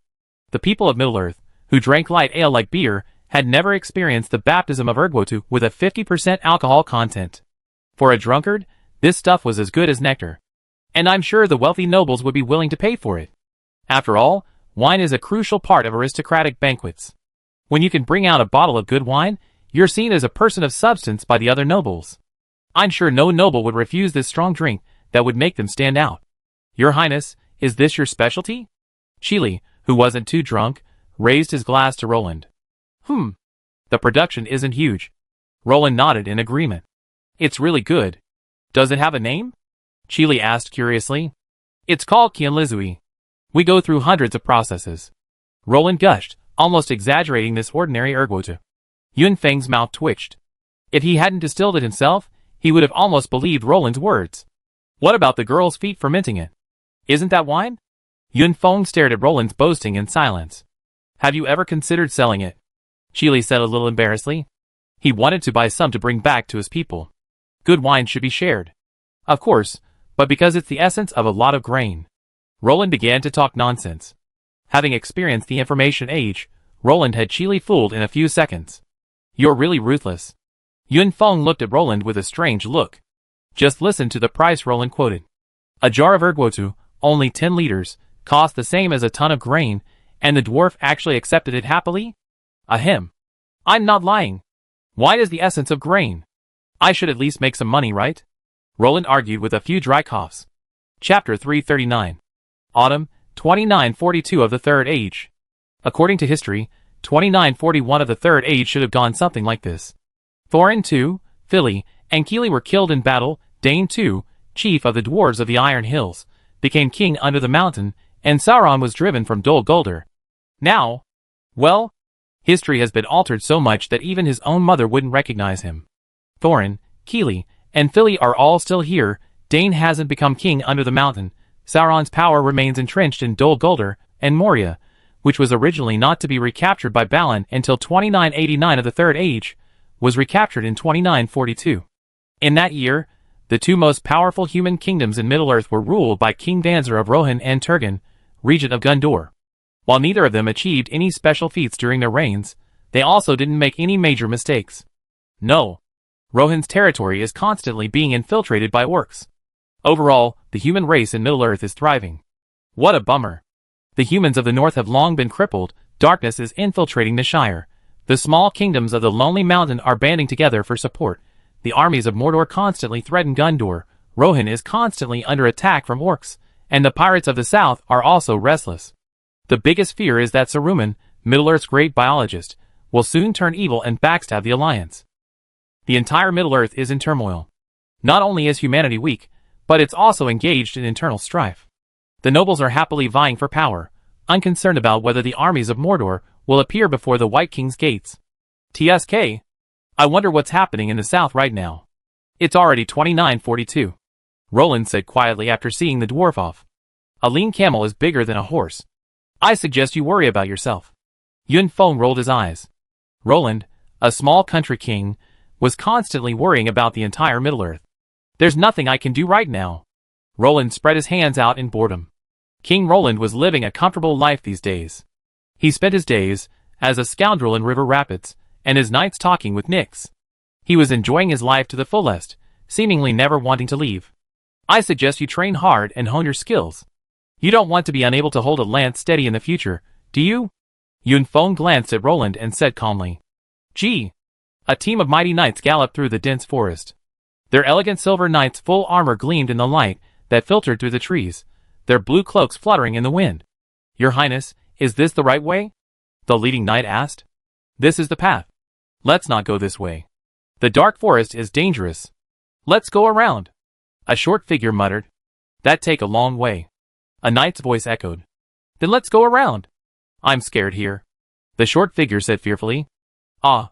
The people of Middle-earth, who drank light ale like beer, had never experienced the baptism of ergwotu with a 50% alcohol content. For a drunkard, this stuff was as good as nectar. And I'm sure the wealthy nobles would be willing to pay for it. After all, wine is a crucial part of aristocratic banquets. When you can bring out a bottle of good wine, you're seen as a person of substance by the other nobles. I'm sure no noble would refuse this strong drink that would make them stand out. Your Highness, is this your specialty? Chile, who wasn't too drunk, raised his glass to Roland. The production isn't huge. Roland nodded in agreement. It's really good. Does it have a name? Chile asked curiously. It's called Qianlizui. We go through hundreds of processes. Roland gushed, almost exaggerating this ordinary ergwotu. Yun Feng's mouth twitched. If he hadn't distilled it himself, he would have almost believed Roland's words. What about the girl's feet fermenting it? Isn't that wine? Yun Feng stared at Roland's boasting in silence. Have you ever considered selling it? Chile said a little embarrassedly. He wanted to buy some to bring back to his people. Good wine should be shared. Of course, but because it's the essence of a lot of grain. Roland began to talk nonsense. Having experienced the information age, Roland had cheaply fooled in a few seconds. You're really ruthless. Yun Feng looked at Roland with a strange look. Just listen to the price Roland quoted. A jar of erguotu, only 10 liters, cost the same as a ton of grain, and the dwarf actually accepted it happily? Ahem. I'm not lying. Wine is the essence of grain. I should at least make some money, right? Roland argued with a few dry coughs. Chapter 339. Autumn, 2942 of the Third Age. According to history, 2941 of the Third Age should have gone something like this. Thorin II, Fili, and Kili were killed in battle. Dane II, chief of the dwarves of the Iron Hills, became king under the mountain, and Sauron was driven from Dol Guldur. Now, well, history has been altered so much that even his own mother wouldn't recognize him. Thorin, Kili, and Fili are all still here. Dane hasn't become king under the mountain. Sauron's power remains entrenched in Dol Guldur, and Moria, which was originally not to be recaptured by Balin until 2989 of the Third Age, was recaptured in 2942. In that year, the two most powerful human kingdoms in Middle-earth were ruled by King Danzer of Rohan and Turgon, regent of Gondor. While neither of them achieved any special feats during their reigns, they also didn't make any major mistakes. No. Rohan's territory is constantly being infiltrated by orcs. Overall, the human race in Middle-earth is thriving. What a bummer. The humans of the north have long been crippled. Darkness is infiltrating the Shire. The small kingdoms of the Lonely Mountain are banding together for support. The armies of Mordor constantly threaten Gondor. Rohan is constantly under attack from orcs, and the pirates of the south are also restless. The biggest fear is that Saruman, Middle-earth's great biologist, will soon turn evil and backstab the Alliance. The entire Middle-earth is in turmoil. Not only is humanity weak, but it's also engaged in internal strife. The nobles are happily vying for power, unconcerned about whether the armies of Mordor will appear before the White King's gates. TSK. I wonder what's happening in the south right now. It's already 2942. Roland said quietly after seeing the dwarf off. A lean camel is bigger than a horse. I suggest you worry about yourself. Yun Feng rolled his eyes. Roland, a small country king, was constantly worrying about the entire Middle-earth. There's nothing I can do right now. Roland spread his hands out in boredom. King Roland was living a comfortable life these days. He spent his days as a scoundrel in River Rapids, and his nights talking with Nyx. He was enjoying his life to the fullest, seemingly never wanting to leave. I suggest you train hard and hone your skills. You don't want to be unable to hold a lance steady in the future, do you? Yun Feng glanced at Roland and said calmly. Gee. A team of mighty knights galloped through the dense forest. Their elegant silver knights' full armor gleamed in the light that filtered through the trees, their blue cloaks fluttering in the wind. Your Highness, is this the right way? The leading knight asked. This is the path. Let's not go this way. The dark forest is dangerous. Let's go around. A short figure muttered. That'd take a long way. A knight's voice echoed. Then let's go around. I'm scared here. The short figure said fearfully. Ah.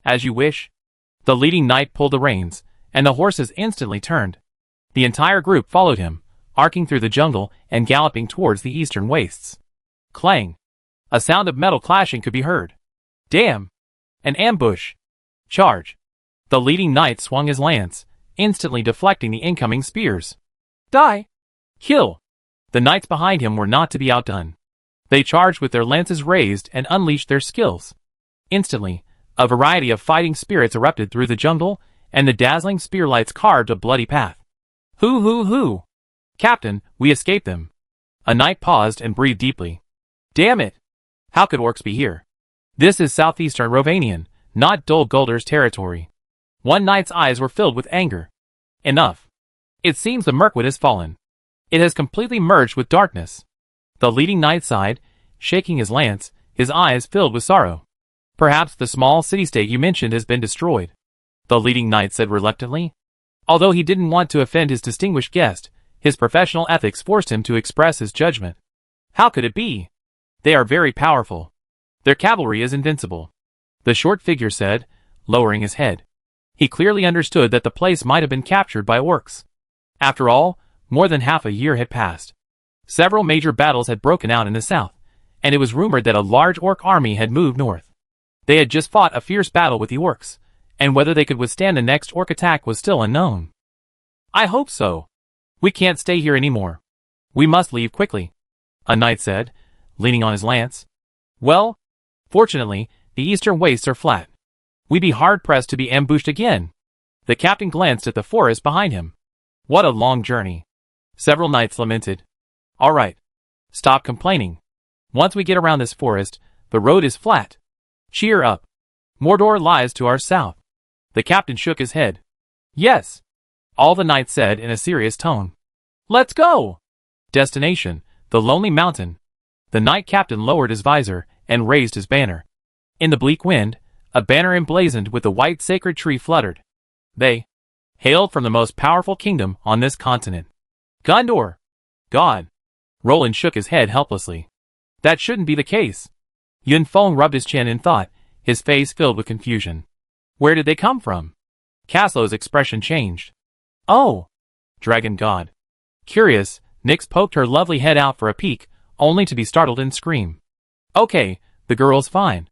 As you wish. The leading knight pulled the reins, and the horses instantly turned. The entire group followed him, arcing through the jungle and galloping towards the eastern wastes. Clang. A sound of metal clashing could be heard. Damn. An ambush. Charge. The leading knight swung his lance, instantly deflecting the incoming spears. Die. Kill. The knights behind him were not to be outdone. They charged with their lances raised and unleashed their skills. Instantly, a variety of fighting spirits erupted through the jungle, and the dazzling spearlights carved a bloody path. Hoo! Captain, we escaped them. A knight paused and breathed deeply. Damn it! How could orcs be here? This is southeastern Rovanian, not Dol Guldur's territory. One knight's eyes were filled with anger. Enough. It seems the Mirkwood has fallen. It has completely merged with darkness. The leading knight sighed, shaking his lance, his eyes filled with sorrow. Perhaps the small city-state you mentioned has been destroyed. The leading knight said reluctantly. Although he didn't want to offend his distinguished guest, his professional ethics forced him to express his judgment. How could it be? They are very powerful. Their cavalry is invincible. The short figure said, lowering his head. He clearly understood that the place might have been captured by orcs. After all, more than half a year had passed. Several major battles had broken out in the south, and it was rumored that a large orc army had moved north. They had just fought a fierce battle with the orcs, and whether they could withstand the next orc attack was still unknown. I hope so. We can't stay here anymore. We must leave quickly, a knight said, leaning on his lance. Well, fortunately, the eastern wastes are flat. We'd be hard-pressed to be ambushed again. The captain glanced at the forest behind him. What a long journey. Several knights lamented. All right. Stop complaining. Once we get around this forest, the road is flat. Cheer up. Mordor lies to our south. The captain shook his head. Yes. All the knights said in a serious tone. Let's go. Destination, the lonely mountain. The knight captain lowered his visor and raised his banner. In the bleak wind, a banner emblazoned with the white sacred tree fluttered. They hailed from the most powerful kingdom on this continent. Gondor. God. Roland shook his head helplessly. That shouldn't be the case. Yun Feng rubbed his chin in thought, his face filled with confusion. Where did they come from? Caslo's expression changed. Oh. Dragon God. Curious, Nyx poked her lovely head out for a peek, only to be startled and scream. Okay, the girl's fine.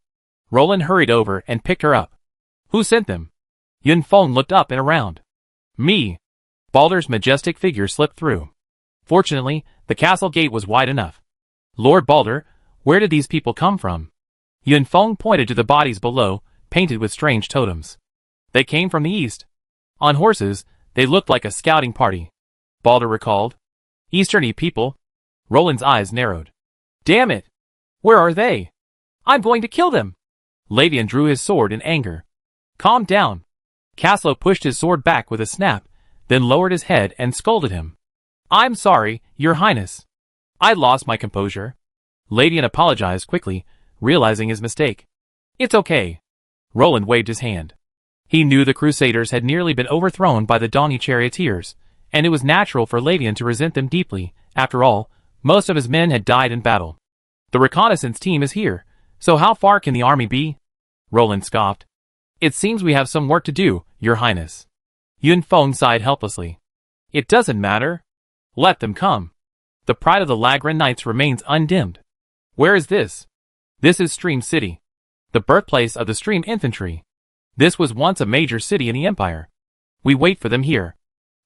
Roland hurried over and picked her up. Who sent them? Yun Feng looked up and around. Me. Baldur's majestic figure slipped through. Fortunately, the castle gate was wide enough. Lord Baldur, where did these people come from? Yun Feng pointed to the bodies below, painted with strange totems. They came from the east. On horses, they looked like a scouting party. Baldur recalled. Easterny people. Roland's eyes narrowed. Damn it! Where are they? I'm going to kill them! Lavian drew his sword in anger. Calm down. Caslo pushed his sword back with a snap, then lowered his head and scolded him. I'm sorry, Your Highness. I lost my composure. Lavian apologized quickly, realizing his mistake. It's okay. Roland waved his hand. He knew the Crusaders had nearly been overthrown by the Donny charioteers, and it was natural for Lavian to resent them deeply. After all, most of his men had died in battle. The reconnaissance team is here, so how far can the army be? Roland scoffed. It seems we have some work to do, Your Highness. Yun Feng sighed helplessly. It doesn't matter. Let them come. The pride of the Lagran Knights remains undimmed. Where is this? This is Stream City, the birthplace of the Stream Infantry. This was once a major city in the Empire. We wait for them here.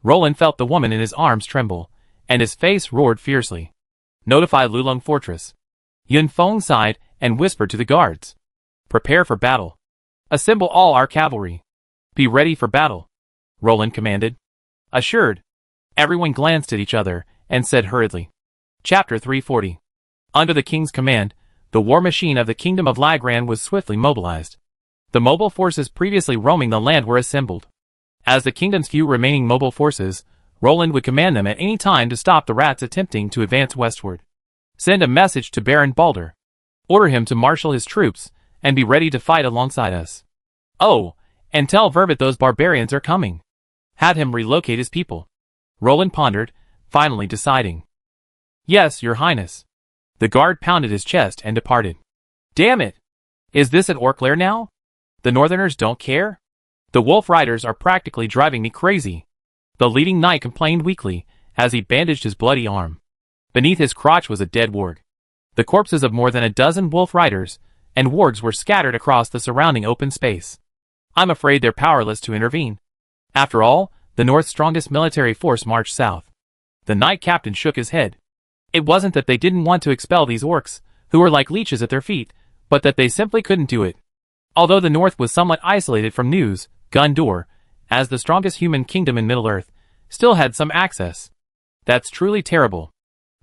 Roland felt the woman in his arms tremble, and his face roared fiercely. Notify Lulong Fortress. Yun Feng sighed and whispered to the guards. Prepare for battle. Assemble all our cavalry. Be ready for battle, Roland commanded. Assured. Everyone glanced at each other and said hurriedly. Chapter 340. Under the king's command, the war machine of the Kingdom of Lagran was swiftly mobilized. The mobile forces previously roaming the land were assembled. As the kingdom's few remaining mobile forces, Roland would command them at any time to stop the rats attempting to advance westward. Send a message to Baron Baldur. Order him to marshal his troops and be ready to fight alongside us. Oh, and tell Verbit those barbarians are coming. Have him relocate his people. Roland pondered, finally deciding. Yes, Your Highness. The guard pounded his chest and departed. Damn it! Is this at Orklair now? The Northerners don't care? The Wolf Riders are practically driving me crazy. The leading knight complained weakly as he bandaged his bloody arm. Beneath his crotch was a dead warg. The corpses of more than a dozen Wolf Riders and wargs were scattered across the surrounding open space. I'm afraid they're powerless to intervene. After all, the North's strongest military force marched south. The knight captain shook his head. It wasn't that they didn't want to expel these orcs, who were like leeches at their feet, but that they simply couldn't do it. Although the North was somewhat isolated from news, Gondor, as the strongest human kingdom in Middle-earth, still had some access. That's truly terrible.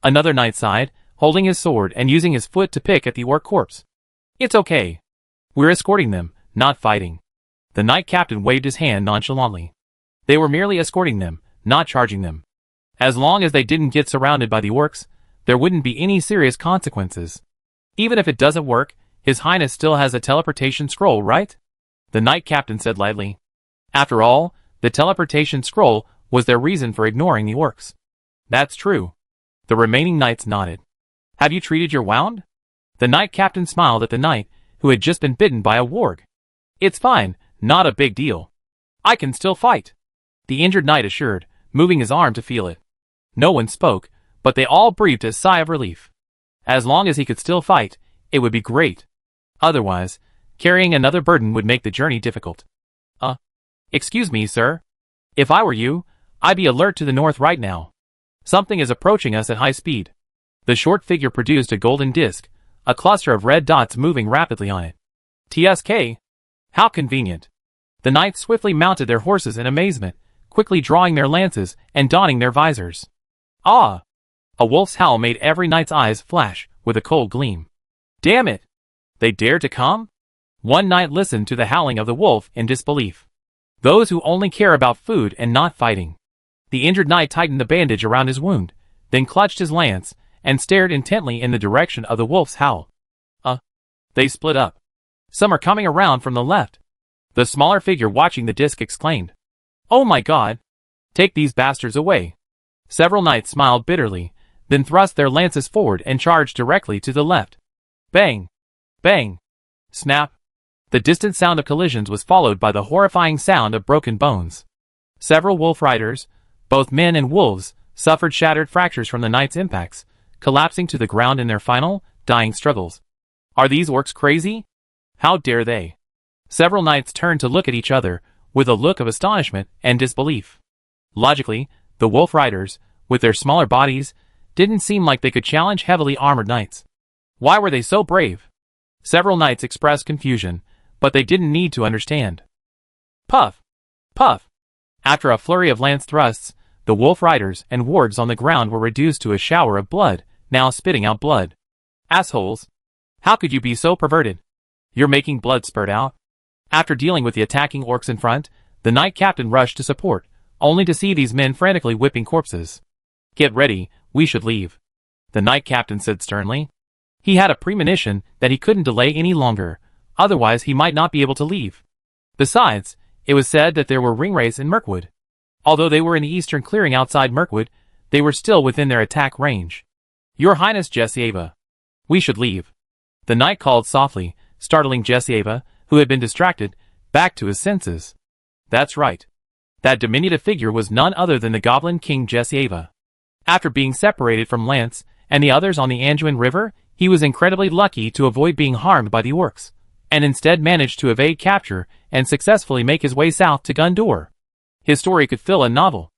Another knight sighed, holding his sword and using his foot to pick at the orc corpse. It's okay. We're escorting them, not fighting. The knight captain waved his hand nonchalantly. They were merely escorting them, not charging them. As long as they didn't get surrounded by the orcs, there wouldn't be any serious consequences. Even if it doesn't work, His Highness still has a teleportation scroll, right? The knight captain said lightly. After all, the teleportation scroll was their reason for ignoring the orcs. That's true. The remaining knights nodded. Have you treated your wound? The knight captain smiled at the knight, who had just been bitten by a warg. It's fine, not a big deal. I can still fight. The injured knight assured, moving his arm to feel it. No one spoke, but they all breathed a sigh of relief. As long as he could still fight, it would be great. Otherwise, carrying another burden would make the journey difficult. Excuse me, sir. If I were you, I'd be alert to the north right now. Something is approaching us at high speed. The short figure produced a golden disc, a cluster of red dots moving rapidly on it. TSK? How convenient. The knights swiftly mounted their horses in amazement, quickly drawing their lances and donning their visors. Ah! A wolf's howl made every knight's eyes flash with a cold gleam. Damn it! They dared to come? One knight listened to the howling of the wolf in disbelief. Those who only care about food and not fighting. The injured knight tightened the bandage around his wound, then clutched his lance, and stared intently in the direction of the wolf's howl. They split up. Some are coming around from the left. The smaller figure watching the disc exclaimed. Oh my god! Take these bastards away. Several knights smiled bitterly, then thrust their lances forward and charged directly to the left. Bang! Bang! Snap! The distant sound of collisions was followed by the horrifying sound of broken bones. Several wolf riders, both men and wolves, suffered shattered fractures from the knights' impacts, collapsing to the ground in their final, dying struggles. Are these orcs crazy? How dare they? Several knights turned to look at each other, with a look of astonishment and disbelief. Logically, the wolf riders, with their smaller bodies, didn't seem like they could challenge heavily armored knights. Why were they so brave? Several knights expressed confusion, but they didn't need to understand. Puff! Puff! After a flurry of lance thrusts, the wolf riders and wargs on the ground were reduced to a shower of blood, now spitting out blood. Assholes! How could you be so perverted? You're making blood spurt out? After dealing with the attacking orcs in front, the knight captain rushed to support, only to see these men frantically whipping corpses. Get ready, we should leave. The knight captain said sternly. He had a premonition that he couldn't delay any longer, otherwise he might not be able to leave. Besides, it was said that there were ringwraiths in Mirkwood. Although they were in the eastern clearing outside Mirkwood, they were still within their attack range. Your Highness Jesieva. We should leave. The knight called softly, startling Jesieva, who had been distracted, back to his senses. That's right. That diminutive figure was none other than the Goblin King Jesieva. After being separated from Lance and the others on the Anduin River, he was incredibly lucky to avoid being harmed by the orcs, and instead managed to evade capture and successfully make his way south to Gundur. His story could fill a novel.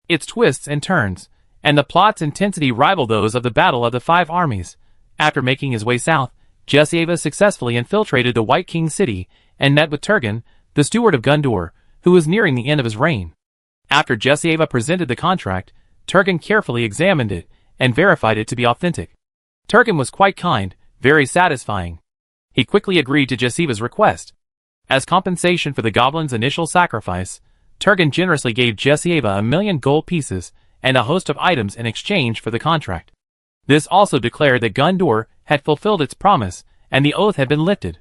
Its twists and turns, and the plot's intensity rival those of the Battle of the Five Armies. After making his way south, Jesieva successfully infiltrated the White King's city and met with Turgon, the steward of Gundur, who was nearing the end of his reign. After Jesieva presented the contract, Turgon carefully examined it and verified it to be authentic. Turgon was quite kind, very satisfying. He quickly agreed to Jesieva's request. As compensation for the goblin's initial sacrifice, Turgon generously gave Jesieva 1,000,000 gold pieces and a host of items in exchange for the contract. This also declared that Gundur had fulfilled its promise and the oath had been lifted.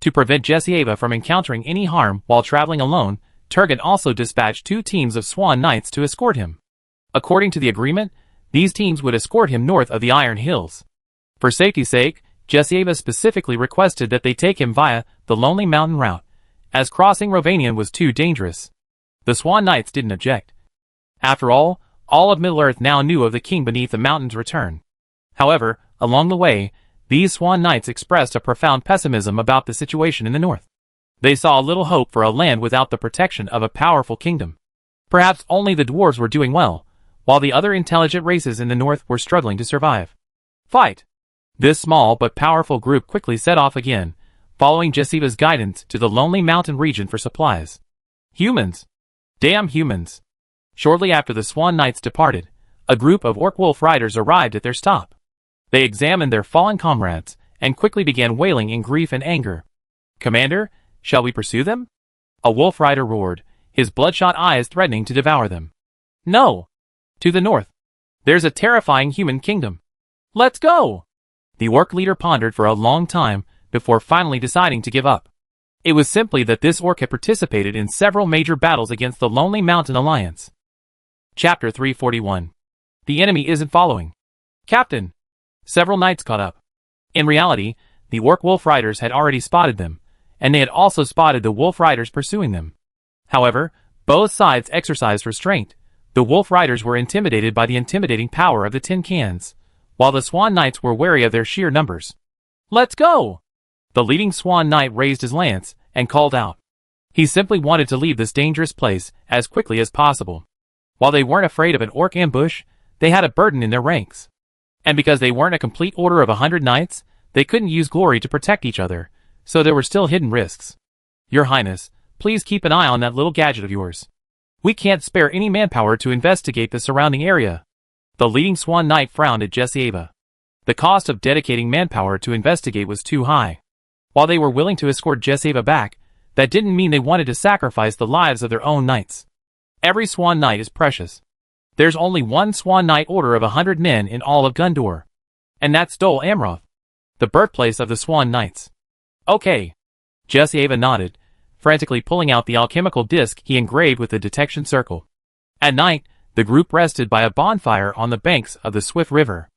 To prevent Jesieva from encountering any harm while traveling alone, Turgon also dispatched 2 teams of swan knights to escort him. According to the agreement, these teams would escort him north of the Iron Hills. For safety's sake, Jesieva specifically requested that they take him via the Lonely Mountain route, as crossing Rovanian was too dangerous. The Swan Knights didn't object. After all of Middle-earth now knew of the King Beneath the Mountain's return. However, along the way, these Swan Knights expressed a profound pessimism about the situation in the north. They saw little hope for a land without the protection of a powerful kingdom. Perhaps only the dwarves were doing well, while the other intelligent races in the north were struggling to survive. Fight! This small but powerful group quickly set off again, following Jesieva's guidance to the Lonely Mountain region for supplies. Humans! Damn humans! Shortly after the Swan Knights departed, a group of orc-wolf riders arrived at their stop. They examined their fallen comrades, and quickly began wailing in grief and anger. Commander, shall we pursue them? A wolf rider roared, his bloodshot eyes threatening to devour them. No! To the north. There's a terrifying human kingdom. Let's go! The orc leader pondered for a long time, before finally deciding to give up. It was simply that this orc had participated in several major battles against the Lonely Mountain Alliance. Chapter 341. The enemy isn't following. Captain! Several knights caught up. In reality, the orc wolf riders had already spotted them, and they had also spotted the wolf riders pursuing them. However, both sides exercised restraint. The wolf riders were intimidated by the intimidating power of the tin cans, while the Swan Knights were wary of their sheer numbers. Let's go! The leading Swan Knight raised his lance and called out. He simply wanted to leave this dangerous place as quickly as possible. While they weren't afraid of an orc ambush, They had a burden in their ranks. And because they weren't a complete order of 100 knights, they couldn't use glory to protect each other, so there were still hidden risks. Your Highness, please keep an eye on that little gadget of yours. We can't spare any manpower to investigate the surrounding area. The leading Swan Knight frowned at Jesiava. The cost of dedicating manpower to investigate was too high. While they were willing to escort Jesiava back, that didn't mean they wanted to sacrifice the lives of their own knights. Every Swan Knight is precious. There's only one Swan Knight order of 100 men in all of Gondor. And that's Dol Amroth, the birthplace of the Swan Knights. Okay. Jesiava nodded, frantically pulling out the alchemical disc he engraved with the detection circle. At night, the group rested by a bonfire on the banks of the swift river.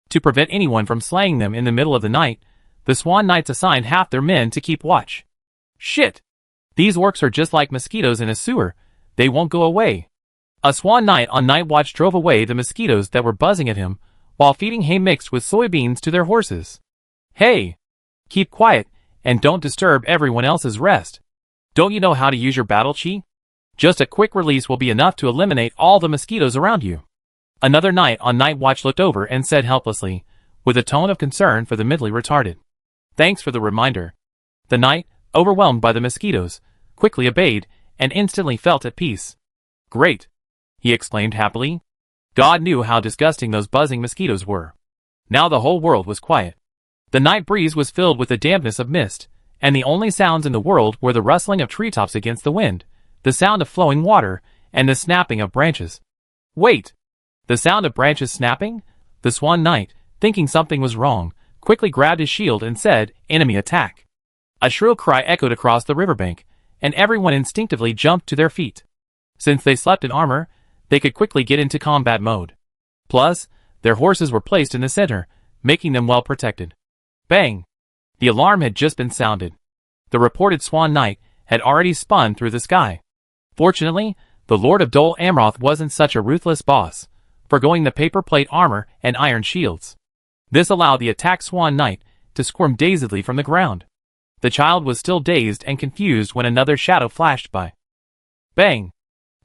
To prevent anyone from slaying them in the middle of the night, the Swan Knights assigned half their men to keep watch. Shit! These orcs are just like mosquitoes in a sewer. They won't go away. A Swan Knight on night watch drove away the mosquitoes that were buzzing at him, while feeding hay mixed with soybeans to their horses. Hey! Keep quiet, and don't disturb everyone else's rest. Don't you know how to use your battle chi? Just a quick release will be enough to eliminate all the mosquitoes around you. Another knight on night watch looked over and said helplessly, with a tone of concern for the mentally retarded. Thanks for the reminder. The knight, overwhelmed by the mosquitoes, quickly obeyed, and instantly felt at peace. Great! He exclaimed happily. God knew how disgusting those buzzing mosquitoes were. Now the whole world was quiet. The night breeze was filled with the dampness of mist, and the only sounds in the world were the rustling of treetops against the wind, the sound of flowing water, and the snapping of branches. Wait! The sound of branches snapping? The Swan Knight, thinking something was wrong, quickly grabbed his shield and said, "Enemy attack." A shrill cry echoed across the riverbank, and everyone instinctively jumped to their feet. Since they slept in armor, they could quickly get into combat mode. Plus, their horses were placed in the center, making them well protected. Bang! The alarm had just been sounded. The reported Swan Knight had already spun through the sky. Fortunately, the Lord of Dol Amroth wasn't such a ruthless boss, forgoing the paper plate armor and iron shields. This allowed the attacked Swan Knight to squirm dazedly from the ground. The child was still dazed and confused when another shadow flashed by. Bang!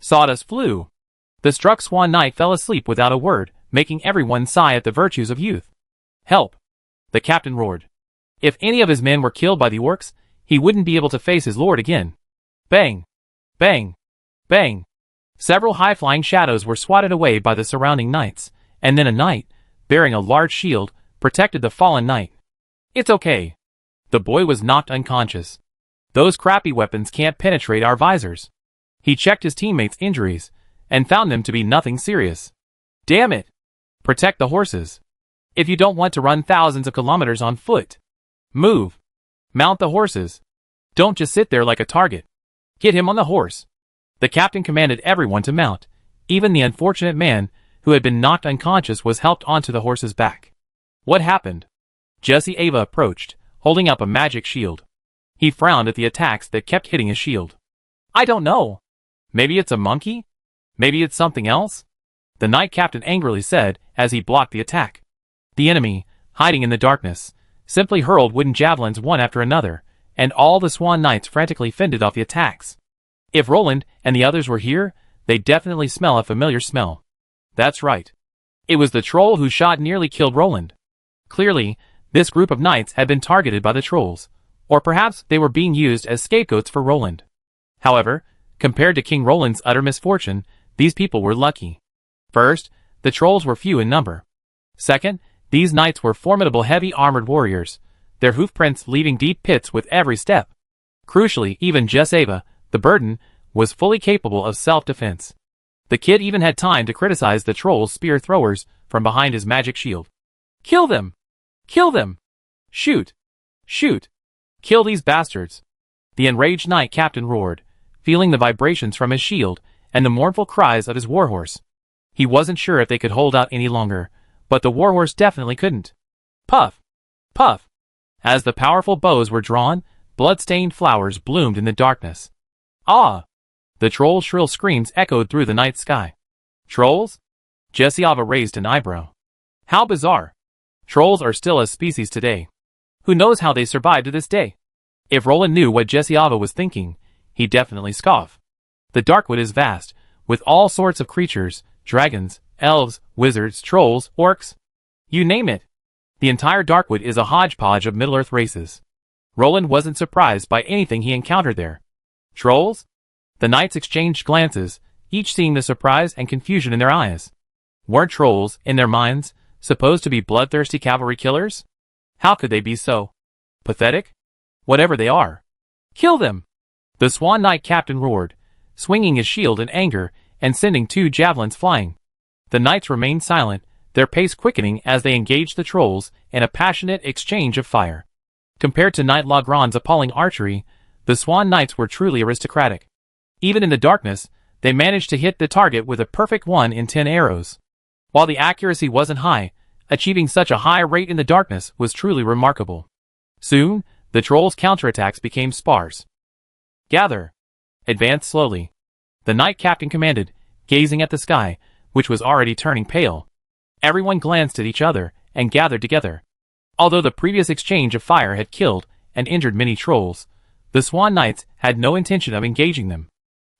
Sawdust flew. The struck Swan Knight fell asleep without a word, making everyone sigh at the virtues of youth. Help! The captain roared. If any of his men were killed by the orcs, he wouldn't be able to face his lord again. Bang! Bang! Bang! Several high-flying shadows were swatted away by the surrounding knights, and then a knight, bearing a large shield, protected the fallen knight. It's okay. The boy was knocked unconscious. Those crappy weapons can't penetrate our visors. He checked his teammates' injuries, and found them to be nothing serious. Damn it! Protect the horses. If you don't want to run thousands of kilometers on foot. Move. Mount the horses. Don't just sit there like a target. Get him on the horse. The captain commanded everyone to mount. Even the unfortunate man, who had been knocked unconscious, was helped onto the horse's back. What happened? Jesiava approached, holding up a magic shield. He frowned at the attacks that kept hitting his shield. I don't know. Maybe it's a monkey? Maybe it's something else? The knight captain angrily said as he blocked the attack. The enemy, hiding in the darkness, simply hurled wooden javelins one after another, and all the Swan Knights frantically fended off the attacks. If Roland and the others were here, they'd definitely smell a familiar smell. That's right. It was the troll whose shot nearly killed Roland. Clearly, this group of knights had been targeted by the trolls, or perhaps they were being used as scapegoats for Roland. However, compared to King Roland's utter misfortune, these people were lucky. First, the trolls were few in number. Second, these knights were formidable heavy-armored warriors, their hoofprints leaving deep pits with every step. Crucially, even Jesiava, the burden, was fully capable of self-defense. The kid even had time to criticize the troll's spear throwers from behind his magic shield. Kill them! Kill them! Shoot! Shoot! Kill these bastards! The enraged knight captain roared, feeling the vibrations from his shield and the mournful cries of his warhorse. He wasn't sure if they could hold out any longer, but the warhorse definitely couldn't. Puff! Puff! As the powerful bows were drawn, blood-stained flowers bloomed in the darkness. Ah! The troll's shrill screams echoed through the night sky. Trolls? Jesiava raised an eyebrow. How bizarre. Trolls are still a species today. Who knows how they survived to this day? If Roland knew what Jesiava was thinking, he'd definitely scoff. The Darkwood is vast, with all sorts of creatures, dragons, elves, wizards, trolls, orcs. You name it. The entire Darkwood is a hodgepodge of Middle-earth races. Roland wasn't surprised by anything he encountered there. Trolls? The knights exchanged glances, each seeing the surprise and confusion in their eyes. Weren't trolls, in their minds, supposed to be bloodthirsty cavalry killers? How could they be so pathetic? Whatever they are, kill them! The Swan Knight captain roared, swinging his shield in anger and sending 2 javelins flying. The knights remained silent, their pace quickening as they engaged the trolls in a passionate exchange of fire. Compared to Knight Logron's appalling archery, the Swan Knights were truly aristocratic. Even in the darkness, they managed to hit the target with a perfect 1 in 10 arrows. While the accuracy wasn't high, achieving such a high rate in the darkness was truly remarkable. Soon, the trolls' counterattacks became sparse. Gather. Advance slowly. The knight captain commanded, gazing at the sky, which was already turning pale. Everyone glanced at each other and gathered together. Although the previous exchange of fire had killed and injured many trolls, the Swan Knights had no intention of engaging them.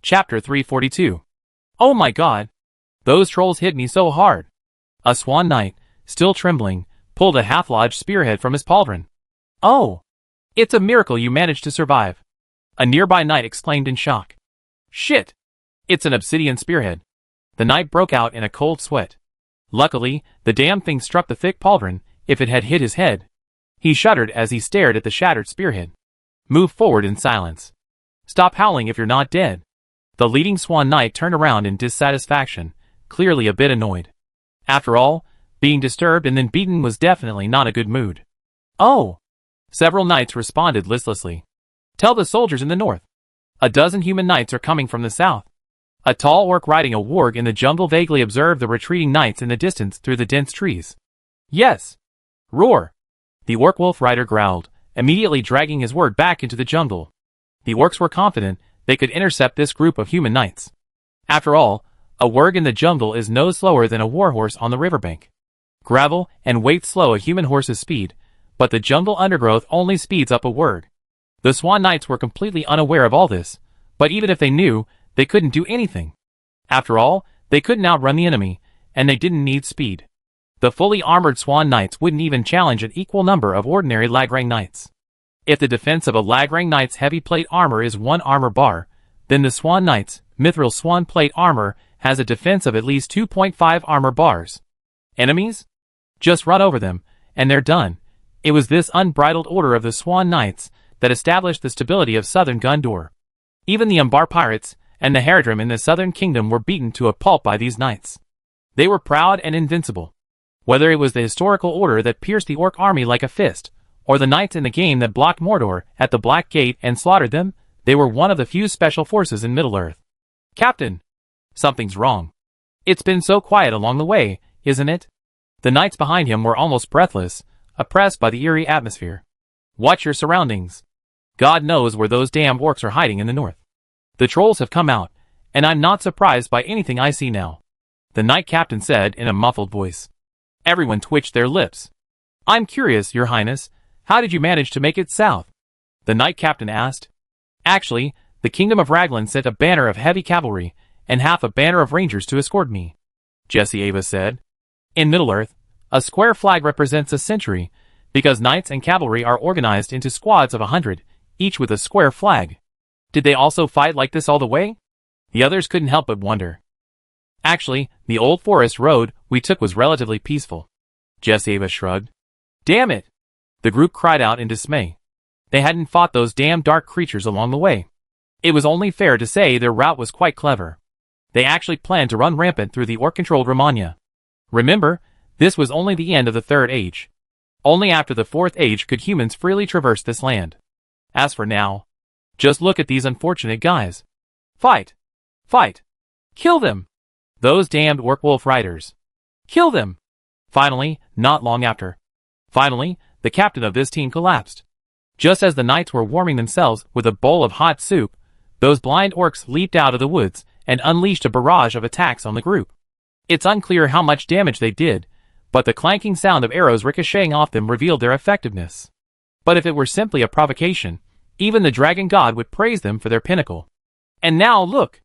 Chapter 342. Oh my god! Those trolls hit me so hard! A Swan Knight, still trembling, pulled a half-lodged spearhead from his pauldron. Oh! It's a miracle you managed to survive! A nearby knight exclaimed in shock. Shit! It's an obsidian spearhead. The knight broke out in a cold sweat. Luckily, the damn thing struck the thick pauldron. If it had hit his head. He shuddered as he stared at the shattered spearhead. Move forward in silence. Stop howling if you're not dead. The leading Swan Knight turned around in dissatisfaction, clearly a bit annoyed. After all, being disturbed and then beaten was definitely not a good mood. Oh! Several knights responded listlessly. Tell the soldiers in the north. A dozen human knights are coming from the south. A tall orc riding a warg in the jungle vaguely observed the retreating knights in the distance through the dense trees. Yes! Roar! The orc wolf rider growled, immediately dragging his word back into the jungle. The orcs were confident they could intercept this group of human knights. After all, a warg in the jungle is no slower than a warhorse on the riverbank. Gravel and weight slow a human horse's speed, but the jungle undergrowth only speeds up a warg. The Swan Knights were completely unaware of all this, but even if they knew, they couldn't do anything. After all, they couldn't outrun the enemy, and they didn't need speed. The fully armored Swan Knights wouldn't even challenge an equal number of ordinary Lagrang Knights. If the defense of a Lagrang Knight's heavy plate armor is 1 armor bar, then the Swan Knight's mithril swan plate armor has a defense of at least 2.5 armor bars. Enemies? Just run over them, and they're done. It was this unbridled order of the Swan Knights that established the stability of southern Gondor. Even the Umbar pirates and the Haradrim in the southern kingdom were beaten to a pulp by these knights. They were proud and invincible. Whether it was the historical order that pierced the orc army like a fist, or the knights in the game that blocked Mordor at the Black Gate and slaughtered them, they were one of the few special forces in Middle-earth. Captain! Something's wrong. It's been so quiet along the way, isn't it? The knights behind him were almost breathless, oppressed by the eerie atmosphere. Watch your surroundings. God knows where those damn orcs are hiding in the north. The trolls have come out, and I'm not surprised by anything I see now. The knight captain said in a muffled voice. Everyone twitched their lips. I'm curious, Your Highness, how did you manage to make it south? The knight captain asked. Actually, the kingdom of Raglan sent a banner of heavy cavalry and half a banner of rangers to escort me, Jesse Ava said. In Middle-earth, a square flag represents a century, because knights and cavalry are organized into squads of 100, each with a square flag. Did they also fight like this all the way? The others couldn't help but wonder. Actually, the old forest road we took was relatively peaceful. Jesse Ava shrugged. Damn it! The group cried out in dismay. They hadn't fought those damn dark creatures along the way. It was only fair to say their route was quite clever. They actually planned to run rampant through the orc-controlled Romagna. Remember, this was only the end of the Third Age. Only after the Fourth Age could humans freely traverse this land. As for now, just look at these unfortunate guys. Fight! Fight! Kill them! Those damned orc-wolf riders. Kill them! Finally, not long after. Finally, the captain of this team collapsed. Just as the knights were warming themselves with a bowl of hot soup, those blind orcs leaped out of the woods and unleashed a barrage of attacks on the group. It's unclear how much damage they did, but the clanking sound of arrows ricocheting off them revealed their effectiveness. But if it were simply a provocation, even the dragon god would praise them for their pinnacle. And now look!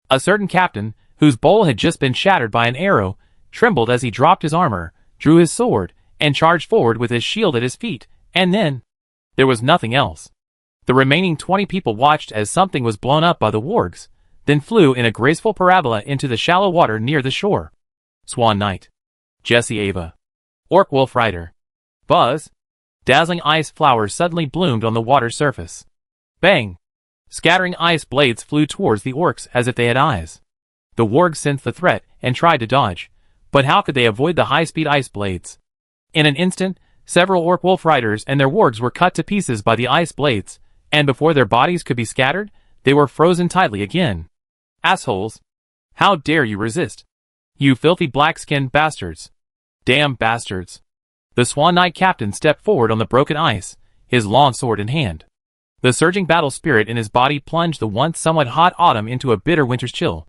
A certain captain, whose bowl had just been shattered by an arrow, trembled as he dropped his armor, drew his sword, and charged forward with his shield at his feet, and then there was nothing else. The remaining 20 people watched as something was blown up by the wargs, then flew in a graceful parabola into the shallow water near the shore. Swan Knight. Jesse Ava. Orc Wolf Rider. Buzz. Dazzling ice flowers suddenly bloomed on the water surface. Bang! Scattering ice blades flew towards the orcs as if they had eyes. The wargs sensed the threat and tried to dodge, but how could they avoid the high-speed ice blades? In an instant, several orc wolf riders and their wargs were cut to pieces by the ice blades, and before their bodies could be scattered, they were frozen tightly again. Assholes! How dare you resist? You filthy black-skinned bastards! Damn bastards! The Swan Knight captain stepped forward on the broken ice, his long sword in hand. The surging battle spirit in his body plunged the once somewhat hot autumn into a bitter winter's chill.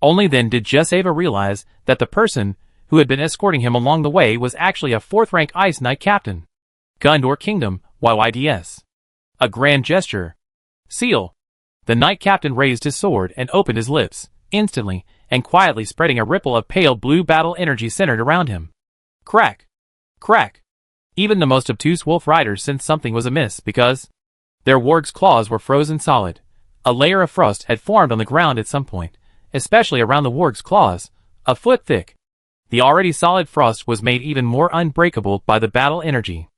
Only then did Jessava realize that the person who had been escorting him along the way was actually a 4th-rank Ice Knight captain. Gundor Kingdom, YYDS. A grand gesture. Seal. The Knight captain raised his sword and opened his lips, instantly, and quietly spreading a ripple of pale blue battle energy centered around him. Crack. Crack. Even the most obtuse wolf riders sensed something was amiss because their warg's claws were frozen solid. A layer of frost had formed on the ground at some point, especially around the warg's claws, a foot thick. The already solid frost was made even more unbreakable by the battle energy.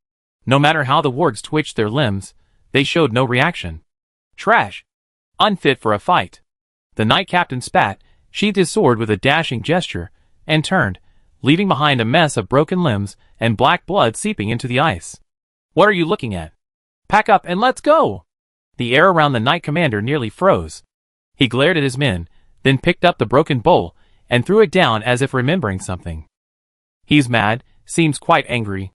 No matter how the wargs twitched their limbs, they showed no reaction. Trash. Unfit for a fight. The Knight captain spat, sheathed his sword with a dashing gesture, and turned, leaving behind a mess of broken limbs and black blood seeping into the ice. What are you looking at? Pack up and let's go! The air around the Knight commander nearly froze. He glared at his men, then picked up the broken bowl, and threw it down as if remembering something. He's mad, seems quite angry.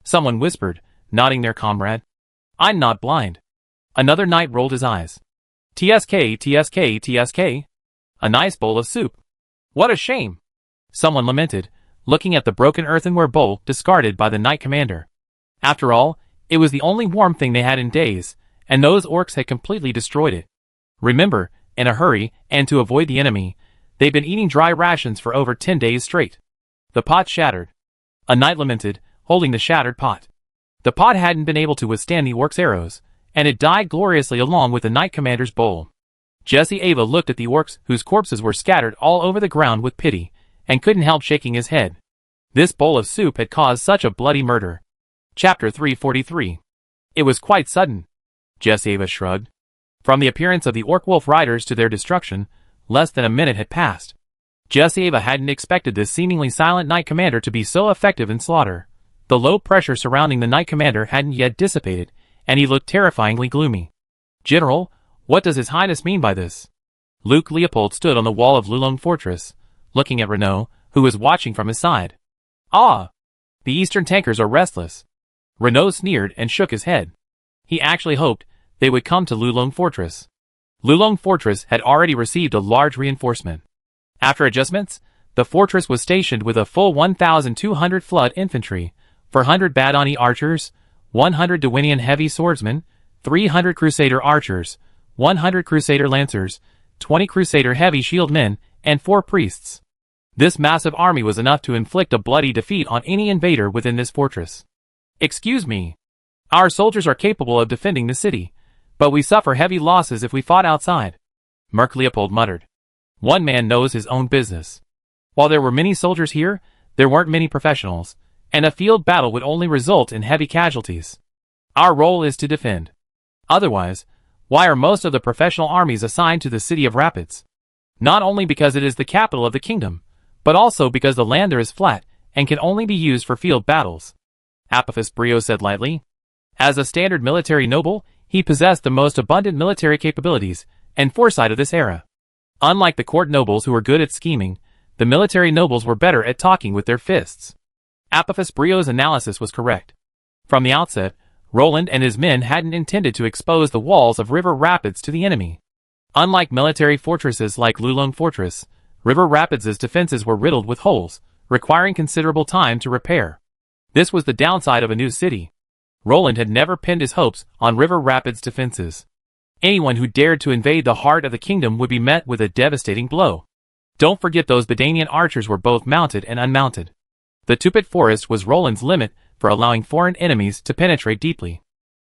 Someone whispered, nodding their comrade. I'm not blind. Another knight rolled his eyes. TSK, TSK, TSK. A nice bowl of soup. What a shame. Someone lamented, looking at the broken earthenware bowl discarded by the Knight commander. After all, it was the only warm thing they had in days, and those orcs had completely destroyed it. Remember, in a hurry, and to avoid the enemy, they'd been eating dry rations for over 10 days straight. The pot shattered. A knight lamented, holding the shattered pot. The pot hadn't been able to withstand the orcs' arrows, and it died gloriously along with the Knight commander's bowl. Jesse Ava looked at the orcs whose corpses were scattered all over the ground with pity, and couldn't help shaking his head. This bowl of soup had caused such a bloody murder. Chapter 343. It was quite sudden. Jesse Ava shrugged. From the appearance of the orc wolf riders to their destruction, less than a minute had passed. Jesse Ava hadn't expected this seemingly silent Knight commander to be so effective in slaughter. The low pressure surrounding the Knight commander hadn't yet dissipated, and he looked terrifyingly gloomy. General, what does His Highness mean by this? Luke Leopold stood on the wall of Lulong Fortress, looking at Renault, who was watching from his side. Ah! The Eastern tankers are restless. Renault sneered and shook his head. He actually hoped they would come to Lulong Fortress. Lulong Fortress had already received a large reinforcement. After adjustments, the fortress was stationed with a full 1,200 flood infantry, 400 Badani archers, 100 Dwinian heavy swordsmen, 300 Crusader archers, 100 Crusader lancers, 20 Crusader heavy shield men, and 4 priests. This massive army was enough to inflict a bloody defeat on any invader within this fortress. Excuse me. Our soldiers are capable of defending the city, but we suffer heavy losses if we fought outside. Merc Leopold muttered. One man knows his own business. While there were many soldiers here, there weren't many professionals, and a field battle would only result in heavy casualties. Our role is to defend. Otherwise, why are most of the professional armies assigned to the city of Rapids? Not only because it is the capital of the kingdom, but also because the land there is flat and can only be used for field battles. Apophis Brio said lightly. As a standard military noble, he possessed the most abundant military capabilities and foresight of this era. Unlike the court nobles who were good at scheming, the military nobles were better at talking with their fists. Apophis Brio's analysis was correct. From the outset, Roland and his men hadn't intended to expose the walls of River Rapids to the enemy. Unlike military fortresses like Lulong Fortress, River Rapids' defenses were riddled with holes, requiring considerable time to repair. This was the downside of a new city. Roland had never pinned his hopes on River Rapids' defenses. Anyone who dared to invade the heart of the kingdom would be met with a devastating blow. Don't forget those Bedanian archers were both mounted and unmounted. The Tupit forest was Roland's limit for allowing foreign enemies to penetrate deeply.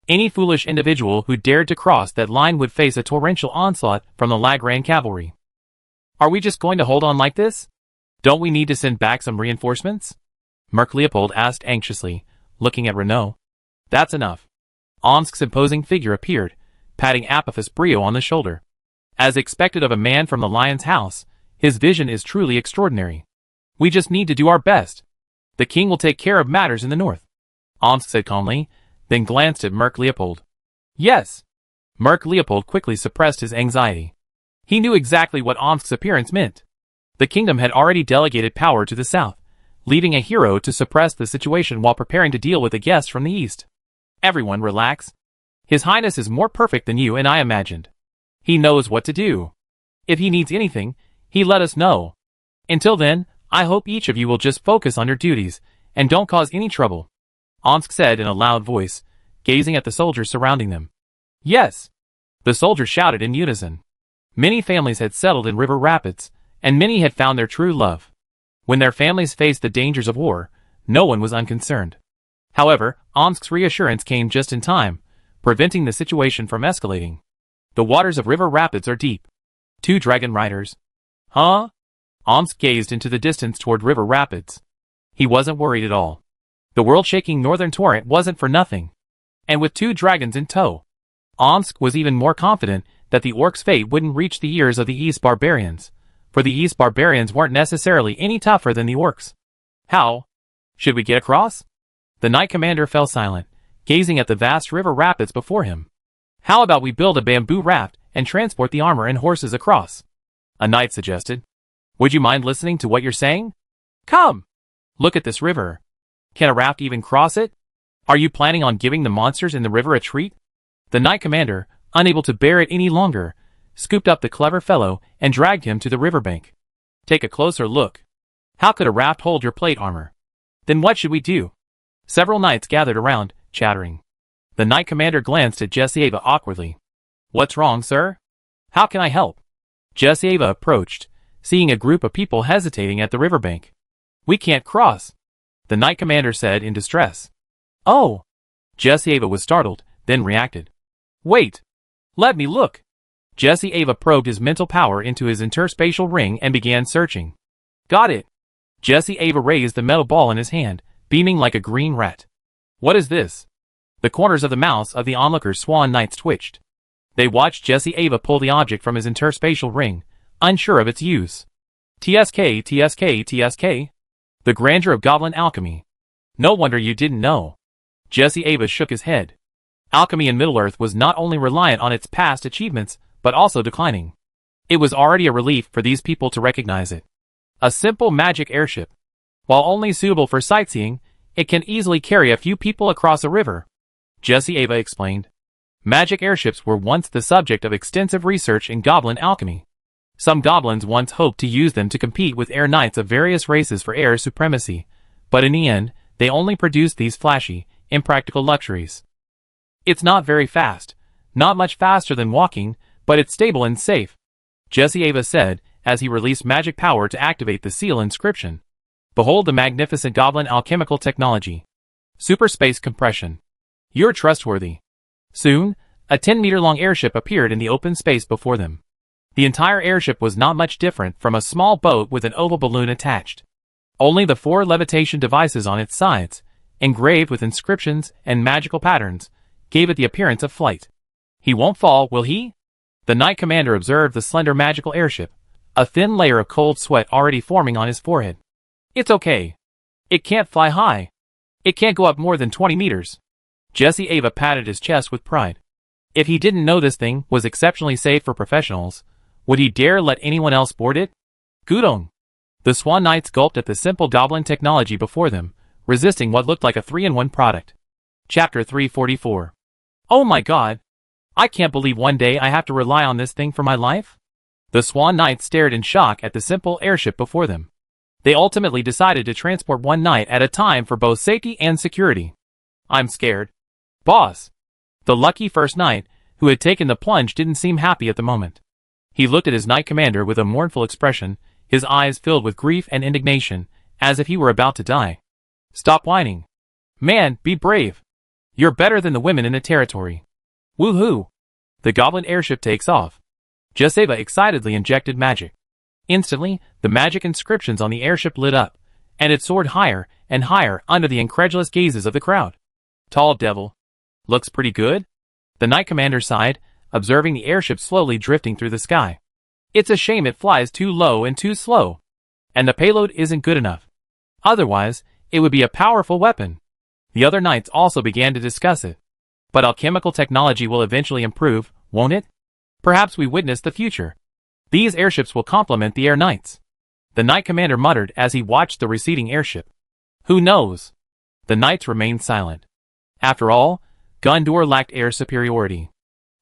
Any foolish individual who dared to cross that line would face a torrential onslaught from the Lagran cavalry. Are we just going to hold on like this? Don't we need to send back some reinforcements? Mark Leopold asked anxiously, looking at Renaud. That's enough. Omsk's imposing figure appeared, patting Apophis Brio on the shoulder. As expected of a man from the Lion's House, his vision is truly extraordinary. We just need to do our best. The king will take care of matters in the north. Omsk said calmly, then glanced at Mark Leopold. Yes. Mark Leopold quickly suppressed his anxiety. He knew exactly what Omsk's appearance meant. The kingdom had already delegated power to the south, leaving a hero to suppress the situation while preparing to deal with a guest from the east. Everyone relax. His Highness is more perfect than you and I imagined. He knows what to do. If he needs anything, he let us know. Until then, I hope each of you will just focus on your duties, and don't cause any trouble. Omsk said in a loud voice, gazing at the soldiers surrounding them. Yes. The soldiers shouted in unison. Many families had settled in River Rapids, and many had found their true love. When their families faced the dangers of war, no one was unconcerned. However, Omsk's reassurance came just in time, preventing the situation from escalating. The waters of River Rapids are deep. 2 dragon riders. Huh? Omsk gazed into the distance toward River Rapids. He wasn't worried at all. The world-shaking northern torrent wasn't for nothing. And with 2 dragons in tow, Omsk was even more confident that the orcs' fate wouldn't reach the ears of the East barbarians, for the East barbarians weren't necessarily any tougher than the orcs. How? Should we get across? The knight commander fell silent, gazing at the vast river rapids before him. How about we build a bamboo raft and transport the armor and horses across? A knight suggested. Would you mind listening to what you're saying? Come! Look at this river. Can a raft even cross it? Are you planning on giving the monsters in the river a treat? The knight commander, unable to bear it any longer, scooped up the clever fellow and dragged him to the riverbank. Take a closer look. How could a raft hold your plate armor? Then what should we do? Several knights gathered around, chattering. The knight commander glanced at Jesieva awkwardly. What's wrong, sir? How can I help? Jesieva approached, seeing a group of people hesitating at the riverbank. We can't cross, the knight commander said in distress. Oh! Jesieva was startled, then reacted. Wait! Let me look! Jesieva probed his mental power into his interspatial ring and began searching. Got it! Jesieva raised the metal ball in his hand, beaming like a green rat. What is this? The corners of the mouths of the onlookers swan knights twitched. They watched Jesieva pull the object from his interspatial ring, unsure of its use. TSK, TSK, TSK. The grandeur of goblin alchemy. No wonder you didn't know. Jesieva shook his head. Alchemy in Middle-earth was not only reliant on its past achievements, but also declining. It was already a relief for these people to recognize it. A simple magic airship. While only suitable for sightseeing, it can easily carry a few people across a river. Jesieva explained. Magic airships were once the subject of extensive research in goblin alchemy. Some goblins once hoped to use them to compete with air knights of various races for air supremacy, but in the end, they only produced these flashy, impractical luxuries. It's not very fast, not much faster than walking, but it's stable and safe, Jesieva said, as he released magic power to activate the seal inscription. Behold the magnificent goblin alchemical technology. Superspace compression. You're trustworthy. Soon, a 10-meter-long airship appeared in the open space before them. The entire airship was not much different from a small boat with an oval balloon attached. Only the 4 levitation devices on its sides, engraved with inscriptions and magical patterns, gave it the appearance of flight. He won't fall, will he? The knight commander observed the slender magical airship, a thin layer of cold sweat already forming on his forehead. It's okay. It can't fly high. It can't go up more than 20 meters. Jesieva patted his chest with pride. If he didn't know this thing was exceptionally safe for professionals, would he dare let anyone else board it? Gudong! The Swan Knights gulped at the simple goblin technology before them, resisting what looked like a 3-in-1 product. Chapter 344. Oh my god! I can't believe one day I have to rely on this thing for my life? The Swan Knights stared in shock at the simple airship before them. They ultimately decided to transport one knight at a time for both safety and security. I'm scared. Boss! The lucky first knight, who had taken the plunge, didn't seem happy at the moment. He looked at his knight commander with a mournful expression, his eyes filled with grief and indignation, as if he were about to die. Stop whining. Man, be brave. You're better than the women in the territory. Woohoo! The goblin airship takes off. Jaseva excitedly injected magic. Instantly, the magic inscriptions on the airship lit up, and it soared higher and higher under the incredulous gazes of the crowd. Tall devil. Looks pretty good? The Knight Commander sighed, observing the airship slowly drifting through the sky. It's a shame it flies too low and too slow. And the payload isn't good enough. Otherwise, it would be a powerful weapon. The other knights also began to discuss it. But alchemical technology will eventually improve, won't it? Perhaps we witness the future. These airships will complement the Air Knights. The Knight Commander muttered as he watched the receding airship. Who knows? The knights remained silent. After all, Gondor lacked air superiority.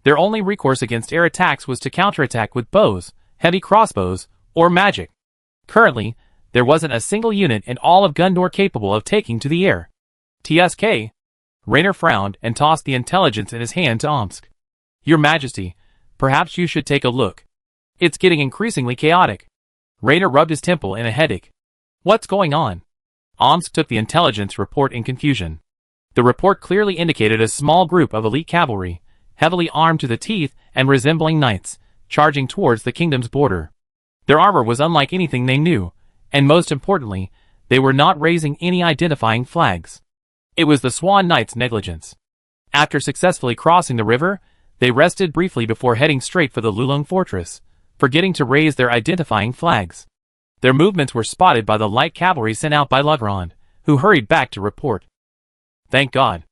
Their only recourse against air attacks was to counterattack with bows, heavy crossbows, or magic. Currently, there wasn't a single unit in all of Gondor capable of taking to the air. TSK. Raynor frowned and tossed the intelligence in his hand to Omsk. Your Majesty, perhaps you should take a look. It's getting increasingly chaotic. Raynor rubbed his temple in a headache. What's going on? Omsk took the intelligence report in confusion. The report clearly indicated a small group of elite cavalry, heavily armed to the teeth and resembling knights, charging towards the kingdom's border. Their armor was unlike anything they knew, and most importantly, they were not raising any identifying flags. It was the Swan Knights' negligence. After successfully crossing the river, they rested briefly before heading straight for the Lulung fortress, forgetting to raise their identifying flags. Their movements were spotted by the light cavalry sent out by Lugrand, who hurried back to report. Thank God.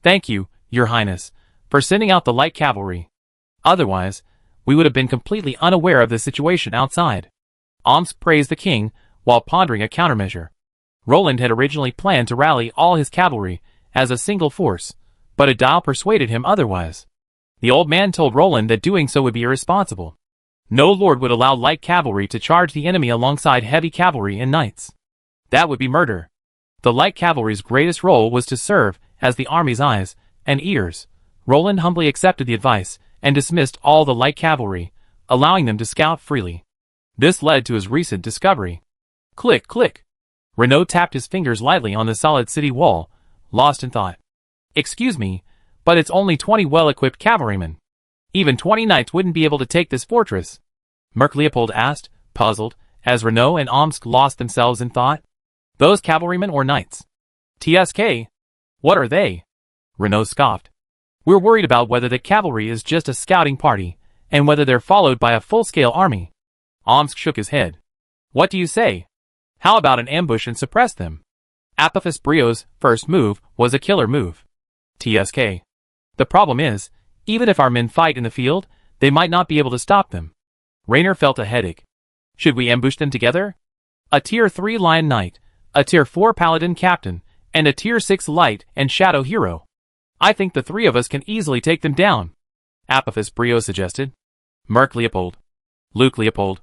Thank you, Your Highness, for sending out the light cavalry. Otherwise, we would have been completely unaware of the situation outside. Omsk praised the king, while pondering a countermeasure. Roland had originally planned to rally all his cavalry as a single force, but Adil persuaded him otherwise. The old man told Roland that doing so would be irresponsible. No lord would allow light cavalry to charge the enemy alongside heavy cavalry and knights. That would be murder. The light cavalry's greatest role was to serve as the army's eyes and ears. Roland humbly accepted the advice and dismissed all the light cavalry, allowing them to scout freely. This led to his recent discovery. Click, click. Renaud tapped his fingers lightly on the solid city wall, lost in thought. Excuse me, but it's only 20 well-equipped cavalrymen. Even 20 knights wouldn't be able to take this fortress. Merc Leopold asked, puzzled, as Renaud and Omsk lost themselves in thought. Those cavalrymen or knights? TSK? What are they? Renaud scoffed. We're worried about whether the cavalry is just a scouting party, and whether they're followed by a full-scale army. Omsk shook his head. What do you say? How about an ambush and suppress them? Apophis Brio's first move was a killer move. TSK. The problem is, even if our men fight in the field, they might not be able to stop them. Raynor felt a headache. Should we ambush them together? A Tier 3 Lion Knight, a Tier 4 Paladin Captain, and a Tier 6 Light and Shadow Hero. I think the three of us can easily take them down. Apophis Brio suggested. Merc Leopold. Luke Leopold.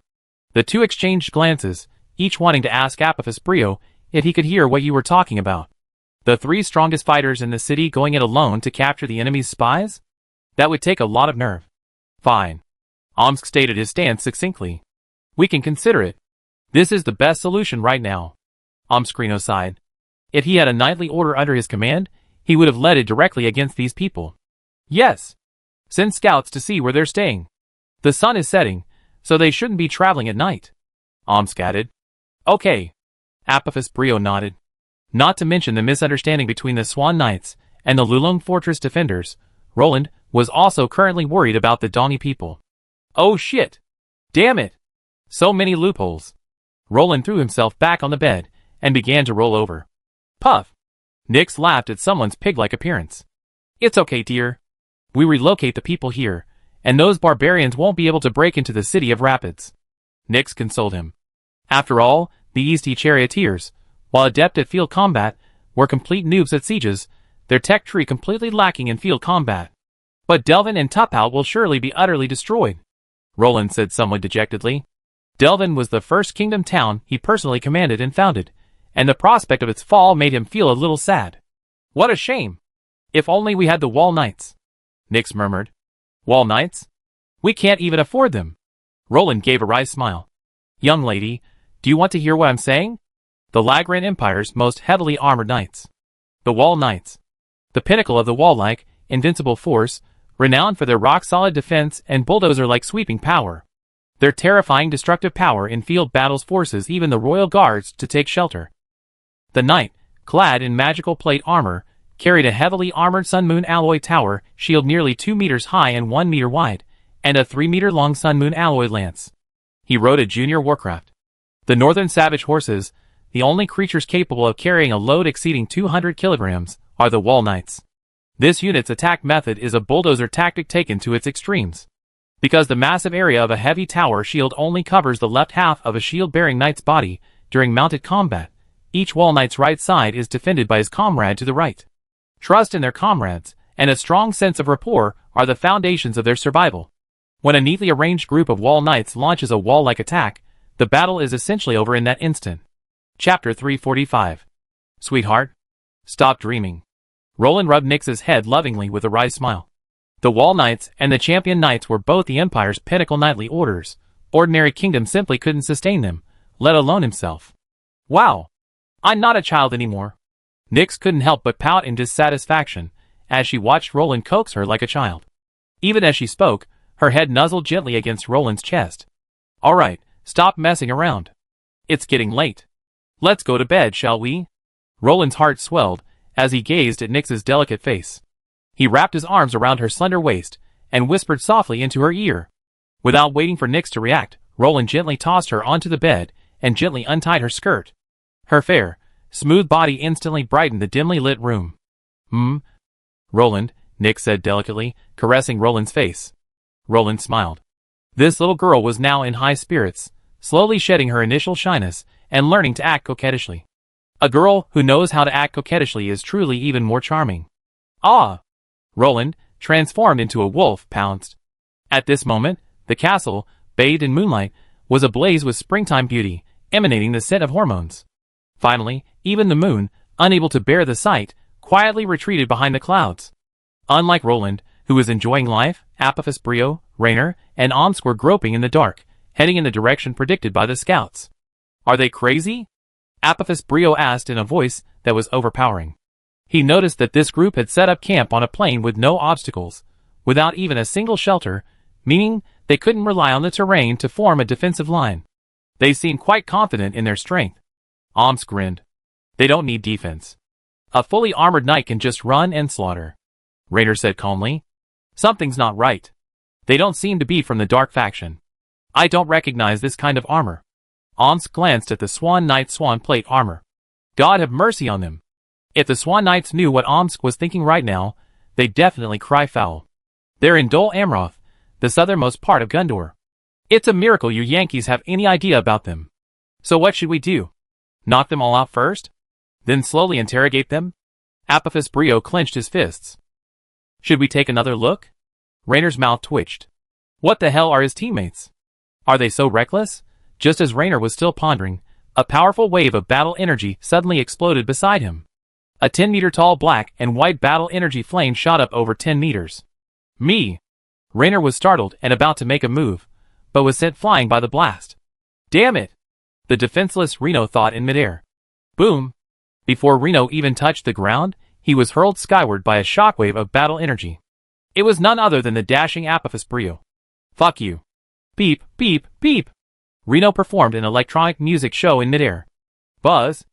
The two exchanged glances, each wanting to ask Apophis Brio if he could hear what you were talking about. The three strongest fighters in the city going it alone to capture the enemy's spies? That would take a lot of nerve. Fine. Omsk stated his stance succinctly. We can consider it. This is the best solution right now. Omskrino sighed. If he had a knightly order under his command, he would have led it directly against these people. Yes. Send scouts to see where they're staying. The sun is setting, so they shouldn't be traveling at night. Omsk added. Okay. Apophis Brio nodded. Not to mention the misunderstanding between the Swan Knights and the Lulung Fortress defenders, Roland was also currently worried about the Donny people. Oh shit! Damn it! So many loopholes. Roland threw himself back on the bed and began to roll over. Puff! Nyx laughed at someone's pig-like appearance. It's okay, dear. We relocate the people here, and those barbarians won't be able to break into the city of Rapids. Nyx consoled him. After all, the East Charioteers, while adept at field combat, were complete noobs at sieges, their tech tree completely lacking in field combat. But Delvin and Tuphout will surely be utterly destroyed, Roland said somewhat dejectedly. Delvin was the first kingdom town he personally commanded and founded, and the prospect of its fall made him feel a little sad. What a shame! If only we had the Wall Knights, Nyx murmured. Wall Knights? We can't even afford them. Roland gave a wry smile. Young lady, Do you want to hear what I'm saying? The Lagran Empire's most heavily armored knights. The Wall Knights. The pinnacle of the wall-like, invincible force, renowned for their rock-solid defense and bulldozer-like sweeping power. Their terrifying destructive power in field battles forces even the royal guards to take shelter. The knight, clad in magical plate armor, carried a heavily armored sun-moon alloy tower shield nearly 2 meters high and 1 meter wide, and a 3-meter-long sun-moon alloy lance. He rode a junior warcraft. The northern savage horses, the only creatures capable of carrying a load exceeding 200 kilograms, are the Wall Knights. This unit's attack method is a bulldozer tactic taken to its extremes. Because the massive area of a heavy tower shield only covers the left half of a shield-bearing knight's body during mounted combat, each Wall Knight's right side is defended by his comrade to the right. Trust in their comrades, and a strong sense of rapport are the foundations of their survival. When a neatly arranged group of Wall Knights launches a wall-like attack, the battle is essentially over in that instant. Chapter 345. Sweetheart? Stop dreaming. Roland rubbed Nyx's head lovingly with a wry smile. The Wall Knights and the Champion Knights were both the Empire's pinnacle knightly orders. Ordinary kingdom simply couldn't sustain them, let alone himself. Wow! I'm not a child anymore. Nyx couldn't help but pout in dissatisfaction, as she watched Roland coax her like a child. Even as she spoke, her head nuzzled gently against Roland's chest. Alright, stop messing around. It's getting late. Let's go to bed, shall we? Roland's heart swelled, as he gazed at Nyx's delicate face. He wrapped his arms around her slender waist, and whispered softly into her ear. Without waiting for Nyx to react, Roland gently tossed her onto the bed, and gently untied her skirt. Her fair, smooth body instantly brightened the dimly lit room. Roland, Nyx said delicately, caressing Roland's face. Roland smiled. This little girl was now in high spirits, slowly shedding her initial shyness, and learning to act coquettishly. A girl who knows how to act coquettishly is truly even more charming. Ah! Roland, transformed into a wolf, pounced. At this moment, the castle, bathed in moonlight, was ablaze with springtime beauty, emanating the scent of hormones. Finally, even the moon, unable to bear the sight, quietly retreated behind the clouds. Unlike Roland, who was enjoying life, Apophis Brio, Raynor, and Omsk were groping in the dark, heading in the direction predicted by the scouts. Are they crazy? Apophis Brio asked in a voice that was overpowering. He noticed that this group had set up camp on a plain with no obstacles, without even a single shelter, meaning they couldn't rely on the terrain to form a defensive line. They seemed quite confident in their strength. Omsk grinned. They don't need defense. A fully armored knight can just run and slaughter. Raynor said calmly. Something's not right. They don't seem to be from the Dark faction. I don't recognize this kind of armor. Omsk glanced at the Swan Knight's swan plate armor. God have mercy on them. If the Swan Knights knew what Omsk was thinking right now, they'd definitely cry foul. They're in Dol Amroth, the southernmost part of Gondor. It's a miracle you Yankees have any idea about them. So what should we do? Knock them all out first? Then slowly interrogate them? Apophis Brio clenched his fists. Should we take another look? Raynor's mouth twitched. What the hell are his teammates? Are they so reckless? Just as Raynor was still pondering, a powerful wave of battle energy suddenly exploded beside him. A 10-meter-tall black and white battle energy flame shot up over 10 meters. Me! Raynor was startled and about to make a move, but was sent flying by the blast. Damn it! The defenseless Reno thought in midair. Boom! Before Reno even touched the ground, he was hurled skyward by a shockwave of battle energy. It was none other than the dashing Apophis Brio. Fuck you. Beep, beep, beep! Reno performed an electronic music show in midair. Buzz!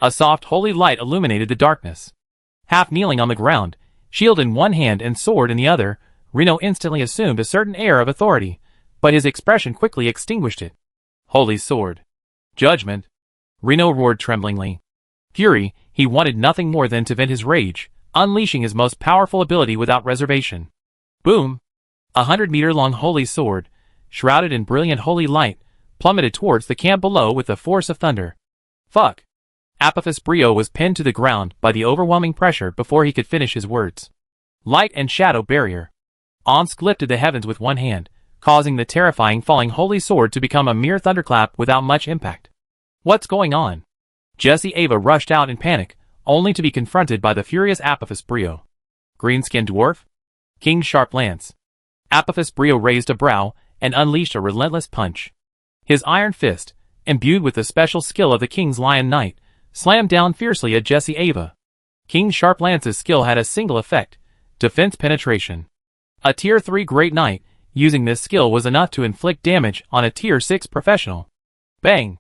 A soft holy light illuminated the darkness. Half kneeling on the ground, shield in one hand and sword in the other, Reno instantly assumed a certain air of authority, but his expression quickly extinguished it. Holy sword. Judgment. Reno roared tremblingly. Fury, he wanted nothing more than to vent his rage, unleashing his most powerful ability without reservation. Boom! 100-meter-long holy sword, shrouded in brilliant holy light, plummeted towards the camp below with the force of thunder. Fuck! Apophis Brio was pinned to the ground by the overwhelming pressure before he could finish his words. Light and shadow barrier. Omsk lifted the heavens with one hand, causing the terrifying falling holy sword to become a mere thunderclap without much impact. What's going on? Jesse Ava rushed out in panic, only to be confronted by the furious Apophis Brio. Green-skinned dwarf? King's sharp lance. Apophis Brio raised a brow and unleashed a relentless punch. His iron fist, imbued with the special skill of the King's Lion Knight, slammed down fiercely at Jesse Ava. King Sharp Lance's skill had a single effect: defense penetration. A Tier 3 Great Knight using this skill was enough to inflict damage on a Tier 6 professional. Bang!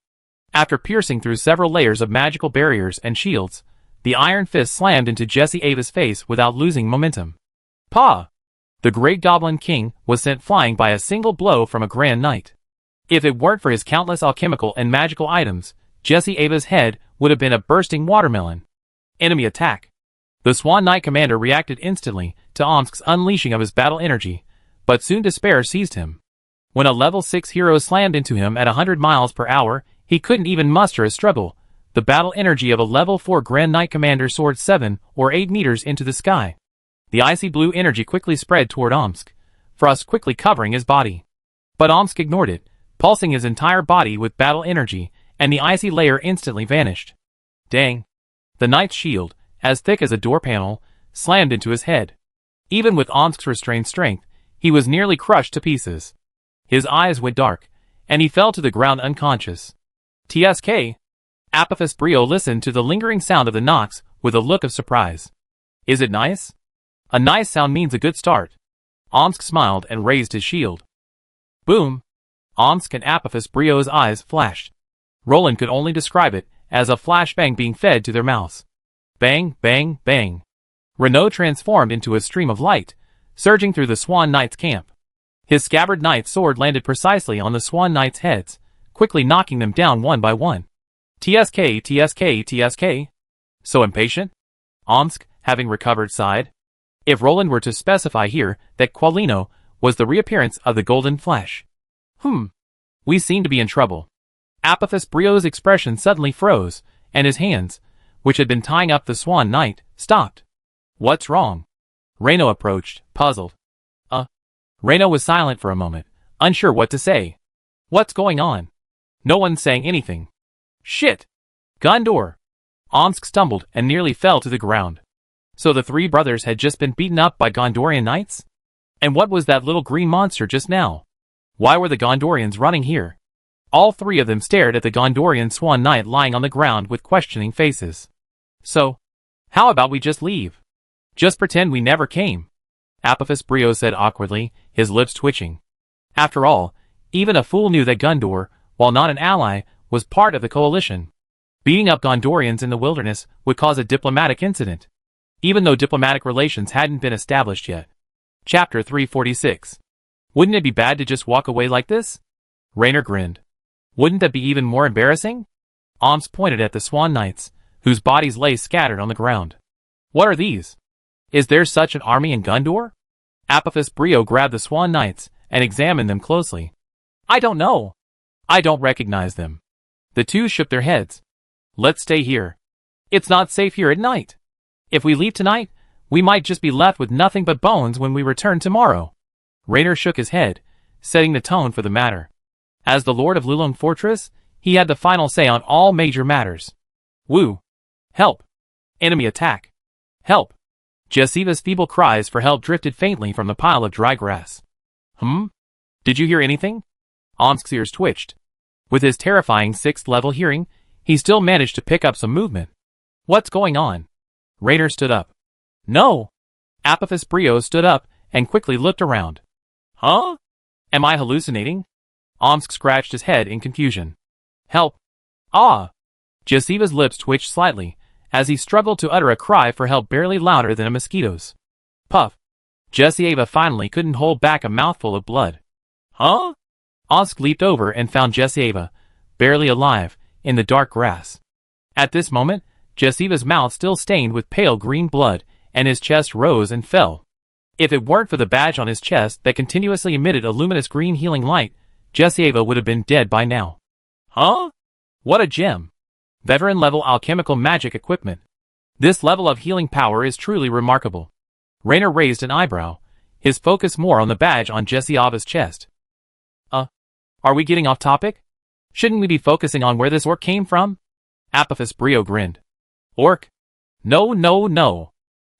After piercing through several layers of magical barriers and shields, the iron fist slammed into Jesse Ava's face without losing momentum. Pah! The Great Goblin King was sent flying by a single blow from a Grand Knight. If it weren't for his countless alchemical and magical items, Jesse Ava's head would have been a bursting watermelon. Enemy attack. The Swan Knight commander reacted instantly to Omsk's unleashing of his battle energy, but soon despair seized him. When a level 6 hero slammed into him at 100 miles per hour, he couldn't even muster a struggle. The battle energy of a level 4 Grand Knight commander soared 7 or 8 meters into the sky. The icy blue energy quickly spread toward Omsk, frost quickly covering his body. But Omsk ignored it, pulsing his entire body with battle energy, and the icy layer instantly vanished. Dang! The knight's shield, as thick as a door panel, slammed into his head. Even with Omsk's restrained strength, he was nearly crushed to pieces. His eyes went dark, and he fell to the ground unconscious. TSK! Apophis Brio listened to the lingering sound of the knocks with a look of surprise. Is it nice? A nice sound means a good start. Omsk smiled and raised his shield. Boom! Omsk and Apophis Brio's eyes flashed. Roland could only describe it as a flashbang being fed to their mouths. Bang, bang, bang. Renault transformed into a stream of light, surging through the Swan Knight's camp. His scabbard knight's sword landed precisely on the Swan Knight's heads, quickly knocking them down one by one. TSK, TSK, TSK. So impatient? Omsk, having recovered, sighed. If Roland were to specify here that Qualino was the reappearance of the Golden Flash. We seem to be in trouble. Apophis Brio's expression suddenly froze, and his hands, which had been tying up the Swan Knight, stopped. What's wrong? Reno approached, puzzled. Reno was silent for a moment, unsure what to say. What's going on? No one's saying anything. Shit! Gondor! Omsk stumbled and nearly fell to the ground. So the three brothers had just been beaten up by Gondorian knights? And what was that little green monster just now? Why were the Gondorians running here? All three of them stared at the Gondorian Swan Knight lying on the ground with questioning faces. So, how about we just leave? Just pretend we never came. Apophis Brio said awkwardly, his lips twitching. After all, even a fool knew that Gondor, while not an ally, was part of the coalition. Beating up Gondorians in the wilderness would cause a diplomatic incident, even though diplomatic relations hadn't been established yet. Chapter 346. Wouldn't it be bad to just walk away like this? Raynor grinned. Wouldn't that be even more embarrassing? Omsk pointed at the Swan Knights, whose bodies lay scattered on the ground. What are these? Is there such an army in Gondor? Apophis Brio grabbed the Swan Knights and examined them closely. I don't know. I don't recognize them. The two shook their heads. Let's stay here. It's not safe here at night. If we leave tonight, we might just be left with nothing but bones when we return tomorrow. Raynor shook his head, setting the tone for the matter. As the Lord of Lulong Fortress, he had the final say on all major matters. Woo! Help! Enemy attack! Help! Jessiva's feeble cries for help drifted faintly from the pile of dry grass. Did you hear anything? Omsk's ears twitched. With his terrifying 6th level hearing, he still managed to pick up some movement. What's going on? Raynor stood up. No! Apophis Brio stood up and quickly looked around. Huh? Am I hallucinating? Omsk scratched his head in confusion. Help! Ah! Jessiva's lips twitched slightly, as he struggled to utter a cry for help barely louder than a mosquito's. Puff! Jessiva finally couldn't hold back a mouthful of blood. Huh? Omsk leaped over and found Jessiva, barely alive, in the dark grass. At this moment, Jessiva's mouth still stained with pale green blood, and his chest rose and fell. If it weren't for the badge on his chest that continuously emitted a luminous green healing light, Jessiva would have been dead by now. Huh? What a gem! Veteran-level alchemical magic equipment. This level of healing power is truly remarkable. Raynor raised an eyebrow, his focus more on the badge on Jessiva's chest. Are we getting off topic? Shouldn't we be focusing on where this orc came from? Apophis Brio grinned. Orc? No, no, no.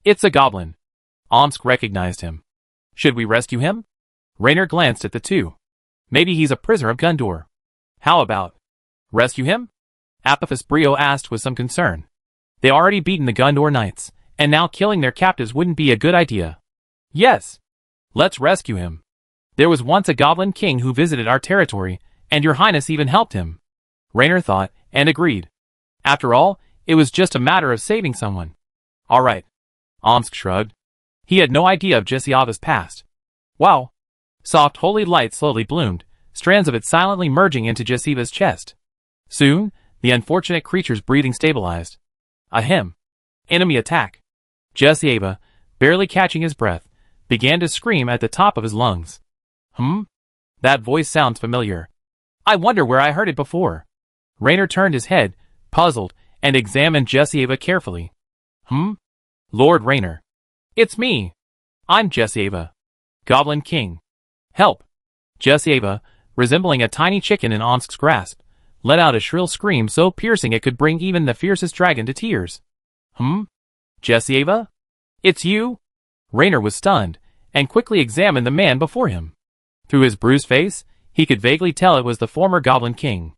It's a goblin. Omsk recognized him. Should we rescue him? Raynor glanced at the two. Maybe he's a prisoner of Gondor. How about? Rescue him? Apophis Brio asked with some concern. They already beaten the Gondor Knights, and now killing their captives wouldn't be a good idea. Yes. Let's rescue him. There was once a goblin king who visited our territory, and your highness even helped him. Raynor thought, and agreed. After all, it was just a matter of saving someone. All right. Omsk shrugged. He had no idea of Jesseava's past. Wow. Soft holy light slowly bloomed, strands of it silently merging into Jesseava's chest. Soon, the unfortunate creature's breathing stabilized. Ahem. Enemy attack. Jesseava, barely catching his breath, began to scream at the top of his lungs. That voice sounds familiar. I wonder where I heard it before. Raynor turned his head, puzzled, and examined Jesseava carefully. Lord Raynor. It's me. I'm Jesseava. Goblin King. Help. Jesseava, resembling a tiny chicken in Omsk's grasp, let out a shrill scream so piercing it could bring even the fiercest dragon to tears. Jesseava? It's you? Raynor was stunned, and quickly examined the man before him. Through his bruised face, he could vaguely tell it was the former Goblin King.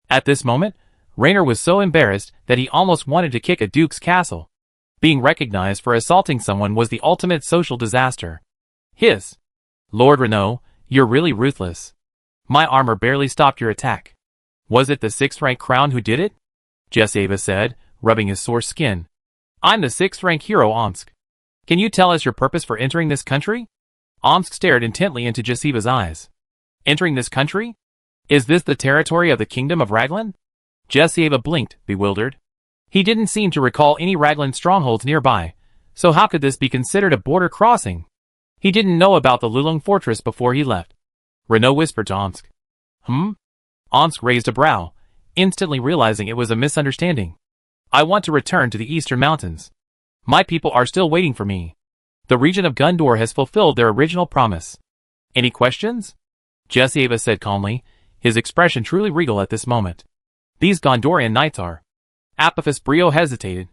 At this moment, Raynor was so embarrassed that he almost wanted to kick a duke's castle. Being recognized for assaulting someone was the ultimate social disaster. Hiss. Lord Renaud, you're really ruthless. My armor barely stopped your attack. Was it the 6th-rank crown who did it? Jesseava said, rubbing his sore skin. I'm the 6th-rank hero Omsk. Can you tell us your purpose for entering this country? Omsk stared intently into Jesseava's eyes. Entering this country? Is this the territory of the kingdom of Raglan? Jesseava blinked, bewildered. He didn't seem to recall any Raglan strongholds nearby, so how could this be considered a border crossing? He didn't know about the Lulung fortress before he left. Renaud whispered to Omsk. Omsk raised a brow, instantly realizing it was a misunderstanding. I want to return to the eastern mountains. My people are still waiting for me. The region of Gondor has fulfilled their original promise. Any questions? Jesseava said calmly, his expression truly regal at this moment. These Gondorian knights are. Apophis Brio hesitated.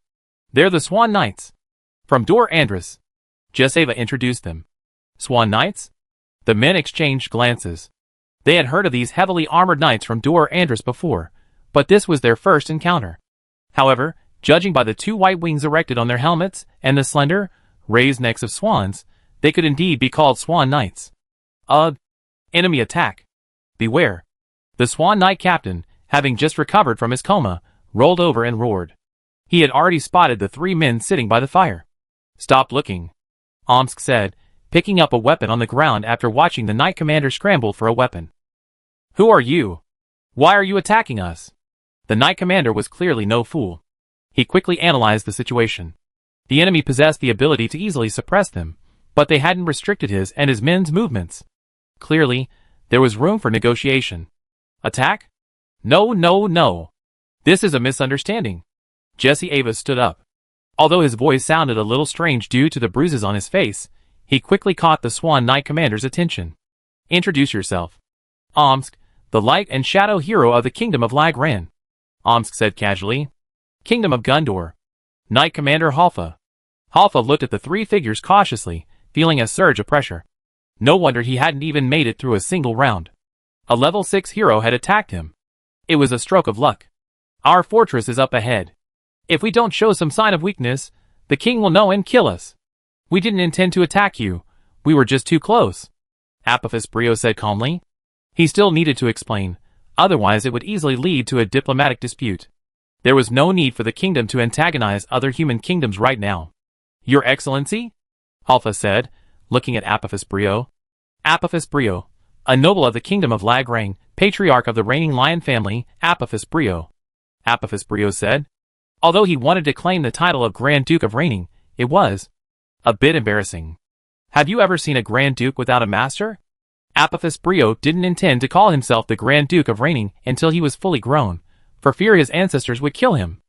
They're the Swan Knights. From Dor Andris. Jesseava introduced them. Swan Knights? The men exchanged glances. They had heard of these heavily armored knights from Dor Andris before, but this was their first encounter. However, judging by the 2 white wings erected on their helmets and the slender, raised necks of swans, they could indeed be called Swan Knights. Enemy attack. Beware. The Swan Knight captain, having just recovered from his coma, rolled over and roared. He had already spotted the 3 men sitting by the fire. Stop looking, Omsk said, picking up a weapon on the ground after watching the knight commander scramble for a weapon. Who are you? Why are you attacking us? The knight commander was clearly no fool. He quickly analyzed the situation. The enemy possessed the ability to easily suppress them, but they hadn't restricted his and his men's movements. Clearly, there was room for negotiation. Attack? No. This is a misunderstanding. Jesseava stood up. Although his voice sounded a little strange due to the bruises on his face, he quickly caught the Swan Knight commander's attention. Introduce yourself. Omsk, the light and shadow hero of the kingdom of Lagran. Omsk said casually. Kingdom of Gondor. Knight Commander Halfa. Halfa looked at the 3 figures cautiously, feeling a surge of pressure. No wonder he hadn't even made it through a single round. A level 6 hero had attacked him. It was a stroke of luck. Our fortress is up ahead. If we don't show some sign of weakness, the king will know and kill us. We didn't intend to attack you. We were just too close. Apophis Brio said calmly. He still needed to explain, otherwise it would easily lead to a diplomatic dispute. There was no need for the kingdom to antagonize other human kingdoms right now. Your Excellency? Halfa said, looking at Apophis Brio. Apophis Brio, a noble of the kingdom of Lagrang, patriarch of the reigning lion family, Apophis Brio. Apophis Brio said. Although he wanted to claim the title of Grand Duke of Reigning, it was a bit embarrassing. Have you ever seen a Grand Duke without a master? Apophis Brio didn't intend to call himself the Grand Duke of Reigning until he was fully grown, for fear his ancestors would kill him.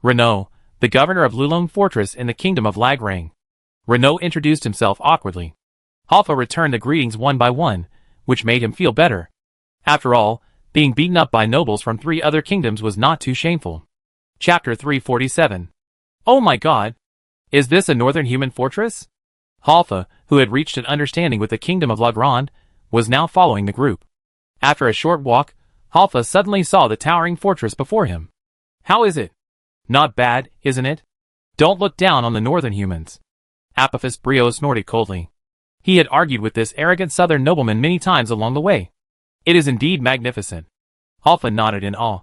Renaud, the governor of Lulung Fortress in the kingdom of Lagrang. Renaud introduced himself awkwardly. Halfa returned the greetings one by one, which made him feel better. After all, being beaten up by nobles from 3 other kingdoms was not too shameful. Chapter 347. Oh my god! Is this a northern human fortress? Halfa, who had reached an understanding with the kingdom of Lagrand, was now following the group. After a short walk, Halfa suddenly saw the towering fortress before him. How is it? Not bad, isn't it? Don't look down on the northern humans. Apophis Brio snorted coldly. He had argued with this arrogant southern nobleman many times along the way. It is indeed magnificent. Halfa nodded in awe.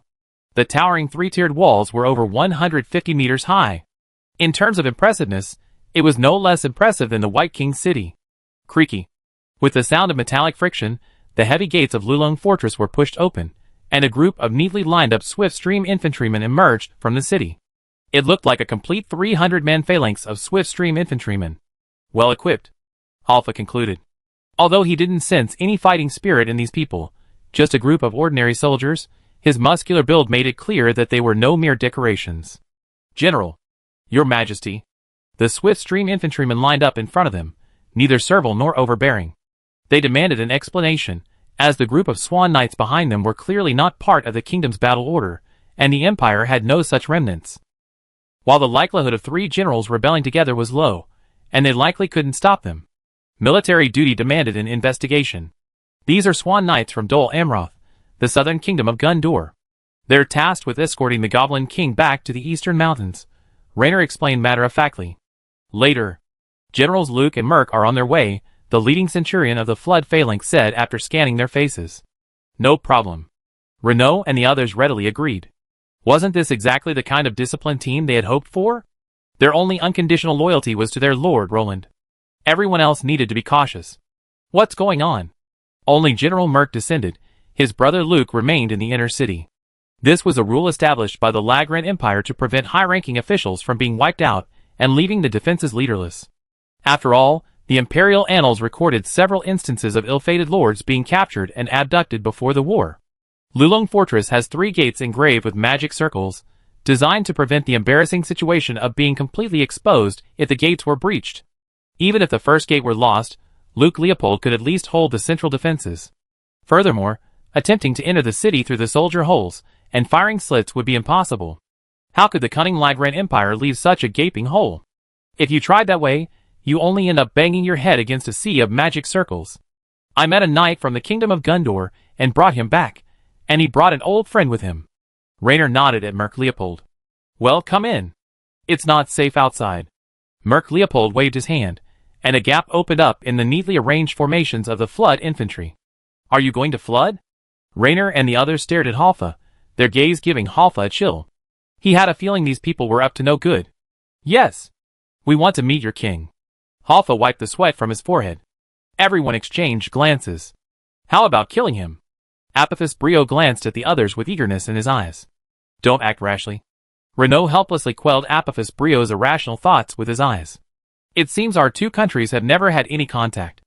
The towering three-tiered walls were over 150 meters high. In terms of impressiveness, it was no less impressive than the White King's city. Creaky. With the sound of metallic friction, the heavy gates of Lulong Fortress were pushed open, and a group of neatly lined-up Swift-Stream infantrymen emerged from the city. It looked like a complete 300-man phalanx of Swift-Stream infantrymen. Well equipped, Halfa concluded. Although he didn't sense any fighting spirit in these people, just a group of ordinary soldiers, his muscular build made it clear that they were no mere decorations. General, Your Majesty. The Swift-Stream infantrymen lined up in front of them, neither servile nor overbearing. They demanded an explanation, as the group of Swan Knights behind them were clearly not part of the kingdom's battle order, and the Empire had no such remnants. While the likelihood of 3 generals rebelling together was low, and they likely couldn't stop them, military duty demanded an investigation. These are Swan Knights from Dol Amroth, the southern kingdom of Gundur. They're tasked with escorting the Goblin King back to the eastern mountains, Raynor explained matter-of-factly. Later, Generals Luke and Merc are on their way, the leading centurion of the Flood Phalanx said after scanning their faces. No problem. Renault and the others readily agreed. Wasn't this exactly the kind of disciplined team they had hoped for? Their only unconditional loyalty was to their lord, Roland. Everyone else needed to be cautious. What's going on? Only General Merc descended. His brother Luke remained in the inner city. This was a rule established by the Lagran Empire to prevent high-ranking officials from being wiped out and leaving the defenses leaderless. After all, the Imperial annals recorded several instances of ill-fated lords being captured and abducted before the war. Lulong Fortress has 3 gates engraved with magic circles, designed to prevent the embarrassing situation of being completely exposed if the gates were breached. Even if the first gate were lost, Luke Leopold could at least hold the central defenses. Furthermore, attempting to enter the city through the soldier holes and firing slits would be impossible. How could the cunning Lagran Empire leave such a gaping hole? If you tried that way, you only end up banging your head against a sea of magic circles. I met a knight from the kingdom of Gundur and brought him back, and he brought an old friend with him. Raynor nodded at Merc Leopold. Well, come in. It's not safe outside. Merc Leopold waved his hand, and a gap opened up in the neatly arranged formations of the Flood infantry. Are you going to flood? Raynor and the others stared at Halfa, their gaze giving Halfa a chill. He had a feeling these people were up to no good. Yes. We want to meet your king. Halfa wiped the sweat from his forehead. Everyone exchanged glances. How about killing him? Apophis Brio glanced at the others with eagerness in his eyes. Don't act rashly. Renault helplessly quelled Apophis Brio's irrational thoughts with his eyes. It seems our 2 countries have never had any contact.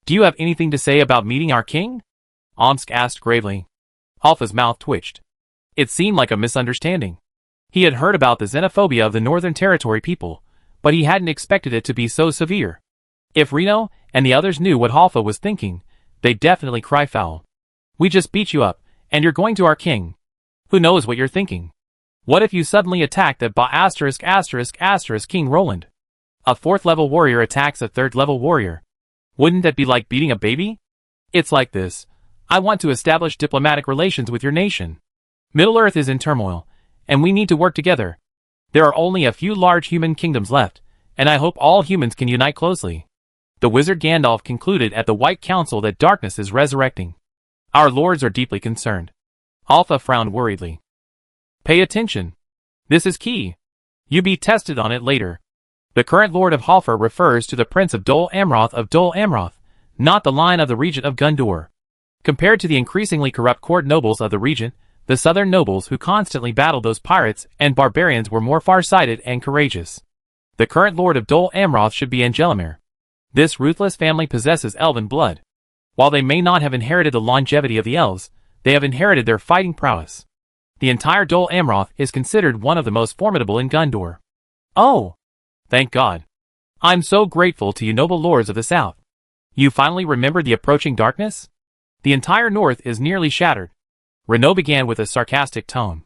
Do you have anything to say about meeting our king? Omsk asked gravely. Halfa's mouth twitched. It seemed like a misunderstanding. He had heard about the xenophobia of the Northern Territory people, but he hadn't expected it to be so severe. If Reno and the others knew what Halfa was thinking, they'd definitely cry foul. We just beat you up, and you're going to our king. Who knows what you're thinking? What if you suddenly attacked that King Roland? A 4th-level warrior attacks a 3rd-level warrior. Wouldn't that be like beating a baby? It's like this. I want to establish diplomatic relations with your nation. Middle-earth is in turmoil, and we need to work together. There are only a few large human kingdoms left, and I hope all humans can unite closely. The wizard Gandalf concluded at the White Council that darkness is resurrecting. Our lords are deeply concerned. Halfa frowned worriedly. Pay attention. This is key. You be tested on it later. The current Lord of Halfa refers to the Prince of Dol Amroth, not the line of the Regent of Gundur. Compared to the increasingly corrupt court nobles of the region, the southern nobles who constantly battled those pirates and barbarians were more far-sighted and courageous. The current Lord of Dol Amroth should be Angelimir. This ruthless family possesses elven blood. While they may not have inherited the longevity of the elves, they have inherited their fighting prowess. The entire Dol Amroth is considered one of the most formidable in Gundur. Oh! Thank God. I'm so grateful to you noble lords of the south. You finally remembered the approaching darkness? The entire north is nearly shattered. Renault began with a sarcastic tone.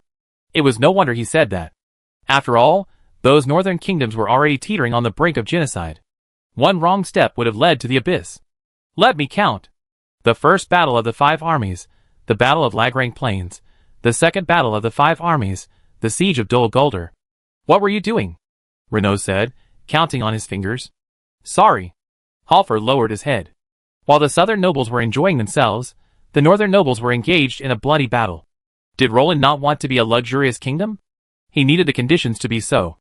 It was no wonder he said that. After all, those northern kingdoms were already teetering on the brink of genocide. One wrong step would have led to the abyss. Let me count. The first battle of the 5 armies, the Battle of Lagrang Plains, the Second Battle of the Five Armies, the Siege of Dol Guldur. What were you doing? Renaud said, counting on his fingers. Sorry. Halfor lowered his head. While the southern nobles were enjoying themselves, the northern nobles were engaged in a bloody battle. Did Roland not want to be a luxurious kingdom? He needed the conditions to be so.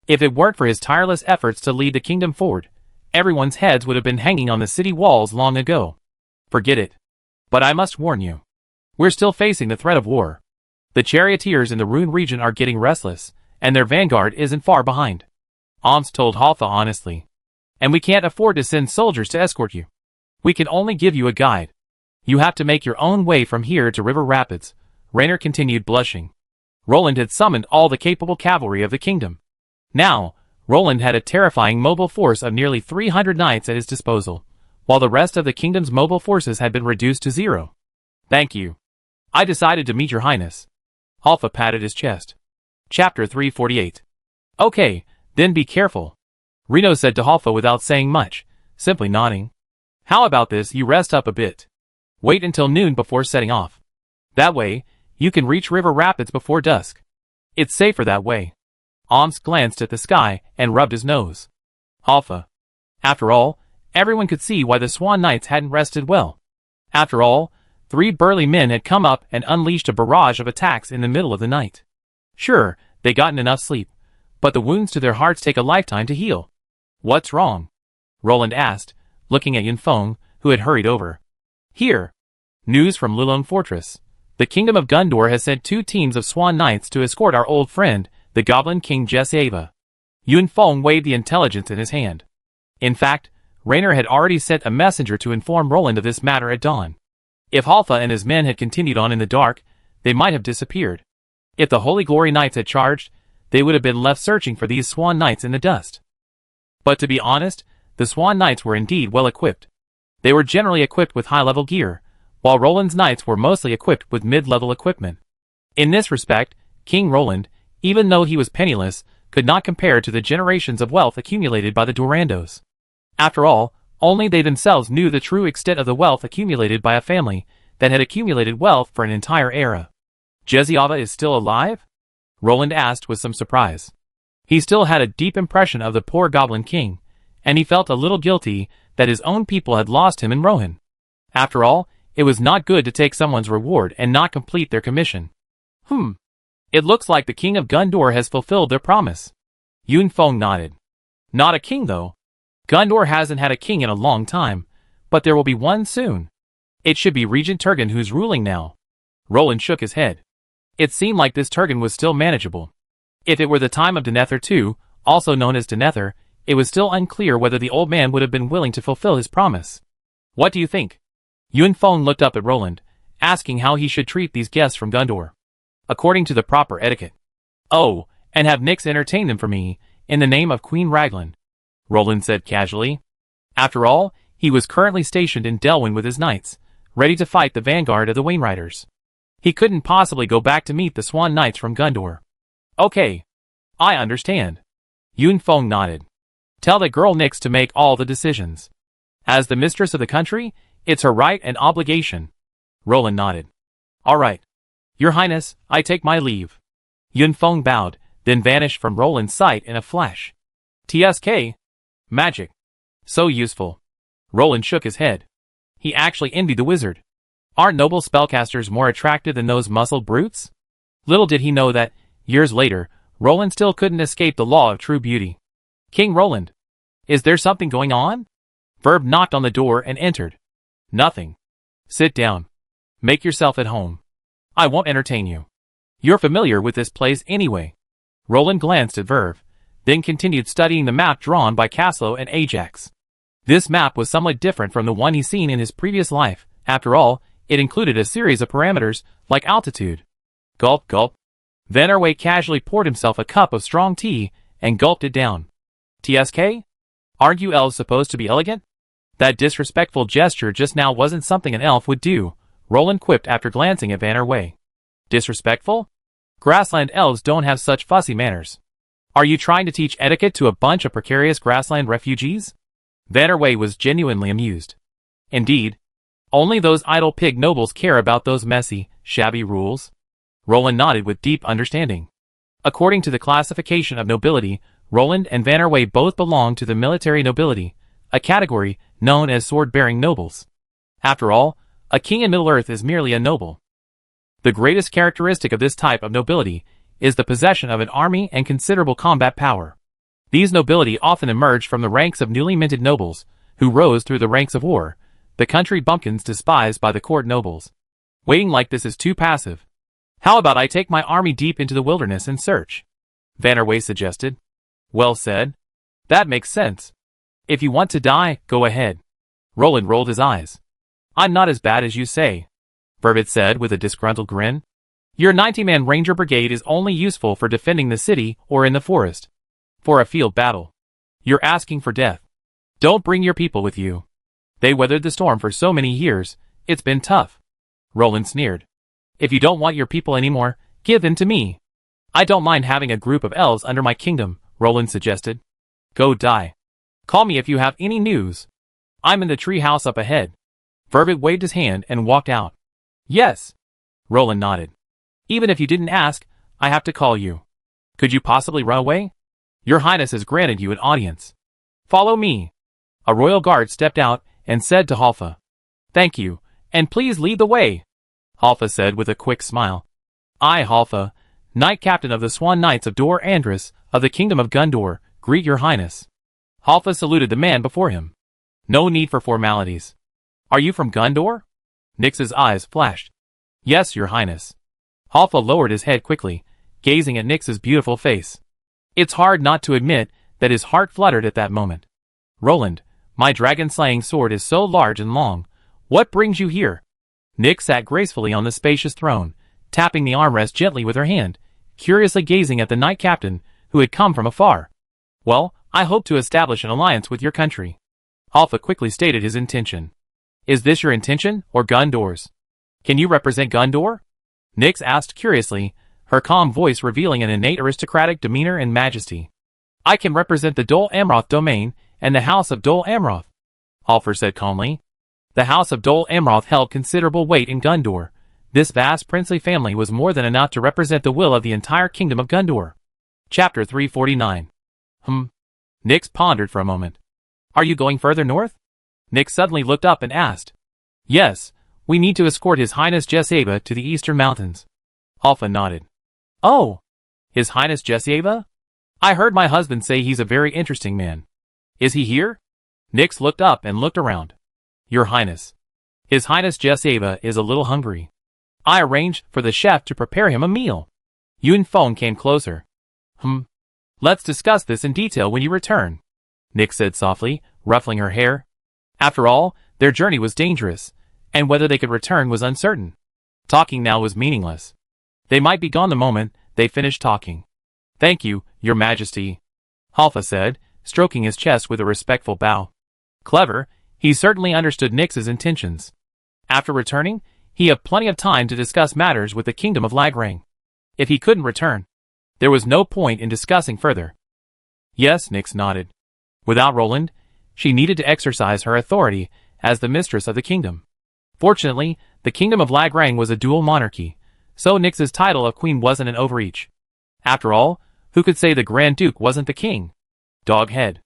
If it weren't for his tireless efforts to lead the kingdom forward, everyone's heads would have been hanging on the city walls long ago. Forget it. But I must warn you. We're still facing the threat of war. The charioteers in the Rune region are getting restless, and their vanguard isn't far behind. Oms told Halfa honestly. And we can't afford to send soldiers to escort you. We can only give you a guide. You have to make your own way from here to River Rapids, Raynor continued blushing. Roland had summoned all the capable cavalry of the kingdom. Now, Roland had a terrifying mobile force of nearly 300 knights at his disposal, while the rest of the kingdom's mobile forces had been reduced to 0. Thank you. I decided to meet your highness. Halfa patted his chest. Chapter 348. Okay, then be careful. Renaud said to Halfa without saying much, simply nodding. How about this, you rest up a bit. Wait until noon before setting off. That way, you can reach River Rapids before dusk. It's safer that way. Oms glanced at the sky and rubbed his nose. Halfa. After all, everyone could see why the Swan Knights hadn't rested well. After all, 3 burly men had come up and unleashed a barrage of attacks in the middle of the night. Sure, they gotten enough sleep, but the wounds to their hearts take a lifetime to heal. What's wrong? Roland asked, looking at Yunfeng, who had hurried over. Here. News from Lilong Fortress. The Kingdom of Gundor has sent 2 teams of Swan Knights to escort our old friend, the Goblin King Jeseva. Yunfeng waved the intelligence in his hand. In fact, Raynor had already sent a messenger to inform Roland of this matter at dawn. If Halfa and his men had continued on in the dark, they might have disappeared. If the Holy Glory Knights had charged, they would have been left searching for these Swan Knights in the dust. But to be honest, the Swan Knights were indeed well equipped. They were generally equipped with high-level gear, while Roland's knights were mostly equipped with mid-level equipment. In this respect, King Roland, even though he was penniless, could not compare to the generations of wealth accumulated by the Durandos. After all, only they themselves knew the true extent of the wealth accumulated by a family that had accumulated wealth for an entire era. Jeseva is still alive? Roland asked with some surprise. He still had a deep impression of the poor Goblin King, and he felt a little guilty that his own people had lost him in Rohan. After all, it was not good to take someone's reward and not complete their commission. It looks like the King of Gundor has fulfilled their promise. Yunfeng nodded. Not a king though. Gundor hasn't had a king in a long time, but there will be one soon. It should be Regent Turgon who's ruling now. Roland shook his head. It seemed like this Turgon was still manageable. If it were the time of Denethor II, also known as Denethor, it was still unclear whether the old man would have been willing to fulfill his promise. What do you think? Yunfeng looked up at Roland, asking how he should treat these guests from Gundor. According to the proper etiquette. Oh, and have Nyx entertain them for me, in the name of Queen Raglan. Roland said casually. After all, he was currently stationed in Delwyn with his knights, ready to fight the vanguard of the Wainriders. He couldn't possibly go back to meet the Swan Knights from Gundor. Okay. I understand. Yunfeng nodded. Tell the girl Nyx to make all the decisions. As the mistress of the country, it's her right and obligation. Roland nodded. All right. Your Highness, I take my leave. Yunfeng bowed, then vanished from Roland's sight in a flash. TSK? Magic. So useful. Roland shook his head. He actually envied the wizard. Aren't noble spellcasters more attractive than those muscled brutes? Little did he know that, years later, Roland still couldn't escape the law of true beauty. King Roland. Is there something going on? Verb knocked on the door and entered. Nothing. Sit down. Make yourself at home. I won't entertain you. You're familiar with this place anyway. Roland glanced at Verve, then continued studying the map drawn by Caslo and Ajax. This map was somewhat different from the one he'd seen in his previous life. After all, it included a series of parameters, like altitude. Gulp, gulp. Vanderway casually poured himself a cup of strong tea, and gulped it down. TSK? Aren't you elves supposed to be elegant? That disrespectful gesture just now wasn't something an elf would do, Roland quipped after glancing at Vanderway. Disrespectful? Grassland elves don't have such fussy manners. Are you trying to teach etiquette to a bunch of precarious grassland refugees? Vanderway was genuinely amused. Indeed. Only those idle pig nobles care about those messy, shabby rules? Roland nodded with deep understanding. According to the classification of nobility, Roland and Vannerway both belong to the military nobility, a category known as sword-bearing nobles. After all, a king in Middle-earth is merely a noble. The greatest characteristic of this type of nobility is the possession of an army and considerable combat power. These nobility often emerged from the ranks of newly minted nobles, who rose through the ranks of war, the country bumpkins despised by the court nobles. Waiting like this is too passive. How about I take my army deep into the wilderness and search? Vannerway suggested. Well said. That makes sense. If you want to die, go ahead. Roland rolled his eyes. I'm not as bad as you say, Burbot said with a disgruntled grin. Your 90-man ranger brigade is only useful for defending the city or in the forest. For a field battle. You're asking for death. Don't bring your people with you. They weathered the storm for so many years, it's been tough. Roland sneered. If you don't want your people anymore, give them to me. I don't mind having a group of elves under my kingdom, Roland suggested. Go die. Call me if you have any news. I'm in the tree house up ahead. Burbot waved his hand and walked out. Yes. Roland nodded. Even if you didn't ask, I have to call you. Could you possibly run away? Your Highness has granted you an audience. Follow me. A royal guard stepped out and said to Halfa. Thank you, and please lead the way. Halfa said with a quick smile. I, Halfa, Knight Captain of the Swan Knights of Dor Andrus, of the Kingdom of Gondor, greet your Highness. Halfa saluted the man before him. No need for formalities. Are you from Gondor? Nyx's eyes flashed. Yes, your Highness. Halfa lowered his head quickly, gazing at Nyx's beautiful face. It's hard not to admit that his heart fluttered at that moment. Roland, my dragon-slaying sword is so large and long. What brings you here? Nyx sat gracefully on the spacious throne, tapping the armrest gently with her hand, curiously gazing at the knight captain, who had come from afar. Well, I hope to establish an alliance with your country. Halfa quickly stated his intention. Is this your intention, or Gondor's? Can you represent Gondor? Nyx asked curiously, her calm voice revealing an innate aristocratic demeanor and majesty. I can represent the Dol Amroth domain and the House of Dol Amroth, Halfa said calmly. The House of Dol Amroth held considerable weight in Gondor. This vast princely family was more than enough to represent the will of the entire kingdom of Gondor. Chapter 349. Nyx pondered for a moment. Are you going further north? Nyx suddenly looked up and asked. Yes, we need to escort His Highness Jessaba to the eastern mountains. Halfa nodded. Oh, His Highness Jessaba? I heard my husband say he's a very interesting man. Is he here? Nyx looked up and looked around. Your Highness. His Highness Jessaba is a little hungry. I arranged for the chef to prepare him a meal. Yun Feng came closer. Let's discuss this in detail when you return, Nyx said softly, ruffling her hair. After all, their journey was dangerous, and whether they could return was uncertain. Talking now was meaningless. They might be gone the moment they finished talking. Thank you, Your Majesty, Halfa said, stroking his chest with a respectful bow. Clever, he certainly understood Nyx's intentions. After returning, he had plenty of time to discuss matters with the Kingdom of Lagrang. If he couldn't return, there was no point in discussing further. Yes, Nyx nodded. Without Roland, she needed to exercise her authority as the mistress of the kingdom. Fortunately, the Kingdom of Lagrang was a dual monarchy, so Nyx's title of queen wasn't an overreach. After all, who could say the Grand Duke wasn't the king? Doghead.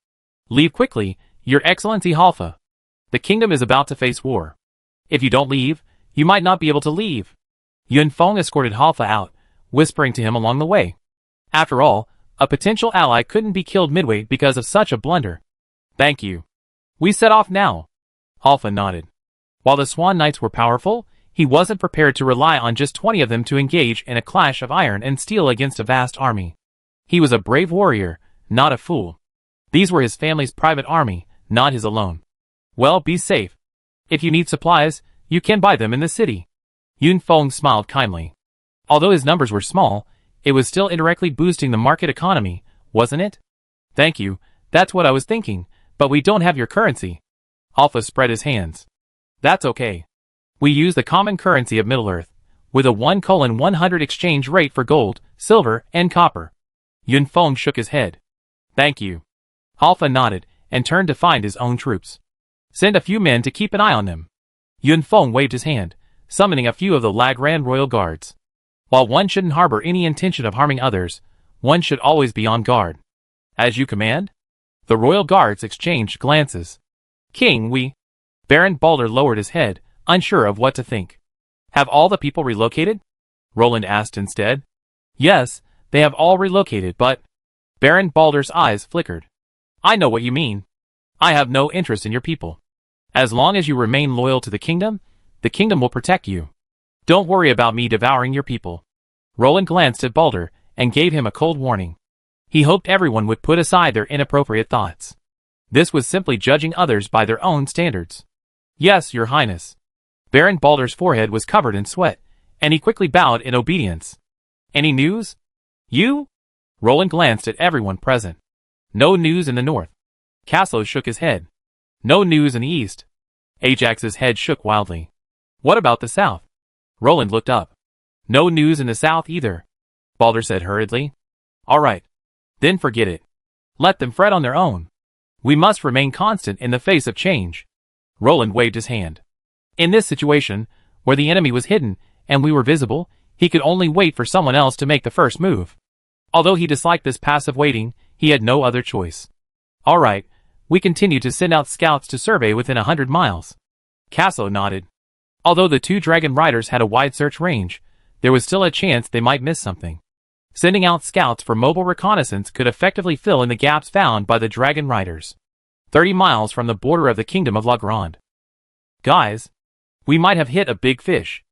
Leave quickly, Your Excellency Halfa. The kingdom is about to face war. If you don't leave, you might not be able to leave. Yun Feng escorted Halfa out, whispering to him along the way. After all, a potential ally couldn't be killed midway because of such a blunder. Thank you. We set off now. Halfa nodded. While the Swan Knights were powerful, he wasn't prepared to rely on just 20 of them to engage in a clash of iron and steel against a vast army. He was a brave warrior, not a fool. These were his family's private army, not his alone. Well, be safe. If you need supplies, you can buy them in the city. Yun Feng smiled kindly. Although his numbers were small, it was still indirectly boosting the market economy, wasn't it? Thank you, that's what I was thinking, but we don't have your currency. Halfa spread his hands. That's okay. We use the common currency of Middle-earth, with a 1:100 exchange rate for gold, silver, and copper. Yun Feng shook his head. Thank you. Halfa nodded, and turned to find his own troops. Send a few men to keep an eye on them. Yun Feng waved his hand, summoning a few of the Lagran royal guards. While one shouldn't harbor any intention of harming others, one should always be on guard. As you command? The royal guards exchanged glances. King, we... Baron Balder lowered his head, unsure of what to think. Have all the people relocated? Roland asked instead. Yes, they have all relocated, but... Baron Balder's eyes flickered. I know what you mean. I have no interest in your people. As long as you remain loyal to the kingdom will protect you. Don't worry about me devouring your people. Roland glanced at Balder and gave him a cold warning. He hoped everyone would put aside their inappropriate thoughts. This was simply judging others by their own standards. Yes, your highness. Baron Balder's forehead was covered in sweat, and he quickly bowed in obedience. Any news? You? Roland glanced at everyone present. No news in the north. Casso shook his head. No news in the east. Ajax's head shook wildly. What about the south? Roland looked up. No news in the south either. Balder said hurriedly. All right. Then forget it. Let them fret on their own. We must remain constant in the face of change. Roland waved his hand. In this situation, where the enemy was hidden and we were visible, he could only wait for someone else to make the first move. Although he disliked this passive waiting, he had no other choice. All right, we continue to send out scouts to survey within 100 miles. Casso nodded. Although the two dragon riders had a wide search range, there was still a chance they might miss something. Sending out scouts for mobile reconnaissance could effectively fill in the gaps found by the dragon riders. 30 miles from the border of the kingdom of Lagrange. Guys, we might have hit a big fish.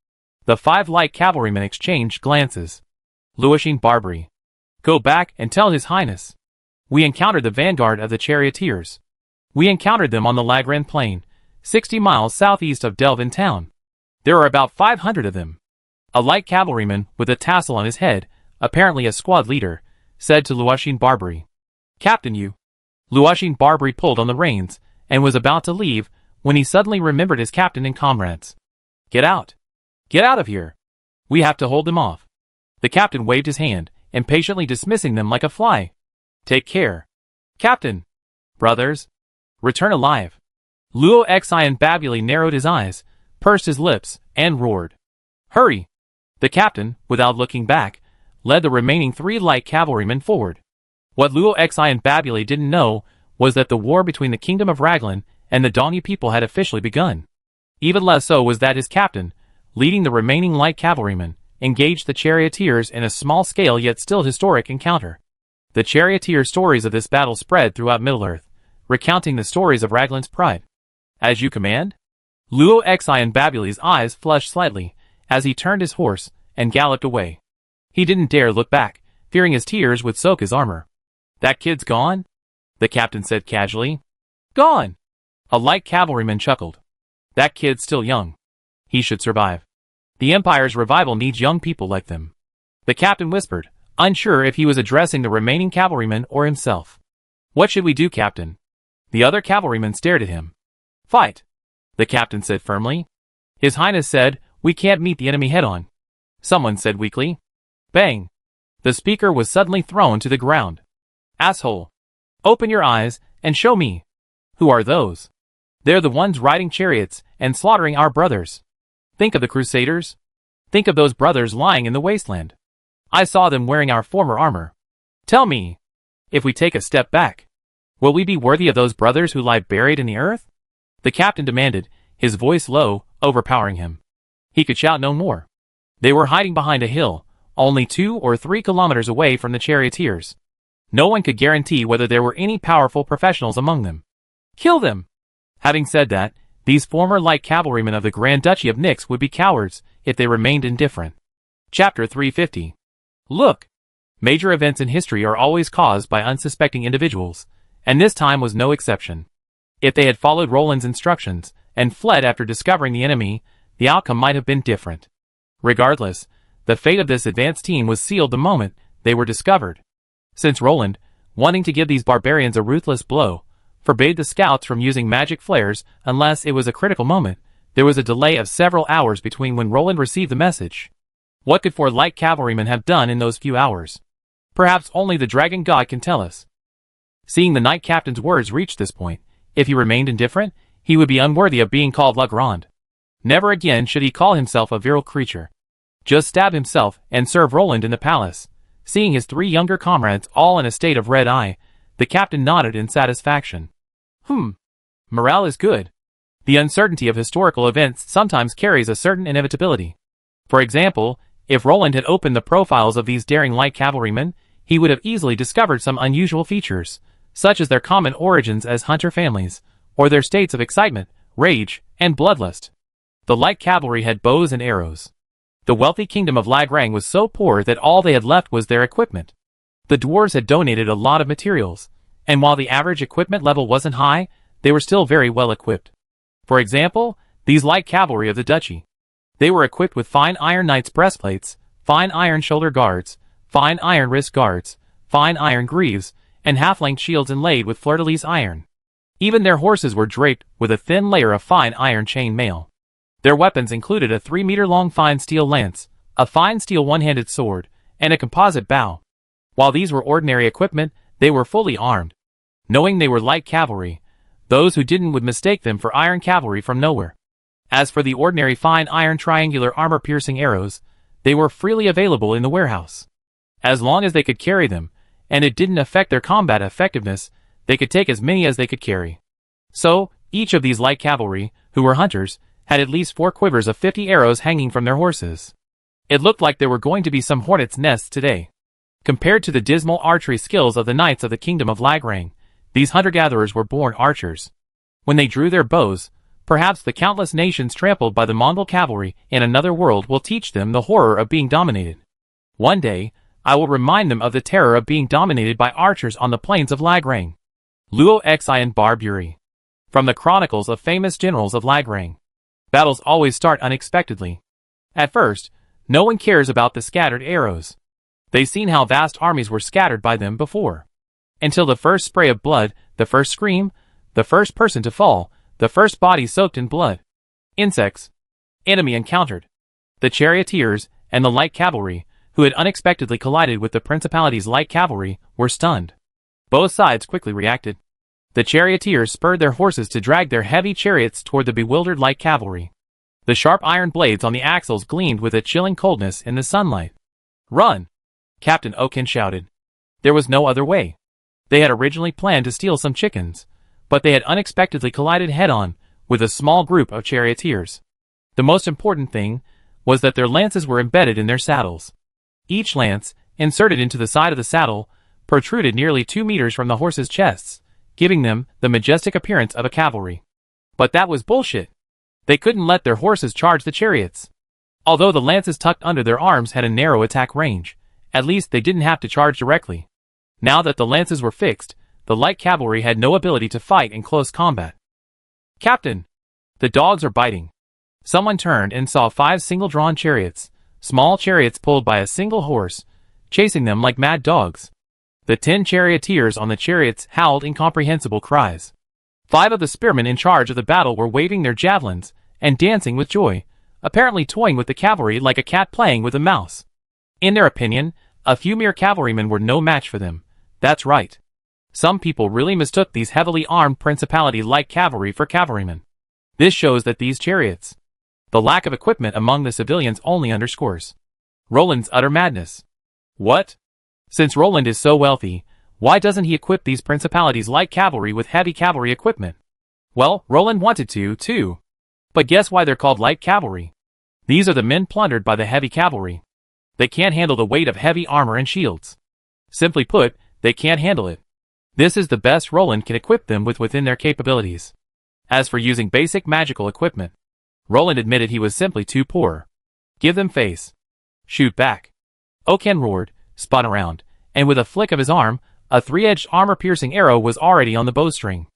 The 5 light cavalrymen exchanged glances. Luoshine Barbary. Go back and tell his highness. We encountered the vanguard of the charioteers. We encountered them on the Lagran plain, 60 miles southeast of Delvin town. There are about 500 of them. A light cavalryman with a tassel on his head, apparently a squad leader, said to Luoshine Barbary. Captain, you. Luoshine Barbary pulled on the reins and was about to leave when he suddenly remembered his captain and comrades. Get out. Get out of here. We have to hold them off. The captain waved his hand, impatiently dismissing them like a fly. Take care. Captain. Brothers. Return alive. Luo Xian Babuli narrowed his eyes, pursed his lips, and roared. Hurry. The captain, without looking back, led the remaining 3 light cavalrymen forward. What Luo Xian Babuli didn't know was that the war between the kingdom of Raglan and the Donu people had officially begun. Even less so was that his captain, leading the remaining light cavalrymen, engaged the charioteers in a small-scale yet still historic encounter. The charioteer stories of this battle spread throughout Middle-earth, recounting the stories of Raglan's pride. As you command? Luo Xian Babuli's eyes flushed slightly as he turned his horse and galloped away. He didn't dare look back, fearing his tears would soak his armor. That kid's gone? The captain said casually. Gone! A light cavalryman chuckled. That kid's still young. He should survive. The Empire's revival needs young people like them. The captain whispered, unsure if he was addressing the remaining cavalrymen or himself. What should we do, Captain? The other cavalrymen stared at him. Fight, the captain said firmly. His Highness said, we can't meet the enemy head-on. Someone said weakly. Bang! The speaker was suddenly thrown to the ground. Asshole! Open your eyes and show me. Who are those? They're the ones riding chariots and slaughtering our brothers. Think of the Crusaders. Think of those brothers lying in the wasteland. I saw them wearing our former armor. Tell me, if we take a step back, will we be worthy of those brothers who lie buried in the earth? The captain demanded, his voice low, overpowering him. He could shout no more. They were hiding behind a hill, only 2 or 3 kilometers away from the charioteers. No one could guarantee whether there were any powerful professionals among them. Kill them! Having said that, these former light cavalrymen of the Grand Duchy of Nyx would be cowards if they remained indifferent. Chapter 350. Look! Major events in history are always caused by unsuspecting individuals, and this time was no exception. If they had followed Roland's instructions and fled after discovering the enemy, the outcome might have been different. Regardless, the fate of this advanced team was sealed the moment they were discovered. Since Roland, wanting to give these barbarians a ruthless blow, forbade the scouts from using magic flares unless it was a critical moment, there was a delay of several hours between when Roland received the message. What could 4 light cavalrymen have done in those few hours? Perhaps only the dragon god can tell us. Seeing the knight captain's words reach this point, if he remained indifferent, he would be unworthy of being called Lagrange. Never again should he call himself a virile creature. Just stab himself and serve Roland in the palace. Seeing his 3 younger comrades all in a state of red eye, the captain nodded in satisfaction. Morale is good. The uncertainty of historical events sometimes carries a certain inevitability. For example, if Roland had opened the profiles of these daring light cavalrymen, he would have easily discovered some unusual features, such as their common origins as hunter families, or their states of excitement, rage, and bloodlust. The light cavalry had bows and arrows. The wealthy kingdom of Lagrang was so poor that all they had left was their equipment. The dwarves had donated a lot of materials, and while the average equipment level wasn't high, they were still very well equipped. For example, these light cavalry of the duchy. They were equipped with fine iron knight's breastplates, fine iron shoulder guards, fine iron wrist guards, fine iron greaves, and half-length shields inlaid with fleur-de-lis iron. Even their horses were draped with a thin layer of fine iron chain mail. Their weapons included a 3-meter-long fine steel lance, a fine steel one-handed sword, and a composite bow. While these were ordinary equipment, they were fully armed. Knowing they were light cavalry, those who didn't would mistake them for iron cavalry from nowhere. As for the ordinary fine iron triangular armor-piercing arrows, they were freely available in the warehouse. As long as they could carry them, and it didn't affect their combat effectiveness, they could take as many as they could carry. So, each of these light cavalry, who were hunters, had at least 4 quivers of 50 arrows hanging from their horses. It looked like there were going to be some hornets' nests today. Compared to the dismal archery skills of the knights of the kingdom of Lagrang, these hunter-gatherers were born archers. When they drew their bows, perhaps the countless nations trampled by the Mongol cavalry in another world will teach them the horror of being dominated. One day, I will remind them of the terror of being dominated by archers on the plains of Lagrang. Luo Xian Barburi. From the Chronicles of Famous Generals of Lagrang. Battles always start unexpectedly. At first, no one cares about the scattered arrows. They've seen how vast armies were scattered by them before. Until the first spray of blood, the first scream, the first person to fall, the first body soaked in blood. Insects. Enemy encountered. The charioteers and the light cavalry, who had unexpectedly collided with the principality's light cavalry, were stunned. Both sides quickly reacted. The charioteers spurred their horses to drag their heavy chariots toward the bewildered light cavalry. The sharp iron blades on the axles gleamed with a chilling coldness in the sunlight. "Run!" Captain Oaken shouted. There was no other way. They had originally planned to steal some chickens, but they had unexpectedly collided head-on with a small group of charioteers. The most important thing was that their lances were embedded in their saddles. Each lance, inserted into the side of the saddle, protruded nearly 2 meters from the horses' chests, giving them the majestic appearance of a cavalry. But that was bullshit. They couldn't let their horses charge the chariots. Although the lances tucked under their arms had a narrow attack range, at least they didn't have to charge directly. Now that the lances were fixed, the light cavalry had no ability to fight in close combat. "Captain! The dogs are biting." Someone turned and saw 5 single-drawn chariots, small chariots pulled by a single horse, chasing them like mad dogs. The 10 charioteers on the chariots howled incomprehensible cries. 5 of the spearmen in charge of the battle were waving their javelins and dancing with joy, apparently toying with the cavalry like a cat playing with a mouse. In their opinion, a few mere cavalrymen were no match for them. That's right. Some people really mistook these heavily armed principality-like cavalry for cavalrymen. This shows that these chariots, the lack of equipment among the civilians only underscores Roland's utter madness. What? Since Roland is so wealthy, why doesn't he equip these principalities-like cavalry with heavy cavalry equipment? Well, Roland wanted to, too. But guess why they're called light cavalry? These are the men plundered by the heavy cavalry. They can't handle the weight of heavy armor and shields. Simply put, they can't handle it. This is the best Roland can equip them with within their capabilities. As for using basic magical equipment, Roland admitted he was simply too poor. Give them face. Shoot back. Oaken roared, spun around, and with a flick of his arm, a 3-edged armor-piercing arrow was already on the bowstring.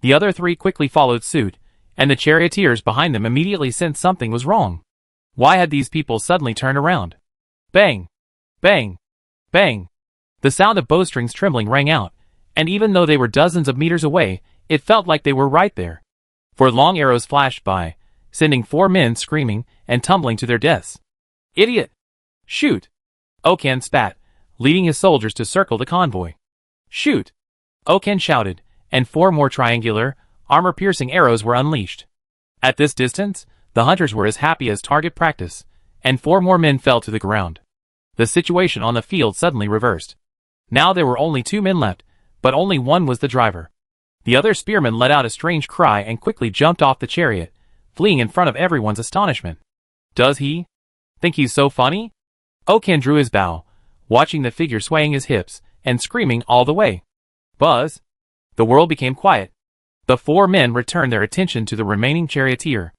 The other 3 quickly followed suit, and the charioteers behind them immediately sensed something was wrong. Why had these people suddenly turned around? Bang! Bang! Bang! The sound of bowstrings trembling rang out, and even though they were dozens of meters away, it felt like they were right there. For long arrows flashed by, sending 4 men screaming and tumbling to their deaths. "Idiot! Shoot!" Oaken spat, leading his soldiers to circle the convoy. "Shoot!" Oaken shouted, and 4 more triangular, armor-piercing arrows were unleashed. At this distance, The hunters were as happy as target practice, and 4 more men fell to the ground. The situation on the field suddenly reversed. Now there were only 2 men left, but only one was the driver. The other spearman let out a strange cry and quickly jumped off the chariot, fleeing in front of everyone's astonishment. Does he think he's so funny? Okan drew his bow, watching the figure swaying his hips and screaming all the way. Buzz! The world became quiet. The 4 men returned their attention to the remaining charioteer.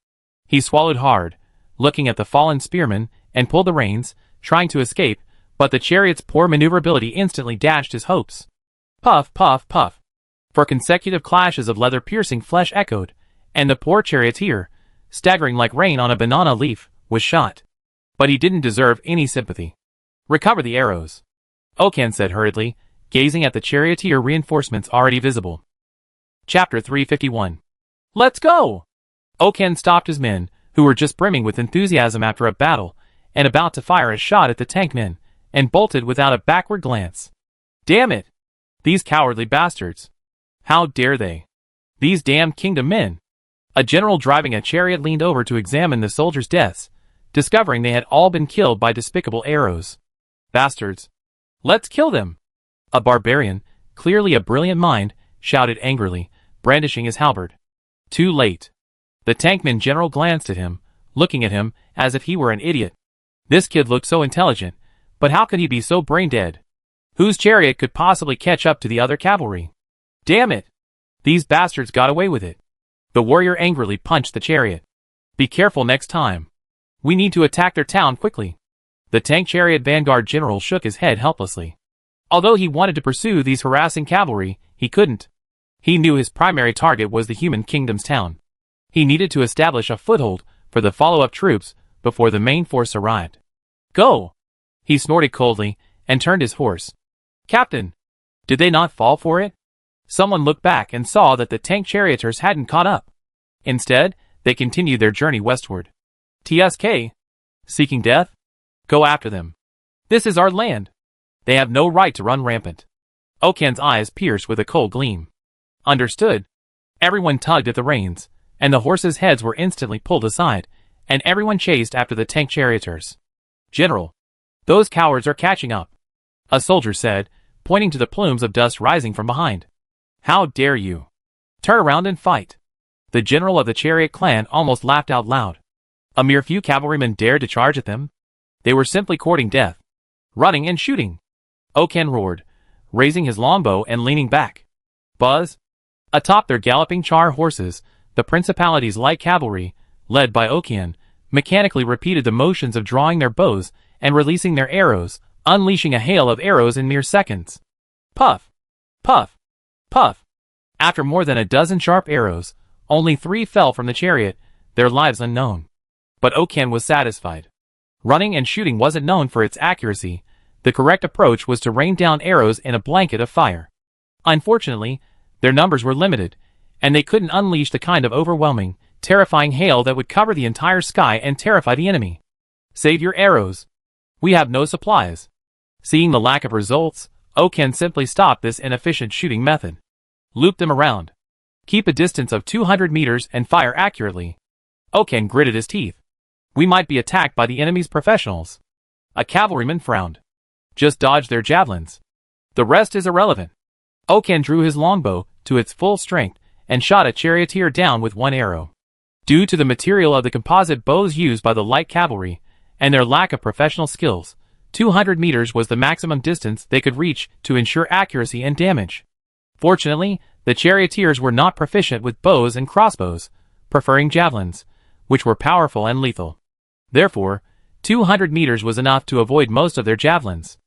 He swallowed hard, looking at the fallen spearman, and pulled the reins, trying to escape, but the chariot's poor maneuverability instantly dashed his hopes. Puff, puff, puff. 4 consecutive clashes of leather-piercing flesh echoed, and the poor charioteer, staggering like rain on a banana leaf, was shot. But he didn't deserve any sympathy. Recover the arrows, Okan said hurriedly, gazing at the charioteer reinforcements already visible. Chapter 351. Let's go! Okan stopped his men, who were just brimming with enthusiasm after a battle, and about to fire a shot at the tank men, and bolted without a backward glance. Damn it! These cowardly bastards! How dare they? These damn kingdom men! A general driving a chariot leaned over to examine the soldiers' deaths, discovering they had all been killed by despicable arrows. Bastards! Let's kill them! A barbarian, clearly a brilliant mind, shouted angrily, brandishing his halberd. Too late. The tankman general glanced at him, looking at him as if he were an idiot. This kid looked so intelligent, but how could he be so brain-dead? Whose chariot could possibly catch up to the other cavalry? Damn it! These bastards got away with it. The warrior angrily punched the chariot. Be careful next time. We need to attack their town quickly. The tank chariot vanguard general shook his head helplessly. Although he wanted to pursue these harassing cavalry, he couldn't. He knew his primary target was the human kingdom's town. He needed to establish a foothold for the follow-up troops before the main force arrived. Go! He snorted coldly and turned his horse. Captain! Did they not fall for it? Someone looked back and saw that the tank charioteers hadn't caught up. Instead, they continued their journey westward. TSK? Seeking death? Go after them. This is our land. They have no right to run rampant. Okan's eyes pierced with a cold gleam. Understood. Everyone tugged at the reins, and the horses' heads were instantly pulled aside, and everyone chased after the tank charioteers. General, those cowards are catching up, a soldier said, pointing to the plumes of dust rising from behind. How dare you? Turn around and fight. The general of the chariot clan almost laughed out loud. A mere few cavalrymen dared to charge at them? They were simply courting death. Running and shooting. Okan roared, raising his longbow and leaning back. Buzz! Atop their galloping char horses, the principality's light cavalry, led by Okan, mechanically repeated the motions of drawing their bows and releasing their arrows, unleashing a hail of arrows in mere seconds. Puff! Puff! Puff! After more than a dozen sharp arrows, only 3 fell from the chariot, their lives unknown. But Okan was satisfied. Running and shooting wasn't known for its accuracy. The correct approach was to rain down arrows in a blanket of fire. Unfortunately, their numbers were limited, and they couldn't unleash the kind of overwhelming, terrifying hail that would cover the entire sky and terrify the enemy. Save your arrows. We have no supplies. Seeing the lack of results, Okan simply stopped this inefficient shooting method. Loop them around. Keep a distance of 200 meters and fire accurately. Okan gritted his teeth. We might be attacked by the enemy's professionals. A cavalryman frowned. Just dodge their javelins. The rest is irrelevant. Okan drew his longbow to its full strength and shot a charioteer down with 1 arrow. Due to the material of the composite bows used by the light cavalry and their lack of professional skills, 200 meters was the maximum distance they could reach to ensure accuracy and damage. Fortunately, the charioteers were not proficient with bows and crossbows, preferring javelins, which were powerful and lethal. Therefore, 200 meters was enough to avoid most of their javelins.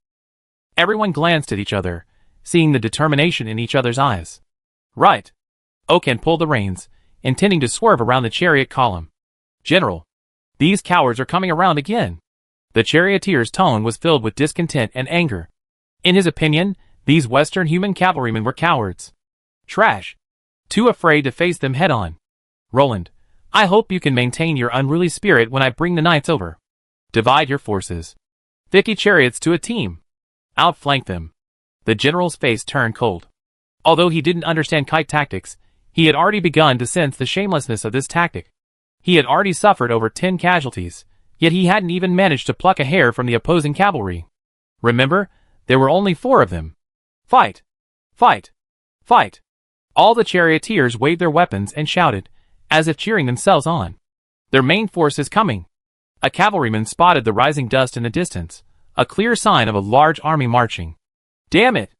Everyone glanced at each other, seeing the determination in each other's eyes. Right. Okan pulled the reins, intending to swerve around the chariot column. General, these cowards are coming around again. The charioteer's tone was filled with discontent and anger. In his opinion, these Western human cavalrymen were cowards. Trash. Too afraid to face them head-on. Roland, I hope you can maintain your unruly spirit when I bring the knights over. Divide your forces. 50 chariots to a team. Outflank them. The general's face turned cold. Although he didn't understand kite tactics, he had already begun to sense the shamelessness of this tactic. He had already suffered over 10 casualties, yet he hadn't even managed to pluck a hair from the opposing cavalry. Remember, there were only 4 of them. Fight! Fight! Fight! All the charioteers waved their weapons and shouted, as if cheering themselves on. Their main force is coming. A cavalryman spotted the rising dust in the distance, a clear sign of a large army marching. Damn it!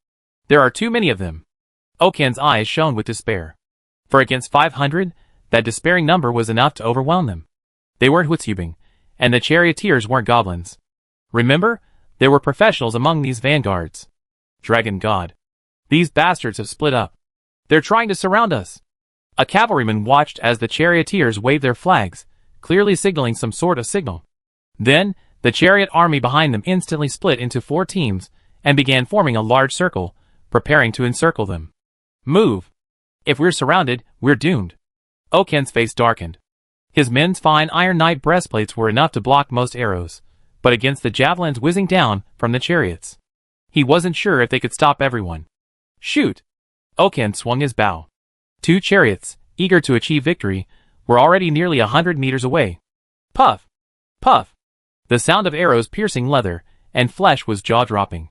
There are too many of them. Okan's eyes shone with despair. For against 500, that despairing number was enough to overwhelm them. They weren't Huitsubing, and the charioteers weren't goblins. Remember, there were professionals among these vanguards. Dragon God. These bastards have split up. They're trying to surround us. A cavalryman watched as the charioteers waved their flags, clearly signaling some sort of signal. Then, the chariot army behind them instantly split into 4 teams and began forming a large circle, preparing to encircle them. Move! If we're surrounded, we're doomed. Okan's face darkened. His men's fine iron knight breastplates were enough to block most arrows, but against the javelins whizzing down from the chariots, he wasn't sure if they could stop everyone. Shoot! Okan swung his bow. 2 chariots, eager to achieve victory, were already nearly 100 meters away. Puff! Puff! The sound of arrows piercing leather and flesh was jaw-dropping.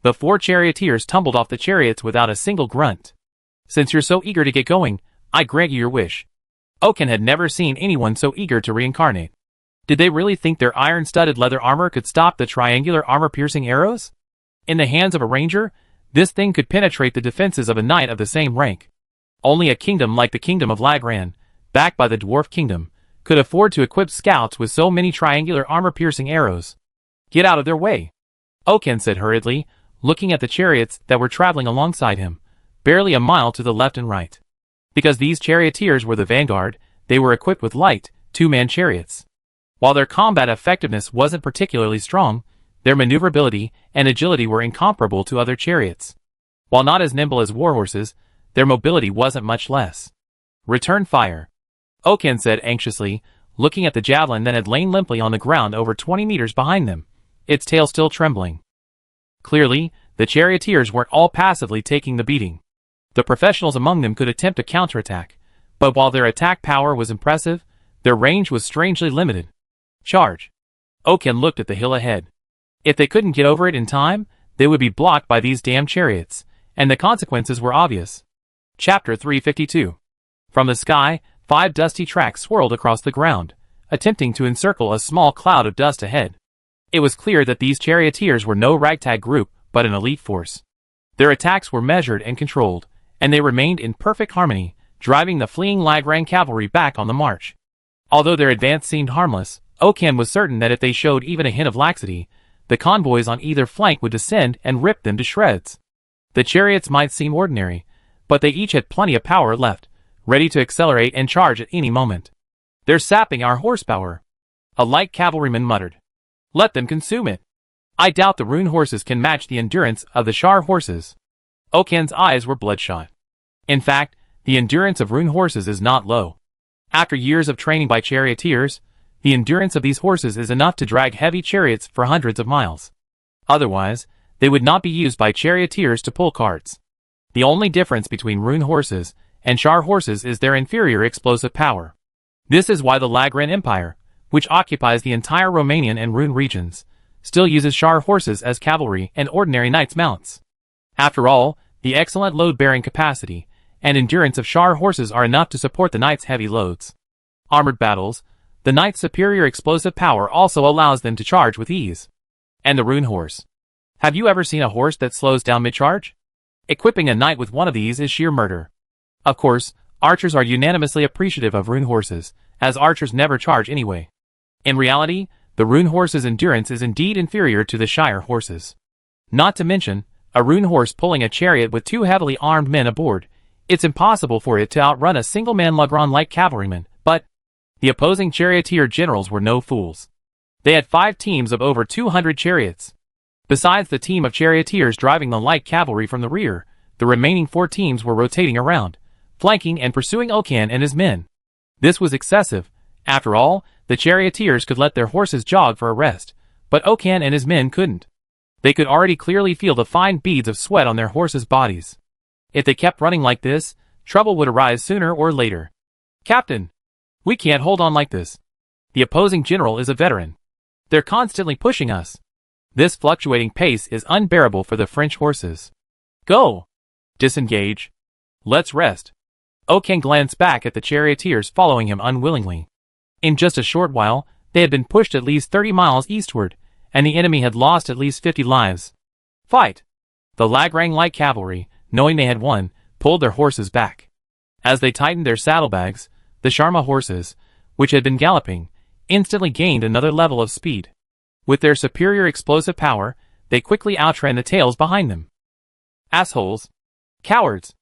The 4 charioteers tumbled off the chariots without a single grunt. Since you're so eager to get going, I grant you your wish. Okan had never seen anyone so eager to reincarnate. Did they really think their iron-studded leather armor could stop the triangular armor-piercing arrows? In the hands of a ranger, this thing could penetrate the defenses of a knight of the same rank. Only a kingdom like the Kingdom of Lagran, backed by the Dwarf Kingdom, could afford to equip scouts with so many triangular armor-piercing arrows. Get out of their way, Okan said hurriedly, looking at the chariots that were traveling alongside him, barely a mile to the left and right. Because these charioteers were the vanguard, they were equipped with light, 2-man chariots. While their combat effectiveness wasn't particularly strong, their maneuverability and agility were incomparable to other chariots. While not as nimble as warhorses, their mobility wasn't much less. Return fire, Okan said anxiously, looking at the javelin that had lain limply on the ground over 20 meters behind them, its tail still trembling. Clearly, the charioteers weren't all passively taking the beating. The professionals among them could attempt a counterattack, but while their attack power was impressive, their range was strangely limited. Charge! Okan looked at the hill ahead. If they couldn't get over it in time, they would be blocked by these damn chariots, and the consequences were obvious. Chapter 352. From the sky, 5 dusty tracks swirled across the ground, attempting to encircle a small cloud of dust ahead. It was clear that these charioteers were no ragtag group, but an elite force. Their attacks were measured and controlled, and they remained in perfect harmony, driving the fleeing Lagran cavalry back on the march. Although their advance seemed harmless, Okan was certain that if they showed even a hint of laxity, the convoys on either flank would descend and rip them to shreds. The chariots might seem ordinary, but they each had plenty of power left, ready to accelerate and charge at any moment. They're sapping our horsepower, a light cavalryman muttered. Let them consume it. I doubt the rune horses can match the endurance of the Shar horses. Okan's eyes were bloodshot. In fact, the endurance of rune horses is not low. After years of training by charioteers, the endurance of these horses is enough to drag heavy chariots for hundreds of miles. Otherwise, they would not be used by charioteers to pull carts. The only difference between rune horses and Shar horses is their inferior explosive power. This is why the Lagran Empire, which occupies the entire Romanian and Rune regions, still uses Shar horses as cavalry and ordinary knights' mounts. After all, the excellent load-bearing capacity and endurance of Shar horses are enough to support the knights' heavy loads. Armored battles, the knights' superior explosive power also allows them to charge with ease. And the rune horse. Have you ever seen a horse that slows down mid-charge? Equipping a knight with one of these is sheer murder. Of course, archers are unanimously appreciative of rune horses, as archers never charge anyway. In reality, the rune horse's endurance is indeed inferior to the Shire horses. Not to mention, a rune horse pulling a chariot with 2 heavily armed men aboard, it's impossible for it to outrun a single-man Lagran light cavalryman, but the opposing charioteer generals were no fools. They had 5 teams of over 200 chariots. Besides the team of charioteers driving the light cavalry from the rear, the remaining 4 teams were rotating around, flanking and pursuing Okan and his men. This was excessive. After all, the charioteers could let their horses jog for a rest, but Okan and his men couldn't. They could already clearly feel the fine beads of sweat on their horses' bodies. If they kept running like this, trouble would arise sooner or later. Captain! We can't hold on like this. The opposing general is a veteran. They're constantly pushing us. This fluctuating pace is unbearable for the French horses. Go! Disengage. Let's rest. Oken glanced back at the charioteers following him unwillingly. In just a short while, they had been pushed at least 30 miles eastward, and the enemy had lost at least 50 lives. Fight! The Lagrang light cavalry, knowing they had won, pulled their horses back. As they tightened their saddlebags, the Sharma horses, which had been galloping, instantly gained another level of speed. With their superior explosive power, they quickly outran the tails behind them. Assholes! Cowards!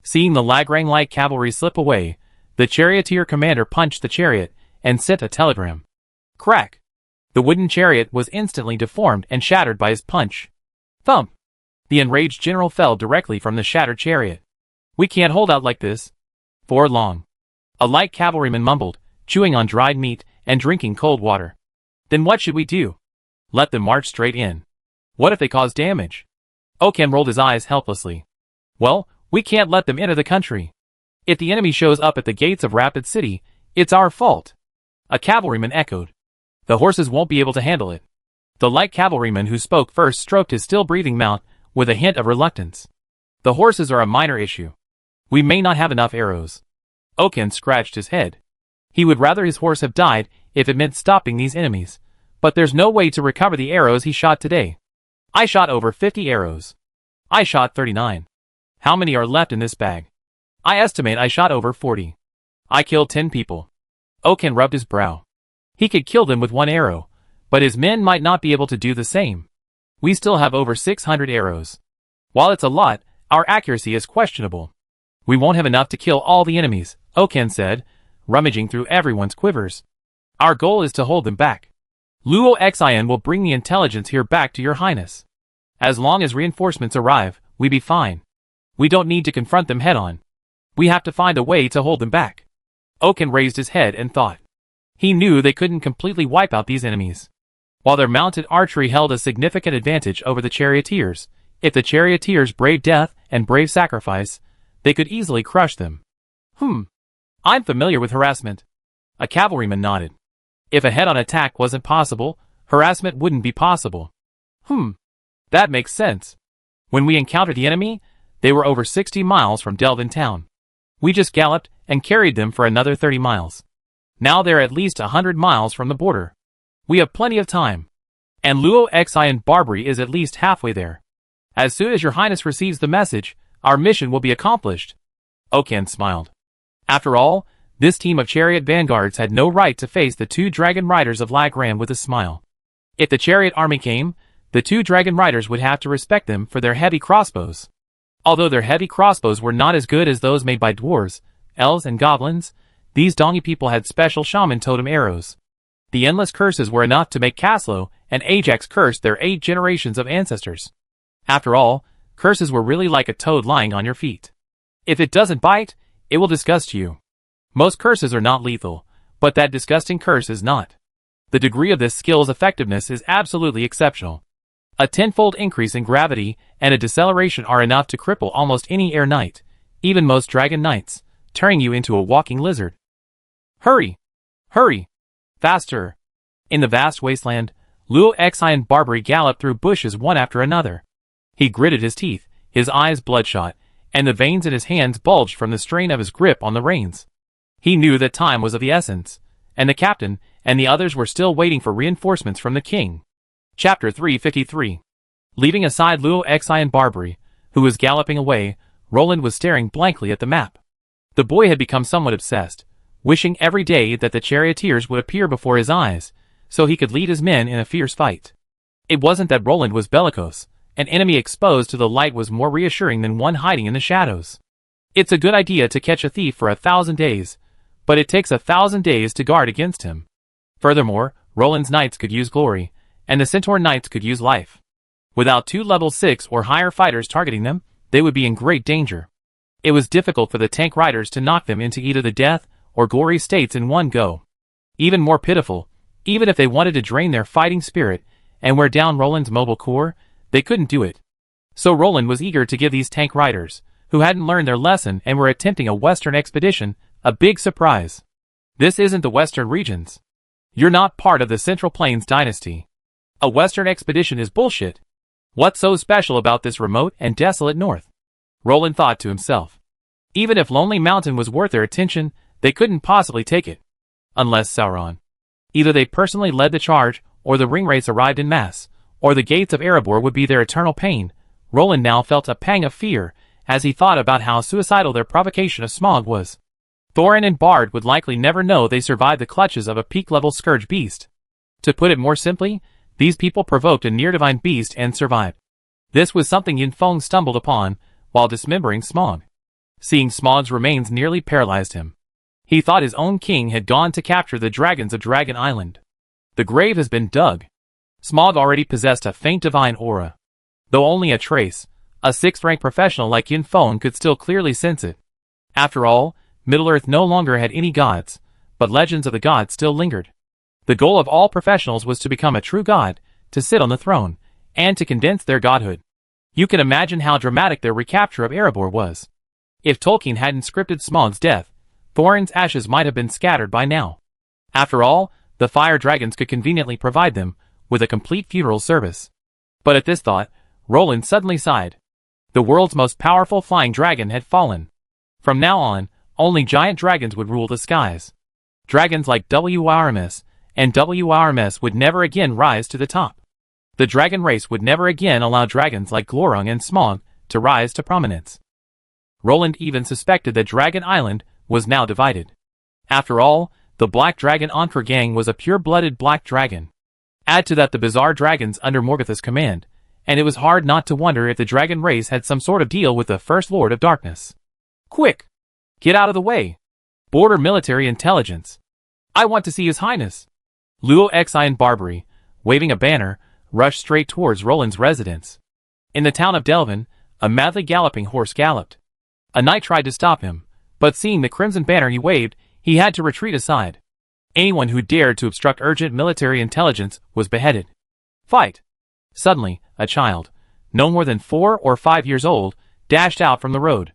Seeing the Lagrang light cavalry slip away, the charioteer commander punched the chariot and sent a telegram. Crack! The wooden chariot was instantly deformed and shattered by his punch. Thump! The enraged general fell directly from the shattered chariot. We can't hold out like this for long. A light cavalryman mumbled, chewing on dried meat and drinking cold water. Then what should we do? Let them march straight in. What if they cause damage? Oken rolled his eyes helplessly. Well, we can't let them enter the country. If the enemy shows up at the gates of Rapid City, it's our fault. A cavalryman echoed. The horses won't be able to handle it. The light cavalryman who spoke first stroked his still-breathing mount with a hint of reluctance. The horses are a minor issue. We may not have enough arrows. Oken scratched his head. He would rather his horse have died if it meant stopping these enemies, but there's no way to recover the arrows he shot today. I shot over 50 arrows. I shot 39. How many are left in this bag? I estimate I shot over 40. I killed 10 people. Oken rubbed his brow. He could kill them with one arrow, but his men might not be able to do the same. We still have over 600 arrows. While it's a lot, our accuracy is questionable. We won't have enough to kill all the enemies, Oken said, rummaging through everyone's quivers. Our goal is to hold them back. Luo Xian will bring the intelligence here back to your highness. As long as reinforcements arrive, we be fine. We don't need to confront them head-on. We have to find a way to hold them back. Oken raised his head and thought. He knew they couldn't completely wipe out these enemies. While their mounted archery held a significant advantage over the charioteers, if the charioteers braved death and brave sacrifice, they could easily crush them. I'm familiar with harassment. A cavalryman nodded. If a head-on attack wasn't possible, harassment wouldn't be possible. That makes sense. When we encountered the enemy, they were over 60 miles from Delvin town. We just galloped and carried them for another 30 miles. Now they're at least 100 miles from the border. We have plenty of time. And Luo Xian Barbary is at least halfway there. As soon as your highness receives the message, our mission will be accomplished. Oken smiled. After all, this team of chariot vanguards had no right to face the 2 dragon riders of Lagram with a smile. If the chariot army came, the 2 dragon riders would have to respect them for their heavy crossbows. Although their heavy crossbows were not as good as those made by dwarves, elves, and goblins, these Dongi people had special shaman totem arrows. The endless curses were enough to make Caslo and Ajax curse their 8 generations of ancestors. After all, curses were really like a toad lying on your feet. If it doesn't bite, it will disgust you. Most curses are not lethal, but that disgusting curse is not. The degree of this skill's effectiveness is absolutely exceptional. A 10-fold increase in gravity and a deceleration are enough to cripple almost any air knight, even most dragon knights, turning you into a walking lizard. Hurry! Hurry! Faster! In the vast wasteland, Luo Xian Barbary galloped through bushes one after another. He gritted his teeth, his eyes bloodshot, and the veins in his hands bulged from the strain of his grip on the reins. He knew that time was of the essence, and the captain and the others were still waiting for reinforcements from the king. Chapter 353. Leaving aside Luo Xian Barbary, who was galloping away, Roland was staring blankly at the map. The boy had become somewhat obsessed, wishing every day that the charioteers would appear before his eyes, so he could lead his men in a fierce fight. It wasn't that Roland was bellicose. An enemy exposed to the light was more reassuring than one hiding in the shadows. It's a good idea to catch a thief for 1,000 days, but it takes 1,000 days to guard against him. Furthermore, Roland's knights could use glory, and the Centaur knights could use life. Without 2 level 6 or higher fighters targeting them, they would be in great danger. It was difficult for the tank riders to knock them into either the death or glory states in one go. Even more pitiful, even if they wanted to drain their fighting spirit and wear down Roland's mobile core, they couldn't do it. So Roland was eager to give these tank riders, who hadn't learned their lesson and were attempting a western expedition, a big surprise. This isn't the Western regions. You're not part of the Central Plains dynasty. A Western expedition is bullshit. What's so special about this remote and desolate north? Roland thought to himself. Even if Lonely Mountain was worth their attention, they couldn't possibly take it. Unless Sauron. Either they personally led the charge, or the ringwraiths arrived in mass, or the gates of Erebor would be their eternal pain. Roland now felt a pang of fear, as he thought about how suicidal their provocation of Smaug was. Thorin and Bard would likely never know they survived the clutches of a peak-level scourge beast. To put it more simply, these people provoked a near-divine beast and survived. This was something Yin Feng stumbled upon, while dismembering Smaug. Seeing Smaug's remains nearly paralyzed him. He thought his own king had gone to capture the dragons of Dragon Island. The grave has been dug. Smaug already possessed a faint divine aura. Though only a trace, a 6th-rank professional like Yin Feng could still clearly sense it. After all, Middle-earth no longer had any gods, but legends of the gods still lingered. The goal of all professionals was to become a true god, to sit on the throne, and to condense their godhood. You can imagine how dramatic their recapture of Erebor was. If Tolkien hadn't scripted Smaug's death, Thorin's ashes might have been scattered by now. After all, the fire dragons could conveniently provide them with a complete funeral service. But at this thought, Roland suddenly sighed. The world's most powerful flying dragon had fallen. From now on, only giant dragons would rule the skies. Dragons like WRMS and WRMS would never again rise to the top. The dragon race would never again allow dragons like Glorung and Smaug to rise to prominence. Roland even suspected that Dragon Island was now divided. After all, the Black Dragon Entre gang was a pure-blooded black dragon. Add to that the bizarre dragons under Morgoth's command, and it was hard not to wonder if the dragon race had some sort of deal with the First Lord of Darkness. Quick! Get out of the way! Border military intelligence. I want to see His Highness. Luo Xian Barbary, waving a banner, rushed straight towards Roland's residence. In the town of Delvin, a madly galloping horse galloped. A knight tried to stop him, but seeing the crimson banner he waved, he had to retreat aside. Anyone who dared to obstruct urgent military intelligence was beheaded. Fight! Suddenly, a child, no more than 4 or 5 years old, dashed out from the road.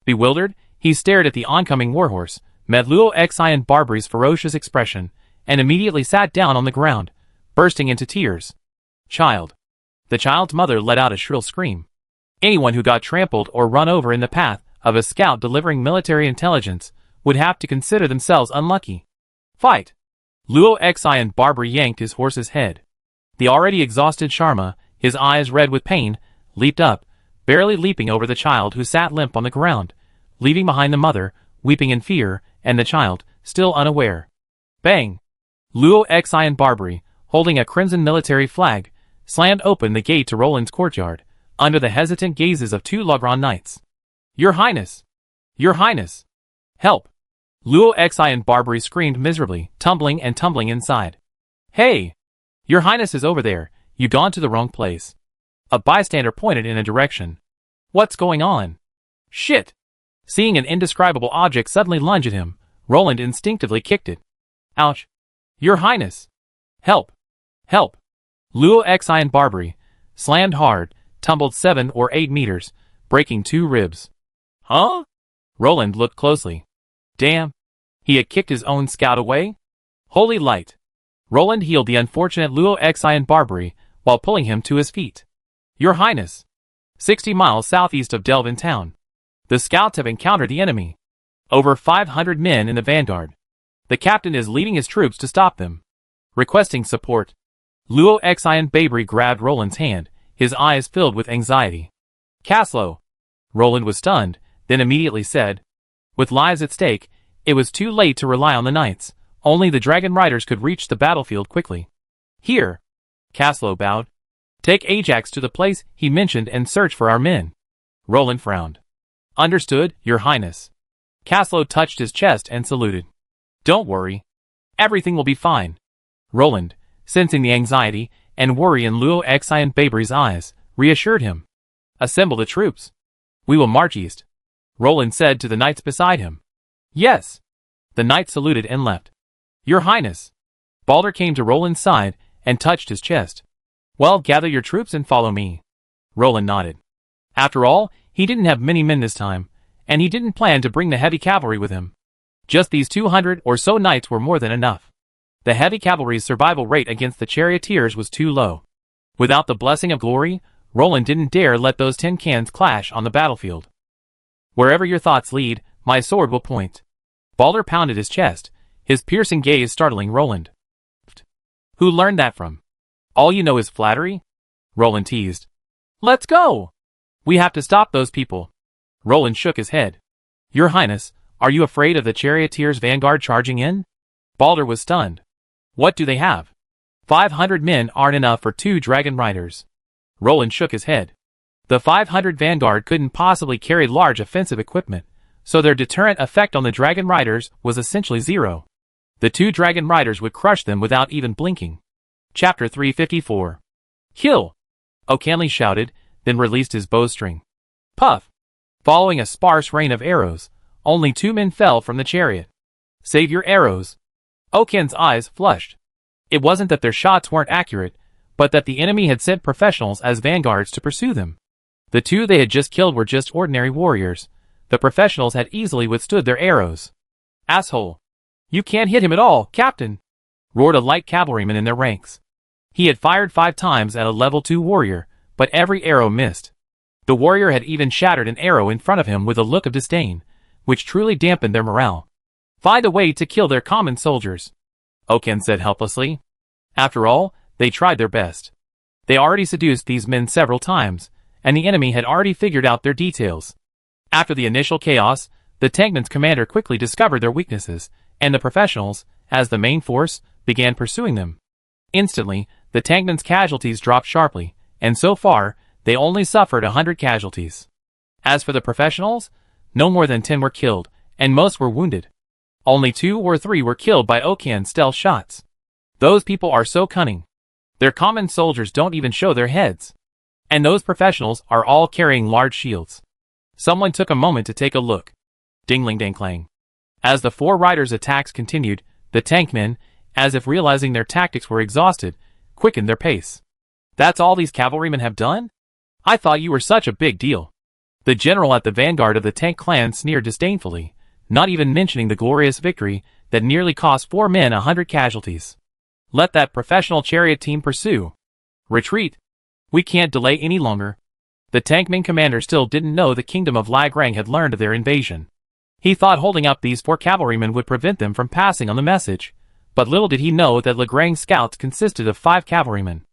Bewildered, he stared at the oncoming warhorse, met Luo Xian Barbary's ferocious expression, and immediately sat down on the ground, bursting into tears. Child. The child's mother let out a shrill scream. Anyone who got trampled or run over in the path of a scout delivering military intelligence would have to consider themselves unlucky. Fight! Luo Xian Barbary yanked his horse's head. The already exhausted Sharma, his eyes red with pain, leaped up, barely leaping over the child who sat limp on the ground, leaving behind the mother, weeping in fear, and the child, still unaware. Bang! Luo Xian Barbary, holding a crimson military flag, slammed open the gate to Roland's courtyard, under the hesitant gazes of 2 Logron knights. Your Highness! Your Highness! Help! Luo Xian Barbary screamed miserably, tumbling inside. Hey! Your Highness is over there, you've gone to the wrong place. A bystander pointed in a direction. What's going on? Shit! Seeing an indescribable object suddenly lunge at him, Roland instinctively kicked it. Ouch! Your Highness! Help! Help! Luo Xian Barbary, slammed hard, tumbled 7 or 8 meters, breaking 2 ribs. Huh? Roland looked closely. Damn! He had kicked his own scout away? Holy light! Roland healed the unfortunate Luo Xian Barbary while pulling him to his feet. Your Highness! 60 miles southeast of Delvin town. The scouts have encountered the enemy. Over 500 men in the vanguard. The captain is leading his troops to stop them. Requesting support. Luo Xian Barbary grabbed Roland's hand, his eyes filled with anxiety. Caslow! Roland was stunned, then immediately said. With lives at stake, it was too late to rely on the knights. Only the dragon riders could reach the battlefield quickly. Here! Caslow bowed. Take Ajax to the place he mentioned and search for our men. Roland frowned. Understood, Your Highness. Caslow touched his chest and saluted. Don't worry. Everything will be fine. Roland, sensing the anxiety and worry in Luo Xian Barbary's eyes, reassured him. Assemble the troops. We will march east. Roland said to the knights beside him. Yes. The knights saluted and left. Your Highness. Balder came to Roland's side and touched his chest. Well, gather your troops and follow me. Roland nodded. After all, he didn't have many men this time, and he didn't plan to bring the heavy cavalry with him. Just these 200 or so knights were more than enough. The heavy cavalry's survival rate against the charioteers was too low. Without the blessing of glory, Roland didn't dare let those tin cans clash on the battlefield. Wherever your thoughts lead, my sword will point. Balder pounded his chest, his piercing gaze startling Roland. Who learned that from? All you know is flattery? Roland teased. Let's go! We have to stop those people. Roland shook his head. Your Highness, are you afraid of the charioteers' vanguard charging in? Balder was stunned. What do they have? 500 men aren't enough for 2 dragon riders. Roland shook his head. The 500 vanguard couldn't possibly carry large offensive equipment, so their deterrent effect on the dragon riders was essentially zero. The 2 dragon riders would crush them without even blinking. Chapter 354. Kill! O'Canley shouted, then released his bowstring. Puff! Following a sparse rain of arrows, only 2 men fell from the chariot. Save your arrows! Oaken's eyes flushed. It wasn't that their shots weren't accurate, but that the enemy had sent professionals as vanguards to pursue them. The 2 they had just killed were just ordinary warriors. The professionals had easily withstood their arrows. Asshole! You can't hit him at all, Captain! Roared a light cavalryman in their ranks. He had fired 5 times at a level 2 warrior, but every arrow missed. The warrior had even shattered an arrow in front of him with a look of disdain, which truly dampened their morale. Find a way to kill their common soldiers, Oaken said helplessly. After all, they tried their best. They already seduced these men several times, and the enemy had already figured out their details. After the initial chaos, the tankman's commander quickly discovered their weaknesses, and the professionals, as the main force, began pursuing them. Instantly, the tankman's casualties dropped sharply, and so far, they only suffered 100 casualties. As for the professionals, no more than 10 were killed, and most were wounded. Only 2 or 3 were killed by Oaken's stealth shots. Those people are so cunning. Their common soldiers don't even show their heads. And those professionals are all carrying large shields. Someone took a moment to take a look. Dingling-dang-clang. As the 4 riders' attacks continued, the tankmen, as if realizing their tactics were exhausted, quickened their pace. That's all these cavalrymen have done? I thought you were such a big deal. The general at the vanguard of the tank clan sneered disdainfully, not even mentioning the glorious victory that nearly cost 4 men 100 casualties. Let that professional chariot team pursue. Retreat. We can't delay any longer. The tankman commander still didn't know the kingdom of Lagrang had learned of their invasion. He thought holding up these 4 cavalrymen would prevent them from passing on the message, but little did he know that Lagrang's scouts consisted of 5 cavalrymen.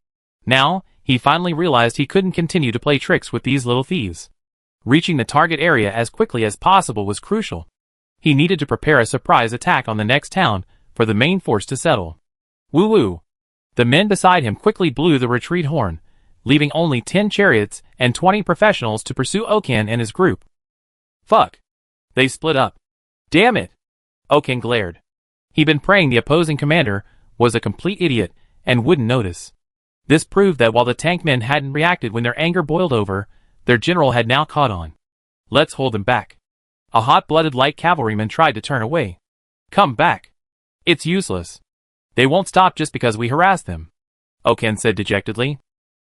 Now, he finally realized he couldn't continue to play tricks with these little thieves. Reaching the target area as quickly as possible was crucial. He needed to prepare a surprise attack on the next town for the main force to settle. Woo-woo! The men beside him quickly blew the retreat horn, leaving only 10 chariots and 20 professionals to pursue Oaken and his group. Fuck! They split up. Damn it! Oaken glared. He'd been praying the opposing commander was a complete idiot and wouldn't notice. This proved that while the tankmen hadn't reacted when their anger boiled over, their general had now caught on. Let's hold them back. A hot-blooded light cavalryman tried to turn away. Come back. It's useless. They won't stop just because we harass them, Oaken said dejectedly.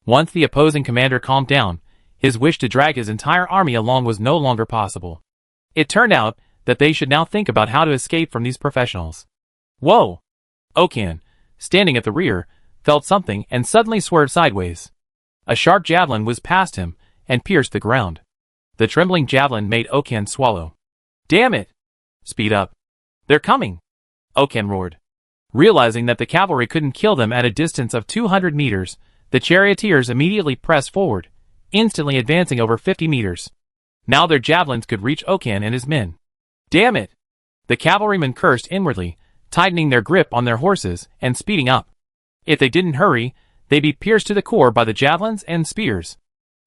Once the opposing commander calmed down, his wish to drag his entire army along was no longer possible. It turned out that they should now think about how to escape from these professionals. Whoa! Oaken, standing at the rear, felt something and suddenly swerved sideways. A sharp javelin whizzed past him and pierced the ground. The trembling javelin made Oaken swallow. Damn it! Speed up. They're coming! Oaken roared. Realizing that the cavalry couldn't kill them at a distance of 200 meters, the charioteers immediately pressed forward, instantly advancing over 50 meters. Now their javelins could reach Oaken and his men. Damn it! The cavalrymen cursed inwardly, tightening their grip on their horses and speeding up. If they didn't hurry, they'd be pierced to the core by the javelins and spears.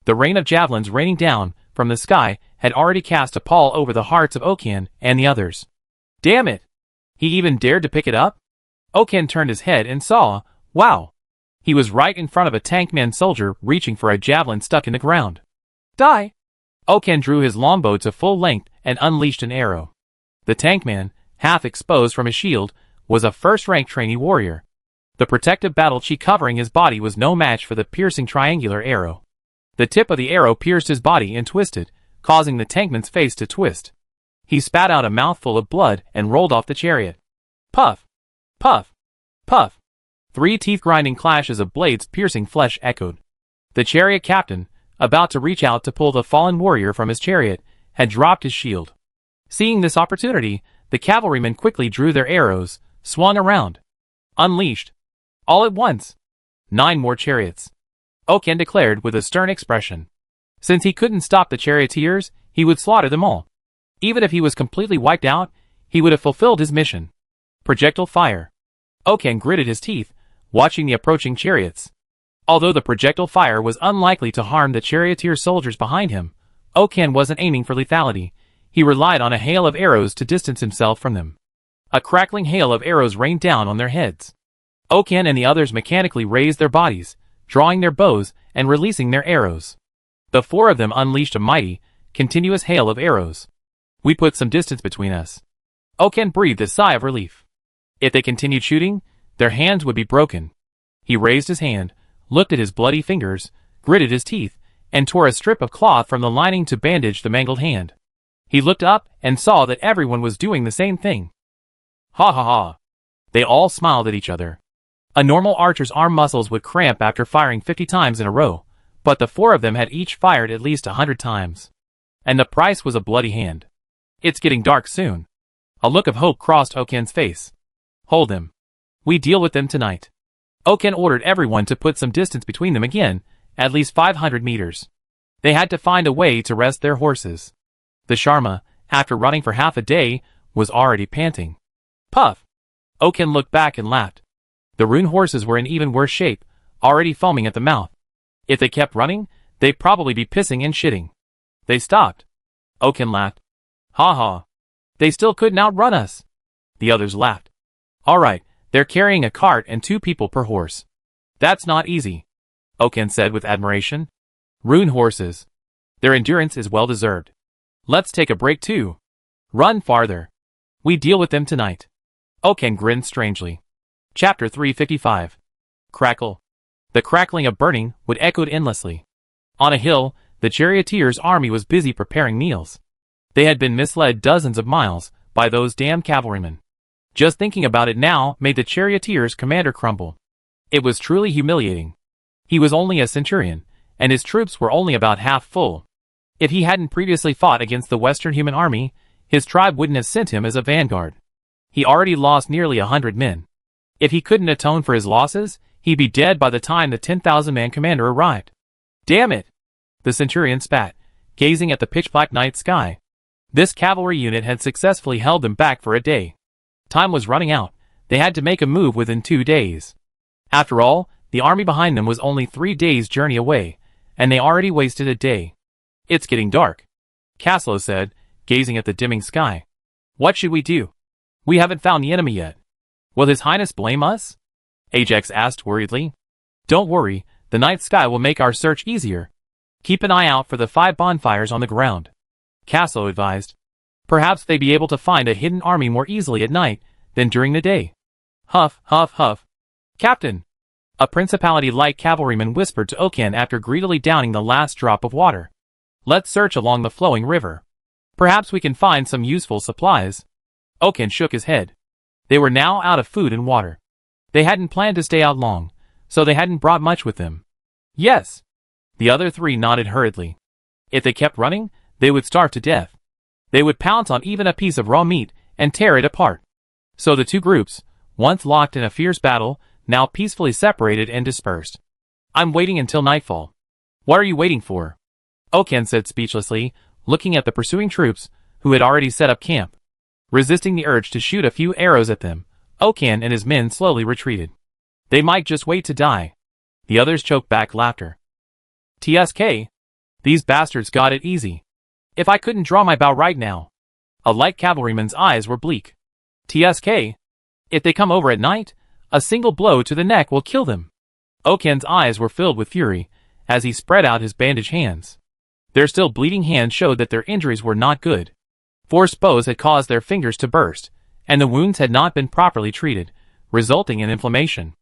The rain of javelins raining down from the sky had already cast a pall over the hearts of Oaken and the others. Damn it! He even dared to pick it up? Oaken turned his head and saw, wow! He was right in front of a tankman soldier reaching for a javelin stuck in the ground. Die! Oaken drew his longbow to full length and unleashed an arrow. The tankman, half exposed from his shield, was a first-rank trainee warrior. The protective battle chi covering his body was no match for the piercing triangular arrow. The tip of the arrow pierced his body and twisted, causing the tankman's face to twist. He spat out a mouthful of blood and rolled off the chariot. Puff! Puff! Puff! 3 teeth-grinding clashes of blades piercing flesh echoed. The chariot captain, about to reach out to pull the fallen warrior from his chariot, had dropped his shield. Seeing this opportunity, the cavalrymen quickly drew their arrows, swung around, unleashed. All at once. 9 more chariots. Oken declared with a stern expression. Since he couldn't stop the charioteers, he would slaughter them all. Even if he was completely wiped out, he would have fulfilled his mission. Projectile fire. Oken gritted his teeth, watching the approaching chariots. Although the projectile fire was unlikely to harm the charioteer soldiers behind him, Oken wasn't aiming for lethality. He relied on a hail of arrows to distance himself from them. A crackling hail of arrows rained down on their heads. Oken and the others mechanically raised their bodies, drawing their bows and releasing their arrows. The 4 of them unleashed a mighty, continuous hail of arrows. We put some distance between us. Oken breathed a sigh of relief. If they continued shooting, their hands would be broken. He raised his hand, looked at his bloody fingers, gritted his teeth, and tore a strip of cloth from the lining to bandage the mangled hand. He looked up and saw that everyone was doing the same thing. Ha ha ha. They all smiled at each other. A normal archer's arm muscles would cramp after firing 50 times in a row, but the 4 of them had each fired at least 100 times. And the price was a bloody hand. It's getting dark soon. A look of hope crossed Oken's face. Hold them. We deal with them tonight. Oken ordered everyone to put some distance between them again, at least 500 meters. They had to find a way to rest their horses. The Sharma, after running for half a day, was already panting. Puff! Oken looked back and laughed. The rune horses were in even worse shape, already foaming at the mouth. If they kept running, they'd probably be pissing and shitting. They stopped. Oken laughed. Ha ha. They still couldn't outrun us. The others laughed. All right, they're carrying a cart and 2 people per horse. That's not easy, Oken said with admiration. Rune horses. Their endurance is well deserved. Let's take a break too. Run farther. We deal with them tonight. Oken grinned strangely. Chapter 355. Crackle. The crackling of burning wood echoed endlessly. On a hill, the charioteers' army was busy preparing meals. They had been misled dozens of miles by those damn cavalrymen. Just thinking about it now made the charioteers' commander crumble. It was truly humiliating. He was only a centurion, and his troops were only about half full. If he hadn't previously fought against the Western human army, his tribe wouldn't have sent him as a vanguard. He already lost nearly 100 men. If he couldn't atone for his losses, he'd be dead by the time the 10,000-man commander arrived. Damn it! The centurion spat, gazing at the pitch-black night sky. This cavalry unit had successfully held them back for a day. Time was running out. They had to make a move within 2 days. After all, the army behind them was only 3 days' journey away, and they already wasted a day. It's getting dark, Caslow said, gazing at the dimming sky. What should we do? We haven't found the enemy yet. Will His Highness blame us? Ajax asked worriedly. Don't worry, the night sky will make our search easier. Keep an eye out for the 5 bonfires on the ground, Caslow advised. Perhaps they'd be able to find a hidden army more easily at night than during the day. Huff, huff, huff. Captain! A principality-like cavalryman whispered to Oken after greedily downing the last drop of water. Let's search along the flowing river. Perhaps we can find some useful supplies. Oken shook his head. They were now out of food and water. They hadn't planned to stay out long, so they hadn't brought much with them. Yes. The other 3 nodded hurriedly. If they kept running, they would starve to death. They would pounce on even a piece of raw meat and tear it apart. So the 2 groups, once locked in a fierce battle, now peacefully separated and dispersed. I'm waiting until nightfall. What are you waiting for? Oken said speechlessly, looking at the pursuing troops, who had already set up camp. Resisting the urge to shoot a few arrows at them, Oken and his men slowly retreated. They might just wait to die. The others choked back laughter. TSK. These bastards got it easy. If I couldn't draw my bow right now. A light cavalryman's eyes were bleak. TSK. If they come over at night, a single blow to the neck will kill them. Oken's eyes were filled with fury, as he spread out his bandaged hands. Their still bleeding hands showed that their injuries were not good. Forced bows had caused their fingers to burst, and the wounds had not been properly treated, resulting in inflammation.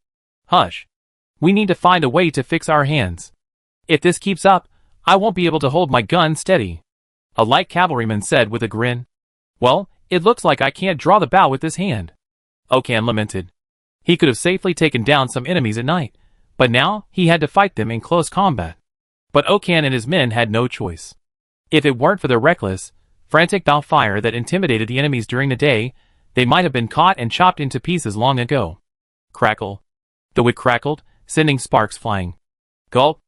Hush. We need to find a way to fix our hands. If this keeps up, I won't be able to hold my gun steady, a light cavalryman said with a grin. Well, it looks like I can't draw the bow with this hand. Okan lamented. He could have safely taken down some enemies at night, but now he had to fight them in close combat. But Okan and his men had no choice. If it weren't for their reckless, frantic bow fire that intimidated the enemies during the day, they might have been caught and chopped into pieces long ago. Crackle. The wood crackled, sending sparks flying. Gulp.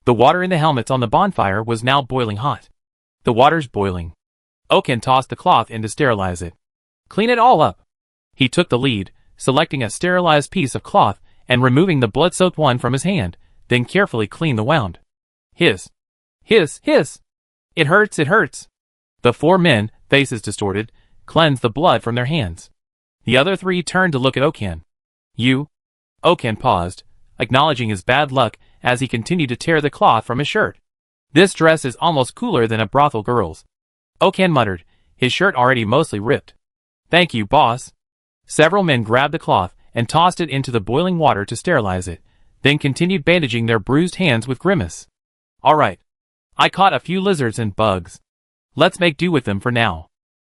The water in the helmets on the bonfire was now boiling hot. The water's boiling. Okan tossed the cloth in to sterilize it. Clean it all up. He took the lead, selecting a sterilized piece of cloth and removing the blood-soaked one from his hand, then carefully cleaned the wound. Hiss. Hiss, hiss. It hurts, it hurts. The 4 men, faces distorted, cleansed the blood from their hands. The other 3 turned to look at Okan. You? Okan paused, acknowledging his bad luck as he continued to tear the cloth from his shirt. This dress is almost cooler than a brothel girl's. Okan muttered, his shirt already mostly ripped. Thank you, boss. Several men grabbed the cloth and tossed it into the boiling water to sterilize it, then continued bandaging their bruised hands with grimace. All right. I caught a few lizards and bugs. Let's make do with them for now.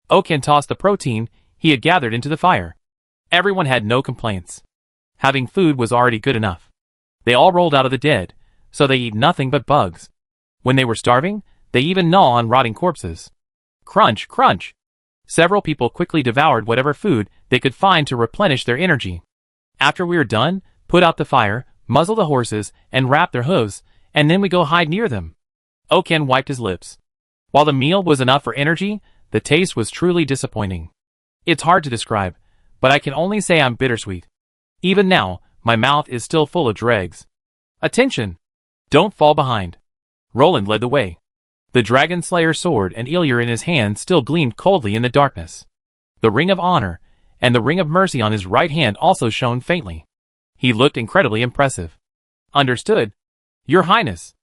Okan tossed the protein he had gathered into the fire. Everyone had no complaints. Having food was already good enough. They all rolled out of the dead, so they eat nothing but bugs. When they were starving, they even gnaw on rotting corpses. Crunch, crunch. Several people quickly devoured whatever food they could find to replenish their energy. After we were done, put out the fire, muzzle the horses, and wrap their hooves, and then we go hide near them. Okan wiped his lips. While the meal was enough for energy, the taste was truly disappointing. It's hard to describe, but I can only say I'm bittersweet. Even now, my mouth is still full of dregs. Attention! Don't fall behind. Roland led the way. The Dragon Slayer's sword and Ilyar in his hand still gleamed coldly in the darkness. The Ring of Honor and the Ring of Mercy on his right hand also shone faintly. He looked incredibly impressive. Understood. Your Highness.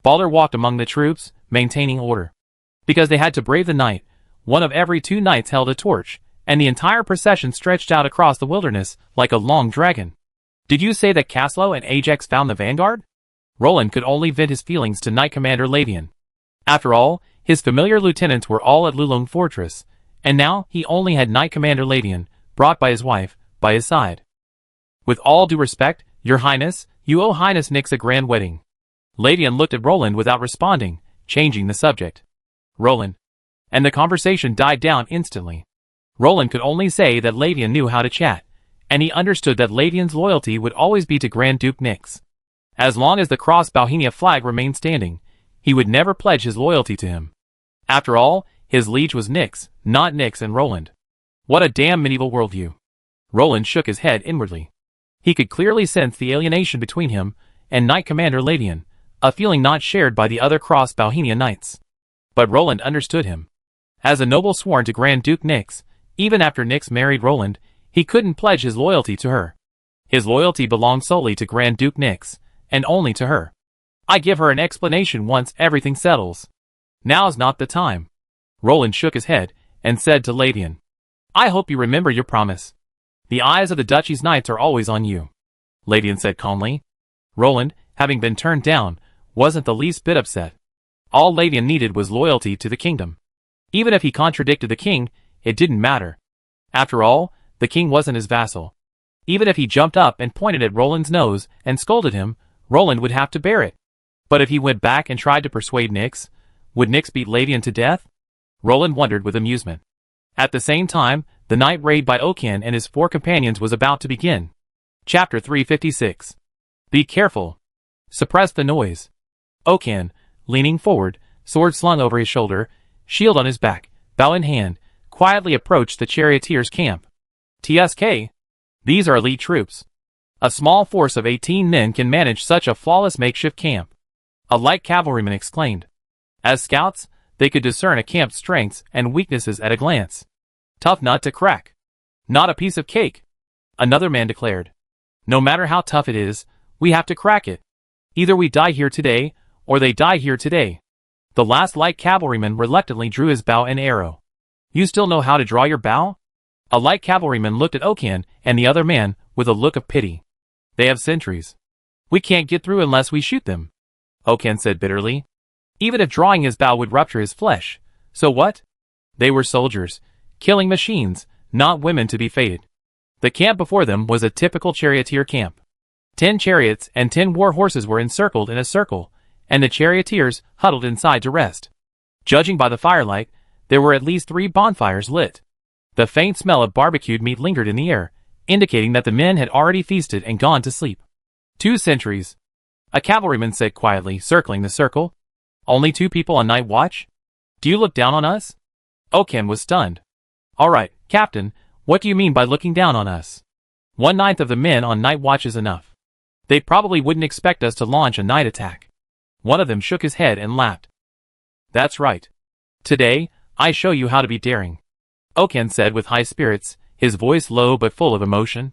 Balder walked among the troops, maintaining order. Because they had to brave the night, one of every 2 knights held a torch, and the entire procession stretched out across the wilderness like a long dragon. Did you say that Caslo and Ajax found the vanguard? Roland could only vent his feelings to Knight Commander Lavian. After all, his familiar lieutenants were all at Lulong Fortress, and now he only had Knight Commander Lavian, brought by his wife, by his side. With all due respect, Your Highness, you owe Highness Nyx a grand wedding. Lavian looked at Roland without responding, changing the subject. Roland. And the conversation died down instantly. Roland could only say that Lavian knew how to chat, and he understood that Lavian's loyalty would always be to Grand Duke Nyx. As long as the Cross Bohemia flag remained standing, he would never pledge his loyalty to him. After all, his liege was Nyx, not Nyx and Roland. What a damn medieval worldview. Roland shook his head inwardly. He could clearly sense the alienation between him and Knight Commander Lavian, a feeling not shared by the other Cross Bohemia knights. But Roland understood him. As a noble sworn to Grand Duke Nyx, even after Nyx married Roland, he couldn't pledge his loyalty to her. His loyalty belonged solely to Grand Duke Nyx, and only to her. I give her an explanation once everything settles. Now's not the time. Roland shook his head, and said to Lavian, I hope you remember your promise. The eyes of the duchy's knights are always on you. Lavian said calmly. Roland, having been turned down, wasn't the least bit upset. All Lavian needed was loyalty to the kingdom. Even if he contradicted the king, it didn't matter. After all, the king wasn't his vassal. Even if he jumped up and pointed at Roland's nose and scolded him, Roland would have to bear it. But if he went back and tried to persuade Nyx, would Nyx beat Lavian to death? Roland wondered with amusement. At the same time, the night raid by Okan and his 4 companions was about to begin. Chapter 356. Be careful. Suppress the noise. Okan, leaning forward, sword slung over his shoulder, shield on his back, bow in hand, quietly approached the charioteers' camp. TSK. These are elite troops. A small force of 18 men can manage such a flawless makeshift camp. A light cavalryman exclaimed. As scouts, they could discern a camp's strengths and weaknesses at a glance. Tough nut to crack. Not a piece of cake. Another man declared. No matter how tough it is, we have to crack it. Either we die here today, or they die here today. The last light cavalryman reluctantly drew his bow and arrow. You still know how to draw your bow? A light cavalryman looked at Okan and the other man with a look of pity. They have sentries. We can't get through unless we shoot them. Okan said bitterly. Even if drawing his bow would rupture his flesh, so what? They were soldiers, killing machines, not women to be feted. The camp before them was a typical charioteer camp. 10 chariots and 10 war horses were encircled in a circle, and the charioteers huddled inside to rest. Judging by the firelight, there were at least 3 bonfires lit. The faint smell of barbecued meat lingered in the air, indicating that the men had already feasted and gone to sleep. 2 sentries. A cavalryman said quietly, circling the circle. Only 2 people on night watch? Do you look down on us? Oken was stunned. All right, Captain, what do you mean by looking down on us? 1/9 of the men on night watch is enough. They probably wouldn't expect us to launch a night attack. One of them shook his head and laughed. That's right. Today, I show you how to be daring. Oken said with high spirits, his voice low but full of emotion.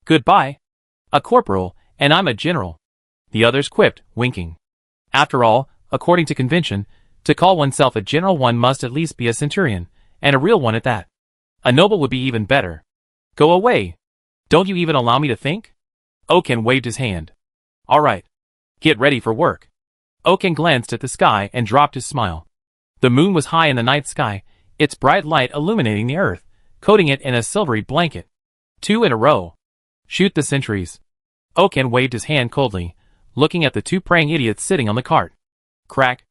Goodbye. A corporal, and I'm a general. The others quipped, winking. After all, according to convention, to call oneself a general one must at least be a centurion, and a real one at that. A noble would be even better. Go away. Don't you even allow me to think? Oken waved his hand. All right. Get ready for work. Oken glanced at the sky and dropped his smile. The moon was high in the night sky, its bright light illuminating the earth, coating it in a silvery blanket. 2 in a row. Shoot the sentries. Oken waved his hand coldly, looking at the 2 praying idiots sitting on the cart. Crack.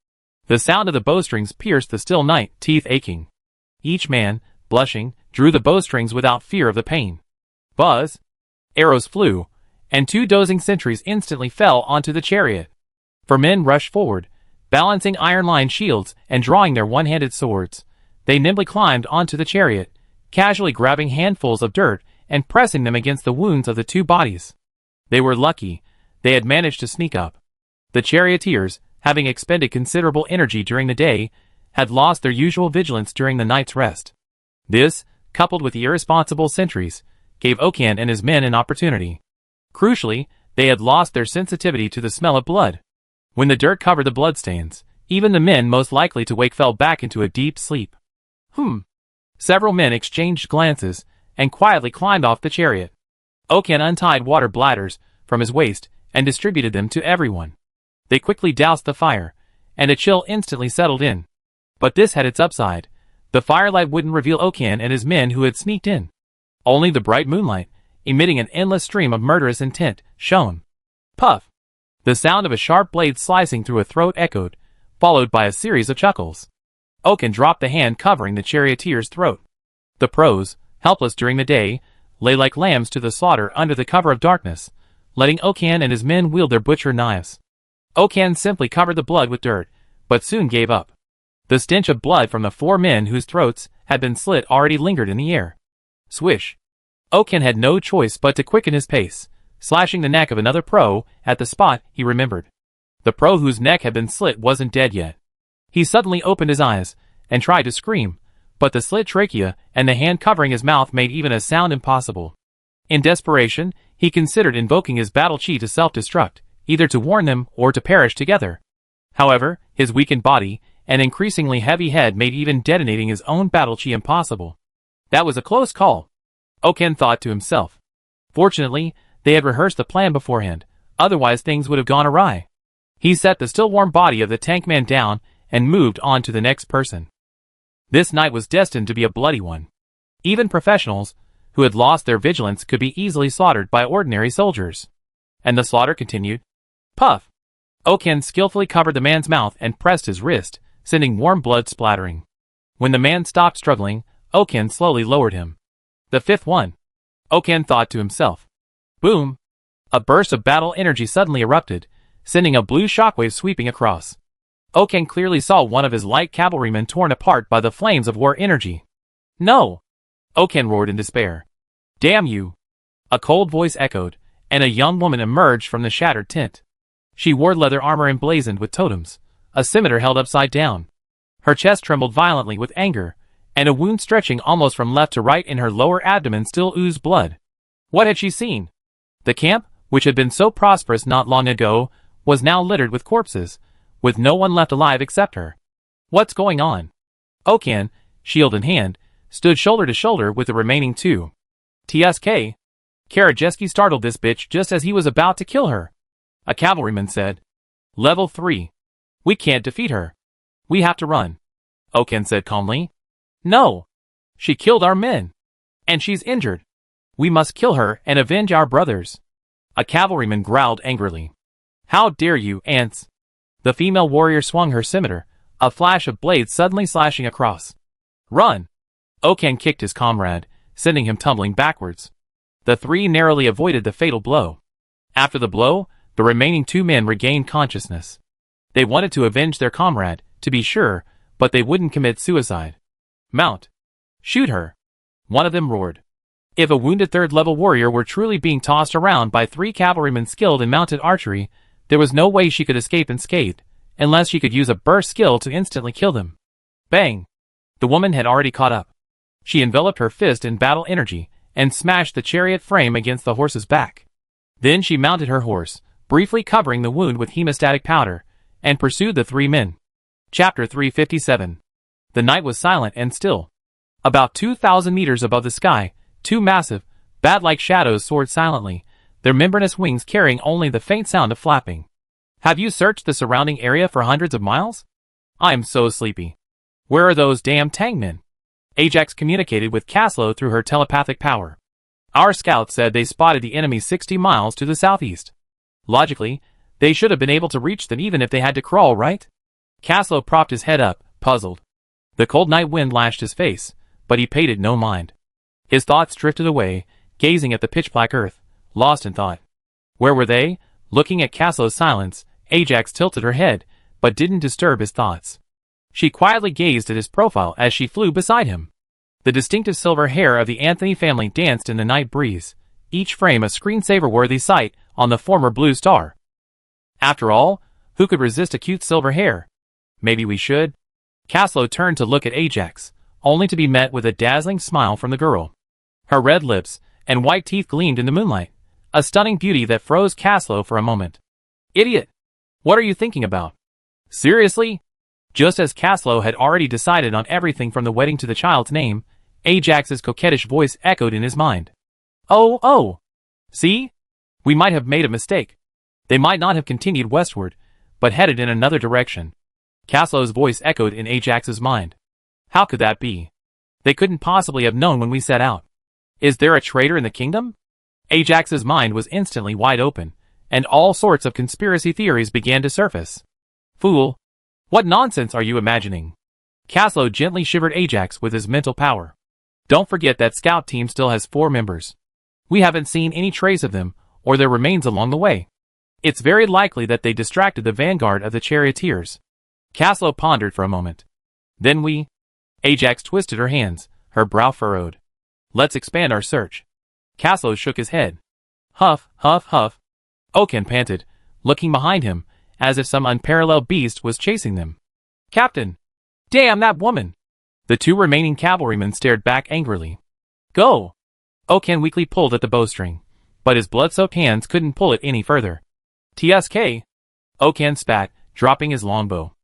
The sound of the bowstrings pierced the still night, teeth aching. Each man, blushing, drew the bowstrings without fear of the pain. Buzz. Arrows flew, and 2 dozing sentries instantly fell onto the chariot. 4 men rushed forward, balancing iron-lined shields and drawing their one-handed swords. They nimbly climbed onto the chariot, casually grabbing handfuls of dirt and pressing them against the wounds of the 2 bodies. They were lucky. They had managed to sneak up. The charioteers, having expended considerable energy during the day, had lost their usual vigilance during the night's rest. This, coupled with the irresponsible sentries, gave Oken and his men an opportunity. Crucially, they had lost their sensitivity to the smell of blood. When the dirt covered the bloodstains, even the men most likely to wake fell back into a deep sleep. Several men exchanged glances and quietly climbed off the chariot. Oken untied water bladders from his waist and distributed them to everyone. They quickly doused the fire, and a chill instantly settled in. But this had its upside. The firelight wouldn't reveal Oken and his men who had sneaked in. Only the bright moonlight, emitting an endless stream of murderous intent, shone. Puff! The sound of a sharp blade slicing through a throat echoed, followed by a series of chuckles. Oken dropped the hand covering the charioteer's throat. The pros, helpless during the day, lay like lambs to the slaughter under the cover of darkness, letting Oken and his men wield their butcher knives. Oken simply covered the blood with dirt, but soon gave up. The stench of blood from the 4 men whose throats had been slit already lingered in the air. Swish! Oken had no choice but to quicken his pace, slashing the neck of another pro at the spot he remembered. The pro whose neck had been slit wasn't dead yet. He suddenly opened his eyes and tried to scream, but the slit trachea and the hand covering his mouth made even a sound impossible. In desperation, he considered invoking his battle chi to self-destruct, either to warn them or to perish together. However, his weakened body and increasingly heavy head made even detonating his own battle chi impossible. That was a close call, Oken thought to himself. Fortunately, they had rehearsed the plan beforehand, otherwise things would have gone awry. He set the still warm body of the tank man down and moved on to the next person. This night was destined to be a bloody one. Even professionals, who had lost their vigilance, could be easily slaughtered by ordinary soldiers. And the slaughter continued. Puff! Oken skillfully covered the man's mouth and pressed his wrist, sending warm blood splattering. When the man stopped struggling, Oken slowly lowered him. The 5th one, Oken thought to himself. Boom! A burst of battle energy suddenly erupted, sending a blue shockwave sweeping across. Oken clearly saw one of his light cavalrymen torn apart by the flames of war energy. No! Oken roared in despair. Damn you! A cold voice echoed, and a young woman emerged from the shattered tent. She wore leather armor emblazoned with totems, a scimitar held upside down. Her chest trembled violently with anger, and a wound stretching almost from left to right in her lower abdomen still oozed blood. What had she seen? The camp, which had been so prosperous not long ago, was now littered with corpses, with no one left alive except her. What's going on? Oken, shield in hand, stood shoulder to shoulder with the remaining 2. TSK. Karajeski startled this bitch just as he was about to kill her. A cavalryman said. Level 3. We can't defeat her. We have to run. Oken said calmly. No. She killed our men. And she's injured. We must kill her and avenge our brothers. A cavalryman growled angrily. How dare you, ants? The female warrior swung her scimitar, a flash of blades suddenly slashing across. Run! Okan kicked his comrade, sending him tumbling backwards. The three narrowly avoided the fatal blow. After the blow, the remaining two men regained consciousness. They wanted to avenge their comrade, to be sure, but they wouldn't commit suicide. Mount! Shoot her! One of them roared. If a wounded third-level warrior were truly being tossed around by three cavalrymen skilled in mounted archery, there was no way she could escape unscathed, unless she could use a burst skill to instantly kill them. Bang! The woman had already caught up. She enveloped her fist in battle energy, and smashed the chariot frame against the horse's back. Then she mounted her horse, briefly covering the wound with hemostatic powder, and pursued the three men. Chapter 357. The night was silent and still. About 2,000 meters above the sky, two massive, bat-like shadows soared silently, their membranous wings carrying only the faint sound of flapping. Have you searched the surrounding area for hundreds of miles? I am so sleepy. Where are those damn Tangmen? Ajax communicated with Caslow through her telepathic power. Our scouts said they spotted the enemy 60 miles to the southeast. Logically, they should have been able to reach them even if they had to crawl, right? Caslow propped his head up, puzzled. The cold night wind lashed his face, but he paid it no mind. His thoughts drifted away, gazing at the pitch-black earth, lost in thought. Where were they? Looking at Caslow's silence, Ajax tilted her head, but didn't disturb his thoughts. She quietly gazed at his profile as she flew beside him. The distinctive silver hair of the Anthony family danced in the night breeze, each frame a screensaver-worthy sight on the former Blue Star. After all, who could resist a cute silver hair? Maybe we should? Caslow turned to look at Ajax, only to be met with a dazzling smile from the girl. Her red lips and white teeth gleamed in the moonlight, a stunning beauty that froze Caslow for a moment. Idiot! What are you thinking about? Seriously? Just as Caslow had already decided on everything from the wedding to the child's name, Ajax's coquettish voice echoed in his mind. Oh! See? We might have made a mistake. They might not have continued westward, but headed in another direction. Caslow's voice echoed in Ajax's mind. How could that be? They couldn't possibly have known when we set out. Is there a traitor in the kingdom? Ajax's mind was instantly wide open, and all sorts of conspiracy theories began to surface. Fool! What nonsense are you imagining? Caslow gently shivered Ajax with his mental power. Don't forget that scout team still has 4 members. We haven't seen any trace of them, or their remains along the way. It's very likely that they distracted the vanguard of the charioteers. Caslow pondered for a moment. Then we... Ajax twisted her hands, her brow furrowed. Let's expand our search. Caslow shook his head. Huff, huff, huff. Okan panted, looking behind him, as if some unparalleled beast was chasing them. Captain! Damn that woman! The 2 remaining cavalrymen stared back angrily. Go! Okan weakly pulled at the bowstring, but his blood-soaked hands couldn't pull it any further. TSK! Okan spat, dropping his longbow.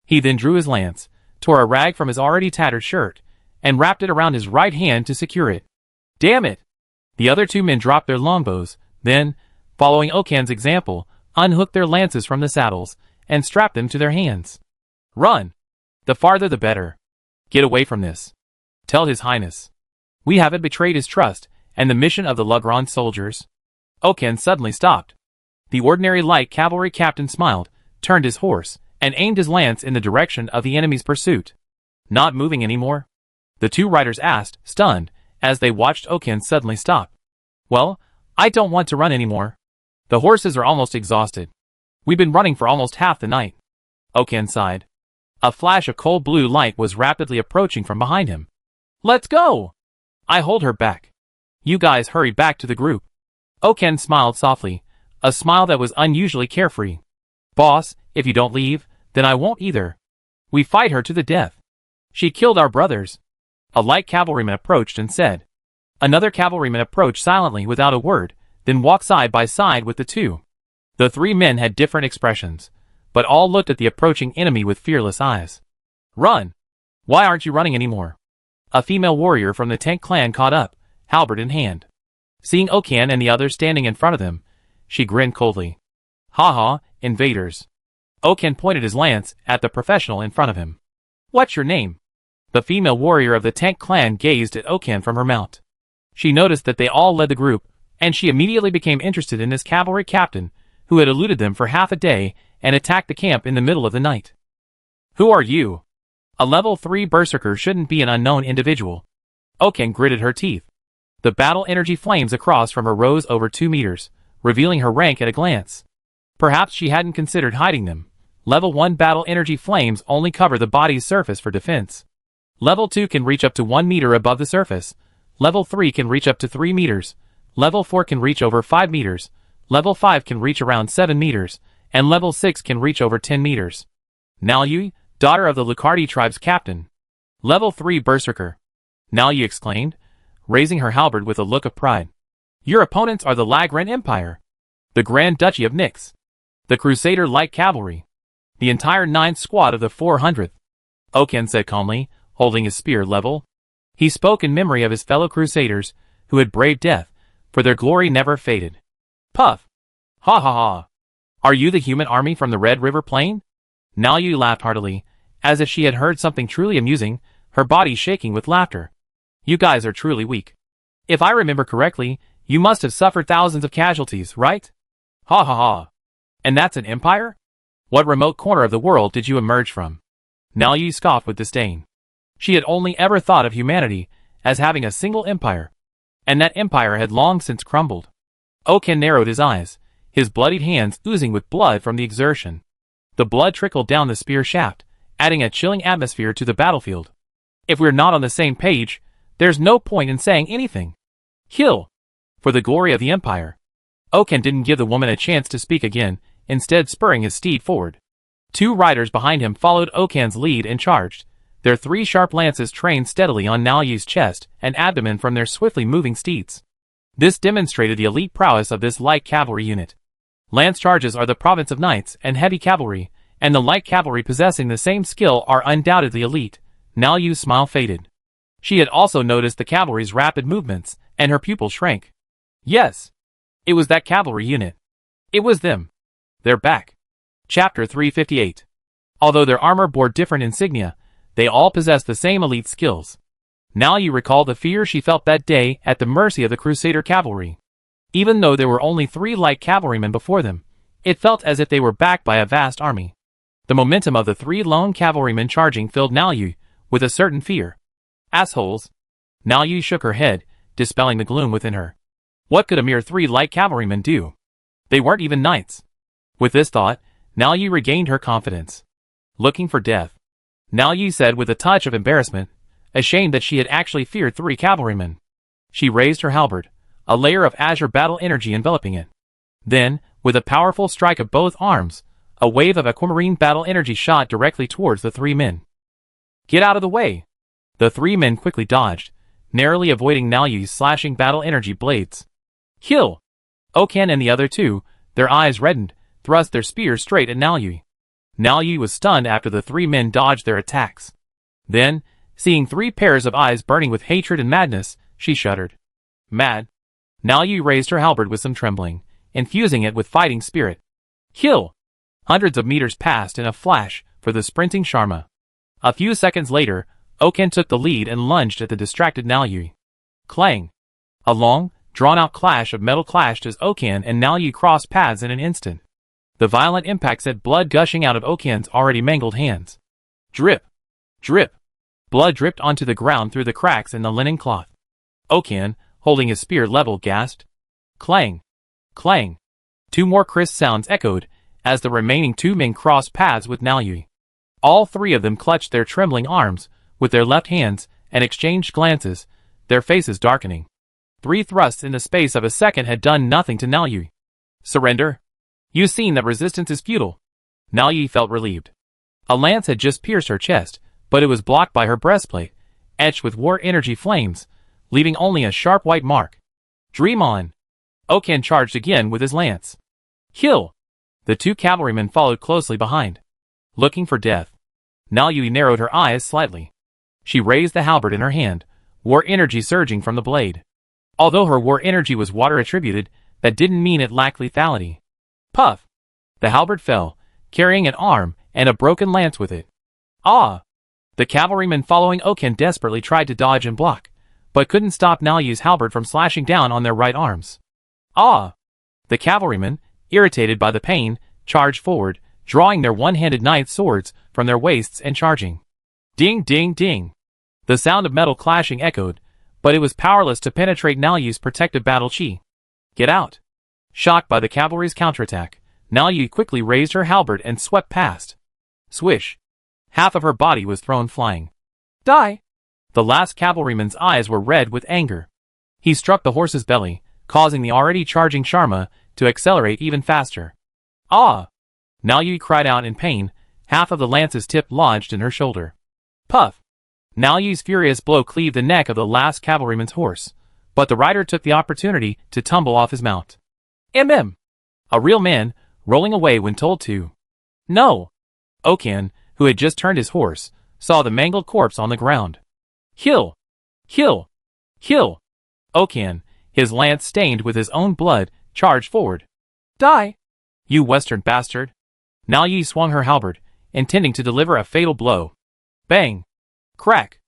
He then drew his lance, tore a rag from his already tattered shirt, and wrapped it around his right hand to secure it. Damn it! The other 2 men dropped their longbows, then, following Okan's example, unhooked their lances from the saddles, and strapped them to their hands. Run! The farther the better. Get away from this. Tell His Highness. We haven't betrayed his trust, and the mission of the Lagrange soldiers. Okan suddenly stopped. The ordinary light cavalry captain smiled, turned his horse, and aimed his lance in the direction of the enemy's pursuit. Not moving anymore? The 2 riders asked, stunned, as they watched Okan suddenly stop. Well, I don't want to run anymore. The horses are almost exhausted. We've been running for almost half the night. Okan sighed. A flash of cold blue light was rapidly approaching from behind him. Let's go! I hold her back. You guys hurry back to the group. Okan smiled softly, a smile that was unusually carefree. Boss, if you don't leave, then I won't either. We fight her to the death. She killed our brothers. A light cavalryman approached and said. Another cavalryman approached silently without a word, then walked side by side with the 2. The 3 men had different expressions, but all looked at the approaching enemy with fearless eyes. Run! Why aren't you running anymore? A female warrior from the Tank clan caught up, halberd in hand. Seeing Okan and the others standing in front of them, she grinned coldly. Ha ha, invaders. Okan pointed his lance at the professional in front of him. What's your name? The female warrior of the Tank clan gazed at Okan from her mount. She noticed that they all led the group, and she immediately became interested in this cavalry captain, who had eluded them for half a day and attacked the camp in the middle of the night. Who are you? A level 3 berserker shouldn't be an unknown individual. Okan gritted her teeth. The battle energy flames across from her rose over 2 meters, revealing her rank at a glance. Perhaps she hadn't considered hiding them. Level 1 battle energy flames only cover the body's surface for defense. Level 2 can reach up to 1 meter above the surface. Level 3 can reach up to 3 meters. Level 4 can reach over 5 meters. Level 5 can reach around 7 meters. And level 6 can reach over 10 meters. Naoyui, daughter of the Lucardi tribe's captain. Level 3 berserker. Naoyui exclaimed, raising her halberd with a look of pride. Your opponents are the Lagran Empire, the Grand Duchy of Nyx, the Crusader Light Cavalry, the entire 9th squad of the 400th. Okan said calmly, holding his spear level. He spoke in memory of his fellow Crusaders, who had braved death, for their glory never faded. Puff! Ha ha ha! Are you the human army from the Red River Plain? Naoyui laughed heartily, as if she had heard something truly amusing, her body shaking with laughter. You guys are truly weak. If I remember correctly, you must have suffered thousands of casualties, right? Ha ha ha. And that's an empire? What remote corner of the world did you emerge from? Naoyui scoffed with disdain. She had only ever thought of humanity as having a single empire, and that empire had long since crumbled. Okan narrowed his eyes, his bloodied hands oozing with blood from the exertion. The blood trickled down the spear shaft, adding a chilling atmosphere to the battlefield. If we're not on the same page, there's no point in saying anything. Kill! For the glory of the Empire. Okan didn't give the woman a chance to speak again, instead spurring his steed forward. 2 riders behind him followed Okan's lead and charged, their 3 sharp lances trained steadily on Naoyui's chest and abdomen from their swiftly moving steeds. This demonstrated the elite prowess of this light cavalry unit. Lance charges are the province of knights and heavy cavalry, and the light cavalry possessing the same skill are undoubtedly elite. Naoyui's smile faded. She had also noticed the cavalry's rapid movements, and her pupil shrank. Yes. It was that cavalry unit. It was them. They're back. Chapter 358. Although their armor bore different insignia, they all possessed the same elite skills. Naoyui recalled the fear she felt that day at the mercy of the Crusader cavalry. Even though there were only 3 light cavalrymen before them, it felt as if they were backed by a vast army. The momentum of the 3 lone cavalrymen charging filled Naoyui with a certain fear. Assholes! Naoyui shook her head, dispelling the gloom within her. What could a mere 3 light cavalrymen do? They weren't even knights. With this thought, Naoyui regained her confidence. Looking for death. Naoyui said with a touch of embarrassment, ashamed that she had actually feared 3 cavalrymen. She raised her halberd, a layer of azure battle energy enveloping it. Then, with a powerful strike of both arms, a wave of aquamarine battle energy shot directly towards the 3 men. Get out of the way! The 3 men quickly dodged, narrowly avoiding Naoyui's slashing battle energy blades. Kill! Okan and the other 2, their eyes reddened, thrust their spears straight at Naoyui. Naoyui was stunned after the 3 men dodged their attacks. Then, seeing 3 pairs of eyes burning with hatred and madness, she shuddered. Mad. Naoyui raised her halberd with some trembling, infusing it with fighting spirit. Kill! Hundreds of meters passed in a flash for the sprinting Sharma. A few seconds later, Okan took the lead and lunged at the distracted Naoyui. Clang! A long, drawn-out clash of metal clashed as Okan and Naoyui crossed paths in an instant. The violent impact sent blood gushing out of Okan's already mangled hands. Drip! Drip! Blood dripped onto the ground through the cracks in the linen cloth. Okan, holding his spear level, gasped. Clang! Clang! 2 more crisp sounds echoed, as the remaining 2 men crossed paths with Naoyui. All 3 of them clutched their trembling arms with their left hands and exchanged glances, their faces darkening. 3 thrusts in the space of a second had done nothing to Naoyui. Surrender? You've seen that resistance is futile. Naoyui felt relieved. A lance had just pierced her chest, but it was blocked by her breastplate, etched with war energy flames, leaving only a sharp white mark. Dream on! Okan charged again with his lance. Kill! The 2 cavalrymen followed closely behind. Looking for death. Naoyui narrowed her eyes slightly. She raised the halberd in her hand, war energy surging from the blade. Although her war energy was water attributed, that didn't mean it lacked lethality. Puff! The halberd fell, carrying an arm and a broken lance with it. Ah! The cavalrymen following Oken desperately tried to dodge and block, but couldn't stop Nalyu's halberd from slashing down on their right arms. Ah! The cavalrymen, irritated by the pain, charged forward, drawing their one-handed knight swords from their waists and charging. Ding ding ding! The sound of metal clashing echoed, but it was powerless to penetrate Nalyu's protective battle chi. Get out! Shocked by the cavalry's counterattack, Nalyu quickly raised her halberd and swept past. Swish! Half of her body was thrown flying. Die! The last cavalryman's eyes were red with anger. He struck the horse's belly, causing the already charging Sharma to accelerate even faster. Ah! Nalyu cried out in pain, half of the lance's tip lodged in her shoulder. Puff! Nalyu's furious blow cleaved the neck of the last cavalryman's horse, but the rider took the opportunity to tumble off his mount. A real man, rolling away when told to. No! Oken, who had just turned his horse, saw the mangled corpse on the ground. Kill! Kill! Kill! Oken, his lance stained with his own blood, charged forward. Die! You western bastard! Nalyu swung her halberd, intending to deliver a fatal blow. Bang! Crack!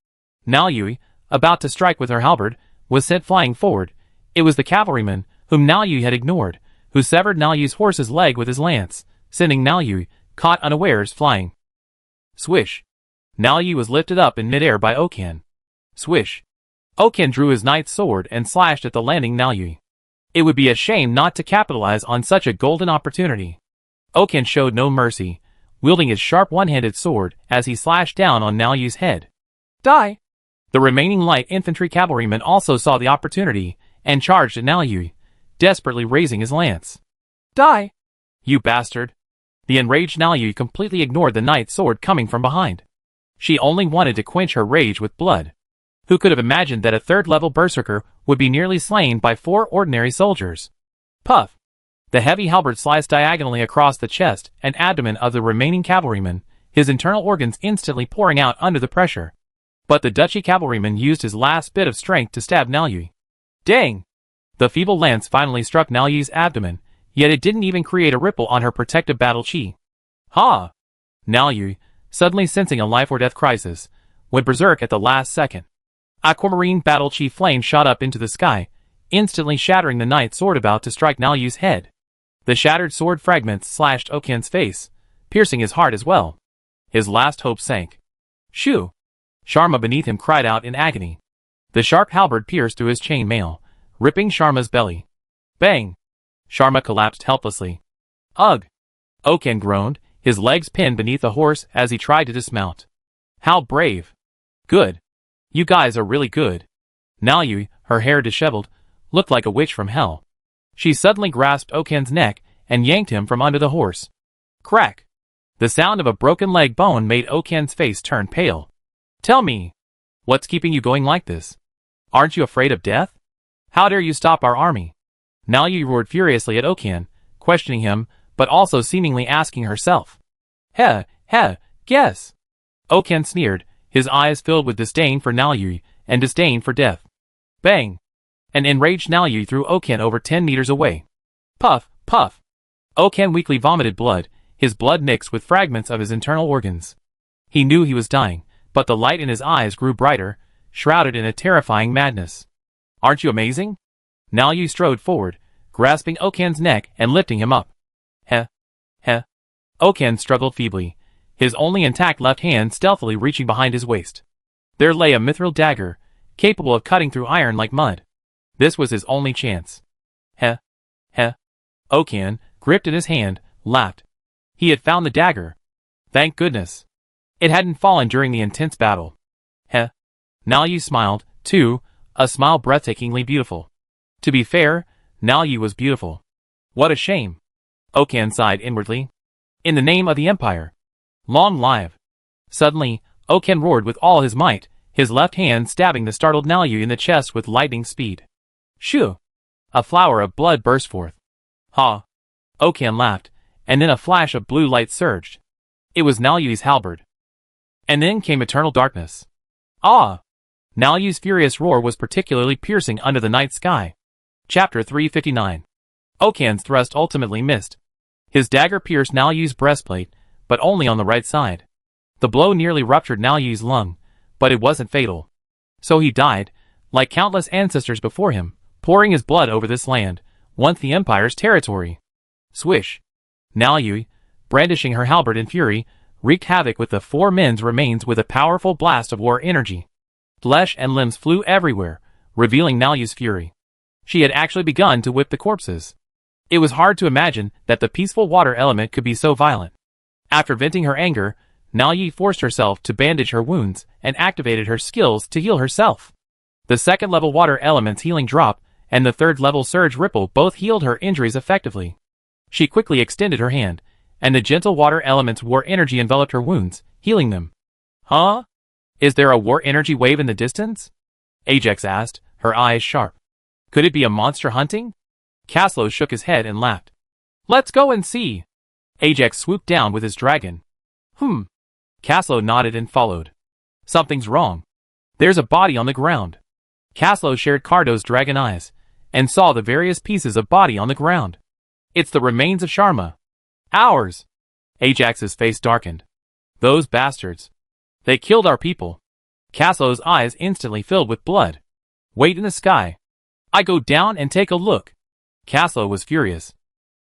Nalyu, about to strike with her halberd, was sent flying forward. It was the cavalryman, whom Nalyu had ignored, who severed Nalyu's horse's leg with his lance, sending Nalyu, caught unawares, flying. Swish! Nalyu was lifted up in midair by Oken. Swish! Oken drew his knight's sword and slashed at the landing Nalyu. It would be a shame not to capitalize on such a golden opportunity. Oken showed no mercy, wielding his sharp one-handed sword as he slashed down on Nalyu's head. Die! The remaining light infantry cavalryman also saw the opportunity and charged at Nalyu, desperately raising his lance. Die! You bastard! The enraged Nalyu completely ignored the knight's sword coming from behind. She only wanted to quench her rage with blood. Who could have imagined that a third-level berserker would be nearly slain by 4 ordinary soldiers? Puff! The heavy halberd sliced diagonally across the chest and abdomen of the remaining cavalryman, his internal organs instantly pouring out under the pressure. But the duchy cavalryman used his last bit of strength to stab Nalyu. Dang! The feeble lance finally struck Nalyu's abdomen, yet it didn't even create a ripple on her protective battle chi. Ha! Nalyu, suddenly sensing a life-or-death crisis, went berserk at the last second. Aquamarine battle chi flame shot up into the sky, instantly shattering the knight's sword about to strike Nalyu's head. The shattered sword fragments slashed Oken's face, piercing his heart as well. His last hope sank. Shoo! Sharma beneath him cried out in agony. The sharp halberd pierced through his chain mail, ripping Sharma's belly. Bang! Sharma collapsed helplessly. Ugh! Oken groaned, his legs pinned beneath the horse as he tried to dismount. How brave! Good! You guys are really good. Nalyu, her hair disheveled, looked like a witch from hell. She suddenly grasped Oken's neck and yanked him from under the horse. Crack! The sound of a broken leg bone made Oken's face turn pale. Tell me, what's keeping you going like this? Aren't you afraid of death? How dare you stop our army? Nalyu roared furiously at Oken, questioning him, but also seemingly asking herself. Guess. Oken sneered, his eyes filled with disdain for Nalyu and disdain for death. Bang! An enraged Nalyu threw Oken over 10 meters away. Puff, puff. Oken weakly vomited blood, his blood mixed with fragments of his internal organs. He knew he was dying, but the light in his eyes grew brighter, shrouded in a terrifying madness. Aren't you amazing? Nalyu strode forward, grasping Oken's neck and lifting him up. Oken struggled feebly, his only intact left hand stealthily reaching behind his waist. There lay a mithril dagger, capable of cutting through iron like mud. This was his only chance. Oken, gripped in his hand, laughed. He had found the dagger. Thank goodness. It hadn't fallen during the intense battle. Nalyu smiled, too, a smile breathtakingly beautiful. To be fair, Nalyu was beautiful. What a shame. Oken sighed inwardly. In the name of the Empire. Long live. Suddenly, Oken roared with all his might, his left hand stabbing the startled Nalyu in the chest with lightning speed. Shoo! A flower of blood burst forth. Ha! Oken laughed, and then a flash of blue light surged. It was Nalyu's halberd. And then came eternal darkness. Ah! Nalyu's furious roar was particularly piercing under the night sky. Chapter 359. Oken's thrust ultimately missed. His dagger pierced Nalyu's breastplate, but only on the right side. The blow nearly ruptured Niao Yu's lung, but it wasn't fatal. So he died, like countless ancestors before him, pouring his blood over this land, once the Empire's territory. Swish! Niao Yu, brandishing her halberd in fury, wreaked havoc with the four men's remains with a powerful blast of war energy. Flesh and limbs flew everywhere, revealing Niao Yu's fury. She had actually begun to whip the corpses. It was hard to imagine that the peaceful water element could be so violent. After venting her anger, Niao Yu forced herself to bandage her wounds and activated her skills to heal herself. The second-level water element's healing drop and the third-level surge ripple both healed her injuries effectively. She quickly extended her hand, and the gentle water element's war energy enveloped her wounds, healing them. Huh? Is there a war energy wave in the distance? Ajax asked, her eyes sharp. Could it be a monster hunting? Caslo shook his head and laughed. Let's go and see. Ajax swooped down with his dragon. Caslo nodded and followed. Something's wrong. There's a body on the ground. Caslo shared Cardo's dragon eyes, and saw the various pieces of body on the ground. It's the remains of Sharma. Ours. Ajax's face darkened. Those bastards. They killed our people. Caslo's eyes instantly filled with blood. Wait in the sky. I go down and take a look. Caslo was furious.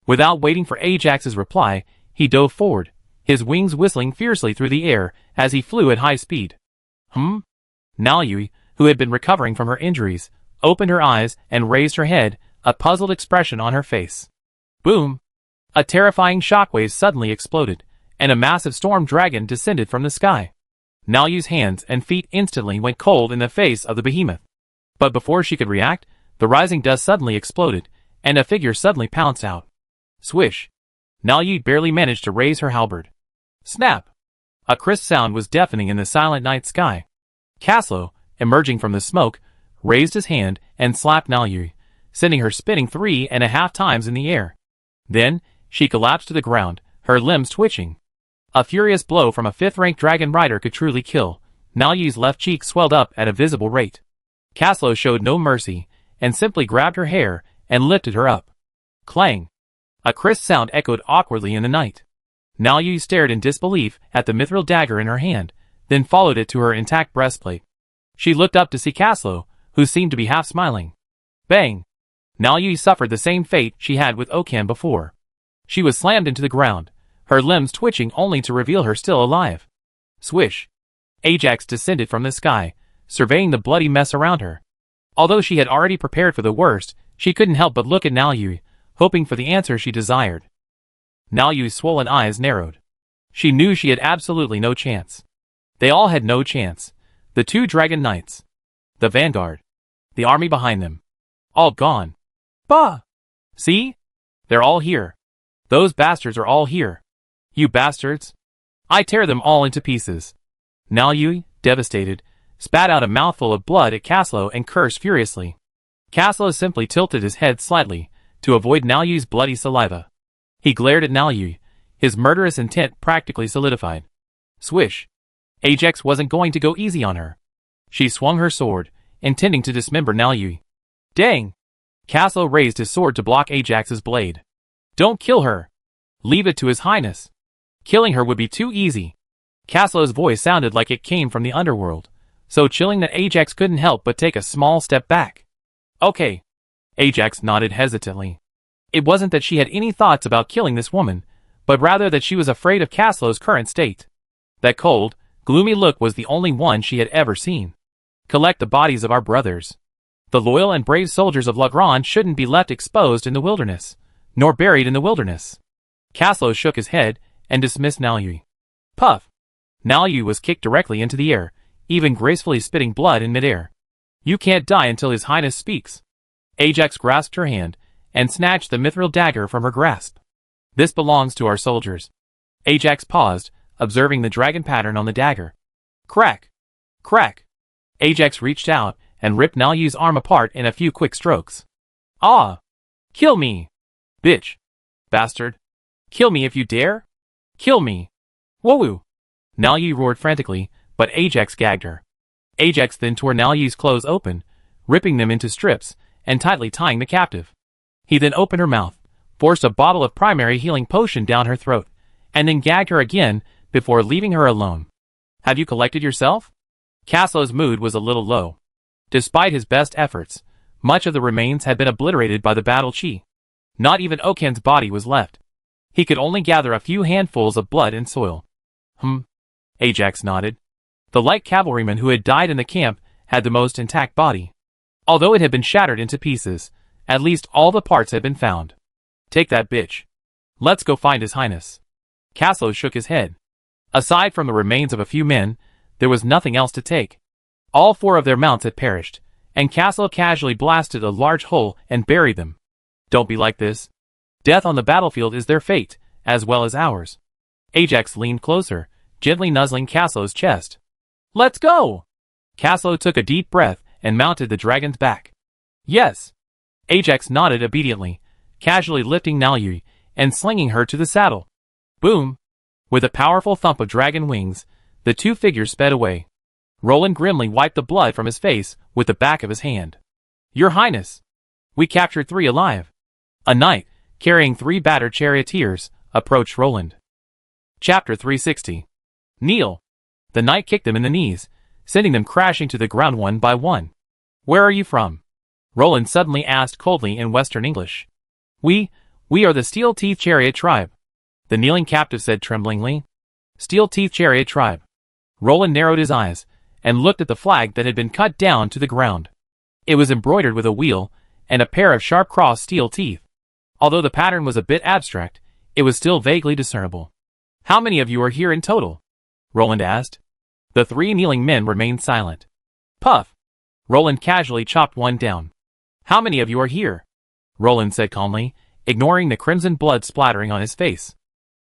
Without waiting for Ajax's reply, he dove forward, his wings whistling fiercely through the air as he flew at high speed. Niao Yu, who had been recovering from her injuries, opened her eyes and raised her head, a puzzled expression on her face. Boom! A terrifying shockwave suddenly exploded, and a massive storm dragon descended from the sky. Niao Yu's hands and feet instantly went cold in the face of the behemoth. But before she could react, the rising dust suddenly exploded, and a figure suddenly pounced out. Swish! Niao Yu barely managed to raise her halberd. Snap! A crisp sound was deafening in the silent night sky. Caslo, emerging from the smoke, raised his hand and slapped Niao Yu, sending her spinning 3.5 times in the air. Then, she collapsed to the ground, her limbs twitching. A furious blow from a 5th-ranked dragon rider could truly kill. Niao Yu's left cheek swelled up at a visible rate. Caslo showed no mercy, and simply grabbed her hair and lifted her up. Clang! A crisp sound echoed awkwardly in the night. Niao Yu stared in disbelief at the mithril dagger in her hand, then followed it to her intact breastplate. She looked up to see Caslo, who seemed to be half smiling. Bang! Niao Yu suffered the same fate she had with Okan before. She was slammed into the ground, her limbs twitching only to reveal her still alive. Swish! Ajax descended from the sky, surveying the bloody mess around her. Although she had already prepared for the worst, she couldn't help but look at Niao Yu, hoping for the answer she desired. Niao Yu's swollen eyes narrowed. She knew she had absolutely no chance. They all had no chance. The 2 dragon knights. The vanguard. The army behind them. All gone. Bah! See? They're all here. Those bastards are all here. You bastards. I tear them all into pieces. Niao Yu, devastated, spat out a mouthful of blood at Caslo and cursed furiously. Caslo simply tilted his head slightly, to avoid Niao Yu's bloody saliva. He glared at Niao Yu, his murderous intent practically solidified. Swish! Ajax wasn't going to go easy on her. She swung her sword, intending to dismember Niao Yu. Dang! Caslo raised his sword to block Ajax's blade. Don't kill her! Leave it to His Highness. Killing her would be too easy. Caslo's voice sounded like it came from the underworld, so chilling that Ajax couldn't help but take a small step back. Okay. Ajax nodded hesitantly. It wasn't that she had any thoughts about killing this woman, but rather that she was afraid of Caslo's current state. That cold, gloomy look was the only one she had ever seen. Collect the bodies of our brothers. The loyal and brave soldiers of Lagrange shouldn't be left exposed in the wilderness, nor buried in the wilderness. Caslo shook his head and dismissed Niao Yu. Puff! Niao Yu was kicked directly into the air, even gracefully spitting blood in midair. You can't die until His Highness speaks. Ajax grasped her hand and snatched the mithril dagger from her grasp. This belongs to our soldiers. Ajax paused, observing the dragon pattern on the dagger. Crack! Crack! Ajax reached out and ripped Niao Yu's arm apart in a few quick strokes. Ah! Kill me! Bitch! Bastard! Kill me if you dare! Kill me! Whoa! Niao Yu roared frantically, but Ajax gagged her. Ajax then tore Niao Yu's clothes open, ripping them into strips, and tightly tying the captive. He then opened her mouth, forced a bottle of primary healing potion down her throat, and then gagged her again before leaving her alone. Have you collected yourself? Caslo's mood was a little low. Despite his best efforts, much of the remains had been obliterated by the battle chi. Not even Oken's body was left. He could only gather a few handfuls of blood and soil. Ajax nodded. The light cavalryman who had died in the camp had the most intact body. Although it had been shattered into pieces, at least all the parts had been found. Take that bitch. Let's go find His Highness. Caslo shook his head. Aside from the remains of a few men, there was nothing else to take. All 4 of their mounts had perished, and Caslo casually blasted a large hole and buried them. Don't be like this. Death on the battlefield is their fate, as well as ours. Ajax leaned closer, gently nuzzling Caslo's chest. Let's go! Caslo took a deep breath and mounted the dragon's back. Yes. Ajax nodded obediently, casually lifting Nalyui and slinging her to the saddle. Boom! With a powerful thump of dragon wings, the 2 figures sped away. Roland grimly wiped the blood from his face with the back of his hand. Your Highness! We captured 3 alive. A knight, carrying 3 battered charioteers, approached Roland. Chapter 360. Kneel! The knight kicked them in the knees, sending them crashing to the ground one by one. Where are you from? Roland suddenly asked coldly in Western English. We are the Steel Teeth Chariot tribe. The kneeling captive said tremblingly. Steel Teeth Chariot tribe. Roland narrowed his eyes, and looked at the flag that had been cut down to the ground. It was embroidered with a wheel, and a pair of sharp crossed steel teeth. Although the pattern was a bit abstract, it was still vaguely discernible. How many of you are here in total? Roland asked. The 3 kneeling men remained silent. Puff! Roland casually chopped one down. How many of you are here? Roland said calmly, ignoring the crimson blood splattering on his face.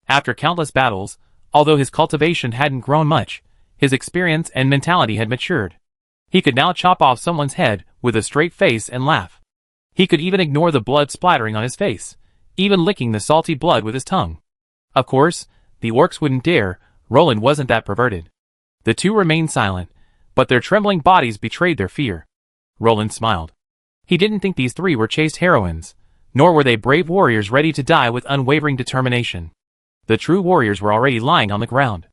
After countless battles, although his cultivation hadn't grown much, his experience and mentality had matured. He could now chop off someone's head with a straight face and laugh. He could even ignore the blood splattering on his face, even licking the salty blood with his tongue. Of course, the orcs wouldn't dare. Roland wasn't that perverted. The 2 remained silent, but their trembling bodies betrayed their fear. Roland smiled. He didn't think these 3 were chaste heroines, nor were they brave warriors ready to die with unwavering determination. The true warriors were already lying on the ground.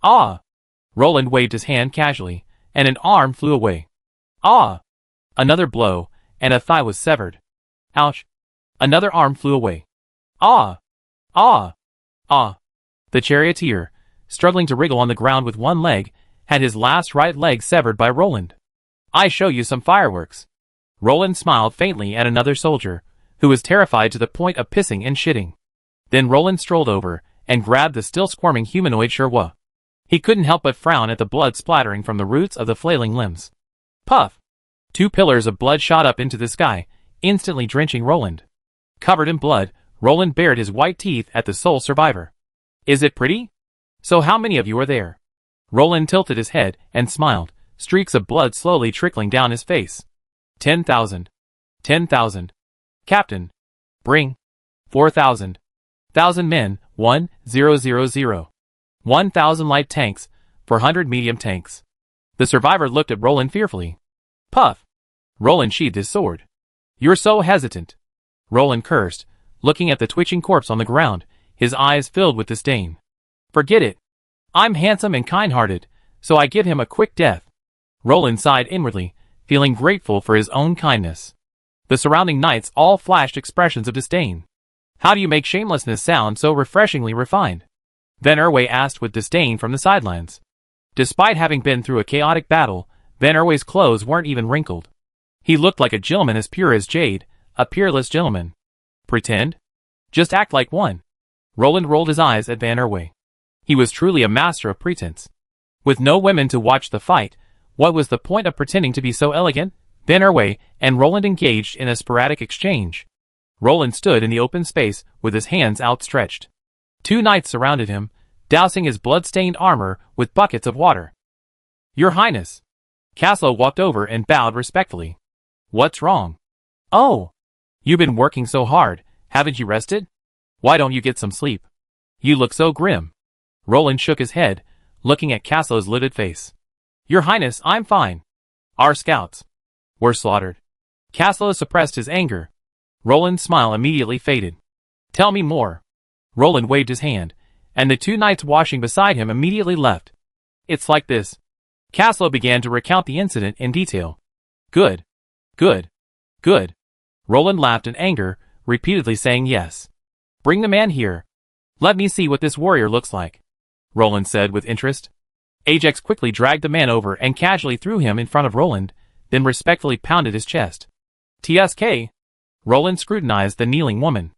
Ah! Roland waved his hand casually, and an arm flew away. Ah! Another blow, and a thigh was severed. Ouch! Another arm flew away. Ah! Ah! Ah! The charioteer, struggling to wriggle on the ground with one leg, had his last right leg severed by Roland. I show you some fireworks. Roland smiled faintly at another soldier, who was terrified to the point of pissing and shitting. Then Roland strolled over and grabbed the still squirming humanoid Sherwa. He couldn't help but frown at the blood splattering from the roots of the flailing limbs. Puff! 2 pillars of blood shot up into the sky, instantly drenching Roland. Covered in blood, Roland bared his white teeth at the sole survivor. Is it pretty? So how many of you are there? Roland tilted his head and smiled, streaks of blood slowly trickling down his face. 10,000. 10,000. Captain. Bring. 4,000. 1,000 men, 1,000. 1,000 light tanks, 400 medium tanks. The survivor looked at Roland fearfully. Puff! Roland sheathed his sword. You're so hesitant. Roland cursed, looking at the twitching corpse on the ground, his eyes filled with disdain. Forget it. I'm handsome and kind-hearted, so I give him a quick death. Roland sighed inwardly, feeling grateful for his own kindness. The surrounding knights all flashed expressions of disdain. How do you make shamelessness sound so refreshingly refined? Van Erway asked with disdain from the sidelines. Despite having been through a chaotic battle, Van Erway's clothes weren't even wrinkled. He looked like a gentleman as pure as jade, a peerless gentleman. Pretend? Just act like one. Roland rolled his eyes at Van Erway. He was truly a master of pretense. With no women to watch the fight, what was the point of pretending to be so elegant? Van Erway and Roland engaged in a sporadic exchange. Roland stood in the open space with his hands outstretched. 2 knights surrounded him, dousing his blood-stained armor with buckets of water. Your Highness. Caslo walked over and bowed respectfully. What's wrong? Oh! You've been working so hard, haven't you rested? Why don't you get some sleep? You look so grim. Roland shook his head, looking at Caslo's livid face. Your Highness, I'm fine. Our scouts were slaughtered. Caslo suppressed his anger. Roland's smile immediately faded. Tell me more. Roland waved his hand, and the 2 knights washing beside him immediately left. It's like this. Caslow began to recount the incident in detail. Good. Good. Good. Roland laughed in anger, repeatedly saying yes. Bring the man here. Let me see what this warrior looks like, Roland said with interest. Ajax quickly dragged the man over and casually threw him in front of Roland, then respectfully pounded his chest. TSK. Roland scrutinized the kneeling woman.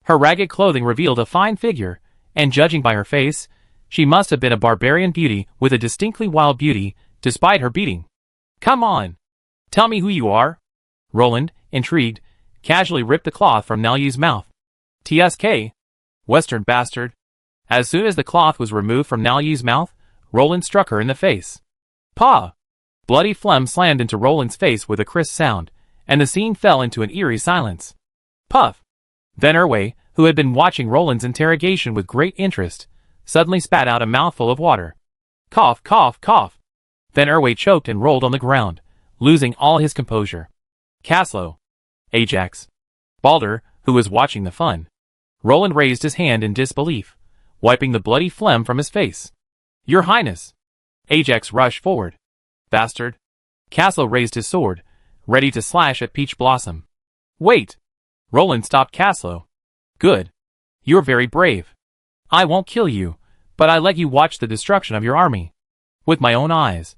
Her ragged clothing revealed a fine figure, and judging by her face, she must have been a barbarian beauty with a distinctly wild beauty, despite her beating. Come on. Tell me who you are. Roland, intrigued, casually ripped the cloth from Nalyu's mouth. TSK. Western bastard. As soon as the cloth was removed from Nalyu's mouth, Roland struck her in the face. Paw! Bloody phlegm slammed into Roland's face with a crisp sound, and the scene fell into an eerie silence. Puff! Then Erway, who had been watching Roland's interrogation with great interest, suddenly spat out a mouthful of water. Cough, cough, cough. Then Erway choked and rolled on the ground, losing all his composure. Caslow. Ajax. Balder, who was watching the fun. Roland raised his hand in disbelief, wiping the bloody phlegm from his face. Your Highness. Ajax rushed forward. Bastard. Caslow raised his sword, ready to slash at Peach Blossom. Wait. Roland stopped Caslow. Good. You're very brave. I won't kill you, but I let you watch the destruction of your army. With my own eyes.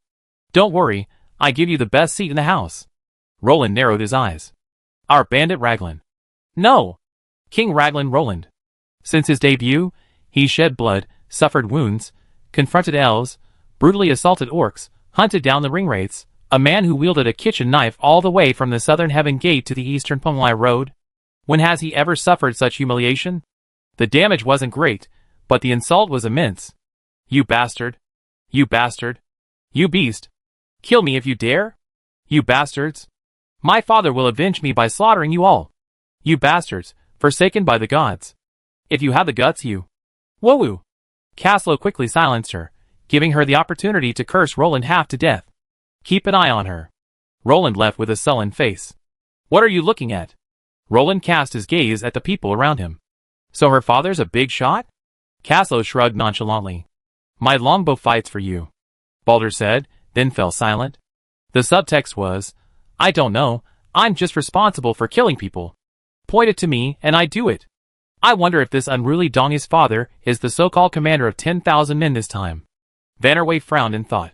Don't worry, I give you the best seat in the house. Roland narrowed his eyes. Our bandit Raglan. No. King Raglan Roland. Since his debut, he shed blood, suffered wounds, confronted elves, brutally assaulted orcs, hunted down the ringwraiths, a man who wielded a kitchen knife all the way from the southern Heaven Gate to the eastern Pumlai Road. When has he ever suffered such humiliation? The damage wasn't great, but the insult was immense. You bastard. You bastard. You beast. Kill me if you dare. You bastards. My father will avenge me by slaughtering you all. You bastards, forsaken by the gods. If you have the guts, you. Whoa! Caslow quickly silenced her, giving her the opportunity to curse Roland half to death. Keep an eye on her. Roland left with a sullen face. What are you looking at? Roland cast his gaze at the people around him. So her father's a big shot? Caslow shrugged nonchalantly. My longbow fights for you, Balder said, then fell silent. The subtext was, I don't know, I'm just responsible for killing people. Point it to me and I do it. I wonder if this unruly Dongy's father is the so-called commander of 10,000 men this time. Vannerway frowned in thought.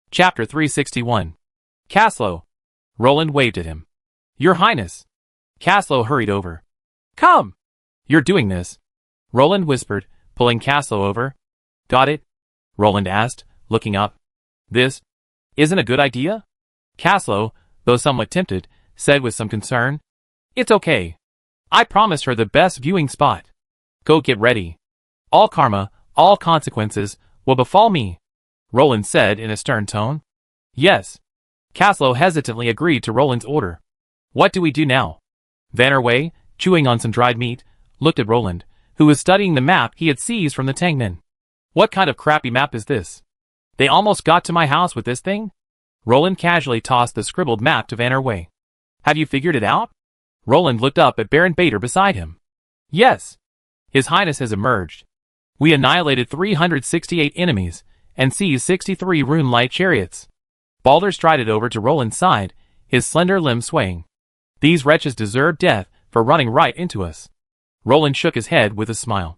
Chapter 361. Caslow. Roland waved at him. Your Highness. Caslow hurried over. Come! You're doing this. Roland whispered, pulling Caslow over. Got it? Roland asked, looking up. This isn't a good idea? Caslow, though somewhat tempted, said with some concern. It's okay. I promised her the best viewing spot. Go get ready. All karma, all consequences, will befall me, Roland said in a stern tone. Yes. Caslow hesitantly agreed to Roland's order. What do we do now? Vannerway, chewing on some dried meat, looked at Roland, who was studying the map he had seized from the Tangmen. What kind of crappy map is this? They almost got to my house with this thing? Roland casually tossed the scribbled map to Vannerway. Have you figured it out? Roland looked up at Baron Bader beside him. Yes. His Highness has emerged. We annihilated 368 enemies, and seized 63 rune-light chariots. Balder strided over to Roland's side, his slender limbs swaying. These wretches deserve death for running right into us. Roland shook his head with a smile.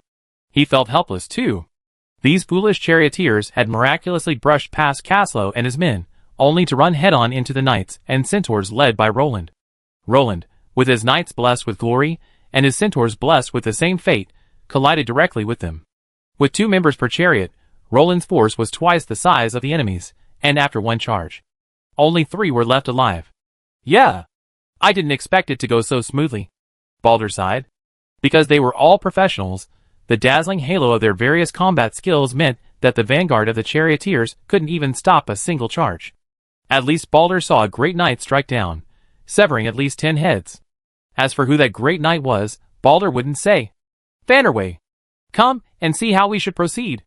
He felt helpless too. These foolish charioteers had miraculously brushed past Caslow and his men, only to run head-on into the knights and centaurs led by Roland. Roland, with his knights blessed with glory, and his centaurs blessed with the same fate, collided directly with them. With 2 members per chariot, Roland's force was twice the size of the enemy's, and after one charge, only 3 were left alive. Yeah. I didn't expect it to go so smoothly, Balder sighed. Because they were all professionals, the dazzling halo of their various combat skills meant that the vanguard of the charioteers couldn't even stop a single charge. At least Balder saw a great knight strike down, severing at least 10 heads. As for who that great knight was, Balder wouldn't say. Vannerway, come and see how we should proceed.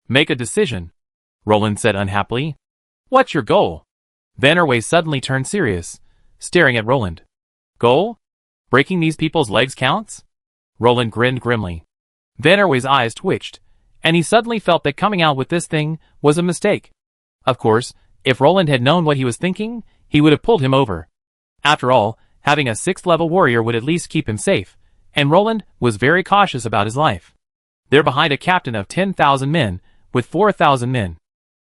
Make a decision, Roland said unhappily. What's your goal? Vannerway suddenly turned serious, staring at Roland. Goal? Breaking these people's legs counts? Roland grinned grimly. Vannerway's eyes twitched, and he suddenly felt that coming out with this thing was a mistake. Of course, if Roland had known what he was thinking, he would have pulled him over. After all, having a 6th-level warrior would at least keep him safe, and Roland was very cautious about his life. They're behind a captain of 10,000 men, with 4,000 men.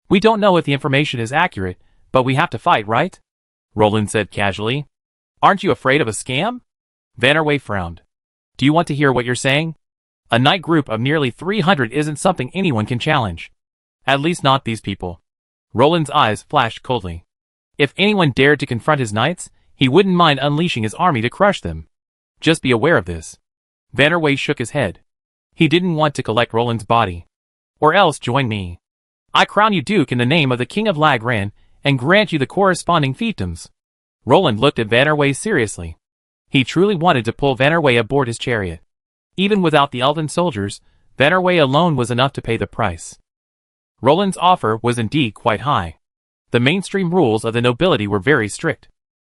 We don't know if the information is accurate, but we have to fight, right? Roland said casually. Aren't you afraid of a scam? Vannerway frowned. Do you want to hear what you're saying? A knight group of nearly 300 isn't something anyone can challenge. At least not these people. Roland's eyes flashed coldly. If anyone dared to confront his knights, he wouldn't mind unleashing his army to crush them. Just be aware of this. Vannerway shook his head. He didn't want to collect Roland's body. Or else join me. I crown you Duke in the name of the King of Lagran, and grant you the corresponding fiefdoms. Roland looked at Vannerway seriously. He truly wanted to pull Vannerway aboard his chariot. Even without the elven soldiers, Vannerway alone was enough to pay the price. Roland's offer was indeed quite high. The mainstream rules of the nobility were very strict.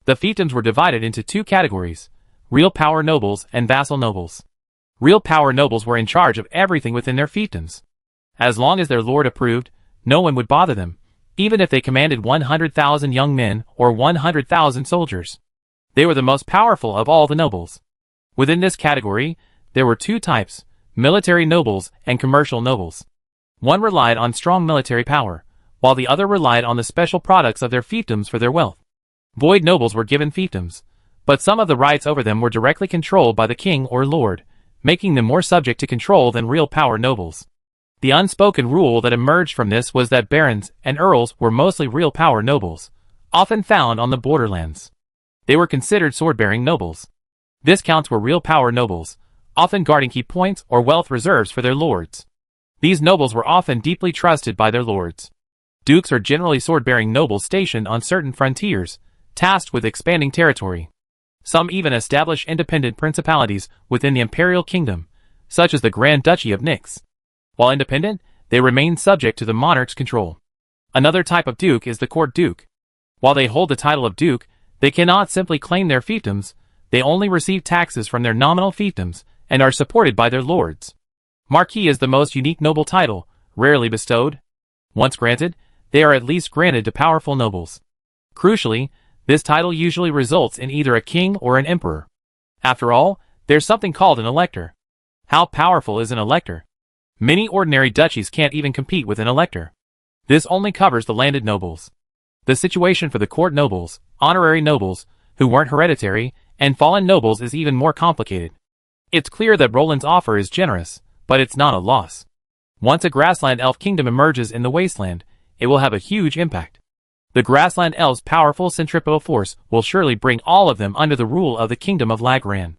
The fiefdoms were divided into 2 categories, real power nobles and vassal nobles. Real power nobles were in charge of everything within their fiefdoms. As long as their lord approved, no one would bother them, even if they commanded 100,000 young men or 100,000 soldiers. They were the most powerful of all the nobles. Within this category, there were 2 types, military nobles and commercial nobles. One relied on strong military power, while the other relied on the special products of their fiefdoms for their wealth. Void nobles were given fiefdoms, but some of the rights over them were directly controlled by the king or lord, making them more subject to control than real power nobles. The unspoken rule that emerged from this was that barons and earls were mostly real power nobles, often found on the borderlands. They were considered sword-bearing nobles. Viscounts were real power nobles, often guarding key points or wealth reserves for their lords. These nobles were often deeply trusted by their lords. Dukes are generally sword-bearing nobles stationed on certain frontiers, tasked with expanding territory. Some even establish independent principalities within the imperial kingdom, such as the Grand Duchy of Nyx. While independent, they remain subject to the monarch's control. Another type of duke is the court duke. While they hold the title of duke, they cannot simply claim their fiefdoms. They only receive taxes from their nominal fiefdoms and are supported by their lords. Marquis is the most unique noble title, rarely bestowed. Once granted, they are at least granted to powerful nobles. Crucially, this title usually results in either a king or an emperor. After all, there's something called an elector. How powerful is an elector? Many ordinary duchies can't even compete with an elector. This only covers the landed nobles. The situation for the court nobles, honorary nobles, who weren't hereditary, and fallen nobles is even more complicated. It's clear that Roland's offer is generous, but it's not a loss. Once a grassland elf kingdom emerges in the wasteland, it will have a huge impact. The grassland elves' powerful centripetal force will surely bring all of them under the rule of the kingdom of Lagran.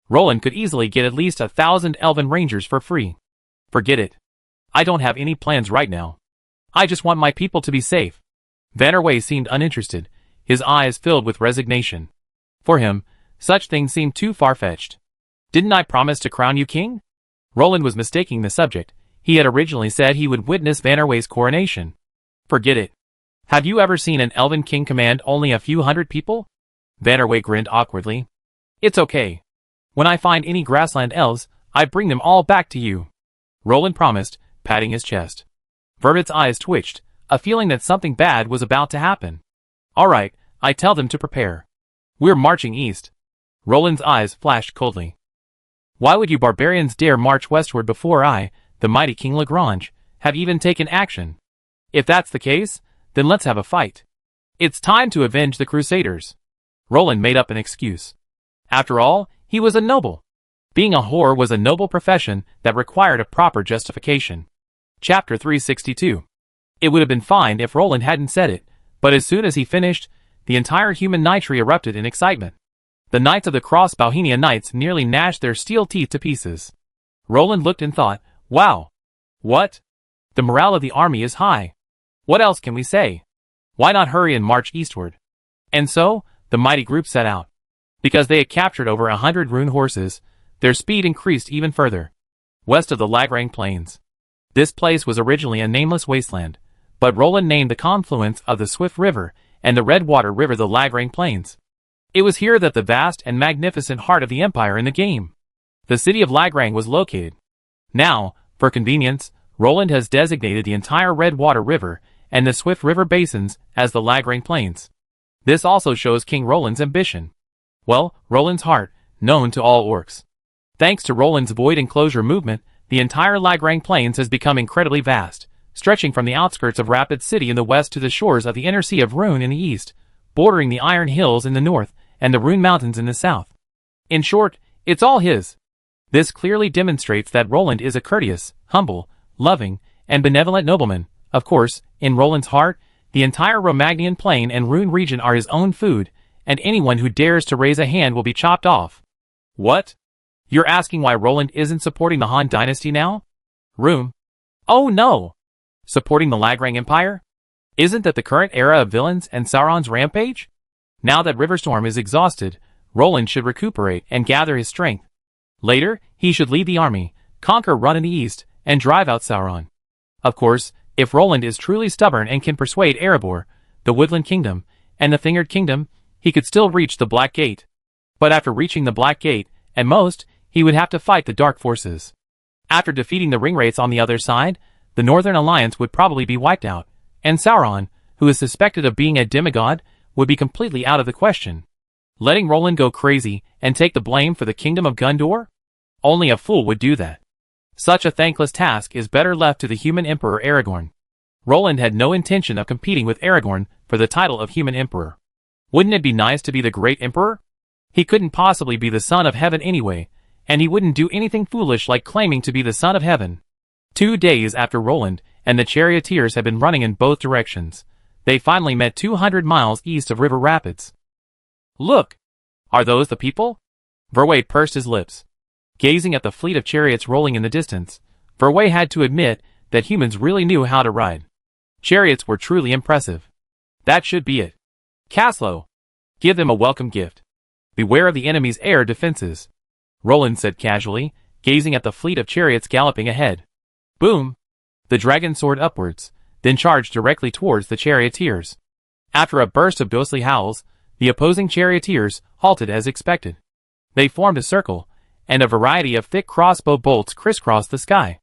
Roland could easily get at least 1,000 elven rangers for free. Forget it. I don't have any plans right now. I just want my people to be safe. Vannerway seemed uninterested, his eyes filled with resignation. For him, such things seemed too far-fetched. Didn't I promise to crown you king? Roland was mistaking the subject. He had originally said he would witness Vannerway's coronation. Forget it. Have you ever seen an elven king command only a few hundred people? Vannerway grinned awkwardly. It's okay. When I find any grassland elves, I bring them all back to you. Roland promised, patting his chest. Vermit's eyes twitched, a feeling that something bad was about to happen. All right, I tell them to prepare. We're marching east. Roland's eyes flashed coldly. Why would you barbarians dare march westward before I, the mighty King Lagrange, have even taken action? If that's the case, then let's have a fight. It's time to avenge the Crusaders. Roland made up an excuse. After all, he was a noble. Being a whore was a noble profession that required a proper justification. Chapter 362. It would have been fine if Roland hadn't said it, but as soon as he finished, the entire human knightry erupted in excitement. The Knights of the Cross Bohemia Knights nearly gnashed their steel teeth to pieces. Roland looked and thought, wow. What? The morale of the army is high. What else can we say? Why not hurry and march eastward? And so, the mighty group set out. Because they had captured over 100 rune horses, their speed increased even further. West of the Lagrang Plains. This place was originally a nameless wasteland, but Roland named the confluence of the Swift River and the Redwater River the Lagrang Plains. It was here that the vast and magnificent heart of the empire in the game, the city of Lagrang, was located. Now, for convenience, Roland has designated the entire Redwater River and the Swift River basins as the Lagrang Plains. This also shows King Roland's ambition. Well, Roland's heart, known to all orcs. Thanks to Roland's void enclosure movement, the entire Lagrang Plains has become incredibly vast, stretching from the outskirts of Rapid City in the west to the shores of the inner sea of Rune in the east, bordering the Iron Hills in the north and the Rune Mountains in the south. In short, it's all his. This clearly demonstrates that Roland is a courteous, humble, loving, and benevolent nobleman. Of course, in Roland's heart, the entire Romagnian Plain and Rune region are his own food, and anyone who dares to raise a hand will be chopped off. What? You're asking why Roland isn't supporting the Han dynasty now? Rune? Oh no! Supporting the Lagrang Empire? Isn't that the current era of villains and Sauron's rampage? Now that Riverstorm is exhausted, Roland should recuperate and gather his strength. Later, he should lead the army, conquer Run in the east, and drive out Sauron. Of course, if Roland is truly stubborn and can persuade Erebor, the Woodland Kingdom, and the Fingard Kingdom, he could still reach the Black Gate. But after reaching the Black Gate, at most, he would have to fight the Dark Forces. After defeating the Ringwraiths on the other side, the Northern Alliance would probably be wiped out, and Sauron, who is suspected of being a demigod, would be completely out of the question. Letting Roland go crazy and take the blame for the Kingdom of Gondor? Only a fool would do that. Such a thankless task is better left to the human Emperor Aragorn. Roland had no intention of competing with Aragorn for the title of human Emperor. Wouldn't it be nice to be the great Emperor? He couldn't possibly be the son of heaven anyway, and he wouldn't do anything foolish like claiming to be the son of heaven. 2 days after Roland and the charioteers had been running in both directions, they finally met 200 miles east of River Rapids. Look! Are those the people? Verway pursed his lips. Gazing at the fleet of chariots rolling in the distance, Verway had to admit that humans really knew how to ride. Chariots were truly impressive. That should be it. Caslow! Give them a welcome gift. Beware of the enemy's air defenses, Roland said casually, gazing at the fleet of chariots galloping ahead. Boom! The dragon soared upwards, then charged directly towards the charioteers. After a burst of ghostly howls, the opposing charioteers halted as expected. They formed a circle, and a variety of thick crossbow bolts crisscrossed the sky.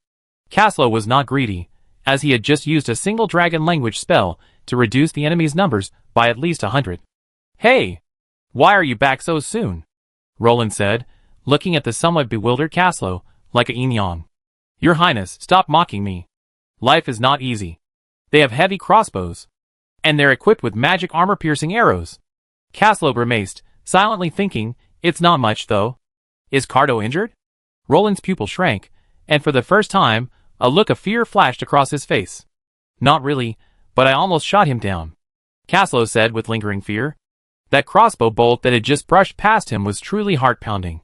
Caslow was not greedy, as he had just used a single dragon language spell to reduce the enemy's numbers by at least 100. Hey! Why are you back so soon? Roland said, looking at the somewhat bewildered Caslow like a yin-yang. Your Highness, stop mocking me. Life is not easy. They have heavy crossbows, and they're equipped with magic armor-piercing arrows. Caslow grimaced, silently thinking, it's not much though. Is Cardo injured? Roland's pupil shrank, and for the first time, a look of fear flashed across his face. Not really, but I almost shot him down, Caslow said with lingering fear. That crossbow bolt that had just brushed past him was truly heart-pounding.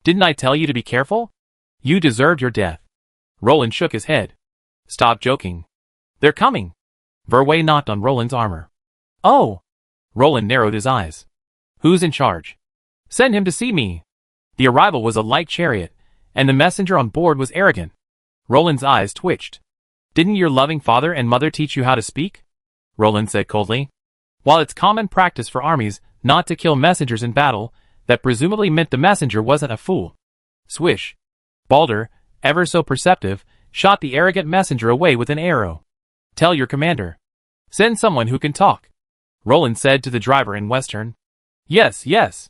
Didn't I tell you to be careful? You deserved your death. Roland shook his head. Stop joking. They're coming. Verway knocked on Roland's armor. Oh! Roland narrowed his eyes. Who's in charge? Send him to see me. The arrival was a light chariot, and the messenger on board was arrogant. Roland's eyes twitched. Didn't your loving father and mother teach you how to speak? Roland said coldly. While it's common practice for armies not to kill messengers in battle, that presumably meant the messenger wasn't a fool. Swish. Balder, ever so perceptive, shot the arrogant messenger away with an arrow. Tell your commander. Send someone who can talk, Roland said to the driver in Western. Yes, yes.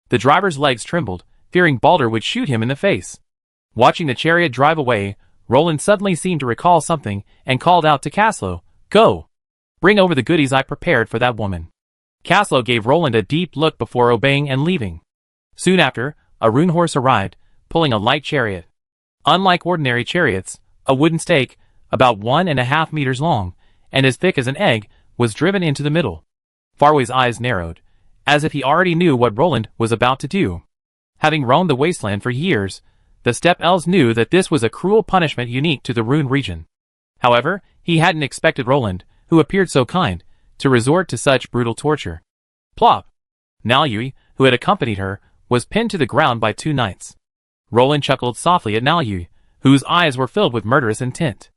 The driver's legs trembled, fearing Balder would shoot him in the face. Watching the chariot drive away, Roland suddenly seemed to recall something and called out to Caslow, Go! Bring over the goodies I prepared for that woman. Caslow gave Roland a deep look before obeying and leaving. Soon after, a rune horse arrived, pulling a light chariot. Unlike ordinary chariots, a wooden stake, about 1.5 meters long, and as thick as an egg, was driven into the middle. Farway's eyes narrowed, as if he already knew what Roland was about to do. Having roamed the wasteland for years, the steppe elves knew that this was a cruel punishment unique to the Rune region. However, he hadn't expected Roland, who appeared so kind, to resort to such brutal torture. Plop! Nalyui, who had accompanied her, was pinned to the ground by 2 knights. Roland chuckled softly at Nalyui, whose eyes were filled with murderous intent.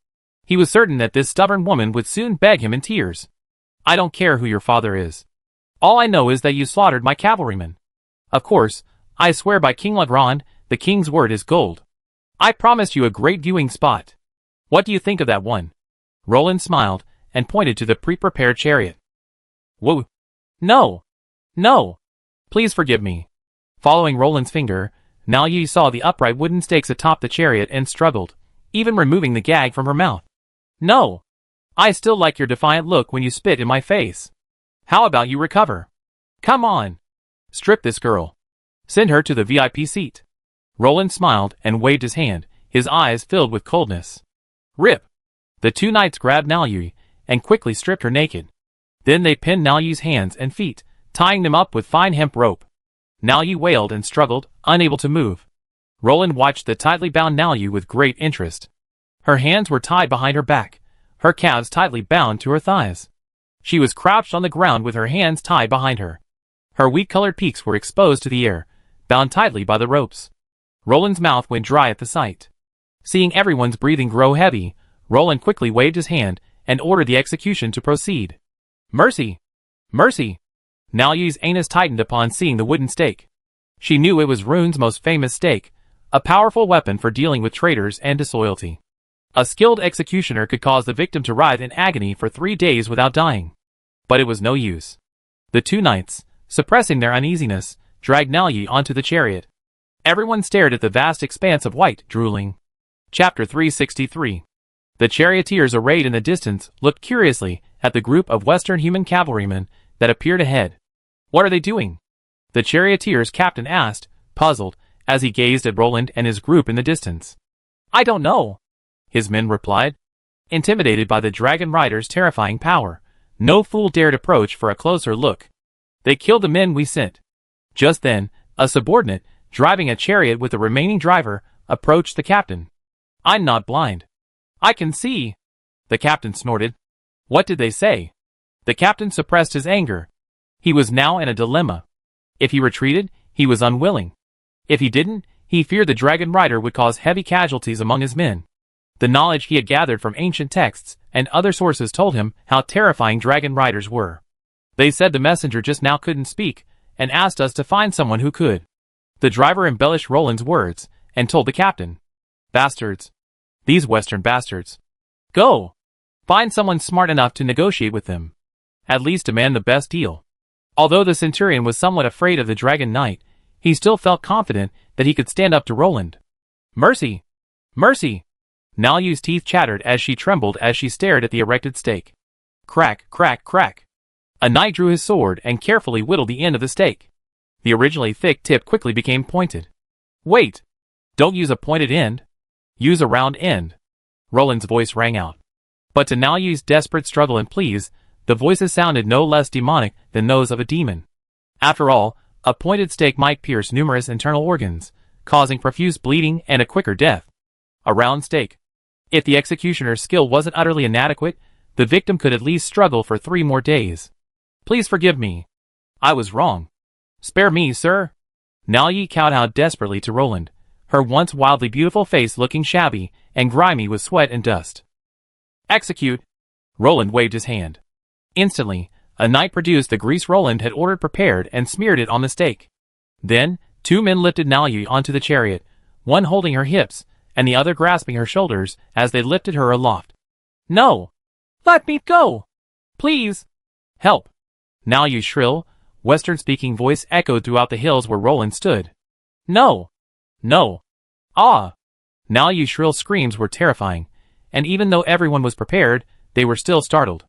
He was certain that this stubborn woman would soon beg him in tears. I don't care who your father is. All I know is that you slaughtered my cavalrymen. Of course, I swear by King Lagrand, the king's word is gold. I promised you a great viewing spot. What do you think of that one? Roland smiled and pointed to the pre-prepared chariot. Whoa! No! No! Please forgive me. Following Roland's finger, Now Yi saw the upright wooden stakes atop the chariot and struggled, even removing the gag from her mouth. No! I still like your defiant look when you spit in my face. How about you recover? Come on! Strip this girl. Send her to the VIP seat. Roland smiled and waved his hand, his eyes filled with coldness. Rip! The two knights grabbed Naoyi and quickly stripped her naked. Then they pinned Naoyi's hands and feet, tying them up with fine hemp rope. Naoyi wailed and struggled, unable to move. Roland watched the tightly bound Naoyi with great interest. Her hands were tied behind her back, her calves tightly bound to her thighs. She was crouched on the ground with her hands tied behind her. Her wheat-colored peaks were exposed to the air, bound tightly by the ropes. Roland's mouth went dry at the sight. Seeing everyone's breathing grow heavy, Roland quickly waved his hand and ordered the execution to proceed. Mercy! Mercy! Naoyi's anus tightened upon seeing the wooden stake. She knew it was Rune's most famous stake, a powerful weapon for dealing with traitors and disloyalty. A skilled executioner could cause the victim to writhe in agony for 3 days without dying. But it was no use. The two knights, suppressing their uneasiness, dragged Naoyi onto the chariot. Everyone stared at the vast expanse of white, drooling. Chapter 363. The charioteers arrayed in the distance looked curiously at the group of Western human cavalrymen that appeared ahead. What are they doing? The charioteers' captain asked, puzzled, as he gazed at Roland and his group in the distance. I don't know, his men replied. Intimidated by the dragon rider's terrifying power, no fool dared approach for a closer look. They killed the men we sent. Just then, a subordinate, driving a chariot with the remaining driver, approached the captain. I'm not blind. I can see. The captain snorted. What did they say? The captain suppressed his anger. He was now in a dilemma. If he retreated, he was unwilling. If he didn't, he feared the dragon rider would cause heavy casualties among his men. The knowledge he had gathered from ancient texts and other sources told him how terrifying dragon riders were. They said the messenger just now couldn't speak, and asked us to find someone who could. The driver embellished Roland's words, and told the captain. Bastards. These Western bastards. Go! Find someone smart enough to negotiate with them. At least demand the best deal. Although the centurion was somewhat afraid of the dragon knight, he still felt confident that he could stand up to Roland. Mercy! Mercy! Naoyi's teeth chattered as she trembled as she stared at the erected stake. Crack, crack, crack. A knight drew his sword and carefully whittled the end of the stake. The originally thick tip quickly became pointed. Wait! Don't use a pointed end. Use a round end. Roland's voice rang out. But to Naoyi's desperate struggle and pleas, the voices sounded no less demonic than those of a demon. After all, a pointed stake might pierce numerous internal organs, causing profuse bleeding and a quicker death. A round stake. If the executioner's skill wasn't utterly inadequate, the victim could at least struggle for 3 more days. Please forgive me. I was wrong. Spare me, sir. Naoyi kowtowed desperately to Roland, her once wildly beautiful face looking shabby and grimy with sweat and dust. Execute! Roland waved his hand. Instantly, a knight produced the grease Roland had ordered prepared and smeared it on the stake. Then, 2 men lifted Naoyi onto the chariot, one holding her hips, and the other grasping her shoulders as they lifted her aloft. No! Let me go! Please! Help! Naoyi's shrill, Western-speaking voice echoed throughout the hills where Roland stood. No! No! Ah! Naoyi's shrill screams were terrifying, and even though everyone was prepared, they were still startled.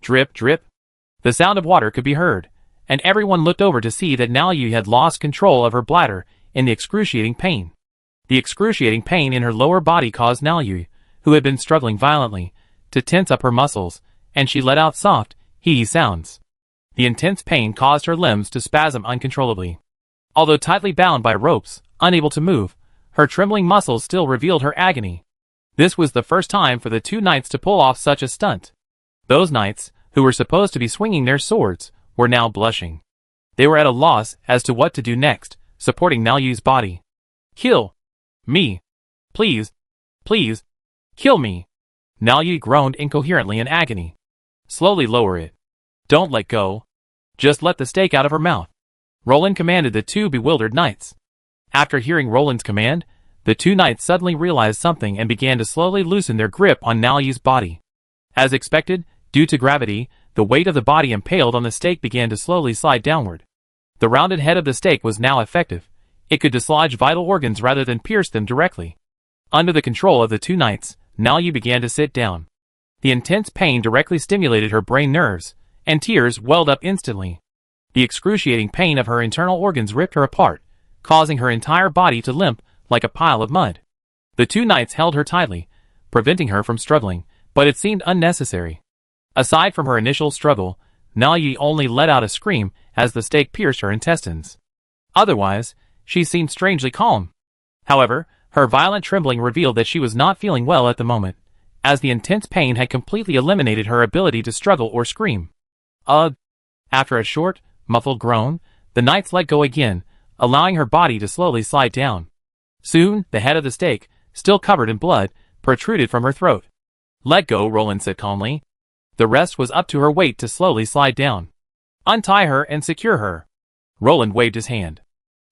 Drip, drip. The sound of water could be heard, and everyone looked over to see that Naoyi had lost control of her bladder in the excruciating pain. The excruciating pain in her lower body caused Naoyi, who had been struggling violently, to tense up her muscles, and she let out soft, hee sounds. The intense pain caused her limbs to spasm uncontrollably. Although tightly bound by ropes, unable to move, her trembling muscles still revealed her agony. This was the first time for the 2 knights to pull off such a stunt. Those knights, who were supposed to be swinging their swords, were now blushing. They were at a loss as to what to do next, supporting Naoyi's body. Kill me. Please. Please. Kill me. Naoyi groaned incoherently in agony. Slowly lower it. Don't let go. Just let the stake out of her mouth. Roland commanded the 2 bewildered knights. After hearing Roland's command, The two knights suddenly realized something and began to slowly loosen their grip on Nalyu's body. As expected, due to gravity, the weight of the body impaled on the stake began to slowly slide downward. The rounded head of the stake was now effective. It could dislodge vital organs rather than pierce them directly. Under the control of the two knights, Nalyu began to sit down. The intense pain directly stimulated her brain nerves, and tears welled up instantly. The excruciating pain of her internal organs ripped her apart, causing her entire body to limp like a pile of mud. The two knights held her tightly, preventing her from struggling, but it seemed unnecessary. Aside from her initial struggle, Nalyu only let out a scream as the stake pierced her intestines. Otherwise, she seemed strangely calm. However, her violent trembling revealed that she was not feeling well at the moment, as the intense pain had completely eliminated her ability to struggle or scream. Ugh! After a short, muffled groan, the knights let go again, allowing her body to slowly slide down. Soon, the head of the stake, still covered in blood, protruded from her throat. "Let go," Roland said calmly. The rest was up to her weight to slowly slide down. "Untie her and secure her." Roland waved his hand.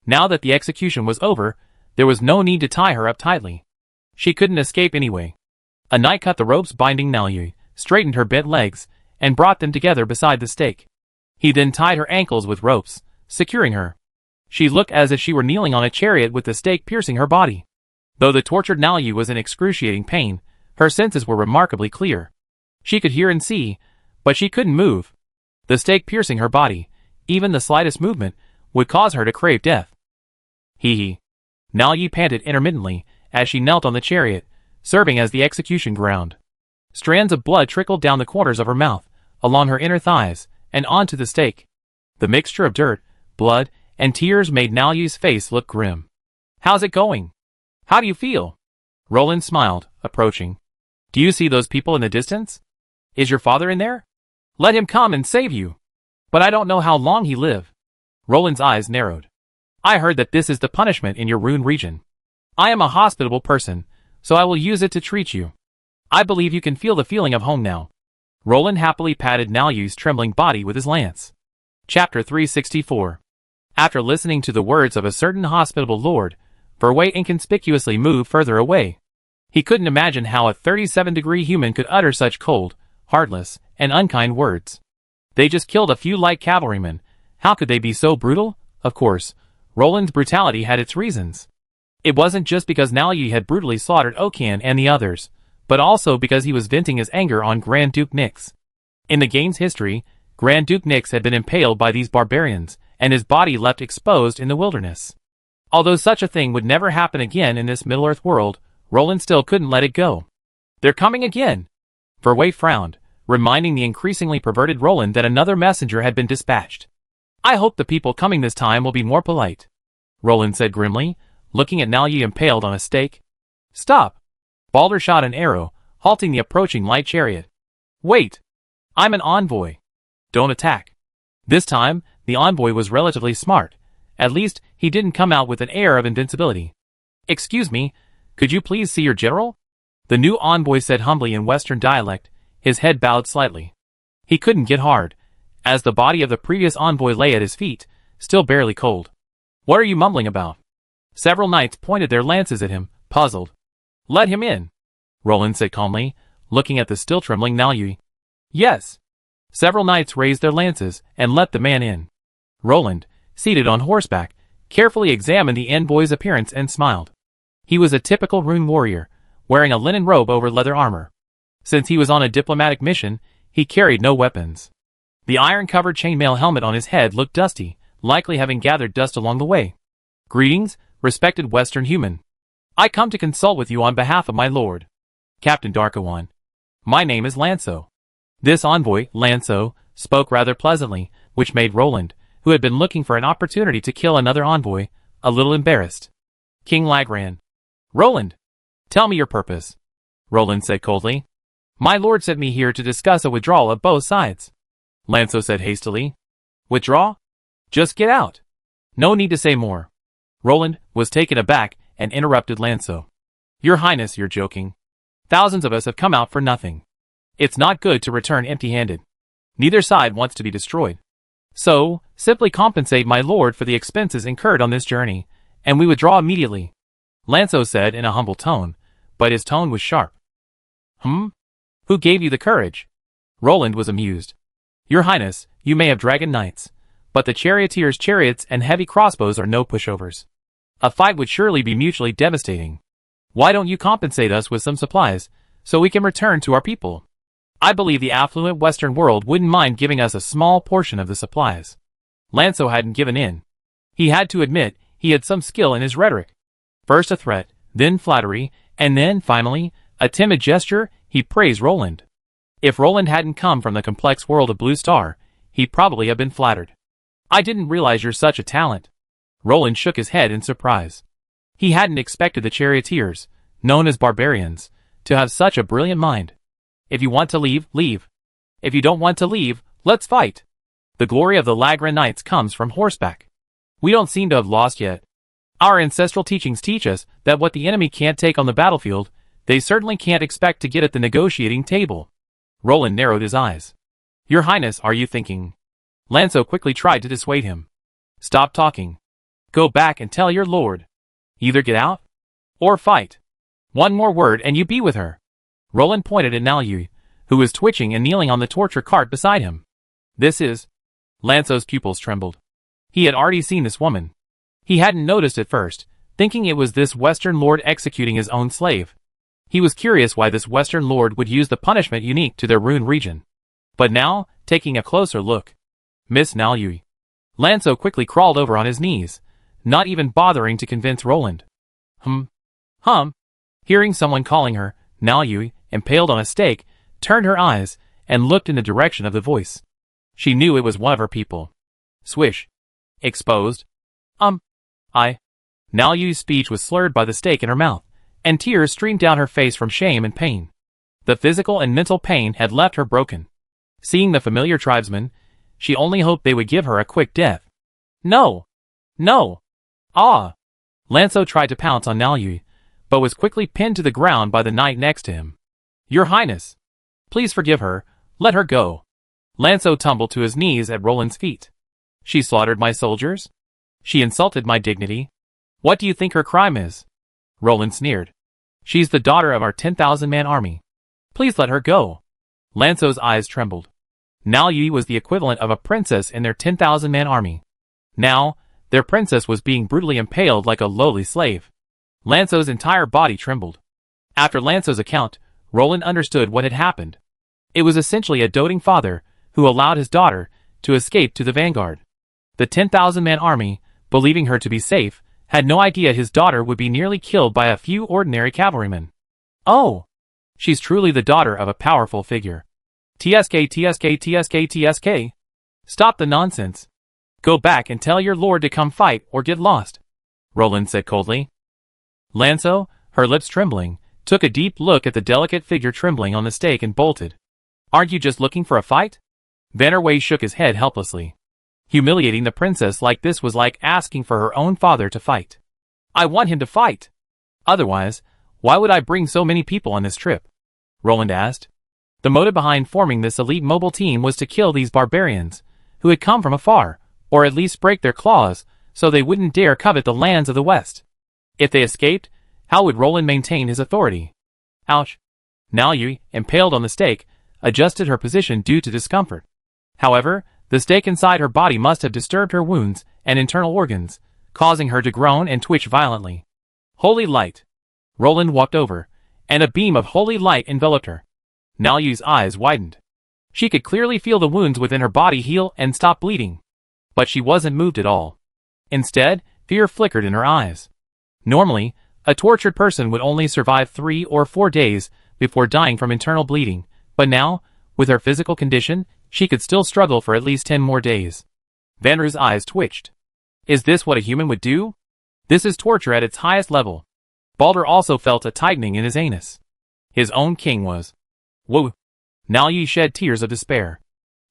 Now that the execution was over, there was no need to tie her up tightly. She couldn't escape anyway. A knight cut the ropes binding Nalyu, straightened her bent legs, and brought them together beside the stake. He then tied her ankles with ropes, securing her. She looked as if she were kneeling on a chariot with the stake piercing her body. Though the tortured Nalyu was in excruciating pain, her senses were remarkably clear. She could hear and see, but she couldn't move. The stake piercing her body, even the slightest movement, would cause her to crave death. Hee. Nalyu panted intermittently as she knelt on the chariot, serving as the execution ground. Strands of blood trickled down the corners of her mouth, along her inner thighs, and onto the stake. The mixture of dirt, blood, and tears made Nalyu's face look grim. "How's it going? How do you feel?" Roland smiled, approaching. "Do you see those people in the distance? Is your father in there? Let him come and save you." "But I don't know how long he live." Roland's eyes narrowed. "I heard that this is the punishment in your Rune region. I am a hospitable person, so I will use it to treat you. I believe you can feel the feeling of home now." Roland happily patted Nalyu's trembling body with his lance. Chapter 364. After listening to the words of a certain hospitable lord, Verway inconspicuously moved further away. He couldn't imagine how a 37-degree human could utter such cold, heartless, and unkind words. They just killed a few light cavalrymen. How could they be so brutal? Of course, Roland's brutality had its reasons. It wasn't just because Nalyu had brutally slaughtered Okan and the others, but also because he was venting his anger on Grand Duke Nix. In the game's history, Grand Duke Nix had been impaled by these barbarians, and his body left exposed in the wilderness. Although such a thing would never happen again in this Middle-earth world, Roland still couldn't let it go. "They're coming again!" Verway frowned, reminding the increasingly perverted Roland that another messenger had been dispatched. "I hope the people coming this time will be more polite," Roland said grimly, looking at Nalyu impaled on a stake. "Stop!" Balder shot an arrow, halting the approaching light chariot. "Wait! I'm an envoy. Don't attack." This time, the envoy was relatively smart. At least, he didn't come out with an air of invincibility. "Excuse me, could you please see your general?" The new envoy said humbly in Western dialect, his head bowed slightly. He couldn't get hard, as the body of the previous envoy lay at his feet, still barely cold. "What are you mumbling about?" Several knights pointed their lances at him, puzzled. "Let him in," Roland said calmly, looking at the still trembling Nalyu. "Yes." Several knights raised their lances and let the man in. Roland, seated on horseback, carefully examined the envoy's appearance and smiled. He was a typical Rune warrior, wearing a linen robe over leather armor. Since he was on a diplomatic mission, he carried no weapons. The iron-covered chainmail helmet on his head looked dusty, likely having gathered dust along the way. "Greetings, respected Western human. I come to consult with you on behalf of my lord, Captain Darkawan. My name is Lanso." This envoy, Lanso, spoke rather pleasantly, which made Roland, who had been looking for an opportunity to kill another envoy, a little embarrassed. "King Lagran." "Roland, tell me your purpose," Roland said coldly. "My lord sent me here to discuss a withdrawal of both sides," Lanso said hastily. "Withdraw? Just get out. No need to say more." Roland was taken aback and interrupted Lanso. "Your Highness, you're joking. Thousands of us have come out for nothing. It's not good to return empty-handed. Neither side wants to be destroyed. So, simply compensate my lord for the expenses incurred on this journey, and we withdraw immediately." Lanzo said in a humble tone, but his tone was sharp. Who gave you the courage? Roland was amused. Your Highness, you may have dragon knights, but the charioteers' chariots and heavy crossbows are no pushovers. A fight would surely be mutually devastating. Why don't you compensate us with some supplies, so we can return to our people? I believe the affluent Western world wouldn't mind giving us a small portion of the supplies. Lanzo hadn't given in. He had to admit he had some skill in his rhetoric. First a threat, then flattery, and then, finally, a timid gesture. He praised Roland. If Roland hadn't come from the complex world of Blue Star, he'd probably have been flattered. I didn't realize you're such a talent. Roland shook his head in surprise. He hadn't expected the charioteers, known as barbarians, to have such a brilliant mind. If you want to leave, leave. If you don't want to leave, let's fight. The glory of the Lagran Knights comes from horseback. We don't seem to have lost yet. Our ancestral teachings teach us that what the enemy can't take on the battlefield, they certainly can't expect to get at the negotiating table. Roland narrowed his eyes. Your Highness, are you thinking? Lanzo quickly tried to dissuade him. Stop talking. Go back and tell your lord. Either get out, or fight. One more word and you be with her. Roland pointed at Naoyu, who was twitching and kneeling on the torture cart beside him. This is... Lanzo's pupils trembled. He had already seen this woman. He hadn't noticed at first, thinking it was this Western lord executing his own slave. He was curious why this Western lord would use the punishment unique to their ruined region. But now, taking a closer look. Miss Naoyu. Lanzo quickly crawled over on his knees, not even bothering to convince Roland. Hearing someone calling her, Naoyu, impaled on a stake, turned her eyes, and looked in the direction of the voice. She knew it was one of her people. Swish. Exposed. Naoyu's speech was slurred by the stake in her mouth, and tears streamed down her face from shame and pain. The physical and mental pain had left her broken. Seeing the familiar tribesmen, she only hoped they would give her a quick death. No! No! Ah! Lanzo tried to pounce on Naoyu, but was quickly pinned to the ground by the knight next to him. Your Highness! Please forgive her, let her go. Lanzo tumbled to his knees at Roland's feet. She slaughtered my soldiers? She insulted my dignity? What do you think her crime is? Roland sneered. She's the daughter of our 10,000-man army. Please let her go. Lanzo's eyes trembled. Naoyu was the equivalent of a princess in their 10,000-man army. Now, their princess was being brutally impaled like a lowly slave. Lanzo's entire body trembled. After Lanzo's account, Roland understood what had happened. It was essentially a doting father who allowed his daughter to escape to the vanguard. The 10,000-man army, believing her to be safe, had no idea his daughter would be nearly killed by a few ordinary cavalrymen. Oh! She's truly the daughter of a powerful figure. TSK. Stop the nonsense. Go back and tell your lord to come fight or get lost, Roland said coldly. Lanzo, her lips trembling, took a deep look at the delicate figure trembling on the stake and bolted. Aren't you just looking for a fight? Vanderway shook his head helplessly. Humiliating the princess like this was like asking for her own father to fight. I want him to fight. Otherwise, why would I bring so many people on this trip? Roland asked. The motive behind forming this elite mobile team was to kill these barbarians, who had come from afar, or at least break their claws, so they wouldn't dare covet the lands of the West. If they escaped, how would Roland maintain his authority? Ouch. Naoyu, impaled on the stake, adjusted her position due to discomfort. However, the stake inside her body must have disturbed her wounds and internal organs, causing her to groan and twitch violently. Holy light! Roland walked over, and a beam of holy light enveloped her. Naoyu's eyes widened. She could clearly feel the wounds within her body heal and stop bleeding. But she wasn't moved at all. Instead, fear flickered in her eyes. Normally, a tortured person would only survive 3 or 4 days before dying from internal bleeding, but now, with her physical condition, she could still struggle for at least 10 more days. Vander's eyes twitched. Is this what a human would do? This is torture at its highest level. Balder also felt a tightening in his anus. His own king was. Whoa! Naoyu shed tears of despair.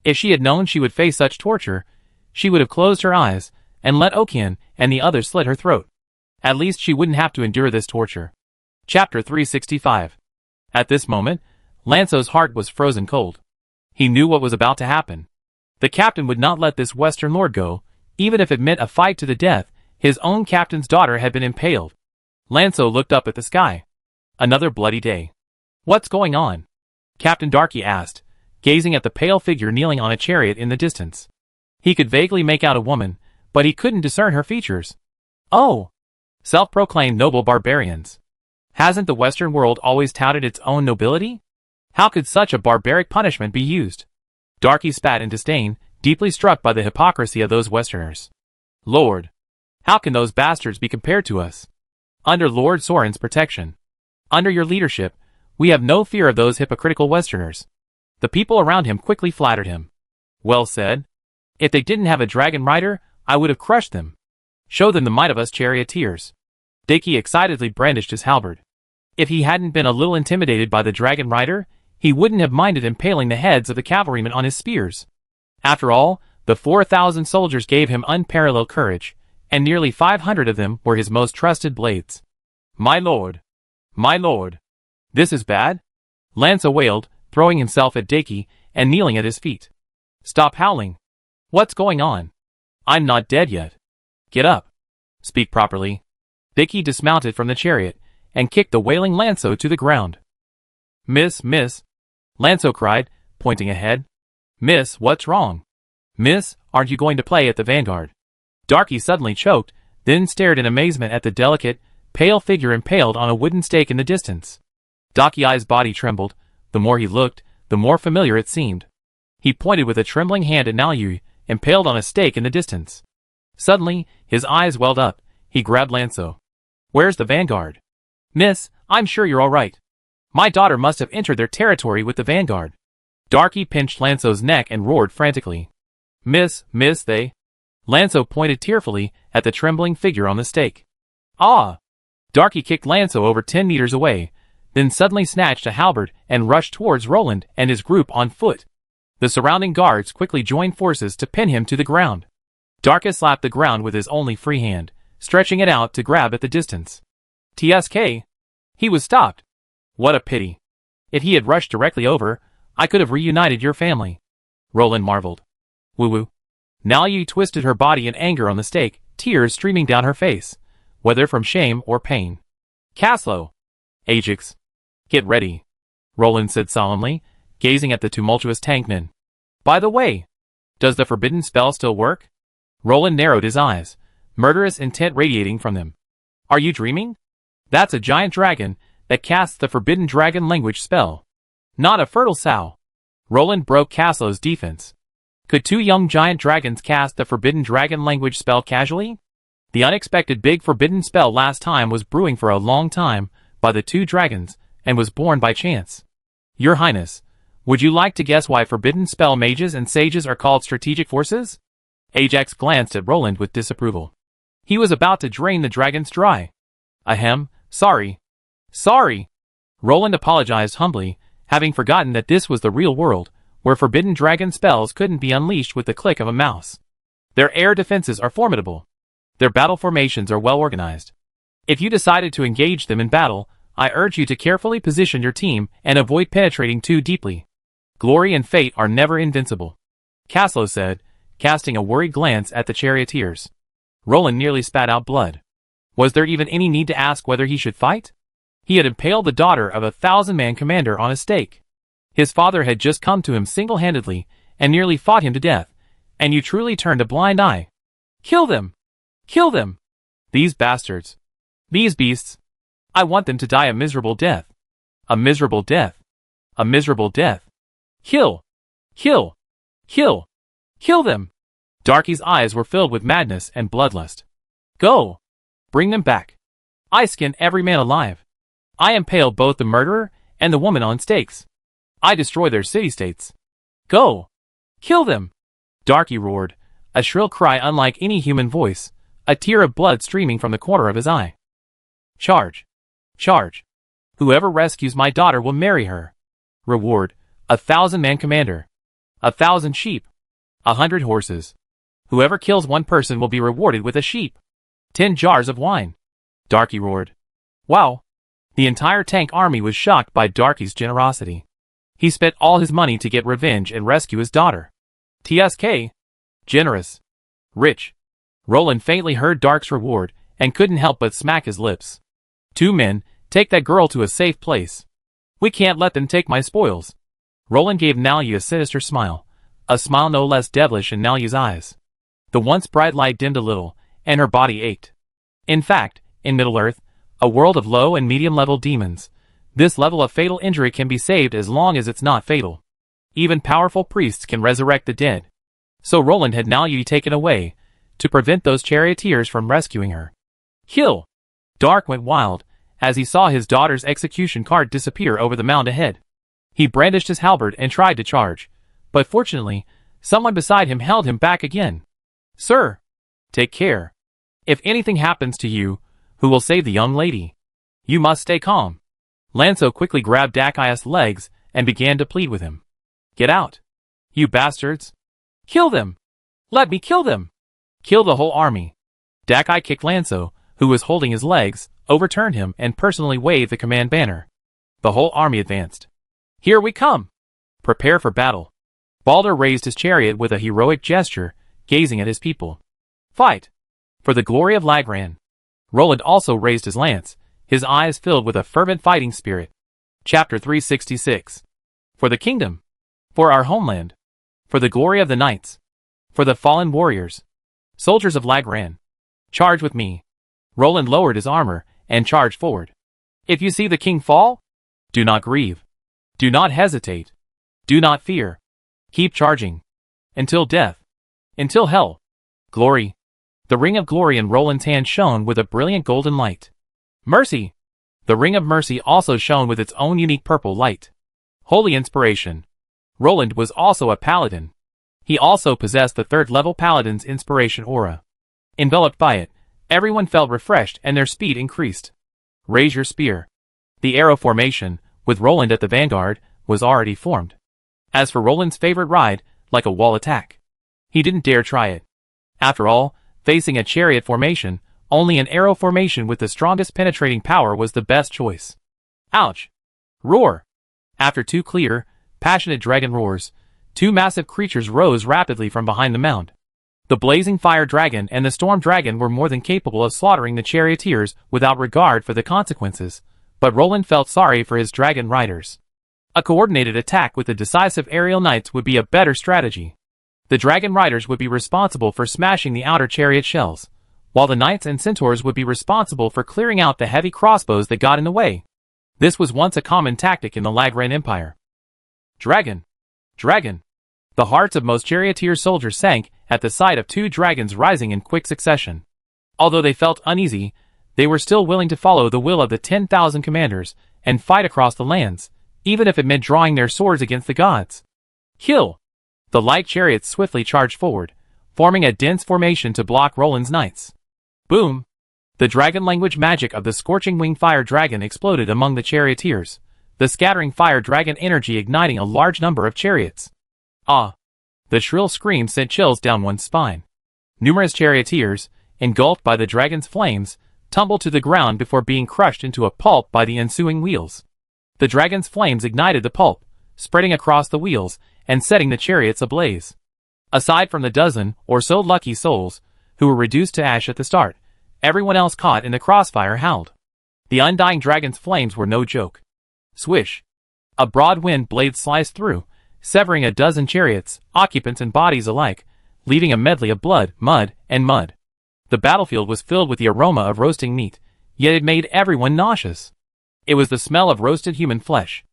If she had known she would face such torture, she would have closed her eyes and let Okian and the others slit her throat. At least she wouldn't have to endure this torture. Chapter 365. At this moment, Lanzo's heart was frozen cold. He knew what was about to happen. The captain would not let this Western lord go, even if it meant a fight to the death. His own captain's daughter had been impaled. Lanzo looked up at the sky. Another bloody day. What's going on? Captain Darky asked, gazing at the pale figure kneeling on a chariot in the distance. He could vaguely make out a woman, but he couldn't discern her features. Oh! Self-proclaimed noble barbarians. Hasn't the Western world always touted its own nobility? How could such a barbaric punishment be used? Darky spat in disdain, deeply struck by the hypocrisy of those Westerners. Lord! How can those bastards be compared to us? Under Lord Soren's protection. Under your leadership, we have no fear of those hypocritical Westerners. The people around him quickly flattered him. Well said. If they didn't have a dragon rider, I would have crushed them. Show them the might of us charioteers. Daki excitedly brandished his halberd. If he hadn't been a little intimidated by the dragon rider, he wouldn't have minded impaling the heads of the cavalrymen on his spears. After all, the 4,000 soldiers gave him unparalleled courage, and nearly 500 of them were his most trusted blades. My lord! My lord! This is bad? Lanza wailed, throwing himself at Daki and kneeling at his feet. Stop howling. What's going on? I'm not dead yet. Get up. Speak properly. Daki dismounted from the chariot and kicked the wailing Lanzo to the ground. Miss, Lanzo cried, pointing ahead. Miss, what's wrong? Miss, aren't you going to play at the vanguard? Darky suddenly choked, then stared in amazement at the delicate, pale figure impaled on a wooden stake in the distance. Darky's body trembled. The more he looked, the more familiar it seemed. He pointed with a trembling hand at Naoyu, impaled on a stake in the distance. Suddenly, his eyes welled up. He grabbed Lanzo. Where's the vanguard? Miss, I'm sure you're all right. My daughter must have entered their territory with the vanguard. Darky pinched Lanzo's neck and roared frantically. Miss, they... Lanzo pointed tearfully at the trembling figure on the stake. Ah! Darky kicked Lanzo over 10 meters away, then suddenly snatched a halberd and rushed towards Roland and his group on foot. The surrounding guards quickly joined forces to pin him to the ground. Darky slapped the ground with his only free hand, stretching it out to grab at the distance. TSK! He was stopped. What a pity. If he had rushed directly over, I could have reunited your family. Roland marveled. Woo-woo. Naoyu twisted her body in anger on the stake, tears streaming down her face, whether from shame or pain. Caslo! Ajax! Get ready, Roland said solemnly, gazing at the tumultuous tankmen. By the way, does the forbidden spell still work? Roland narrowed his eyes, murderous intent radiating from them. Are you dreaming? That's a giant dragon that casts the forbidden dragon language spell. Not a fertile sow. Roland broke Caslo's defense. Could 2 young giant dragons cast the forbidden dragon language spell casually? The unexpected big forbidden spell last time was brewing for a long time by the 2 dragons and was born by chance. Your Highness, would you like to guess why forbidden spell mages and sages are called strategic forces? Ajax glanced at Roland with disapproval. He was about to drain the dragons dry. Ahem, sorry. Sorry! Roland apologized humbly, having forgotten that this was the real world, where forbidden dragon spells couldn't be unleashed with the click of a mouse. Their air defenses are formidable. Their battle formations are well organized. If you decided to engage them in battle, I urge you to carefully position your team and avoid penetrating too deeply. Glory and fate are never invincible. Caslo said, casting a worried glance at the charioteers. Roland nearly spat out blood. Was there even any need to ask whether he should fight? He had impaled the daughter of a 1,000-man commander on a stake. His father had just come to him single-handedly and nearly fought him to death, and you truly turned a blind eye. Kill them! Kill them! These bastards. These beasts. I want them to die a miserable death. A miserable death. A miserable death. Kill! Kill! Kill! Kill them! Darky's eyes were filled with madness and bloodlust. Go! Bring them back. I skin every man alive. I impale both the murderer and the woman on stakes. I destroy their city-states. Go! Kill them! Darky roared, a shrill cry unlike any human voice, a tear of blood streaming from the corner of his eye. Charge! Charge! Whoever rescues my daughter will marry her. Reward, 1,000-man commander. 1,000 sheep. 100 horses. Whoever kills 1 person will be rewarded with a sheep. 10 jars of wine. Darky roared. Wow! The entire tank army was shocked by Darky's generosity. He spent all his money to get revenge and rescue his daughter. TSK. Generous. Rich. Roland faintly heard Dark's reward and couldn't help but smack his lips. Two men, take that girl to a safe place. We can't let them take my spoils. Roland gave Nalu a sinister smile, a smile no less devilish in Nalu's eyes. The once bright light dimmed a little, and her body ached. In fact, in Middle-earth, a world of low and medium-level demons, this level of fatal injury can be saved as long as it's not fatal. Even powerful priests can resurrect the dead. So Roland had Nalu taken away, to prevent those charioteers from rescuing her. Kill! Dark went wild, as he saw his daughter's execution cart disappear over the mound ahead. He brandished his halberd and tried to charge, but fortunately, someone beside him held him back again. Sir! Take care. If anything happens to you, who will save the young lady? You must stay calm. Lanso quickly grabbed Dakai's legs and began to plead with him. Get out! You bastards! Kill them! Let me kill them! Kill the whole army! Dakai kicked Lanso, who was holding his legs, overturned him and personally waved the command banner. The whole army advanced. Here we come! Prepare for battle. Balder raised his chariot with a heroic gesture, gazing at his people. Fight! For the glory of Lagran! Roland also raised his lance, his eyes filled with a fervent fighting spirit. Chapter 366. For the kingdom. For our homeland. For the glory of the knights. For the fallen warriors. Soldiers of Lagran. Charge with me. Roland lowered his armor and charged forward. If you see the king fall, do not grieve. Do not hesitate. Do not fear. Keep charging. Until death. Until hell. Glory. The ring of glory in Roland's hand shone with a brilliant golden light. Mercy. The ring of mercy also shone with its own unique purple light. Holy inspiration. Roland was also a paladin. He also possessed the third-level paladin's inspiration aura. Enveloped by it, everyone felt refreshed and their speed increased. Raise your spear. The arrow formation, with Roland at the vanguard, was already formed. As for Roland's favorite ride, like a wall attack. He didn't dare try it. After all, facing a chariot formation, only an arrow formation with the strongest penetrating power was the best choice. Ouch! Roar! After two clear, passionate dragon roars, two massive creatures rose rapidly from behind the mound. The blazing fire dragon and the storm dragon were more than capable of slaughtering the charioteers without regard for the consequences, but Roland felt sorry for his dragon riders. A coordinated attack with the decisive aerial knights would be a better strategy. The dragon riders would be responsible for smashing the outer chariot shells, while the knights and centaurs would be responsible for clearing out the heavy crossbows that got in the way. This was once a common tactic in the Lagran Empire. Dragon! Dragon! The hearts of most charioteer soldiers sank at the sight of two dragons rising in quick succession. Although they felt uneasy, they were still willing to follow the will of the 10,000 commanders and fight across the lands, even if it meant drawing their swords against the gods. Kill! The light chariots swiftly charged forward, forming a dense formation to block Roland's knights. Boom! The dragon language magic of the scorching winged fire dragon exploded among the charioteers, the scattering fire dragon energy igniting a large number of chariots. Ah! The shrill scream sent chills down one's spine. Numerous charioteers, engulfed by the dragon's flames, tumbled to the ground before being crushed into a pulp by the ensuing wheels. The dragon's flames ignited the pulp, spreading across the wheels, and setting the chariots ablaze. Aside from the dozen or so lucky souls, who were reduced to ash at the start, everyone else caught in the crossfire howled. The undying dragon's flames were no joke. Swish! A broad wind blade sliced through, severing a dozen chariots, occupants and bodies alike, leaving a medley of blood, mud, and mud. The battlefield was filled with the aroma of roasting meat, yet it made everyone nauseous. It was the smell of roasted human flesh.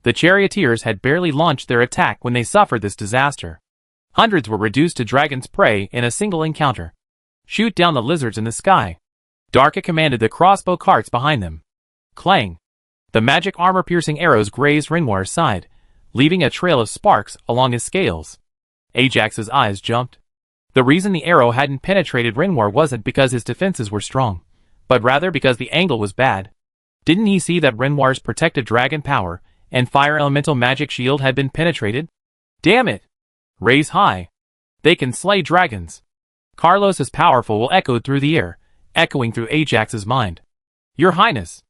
The charioteers had barely launched their attack when they suffered this disaster. Hundreds were reduced to dragon's prey in a single encounter. Shoot down the lizards in the sky. Darka commanded the crossbow carts behind them. Clang! The magic armor-piercing arrows grazed Renoir's side, leaving a trail of sparks along his scales. Ajax's eyes jumped. The reason the arrow hadn't penetrated Renoir wasn't because his defenses were strong, but rather because the angle was bad. Didn't he see that Renoir's protective dragon power and fire elemental magic shield had been penetrated? Damn it! Raise high. They can slay dragons. Carlos's powerful will echoed through the air, echoing through Ajax's mind. Your Highness!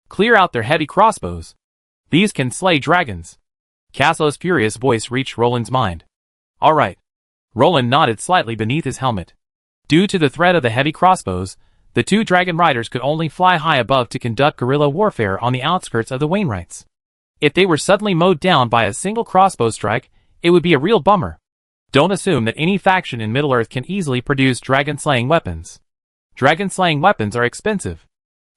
Clear out their heavy crossbows. These can slay dragons. Casso's furious voice reached Roland's mind. All right. Roland nodded slightly beneath his helmet. Due to the threat of the heavy crossbows, the two dragon riders could only fly high above to conduct guerrilla warfare on the outskirts of the Wainwrights. If they were suddenly mowed down by a single crossbow strike, it would be a real bummer. Don't assume that any faction in Middle-earth can easily produce dragon-slaying weapons. Dragon-slaying weapons are expensive.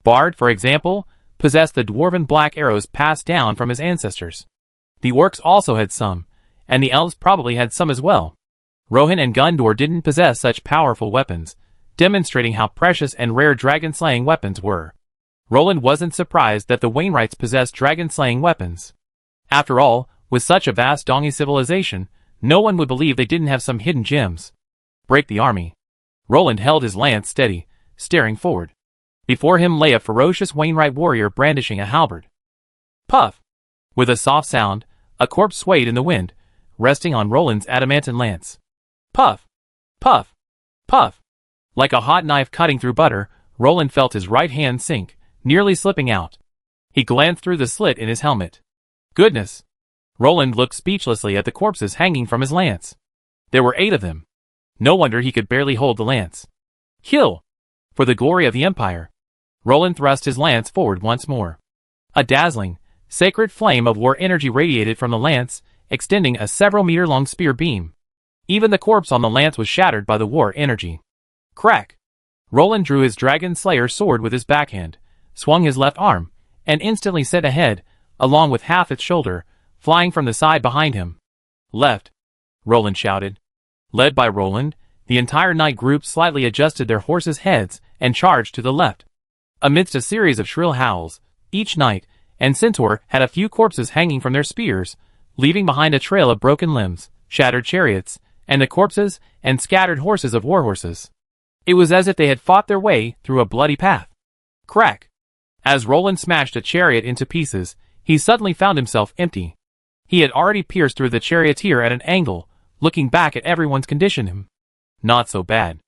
Bard, for example, possessed the dwarven black arrows passed down from his ancestors. The orcs also had some, and the elves probably had some as well. Rohan and Gundor didn't possess such powerful weapons, demonstrating how precious and rare dragon-slaying weapons were. Roland wasn't surprised that the Wainwrights possessed dragon-slaying weapons. After all, with such a vast Dongi civilization, no one would believe they didn't have some hidden gems. Break the army. Roland held his lance steady, staring forward. Before him lay a ferocious Wainwright warrior brandishing a halberd. Puff! With a soft sound, a corpse swayed in the wind, resting on Roland's adamantine lance. Puff! Puff! Puff! Like a hot knife cutting through butter, Roland felt his right hand sink, nearly slipping out. He glanced through the slit in his helmet. Goodness! Roland looked speechlessly at the corpses hanging from his lance. There were 8 of them. No wonder he could barely hold the lance. Kill! For the glory of the Empire! Roland thrust his lance forward once more. A dazzling, sacred flame of war energy radiated from the lance, extending a several-meter-long spear beam. Even the corpse on the lance was shattered by the war energy. Crack! Roland drew his Dragon Slayer sword with his backhand, swung his left arm, and instantly sent a head, along with half its shoulder, flying from the side behind him. Left! Roland shouted. Led by Roland, the entire knight group slightly adjusted their horses' heads and charged to the left. Amidst a series of shrill howls, each knight and centaur had a few corpses hanging from their spears, leaving behind a trail of broken limbs, shattered chariots, and the corpses and scattered horses of warhorses. It was as if they had fought their way through a bloody path. Crack! As Roland smashed a chariot into pieces, he suddenly found himself empty. He had already pierced through the charioteer at an angle, looking back at everyone's condition. Not so bad.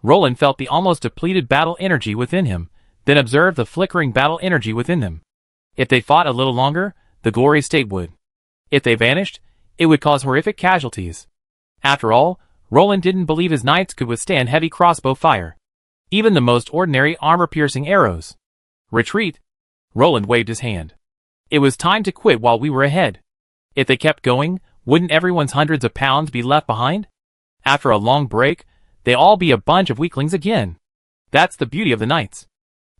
Roland felt the almost depleted battle energy within him, then observed the flickering battle energy within them. If they fought a little longer, the glory state would. If they vanished, it would cause horrific casualties. After all, Roland didn't believe his knights could withstand heavy crossbow fire. Even the most ordinary armor-piercing arrows. Retreat! Roland waved his hand. It was time to quit while we were ahead. If they kept going, wouldn't everyone's hundreds of pounds be left behind? After a long break, they'd all be a bunch of weaklings again. That's the beauty of the knights.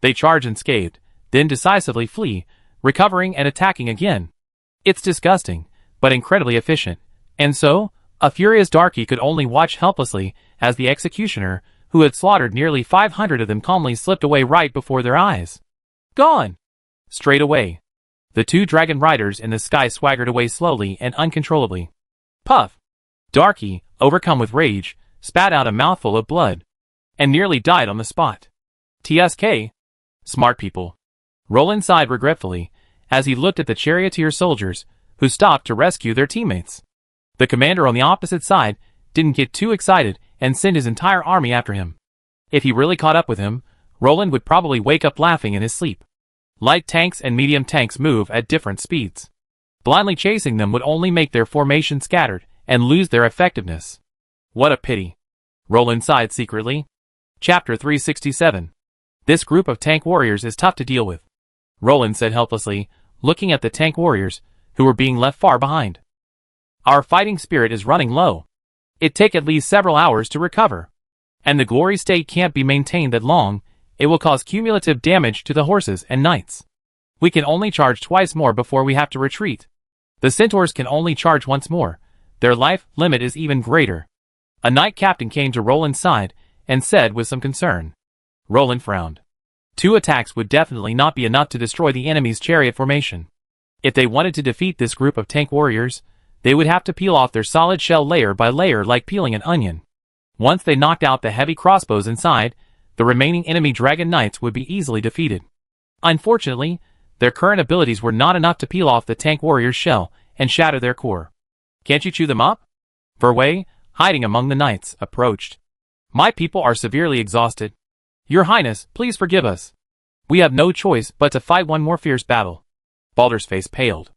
They charge unscathed, then decisively flee, recovering and attacking again. It's disgusting, but incredibly efficient. And so, a furious darky could only watch helplessly as the executioner, who had slaughtered nearly 500 of them, calmly slipped away right before their eyes. Gone! Straight away. The two dragon riders in the sky swaggered away slowly and uncontrollably. Puff! Darky, overcome with rage, spat out a mouthful of blood. And nearly died on the spot. TSK. Smart people. Roland sighed regretfully, as he looked at the charioteer soldiers, who stopped to rescue their teammates. The commander on the opposite side didn't get too excited and send his entire army after him. If he really caught up with him, Roland would probably wake up laughing in his sleep. Light tanks and medium tanks move at different speeds. Blindly chasing them would only make their formation scattered and lose their effectiveness. What a pity. Roland sighed secretly. Chapter 367. This group of tank warriors is tough to deal with. Roland said helplessly, looking at the tank warriors, who were being left far behind. Our fighting spirit is running low. It'd take at least several hours to recover. And the glory state can't be maintained that long. It will cause cumulative damage to the horses and knights. We can only charge twice more before we have to retreat. The centaurs can only charge once more. Their life limit is even greater. A knight captain came to Roland's side and said with some concern. Roland frowned. 2 attacks would definitely not be enough to destroy the enemy's chariot formation. If they wanted to defeat this group of tank warriors, they would have to peel off their solid shell layer by layer like peeling an onion. Once they knocked out the heavy crossbows inside, the remaining enemy dragon knights would be easily defeated. Unfortunately, their current abilities were not enough to peel off the tank warrior's shell and shatter their core. Can't you chew them up? Verway, hiding among the knights, approached. My people are severely exhausted. Your Highness, please forgive us. We have no choice but to fight one more fierce battle. Baldur's face paled.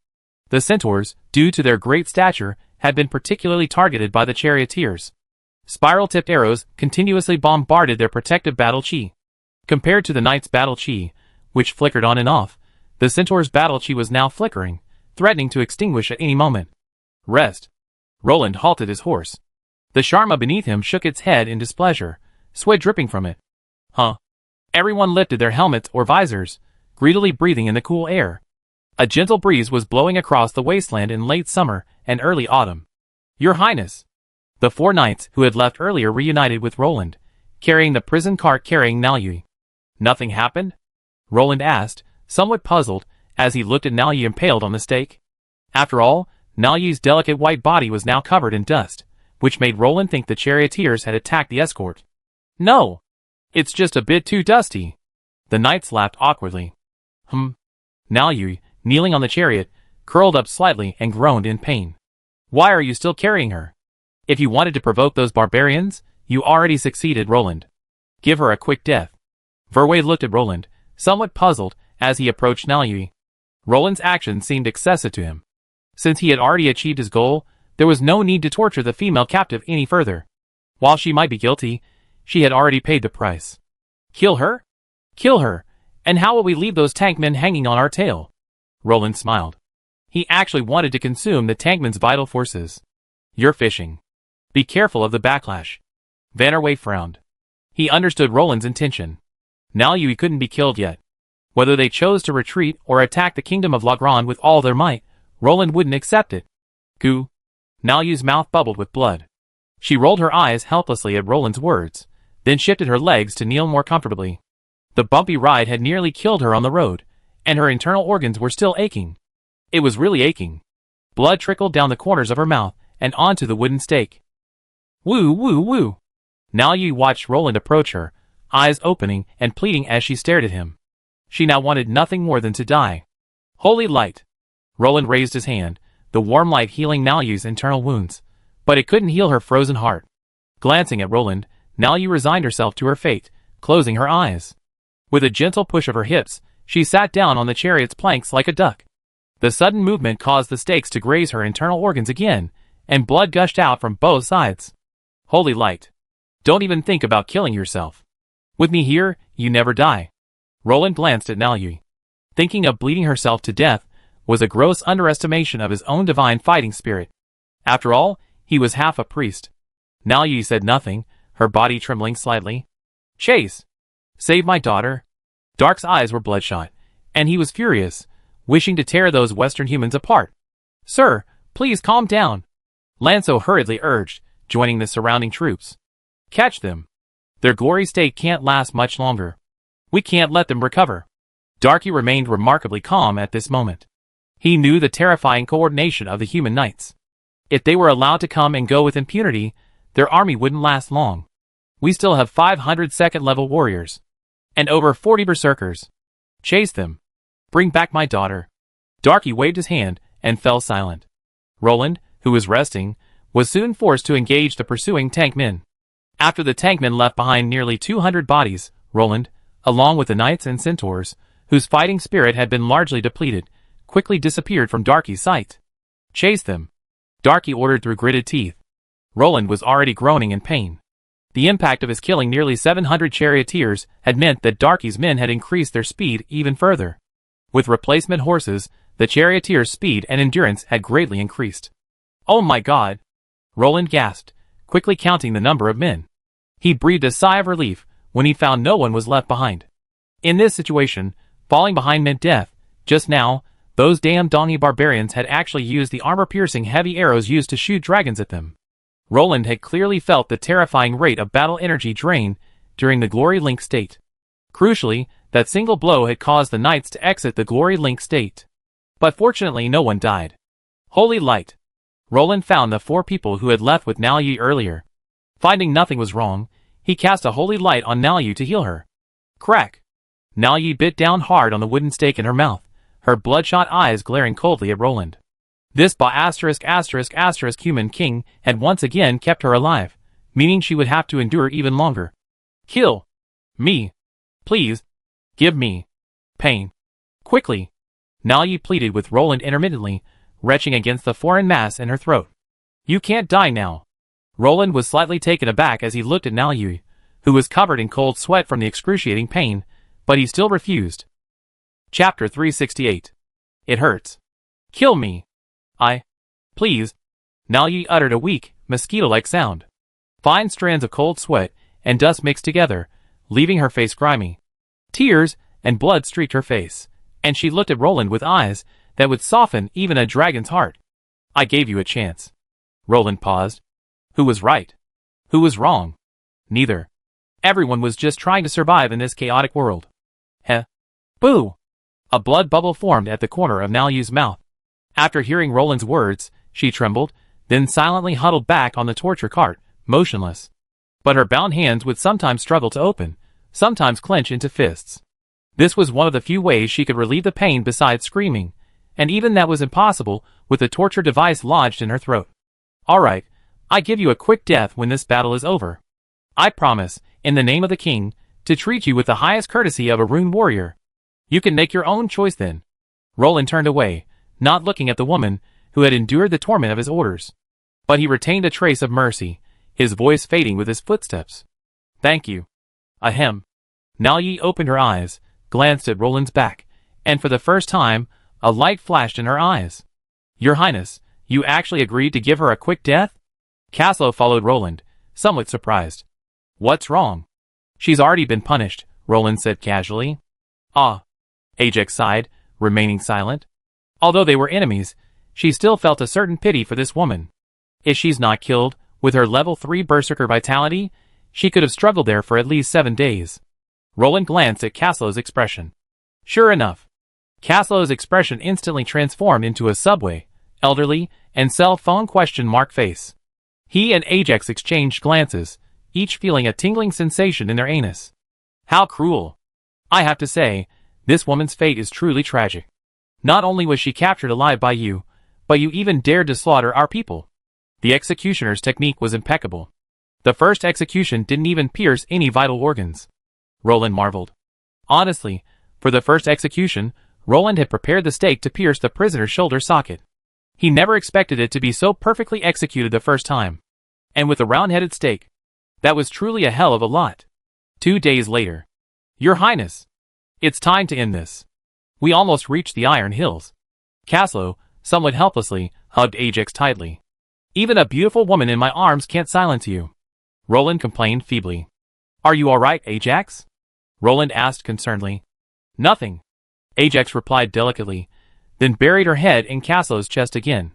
The centaurs, due to their great stature, had been particularly targeted by the charioteers. Spiral-tipped arrows continuously bombarded their protective battle chi. Compared to the knight's battle chi, which flickered on and off, the centaur's battle chi was now flickering, threatening to extinguish at any moment. Rest. Roland halted his horse. The Sharma beneath him shook its head in displeasure, sweat dripping from it. Huh? Everyone lifted their helmets or visors, greedily breathing in the cool air. A gentle breeze was blowing across the wasteland in late summer and early autumn. Your Highness! The 4 knights who had left earlier reunited with Roland, carrying the prison cart carrying Naoyi. Nothing happened? Roland asked, somewhat puzzled, as he looked at Naoyi impaled on the stake. After all, Naoyi's delicate white body was now covered in dust, which made Roland think the charioteers had attacked the escort. No! It's just a bit too dusty. The knights laughed awkwardly. Naoyi, kneeling on the chariot, curled up slightly and groaned in pain. Why are you still carrying her? If you wanted to provoke those barbarians, you already succeeded, Roland. Give her a quick death. Verway looked at Roland, somewhat puzzled, as he approached Naoyi. Roland's actions seemed excessive to him. Since he had already achieved his goal, there was no need to torture the female captive any further. While she might be guilty, she had already paid the price. Kill her? Kill her, and how will we leave those tankmen hanging on our tail? Roland smiled. He actually wanted to consume the tankmen's vital forces. You're fishing. Be careful of the backlash. Vanderway frowned. He understood Roland's intention. Naoyi couldn't be killed yet. Whether they chose to retreat or attack the kingdom of Lagrange with all their might, Roland wouldn't accept it. Goo. Naoyi's mouth bubbled with blood. She rolled her eyes helplessly at Roland's words, then shifted her legs to kneel more comfortably. The bumpy ride had nearly killed her on the road, and her internal organs were still aching. It was really aching. Blood trickled down the corners of her mouth and onto the wooden stake. Woo woo woo. Naoyi watched Roland approach her, eyes opening and pleading as she stared at him. She now wanted nothing more than to die. Holy light. Roland raised his hand, the warm light healing Naoyi's internal wounds, but it couldn't heal her frozen heart. Glancing at Roland, Naoyi resigned herself to her fate, closing her eyes. With a gentle push of her hips, she sat down on the chariot's planks like a duck. The sudden movement caused the stakes to graze her internal organs again, and blood gushed out from both sides. Holy light. Don't even think about killing yourself. With me here, you never die. Roland glanced at Naoyi. Thinking of bleeding herself to death was a gross underestimation of his own divine fighting spirit. After all, he was half a priest. Naoyi said nothing, her body trembling slightly. Chase! Save my daughter. Dark's eyes were bloodshot, and he was furious, wishing to tear those Western humans apart. Sir, please calm down. Lanso hurriedly urged, joining the surrounding troops. Catch them. Their glory state can't last much longer. We can't let them recover. Darky remained remarkably calm at this moment. He knew the terrifying coordination of the human knights. If they were allowed to come and go with impunity, their army wouldn't last long. We still have 500 second-level warriors. And over 40 berserkers. Chase them. Bring back my daughter. Darky waved his hand and fell silent. Roland, who was resting, was soon forced to engage the pursuing tankmen. After the tankmen left behind nearly 200 bodies, Roland, along with the knights and centaurs, whose fighting spirit had been largely depleted, quickly disappeared from Darky's sight. Chase them. Darky ordered through gritted teeth. Roland was already groaning in pain. The impact of his killing nearly 700 charioteers had meant that Darky's men had increased their speed even further. With replacement horses, the charioteers' speed and endurance had greatly increased. Oh my God! Roland gasped, quickly counting the number of men. He breathed a sigh of relief when he found no one was left behind. In this situation, falling behind meant death. Just now, those damn Dongi barbarians had actually used the armor-piercing heavy arrows used to shoot dragons at them. Roland had clearly felt the terrifying rate of battle energy drain during the Glory Link state. Crucially, that single blow had caused the knights to exit the Glory Link state. But fortunately no one died. Holy light! Roland found the 4 people who had left with Naoyi earlier. Finding nothing was wrong, he cast a holy light on Naoyi to heal her. Crack! Naoyi bit down hard on the wooden stake in her mouth, her bloodshot eyes glaring coldly at Roland. This human king had once again kept her alive, meaning she would have to endure even longer. Kill me. Please. Give me pain. Quickly. Naoyi pleaded with Roland intermittently, retching against the foreign mass in her throat. You can't die now. Roland was slightly taken aback as he looked at Naoyi, who was covered in cold sweat from the excruciating pain, but he still refused. Chapter 368. It hurts. Kill me. Please. Now Yi uttered a weak, mosquito-like sound. Fine strands of cold sweat and dust mixed together, leaving her face grimy. Tears and blood streaked her face, and she looked at Roland with eyes that would soften even a dragon's heart. I gave you a chance. Roland paused. Who was right? Who was wrong? Neither. Everyone was just trying to survive in this chaotic world. Heh. Boo! A blood bubble formed at the corner of Niao Yi's mouth. After hearing Roland's words, she trembled, then silently huddled back on the torture cart, motionless. But her bound hands would sometimes struggle to open, sometimes clench into fists. This was one of the few ways she could relieve the pain besides screaming, and even that was impossible with the torture device lodged in her throat. All right, I give you a quick death when this battle is over. I promise, in the name of the king, to treat you with the highest courtesy of a rune warrior. You can make your own choice then. Roland turned away, not looking at the woman who had endured the torment of his orders. But he retained a trace of mercy, his voice fading with his footsteps. Thank you. Ahem. Niao Yi opened her eyes, glanced at Roland's back, and for the first time, a light flashed in her eyes. Your Highness, you actually agreed to give her a quick death? Caslo followed Roland, somewhat surprised. What's wrong? She's already been punished, Roland said casually. Ah. Ajax sighed, remaining silent. Although they were enemies, she still felt a certain pity for this woman. If she's not killed, with her level 3 berserker vitality, she could have struggled there for at least 7 days. Roland glanced at Caslo's expression. Sure enough. Caslo's expression instantly transformed into a subway, elderly, and cell phone question mark face. He and Ajax exchanged glances, each feeling a tingling sensation in their anus. How cruel. I have to say, this woman's fate is truly tragic. Not only was she captured alive by you, but you even dared to slaughter our people. The executioner's technique was impeccable. The first execution didn't even pierce any vital organs. Roland marveled. Honestly, for the first execution, Roland had prepared the stake to pierce the prisoner's shoulder socket. He never expected it to be so perfectly executed the first time. And with a round-headed stake. That was truly a hell of a lot. 2 days later. Your Highness. It's time to end this. We almost reached the Iron Hills. Caslo, somewhat helplessly, hugged Ajax tightly. Even a beautiful woman in my arms can't silence you. Roland complained feebly. Are you all right, Ajax? Roland asked concernedly. Nothing. Ajax replied delicately, then buried her head in Caslo's chest again.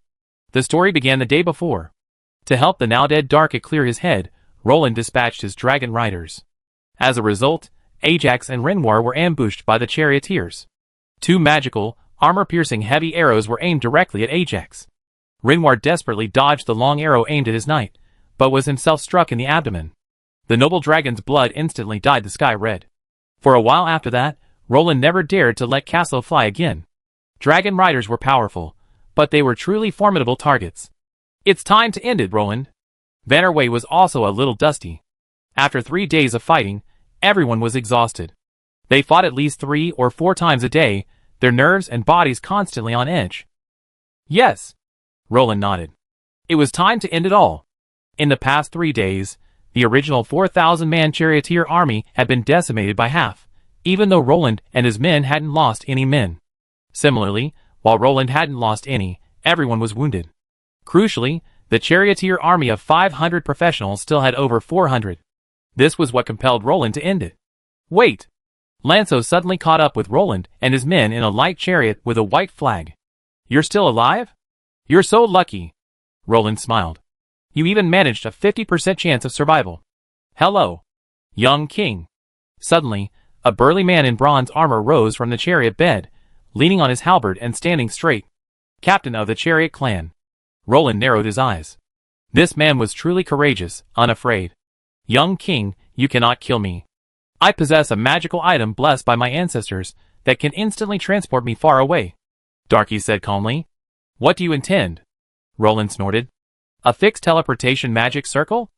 The story began the day before. To help the now-dead Darkit clear his head, Roland dispatched his dragon riders. As a result, Ajax and Renoir were ambushed by the charioteers. 2 magical, armor-piercing heavy arrows were aimed directly at Ajax. Renoir desperately dodged the long arrow aimed at his knight, but was himself struck in the abdomen. The noble dragon's blood instantly dyed the sky red. For a while after that, Roland never dared to let Caslo fly again. Dragon riders were powerful, but they were truly formidable targets. It's time to end it, Roland. Vannerway was also a little dusty. After 3 days of fighting, everyone was exhausted. They fought at least 3 or 4 times a day, their nerves and bodies constantly on edge. Yes. Roland nodded. It was time to end it all. In the past 3 days, the original 4,000-man charioteer army had been decimated by half, even though Roland and his men hadn't lost any men. Similarly, while Roland hadn't lost any, everyone was wounded. Crucially, the charioteer army of 500 professionals still had over 400. This was what compelled Roland to end it. Wait! Lanzo suddenly caught up with Roland and his men in a light chariot with a white flag. You're still alive? You're so lucky. Roland smiled. You even managed a 50% chance of survival. Hello, young king. Suddenly, a burly man in bronze armor rose from the chariot bed, leaning on his halberd and standing straight. Captain of the chariot clan. Roland narrowed his eyes. This man was truly courageous, unafraid. Young king, you cannot kill me. I possess a magical item blessed by my ancestors that can instantly transport me far away. Darky said calmly. What do you intend? Roland snorted. A fixed teleportation magic circle?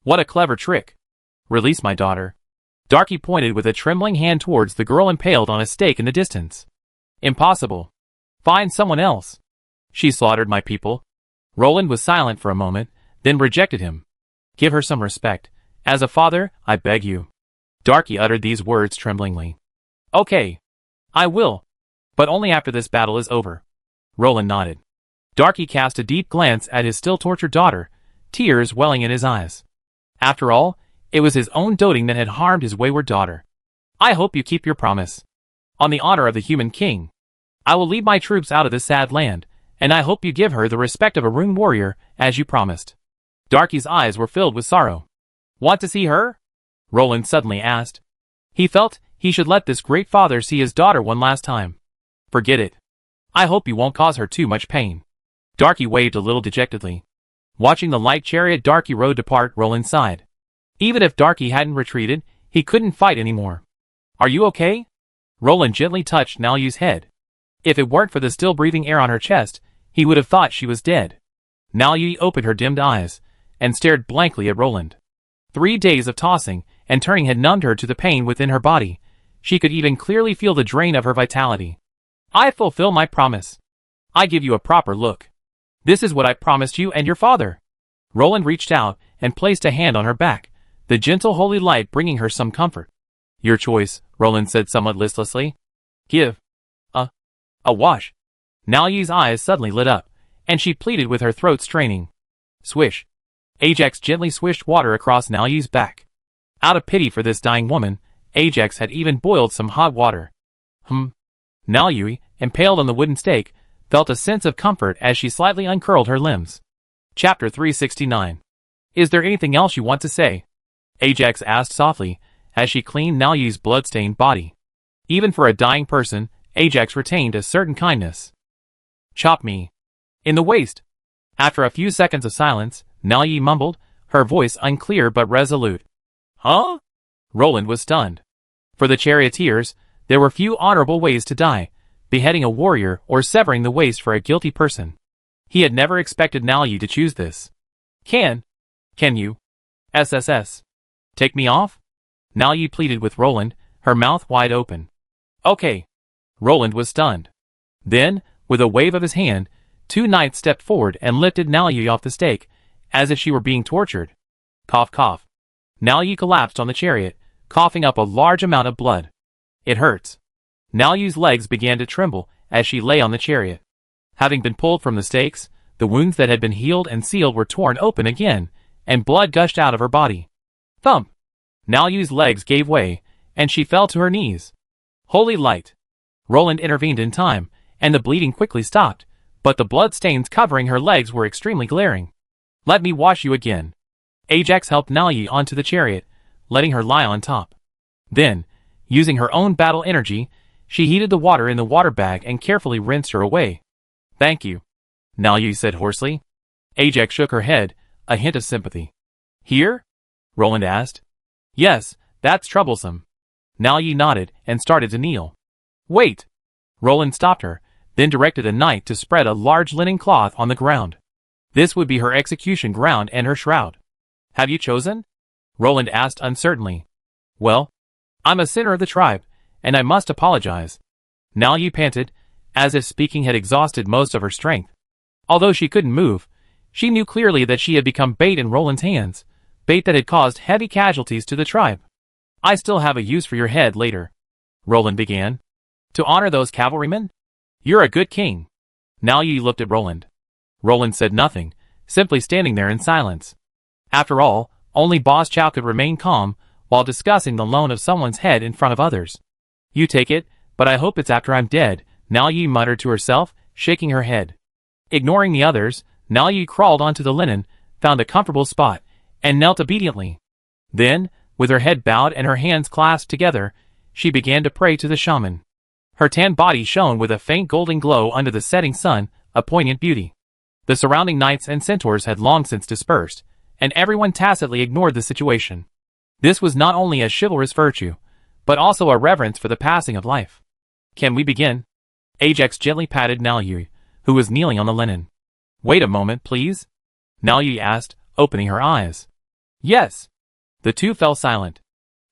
What a clever trick. Release my daughter. Darky pointed with a trembling hand towards the girl impaled on a stake in the distance. Impossible. Find someone else. She slaughtered my people. Roland was silent for a moment, then rejected him. Give her some respect, As a father, I beg you. Darky uttered these words tremblingly. Okay. I will. But only after this battle is over. Roland nodded. Darky cast a deep glance at his still tortured daughter, tears welling in his eyes. After all, it was his own doting that had harmed his wayward daughter. I hope you keep your promise. On the honor of the human king, I will lead my troops out of this sad land, and I hope you give her the respect of a rune warrior, as you promised. Darky's eyes were filled with sorrow. Want to see her? Roland suddenly asked. He felt he should let this great father see his daughter one last time. Forget it. I hope you won't cause her too much pain. Darky waved a little dejectedly. Watching the light chariot Darky rode depart, Roland sighed. Even if Darky hadn't retreated, he couldn't fight anymore. Are you okay? Roland gently touched Nalyu's head. If it weren't for the still breathing air on her chest, he would have thought she was dead. Nalyu opened her dimmed eyes, and stared blankly at Roland. 3 days of tossing and turning had numbed her to the pain within her body. She could even clearly feel the drain of her vitality. I fulfill my promise. I give you a proper look. This is what I promised you and your father. Roland reached out and placed a hand on her back, the gentle holy light bringing her some comfort. Your choice, Roland said somewhat listlessly. Give. A wash. Nalyu's eyes suddenly lit up, and she pleaded with her throat straining. Swish. Ajax gently swished water across Nalyu's back. Out of pity for this dying woman, Ajax had even boiled some hot water. Nalyu, impaled on the wooden stake, felt a sense of comfort as she slightly uncurled her limbs. Chapter 369. Is there anything else you want to say? Ajax asked softly, as she cleaned Nalyu's blood-stained body. Even for a dying person, Ajax retained a certain kindness. Chop me. In the waist. After a few seconds of silence, Nalyu mumbled, her voice unclear but resolute. Huh? Roland was stunned. For the charioteers, there were few honorable ways to die, beheading a warrior or severing the waist for a guilty person. He had never expected Nalyu to choose this. Can you? SSS. Take me off? Nalyu pleaded with Roland, her mouth wide open. Okay. Roland was stunned. Then, with a wave of his hand, 2 knights stepped forward and lifted Nalyu off the stake, as if she were being tortured. Cough, cough. Nalyu collapsed on the chariot, coughing up a large amount of blood. It hurts. Nalyu's legs began to tremble as she lay on the chariot. Having been pulled from the stakes, the wounds that had been healed and sealed were torn open again, and blood gushed out of her body. Thump! Nalyu's legs gave way, and she fell to her knees. Holy light! Roland intervened in time, and the bleeding quickly stopped, but the blood stains covering her legs were extremely glaring. Let me wash you again. Ajax helped Nalyu onto the chariot, letting her lie on top. Then, using her own battle energy, she heated the water in the water bag and carefully rinsed her away. Thank you, Nalyu said hoarsely. Ajax shook her head, a hint of sympathy. Here? Roland asked. Yes, that's troublesome. Nalyu nodded and started to kneel. Wait! Roland stopped her, then directed a knight to spread a large linen cloth on the ground. This would be her execution ground and her shroud. Have you chosen? Roland asked uncertainly. Well, I'm a sinner of the tribe, and I must apologize. Nalyu panted, as if speaking had exhausted most of her strength. Although she couldn't move, she knew clearly that she had become bait in Roland's hands, bait that had caused heavy casualties to the tribe. I still have a use for your head later, Roland began. To honor those cavalrymen? You're a good king. Nalyu looked at Roland. Roland said nothing, simply standing there in silence. After all, only Boss Chow could remain calm while discussing the loan of someone's head in front of others. You take it, but I hope it's after I'm dead, Nalyu muttered to herself, shaking her head. Ignoring the others, Nalyu crawled onto the linen, found a comfortable spot, and knelt obediently. Then, with her head bowed and her hands clasped together, she began to pray to the shaman. Her tan body shone with a faint golden glow under the setting sun, a poignant beauty. The surrounding knights and centaurs had long since dispersed, and everyone tacitly ignored the situation. This was not only a chivalrous virtue, but also a reverence for the passing of life. Can we begin? Ajax gently patted Nalyu, who was kneeling on the linen. Wait a moment, please, Nalyu asked, opening her eyes. Yes. The two fell silent.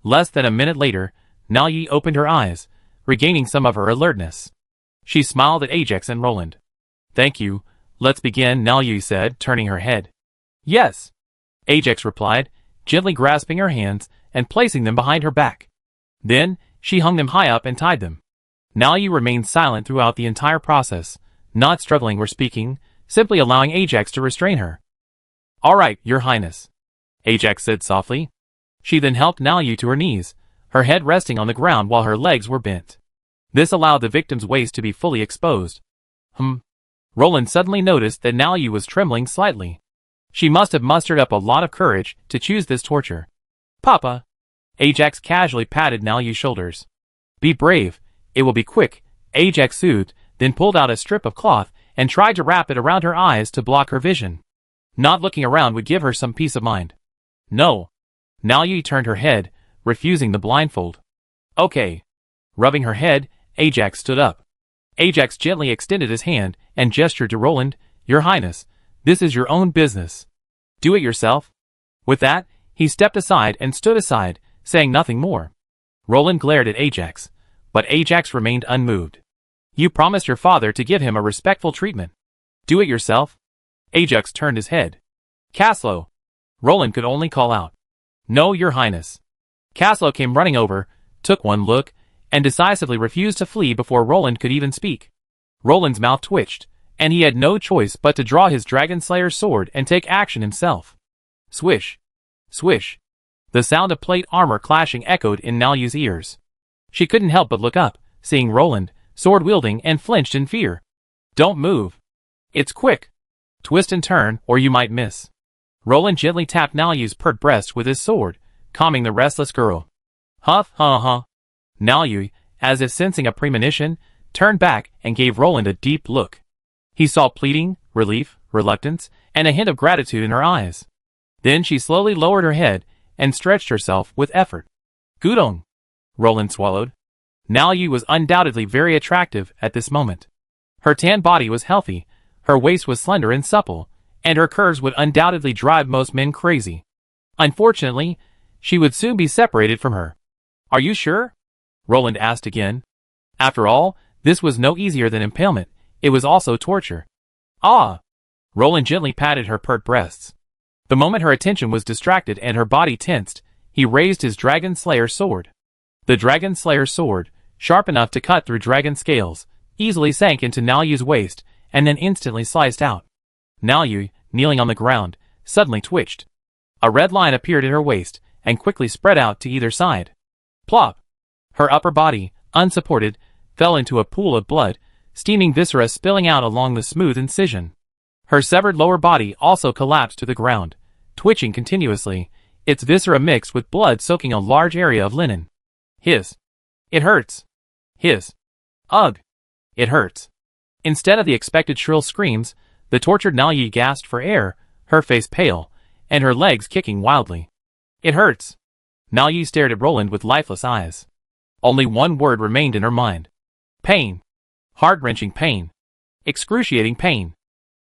Less than a minute later, Nalyu opened her eyes, regaining some of her alertness. She smiled at Ajax and Roland. Thank you. Let's begin, Nalyu said, turning her head. Yes. Ajax replied, gently grasping her hands and placing them behind her back. Then, she hung them high up and tied them. Naoyu remained silent throughout the entire process, not struggling or speaking, simply allowing Ajax to restrain her. "All right, Your Highness," Ajax said softly. She then helped Naoyu to her knees, her head resting on the ground while her legs were bent. This allowed the victim's waist to be fully exposed. Roland suddenly noticed that Naoyu was trembling slightly. She must have mustered up a lot of courage to choose this torture. "Papa," Ajax casually patted Naoyu's shoulders. "Be brave, it will be quick," Ajax soothed, then pulled out a strip of cloth and tried to wrap it around her eyes to block her vision. Not looking around would give her some peace of mind. "No." Naoyu turned her head, refusing the blindfold. "Okay." Rubbing her head, Ajax stood up. Ajax gently extended his hand and gestured to Roland, "Your Highness, this is your own business. Do it yourself." With that, he stepped aside and stood aside, saying nothing more. Roland glared at Ajax, but Ajax remained unmoved. "You promised your father to give him a respectful treatment. Do it yourself." Ajax turned his head. "Caslo." Roland could only call out, "No, Your Highness." Caslo came running over, took one look, and decisively refused to flee before Roland could even speak. Roland's mouth twitched, and he had no choice but to draw his Dragon Slayer's sword and take action himself. Swish! Swish! The sound of plate armor clashing echoed in Naoyu's ears. She couldn't help but look up, seeing Roland, sword-wielding, and flinched in fear. "Don't move. It's quick. Twist and turn, or you might miss." Roland gently tapped Naoyu's pert breast with his sword, calming the restless girl. "Huff, huh." Naoyu, as if sensing a premonition, turned back and gave Roland a deep look. He saw pleading, relief, reluctance, and a hint of gratitude in her eyes. Then she slowly lowered her head and stretched herself with effort. "Gudong," Roland swallowed. Naoyu was undoubtedly very attractive at this moment. Her tan body was healthy, her waist was slender and supple, and her curves would undoubtedly drive most men crazy. Unfortunately, she would soon be separated from her. "Are you sure?" Roland asked again. After all, this was no easier than impalement, it was also torture. "Ah!" Roland gently patted her pert breasts. The moment her attention was distracted and her body tensed, he raised his Dragon Slayer sword. The Dragon Slayer sword, sharp enough to cut through dragon scales, easily sank into Naoyu's waist and then instantly sliced out. Naoyu, kneeling on the ground, suddenly twitched. A red line appeared at her waist and quickly spread out to either side. Plop! Her upper body, unsupported, fell into a pool of blood, steaming viscera spilling out along the smooth incision. Her severed lower body also collapsed to the ground, twitching continuously, its viscera mixed with blood soaking a large area of linen. Hiss. "It hurts." Hiss. "Ugh. It hurts." Instead of the expected shrill screams, the tortured Naoyu gasped for air, her face pale, and her legs kicking wildly. "It hurts." Naoyu stared at Roland with lifeless eyes. Only one word remained in her mind. Pain. Heart-wrenching pain. Excruciating pain.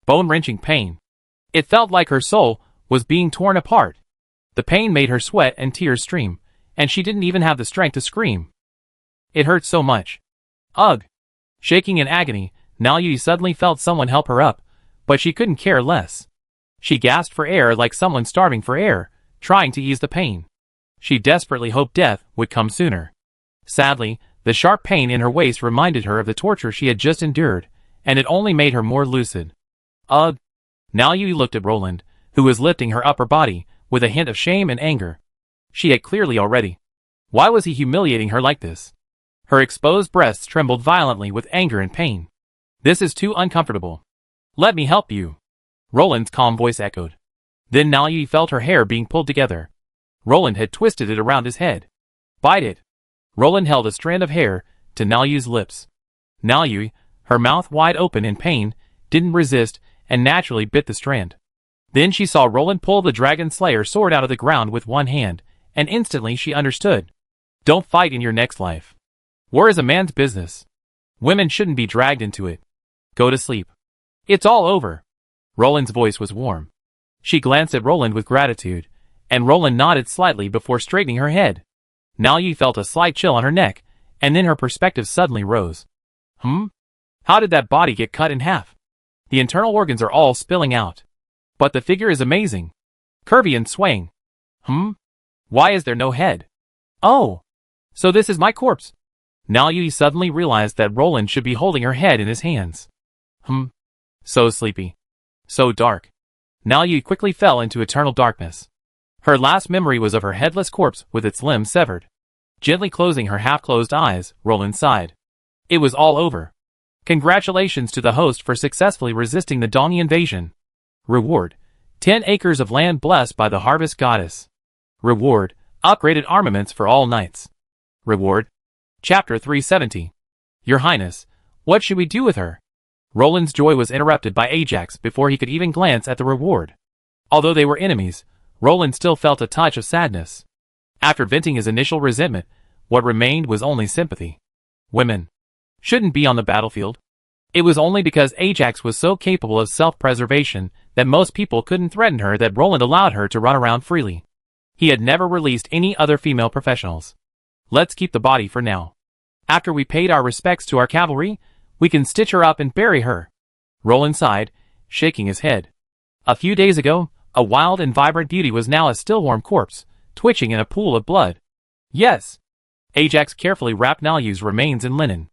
Bone-wrenching pain. It felt like her soul was being torn apart. The pain made her sweat and tears stream, and she didn't even have the strength to scream. It hurt so much. Ugh! Shaking in agony, Naoyu suddenly felt someone help her up, but she couldn't care less. She gasped for air like someone starving for air, trying to ease the pain. She desperately hoped death would come sooner. Sadly, the sharp pain in her waist reminded her of the torture she had just endured, and it only made her more lucid. Ugh! Naoyu looked at Roland, who was lifting her upper body, with a hint of shame and anger. She had clearly already. Why was he humiliating her like this? Her exposed breasts trembled violently with anger and pain. "This is too uncomfortable. Let me help you," Roland's calm voice echoed. Then Naoyu felt her hair being pulled together. Roland had twisted it around his head. "Bite it." Roland held a strand of hair to Naoyu's lips. Naoyu, her mouth wide open in pain, didn't resist and naturally bit the strand. Then she saw Roland pull the Dragon Slayer sword out of the ground with one hand, and instantly she understood. Don't fight in your next life. War is a man's business. Women shouldn't be dragged into it. Go to sleep. It's all over. Roland's voice was warm. She glanced at Roland with gratitude, and Roland nodded slightly before straightening her head. Naoyu felt a slight chill on her neck, and then her perspective suddenly rose. How did that body get cut in half? The internal organs are all spilling out. But the figure is amazing. Curvy and swaying. Why is there no head? Oh, so this is my corpse. Now Yui suddenly realized that Roland should be holding her head in his hands. So sleepy. So dark. Now Yui quickly fell into eternal darkness. Her last memory was of her headless corpse with its limbs severed. Gently closing her half-closed eyes, Roland sighed. It was all over. Congratulations to the host for successfully resisting the Dongi invasion. Reward: 10 acres of land blessed by the harvest goddess. Reward: upgraded armaments for all knights. Reward: Chapter 370. Your Highness, what should we do with her? Roland's joy was interrupted by Ajax before he could even glance at the reward. Although they were enemies, Roland still felt a touch of sadness. After venting his initial resentment, what remained was only sympathy. Women shouldn't be on the battlefield. It was only because Ajax was so capable of self-preservation that most people couldn't threaten her that Roland allowed her to run around freely. He had never released any other female professionals. Let's keep the body for now. After we paid our respects to our cavalry, we can stitch her up and bury her. Roland sighed, shaking his head. A few days ago, a wild and vibrant beauty was now a still warm corpse, twitching in a pool of blood. Yes. Ajax carefully wrapped Nalyu's remains in linen.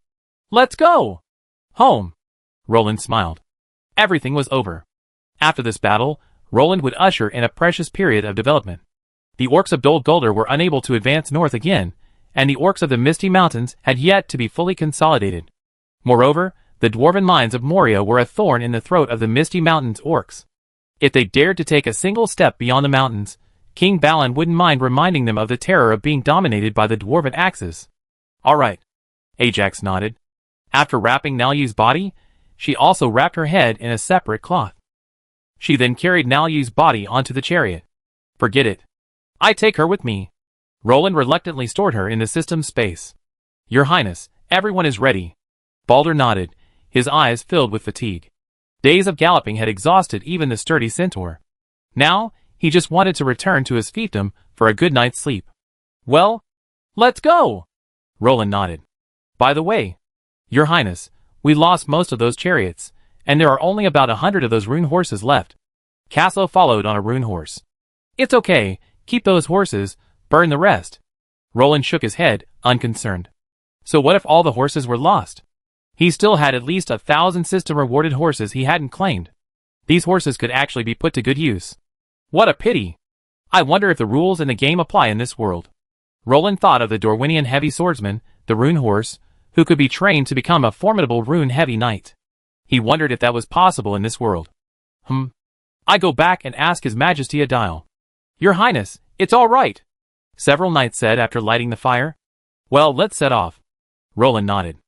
Let's go! Home. Roland smiled. Everything was over. After this battle, Roland would usher in a precious period of development. The orcs of Dol Guldur were unable to advance north again, and the orcs of the Misty Mountains had yet to be fully consolidated. Moreover, the dwarven mines of Moria were a thorn in the throat of the Misty Mountains orcs. If they dared to take a single step beyond the mountains, King Balan wouldn't mind reminding them of the terror of being dominated by the dwarven axes. All right. Ajax nodded. After wrapping Nalyu's body, she also wrapped her head in a separate cloth. She then carried Nalyu's body onto the chariot. Forget it. I take her with me. Roland reluctantly stored her in the system's space. Your Highness, everyone is ready. Baldur nodded, his eyes filled with fatigue. Days of galloping had exhausted even the sturdy centaur. Now, he just wanted to return to his fiefdom for a good night's sleep. Well, let's go! Roland nodded. By the way, Your Highness, we lost most of those chariots, and there are only about 100 of those rune horses left. Casso followed on a rune horse. It's okay, keep those horses, burn the rest. Roland shook his head, unconcerned. So what if all the horses were lost? He still had at least 1,000 system-rewarded horses he hadn't claimed. These horses could actually be put to good use. What a pity! I wonder if the rules in the game apply in this world. Roland thought of the Dorwinian heavy swordsman, the rune horse, who could be trained to become a formidable rune-heavy knight. He wondered if that was possible in this world. I go back and ask His Majesty Adile. Your Highness, it's all right, several knights said after lighting the fire. Well, let's set off. Roland nodded.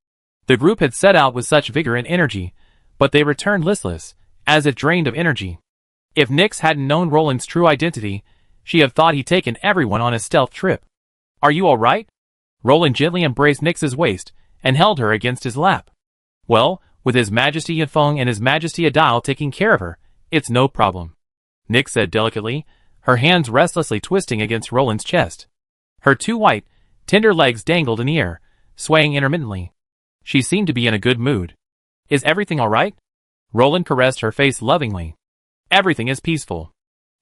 The group had set out with such vigor and energy, but they returned listless, as if drained of energy. If Nyx hadn't known Roland's true identity, she'd have thought he'd taken everyone on a stealth trip. Are you all right? Roland gently embraced Nyx's waist and held her against his lap. Well, with His Majesty Yifeng and His Majesty Adile taking care of her, it's no problem. Nyx said delicately, her hands restlessly twisting against Roland's chest. Her two white, tender legs dangled in the air, swaying intermittently. She seemed to be in a good mood. Is everything all right? Roland caressed her face lovingly. Everything is peaceful.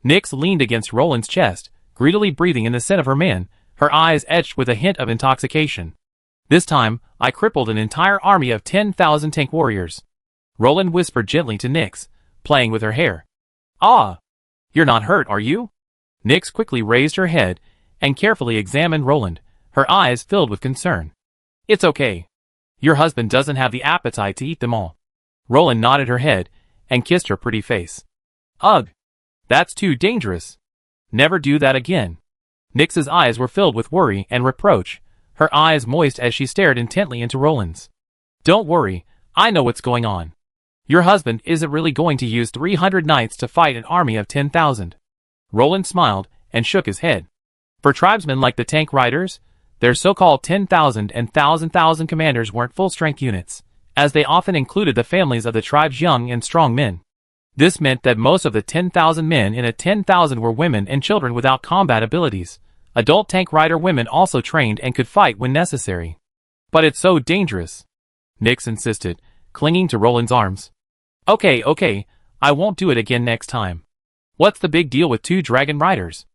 Nyx leaned against Roland's chest, greedily breathing in the scent of her man, her eyes etched with a hint of intoxication. This time, I crippled an entire army of 10,000 tank warriors. Roland whispered gently to Nyx, playing with her hair. Ah! You're not hurt, are you? Nyx quickly raised her head and carefully examined Roland, her eyes filled with concern. It's okay. Your husband doesn't have the appetite to eat them all. Roland nodded her head and kissed her pretty face. Ugh! That's too dangerous. Never do that again. Nyx's eyes were filled with worry and reproach, her eyes moist as she stared intently into Roland's. Don't worry, I know what's going on. Your husband isn't really going to use 300 knights to fight an army of 10,000. Roland smiled and shook his head. For tribesmen like the tank riders, their so-called 10,000 and 1,000 commanders weren't full-strength units, as they often included the families of the tribe's young and strong men. This meant that most of the 10,000 men in a 10,000 were women and children without combat abilities. Adult tank rider women also trained and could fight when necessary. But it's so dangerous, Nyx insisted, clinging to Roland's arms. Okay, I won't do it again next time. What's the big deal with 2 dragon riders?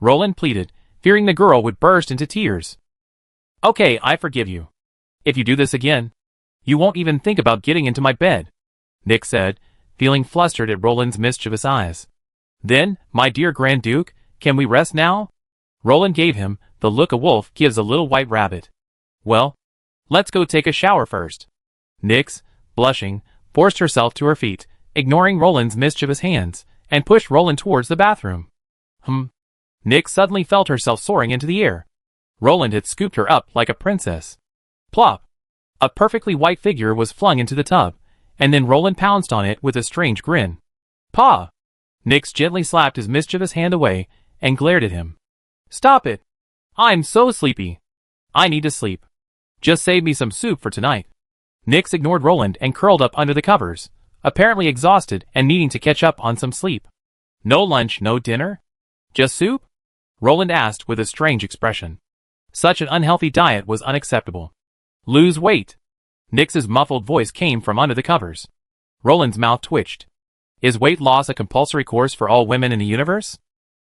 Roland pleaded, fearing the girl would burst into tears. Okay, I forgive you. If you do this again, you won't even think about getting into my bed, Nick said, feeling flustered at Roland's mischievous eyes. Then, my dear Grand Duke, can we rest now? Roland gave him the look a wolf gives a little white rabbit. Well, let's go take a shower first. Nyx, blushing, forced herself to her feet, ignoring Roland's mischievous hands, and pushed Roland towards the bathroom. Nyx suddenly felt herself soaring into the air. Roland had scooped her up like a princess. Plop! A perfectly white figure was flung into the tub, and then Roland pounced on it with a strange grin. Paw! Nyx gently slapped his mischievous hand away and glared at him. Stop it! I'm so sleepy. I need to sleep. Just save me some soup for tonight. Nyx ignored Roland and curled up under the covers, apparently exhausted and needing to catch up on some sleep. No lunch, no dinner? Just soup? Roland asked with a strange expression. Such an unhealthy diet was unacceptable. Lose weight. Nyx's muffled voice came from under the covers. Roland's mouth twitched. Is weight loss a compulsory course for all women in the universe?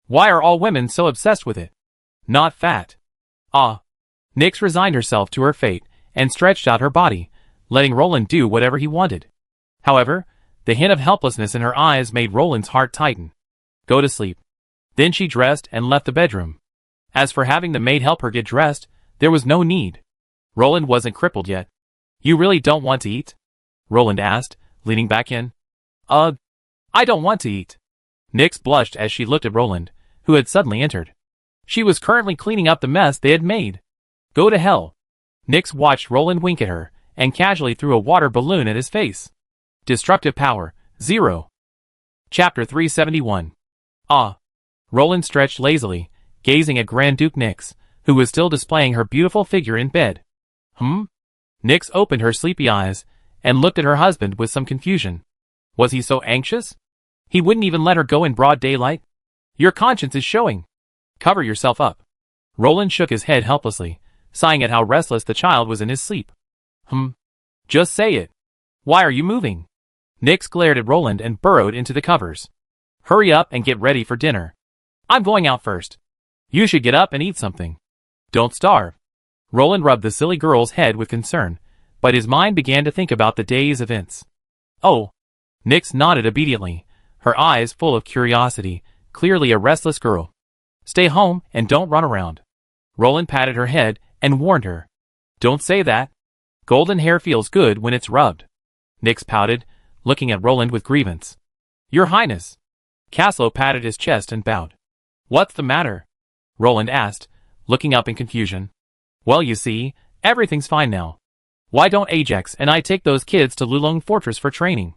Why are all women so obsessed with it? Not fat. Nyx resigned herself to her fate and stretched out her body, letting Roland do whatever he wanted. However, the hint of helplessness in her eyes made Roland's heart tighten. Go to sleep. Then she dressed and left the bedroom. As for having the maid help her get dressed, there was no need. Roland wasn't crippled yet. You really don't want to eat? Roland asked, leaning back in. I don't want to eat. Nyx blushed as she looked at Roland, who had suddenly entered. She was currently cleaning up the mess they had made. Go to hell. Nyx watched Roland wink at her, and casually threw a water balloon at his face. Destructive power, 0. Chapter 371. Roland stretched lazily, gazing at Grand Duke Nyx, who was still displaying her beautiful figure in bed. Nyx opened her sleepy eyes, and looked at her husband with some confusion. Was he so anxious? He wouldn't even let her go in broad daylight? Your conscience is showing. Cover yourself up. Roland shook his head helplessly, sighing at how restless the child was in his sleep. Just say it. Why are you moving? Nyx glared at Roland and burrowed into the covers. Hurry up and get ready for dinner. I'm going out first. You should get up and eat something. Don't starve. Roland rubbed the silly girl's head with concern, but his mind began to think about the day's events. Oh. Nyx nodded obediently, her eyes full of curiosity, clearly a restless girl. Stay home and don't run around. Roland patted her head and warned her. Don't say that. Golden hair feels good when it's rubbed. Nyx pouted, looking at Roland with grievance. Your Highness. Caslow patted his chest and bowed. What's the matter? Roland asked, looking up in confusion. Well, you see, everything's fine now. Why don't Ajax and I take those kids to Lulong Fortress for training?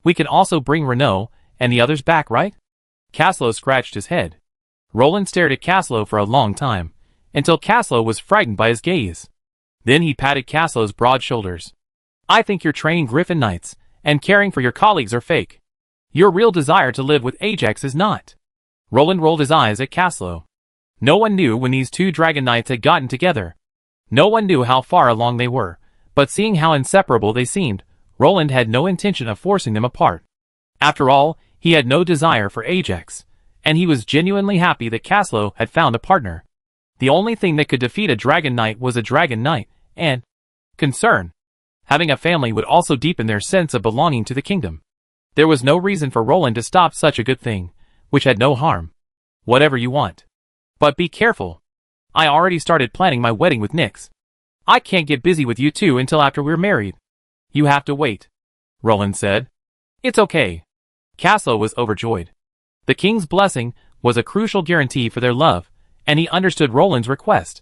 We can also bring Renault and the others back, right? Caslow scratched his head. Roland stared at Caslow for a long time, until Caslow was frightened by his gaze. Then he patted Caslow's broad shoulders. I think you're training Griffin Knights, and caring for your colleagues are fake. Your real desire to live with Ajax is not. Roland rolled his eyes at Caslow. No one knew when these two Dragon Knights had gotten together. No one knew how far along they were, but seeing how inseparable they seemed, Roland had no intention of forcing them apart. After all, he had no desire for Ajax, and he was genuinely happy that Caslow had found a partner. The only thing that could defeat a Dragon Knight was a Dragon Knight, and concern. Having a family would also deepen their sense of belonging to the kingdom. There was no reason for Roland to stop such a good thing, which had no harm. Whatever you want. But be careful. I already started planning my wedding with Nyx. I can't get busy with you two until after we're married. You have to wait. Roland said. It's okay. Caslow was overjoyed. The king's blessing was a crucial guarantee for their love, and he understood Roland's request.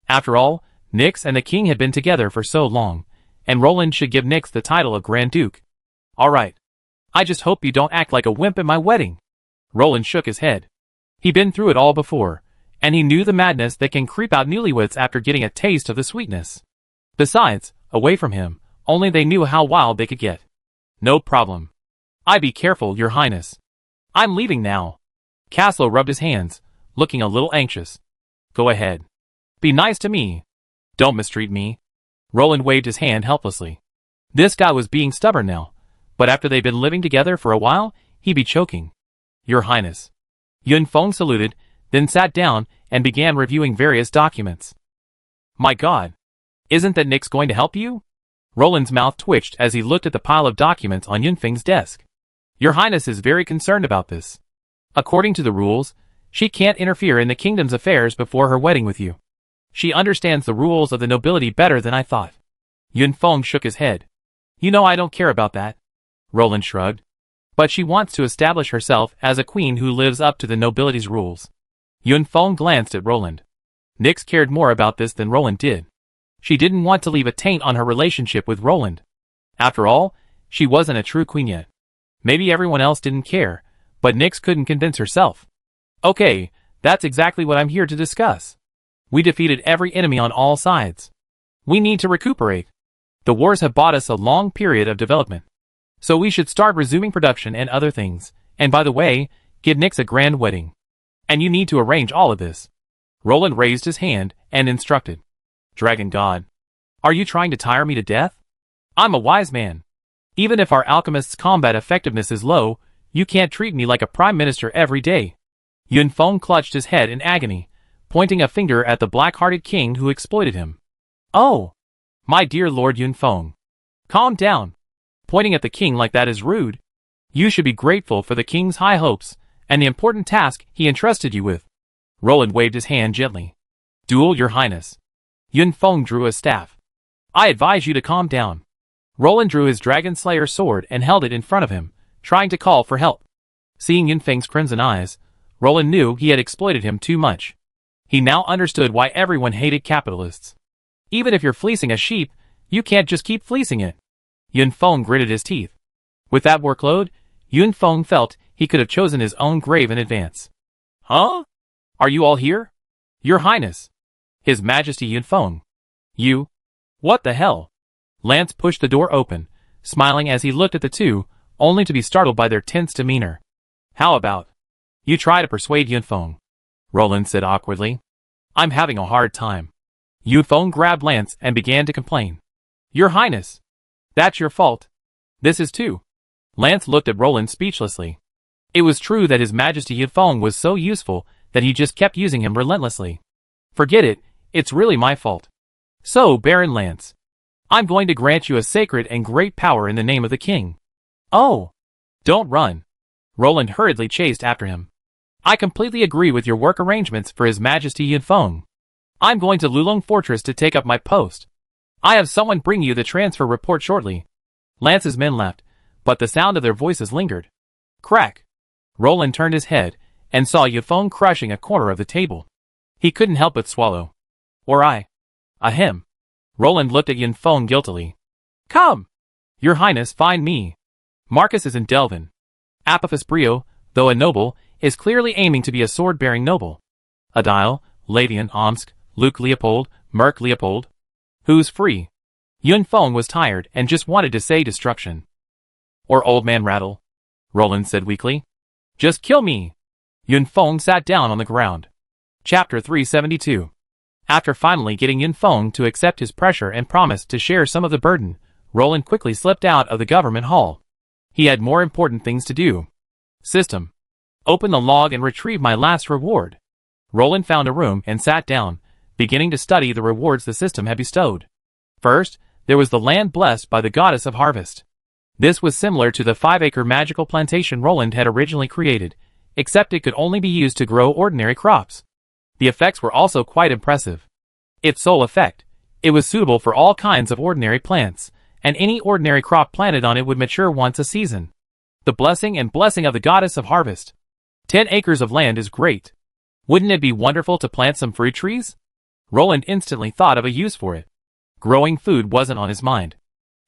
After all, Nyx and the king had been together for so long, and Roland should give Nyx the title of Grand Duke. All right. I just hope you don't act like a wimp at my wedding. Roland shook his head. He'd been through it all before, and he knew the madness that can creep out newlyweds after getting a taste of the sweetness. Besides, away from him, only they knew how wild they could get. No problem. I be careful, Your Highness. I'm leaving now. Caslow rubbed his hands, looking a little anxious. Go ahead. Be nice to me. Don't mistreat me. Roland waved his hand helplessly. This guy was being stubborn now, but after they'd been living together for a while, he'd be choking. Your Highness. Yun Feng saluted, then sat down and began reviewing various documents. My God! Isn't that Nick's going to help you? Roland's mouth twitched as he looked at the pile of documents on Yunfeng's desk. Your Highness is very concerned about this. According to the rules, she can't interfere in the kingdom's affairs before her wedding with you. She understands the rules of the nobility better than I thought. Yunfeng shook his head. You know I don't care about that. Roland shrugged. But she wants to establish herself as a queen who lives up to the nobility's rules. Yunfeng glanced at Roland. Nyx cared more about this than Roland did. She didn't want to leave a taint on her relationship with Roland. After all, she wasn't a true queen yet. Maybe everyone else didn't care, but Nyx couldn't convince herself. Okay, that's exactly what I'm here to discuss. We defeated every enemy on all sides. We need to recuperate. The wars have bought us a long period of development. So we should start resuming production and other things, and by the way, give Nyx a grand wedding. And you need to arrange all of this. Roland raised his hand and instructed. Dragon God. Are you trying to tire me to death? I'm a wise man. Even if our alchemist's combat effectiveness is low, you can't treat me like a prime minister every day. Yunfeng clutched his head in agony, pointing a finger at the black-hearted king who exploited him. Oh! My dear Lord Yunfeng. Calm down. Pointing at the king like that is rude. You should be grateful for the king's high hopes and the important task he entrusted you with. Roland waved his hand gently. Duel, Your Highness. Yunfeng drew a staff. I advise you to calm down. Roland drew his Dragon Slayer sword and held it in front of him, trying to call for help. Seeing Yunfeng's crimson eyes, Roland knew he had exploited him too much. He now understood why everyone hated capitalists. Even if you're fleecing a sheep, you can't just keep fleecing it. Yunfeng gritted his teeth. With that workload, Yunfeng felt he could have chosen his own grave in advance. Huh? Are you all here? Your Highness. His Majesty Yunfeng. You? What the hell? Lance pushed the door open, smiling as he looked at the two, only to be startled by their tense demeanor. How about you try to persuade Yunfeng? Roland said awkwardly. I'm having a hard time. Yunfeng grabbed Lance and began to complain. Your Highness. That's your fault. This is too. Lance looked at Roland speechlessly. It was true that His Majesty Yunfeng was so useful that he just kept using him relentlessly. Forget it, it's really my fault. So, Baron Lance, I'm going to grant you a sacred and great power in the name of the king. Oh! Don't run. Roland hurriedly chased after him. I completely agree with your work arrangements for His Majesty Yunfeng. I'm going to Lulong Fortress to take up my post. I have someone bring you the transfer report shortly. Lance's men left, but the sound of their voices lingered. Crack! Roland turned his head and saw Yunfeng crushing a corner of the table. He couldn't help but swallow. Or I. Ahem. Roland looked at Yunfeng guiltily. Come! Your Highness, find me. Marcus is in Delvin. Apophis Brio, though a noble, is clearly aiming to be a sword-bearing noble. Adile, Ladian, Omsk, Luke Leopold, Merc Leopold. Who's free? Yunfeng was tired and just wanted to say destruction. Or Old Man Rattle. Roland said weakly. Just kill me. Yunfeng sat down on the ground. Chapter 372. After finally getting Yunfeng to accept his pressure and promise to share some of the burden, Roland quickly slipped out of the government hall. He had more important things to do. System. Open the log and retrieve my last reward. Roland found a room and sat down, beginning to study the rewards the system had bestowed. First, there was the land blessed by the goddess of harvest. This was similar to the 5-acre magical plantation Roland had originally created, except it could only be used to grow ordinary crops. The effects were also quite impressive. Its sole effect, it was suitable for all kinds of ordinary plants, and any ordinary crop planted on it would mature once a season. The blessing and blessing of the goddess of harvest. 10 acres of land is great. Wouldn't it be wonderful to plant some fruit trees? Roland instantly thought of a use for it. Growing food wasn't on his mind.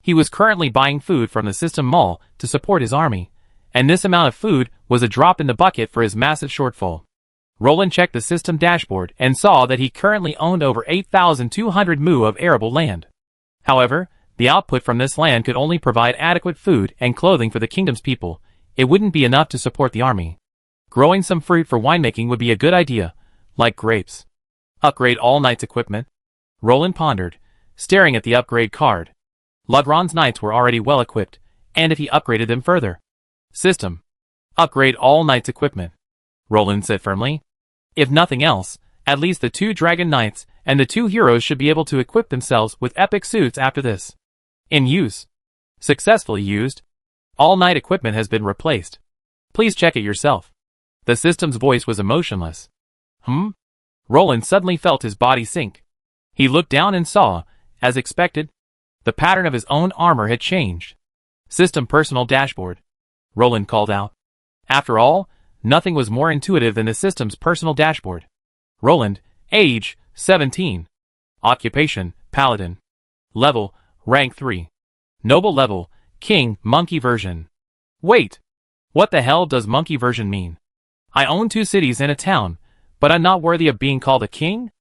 He was currently buying food from the system mall to support his army, and this amount of food was a drop in the bucket for his massive shortfall. Roland checked the system dashboard and saw that he currently owned over 8,200 mu of arable land. However, the output from this land could only provide adequate food and clothing for the kingdom's people. It wouldn't be enough to support the army. Growing some fruit for winemaking would be a good idea, like grapes. Upgrade all knights' equipment. Roland pondered, staring at the upgrade card. Ludron's knights were already well equipped, and if he upgraded them further. System. Upgrade all knights' equipment. Roland said firmly. If nothing else, at least the 2 Dragon Knights and the 2 heroes should be able to equip themselves with epic suits after this. In use. Successfully used. All knight equipment has been replaced. Please check it yourself. The system's voice was emotionless. Roland suddenly felt his body sink. He looked down and saw, as expected, the pattern of his own armor had changed. System personal dashboard. Roland called out. After all, nothing was more intuitive than the system's personal dashboard. Roland, age, 17. Occupation, paladin. Level, rank 3. Noble level, king, monkey version. Wait! What the hell does monkey version mean? I own 2 cities and a town, but I'm not worthy of being called a king?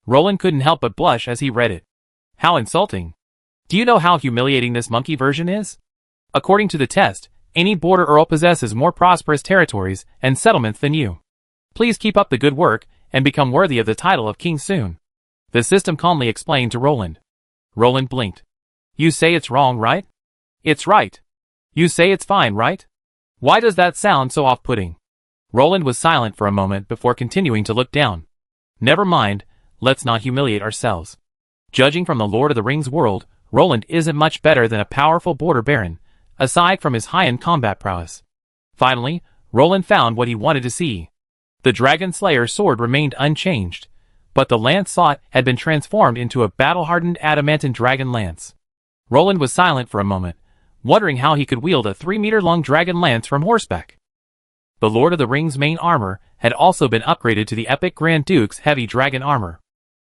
Roland couldn't help but blush as he read it. How insulting. Do you know how humiliating this monkey version is? According to the test, any border earl possesses more prosperous territories and settlements than you. Please keep up the good work and become worthy of the title of king soon. The system calmly explained to Roland. Roland blinked. You say it's wrong, right? It's right. You say it's fine, right? Why does that sound so off-putting? Roland was silent for a moment before continuing to look down. Never mind, let's not humiliate ourselves. Judging from the Lord of the Rings world, Roland isn't much better than a powerful border baron, aside from his high-end combat prowess. Finally, Roland found what he wanted to see. The Dragon Slayer's sword remained unchanged, but the lance sought had been transformed into a battle-hardened adamantine dragon lance. Roland was silent for a moment, wondering how he could wield a 3-meter-long dragon lance from horseback. The Lord of the Rings' main armor had also been upgraded to the epic Grand Duke's heavy dragon armor.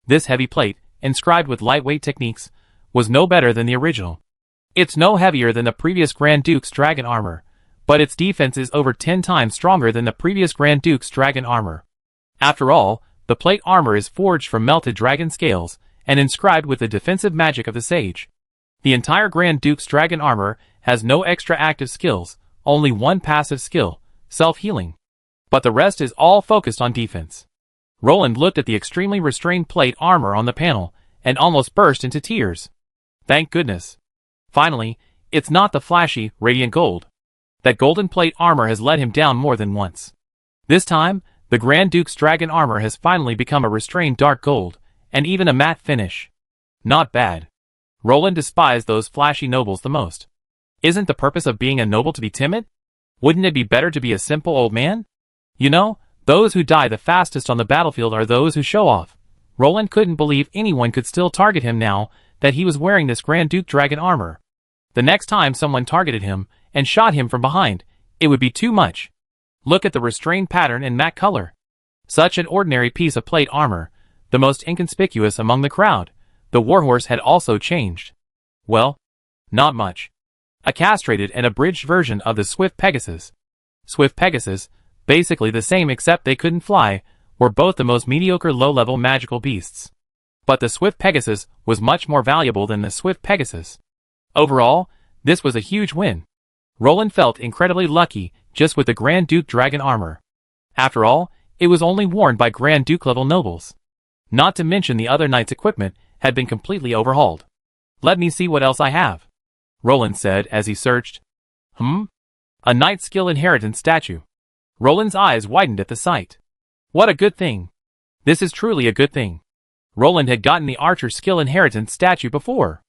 This heavy plate, inscribed with lightweight techniques, was no better than the original. It's no heavier than the previous Grand Duke's dragon armor, but its defense is over 10 times stronger than the previous Grand Duke's dragon armor. After all, the plate armor is forged from melted dragon scales and inscribed with the defensive magic of the sage. The entire Grand Duke's dragon armor has no extra active skills, only one passive skill, self-healing. But the rest is all focused on defense. Roland looked at the extremely restrained plate armor on the panel and almost burst into tears. Thank goodness. Finally, it's not the flashy, radiant gold. That golden plate armor has let him down more than once. This time, the Grand Duke's dragon armor has finally become a restrained dark gold, and even a matte finish. Not bad. Roland despised those flashy nobles the most. Isn't the purpose of being a noble to be timid? Wouldn't it be better to be a simple old man? You know, those who die the fastest on the battlefield are those who show off. Roland couldn't believe anyone could still target him now that he was wearing this Grand Duke dragon armor. The next time someone targeted him and shot him from behind, it would be too much. Look at the restrained pattern and matte color. Such an ordinary piece of plate armor, the most inconspicuous among the crowd. The warhorse had also changed. Well, not much. A castrated and abridged version of the Swift Pegasus. Swift Pegasus, basically the same except they couldn't fly, were both the most mediocre low-level magical beasts. But the Swift Pegasus was much more valuable than the Swift Pegasus. Overall, this was a huge win. Roland felt incredibly lucky just with the Grand Duke dragon armor. After all, it was only worn by Grand Duke level nobles. Not to mention the other knight's equipment had been completely overhauled. Let me see what else I have, Roland said as he searched. A knight's skill inheritance statue. Roland's eyes widened at the sight. What a good thing. This is truly a good thing. Roland had gotten the archer's skill inheritance statue before.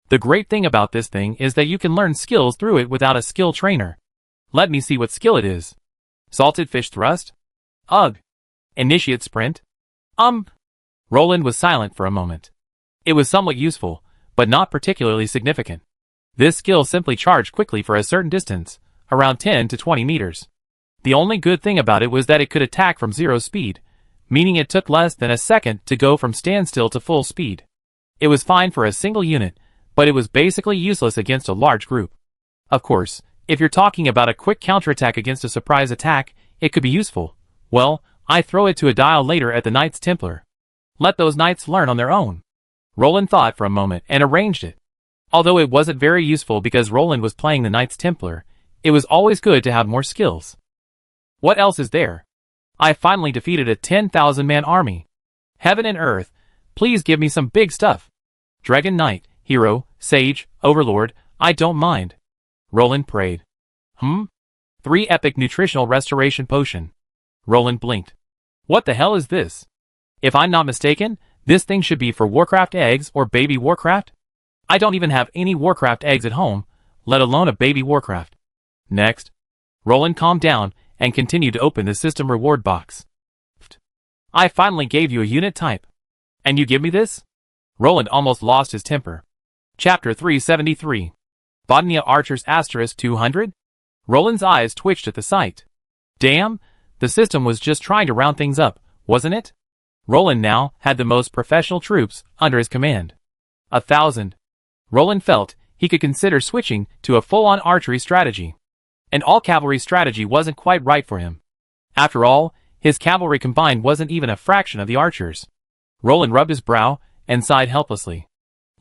The great thing about this thing is that you can learn skills through it without a skill trainer. Let me see what skill it is. Salted fish thrust? Ugh. Initiate sprint? Roland was silent for a moment. It was somewhat useful, but not particularly significant. This skill simply charged quickly for a certain distance, around 10 to 20 meters. The only good thing about it was that it could attack from 0 speed, meaning it took less than a second to go from standstill to full speed. It was fine for a single unit, but it was basically useless against a large group. Of course, if you're talking about a quick counterattack against a surprise attack, it could be useful. Well, I throw it to a dial later at the Knights Templar. Let those knights learn on their own. Roland thought for a moment and arranged it. Although it wasn't very useful because Roland was playing the Knights Templar, it was always good to have more skills. What else is there? I finally defeated a 10,000-man army. Heaven and earth, please give me some big stuff. Dragon Knight, Hero, Sage, Overlord, I don't mind. Roland prayed. 3 epic nutritional restoration potion. Roland blinked. What the hell is this? If I'm not mistaken, this thing should be for Warcraft eggs or baby Warcraft? I don't even have any Warcraft eggs at home, let alone a baby Warcraft. Next. Roland calmed down and continued to open the system reward box. I finally gave you a unit type. And you give me this? Roland almost lost his temper. Chapter 373. Botania Archers * 200? Roland's eyes twitched at the sight. Damn, the system was just trying to round things up, wasn't it? Roland now had the most professional troops under his command. 1,000. Roland felt he could consider switching to a full-on archery strategy. An all-cavalry strategy wasn't quite right for him. After all, his cavalry combined wasn't even a fraction of the archers. Roland rubbed his brow and sighed helplessly.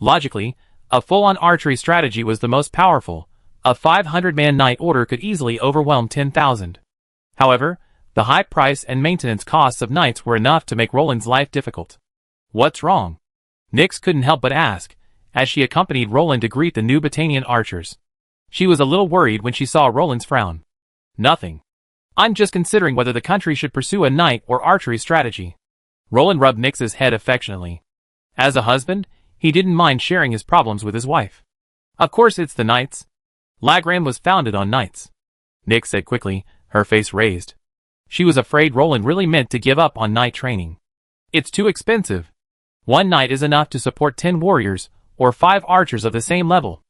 Logically, a full-on archery strategy was the most powerful. A 500-man knight order could easily overwhelm 10,000. However, the high price and maintenance costs of knights were enough to make Roland's life difficult. What's wrong? Nyx couldn't help but ask, as she accompanied Roland to greet the new Botanian archers. She was a little worried when she saw Roland's frown. Nothing. I'm just considering whether the country should pursue a knight or archery strategy. Roland rubbed Nyx's head affectionately. As a husband, he didn't mind sharing his problems with his wife. Of course it's the knights. Lagran was founded on knights. Nyx said quickly, her face raised. She was afraid Roland really meant to give up on knight training. It's too expensive. One knight is enough to support 10 warriors, or 5 archers of the same level.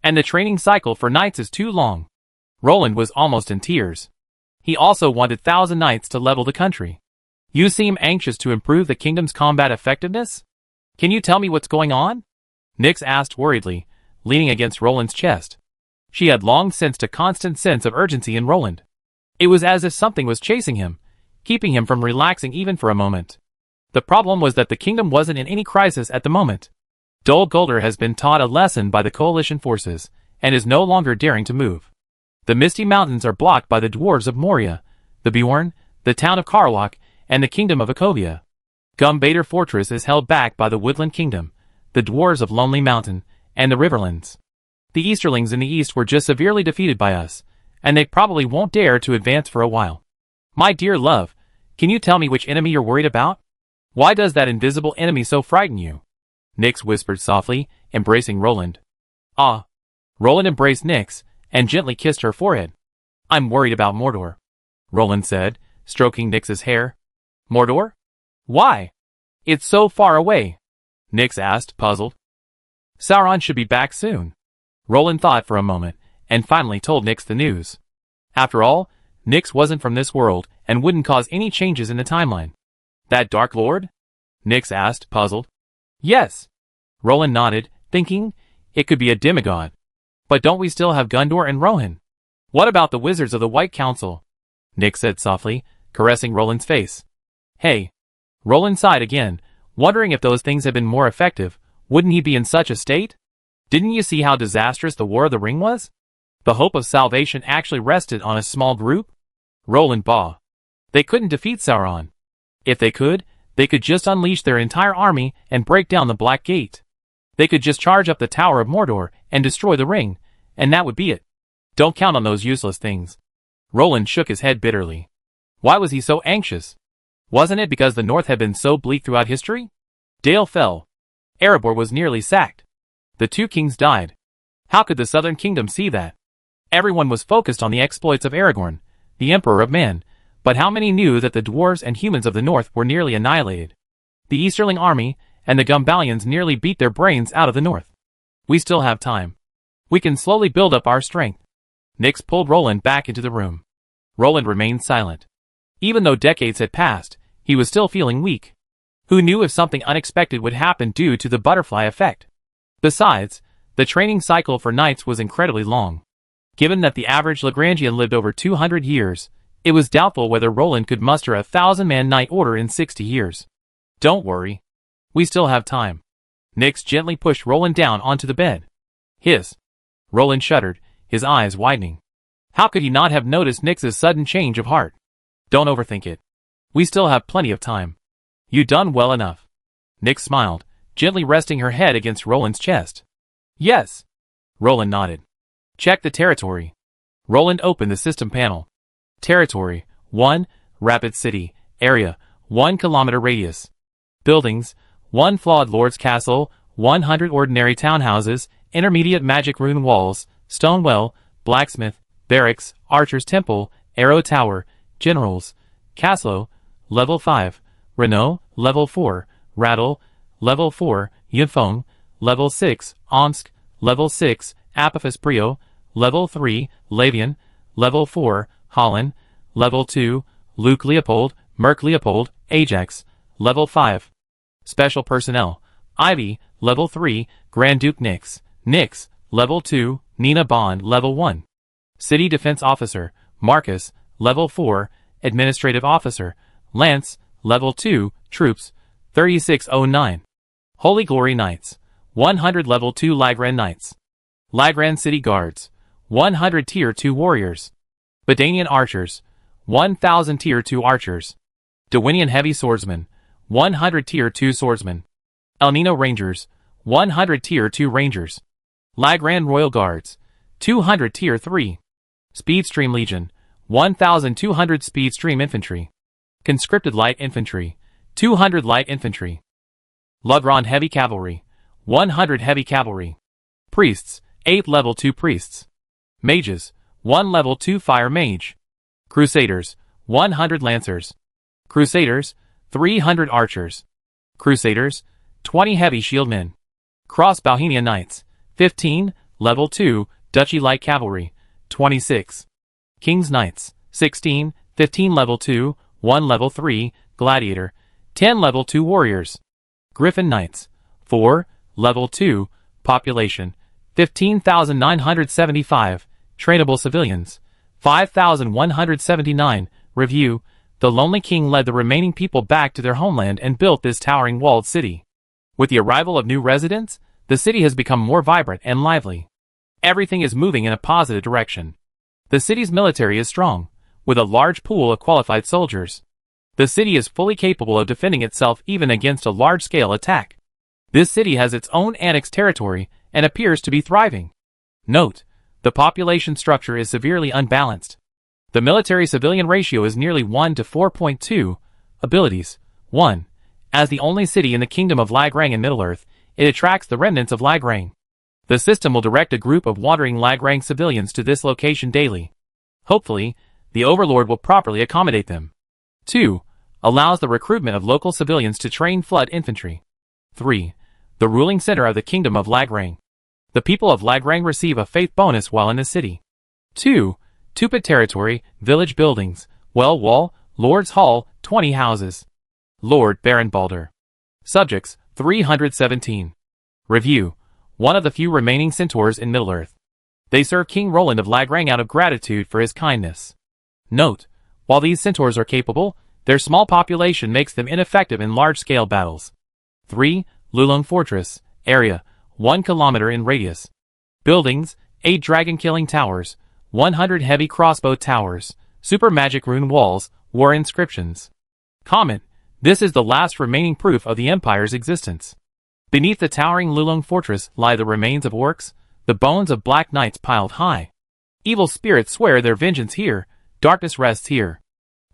And the training cycle for knights is too long. Roland was almost in tears. He also wanted 1,000 knights to level the country. You seem anxious to improve the kingdom's combat effectiveness? Can you tell me what's going on? Nyx asked worriedly, leaning against Roland's chest. She had long sensed a constant sense of urgency in Roland. It was as if something was chasing him, keeping him from relaxing even for a moment. The problem was that the kingdom wasn't in any crisis at the moment. Dol Guldur has been taught a lesson by the coalition forces, and is no longer daring to move. The Misty Mountains are blocked by the dwarves of Moria, the Bjorn, the town of Karlok, and the kingdom of Akovia. Gumbader Fortress is held back by the Woodland Kingdom, the dwarves of Lonely Mountain, and the Riverlands. The Easterlings in the east were just severely defeated by us, and they probably won't dare to advance for a while. My dear love, can you tell me which enemy you're worried about? Why does that invisible enemy so frighten you? Nyx whispered softly, embracing Roland. Ah. Roland embraced Nyx, and gently kissed her forehead. I'm worried about Mordor, Roland said, stroking Nyx's hair. Mordor? Why? It's so far away, Nyx asked, puzzled. Sauron should be back soon. Roland thought for a moment, and finally told Nyx the news. After all, Nyx wasn't from this world, and wouldn't cause any changes in the timeline. That Dark Lord? Nyx asked, puzzled. Yes. Roland nodded, thinking, it could be a demigod. But don't we still have Gondor and Rohan? What about the wizards of the White Council? Nyx said softly, caressing Roland's face. Hey. Roland sighed again, wondering if those things had been more effective, wouldn't he be in such a state? Didn't you see how disastrous the War of the Ring was? The hope of salvation actually rested on a small group? Roland bawed. They couldn't defeat Sauron. If they could just unleash their entire army and break down the Black Gate. They could just charge up the Tower of Mordor and destroy the ring, and that would be it. Don't count on those useless things. Roland shook his head bitterly. Why was he so anxious? Wasn't it because the North had been so bleak throughout history? Dale fell. Erebor was nearly sacked. The 2 kings died. How could the Southern Kingdom see that? Everyone was focused on the exploits of Aragorn, the Emperor of Men, but how many knew that the dwarves and humans of the North were nearly annihilated? The Easterling army and the Gumbalians nearly beat their brains out of the North. We still have time. We can slowly build up our strength. Nyx pulled Roland back into the room. Roland remained silent. Even though decades had passed, he was still feeling weak. Who knew if something unexpected would happen due to the butterfly effect? Besides, the training cycle for knights was incredibly long. Given that the average Lagrangian lived over 200 years, it was doubtful whether Roland could muster a 1,000-man knight order in 60 years. Don't worry. We still have time. Nyx gently pushed Roland down onto the bed. Hiss. Roland shuddered, his eyes widening. How could he not have noticed Nyx's sudden change of heart? Don't overthink it. We still have plenty of time. You done well enough. Nyx smiled, gently resting her head against Roland's chest. Yes. Roland nodded. Check the territory. Roland opened the system panel. Territory, 1, Rapid City, Area, 1 kilometer radius. Buildings, 1 flawed lord's castle, 100 ordinary townhouses, intermediate magic rune walls, stone well, blacksmith, barracks, archer's temple, arrow tower, generals, castle, level 5, Renault, level 4, Rattle, level 4, Yunfeng, level 6, Omsk, level 6, Apophis Brio, level 3, Lavian, level 4, Holland, level 2, Luke Leopold, Merc Leopold, Ajax, level 5. Special personnel, Ivy, level 3, Grand Duke Nix, level 2, Nina Bond, level 1. City Defense Officer, Marcus, level 4, Administrative Officer, Lance, level 2, Troops, 3609. Holy Glory Knights, 100 level 2 Lagran Knights. Lagran City Guards, 100 tier 2 Warriors. Badanian Archers, 1000 tier 2 Archers. Dewinian Heavy Swordsmen, 100 tier 2 Swordsmen. El Nino Rangers, 100 tier 2 Rangers. Lagran Royal Guards, 200 tier 3. Speedstream Legion, 1200 Speedstream Infantry. Conscripted Light Infantry, 200 Light Infantry. Lugron Heavy Cavalry, 100 Heavy Cavalry. Priests, 8 level 2 Priests. Mages, 1 level 2 Fire Mage. Crusaders, 100 Lancers. Crusaders, 300 Archers. Crusaders, 20 Heavy Shieldmen. Cross Bohemia Knights, 15, level 2, Duchy Light Cavalry, 26. King's Knights, 16, 15 level 2, 1 level 3, Gladiator, 10 level 2 Warriors. Griffin Knights, 4, level 2, population, 15,975, trainable civilians, 5,179, review, the Lonely King led the remaining people back to their homeland and built this towering walled city. With the arrival of new residents, the city has become more vibrant and lively. Everything is moving in a positive direction. The city's military is strong, with a large pool of qualified soldiers. The city is fully capable of defending itself even against a large-scale attack. This city has its own annexed territory and appears to be thriving. Note, the population structure is severely unbalanced. The military-civilian ratio is nearly 1 to 4.2. Abilities, 1. As the only city in the Kingdom of Lagrang in Middle-earth, it attracts the remnants of Lagrang. The system will direct a group of wandering Lagrang civilians to this location daily. Hopefully, the Overlord will properly accommodate them. 2. Allows the recruitment of local civilians to train flood infantry. 3. The ruling center of the Kingdom of Lagrang. The people of Lagrang receive a faith bonus while in the city. 2. Tupit territory, village buildings, well wall, Lord's Hall, 20 houses. Lord Baron Balder. Subjects, 317. Review. One of the few remaining centaurs in Middle-earth. They serve King Roland of Lagrang out of gratitude for his kindness. Note, while these centaurs are capable, their small population makes them ineffective in large-scale battles. 3. Lulong Fortress, area, 1 kilometer in radius. Buildings, 8 dragon-killing towers, 100 heavy crossbow towers, super magic rune walls, war inscriptions. Comment, this is the last remaining proof of the Empire's existence. Beneath the towering Lulong Fortress lie the remains of orcs, the bones of black knights piled high. Evil spirits swear their vengeance here, darkness rests here.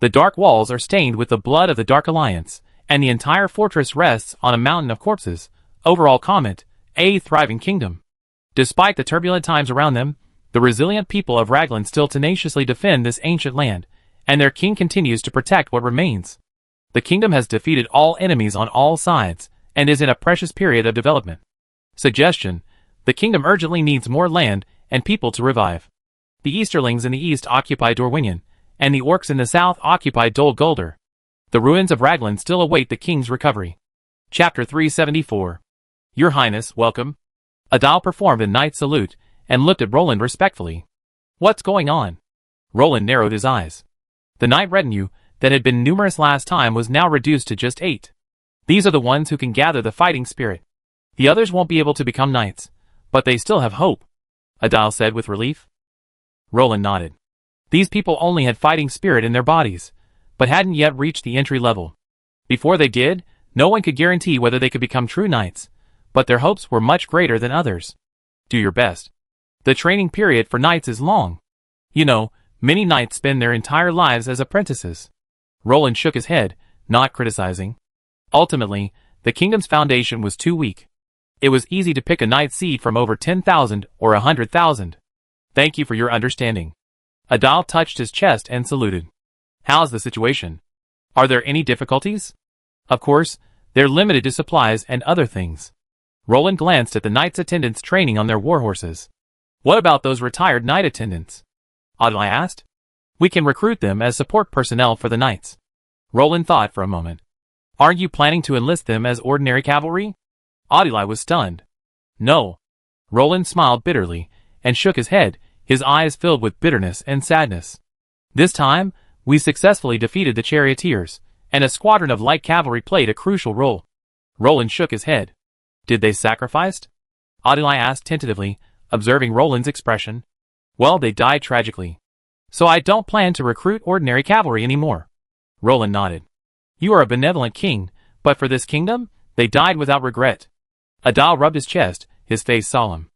The dark walls are stained with the blood of the Dark Alliance, and the entire fortress rests on a mountain of corpses. Overall comment, a thriving kingdom. Despite the turbulent times around them, the resilient people of Raglan still tenaciously defend this ancient land, and their king continues to protect what remains. The kingdom has defeated all enemies on all sides, and is in a precious period of development. Suggestion, the kingdom urgently needs more land and people to revive. The Easterlings in the east occupy Dorwinion, and the orcs in the south occupy Dol Guldur. The ruins of Raglan still await the king's recovery. Chapter 374. Your Highness, welcome. Adal performed a knight salute, and looked at Roland respectfully. What's going on? Roland narrowed his eyes. The knight retinue, that had been numerous last time, was now reduced to just 8. These are the ones who can gather the fighting spirit. The others won't be able to become knights, but they still have hope, Adal said with relief. Roland nodded. These people only had fighting spirit in their bodies, but hadn't yet reached the entry level. Before they did, no one could guarantee whether they could become true knights, but their hopes were much greater than others. Do your best. The training period for knights is long. You know, many knights spend their entire lives as apprentices. Roland shook his head, not criticizing. Ultimately, the kingdom's foundation was too weak. It was easy to pick a knight's seed from over 10,000 or 100,000. Thank you for your understanding. Adal touched his chest and saluted. How's the situation? Are there any difficulties? Of course, they're limited to supplies and other things. Roland glanced at the knights' attendants training on their war horses. What about those retired knight attendants? Adal asked. We can recruit them as support personnel for the knights. Roland thought for a moment. Aren't you planning to enlist them as ordinary cavalry? Adal was stunned. No. Roland smiled bitterly and shook his head, his eyes filled with bitterness and sadness. This time, we successfully defeated the charioteers, and a squadron of light cavalry played a crucial role. Roland shook his head. Did they sacrifice? Adal asked tentatively, observing Roland's expression. Well, they died tragically. So I don't plan to recruit ordinary cavalry anymore. Roland nodded. You are a benevolent king, but for this kingdom, they died without regret. Adal rubbed his chest, his face solemn.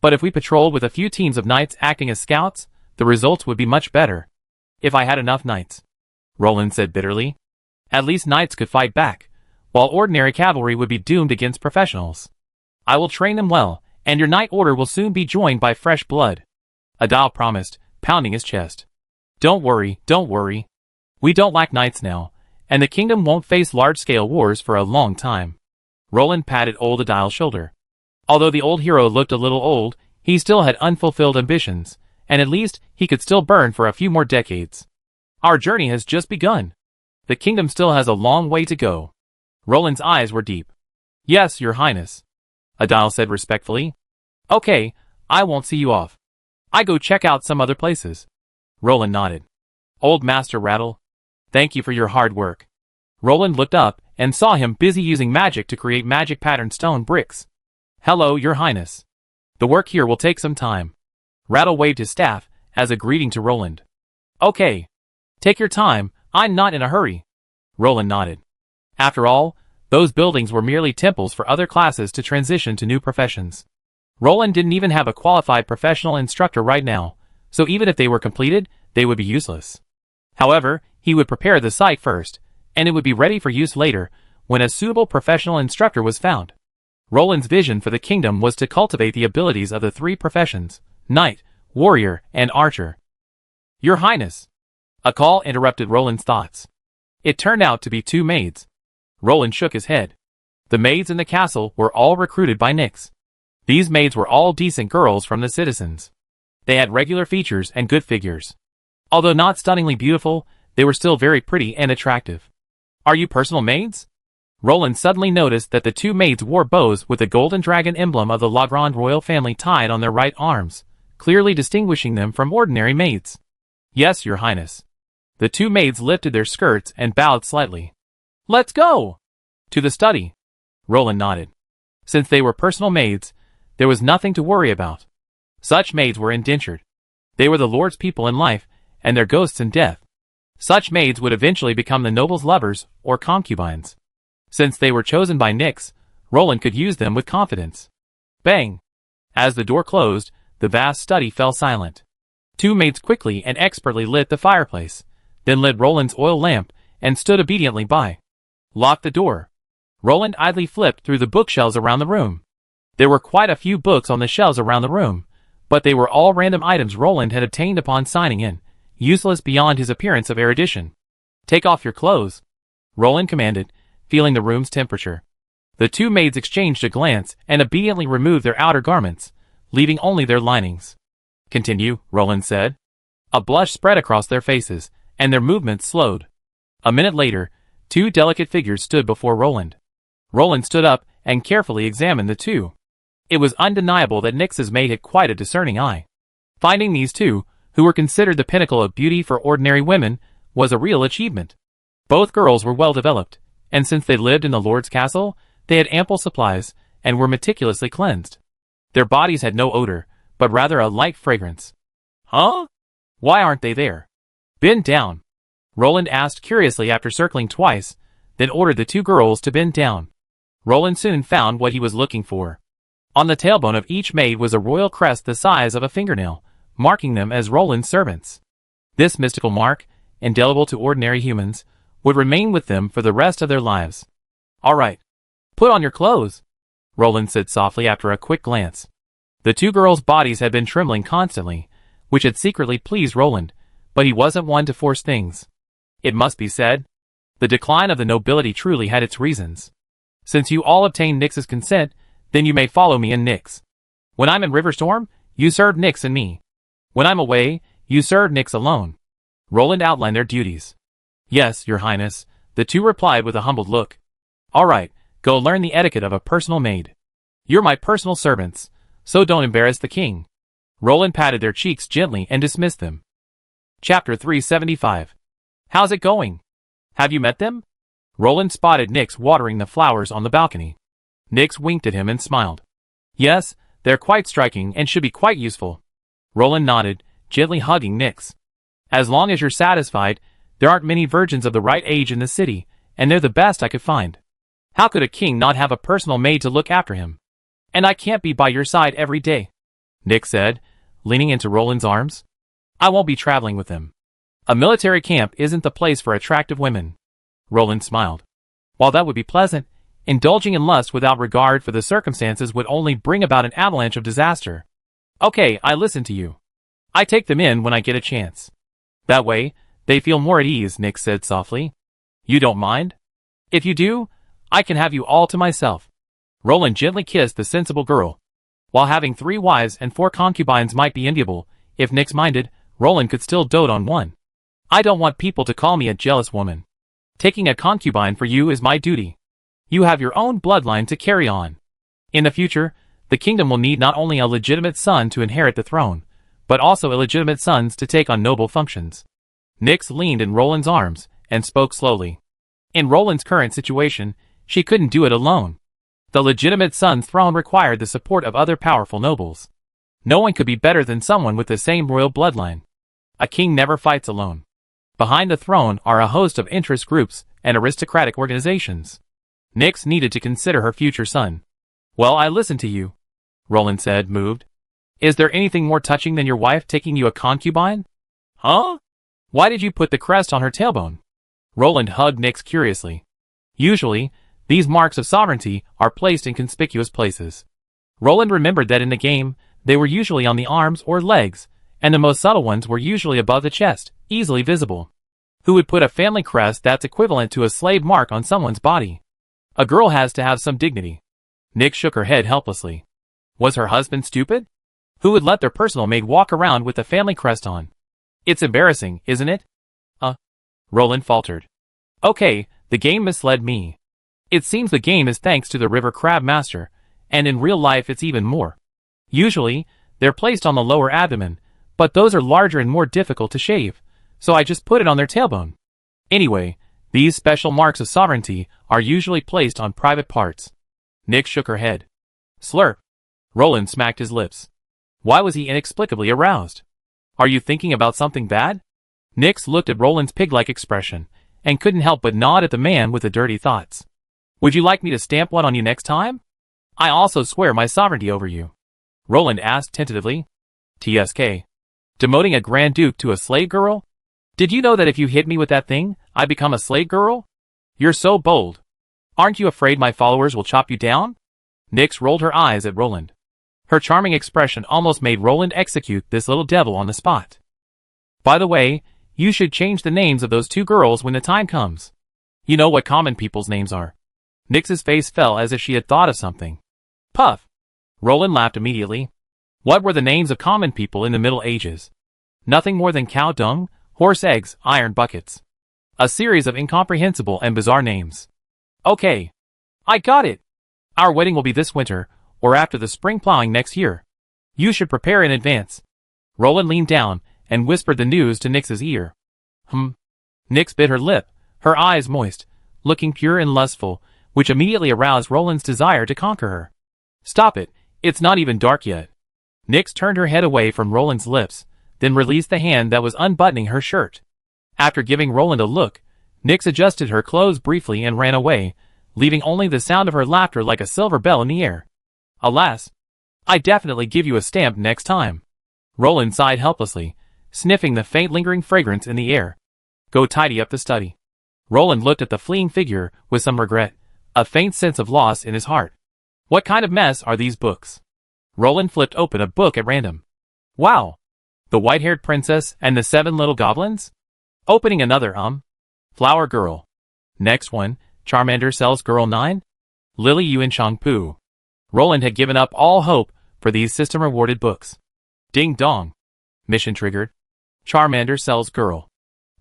But if we patrolled with a few teams of knights acting as scouts, the results would be much better. If I had enough knights. Roland said bitterly. At least knights could fight back, while ordinary cavalry would be doomed against professionals. I will train them well, and your knight order will soon be joined by fresh blood. Adal promised, pounding his chest. Don't worry. We don't lack knights now, and the kingdom won't face large-scale wars for a long time. Roland patted old Adal's shoulder. Although the old hero looked a little old, he still had unfulfilled ambitions, and at least he could still burn for a few more decades. Our journey has just begun. The kingdom still has a long way to go. Roland's eyes were deep. Yes, your highness. Adal said respectfully. Okay, I won't see you off. I go check out some other places. Roland nodded. Old Master Rattle, thank you for your hard work. Roland looked up and saw him busy using magic to create magic-patterned stone bricks. Hello, your highness. The work here will take some time. Rattle waved his staff as a greeting to Roland. Okay. Take your time, I'm not in a hurry. Roland nodded. After all, those buildings were merely temples for other classes to transition to new professions. Roland didn't even have a qualified professional instructor right now, so even if they were completed, they would be useless. However, he would prepare the site first, and it would be ready for use later, when a suitable professional instructor was found. Roland's vision for the kingdom was to cultivate the abilities of the three professions, knight, warrior, and archer. Your highness! A call interrupted Roland's thoughts. It turned out to be two maids. Roland shook his head. The maids in the castle were all recruited by Nyx. These maids were all decent girls from the citizens. They had regular features and good figures. Although not stunningly beautiful, they were still very pretty and attractive. Are you personal maids? Roland suddenly noticed that the two maids wore bows with the golden dragon emblem of the Lagrand royal family tied on their right arms, clearly distinguishing them from ordinary maids. Yes, your highness. The two maids lifted their skirts and bowed slightly. Let's go! To the study. Roland nodded. Since they were personal maids, there was nothing to worry about. Such maids were indentured. They were the Lord's people in life, and their ghosts in death. Such maids would eventually become the noble's lovers or concubines. Since they were chosen by Nyx, Roland could use them with confidence. Bang! As the door closed, the vast study fell silent. Two maids quickly and expertly lit the fireplace, then lit Roland's oil lamp and stood obediently by. Lock the door. Roland idly flipped through the bookshelves around the room. There were quite a few books on the shelves around the room, but they were all random items Roland had obtained upon signing in, useless beyond his appearance of erudition. Take off your clothes, Roland commanded, feeling the room's temperature. The two maids exchanged a glance and obediently removed their outer garments, leaving only their linings. Continue, Roland said. A blush spread across their faces, and their movements slowed. A minute later, two delicate figures stood before Roland. Roland stood up and carefully examined the two. It was undeniable that Nyx's maid had quite a discerning eye. Finding these two, who were considered the pinnacle of beauty for ordinary women, was a real achievement. Both girls were well developed, and since they lived in the Lord's castle, they had ample supplies and were meticulously cleansed. Their bodies had no odor, but rather a light fragrance. Huh? Why aren't they there? Bend down. Roland asked curiously after circling twice, then ordered the two girls to bend down. Roland soon found what he was looking for. On the tailbone of each maid was a royal crest the size of a fingernail, marking them as Roland's servants. This mystical mark, indelible to ordinary humans, would remain with them for the rest of their lives. All right. Put on your clothes, Roland said softly after a quick glance. The two girls' bodies had been trembling constantly, which had secretly pleased Roland, but he wasn't one to force things. It must be said, the decline of the nobility truly had its reasons. Since you all obtained Nyx's consent, then you may follow me and Nyx. When I'm in Riverstorm, you serve Nyx and me. When I'm away, you serve Nyx alone. Roland outlined their duties. Yes, your highness, the two replied with a humbled look. All right, go learn the etiquette of a personal maid. You're my personal servants, so don't embarrass the king. Roland patted their cheeks gently and dismissed them. Chapter 375. How's it going? Have you met them? Roland spotted Nyx watering the flowers on the balcony. Nyx winked at him and smiled. Yes, they're quite striking and should be quite useful. Roland nodded, gently hugging Nyx. As long as you're satisfied, there aren't many virgins of the right age in the city, and they're the best I could find. How could a king not have a personal maid to look after him? And I can't be by your side every day, Nyx said, leaning into Roland's arms. I won't be traveling with them. A military camp isn't the place for attractive women. Roland smiled. While that would be pleasant, indulging in lust without regard for the circumstances would only bring about an avalanche of disaster. Okay, I listen to you. I take them in when I get a chance. That way, they feel more at ease, Nyx said softly. You don't mind? If you do, I can have you all to myself. Roland gently kissed the sensible girl. While having 3 wives and 4 concubines might be enviable, if Nyx minded, Roland could still dote on one. I don't want people to call me a jealous woman. Taking a concubine for you is my duty. You have your own bloodline to carry on. In the future, the kingdom will need not only a legitimate son to inherit the throne, but also illegitimate sons to take on noble functions. Nyx leaned in Roland's arms and spoke slowly. In Roland's current situation, she couldn't do it alone. The legitimate son's throne required the support of other powerful nobles. No one could be better than someone with the same royal bloodline. A king never fights alone. Behind the throne are a host of interest groups and aristocratic organizations. Nyx needed to consider her future son. Well, I listen to you, Roland said, moved. Is there anything more touching than your wife taking you a concubine? Huh? Why did you put the crest on her tailbone? Roland hugged Nyx curiously. Usually, these marks of sovereignty are placed in conspicuous places. Roland remembered that in the game, they were usually on the arms or legs, and the most subtle ones were usually above the chest, easily visible. Who would put a family crest that's equivalent to a slave mark on someone's body? A girl has to have some dignity. Nyx shook her head helplessly. Was her husband stupid? Who would let their personal maid walk around with the family crest on? It's embarrassing, isn't it? Roland faltered. Okay, the game misled me. It seems the game is thanks to the river crab master, and in real life it's even more. Usually, they're placed on the lower abdomen, but those are larger and more difficult to shave, so I just put it on their tailbone. Anyway, these special marks of sovereignty are usually placed on private parts. Nyx shook her head. Slurp. Roland smacked his lips. Why was he inexplicably aroused? Are you thinking about something bad? Nyx looked at Roland's pig-like expression, and couldn't help but nod at the man with the dirty thoughts. Would you like me to stamp one on you next time? I also swear my sovereignty over you. Roland asked tentatively. TSK. Demoting a Grand Duke to a slave girl? Did you know that if you hit me with that thing, I become a slave girl? You're so bold. Aren't you afraid my followers will chop you down? Nyx rolled her eyes at Roland. Her charming expression almost made Roland execute this little devil on the spot. By the way, you should change the names of those 2 girls when the time comes. You know what common people's names are. Nyx's face fell as if she had thought of something. Puff. Roland laughed immediately. What were the names of common people in the Middle Ages? Nothing more than cow dung, horse eggs, iron buckets. A series of incomprehensible and bizarre names. Okay. I got it. Our wedding will be this winter, or after the spring plowing next year. You should prepare in advance. Roland leaned down and whispered the news to Nyx's ear. Nyx bit her lip, her eyes moist, looking pure and lustful, which immediately aroused Roland's desire to conquer her. Stop it, it's not even dark yet. Nyx turned her head away from Roland's lips, then released the hand that was unbuttoning her shirt. After giving Roland a look, Nyx adjusted her clothes briefly and ran away, leaving only the sound of her laughter like a silver bell in the air. Alas! I definitely give you a stamp next time. Roland sighed helplessly, sniffing the faint lingering fragrance in the air. Go tidy up the study. Roland looked at the fleeing figure with some regret, a faint sense of loss in his heart. What kind of mess are these books? Roland flipped open a book at random. Wow! The white-haired princess and the 7 little goblins? Opening another, Flower Girl. Next one, Charmander sells Girl 9? Lily Yuan Changpu. Roland had given up all hope for these system-rewarded books. Ding dong. Mission triggered. Charmander sells Girl.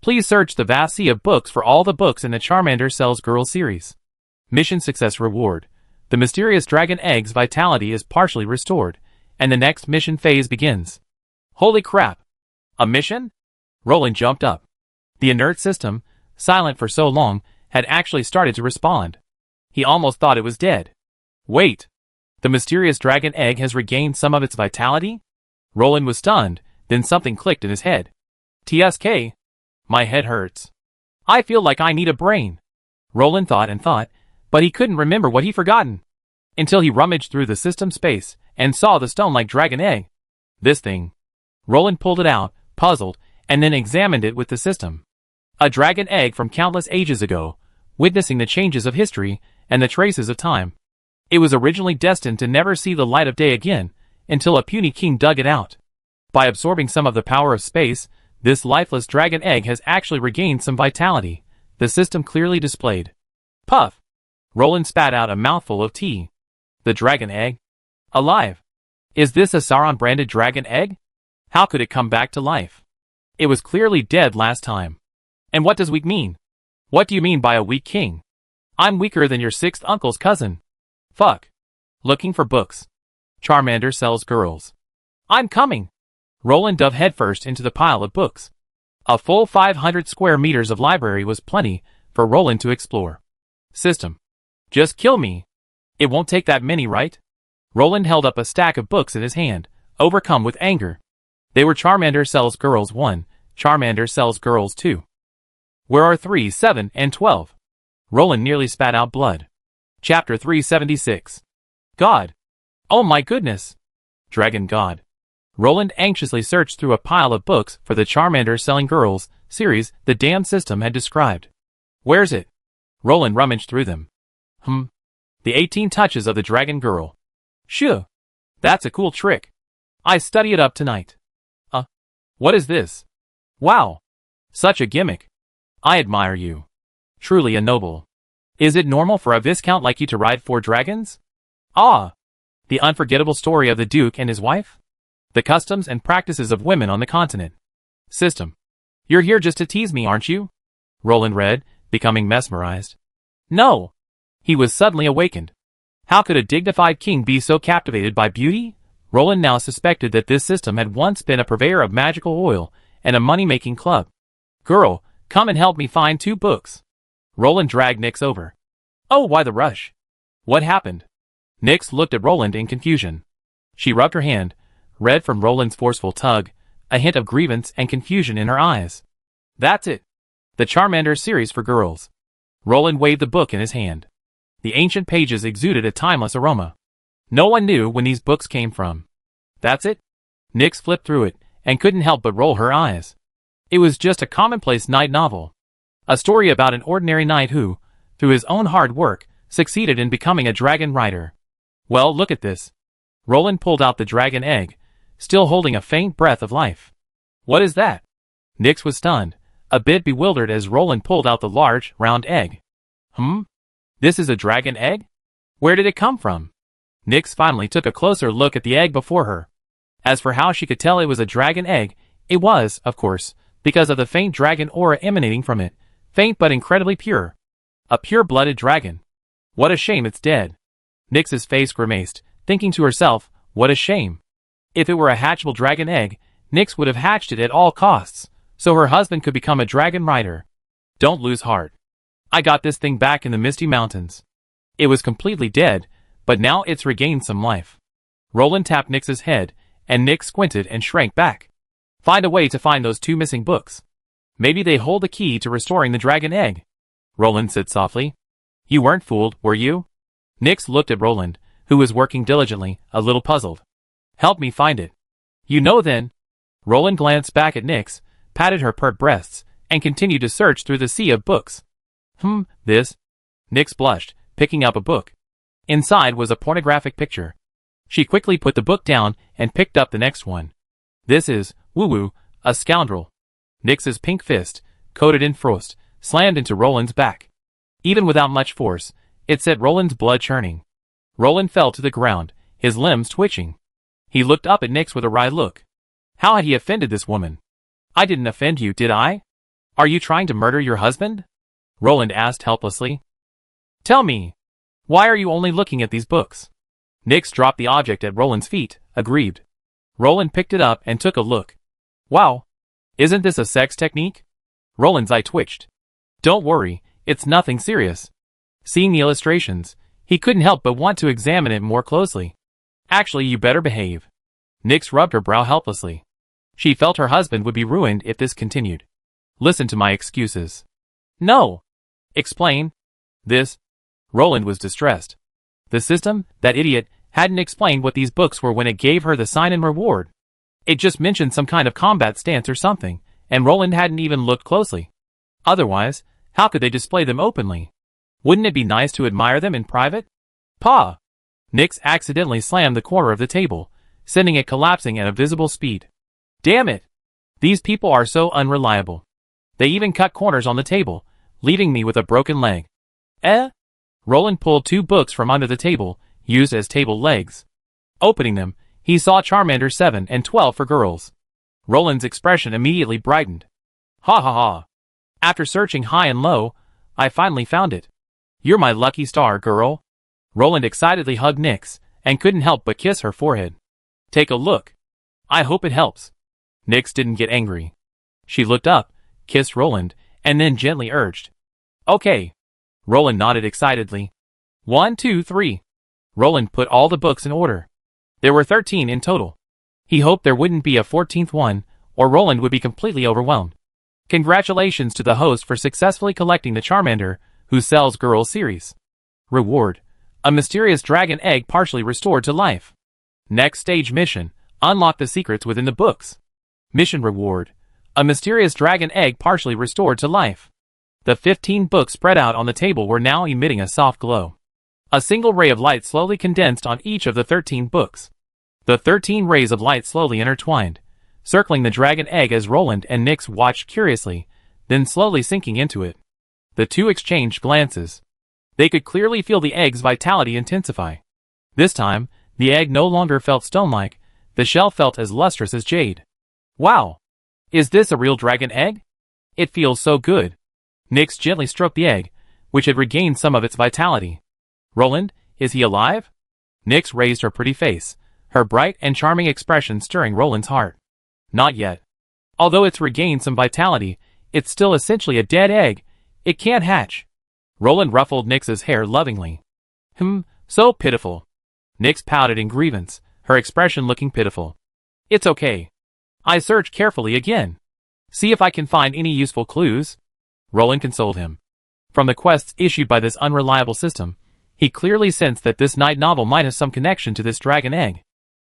Please search the vast sea of books for all the books in the Charmander sells Girl series. Mission success reward. The mysterious dragon egg's vitality is partially restored, and the next mission phase begins. Holy crap! A mission? Roland jumped up. The inert system, silent for so long, had actually started to respond. He almost thought it was dead. Wait! The mysterious dragon egg has regained some of its vitality? Roland was stunned, then something clicked in his head. TSK. My head hurts. I feel like I need a brain. Roland thought and thought, but he couldn't remember what he'd forgotten. Until he rummaged through the system space and saw the stone-like dragon egg. This thing. Roland pulled it out, puzzled, and then examined it with the system. A dragon egg from countless ages ago, witnessing the changes of history and the traces of time. It was originally destined to never see the light of day again, until a puny king dug it out. By absorbing some of the power of space, this lifeless dragon egg has actually regained some vitality, the system clearly displayed. Puff! Roland spat out a mouthful of tea. The dragon egg? Alive! Is this a Sauron-branded dragon egg? How could it come back to life? It was clearly dead last time. And what does weak mean? What do you mean by a weak king? I'm weaker than your 6th uncle's cousin. Fuck. Looking for books. Charmander sells girls. I'm coming. Roland dove headfirst into the pile of books. A full 500 square meters of library was plenty for Roland to explore. System. Just kill me. It won't take that many, right? Roland held up a stack of books in his hand, overcome with anger. They were Charmander sells girls 1, Charmander sells girls 2. Where are 3, 7, and 12? Roland nearly spat out blood. Chapter 376. God. Oh my goodness. Dragon God. Roland anxiously searched through a pile of books for the Charmander selling girls series the damn system had described. Where's it? Roland rummaged through them. The 18 touches of the dragon girl. Shoo. That's a cool trick. I study it up tonight. What is this? Wow. Such a gimmick. I admire you. Truly a noble. Is it normal for a viscount like you to ride 4 dragons? Ah. The unforgettable story of the Duke and his wife? The customs and practices of women on the continent. System. You're here just to tease me, aren't you? Roland read, becoming mesmerized. No. He was suddenly awakened. How could a dignified king be so captivated by beauty? Roland now suspected that this system had once been a purveyor of magical oil and a money-making club. Girl, come and help me find 2 books. Roland dragged Nyx over. Oh, why the rush? What happened? Nyx looked at Roland in confusion. She rubbed her hand, read from Roland's forceful tug, a hint of grievance and confusion in her eyes. That's it. The Charmander series for girls. Roland waved the book in his hand. The ancient pages exuded a timeless aroma. No one knew when these books came from. That's it? Nyx flipped through it, and couldn't help but roll her eyes. It was just a commonplace knight novel. A story about an ordinary knight who, through his own hard work, succeeded in becoming a dragon rider. Well, look at this. Roland pulled out the dragon egg, still holding a faint breath of life. What is that? Nyx was stunned, a bit bewildered as Roland pulled out the large, round egg. This is a dragon egg? Where did it come from? Nyx finally took a closer look at the egg before her. As for how she could tell it was a dragon egg, it was, of course, because of the faint dragon aura emanating from it, faint but incredibly pure. A pure-blooded dragon. What a shame it's dead. Nyx's face grimaced, thinking to herself, what a shame. If it were a hatchable dragon egg, Nyx would have hatched it at all costs, so her husband could become a dragon rider. Don't lose heart. I got this thing back in the Misty Mountains. It was completely dead, but now it's regained some life. Roland tapped Nyx's head, and Nyx squinted and shrank back. Find a way to find those 2 missing books. Maybe they hold the key to restoring the dragon egg. Roland said softly. You weren't fooled, were you? Nyx looked at Roland, who was working diligently, a little puzzled. Help me find it. You know then. Roland glanced back at Nyx, patted her pert breasts, and continued to search through the sea of books. This? Nix blushed, picking up a book. Inside was a pornographic picture. She quickly put the book down and picked up the next one. This is, woo-woo, a scoundrel. Nix's pink fist, coated in frost, slammed into Roland's back. Even without much force, it set Roland's blood churning. Roland fell to the ground, his limbs twitching. He looked up at Nix with a wry look. How had he offended this woman? I didn't offend you, did I? Are you trying to murder your husband? Roland asked helplessly. Tell me, why are you only looking at these books? Nix dropped the object at Roland's feet, aggrieved. Roland picked it up and took a look. Wow. Isn't this a sex technique? Roland's eye twitched. Don't worry, it's nothing serious. Seeing the illustrations, he couldn't help but want to examine it more closely. Actually, you better behave. Nix rubbed her brow helplessly. She felt her husband would be ruined if this continued. Listen to my excuses. No. Explain. This. Roland was distressed. The system, that idiot, hadn't explained what these books were when it gave her the sign-in reward. It just mentioned some kind of combat stance or something, and Roland hadn't even looked closely. Otherwise, how could they display them openly? Wouldn't it be nice to admire them in private? Pa! Nix accidentally slammed the corner of the table, sending it collapsing at a visible speed. Damn it! These people are so unreliable. They even cut corners on the table, leaving me with a broken leg. Roland pulled two books from under the table, used as table legs. Opening them, he saw Charmander 7 and 12 for girls. Roland's expression immediately brightened. Ha ha ha. After searching high and low, I finally found it. You're my lucky star, girl. Roland excitedly hugged Nix, and couldn't help but kiss her forehead. Take a look. I hope it helps. Nix didn't get angry. She looked up, kissed Roland, and then gently urged. Okay. Roland nodded excitedly. 1, 2, 3. Roland put all the books in order. There were 13 in total. He hoped there wouldn't be a 14th one, or Roland would be completely overwhelmed. Congratulations to the host for successfully collecting the Charmander, Who Sells Girls series. Reward. A mysterious dragon egg partially restored to life. Next stage mission. Unlock the secrets within the books. Mission reward. A mysterious dragon egg partially restored to life. The 15 books spread out on the table were now emitting a soft glow. A single ray of light slowly condensed on each of the 13 books. The 13 rays of light slowly intertwined, circling the dragon egg as Roland and Nix watched curiously, then slowly sinking into it. The two exchanged glances. They could clearly feel the egg's vitality intensify. This time, the egg no longer felt stone-like, the shell felt as lustrous as jade. Wow! Is this a real dragon egg? It feels so good. Nix gently stroked the egg, which had regained some of its vitality. Roland, is he alive? Nix raised her pretty face, her bright and charming expression stirring Roland's heart. Not yet. Although it's regained some vitality, it's still essentially a dead egg. It can't hatch. Roland ruffled Nix's hair lovingly. So pitiful. Nix pouted in grievance, her expression looking pitiful. It's okay. I search carefully again. See if I can find any useful clues. Roland consoled him. From the quests issued by this unreliable system, he clearly sensed that this night novel might have some connection to this dragon egg.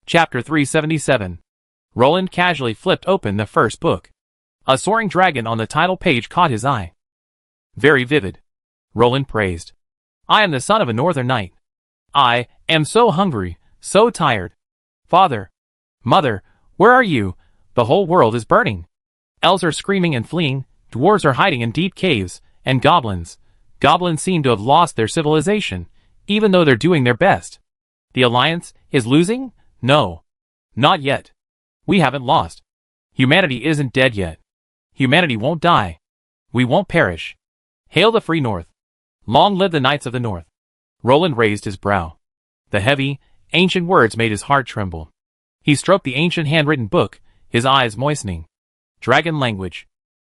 Chapter 377. Roland casually flipped open the first book. A soaring dragon on the title page caught his eye. Very vivid. Roland praised. I am the son of a northern knight. I am so hungry, so tired. Father, mother, where are you? The whole world is burning. Elves are screaming and fleeing, dwarves are hiding in deep caves, and goblins seem to have lost their civilization, even though they're doing their best. The Alliance is losing? No. Not yet. We haven't lost. Humanity isn't dead yet. Humanity won't die. We won't perish. Hail the free North. Long live the Knights of the North. Roland raised his brow. The heavy, ancient words made his heart tremble. He stroked the ancient handwritten book, his eyes moistening. Dragon language.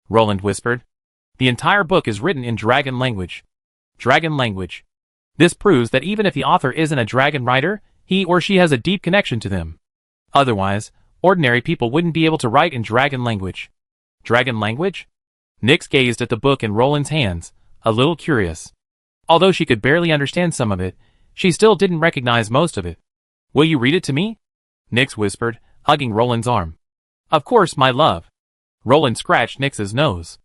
Roland whispered. The entire book is written in dragon language. Dragon language. This proves that even if the author isn't a dragon writer, he or she has a deep connection to them. Otherwise, ordinary people wouldn't be able to write in dragon language. Dragon language? Nix gazed at the book in Roland's hands, a little curious. Although she could barely understand some of it, she still didn't recognize most of it. Will you read it to me? Nix whispered, hugging Roland's arm. Of course, my love. Roland scratched Nix's nose.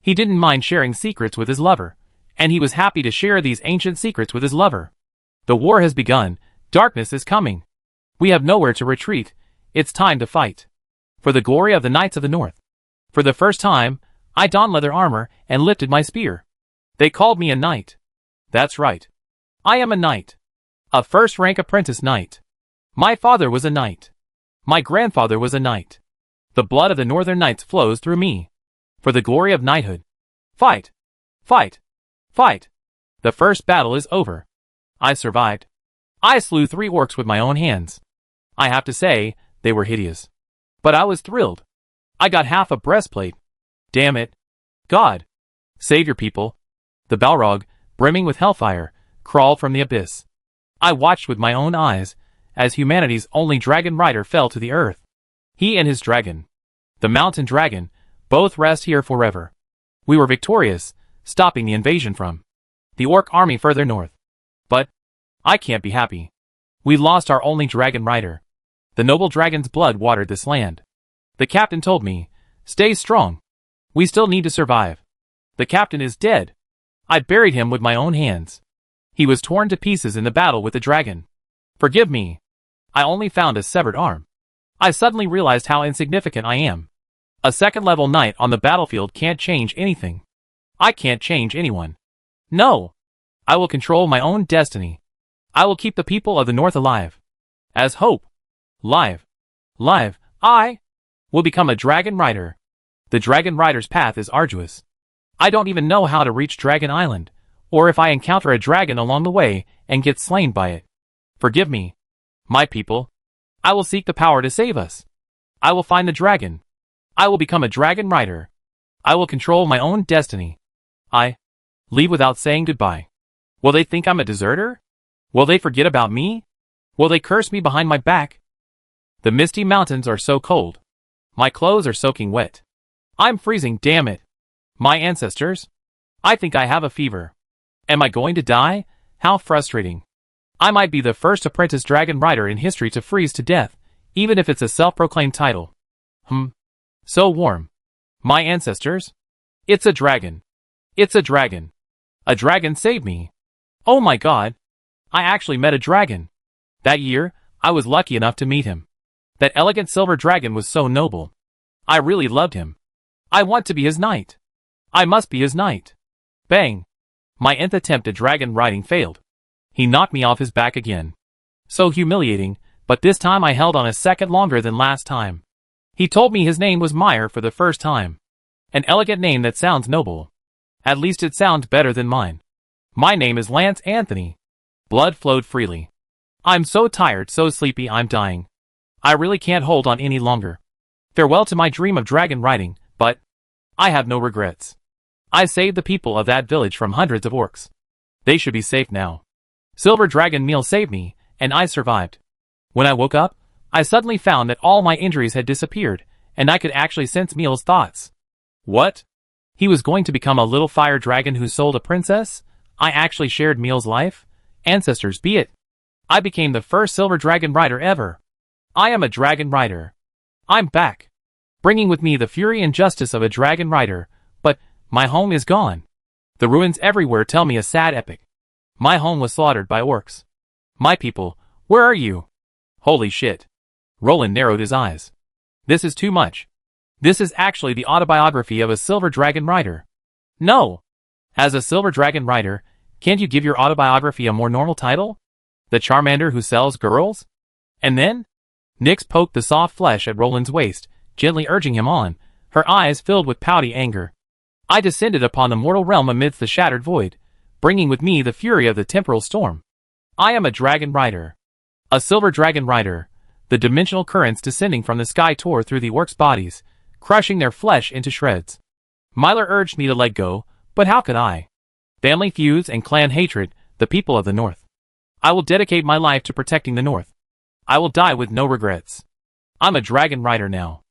He didn't mind sharing secrets with his lover, and he was happy to share these ancient secrets with his lover. The war has begun, darkness is coming. We have nowhere to retreat, it's time to fight. For the glory of the Knights of the North. For the first time, I donned leather armor and lifted my spear. They called me a knight. That's right. I am a knight. A first-rank apprentice knight. My father was a knight. My grandfather was a knight. The blood of the Northern Knights flows through me. For the glory of knighthood. Fight! Fight! Fight! The first battle is over. I survived. I slew 3 orcs with my own hands. I have to say, they were hideous. But I was thrilled. I got half a breastplate. Damn it. God. Save your people. The Balrog, brimming with hellfire, crawled from the abyss. I watched with my own eyes, as humanity's only dragon rider fell to the earth. He and his dragon. The mountain dragon, both rest here forever. We were victorious, stopping the invasion from the orc army further north. But I can't be happy. We lost our only dragon rider. The noble dragon's blood watered this land. The captain told me, stay strong. We still need to survive. The captain is dead. I buried him with my own hands. He was torn to pieces in the battle with the dragon. Forgive me. I only found a severed arm. I suddenly realized how insignificant I am. A second-level knight on the battlefield can't change anything. I can't change anyone. No. I will control my own destiny. I will keep the people of the North alive. As hope. Live. I will become a dragon rider. The dragon rider's path is arduous. I don't even know how to reach Dragon Island, or if I encounter a dragon along the way and get slain by it. Forgive me. My people. I will seek the power to save us. I will find the dragon. I will become a dragon rider. I will control my own destiny. I leave without saying goodbye. Will they think I'm a deserter? Will they forget about me? Will they curse me behind my back? The misty mountains are so cold. My clothes are soaking wet. I'm freezing, damn it. My ancestors? I think I have a fever. Am I going to die? How frustrating. I might be the first apprentice dragon rider in history to freeze to death, even if it's a self-proclaimed title. So warm. My ancestors? It's a dragon. It's a dragon. A dragon saved me. Oh my god. I actually met a dragon. That year, I was lucky enough to meet him. That elegant silver dragon was so noble. I really loved him. I want to be his knight. I must be his knight. Bang. My nth attempt at dragon riding failed. He knocked me off his back again. So humiliating, but this time I held on a second longer than last time. He told me his name was Meyer for the first time. An elegant name that sounds noble. At least it sounds better than mine. My name is Lance Anthony. Blood flowed freely. I'm so tired, so sleepy, I'm dying. I really can't hold on any longer. Farewell to my dream of dragon riding, but I have no regrets. I saved the people of that village from hundreds of orcs. They should be safe now. Silver Dragon Meal saved me, and I survived. When I woke up, I suddenly found that all my injuries had disappeared, and I could actually sense Meal's thoughts. What? He was going to become a little fire dragon who sold a princess? I actually shared Meal's life? Ancestors be it. I became the first silver dragon rider ever. I am a dragon rider. I'm back. Bringing with me the fury and justice of a dragon rider, but my home is gone. The ruins everywhere tell me a sad epic. My home was slaughtered by orcs. My people, where are you? Holy shit. Roland narrowed his eyes. This is too much. This is actually the autobiography of a silver dragon rider. No. As a silver dragon rider, can't you give your autobiography a more normal title? The Charmander who sells girls? And then? Nyx poked the soft flesh at Roland's waist, gently urging him on, her eyes filled with pouty anger. I descended upon the mortal realm amidst the shattered void, bringing with me the fury of the temporal storm. I am a dragon rider. A silver dragon rider. The dimensional currents descending from the sky tore through the orcs' bodies, crushing their flesh into shreds. Myler urged me to let go, but how could I? Family feuds and clan hatred, the people of the North. I will dedicate my life to protecting the North. I will die with no regrets. I'm a dragon rider now.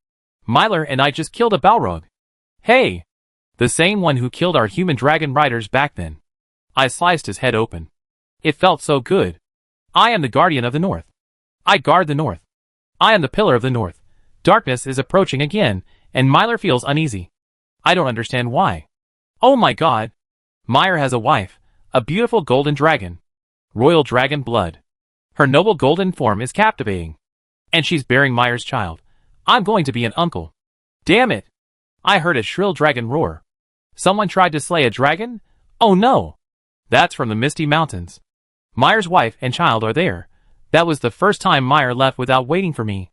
Myler and I just killed a Balrog. Hey! The same one who killed our human dragon riders back then. I sliced his head open. It felt so good. I am the guardian of the North. I guard the North. I am the pillar of the North. Darkness is approaching again, and Myler feels uneasy. I don't understand why. Oh my god! Meyer has a wife, a beautiful golden dragon. Royal dragon blood. Her noble golden form is captivating. And she's bearing Meyer's child. I'm going to be an uncle. Damn it! I heard a shrill dragon roar. Someone tried to slay a dragon? Oh no! That's from the Misty Mountains. Meyer's wife and child are there. That was the first time Meyer left without waiting for me.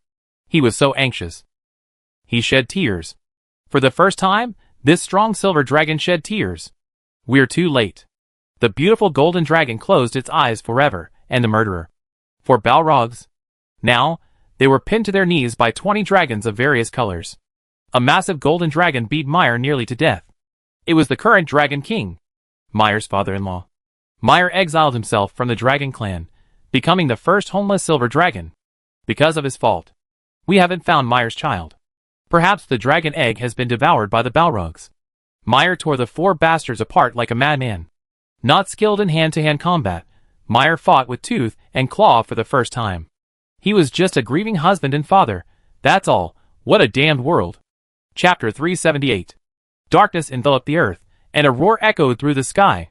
He was so anxious. He shed tears. For the first time, this strong silver dragon shed tears. We're too late. The beautiful golden dragon closed its eyes forever, and the murderer. For Balrogs. Now, they were pinned to their knees by 20 dragons of various colors. A massive golden dragon beat Meyer nearly to death. It was the current Dragon King, Meyer's father-in-law. Meyer exiled himself from the dragon clan, becoming the first homeless silver dragon. Because of his fault. We haven't found Meyer's child. Perhaps the dragon egg has been devoured by the Balrogs. Meyer tore the 4 bastards apart like a madman. Not skilled in hand-to-hand combat, Meyer fought with tooth and claw for the first time. He was just a grieving husband and father, that's all. What a damned world. Chapter 378. Darkness enveloped the earth, and a roar echoed through the sky.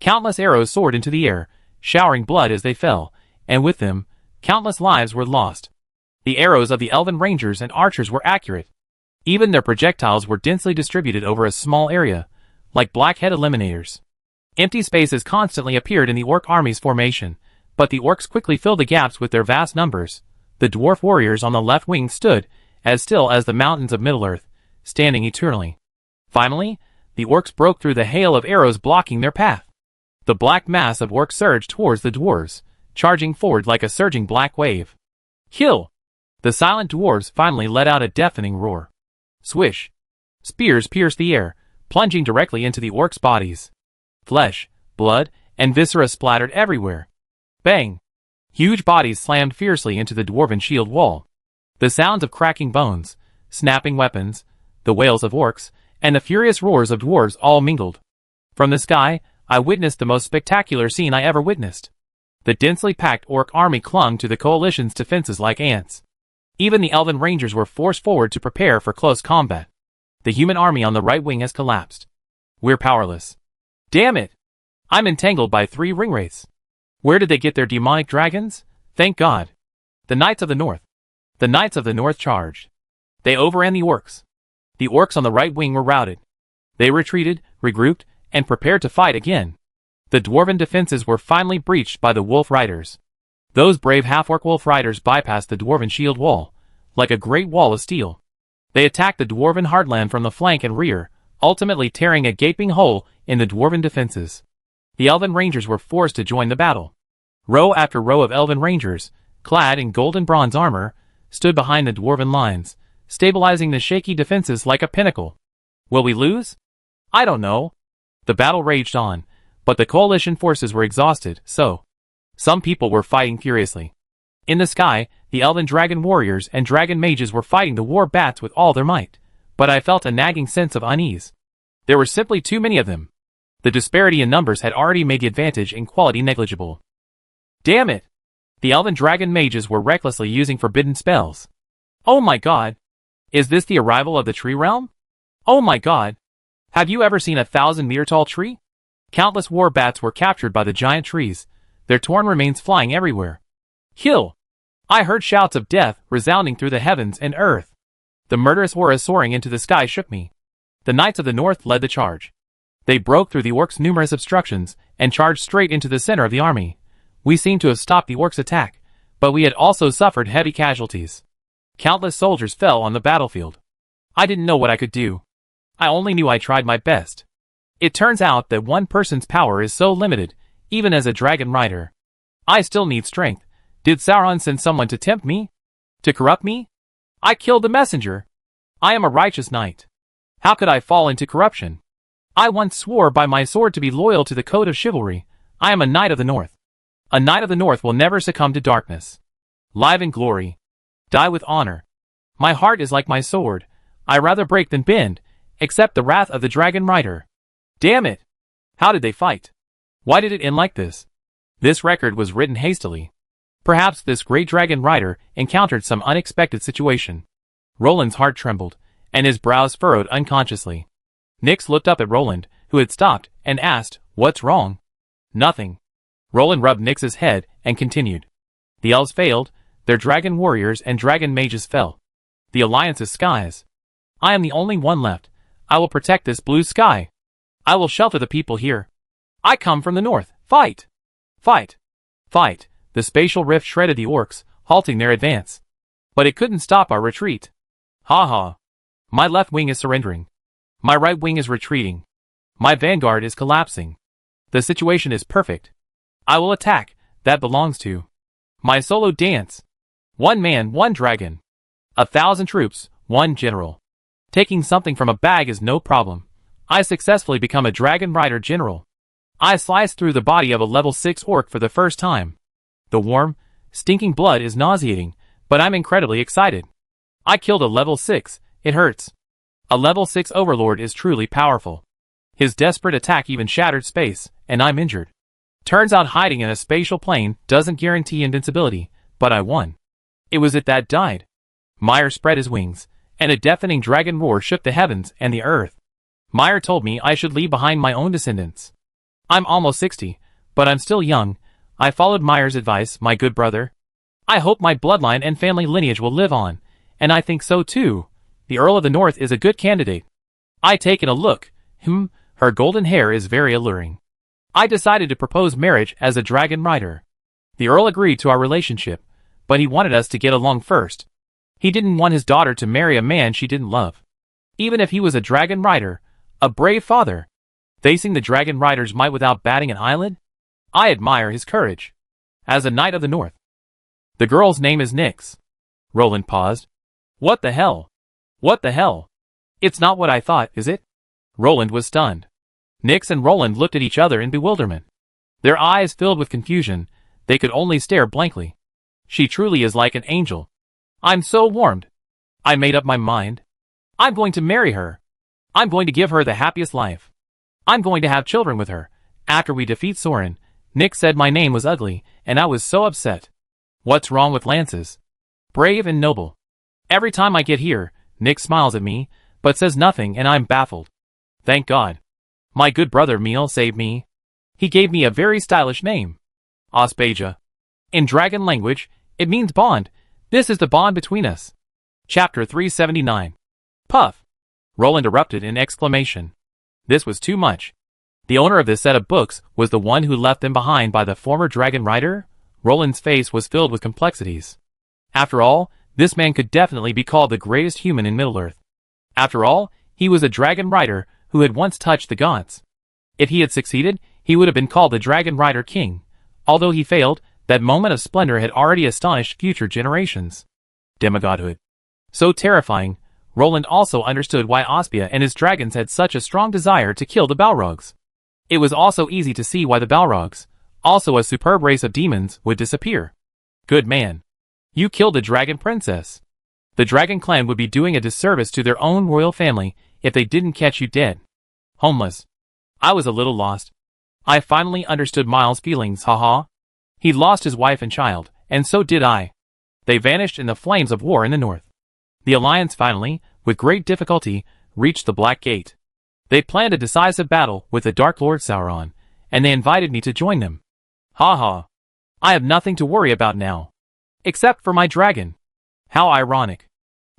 Countless arrows soared into the air, showering blood as they fell, and with them, countless lives were lost. The arrows of the elven rangers and archers were accurate. Even their projectiles were densely distributed over a small area, like blackhead eliminators. Empty spaces constantly appeared in the orc army's formation, but the orcs quickly filled the gaps with their vast numbers. The dwarf warriors on the left wing stood, as still as the mountains of Middle-earth, standing eternally. Finally, the orcs broke through the hail of arrows blocking their path. The black mass of orcs surged towards the dwarves, charging forward like a surging black wave. Kill! The silent dwarves finally let out a deafening roar. Swish! Spears pierced the air, plunging directly into the orcs' bodies. Flesh, blood, and viscera splattered everywhere. Bang! Huge bodies slammed fiercely into the dwarven shield wall. The sounds of cracking bones, snapping weapons, the wails of orcs, and the furious roars of dwarves all mingled. From the sky, I witnessed the most spectacular scene I ever witnessed. The densely packed orc army clung to the coalition's defenses like ants. Even the elven rangers were forced forward to prepare for close combat. The human army on the right wing has collapsed. We're powerless. Damn it! I'm entangled by 3 ringwraiths. Where did they get their demonic dragons? Thank God. The Knights of the North. The Knights of the North charged. They overran the orcs. The orcs on the right wing were routed. They retreated, regrouped, and prepared to fight again. The dwarven defenses were finally breached by the wolf riders. Those brave half-orc wolf riders bypassed the dwarven shield wall, like a great wall of steel. They attacked the dwarven heartland from the flank and rear, ultimately tearing a gaping hole in the dwarven defenses. The elven rangers were forced to join the battle. Row after row of elven rangers, clad in gold and bronze armor, stood behind the dwarven lines, stabilizing the shaky defenses like a pinnacle. Will we lose? I don't know. The battle raged on, but the coalition forces were exhausted, so some people were fighting furiously. In the sky, the elven dragon warriors and dragon mages were fighting the war bats with all their might, but I felt a nagging sense of unease. There were simply too many of them. The disparity in numbers had already made the advantage in quality negligible. Damn it! The elven dragon mages were recklessly using forbidden spells. Oh my god! Is this the arrival of the tree realm? Oh my god! Have you ever seen a 1,000-meter-tall tree? Countless war bats were captured by the giant trees, their torn remains flying everywhere. Kill! I heard shouts of death resounding through the heavens and earth. The murderous aura soaring into the sky shook me. The Knights of the North led the charge. They broke through the orcs' numerous obstructions and charged straight into the center of the army. We seemed to have stopped the orcs' attack, but we had also suffered heavy casualties. Countless soldiers fell on the battlefield. I didn't know what I could do. I only knew I tried my best. It turns out that one person's power is so limited, even as a dragon rider. I still need strength. Did Sauron send someone to tempt me? To corrupt me? I killed the messenger. I am a righteous knight. How could I fall into corruption? I once swore by my sword to be loyal to the code of chivalry. I am a knight of the North. A knight of the North will never succumb to darkness. Live in glory. Die with honor. My heart is like my sword. I rather break than bend, except the wrath of the dragon rider. Damn it! How did they fight? Why did it end like this? This record was written hastily. Perhaps this great dragon rider encountered some unexpected situation. Roland's heart trembled, and his brows furrowed unconsciously. Nyx looked up at Roland, who had stopped, and asked, "What's wrong?" "Nothing." Roland rubbed Nyx's head and continued. "The elves failed, their dragon warriors and dragon mages fell. The alliance's skies. I am the only one left. I will protect this blue sky. I will shelter the people here. I come from the north. Fight! Fight! Fight!" The spatial rift shredded the orcs, halting their advance. But it couldn't stop our retreat. Ha ha. My left wing is surrendering. My right wing is retreating. My vanguard is collapsing. The situation is perfect. I will attack. That belongs to my solo dance. One man, one dragon. 1,000 troops, one general. Taking something from a bag is no problem. I successfully become a dragon rider general. I slice through the body of a level 6 orc for the first time. The warm, stinking blood is nauseating, but I'm incredibly excited. I killed a level 6, it hurts. A level 6 overlord is truly powerful. His desperate attack even shattered space, and I'm injured. Turns out hiding in a spatial plane doesn't guarantee invincibility, but I won. It was it that died. Meyer spread his wings, and a deafening dragon roar shook the heavens and the earth. Meyer told me I should leave behind my own descendants. I'm almost 60, but I'm still young. I followed Meyer's advice, my good brother. I hope my bloodline and family lineage will live on, and I think so too. The Earl of the North is a good candidate. I taken a look. Her golden hair is very alluring. I decided to propose marriage as a dragon rider. The Earl agreed to our relationship, but he wanted us to get along first. He didn't want his daughter to marry a man she didn't love. Even if he was a dragon rider, a brave father, facing the dragon rider's might without batting an eyelid? I admire his courage. As a knight of the north. The girl's name is Nyx. Roland paused. What the hell? What the hell? It's not what I thought, is it? Roland was stunned. Nyx and Roland looked at each other in bewilderment. Their eyes filled with confusion, they could only stare blankly. She truly is like an angel. I'm so warmed. I made up my mind. I'm going to marry her. I'm going to give her the happiest life. I'm going to have children with her. After we defeat Soren, Nyx said my name was ugly, and I was so upset. What's wrong with lances? Brave and noble. Every time I get here, Nyx smiles at me, but says nothing and I'm baffled. Thank God. My good brother Miel saved me. He gave me a very stylish name. Aspeja. In dragon language, it means bond. This is the bond between us. Chapter 379. Puff. Roland erupted in exclamation. This was too much. The owner of this set of books was the one who left them behind by the former dragon rider? Roland's face was filled with complexities. After all, this man could definitely be called the greatest human in Middle-earth. After all, he was a dragon rider who had once touched the gods. If he had succeeded, he would have been called the Dragon Rider King. Although he failed, that moment of splendor had already astonished future generations. Demigodhood. So terrifying, Roland also understood why Aspia and his dragons had such a strong desire to kill the Balrogs. It was also easy to see why the Balrogs, also a superb race of demons, would disappear. Good man. You killed a dragon princess. The dragon clan would be doing a disservice to their own royal family if they didn't catch you dead. Homeless. I was a little lost. I finally understood Miles' feelings, haha. He'd lost his wife and child, and so did I. They vanished in the flames of war in the north. The Alliance finally, with great difficulty, reached the Black Gate. They planned a decisive battle with the Dark Lord Sauron, and they invited me to join them. Ha. I have nothing to worry about now. Except for my dragon. How ironic.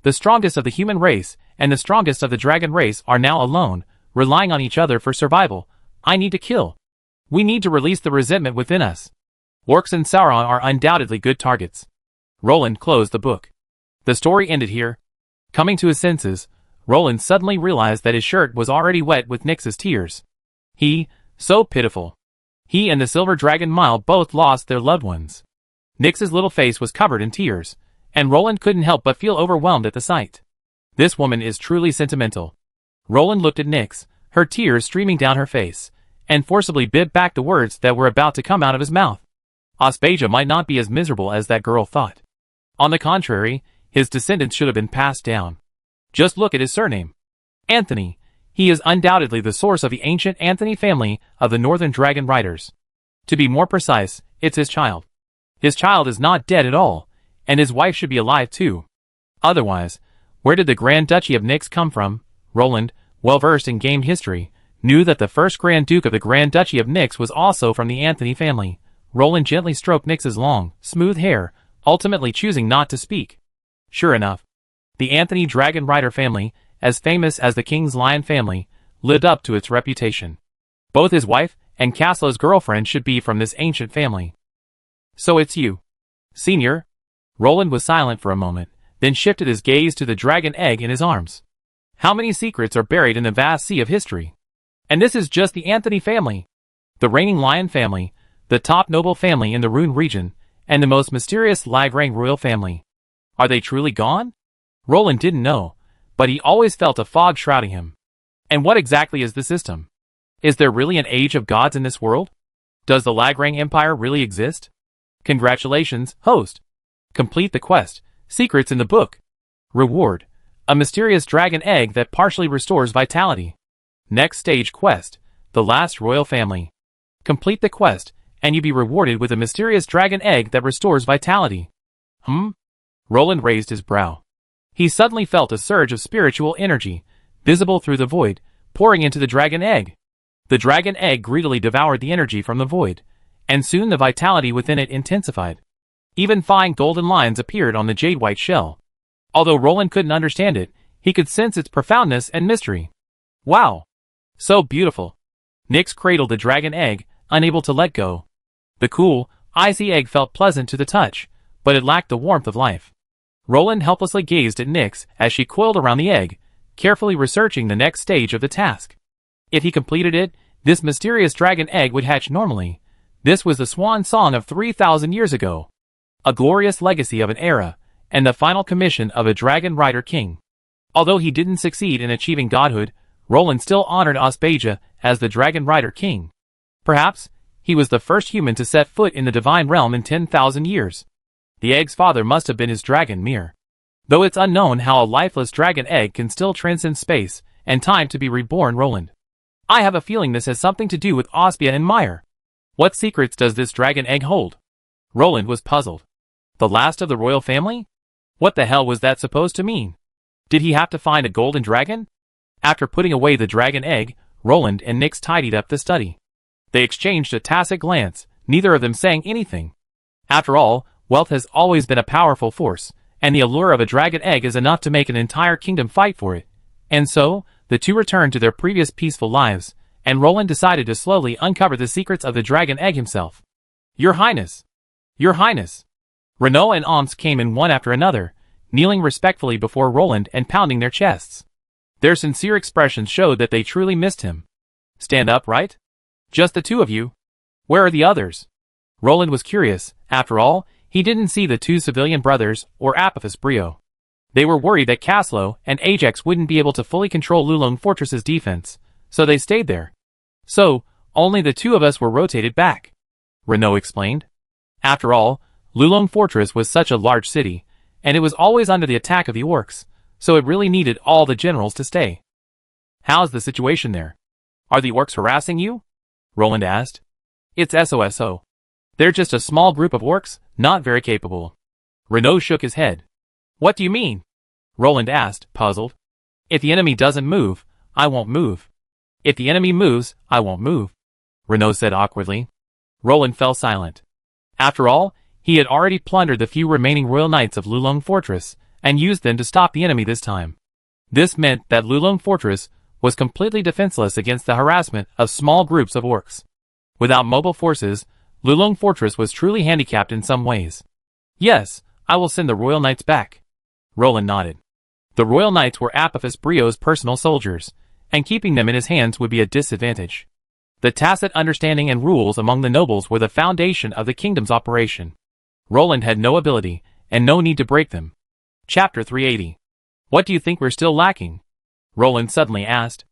The strongest of the human race and the strongest of the dragon race are now alone, relying on each other for survival. I need to kill. We need to release the resentment within us. Orcs and Sauron are undoubtedly good targets. Roland closed the book. The story ended here. Coming to his senses, Roland suddenly realized that his shirt was already wet with Nyx's tears. So pitiful. He and the Silver Dragon Mile both lost their loved ones. Nyx's little face was covered in tears, and Roland couldn't help but feel overwhelmed at the sight. This woman is truly sentimental. Roland looked at Nyx, her tears streaming down her face, and forcibly bit back the words that were about to come out of his mouth. Aspeja might not be as miserable as that girl thought. On the contrary, his descendants should have been passed down. Just look at his surname. Anthony. He is undoubtedly the source of the ancient Anthony family of the Northern Dragon Riders. To be more precise, it's his child. His child is not dead at all, and his wife should be alive too. Otherwise, where did the Grand Duchy of Nyx come from? Roland, well versed in game history, knew that the first Grand Duke of the Grand Duchy of Nyx was also from the Anthony family. Roland gently stroked Nyx's long, smooth hair, ultimately choosing not to speak. Sure enough, the Anthony Dragon Rider family, as famous as the King's Lion family, lived up to its reputation. Both his wife and Caslo's girlfriend should be from this ancient family. So it's you, Senior? Roland was silent for a moment, then shifted his gaze to the dragon egg in his arms. How many secrets are buried in the vast sea of history? And this is just the Anthony family. The reigning lion family, the top noble family in the Rune region, and the most mysterious Lagrang royal family. Are they truly gone? Roland didn't know, but he always felt a fog shrouding him. And what exactly is the system? Is there really an age of gods in this world? Does the Lagrang Empire really exist? Congratulations, host. Complete the quest. Secrets in the book. Reward. A mysterious dragon egg that partially restores vitality. Next stage quest. The last royal family. Complete the quest, and you be rewarded with a mysterious dragon egg that restores vitality. Roland raised his brow. He suddenly felt a surge of spiritual energy, visible through the void, pouring into the dragon egg. The dragon egg greedily devoured the energy from the void, and soon the vitality within it intensified. Even fine golden lines appeared on the jade-white shell. Although Roland couldn't understand it, he could sense its profoundness and mystery. Wow! So beautiful! Nyx cradled the dragon egg, unable to let go. The cool, icy egg felt pleasant to the touch, but it lacked the warmth of life. Roland helplessly gazed at Nyx as she coiled around the egg, carefully researching the next stage of the task. If he completed it, this mysterious dragon egg would hatch normally. This was the swan song of 3,000 years ago. A glorious legacy of an era, and the final commission of a dragon rider king. Although he didn't succeed in achieving godhood, Roland still honored Aspasia as the dragon rider king. Perhaps, he was the first human to set foot in the divine realm in 10,000 years. The egg's father must have been his dragon mirror. Though it's unknown how a lifeless dragon egg can still transcend space and time to be reborn. Roland. I have a feeling this has something to do with Aspia and Meyer. What secrets does this dragon egg hold? Roland was puzzled. The last of the royal family? What the hell was that supposed to mean? Did he have to find a golden dragon? After putting away the dragon egg, Roland and Nyx tidied up the study. They exchanged a tacit glance, neither of them saying anything. After all, wealth has always been a powerful force, and the allure of a dragon egg is enough to make an entire kingdom fight for it. And so, the two returned to their previous peaceful lives, and Roland decided to slowly uncover the secrets of the dragon egg himself. Your Highness! Your Highness! Renaud and Omsk came in one after another, kneeling respectfully before Roland and pounding their chests. Their sincere expressions showed that they truly missed him. Stand up, right? Just the two of you? Where are the others? Roland was curious. After all, he didn't see the two civilian brothers or Apophis Brio. They were worried that Caslo and Ajax wouldn't be able to fully control Lulong Fortress's defense, so they stayed there. So, only the two of us were rotated back. Renaud explained. After all, Lulong Fortress was such a large city, and it was always under the attack of the orcs, so it really needed all the generals to stay. How's the situation there? Are the orcs harassing you? Roland asked. It's SOSO. They're just a small group of orcs, not very capable. Renaud shook his head. What do you mean? Roland asked, puzzled. If the enemy doesn't move, I won't move. If the enemy moves, I won't move. Renaud said awkwardly. Roland fell silent. After all, he had already plundered the few remaining royal knights of Lulong Fortress, and used them to stop the enemy this time. This meant that Lulong Fortress was completely defenseless against the harassment of small groups of orcs. Without mobile forces, Lulong Fortress was truly handicapped in some ways. Yes, I will send the royal knights back. Roland nodded. The royal knights were Apophis Brio's personal soldiers, and keeping them in his hands would be a disadvantage. The tacit understanding and rules among the nobles were the foundation of the kingdom's operation. Roland had no ability, and no need to break them. Chapter 380. What do you think we're still lacking? Roland suddenly asked.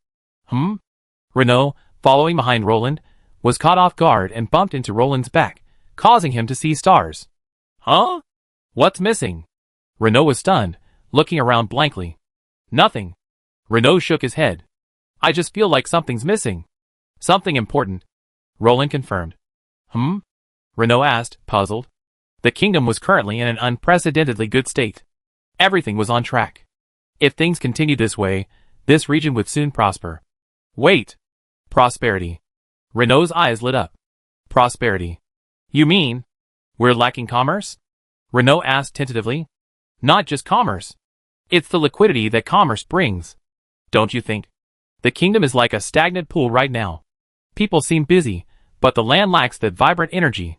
Renaud, following behind Roland, was caught off guard and bumped into Roland's back, causing him to see stars. Huh? What's missing? Renaud was stunned, looking around blankly. Nothing. Renaud shook his head. I just feel like something's missing. Something important. Roland confirmed. Renaud asked, puzzled. The kingdom was currently in an unprecedentedly good state. Everything was on track. If things continued this way, this region would soon prosper. Wait. Prosperity. Renault's eyes lit up. Prosperity. You mean we're lacking commerce? Renault asked tentatively. Not just commerce. It's the liquidity that commerce brings. Don't you think? The kingdom is like a stagnant pool right now. People seem busy, but the land lacks that vibrant energy.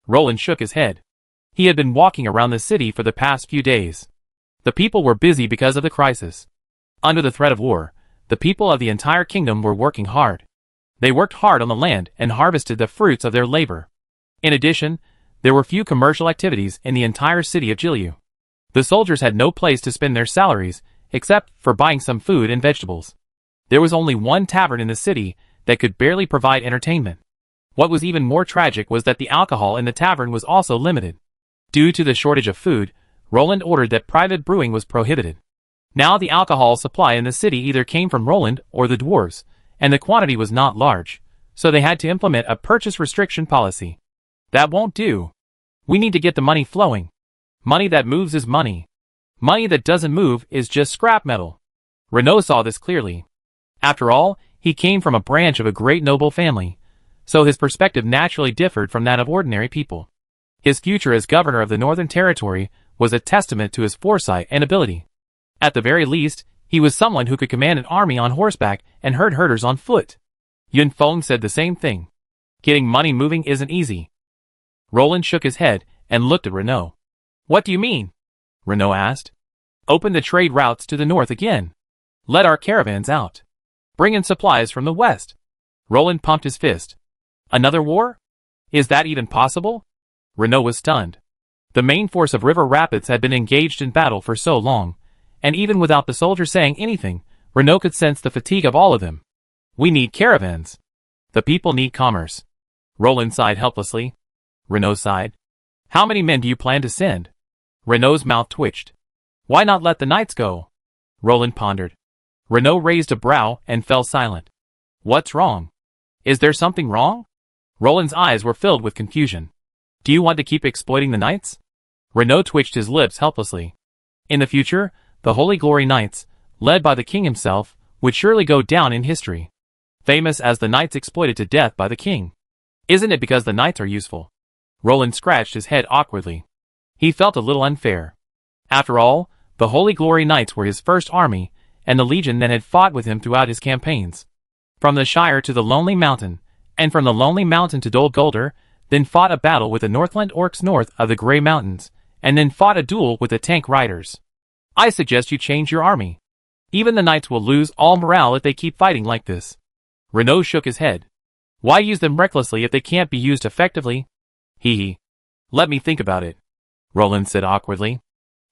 Roland shook his head. He had been walking around the city for the past few days. The people were busy because of the crisis. Under the threat of war, the people of the entire kingdom were working hard. They worked hard on the land and harvested the fruits of their labor. In addition, there were few commercial activities in the entire city of Jilyu. The soldiers had no place to spend their salaries, except for buying some food and vegetables. There was only one tavern in the city that could barely provide entertainment. What was even more tragic was that the alcohol in the tavern was also limited. Due to the shortage of food, Roland ordered that private brewing was prohibited. Now the alcohol supply in the city either came from Roland or the dwarves, and the quantity was not large, so they had to implement a purchase restriction policy. That won't do. We need to get the money flowing. Money that moves is money. Money that doesn't move is just scrap metal. Renault saw this clearly. After all, he came from a branch of a great noble family, so his perspective naturally differed from that of ordinary people. His future as governor of the Northern Territory was a testament to his foresight and ability. At the very least, he was someone who could command an army on horseback and herd herders on foot. Yun Feng said the same thing. Getting money moving isn't easy. Roland shook his head and looked at Renault. What do you mean? Renault asked. Open the trade routes to the north again. Let our caravans out. Bring in supplies from the west. Roland pumped his fist. Another war? Is that even possible? Renault was stunned. The main force of River Rapids had been engaged in battle for so long, and even without the soldiers saying anything, Renault could sense the fatigue of all of them. We need caravans. The people need commerce. Roland sighed helplessly. Renault sighed. How many men do you plan to send? Renault's mouth twitched. Why not let the knights go? Roland pondered. Renault raised a brow and fell silent. What's wrong? Is there something wrong? Roland's eyes were filled with confusion. Do you want to keep exploiting the knights? Renault twitched his lips helplessly. In the future, the Holy Glory Knights, led by the king himself, would surely go down in history. Famous as the knights exploited to death by the king. Isn't it because the knights are useful? Roland scratched his head awkwardly. He felt a little unfair. After all, the Holy Glory Knights were his first army, and the legion that had fought with him throughout his campaigns. From the Shire to the Lonely Mountain, and from the Lonely Mountain to Dol Guldur, then fought a battle with the Northland Orcs north of the Grey Mountains, and then fought a duel with the Tank Riders. I suggest you change your army. Even the knights will lose all morale if they keep fighting like this. Renault shook his head. Why use them recklessly if they can't be used effectively? Hee. Let me think about it, Roland said awkwardly.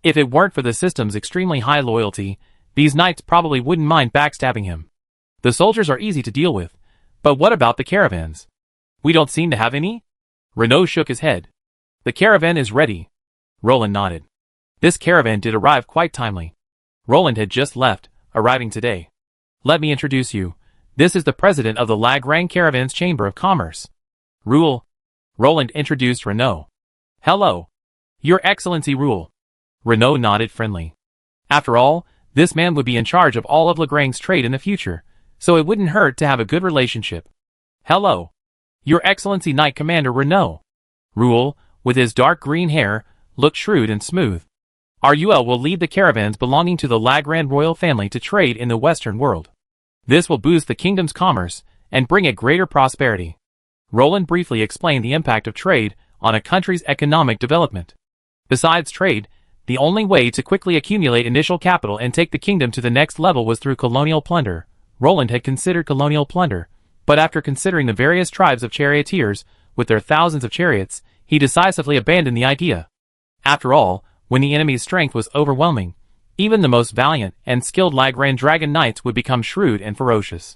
If it weren't for the system's extremely high loyalty, these knights probably wouldn't mind backstabbing him. The soldiers are easy to deal with, but what about the caravans? We don't seem to have any? Renault shook his head. The caravan is ready. Roland nodded. This caravan did arrive quite timely. Roland had just left, arriving today. Let me introduce you. This is the president of the Lagrang Caravan's Chamber of Commerce. Rule. Roland introduced Renault. Hello. Your Excellency Rule. Renault nodded friendly. After all, this man would be in charge of all of Lagrang's trade in the future, so it wouldn't hurt to have a good relationship. Hello. Your Excellency Knight Commander Renault. Rule, with his dark green hair, looked shrewd and smooth. RUL will lead the caravans belonging to the Lagrand royal family to trade in the Western world. This will boost the kingdom's commerce and bring it greater prosperity. Roland briefly explained the impact of trade on a country's economic development. Besides trade, the only way to quickly accumulate initial capital and take the kingdom to the next level was through colonial plunder. Roland had considered colonial plunder, but after considering the various tribes of charioteers, with their thousands of chariots, he decisively abandoned the idea. After all, when the enemy's strength was overwhelming, even the most valiant and skilled Lagrand dragon knights would become shrewd and ferocious.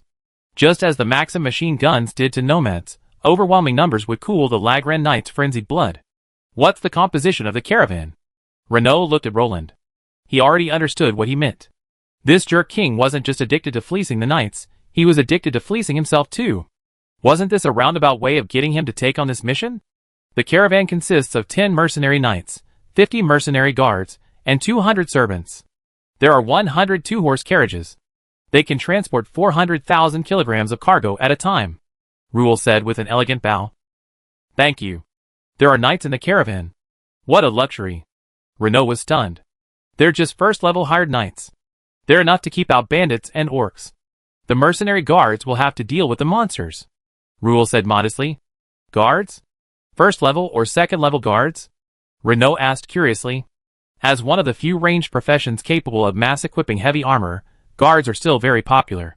Just as the Maxim machine guns did to nomads, overwhelming numbers would cool the Lagrand knights' frenzied blood. What's the composition of the caravan? Renault looked at Roland. He already understood what he meant. This jerk king wasn't just addicted to fleecing the knights, he was addicted to fleecing himself too. Wasn't this a roundabout way of getting him to take on this mission? The caravan consists of 10 mercenary knights, 50 mercenary guards, and 200 servants. There are 100 two-horse carriages. They can transport 400,000 kilograms of cargo at a time, Ruel said with an elegant bow. Thank you. There are knights in the caravan. What a luxury. Renault was stunned. They're just first-level hired knights. They're enough to keep out bandits and orcs. The mercenary guards will have to deal with the monsters, Ruel said modestly. Guards? First-level or second-level guards? Renault asked curiously. As one of the few ranged professions capable of mass equipping heavy armor, guards are still very popular.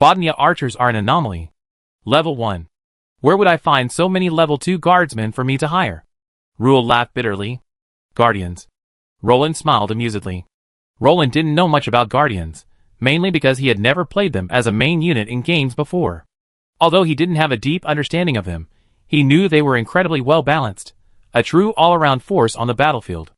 Bodnia archers are an anomaly. Level 1. Where would I find so many level 2 guardsmen for me to hire? Ruel laughed bitterly. Guardians. Roland smiled amusedly. Roland didn't know much about Guardians, mainly because he had never played them as a main unit in games before. Although he didn't have a deep understanding of them, he knew they were incredibly well balanced, a true all-around force on the battlefield.